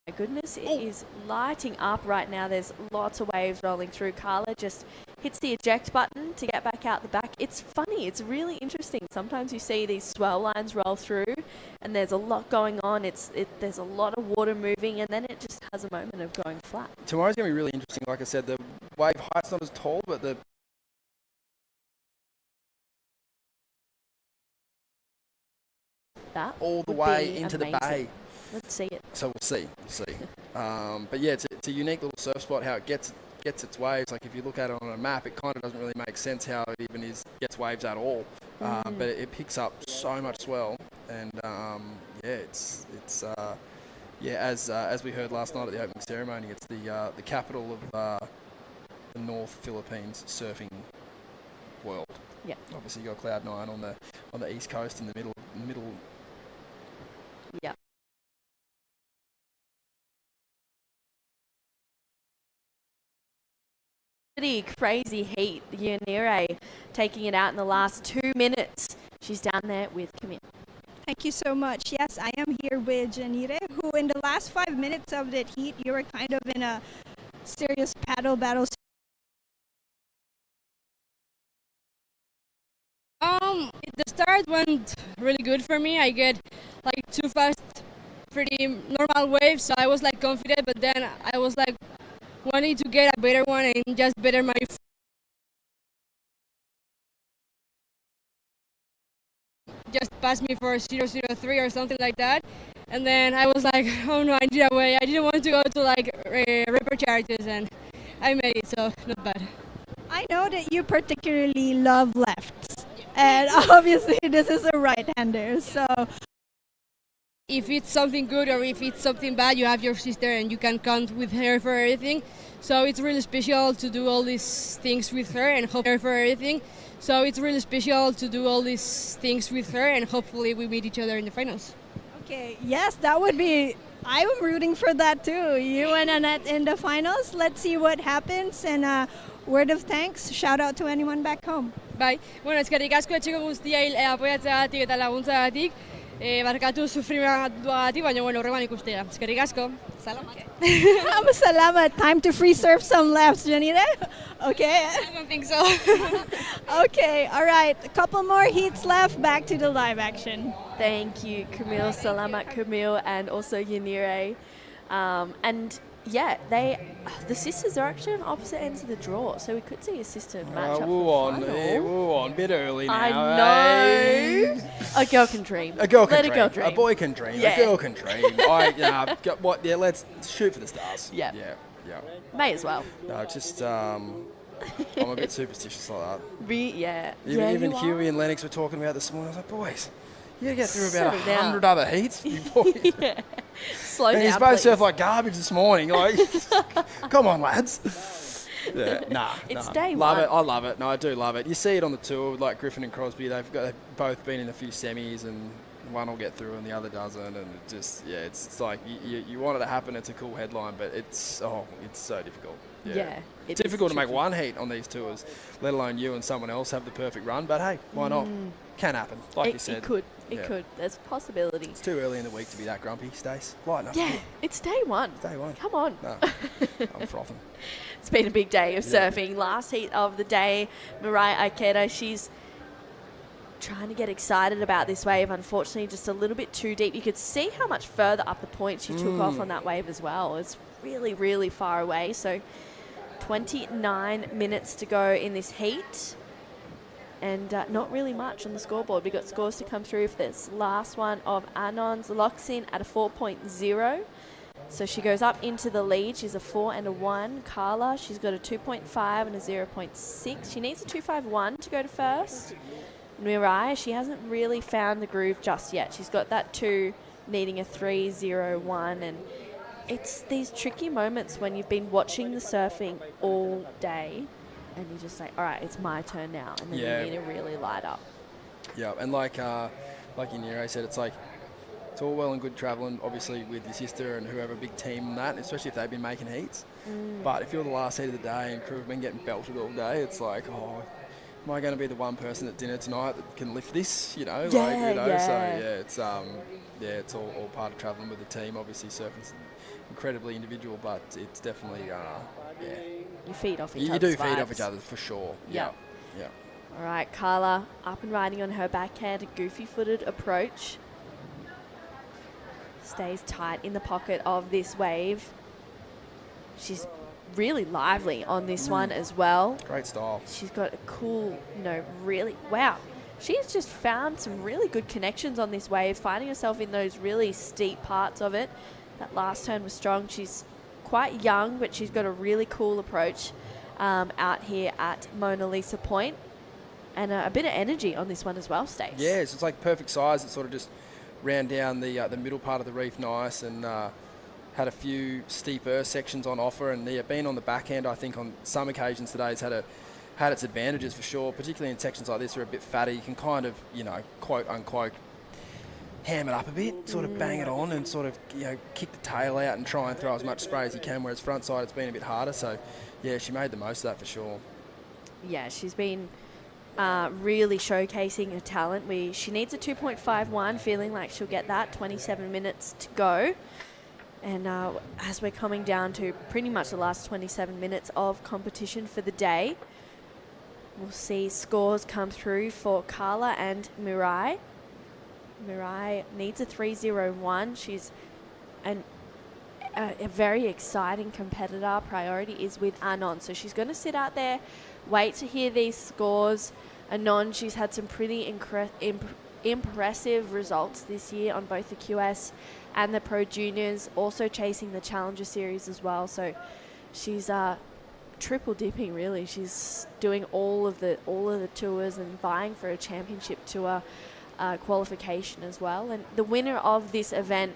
Speaker 9: My goodness, it is lighting up right now. There's lots of waves rolling through. Carla just hits the eject button to get back out the back. It's funny. It's really interesting. Sometimes you see these swell lines roll through and there's a lot going on. There's a lot of water moving, and then it just has a moment of going flat.
Speaker 12: Tomorrow's going to be really interesting. Like I said, the wave height's not as tall, but the...
Speaker 9: That
Speaker 12: all the
Speaker 9: would
Speaker 12: way
Speaker 9: be
Speaker 12: into
Speaker 9: amazing.
Speaker 12: the bay.
Speaker 9: Let's see it.
Speaker 12: So we'll see. But yeah, it's a unique little surf spot, how it gets its waves. Like if you look at it on a map, it kind of doesn't really make sense how it even gets waves at all. But it picks up so much swell, and as we heard last night at the opening ceremony, it's the capital of the North Philippines surfing world.
Speaker 9: Yeah.
Speaker 12: Obviously, you got Cloud9 on the east coast in the middle.
Speaker 9: Yeah. Pretty crazy heat. Yanire taking it out in the last 2 minutes. She's down there with Camille.
Speaker 11: Thank you so much. Yes, I am here with Janire, who in the last 5 minutes of that heat, you were kind of in a serious paddle battle.
Speaker 17: The start went really good for me. I get like 2 fast, pretty normal waves, so I was like confident, but then I was like wanting to get a better one and just better my just passed me for 003 or something like that, and then I was like, oh no, I need a way. I didn't want to go to like ripper charities, and I made it, so not bad.
Speaker 11: I know that you particularly love lefts, and obviously this is a right-hander, so...
Speaker 17: If it's something good or if it's something bad, you have your sister and you can count with her for everything. So it's really special to do all these things with her and hope her for everything. So it's really special to do all these things with her, and hopefully we meet each other in the finals.
Speaker 11: Okay, yes, that would be... I'm rooting for that too. You and Annette in the finals. Let's see what happens, and word of thanks, shout out to anyone back home.
Speaker 17: Bai, bueno, eskerrik asko etxeko guztiei apoiatzeagatik eta laguntzagatik. Barkatu sufrimenduagatik, baina bueno, horregan ikustea. Eskerrik asko. Salamat.
Speaker 11: Salamat. Time to free surf some laps, Janine. Okay.
Speaker 17: I don't think so.
Speaker 11: Okay, all right. A couple more heats left. Back to the live action.
Speaker 9: Thank you, Camille. Salamat, Camille, and also Yanire. And yeah, the sisters are actually on opposite ends of the draw, so we could see a sister match up for the final.
Speaker 12: Woo on, bit early now.
Speaker 9: I know.
Speaker 12: Eh?
Speaker 9: A girl can dream.
Speaker 12: A girl can
Speaker 9: Let
Speaker 12: dream.
Speaker 9: a girl dream.
Speaker 12: A boy can dream.
Speaker 9: Yeah.
Speaker 12: A girl can dream. Let's shoot for the stars.
Speaker 9: Yeah.
Speaker 12: Yeah.
Speaker 9: May as well.
Speaker 12: No, just I'm a bit superstitious like that.
Speaker 9: Yeah.
Speaker 12: Even
Speaker 9: you
Speaker 12: Huey
Speaker 9: are.
Speaker 12: and Lennox were talking about this morning. I was like, boys, you gotta get through about
Speaker 9: Settle down.
Speaker 12: 100 other heats before you...
Speaker 9: Yeah. Slow
Speaker 12: and
Speaker 9: down,
Speaker 12: he's supposed to
Speaker 9: please.
Speaker 12: surf like garbage this morning. Like, come on, lads. Yeah, nah.
Speaker 9: It's
Speaker 12: nah.
Speaker 9: day
Speaker 12: Love
Speaker 9: one.
Speaker 12: it. I love it. No, I do love it. You see it on the tour with like Griffin and Crosby. They've both been in a few semis, and one will get through and the other doesn't. And it just, it's like you want it to happen. It's a cool headline, but it's so difficult.
Speaker 9: Yeah,
Speaker 12: it's difficult to make one heat on these tours, let alone you and someone else have the perfect run. But hey, why not? Can happen, like you said.
Speaker 9: It could. It could. There's a possibility.
Speaker 12: It's too early in the week to be that grumpy, Stace. Lighten up.
Speaker 9: Yeah, it's day one.
Speaker 12: Day one.
Speaker 9: Come on.
Speaker 12: No, I'm frothing.
Speaker 9: It's been a big day of surfing. Last heat of the day, Mirai Aiketa, she's trying to get excited about this wave. Unfortunately, just a little bit too deep. You could see how much further up the point she took off on that wave as well. It's really, really far away. So 29 minutes to go in this heat. And not really much on the scoreboard. We got scores to come through for this last one of Anon's locks in at a 4.0. So she goes up into the lead. She's a 4 and a 1. Carla, she's got a 2.5 and a 0.6. She needs a 2.51 to go to first. Mirai, she hasn't really found the groove just yet. She's got that 2, needing a 3.01. And it's these tricky moments when you've been watching the surfing all day and you just say, all right, it's my turn now. And then you need to really light up.
Speaker 12: Yeah, and like Inire said, it's like, it's all well and good travelling, obviously, with your sister and whoever, big team and that, especially if they've been making heats. But if you're the last heat of the day and crew have been getting belted all day, it's like, oh, am I going to be the one person at dinner tonight that can lift this, you know? So, it's it's all part of travelling with the team. Obviously, surfing's incredibly individual, but it's definitely,
Speaker 9: You feed off each
Speaker 12: you
Speaker 9: other's
Speaker 12: do feed
Speaker 9: vibes.
Speaker 12: off each other, for sure.
Speaker 9: Yeah. All right, Carla up and riding on her backhand, goofy-footed approach. Stays tight in the pocket of this wave. She's really lively on this one as well.
Speaker 12: Great style.
Speaker 9: She's got a cool, really, wow. She's just found some really good connections on this wave, finding herself in those really steep parts of it. That last turn was strong. She's quite young, but she's got a really cool approach out here at Mona Lisa Point. And a bit of energy on this one as well, Stace.
Speaker 12: Yeah, so it's like perfect size. It sort of just ran down the middle part of the reef nice and had a few steeper sections on offer. And being on the backhand, I think on some occasions today has had its advantages for sure, particularly in sections like this where are a bit fatter. You can kind of, quote unquote, ham it up a bit, sort of bang it on and sort of, kick the tail out and try and throw as much spray as you can, whereas front side it's been a bit harder. So, yeah, she made the most of that for sure.
Speaker 9: Yeah, she's been really showcasing her talent. She needs a 2.51, feeling like she'll get that. 27 minutes to go. And as we're coming down to pretty much the last 27 minutes of competition for the day, we'll see scores come through for Carla and Mirai. Mirai needs a 3.01. She's a very exciting competitor. Priority is with Anon. So she's going to sit out there, wait to hear these scores. Anon, she's had some pretty impressive results this year on both the QS and the Pro Juniors, also chasing the Challenger Series as well. So she's triple dipping really. She's doing all of the tours and vying for a championship tour qualification as well. And the winner of this event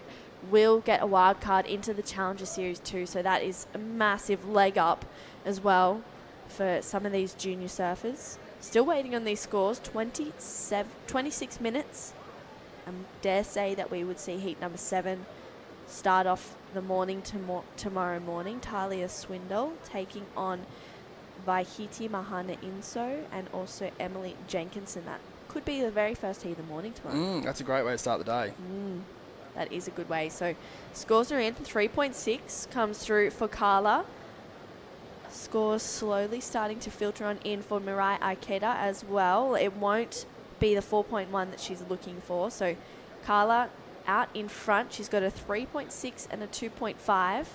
Speaker 9: will get a wild card into the Challenger Series too. So that is a massive leg up as well for some of these junior surfers. Still waiting on these scores. 26 minutes. I dare say that we would see heat number 7 start off the morning tomorrow morning. Talia Swindle taking on Vaihiti Mahana Inso and also Emily Jenkinson. That could be the very first heat of the morning tomorrow.
Speaker 12: That's a great way to start the day.
Speaker 9: That is a good way. So scores are in. 3.6 comes through for Carla. Scores slowly starting to filter on in for Mirai Aikeda as well. It won't be the 4.1 that she's looking for. So Carla out in front. She's got a 3.6 and a 2.5.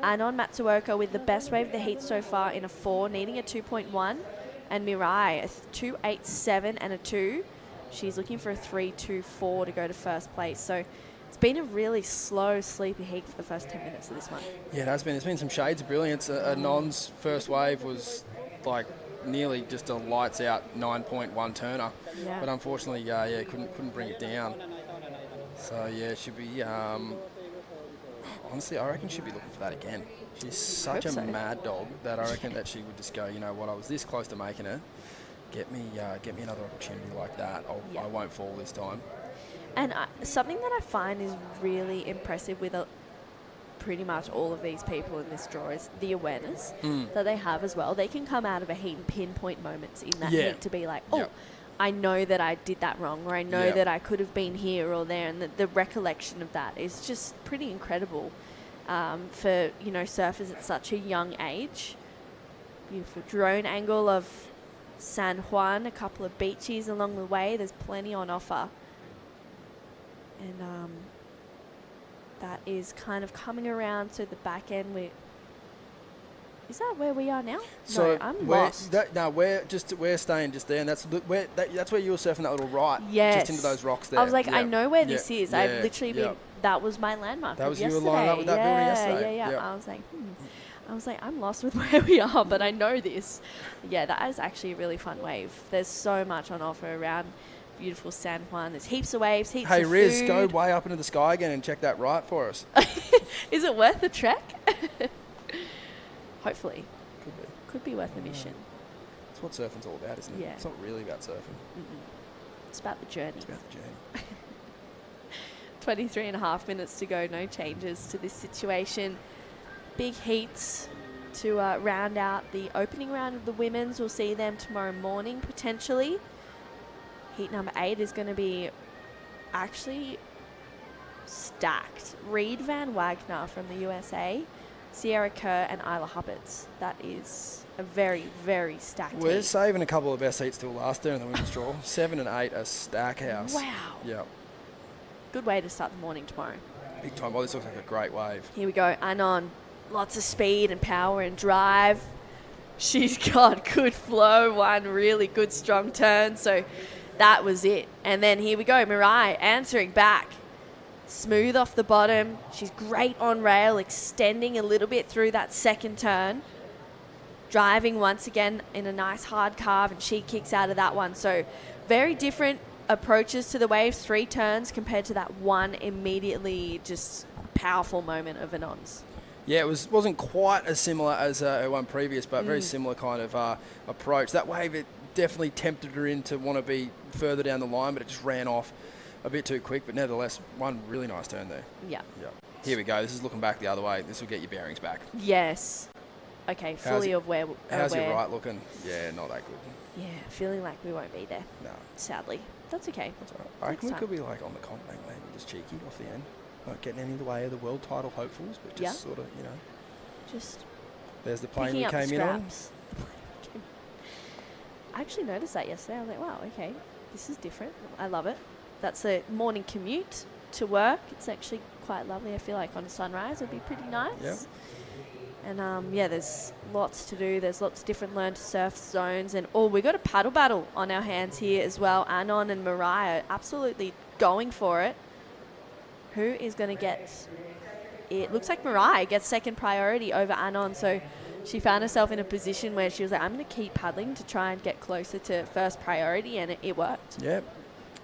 Speaker 9: Anon Matsuoka with the best wave of the heat so far in a 4, needing a 2.1. And Mirai, a 2.87 and a 2. She's looking for a 3.24 to go to first place. So it's been a really slow, sleepy heat for the first 10 minutes of this one.
Speaker 12: Yeah, it has been. There's been some shades of brilliance. Anon's first wave was like nearly just a lights out 9.1 turner.
Speaker 9: Yeah.
Speaker 12: But unfortunately, couldn't bring it down. So yeah, should be. Honestly, I reckon she'd be looking for that again. She's such a mad dog that I reckon that she would just go, you know what, I was this close to making it. Get me another opportunity like that. I won't fall this time.
Speaker 9: And something that I find is really impressive with pretty much all of these people in this draw is the awareness that they have as well. They can come out of a heat and pinpoint moments in that heat to be like, I know that I did that wrong, or I know that I could have been here or there, and the recollection of that is just pretty incredible for surfers at such a young age. You've a drone angle of San Juan, a couple of beaches along the way. There's plenty on offer. And that is kind of coming around to the back end. Is that where we are now?
Speaker 12: So
Speaker 9: no, I'm lost.
Speaker 12: We're staying just there, and that's where you were surfing that little right,
Speaker 9: Yes.
Speaker 12: just into those rocks there.
Speaker 9: I was like, I
Speaker 12: Yep.
Speaker 9: know where
Speaker 12: Yep.
Speaker 9: this is.
Speaker 12: Yeah.
Speaker 9: I've literally been.
Speaker 12: Yep.
Speaker 9: That was my landmark.
Speaker 12: That
Speaker 9: of
Speaker 12: was you were
Speaker 9: yesterday.
Speaker 12: lining up with that building yesterday.
Speaker 9: Yeah.
Speaker 12: Yep.
Speaker 9: I was like, I'm lost with where we are, but I know this. Yeah, that is actually a really fun wave. There's so much on offer around beautiful San Juan. There's heaps of waves, heaps
Speaker 12: Hey
Speaker 9: of
Speaker 12: Riz,
Speaker 9: food.
Speaker 12: go way up into the sky again and check that right for us.
Speaker 9: Is it worth the trek? Hopefully.
Speaker 12: Could be.
Speaker 9: Could be worth the mission.
Speaker 12: That's what surfing's all about, isn't it?
Speaker 9: Yeah.
Speaker 12: It's not really about surfing.
Speaker 9: It's about the journey.
Speaker 12: It's about the journey.
Speaker 9: 23 and a half minutes to go. No changes to this situation. Big heats to round out the opening round of the women's. We'll see them tomorrow morning, potentially. Heat number 8 is going to be actually stacked. Reed Van Wagner from the USA, Sierra Kerr and Isla Hupperts. That is a very, very stacked
Speaker 12: We're
Speaker 9: heat.
Speaker 12: saving a couple of best heats till last there in the women's draw. 7 and 8 are stack house.
Speaker 9: Wow.
Speaker 12: Yeah.
Speaker 9: Good way to start the morning tomorrow.
Speaker 12: Big time. Oh, this looks like a great wave.
Speaker 9: Here we go. Anon. Lots of speed and power and drive. She's got good flow. One really good strong turn. So that was it. And then here we go. Mirai answering back. Smooth off the bottom. She's great on rail, extending a little bit through that second turn. Driving once again in a nice hard carve, and she kicks out of that one. So very different approaches to the waves, 3 turns compared to that one immediately just powerful moment of Anon's.
Speaker 12: Yeah, it wasn't quite as similar as her one previous, but very similar kind of approach. That wave, it definitely tempted her in to want to be further down the line, but it just ran off a bit too quick. But nevertheless, one really nice turn there.
Speaker 9: Yeah.
Speaker 12: Yeah. Here we go. This is looking back the other way. This will get your bearings back.
Speaker 9: Yes. Okay, fully aware.
Speaker 12: How's your right looking? Yeah, not that good.
Speaker 9: Yeah, feeling like we won't be there.
Speaker 12: No.
Speaker 9: Sadly. That's okay.
Speaker 12: That's all right. I reckon we could be like on the comp bank, maybe just cheeky off the end. Not getting any of the way of the world title hopefuls, but just sort of,
Speaker 9: Just
Speaker 12: there's the plane
Speaker 9: picking
Speaker 12: we
Speaker 9: up the
Speaker 12: came in on.
Speaker 9: scraps. I actually noticed that yesterday. I was like, wow, okay, this is different. I love it. That's a morning commute to work. It's actually quite lovely. I feel like on a sunrise it would be pretty nice.
Speaker 12: Yeah.
Speaker 9: And there's lots to do. There's lots of different learn to surf zones. And we got a paddle battle on our hands here as well. Anon and Mariah absolutely going for it. Who is going to get it? Looks like Mariah gets second priority over Anon. So she found herself in a position where she was like, I'm going to keep paddling to try and get closer to first priority. And it worked.
Speaker 12: Yeah.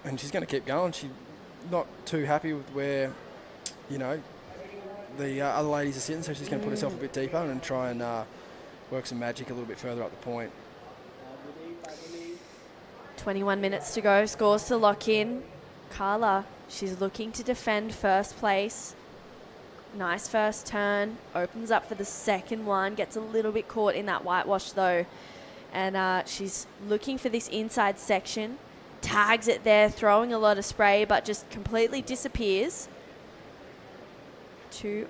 Speaker 12: And she's going to keep going. She's not too happy with where, the other ladies are sitting, so she's going to put herself a bit deeper and try and work some magic a little bit further up the point.
Speaker 9: 21 minutes to go. Scores to lock in. Carla, she's looking to defend first place. Nice first turn. Opens up for the second one. Gets a little bit caught in that whitewash though. And she's looking for this inside section. Tags it there, throwing a lot of spray, but just completely disappears. 2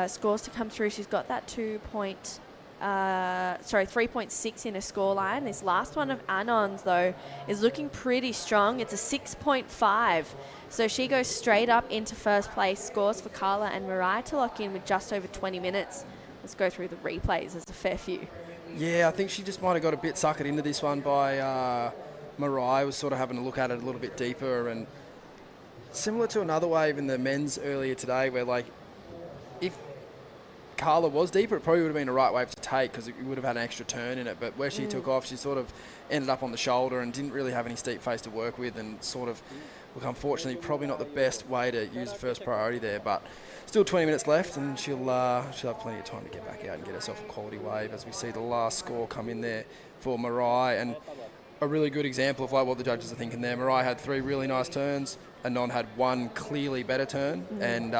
Speaker 9: scores to come through. She's got that 3.6 in a scoreline. This last one of Anon's, though, is looking pretty strong. It's a 6.5. So she goes straight up into first place. Scores for Carla and Mariah to lock in with just over 20 minutes. Let's go through the replays. There's a fair few.
Speaker 12: Yeah, I think she just might have got a bit suckered into this one by Mariah. Was sort of having a look at it a little bit deeper, and similar to another wave in the men's earlier today where, if Carla was deeper, it probably would have been a right wave to take because it would have had an extra turn in it. But where she took off, she sort of ended up on the shoulder and didn't really have any steep face to work with, and sort of, unfortunately, probably not the best way to use the first priority there. But still 20 minutes left, and she'll have plenty of time to get back out and get herself a quality wave as we see the last score come in there for Mariah. And a really good example of what the judges are thinking there. Mariah had 3 really nice turns. Anon had 1 clearly better turn, and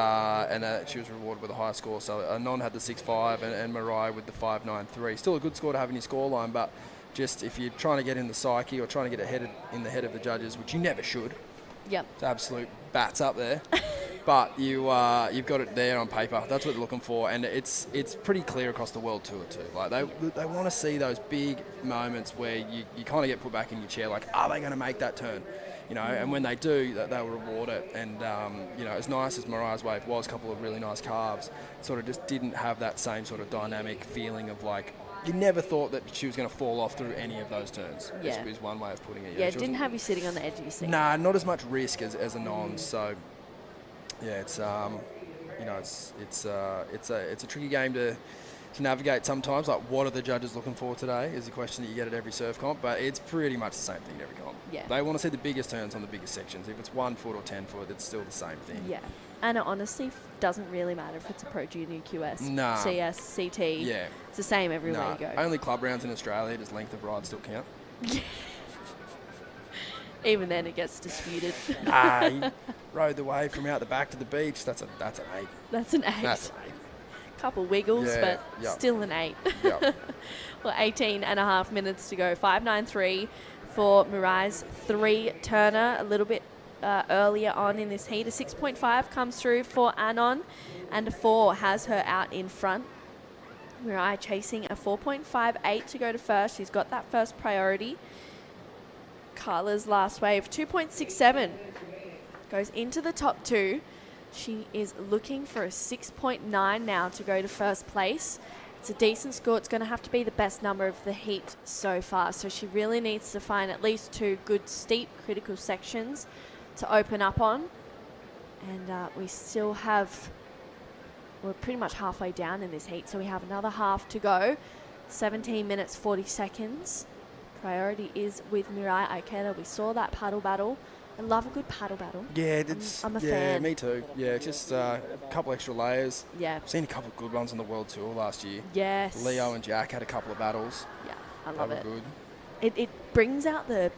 Speaker 12: she was rewarded with a high score. So Anon had the 6.5 and Mariah with the 5.93. Still a good score to have in your scoreline, but just if you're trying to get in the psyche or trying to get in the head of the judges, which you never should.
Speaker 9: Yep.
Speaker 12: It's absolute bats up there. but you've got it there on paper. That's what they're looking for, and it's pretty clear across the world tour too. Like they want to see those big moments where you kind of get put back in your chair, like, are they going to make that turn? You know, and when they do, they'll reward it. And you know, as nice as Mariah's wave was, a couple of really nice carves, sort of just didn't have that same sort of dynamic feeling of like, you never thought that she was going to fall off through any of those turns.
Speaker 9: Yeah.
Speaker 12: Is one way of putting it.
Speaker 9: Yeah, it didn't have you sitting on the edge of your seat.
Speaker 12: Nah, not as much risk as a non. So yeah, it's you know, it's a tricky game to navigate sometimes. Like, what are the judges looking for today is a question that you get at every surf comp, but it's pretty much the same thing at every comp.
Speaker 9: Yeah.
Speaker 12: They want to see the biggest turns on the biggest sections. If it's 1 foot or 10 foot, it's still the same thing.
Speaker 9: Yeah. And it honestly doesn't really matter if it's a Pro Junior QS,
Speaker 12: Nah.
Speaker 9: CS, CT.
Speaker 12: Yeah.
Speaker 9: It's the same everywhere
Speaker 12: Nah.
Speaker 9: you go.
Speaker 12: Only club rounds in Australia, does length of ride still count?
Speaker 9: Even then it gets disputed.
Speaker 12: He rode the wave from out the back to the beach. That's an 8.
Speaker 9: That's an 8.
Speaker 12: That's an 8.
Speaker 9: Couple wiggles,
Speaker 12: Yeah,
Speaker 9: but
Speaker 12: yeah.
Speaker 9: still an 8.
Speaker 12: Yeah.
Speaker 9: Well, 18 and a half minutes to go. 5.93 for Mirai's 3-turner, a little bit earlier on in this heat. A 6.5 comes through for Anon, and a 4 has her out in front. Mirai chasing a 4.58 to go to first. She's got that first priority. Carla's last wave, 2.67, goes into the top 2. She is looking for a 6.9 now to go to first place. It's a decent score. It's going to have to be the best number of the heat so far. So she really needs to find at least 2 good steep critical sections to open up on. And we still have, we're pretty much halfway down in this heat. So we have another half to go. 17 minutes, 40 seconds. Priority is with Mirai Aikeda. We saw that paddle battle. I love a good paddle battle.
Speaker 12: Yeah,
Speaker 9: I'm a
Speaker 12: yeah,
Speaker 9: fan.
Speaker 12: me too. Yeah, just a couple extra layers.
Speaker 9: Yeah.
Speaker 12: I've seen a couple of good ones on the World Tour last year.
Speaker 9: Yes.
Speaker 12: Leo and Jack had a couple of battles.
Speaker 9: Yeah, I love
Speaker 12: They
Speaker 9: it.
Speaker 12: were good.
Speaker 9: It brings out the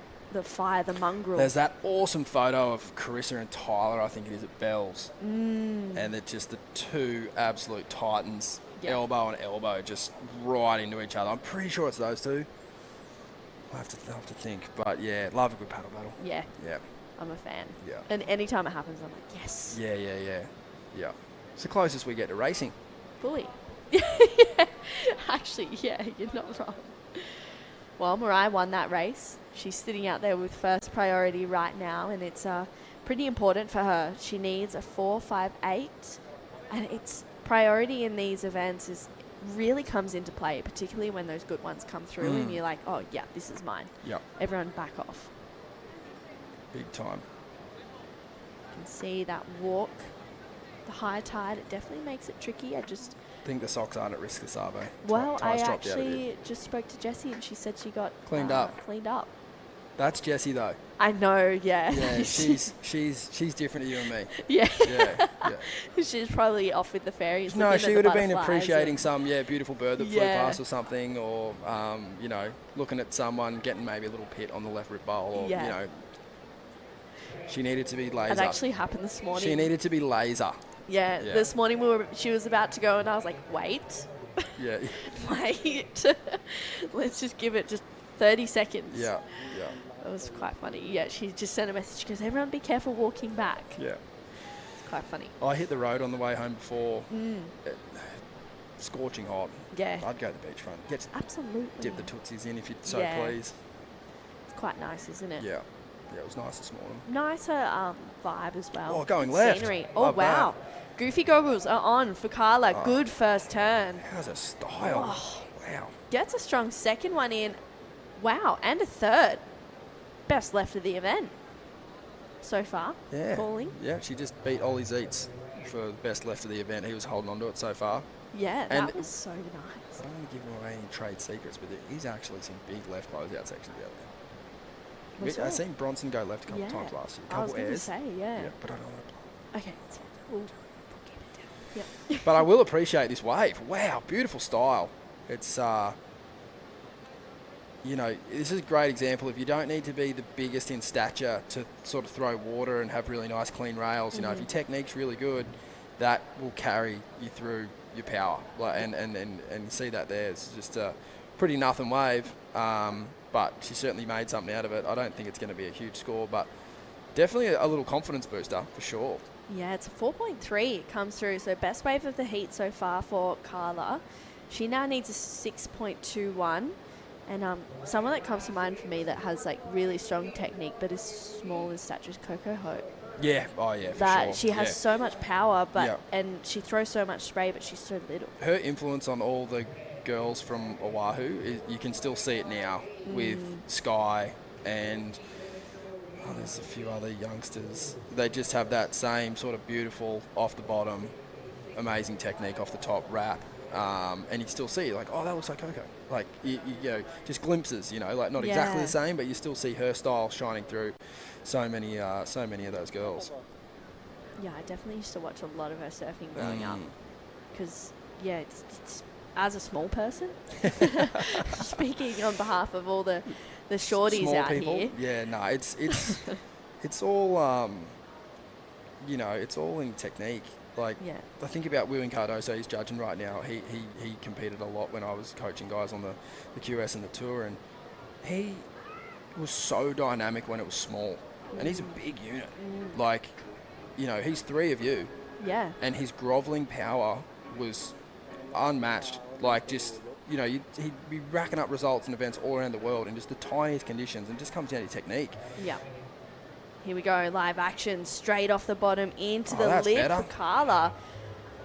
Speaker 9: fire, the mongrel.
Speaker 12: There's that awesome photo of Carissa and Tyler, I think it is, at Bell's.
Speaker 9: Mm.
Speaker 12: And they're just the 2 absolute titans,
Speaker 9: Yeah.
Speaker 12: elbow on elbow, just right into each other. I'm pretty sure it's those 2. I'll have to think. But yeah, love a good paddle battle.
Speaker 9: Yeah.
Speaker 12: Yeah.
Speaker 9: I'm a fan.
Speaker 12: Yeah.
Speaker 9: And anytime it happens, I'm like, yes.
Speaker 12: Yeah. It's the closest we get to racing.
Speaker 9: Fully. Actually, yeah, you're not wrong. Well, Mirai won that race. She's sitting out there with first priority right now, and it's pretty important for her. She needs a 4.58, and it's priority in these events is really comes into play, particularly when those good ones come through and you're like, oh, yeah, this is mine.
Speaker 12: Yep.
Speaker 9: Everyone back off.
Speaker 12: Big time.
Speaker 9: You can see that walk, the high tide, it definitely makes it tricky. I
Speaker 12: think the socks aren't at risk of Sabo.
Speaker 9: Well, I
Speaker 12: Ty's dropped out a bit.
Speaker 9: actually just spoke to Jessie and she said she got
Speaker 12: Cleaned up.
Speaker 9: Cleaned up.
Speaker 12: That's Jessie though.
Speaker 9: I know, yeah.
Speaker 12: Yeah, she's different to you and me.
Speaker 9: Yeah.
Speaker 12: Yeah.
Speaker 9: She's probably off with the fairies.
Speaker 12: No,
Speaker 9: looking
Speaker 12: she
Speaker 9: at
Speaker 12: would
Speaker 9: the
Speaker 12: have been
Speaker 9: butterflies
Speaker 12: appreciating
Speaker 9: and-
Speaker 12: some beautiful bird that flew
Speaker 9: Yeah.
Speaker 12: past or something, or you know, looking at someone getting maybe a little pit on the left rib bowl, or
Speaker 9: Yeah.
Speaker 12: you know, she needed to be laser.
Speaker 9: It actually happened this morning.
Speaker 12: She needed to be laser.
Speaker 9: Yeah,
Speaker 12: Yeah.
Speaker 9: this morning she was about to go and I was like, wait.
Speaker 12: Yeah.
Speaker 9: Wait. Let's just give it just 30 seconds.
Speaker 12: Yeah.
Speaker 9: It was quite funny. Yeah, she just sent a message. She goes, everyone be careful walking back.
Speaker 12: Yeah.
Speaker 9: It's quite funny.
Speaker 12: I hit the road on the way home before.
Speaker 9: Mm.
Speaker 12: Scorching hot.
Speaker 9: Yeah.
Speaker 12: I'd go to the beachfront.
Speaker 9: Absolutely.
Speaker 12: Dip the tootsies in if you'd so
Speaker 9: Yeah.
Speaker 12: please.
Speaker 9: It's quite nice, isn't it?
Speaker 12: Yeah. Yeah, it was nice this morning.
Speaker 9: Nicer vibe as well.
Speaker 12: Oh, going
Speaker 9: Good
Speaker 12: left.
Speaker 9: Scenery. Oh,
Speaker 12: Love
Speaker 9: wow. Goofy goggles are on for Carla.
Speaker 12: Oh.
Speaker 9: Good first turn.
Speaker 12: How's her style?
Speaker 9: Oh.
Speaker 12: Wow.
Speaker 9: Gets a strong second one in. Wow. And a third. Best left of the event so far.
Speaker 12: Yeah.
Speaker 9: Calling.
Speaker 12: Yeah, she just beat Ollie Zeitz for the best left of the event. He was holding on to it so far.
Speaker 9: Yeah,
Speaker 12: And
Speaker 9: that was so nice.
Speaker 12: I don't want to give away any trade secrets, but there is actually some big left closeout sections out there.
Speaker 9: Was
Speaker 12: I've
Speaker 9: there?
Speaker 12: seen Bronson go left a couple
Speaker 9: Yeah.
Speaker 12: times last year. A
Speaker 9: I was
Speaker 12: couple
Speaker 9: going to
Speaker 12: airs.
Speaker 9: say, yeah.
Speaker 12: But I don't want to
Speaker 9: Okay, it's fine. We'll keep it down. Yeah.
Speaker 12: But I will appreciate this wave. Wow, beautiful style. It's, you know, this is a great example. If you don't need to be the biggest in stature to sort of throw water and have really nice clean rails, you know, if your technique's really good, that will carry you through your power. Like, and you see that there. It's just a pretty nothing wave, but she certainly made something out of it. I don't think it's going to be a huge score, but definitely a little confidence booster for sure.
Speaker 9: Yeah, it's a 4.3 it comes through. So best wave of the heat so far for Carla. She now needs a 6.21. And someone that comes to mind for me that has like really strong technique but is small in stature is Coco Hope.
Speaker 12: Yeah, oh yeah, for
Speaker 9: That
Speaker 12: sure.
Speaker 9: she has
Speaker 12: Yeah.
Speaker 9: so much power, but
Speaker 12: Yeah.
Speaker 9: and she throws so much spray, but she's so little.
Speaker 12: Her influence on all the girls from Oahu, you can still see it now with Sky and there's a few other youngsters. They just have that same sort of beautiful off the bottom, amazing technique off the top wrap. And you still see like, oh, that looks like Coco. Like, you know, just glimpses, you know, like not exactly the same, but you still see her style shining through so many of those girls.
Speaker 9: Yeah, I definitely used to watch a lot of her surfing growing up. Because, yeah, it's as a small person, speaking on behalf of all the shorties
Speaker 12: Small
Speaker 9: out
Speaker 12: people.
Speaker 9: here.
Speaker 12: Yeah, no, it's it's all, you know, it's all in technique. Like, I think about William Cardoso, he's judging right now. He competed a lot when I was coaching guys on the QS and the tour, and he was so dynamic when it was small. And he's a big unit. Like, you know, he's 3 of you.
Speaker 9: Yeah.
Speaker 12: And his groveling power was unmatched. Like, just, you know, he'd be racking up results in events all around the world in just the tiniest conditions, and it just comes down to technique.
Speaker 9: Yeah. Here we go, live action, straight off the bottom into the
Speaker 12: that's
Speaker 9: lip
Speaker 12: better.
Speaker 9: for Carla.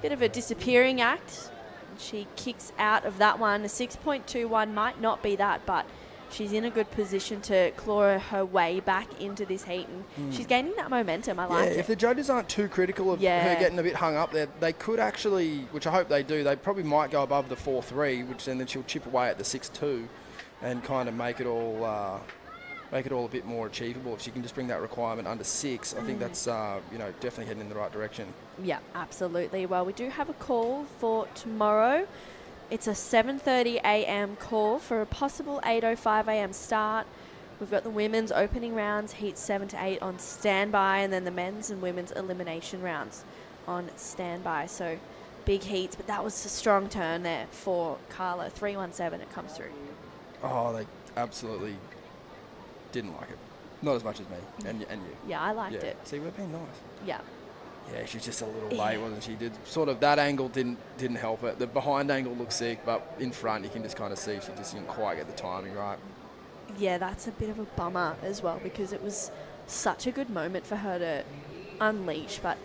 Speaker 9: Bit of a disappearing act. She kicks out of that one. A 6.21 might not be that, but she's in a good position to claw her way back into this heat. And she's gaining that momentum. I like it.
Speaker 12: If the judges aren't too critical of her getting a bit hung up there, they could actually, which I hope they do, they probably might go above the 4.3, which then she'll chip away at the 6.2 and kind of make it all a bit more achievable. If she can just bring that requirement under 6, I think that's you know, definitely heading in the right direction.
Speaker 9: Yeah, absolutely. Well, we do have a call for tomorrow. It's a 7:30 a.m. call for a possible 8:05 a.m. start. We've got the women's opening rounds, heats 7 to 8 on standby, and then the men's and women's elimination rounds on standby. So big heats, but that was a strong turn there for Carla. 3:17 it comes through.
Speaker 12: Oh, they absolutely didn't like it. Not as much as me and you.
Speaker 9: Yeah, I liked it.
Speaker 12: See, we're being nice.
Speaker 9: Yeah.
Speaker 12: Yeah, she's just a little late, wasn't she? Did sort of that angle didn't help it. The behind angle looked sick, but in front you can just kind of see she just didn't quite get the timing right.
Speaker 9: Yeah, that's a bit of a bummer as well, because it was such a good moment for her to unleash. But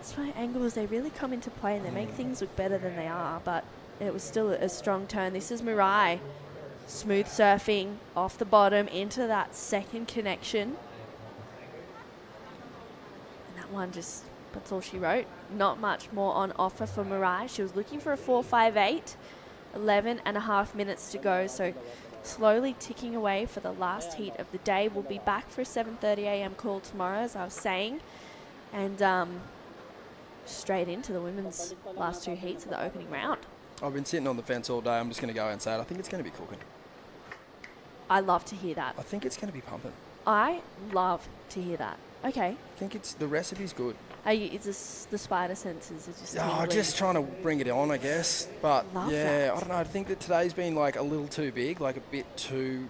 Speaker 9: it's why angles, they really come into play and they make things look better than they are. But it was still a strong turn. This is Mirai. Smooth surfing off the bottom into that second connection. And that one just, that's all she wrote. Not much more on offer for Mirai. She was looking for a 4.58. 11 and a half minutes to go. So slowly ticking away for the last heat of the day. We'll be back for a 7:30 a.m. call tomorrow, as I was saying. And straight into the women's last 2 heats of the opening round.
Speaker 12: I've been sitting on the fence all day. I'm just going to go and say it. I think it's going to be cooking.
Speaker 9: I love to hear that.
Speaker 12: I think it's going to be pumping.
Speaker 9: I love to hear that. Okay.
Speaker 12: I think the recipe's good.
Speaker 9: Is this the spider senses? Is just
Speaker 12: Just trying to bring it on, I guess. But
Speaker 9: Love
Speaker 12: yeah,
Speaker 9: that.
Speaker 12: I don't know. I think that today's been like a little too big, like a bit too.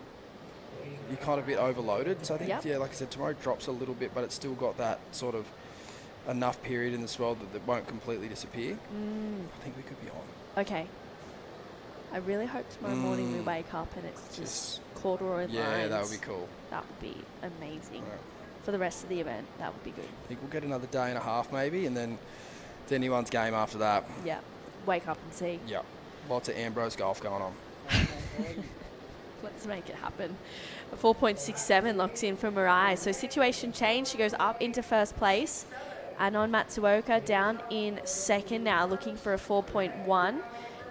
Speaker 12: You're kind of a bit overloaded. So I think, like I said, tomorrow drops a little bit, but it's still got that sort of enough period in the swell that won't completely disappear. I think we could be on.
Speaker 9: Okay. I really hope tomorrow morning we wake up and it's just corduroy lines.
Speaker 12: Yeah, that would be cool.
Speaker 9: That would be amazing. For the rest of the event, that would be good.
Speaker 12: I think we'll get another day and a half maybe, and then it's anyone's game after that.
Speaker 9: Yeah. Wake up and see.
Speaker 12: Yeah. Lots of Ambrose golf going on.
Speaker 9: Let's make it happen. A 4.67 locks in for Mirai. So situation change. She goes up into first place. Anon Matsuoka down in second now, looking for a 4.1.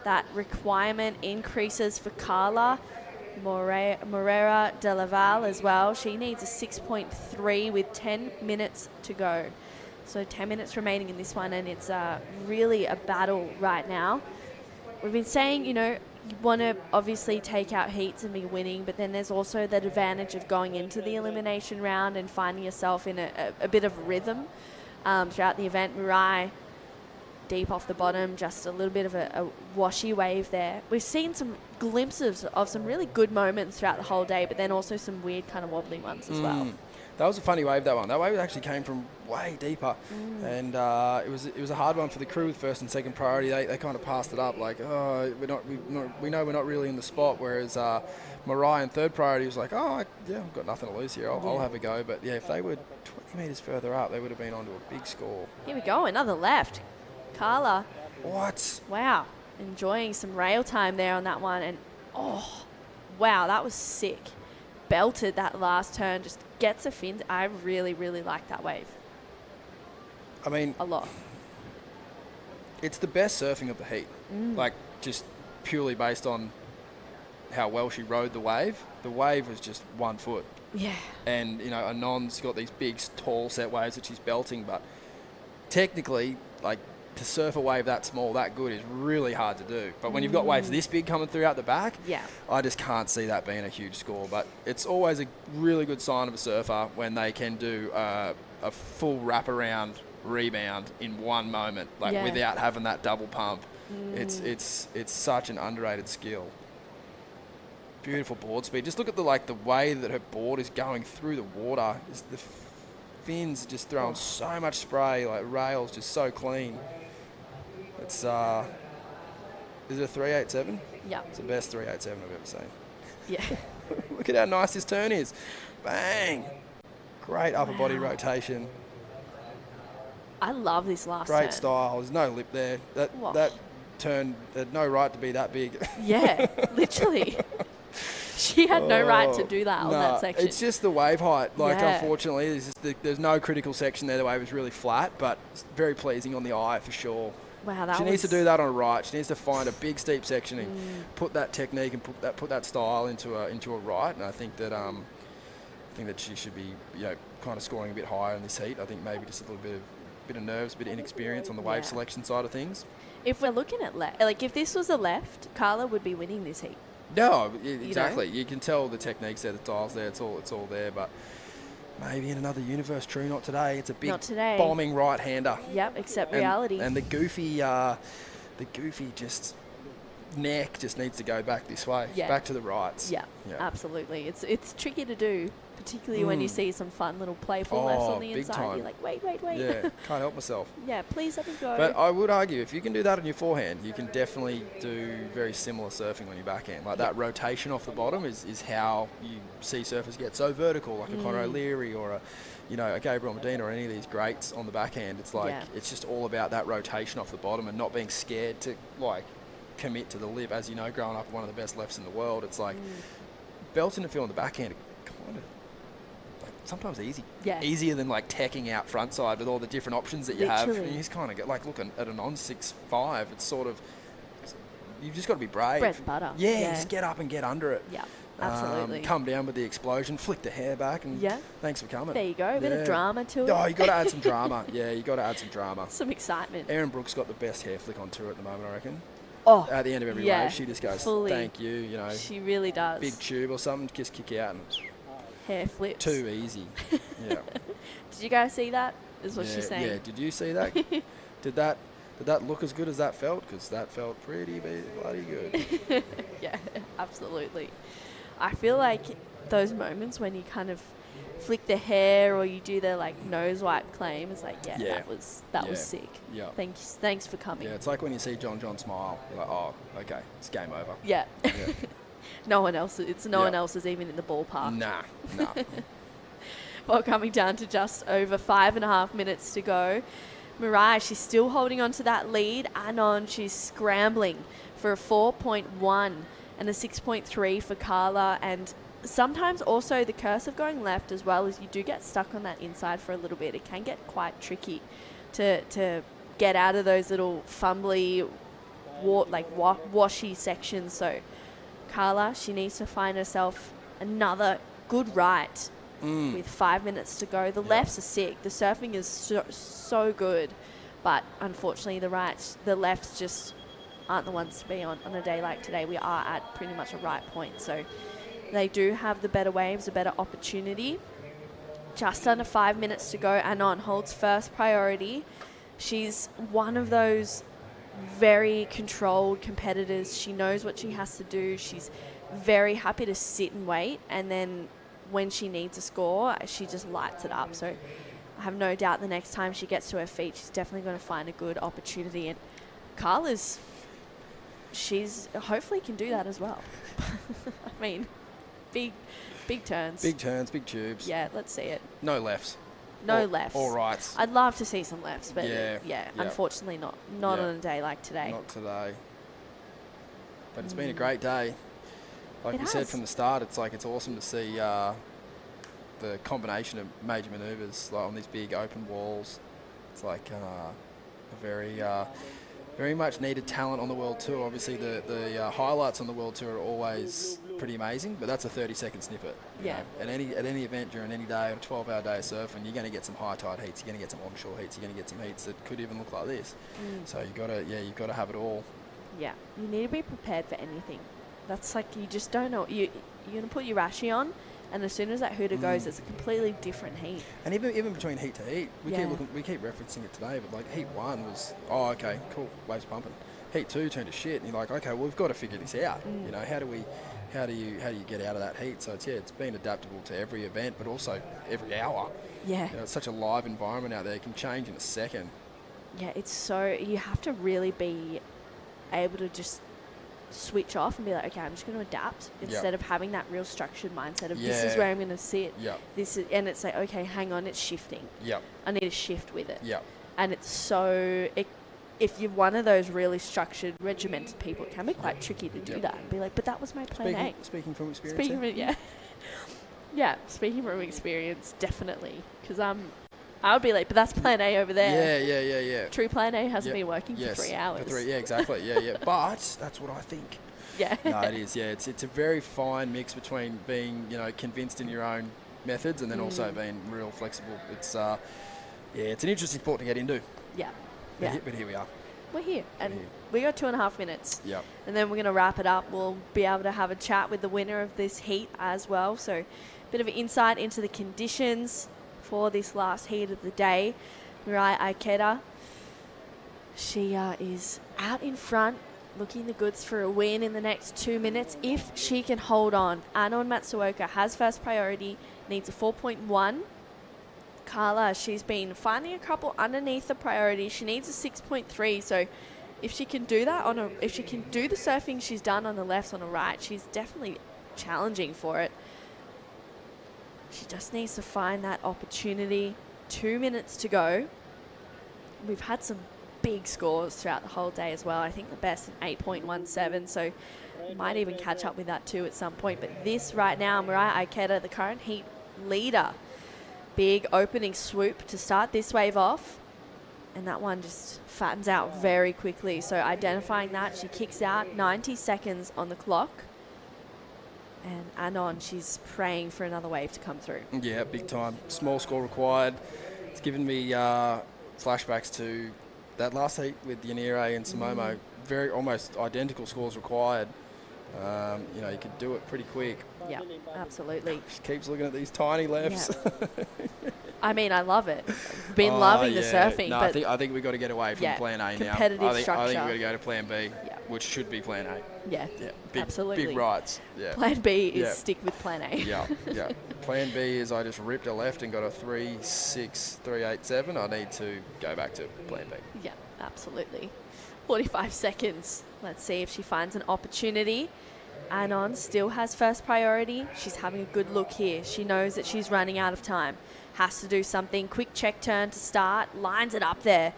Speaker 9: That requirement increases for Carla. Morera de Laval as well. She needs a 6.3 with 10 minutes to go. So 10 minutes remaining in this one, and it's really a battle right now. We've been saying, you know, you want to obviously take out heats and be winning, but then there's also that advantage of going into the elimination round and finding yourself in a bit of rhythm throughout the event. Mirai deep off the bottom, just a little bit of a washy wave there. We've seen some glimpses of some really good moments throughout the whole day, but then also some weird kind of wobbly ones as well.
Speaker 12: That was a funny wave, that one. That wave actually came from way deeper. And it was a hard one for the crew with first and second priority. They kind of passed it up like, oh, we know we're not really in the spot, whereas Mariah in third priority was like, oh, I've got nothing to lose here. I'll have a go. But, yeah, if they were 20 metres further up, they would have been onto a big score.
Speaker 9: Here we go, another left. Carla.
Speaker 12: What?
Speaker 9: Wow. Enjoying some rail time there on that one. And, oh, wow, that was sick. Belted that last turn, just gets a fin. I really, really like that wave.
Speaker 12: I mean,
Speaker 9: a lot.
Speaker 12: It's the best surfing of the heat. Like, just purely based on how well she rode the wave. The wave was just 1 foot.
Speaker 9: Yeah.
Speaker 12: And, you know, Anon's got these big, tall set waves that she's belting, but technically, like, to surf a wave that small, that good is really hard to do. But when you've got waves this big coming through out the back, I just can't see that being a huge score. But it's always a really good sign of a surfer when they can do a full wraparound rebound in one moment, like without having that double pump. It's such an underrated skill. Beautiful board speed. Just look at the way that her board is going through the water. The fins just throwing so much spray, like rails just so clean. It's is it a 387?
Speaker 9: Yeah.
Speaker 12: It's the best 387 I've ever seen.
Speaker 9: Yeah.
Speaker 12: Look at how nice this turn is. Bang. Great upper body rotation.
Speaker 9: I love this last turn.
Speaker 12: Great style. There's no lip there. That turn had no right to be that big.
Speaker 9: Yeah, literally. She had no right to do that on that section.
Speaker 12: It's just the wave height. Like, unfortunately, there's no critical section there. The wave is really flat, but it's very pleasing on the eye for sure.
Speaker 9: Wow, that
Speaker 12: she needs to do that on a right. She needs to find a big steep section and put that technique and put that style into a right. And I think that she should be, you know, kind of scoring a bit higher in this heat. I think maybe just a little bit of nerves, a bit of inexperience on the wave selection side of things.
Speaker 9: If we're looking at if this was a left, Carla would be winning this heat.
Speaker 12: No, exactly. You can tell the techniques there, the styles there. It's all there. But maybe in another universe, true, not today. It's a big bombing right-hander.
Speaker 9: Yep, except reality.
Speaker 12: And the goofy just neck just needs to go back this way, back to the rights.
Speaker 9: Yeah, absolutely. It's tricky to do, particularly when you see some fun little playful lefts on the inside.
Speaker 12: Time.
Speaker 9: You're like, wait.
Speaker 12: Yeah, can't help myself.
Speaker 9: Yeah, please let me go.
Speaker 12: But I would argue if you can do that on your forehand, you can definitely do very similar surfing on your backhand. Like that rotation off the bottom is how you see surfers get so vertical, like a Conor O'Leary or a Gabriel Medina or any of these greats on the backhand. It's like it's just all about that rotation off the bottom and not being scared to commit to the lip. As you know, growing up one of the best lefts in the world, it's like belting and feel on the backhand kind of sometimes easier than like teching out front side with all the different options that you have. And you just kind of get like looking at an on 6.5. It's sort of you've just got to be brave.
Speaker 9: Bread and butter.
Speaker 12: Yeah, just get up and get under it.
Speaker 9: Yeah, absolutely.
Speaker 12: Come down with the explosion, flick the hair back, and thanks for coming.
Speaker 9: There you go, a bit of drama to it.
Speaker 12: Oh, you got to add some drama. Yeah, you got to add some drama.
Speaker 9: Some excitement.
Speaker 12: Erin Brooks got the best hair flick on tour at the moment, I reckon.
Speaker 9: Oh,
Speaker 12: at the end of every wave, she just goes, "Thank you." You know,
Speaker 9: she really does.
Speaker 12: Big tube or something, just kick out and
Speaker 9: hair flips.
Speaker 12: Too easy. Yeah.
Speaker 9: Did you guys see that? Is what she's saying.
Speaker 12: Yeah. Did you see that? Did that look as good as that felt? Because that felt pretty bloody good.
Speaker 9: Yeah, absolutely. I feel like those moments when you kind of flick the hair or you do the nose wipe claim, it's like, that was sick.
Speaker 12: Yeah.
Speaker 9: Thanks for coming.
Speaker 12: Yeah, it's like when you see John smile, you're like, oh, okay, it's game over.
Speaker 9: Yeah. No one else is even in the ballpark.
Speaker 12: Nah.
Speaker 9: Well, coming down to just over 5.5 minutes to go. Mariah, she's still holding on to that lead. Anon, she's scrambling for a 4.1 and a 6.3 for Carla. And sometimes also the curse of going left as well is you do get stuck on that inside for a little bit. It can get quite tricky to get out of those little fumbly, washy sections. So Carla, she needs to find herself another good right with 5 minutes to go. The lefts are sick. The surfing is so good, but unfortunately the lefts just aren't the ones to be on a day like today. We are at pretty much a right point, so they do have the better waves, a better opportunity. Just under 5 minutes to go. Anon holds first priority. She's one of those very controlled competitors. She knows what she has to do. She's very happy to sit and wait, and then when she needs a score, she just lights it up. So I have no doubt the next time she gets to her feet, she's definitely going to find a good opportunity. And she's hopefully can do that as well. I mean, big turns.
Speaker 12: Big turns, big tubes.
Speaker 9: Yeah, let's see it.
Speaker 12: No lefts.
Speaker 9: No lefts.
Speaker 12: All rights.
Speaker 9: I'd love to see some lefts, but
Speaker 12: yeah.
Speaker 9: unfortunately not on a day like today.
Speaker 12: Not today. But it's been a great day. Like we said from the start, it's awesome to see the combination of major manoeuvres like on these big open walls. It's like a very much needed talent on the World Tour. Obviously, the highlights on the World Tour are always pretty amazing, but that's a 30-second snippet.
Speaker 9: Yeah.
Speaker 12: At any event during any day, a 12-hour day of surfing, you're going to get some high tide heats. You're going to get some onshore heats. You're going to get some heats that could even look like this. So you've got to have it all.
Speaker 9: Yeah, you need to be prepared for anything. That's like you just don't know. You're going to put your rashi on, and as soon as that hooter goes, it's a completely different heat.
Speaker 12: And even between heat to heat, we keep referencing it today, but like heat 1 was, okay, cool, waves pumping. Heat 2 turned to shit, and you're like, okay, well, we've got to figure this out. You know, how do you get out of that heat? So it's been adaptable to every event, but also every hour.
Speaker 9: Yeah.
Speaker 12: You know, it's such a live environment out there; it can change in a second.
Speaker 9: Yeah, you have to really be able to just switch off and be like, okay, I'm just going to adapt instead of having that real structured mindset of this is where I'm going to sit. And it's like, okay, hang on, it's shifting. I need to shift with it. And it's so if you're one of those really structured, regimented people, it can be quite tricky to do that and be like, but that was my plan A.
Speaker 12: Speaking from experience.
Speaker 9: Speaking from experience, definitely, because I would be like, but that's plan A over there.
Speaker 12: Yeah.
Speaker 9: True plan A hasn't been working for 3 hours.
Speaker 12: Exactly. But that's what I think.
Speaker 9: Yeah.
Speaker 12: No, it is. Yeah, it's a very fine mix between being, convinced in your own methods and then also being real flexible. It's it's an interesting sport to get into.
Speaker 9: Yeah.
Speaker 12: But here we are.
Speaker 9: We're here, and we got 2.5 minutes.
Speaker 12: Yep.
Speaker 9: And then we're going to wrap it up. We'll be able to have a chat with the winner of this heat as well. So, a bit of an insight into the conditions for this last heat of the day. Mirai Aikeda, she is out in front, looking the goods for a win in the next 2 minutes if she can hold on. Anon Matsuoka has first priority, needs a 4.1. Carla, she's been finding a couple underneath the priority. She needs a 6.3. So if she can do that if she can do the surfing she's done on the left, on the right, she's definitely challenging for it. She just needs to find that opportunity. 2 minutes to go. We've had some big scores throughout the whole day as well. I think the best in 8.17, so might even catch up with that too at some point. But this right now, Mirai Aikeda, the current heat leader. Big opening swoop to start this wave off. And that one just fattens out very quickly. So identifying that, she kicks out, 90 seconds on the clock. And Anon, she's praying for another wave to come through.
Speaker 12: Yeah, big time. Small score required. It's given me flashbacks to that last heat with Yanire and Samomo. Very almost identical scores required. You could do it pretty quick.
Speaker 9: Yeah, absolutely.
Speaker 12: She keeps looking at these tiny lefts.
Speaker 9: Yeah. I mean, I love it. Been loving the surfing.
Speaker 12: No,
Speaker 9: but
Speaker 12: I think we've got to get away from plan A now.
Speaker 9: Competitive structure.
Speaker 12: I think we've got to go to plan B, which should be plan A.
Speaker 9: Yeah, absolutely.
Speaker 12: Big rights. Yeah.
Speaker 9: Plan B is stick with plan A.
Speaker 12: Yeah. Plan B is I just ripped a left and got a 3.6, 3.87. I need to go back to plan B.
Speaker 9: Yeah, absolutely. 45 seconds. Let's see if she finds an opportunity. Anon still has first priority. She's having a good look here. She knows that she's running out of time. Has to do something. Quick check turn to start. Lines it up there.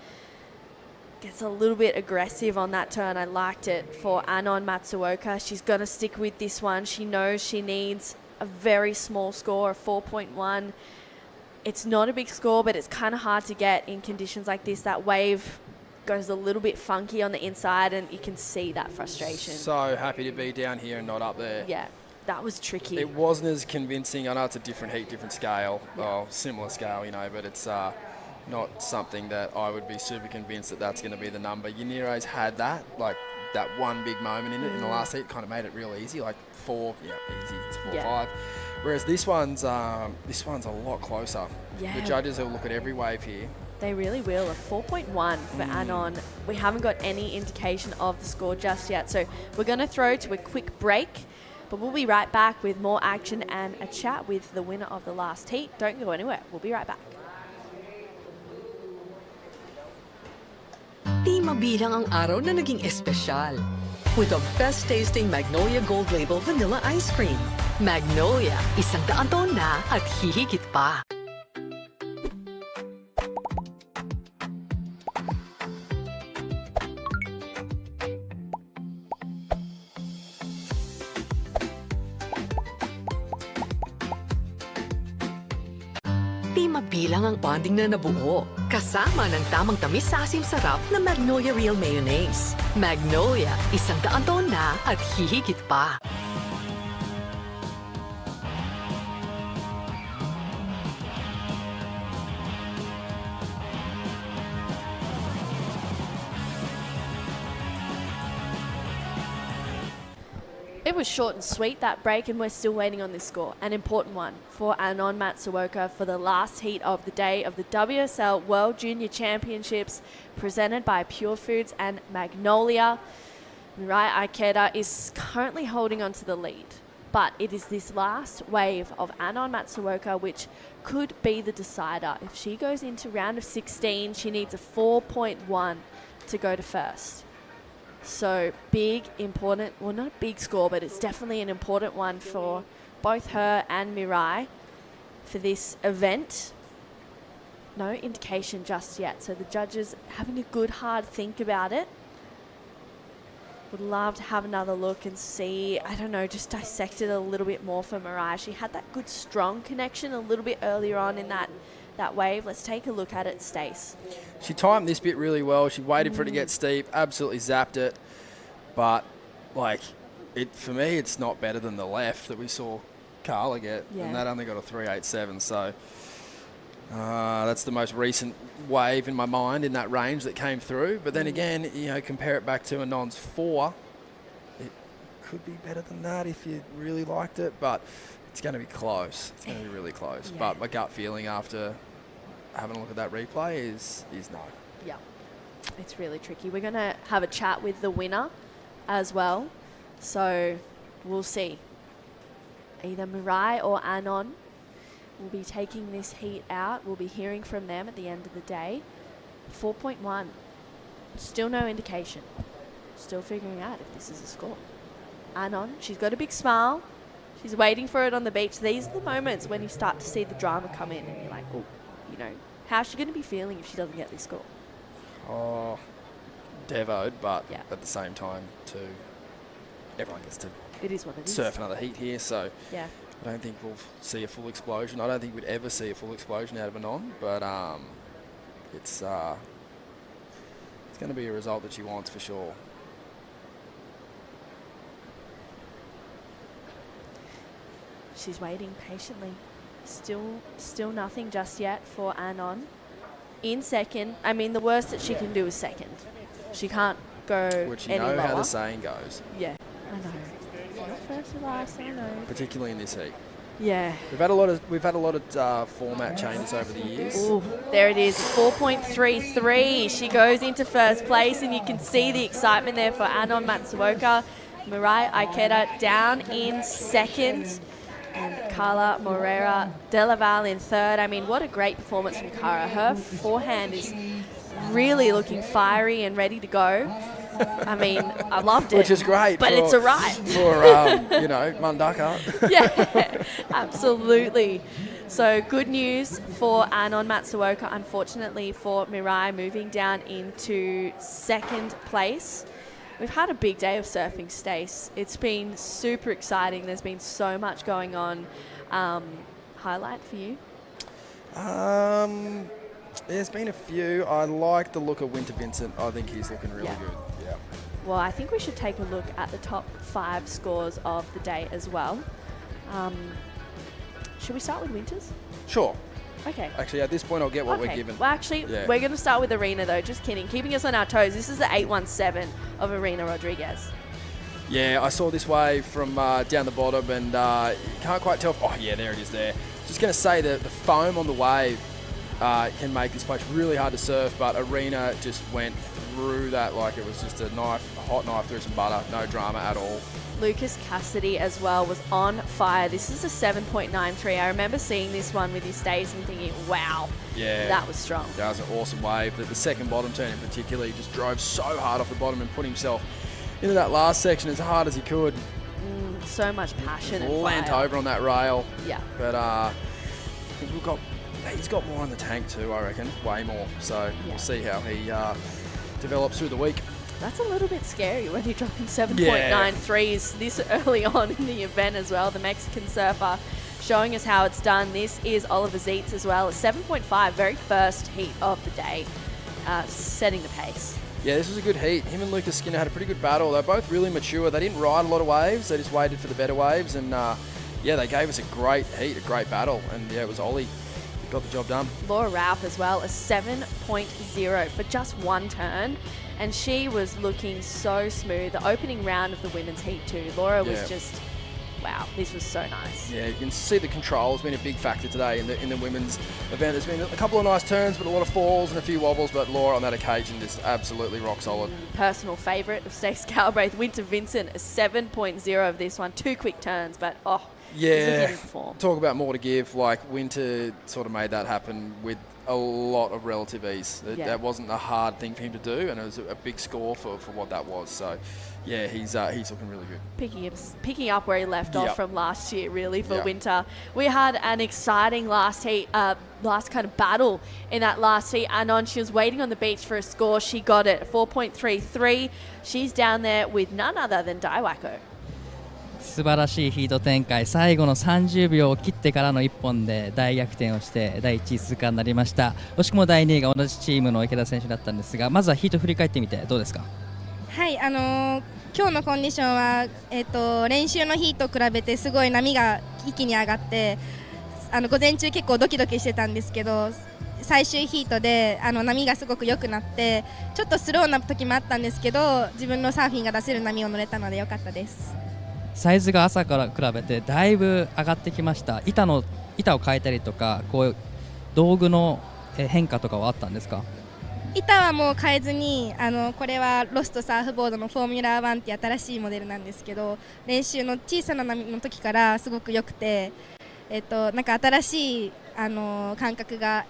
Speaker 9: Gets a little bit aggressive on that turn. I liked it for Anon Matsuoka. She's going to stick with this one. She knows she needs a very small score, a 4.1. It's not a big score, but it's kind of hard to get in conditions like this. That wave goes a little bit funky on the inside, and you can see that frustration.
Speaker 12: So happy to be down here and not up there.
Speaker 9: Yeah, that was tricky.
Speaker 12: It wasn't as convincing. I know it's a different heat, different scale, similar scale, but it's not something that I would be super convinced that that's going to be the number. Yanire's had that one big moment in it in the last heat, kind of made it real easy, like 4, easy, it's 4-5. Whereas this one's a lot closer.
Speaker 9: Yeah.
Speaker 12: The judges will look at every wave here.
Speaker 9: They really will. A 4.1 for Anon. We haven't got any indication of the score just yet, so we're going to throw to a quick break. But we'll be right back with more action and a chat with the winner of the last heat. Don't go anywhere. We'll be right back.
Speaker 7: Di mabilang ang araw na naging espesyal. With the best tasting Magnolia Gold Label Vanilla Ice Cream. Magnolia, 100 taon na at hihigit pa. Di mabilang ang bonding na nabuo. Kasama ng tamang tamis sa asim sarap na Magnolia Real Mayonnaise. Magnolia, 100 taon na at hihigit pa.
Speaker 9: It was short and sweet, that break, and we're still waiting on this score. An important one for Anon Matsuoka for the last heat of the day of the WSL World Junior Championships presented by Purefoods and Magnolia. Mirai Ikeda is currently holding on to the lead, but it is this last wave of Anon Matsuoka which could be the decider. If she goes into round of 16, she needs a 4.1 to go to first. So big, important, well, not a big score, but it's definitely an important one for both her and Mirai for this event. No indication just yet. So the judges having a good, hard think about it. Would love to have another look and see, I don't know, just dissect it a little bit more for Mirai. She had that good, strong connection a little bit earlier on in that wave. Let's take a look at it, Stace.
Speaker 12: She timed this bit really well. She waited for it to get steep, absolutely zapped it. But, like, for me, it's not better than the left that we saw Carla get.
Speaker 9: Yeah.
Speaker 12: And that only got a 3.87. So that's the most recent wave in my mind in that range that came through. But then again, you know, compare it back to Anon's 4. It could be better than that if you really liked it. But it's going to be close. It's going to be really close.
Speaker 9: Yeah.
Speaker 12: But my gut feeling after having a look at that replay is no.
Speaker 9: Yeah, it's really tricky. We're going to have a chat with the winner as well. So we'll see. Either Mirai or Anon will be taking this heat out. We'll be hearing from them at the end of the day. 4.1. Still no indication. Still figuring out if this is a score. Anon, she's got a big smile. She's waiting for it on the beach. These are the moments when you start to see the drama come in and you're like, oh, you know, how's she going to be feeling if she doesn't get this score?
Speaker 12: Oh, devoed, but
Speaker 9: yeah.
Speaker 12: at the same time, too, everyone gets to
Speaker 9: it is what it
Speaker 12: surf
Speaker 9: is.
Speaker 12: another heat here. So
Speaker 9: yeah.
Speaker 12: I don't think we'll see a full explosion. I don't think we'd ever see a full explosion out of Anon, but it's going to be a result that she wants for sure.
Speaker 9: She's waiting patiently. Still nothing just yet for Anon. In second, I mean, the worst that she can do is second. She can't go
Speaker 12: Which
Speaker 9: any lower.
Speaker 12: how the saying goes.
Speaker 9: Yeah, I know. Not first or last, I know.
Speaker 12: Particularly in this heat.
Speaker 9: Yeah.
Speaker 12: We've had a lot of format changes over the years.
Speaker 9: Ooh, there it is, 4.33. She goes into first place, and you can see the excitement there for Anon Matsuoka. Mirai Ikeda down in second. And Carla Moreira Delaval in third. I mean, what a great performance from Cara. Her forehand is really looking fiery and ready to go. I mean, I loved it.
Speaker 12: Which is great.
Speaker 9: But it's a right.
Speaker 12: For, you know, Mundaka.
Speaker 9: Yeah, absolutely. So good news for Anon Matsuoka. Unfortunately for Mirai, moving down into second place. We've had a big day of surfing, Stace. It's been super exciting. There's been so much going on. Highlight for you?
Speaker 12: There's been a few. I like the look of Winter Vincent. I think he's looking really good. Yeah.
Speaker 9: Well, I think we should take a look at the top 5 scores of the day as well. Should we start with Winters?
Speaker 12: Sure.
Speaker 9: Okay.
Speaker 12: Actually, at this point, I'll get what we're given.
Speaker 9: Well, actually, we're going to start with Arena, though. Just kidding. Keeping us on our toes. This is the 817 of Arena Rodriguez.
Speaker 12: Yeah, I saw this wave from down the bottom, and you can't quite tell. Oh, yeah, there it is there. Just going to say that the foam on the wave can make this place really hard to surf, but Arena just went through that like it was just a hot knife through some butter. No drama at all.
Speaker 9: Lucas Cassidy as well was on fire. This is a 7.93. I remember seeing this one with his stays and thinking, wow, that was strong.
Speaker 12: That was an awesome wave. The second bottom turn in particular, he just drove so hard off the bottom and put himself into that last section as hard as he could.
Speaker 9: So much passion and
Speaker 12: Leant
Speaker 9: fire.
Speaker 12: over on that rail.
Speaker 9: Yeah.
Speaker 12: But I think he's got more in the tank too, I reckon. Way more. So we'll see how he develops through the week.
Speaker 9: That's a little bit scary when you're dropping 7.93s this early on in the event as well. The Mexican surfer showing us how it's done. This is Oliver Zeitz as well. A 7.5, very first heat of the day, setting the pace.
Speaker 12: Yeah, this was a good heat. Him and Lucas Skinner had a pretty good battle. They're both really mature. They didn't ride a lot of waves. They just waited for the better waves. And they gave us a great heat, a great battle. And it was Ollie who got the job done.
Speaker 9: Laura Raup as well, a 7.0 for just one turn. And she was looking so smooth. The opening round of the women's heat too. Laura was just, wow, this was so nice.
Speaker 12: Yeah, you can see the control has been a big factor today in the women's event. There's been a couple of nice turns, but a lot of falls and a few wobbles. But Laura on that occasion just absolutely rock solid.
Speaker 9: Personal favourite of Stacey Galbraith, Winter Vincent, a 7.0 of this one. 2 quick turns, but
Speaker 12: yeah, talk about more to give. Like Winter sort of made that happen with a lot of relative ease. That wasn't a hard thing for him to do, and it was a big score for what that was. So, yeah, he's looking really good.
Speaker 9: Picking up where he left off from last year, really, for Winter. We had an exciting last heat, last kind of battle in that last heat. Anon, she was waiting on the beach for a score. She got it, 4.33. She's down there with none other than Daiwako.
Speaker 4: 素晴らしいヒート展開、最後の30秒を切ってからの1本で大逆転をして第1位通過になりました。惜しくも第2位が同じチームの池田選手だったんですが、まずはヒート振り返ってみてどうですか？
Speaker 17: はい、今日のコンディションは、練習のヒートと比べてすごい波が一気に上がって、午前中結構ドキドキしてたんですけど、最終ヒートで波がすごく良くなって、ちょっとスローな時もあったんですけど、自分のサーフィンが出せる波を乗れたので良かったです。
Speaker 4: サイズが朝から比べてだいぶ上がってきました。板を変えたりとか、こう道具の変化とかはあったんですか？
Speaker 17: 板はもう変えずに、これはロストサーフボードのフォーミュラー1っていう新しいモデルなんですけど、練習の小さな波の時からすごく良くて、なんか新しい感覚が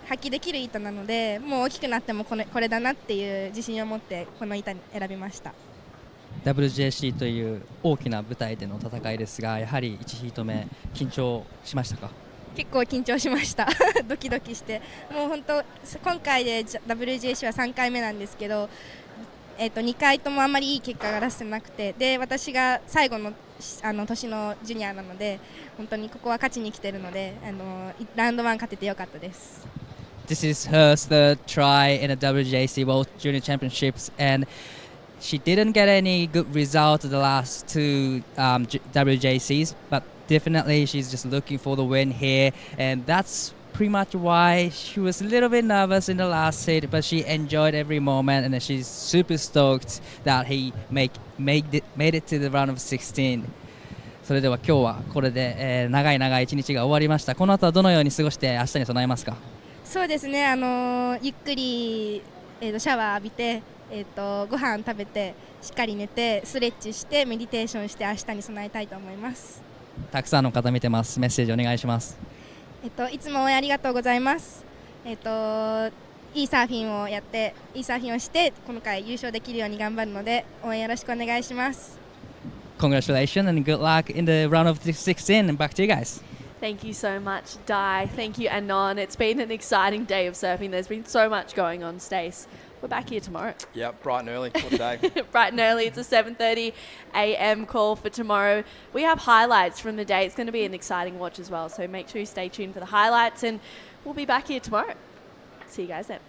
Speaker 17: 発揮できる板なので、もう大きくなってもこれだなっていう自信を持ってこの板に選びました。
Speaker 4: WJC という大きな舞台での戦いですが、やはり1ヒート目緊張しましたか？
Speaker 17: 結構緊張しましたドキドキして、もう本当今回で WJC は3回目なんですけど、2回ともあんまりいい結果が出せなくて、で私が最後の年のジュニアなので、本当にここは勝ちに来てるので、ラウンド1勝ててよかったです。
Speaker 4: This is her third try in the WJC World Junior Championships, and she didn't get any good results the last two WJCs, but definitely she's just looking for the win here, and that's pretty much why she was a little bit nervous in the last hit, but she enjoyed every moment, and she's super stoked that he made it to the round of 16. それでは今日はこれで、長い一日が終わりました。この後はどのように過ごして明日に備えますか？
Speaker 17: そうですね、ゆっくり、シャワー浴びて、ご飯食べてしっかり寝てストレッチしてメディテーションして明日に備えたいと思います。
Speaker 4: たくさんの方見てます。メッセージお願いします。
Speaker 17: いつも応援ありがとうございます。いいサーフィンをやっていいサーフィンをして今回優勝できるように頑張るので応援よろしくお願いします。
Speaker 4: Congratulations and good luck in the round of 16, and back to you guys.
Speaker 9: Thank you so much, Dai. Thank you, Anon. It's been an exciting day of surfing. There's been so much going on, Stace. We're back here tomorrow.
Speaker 12: Yep, bright and early for today.
Speaker 9: Bright and early. It's a 7:30 a.m. call for tomorrow. We have highlights from the day. It's going to be an exciting watch as well. So make sure you stay tuned for the highlights, and we'll be back here tomorrow. See you guys then.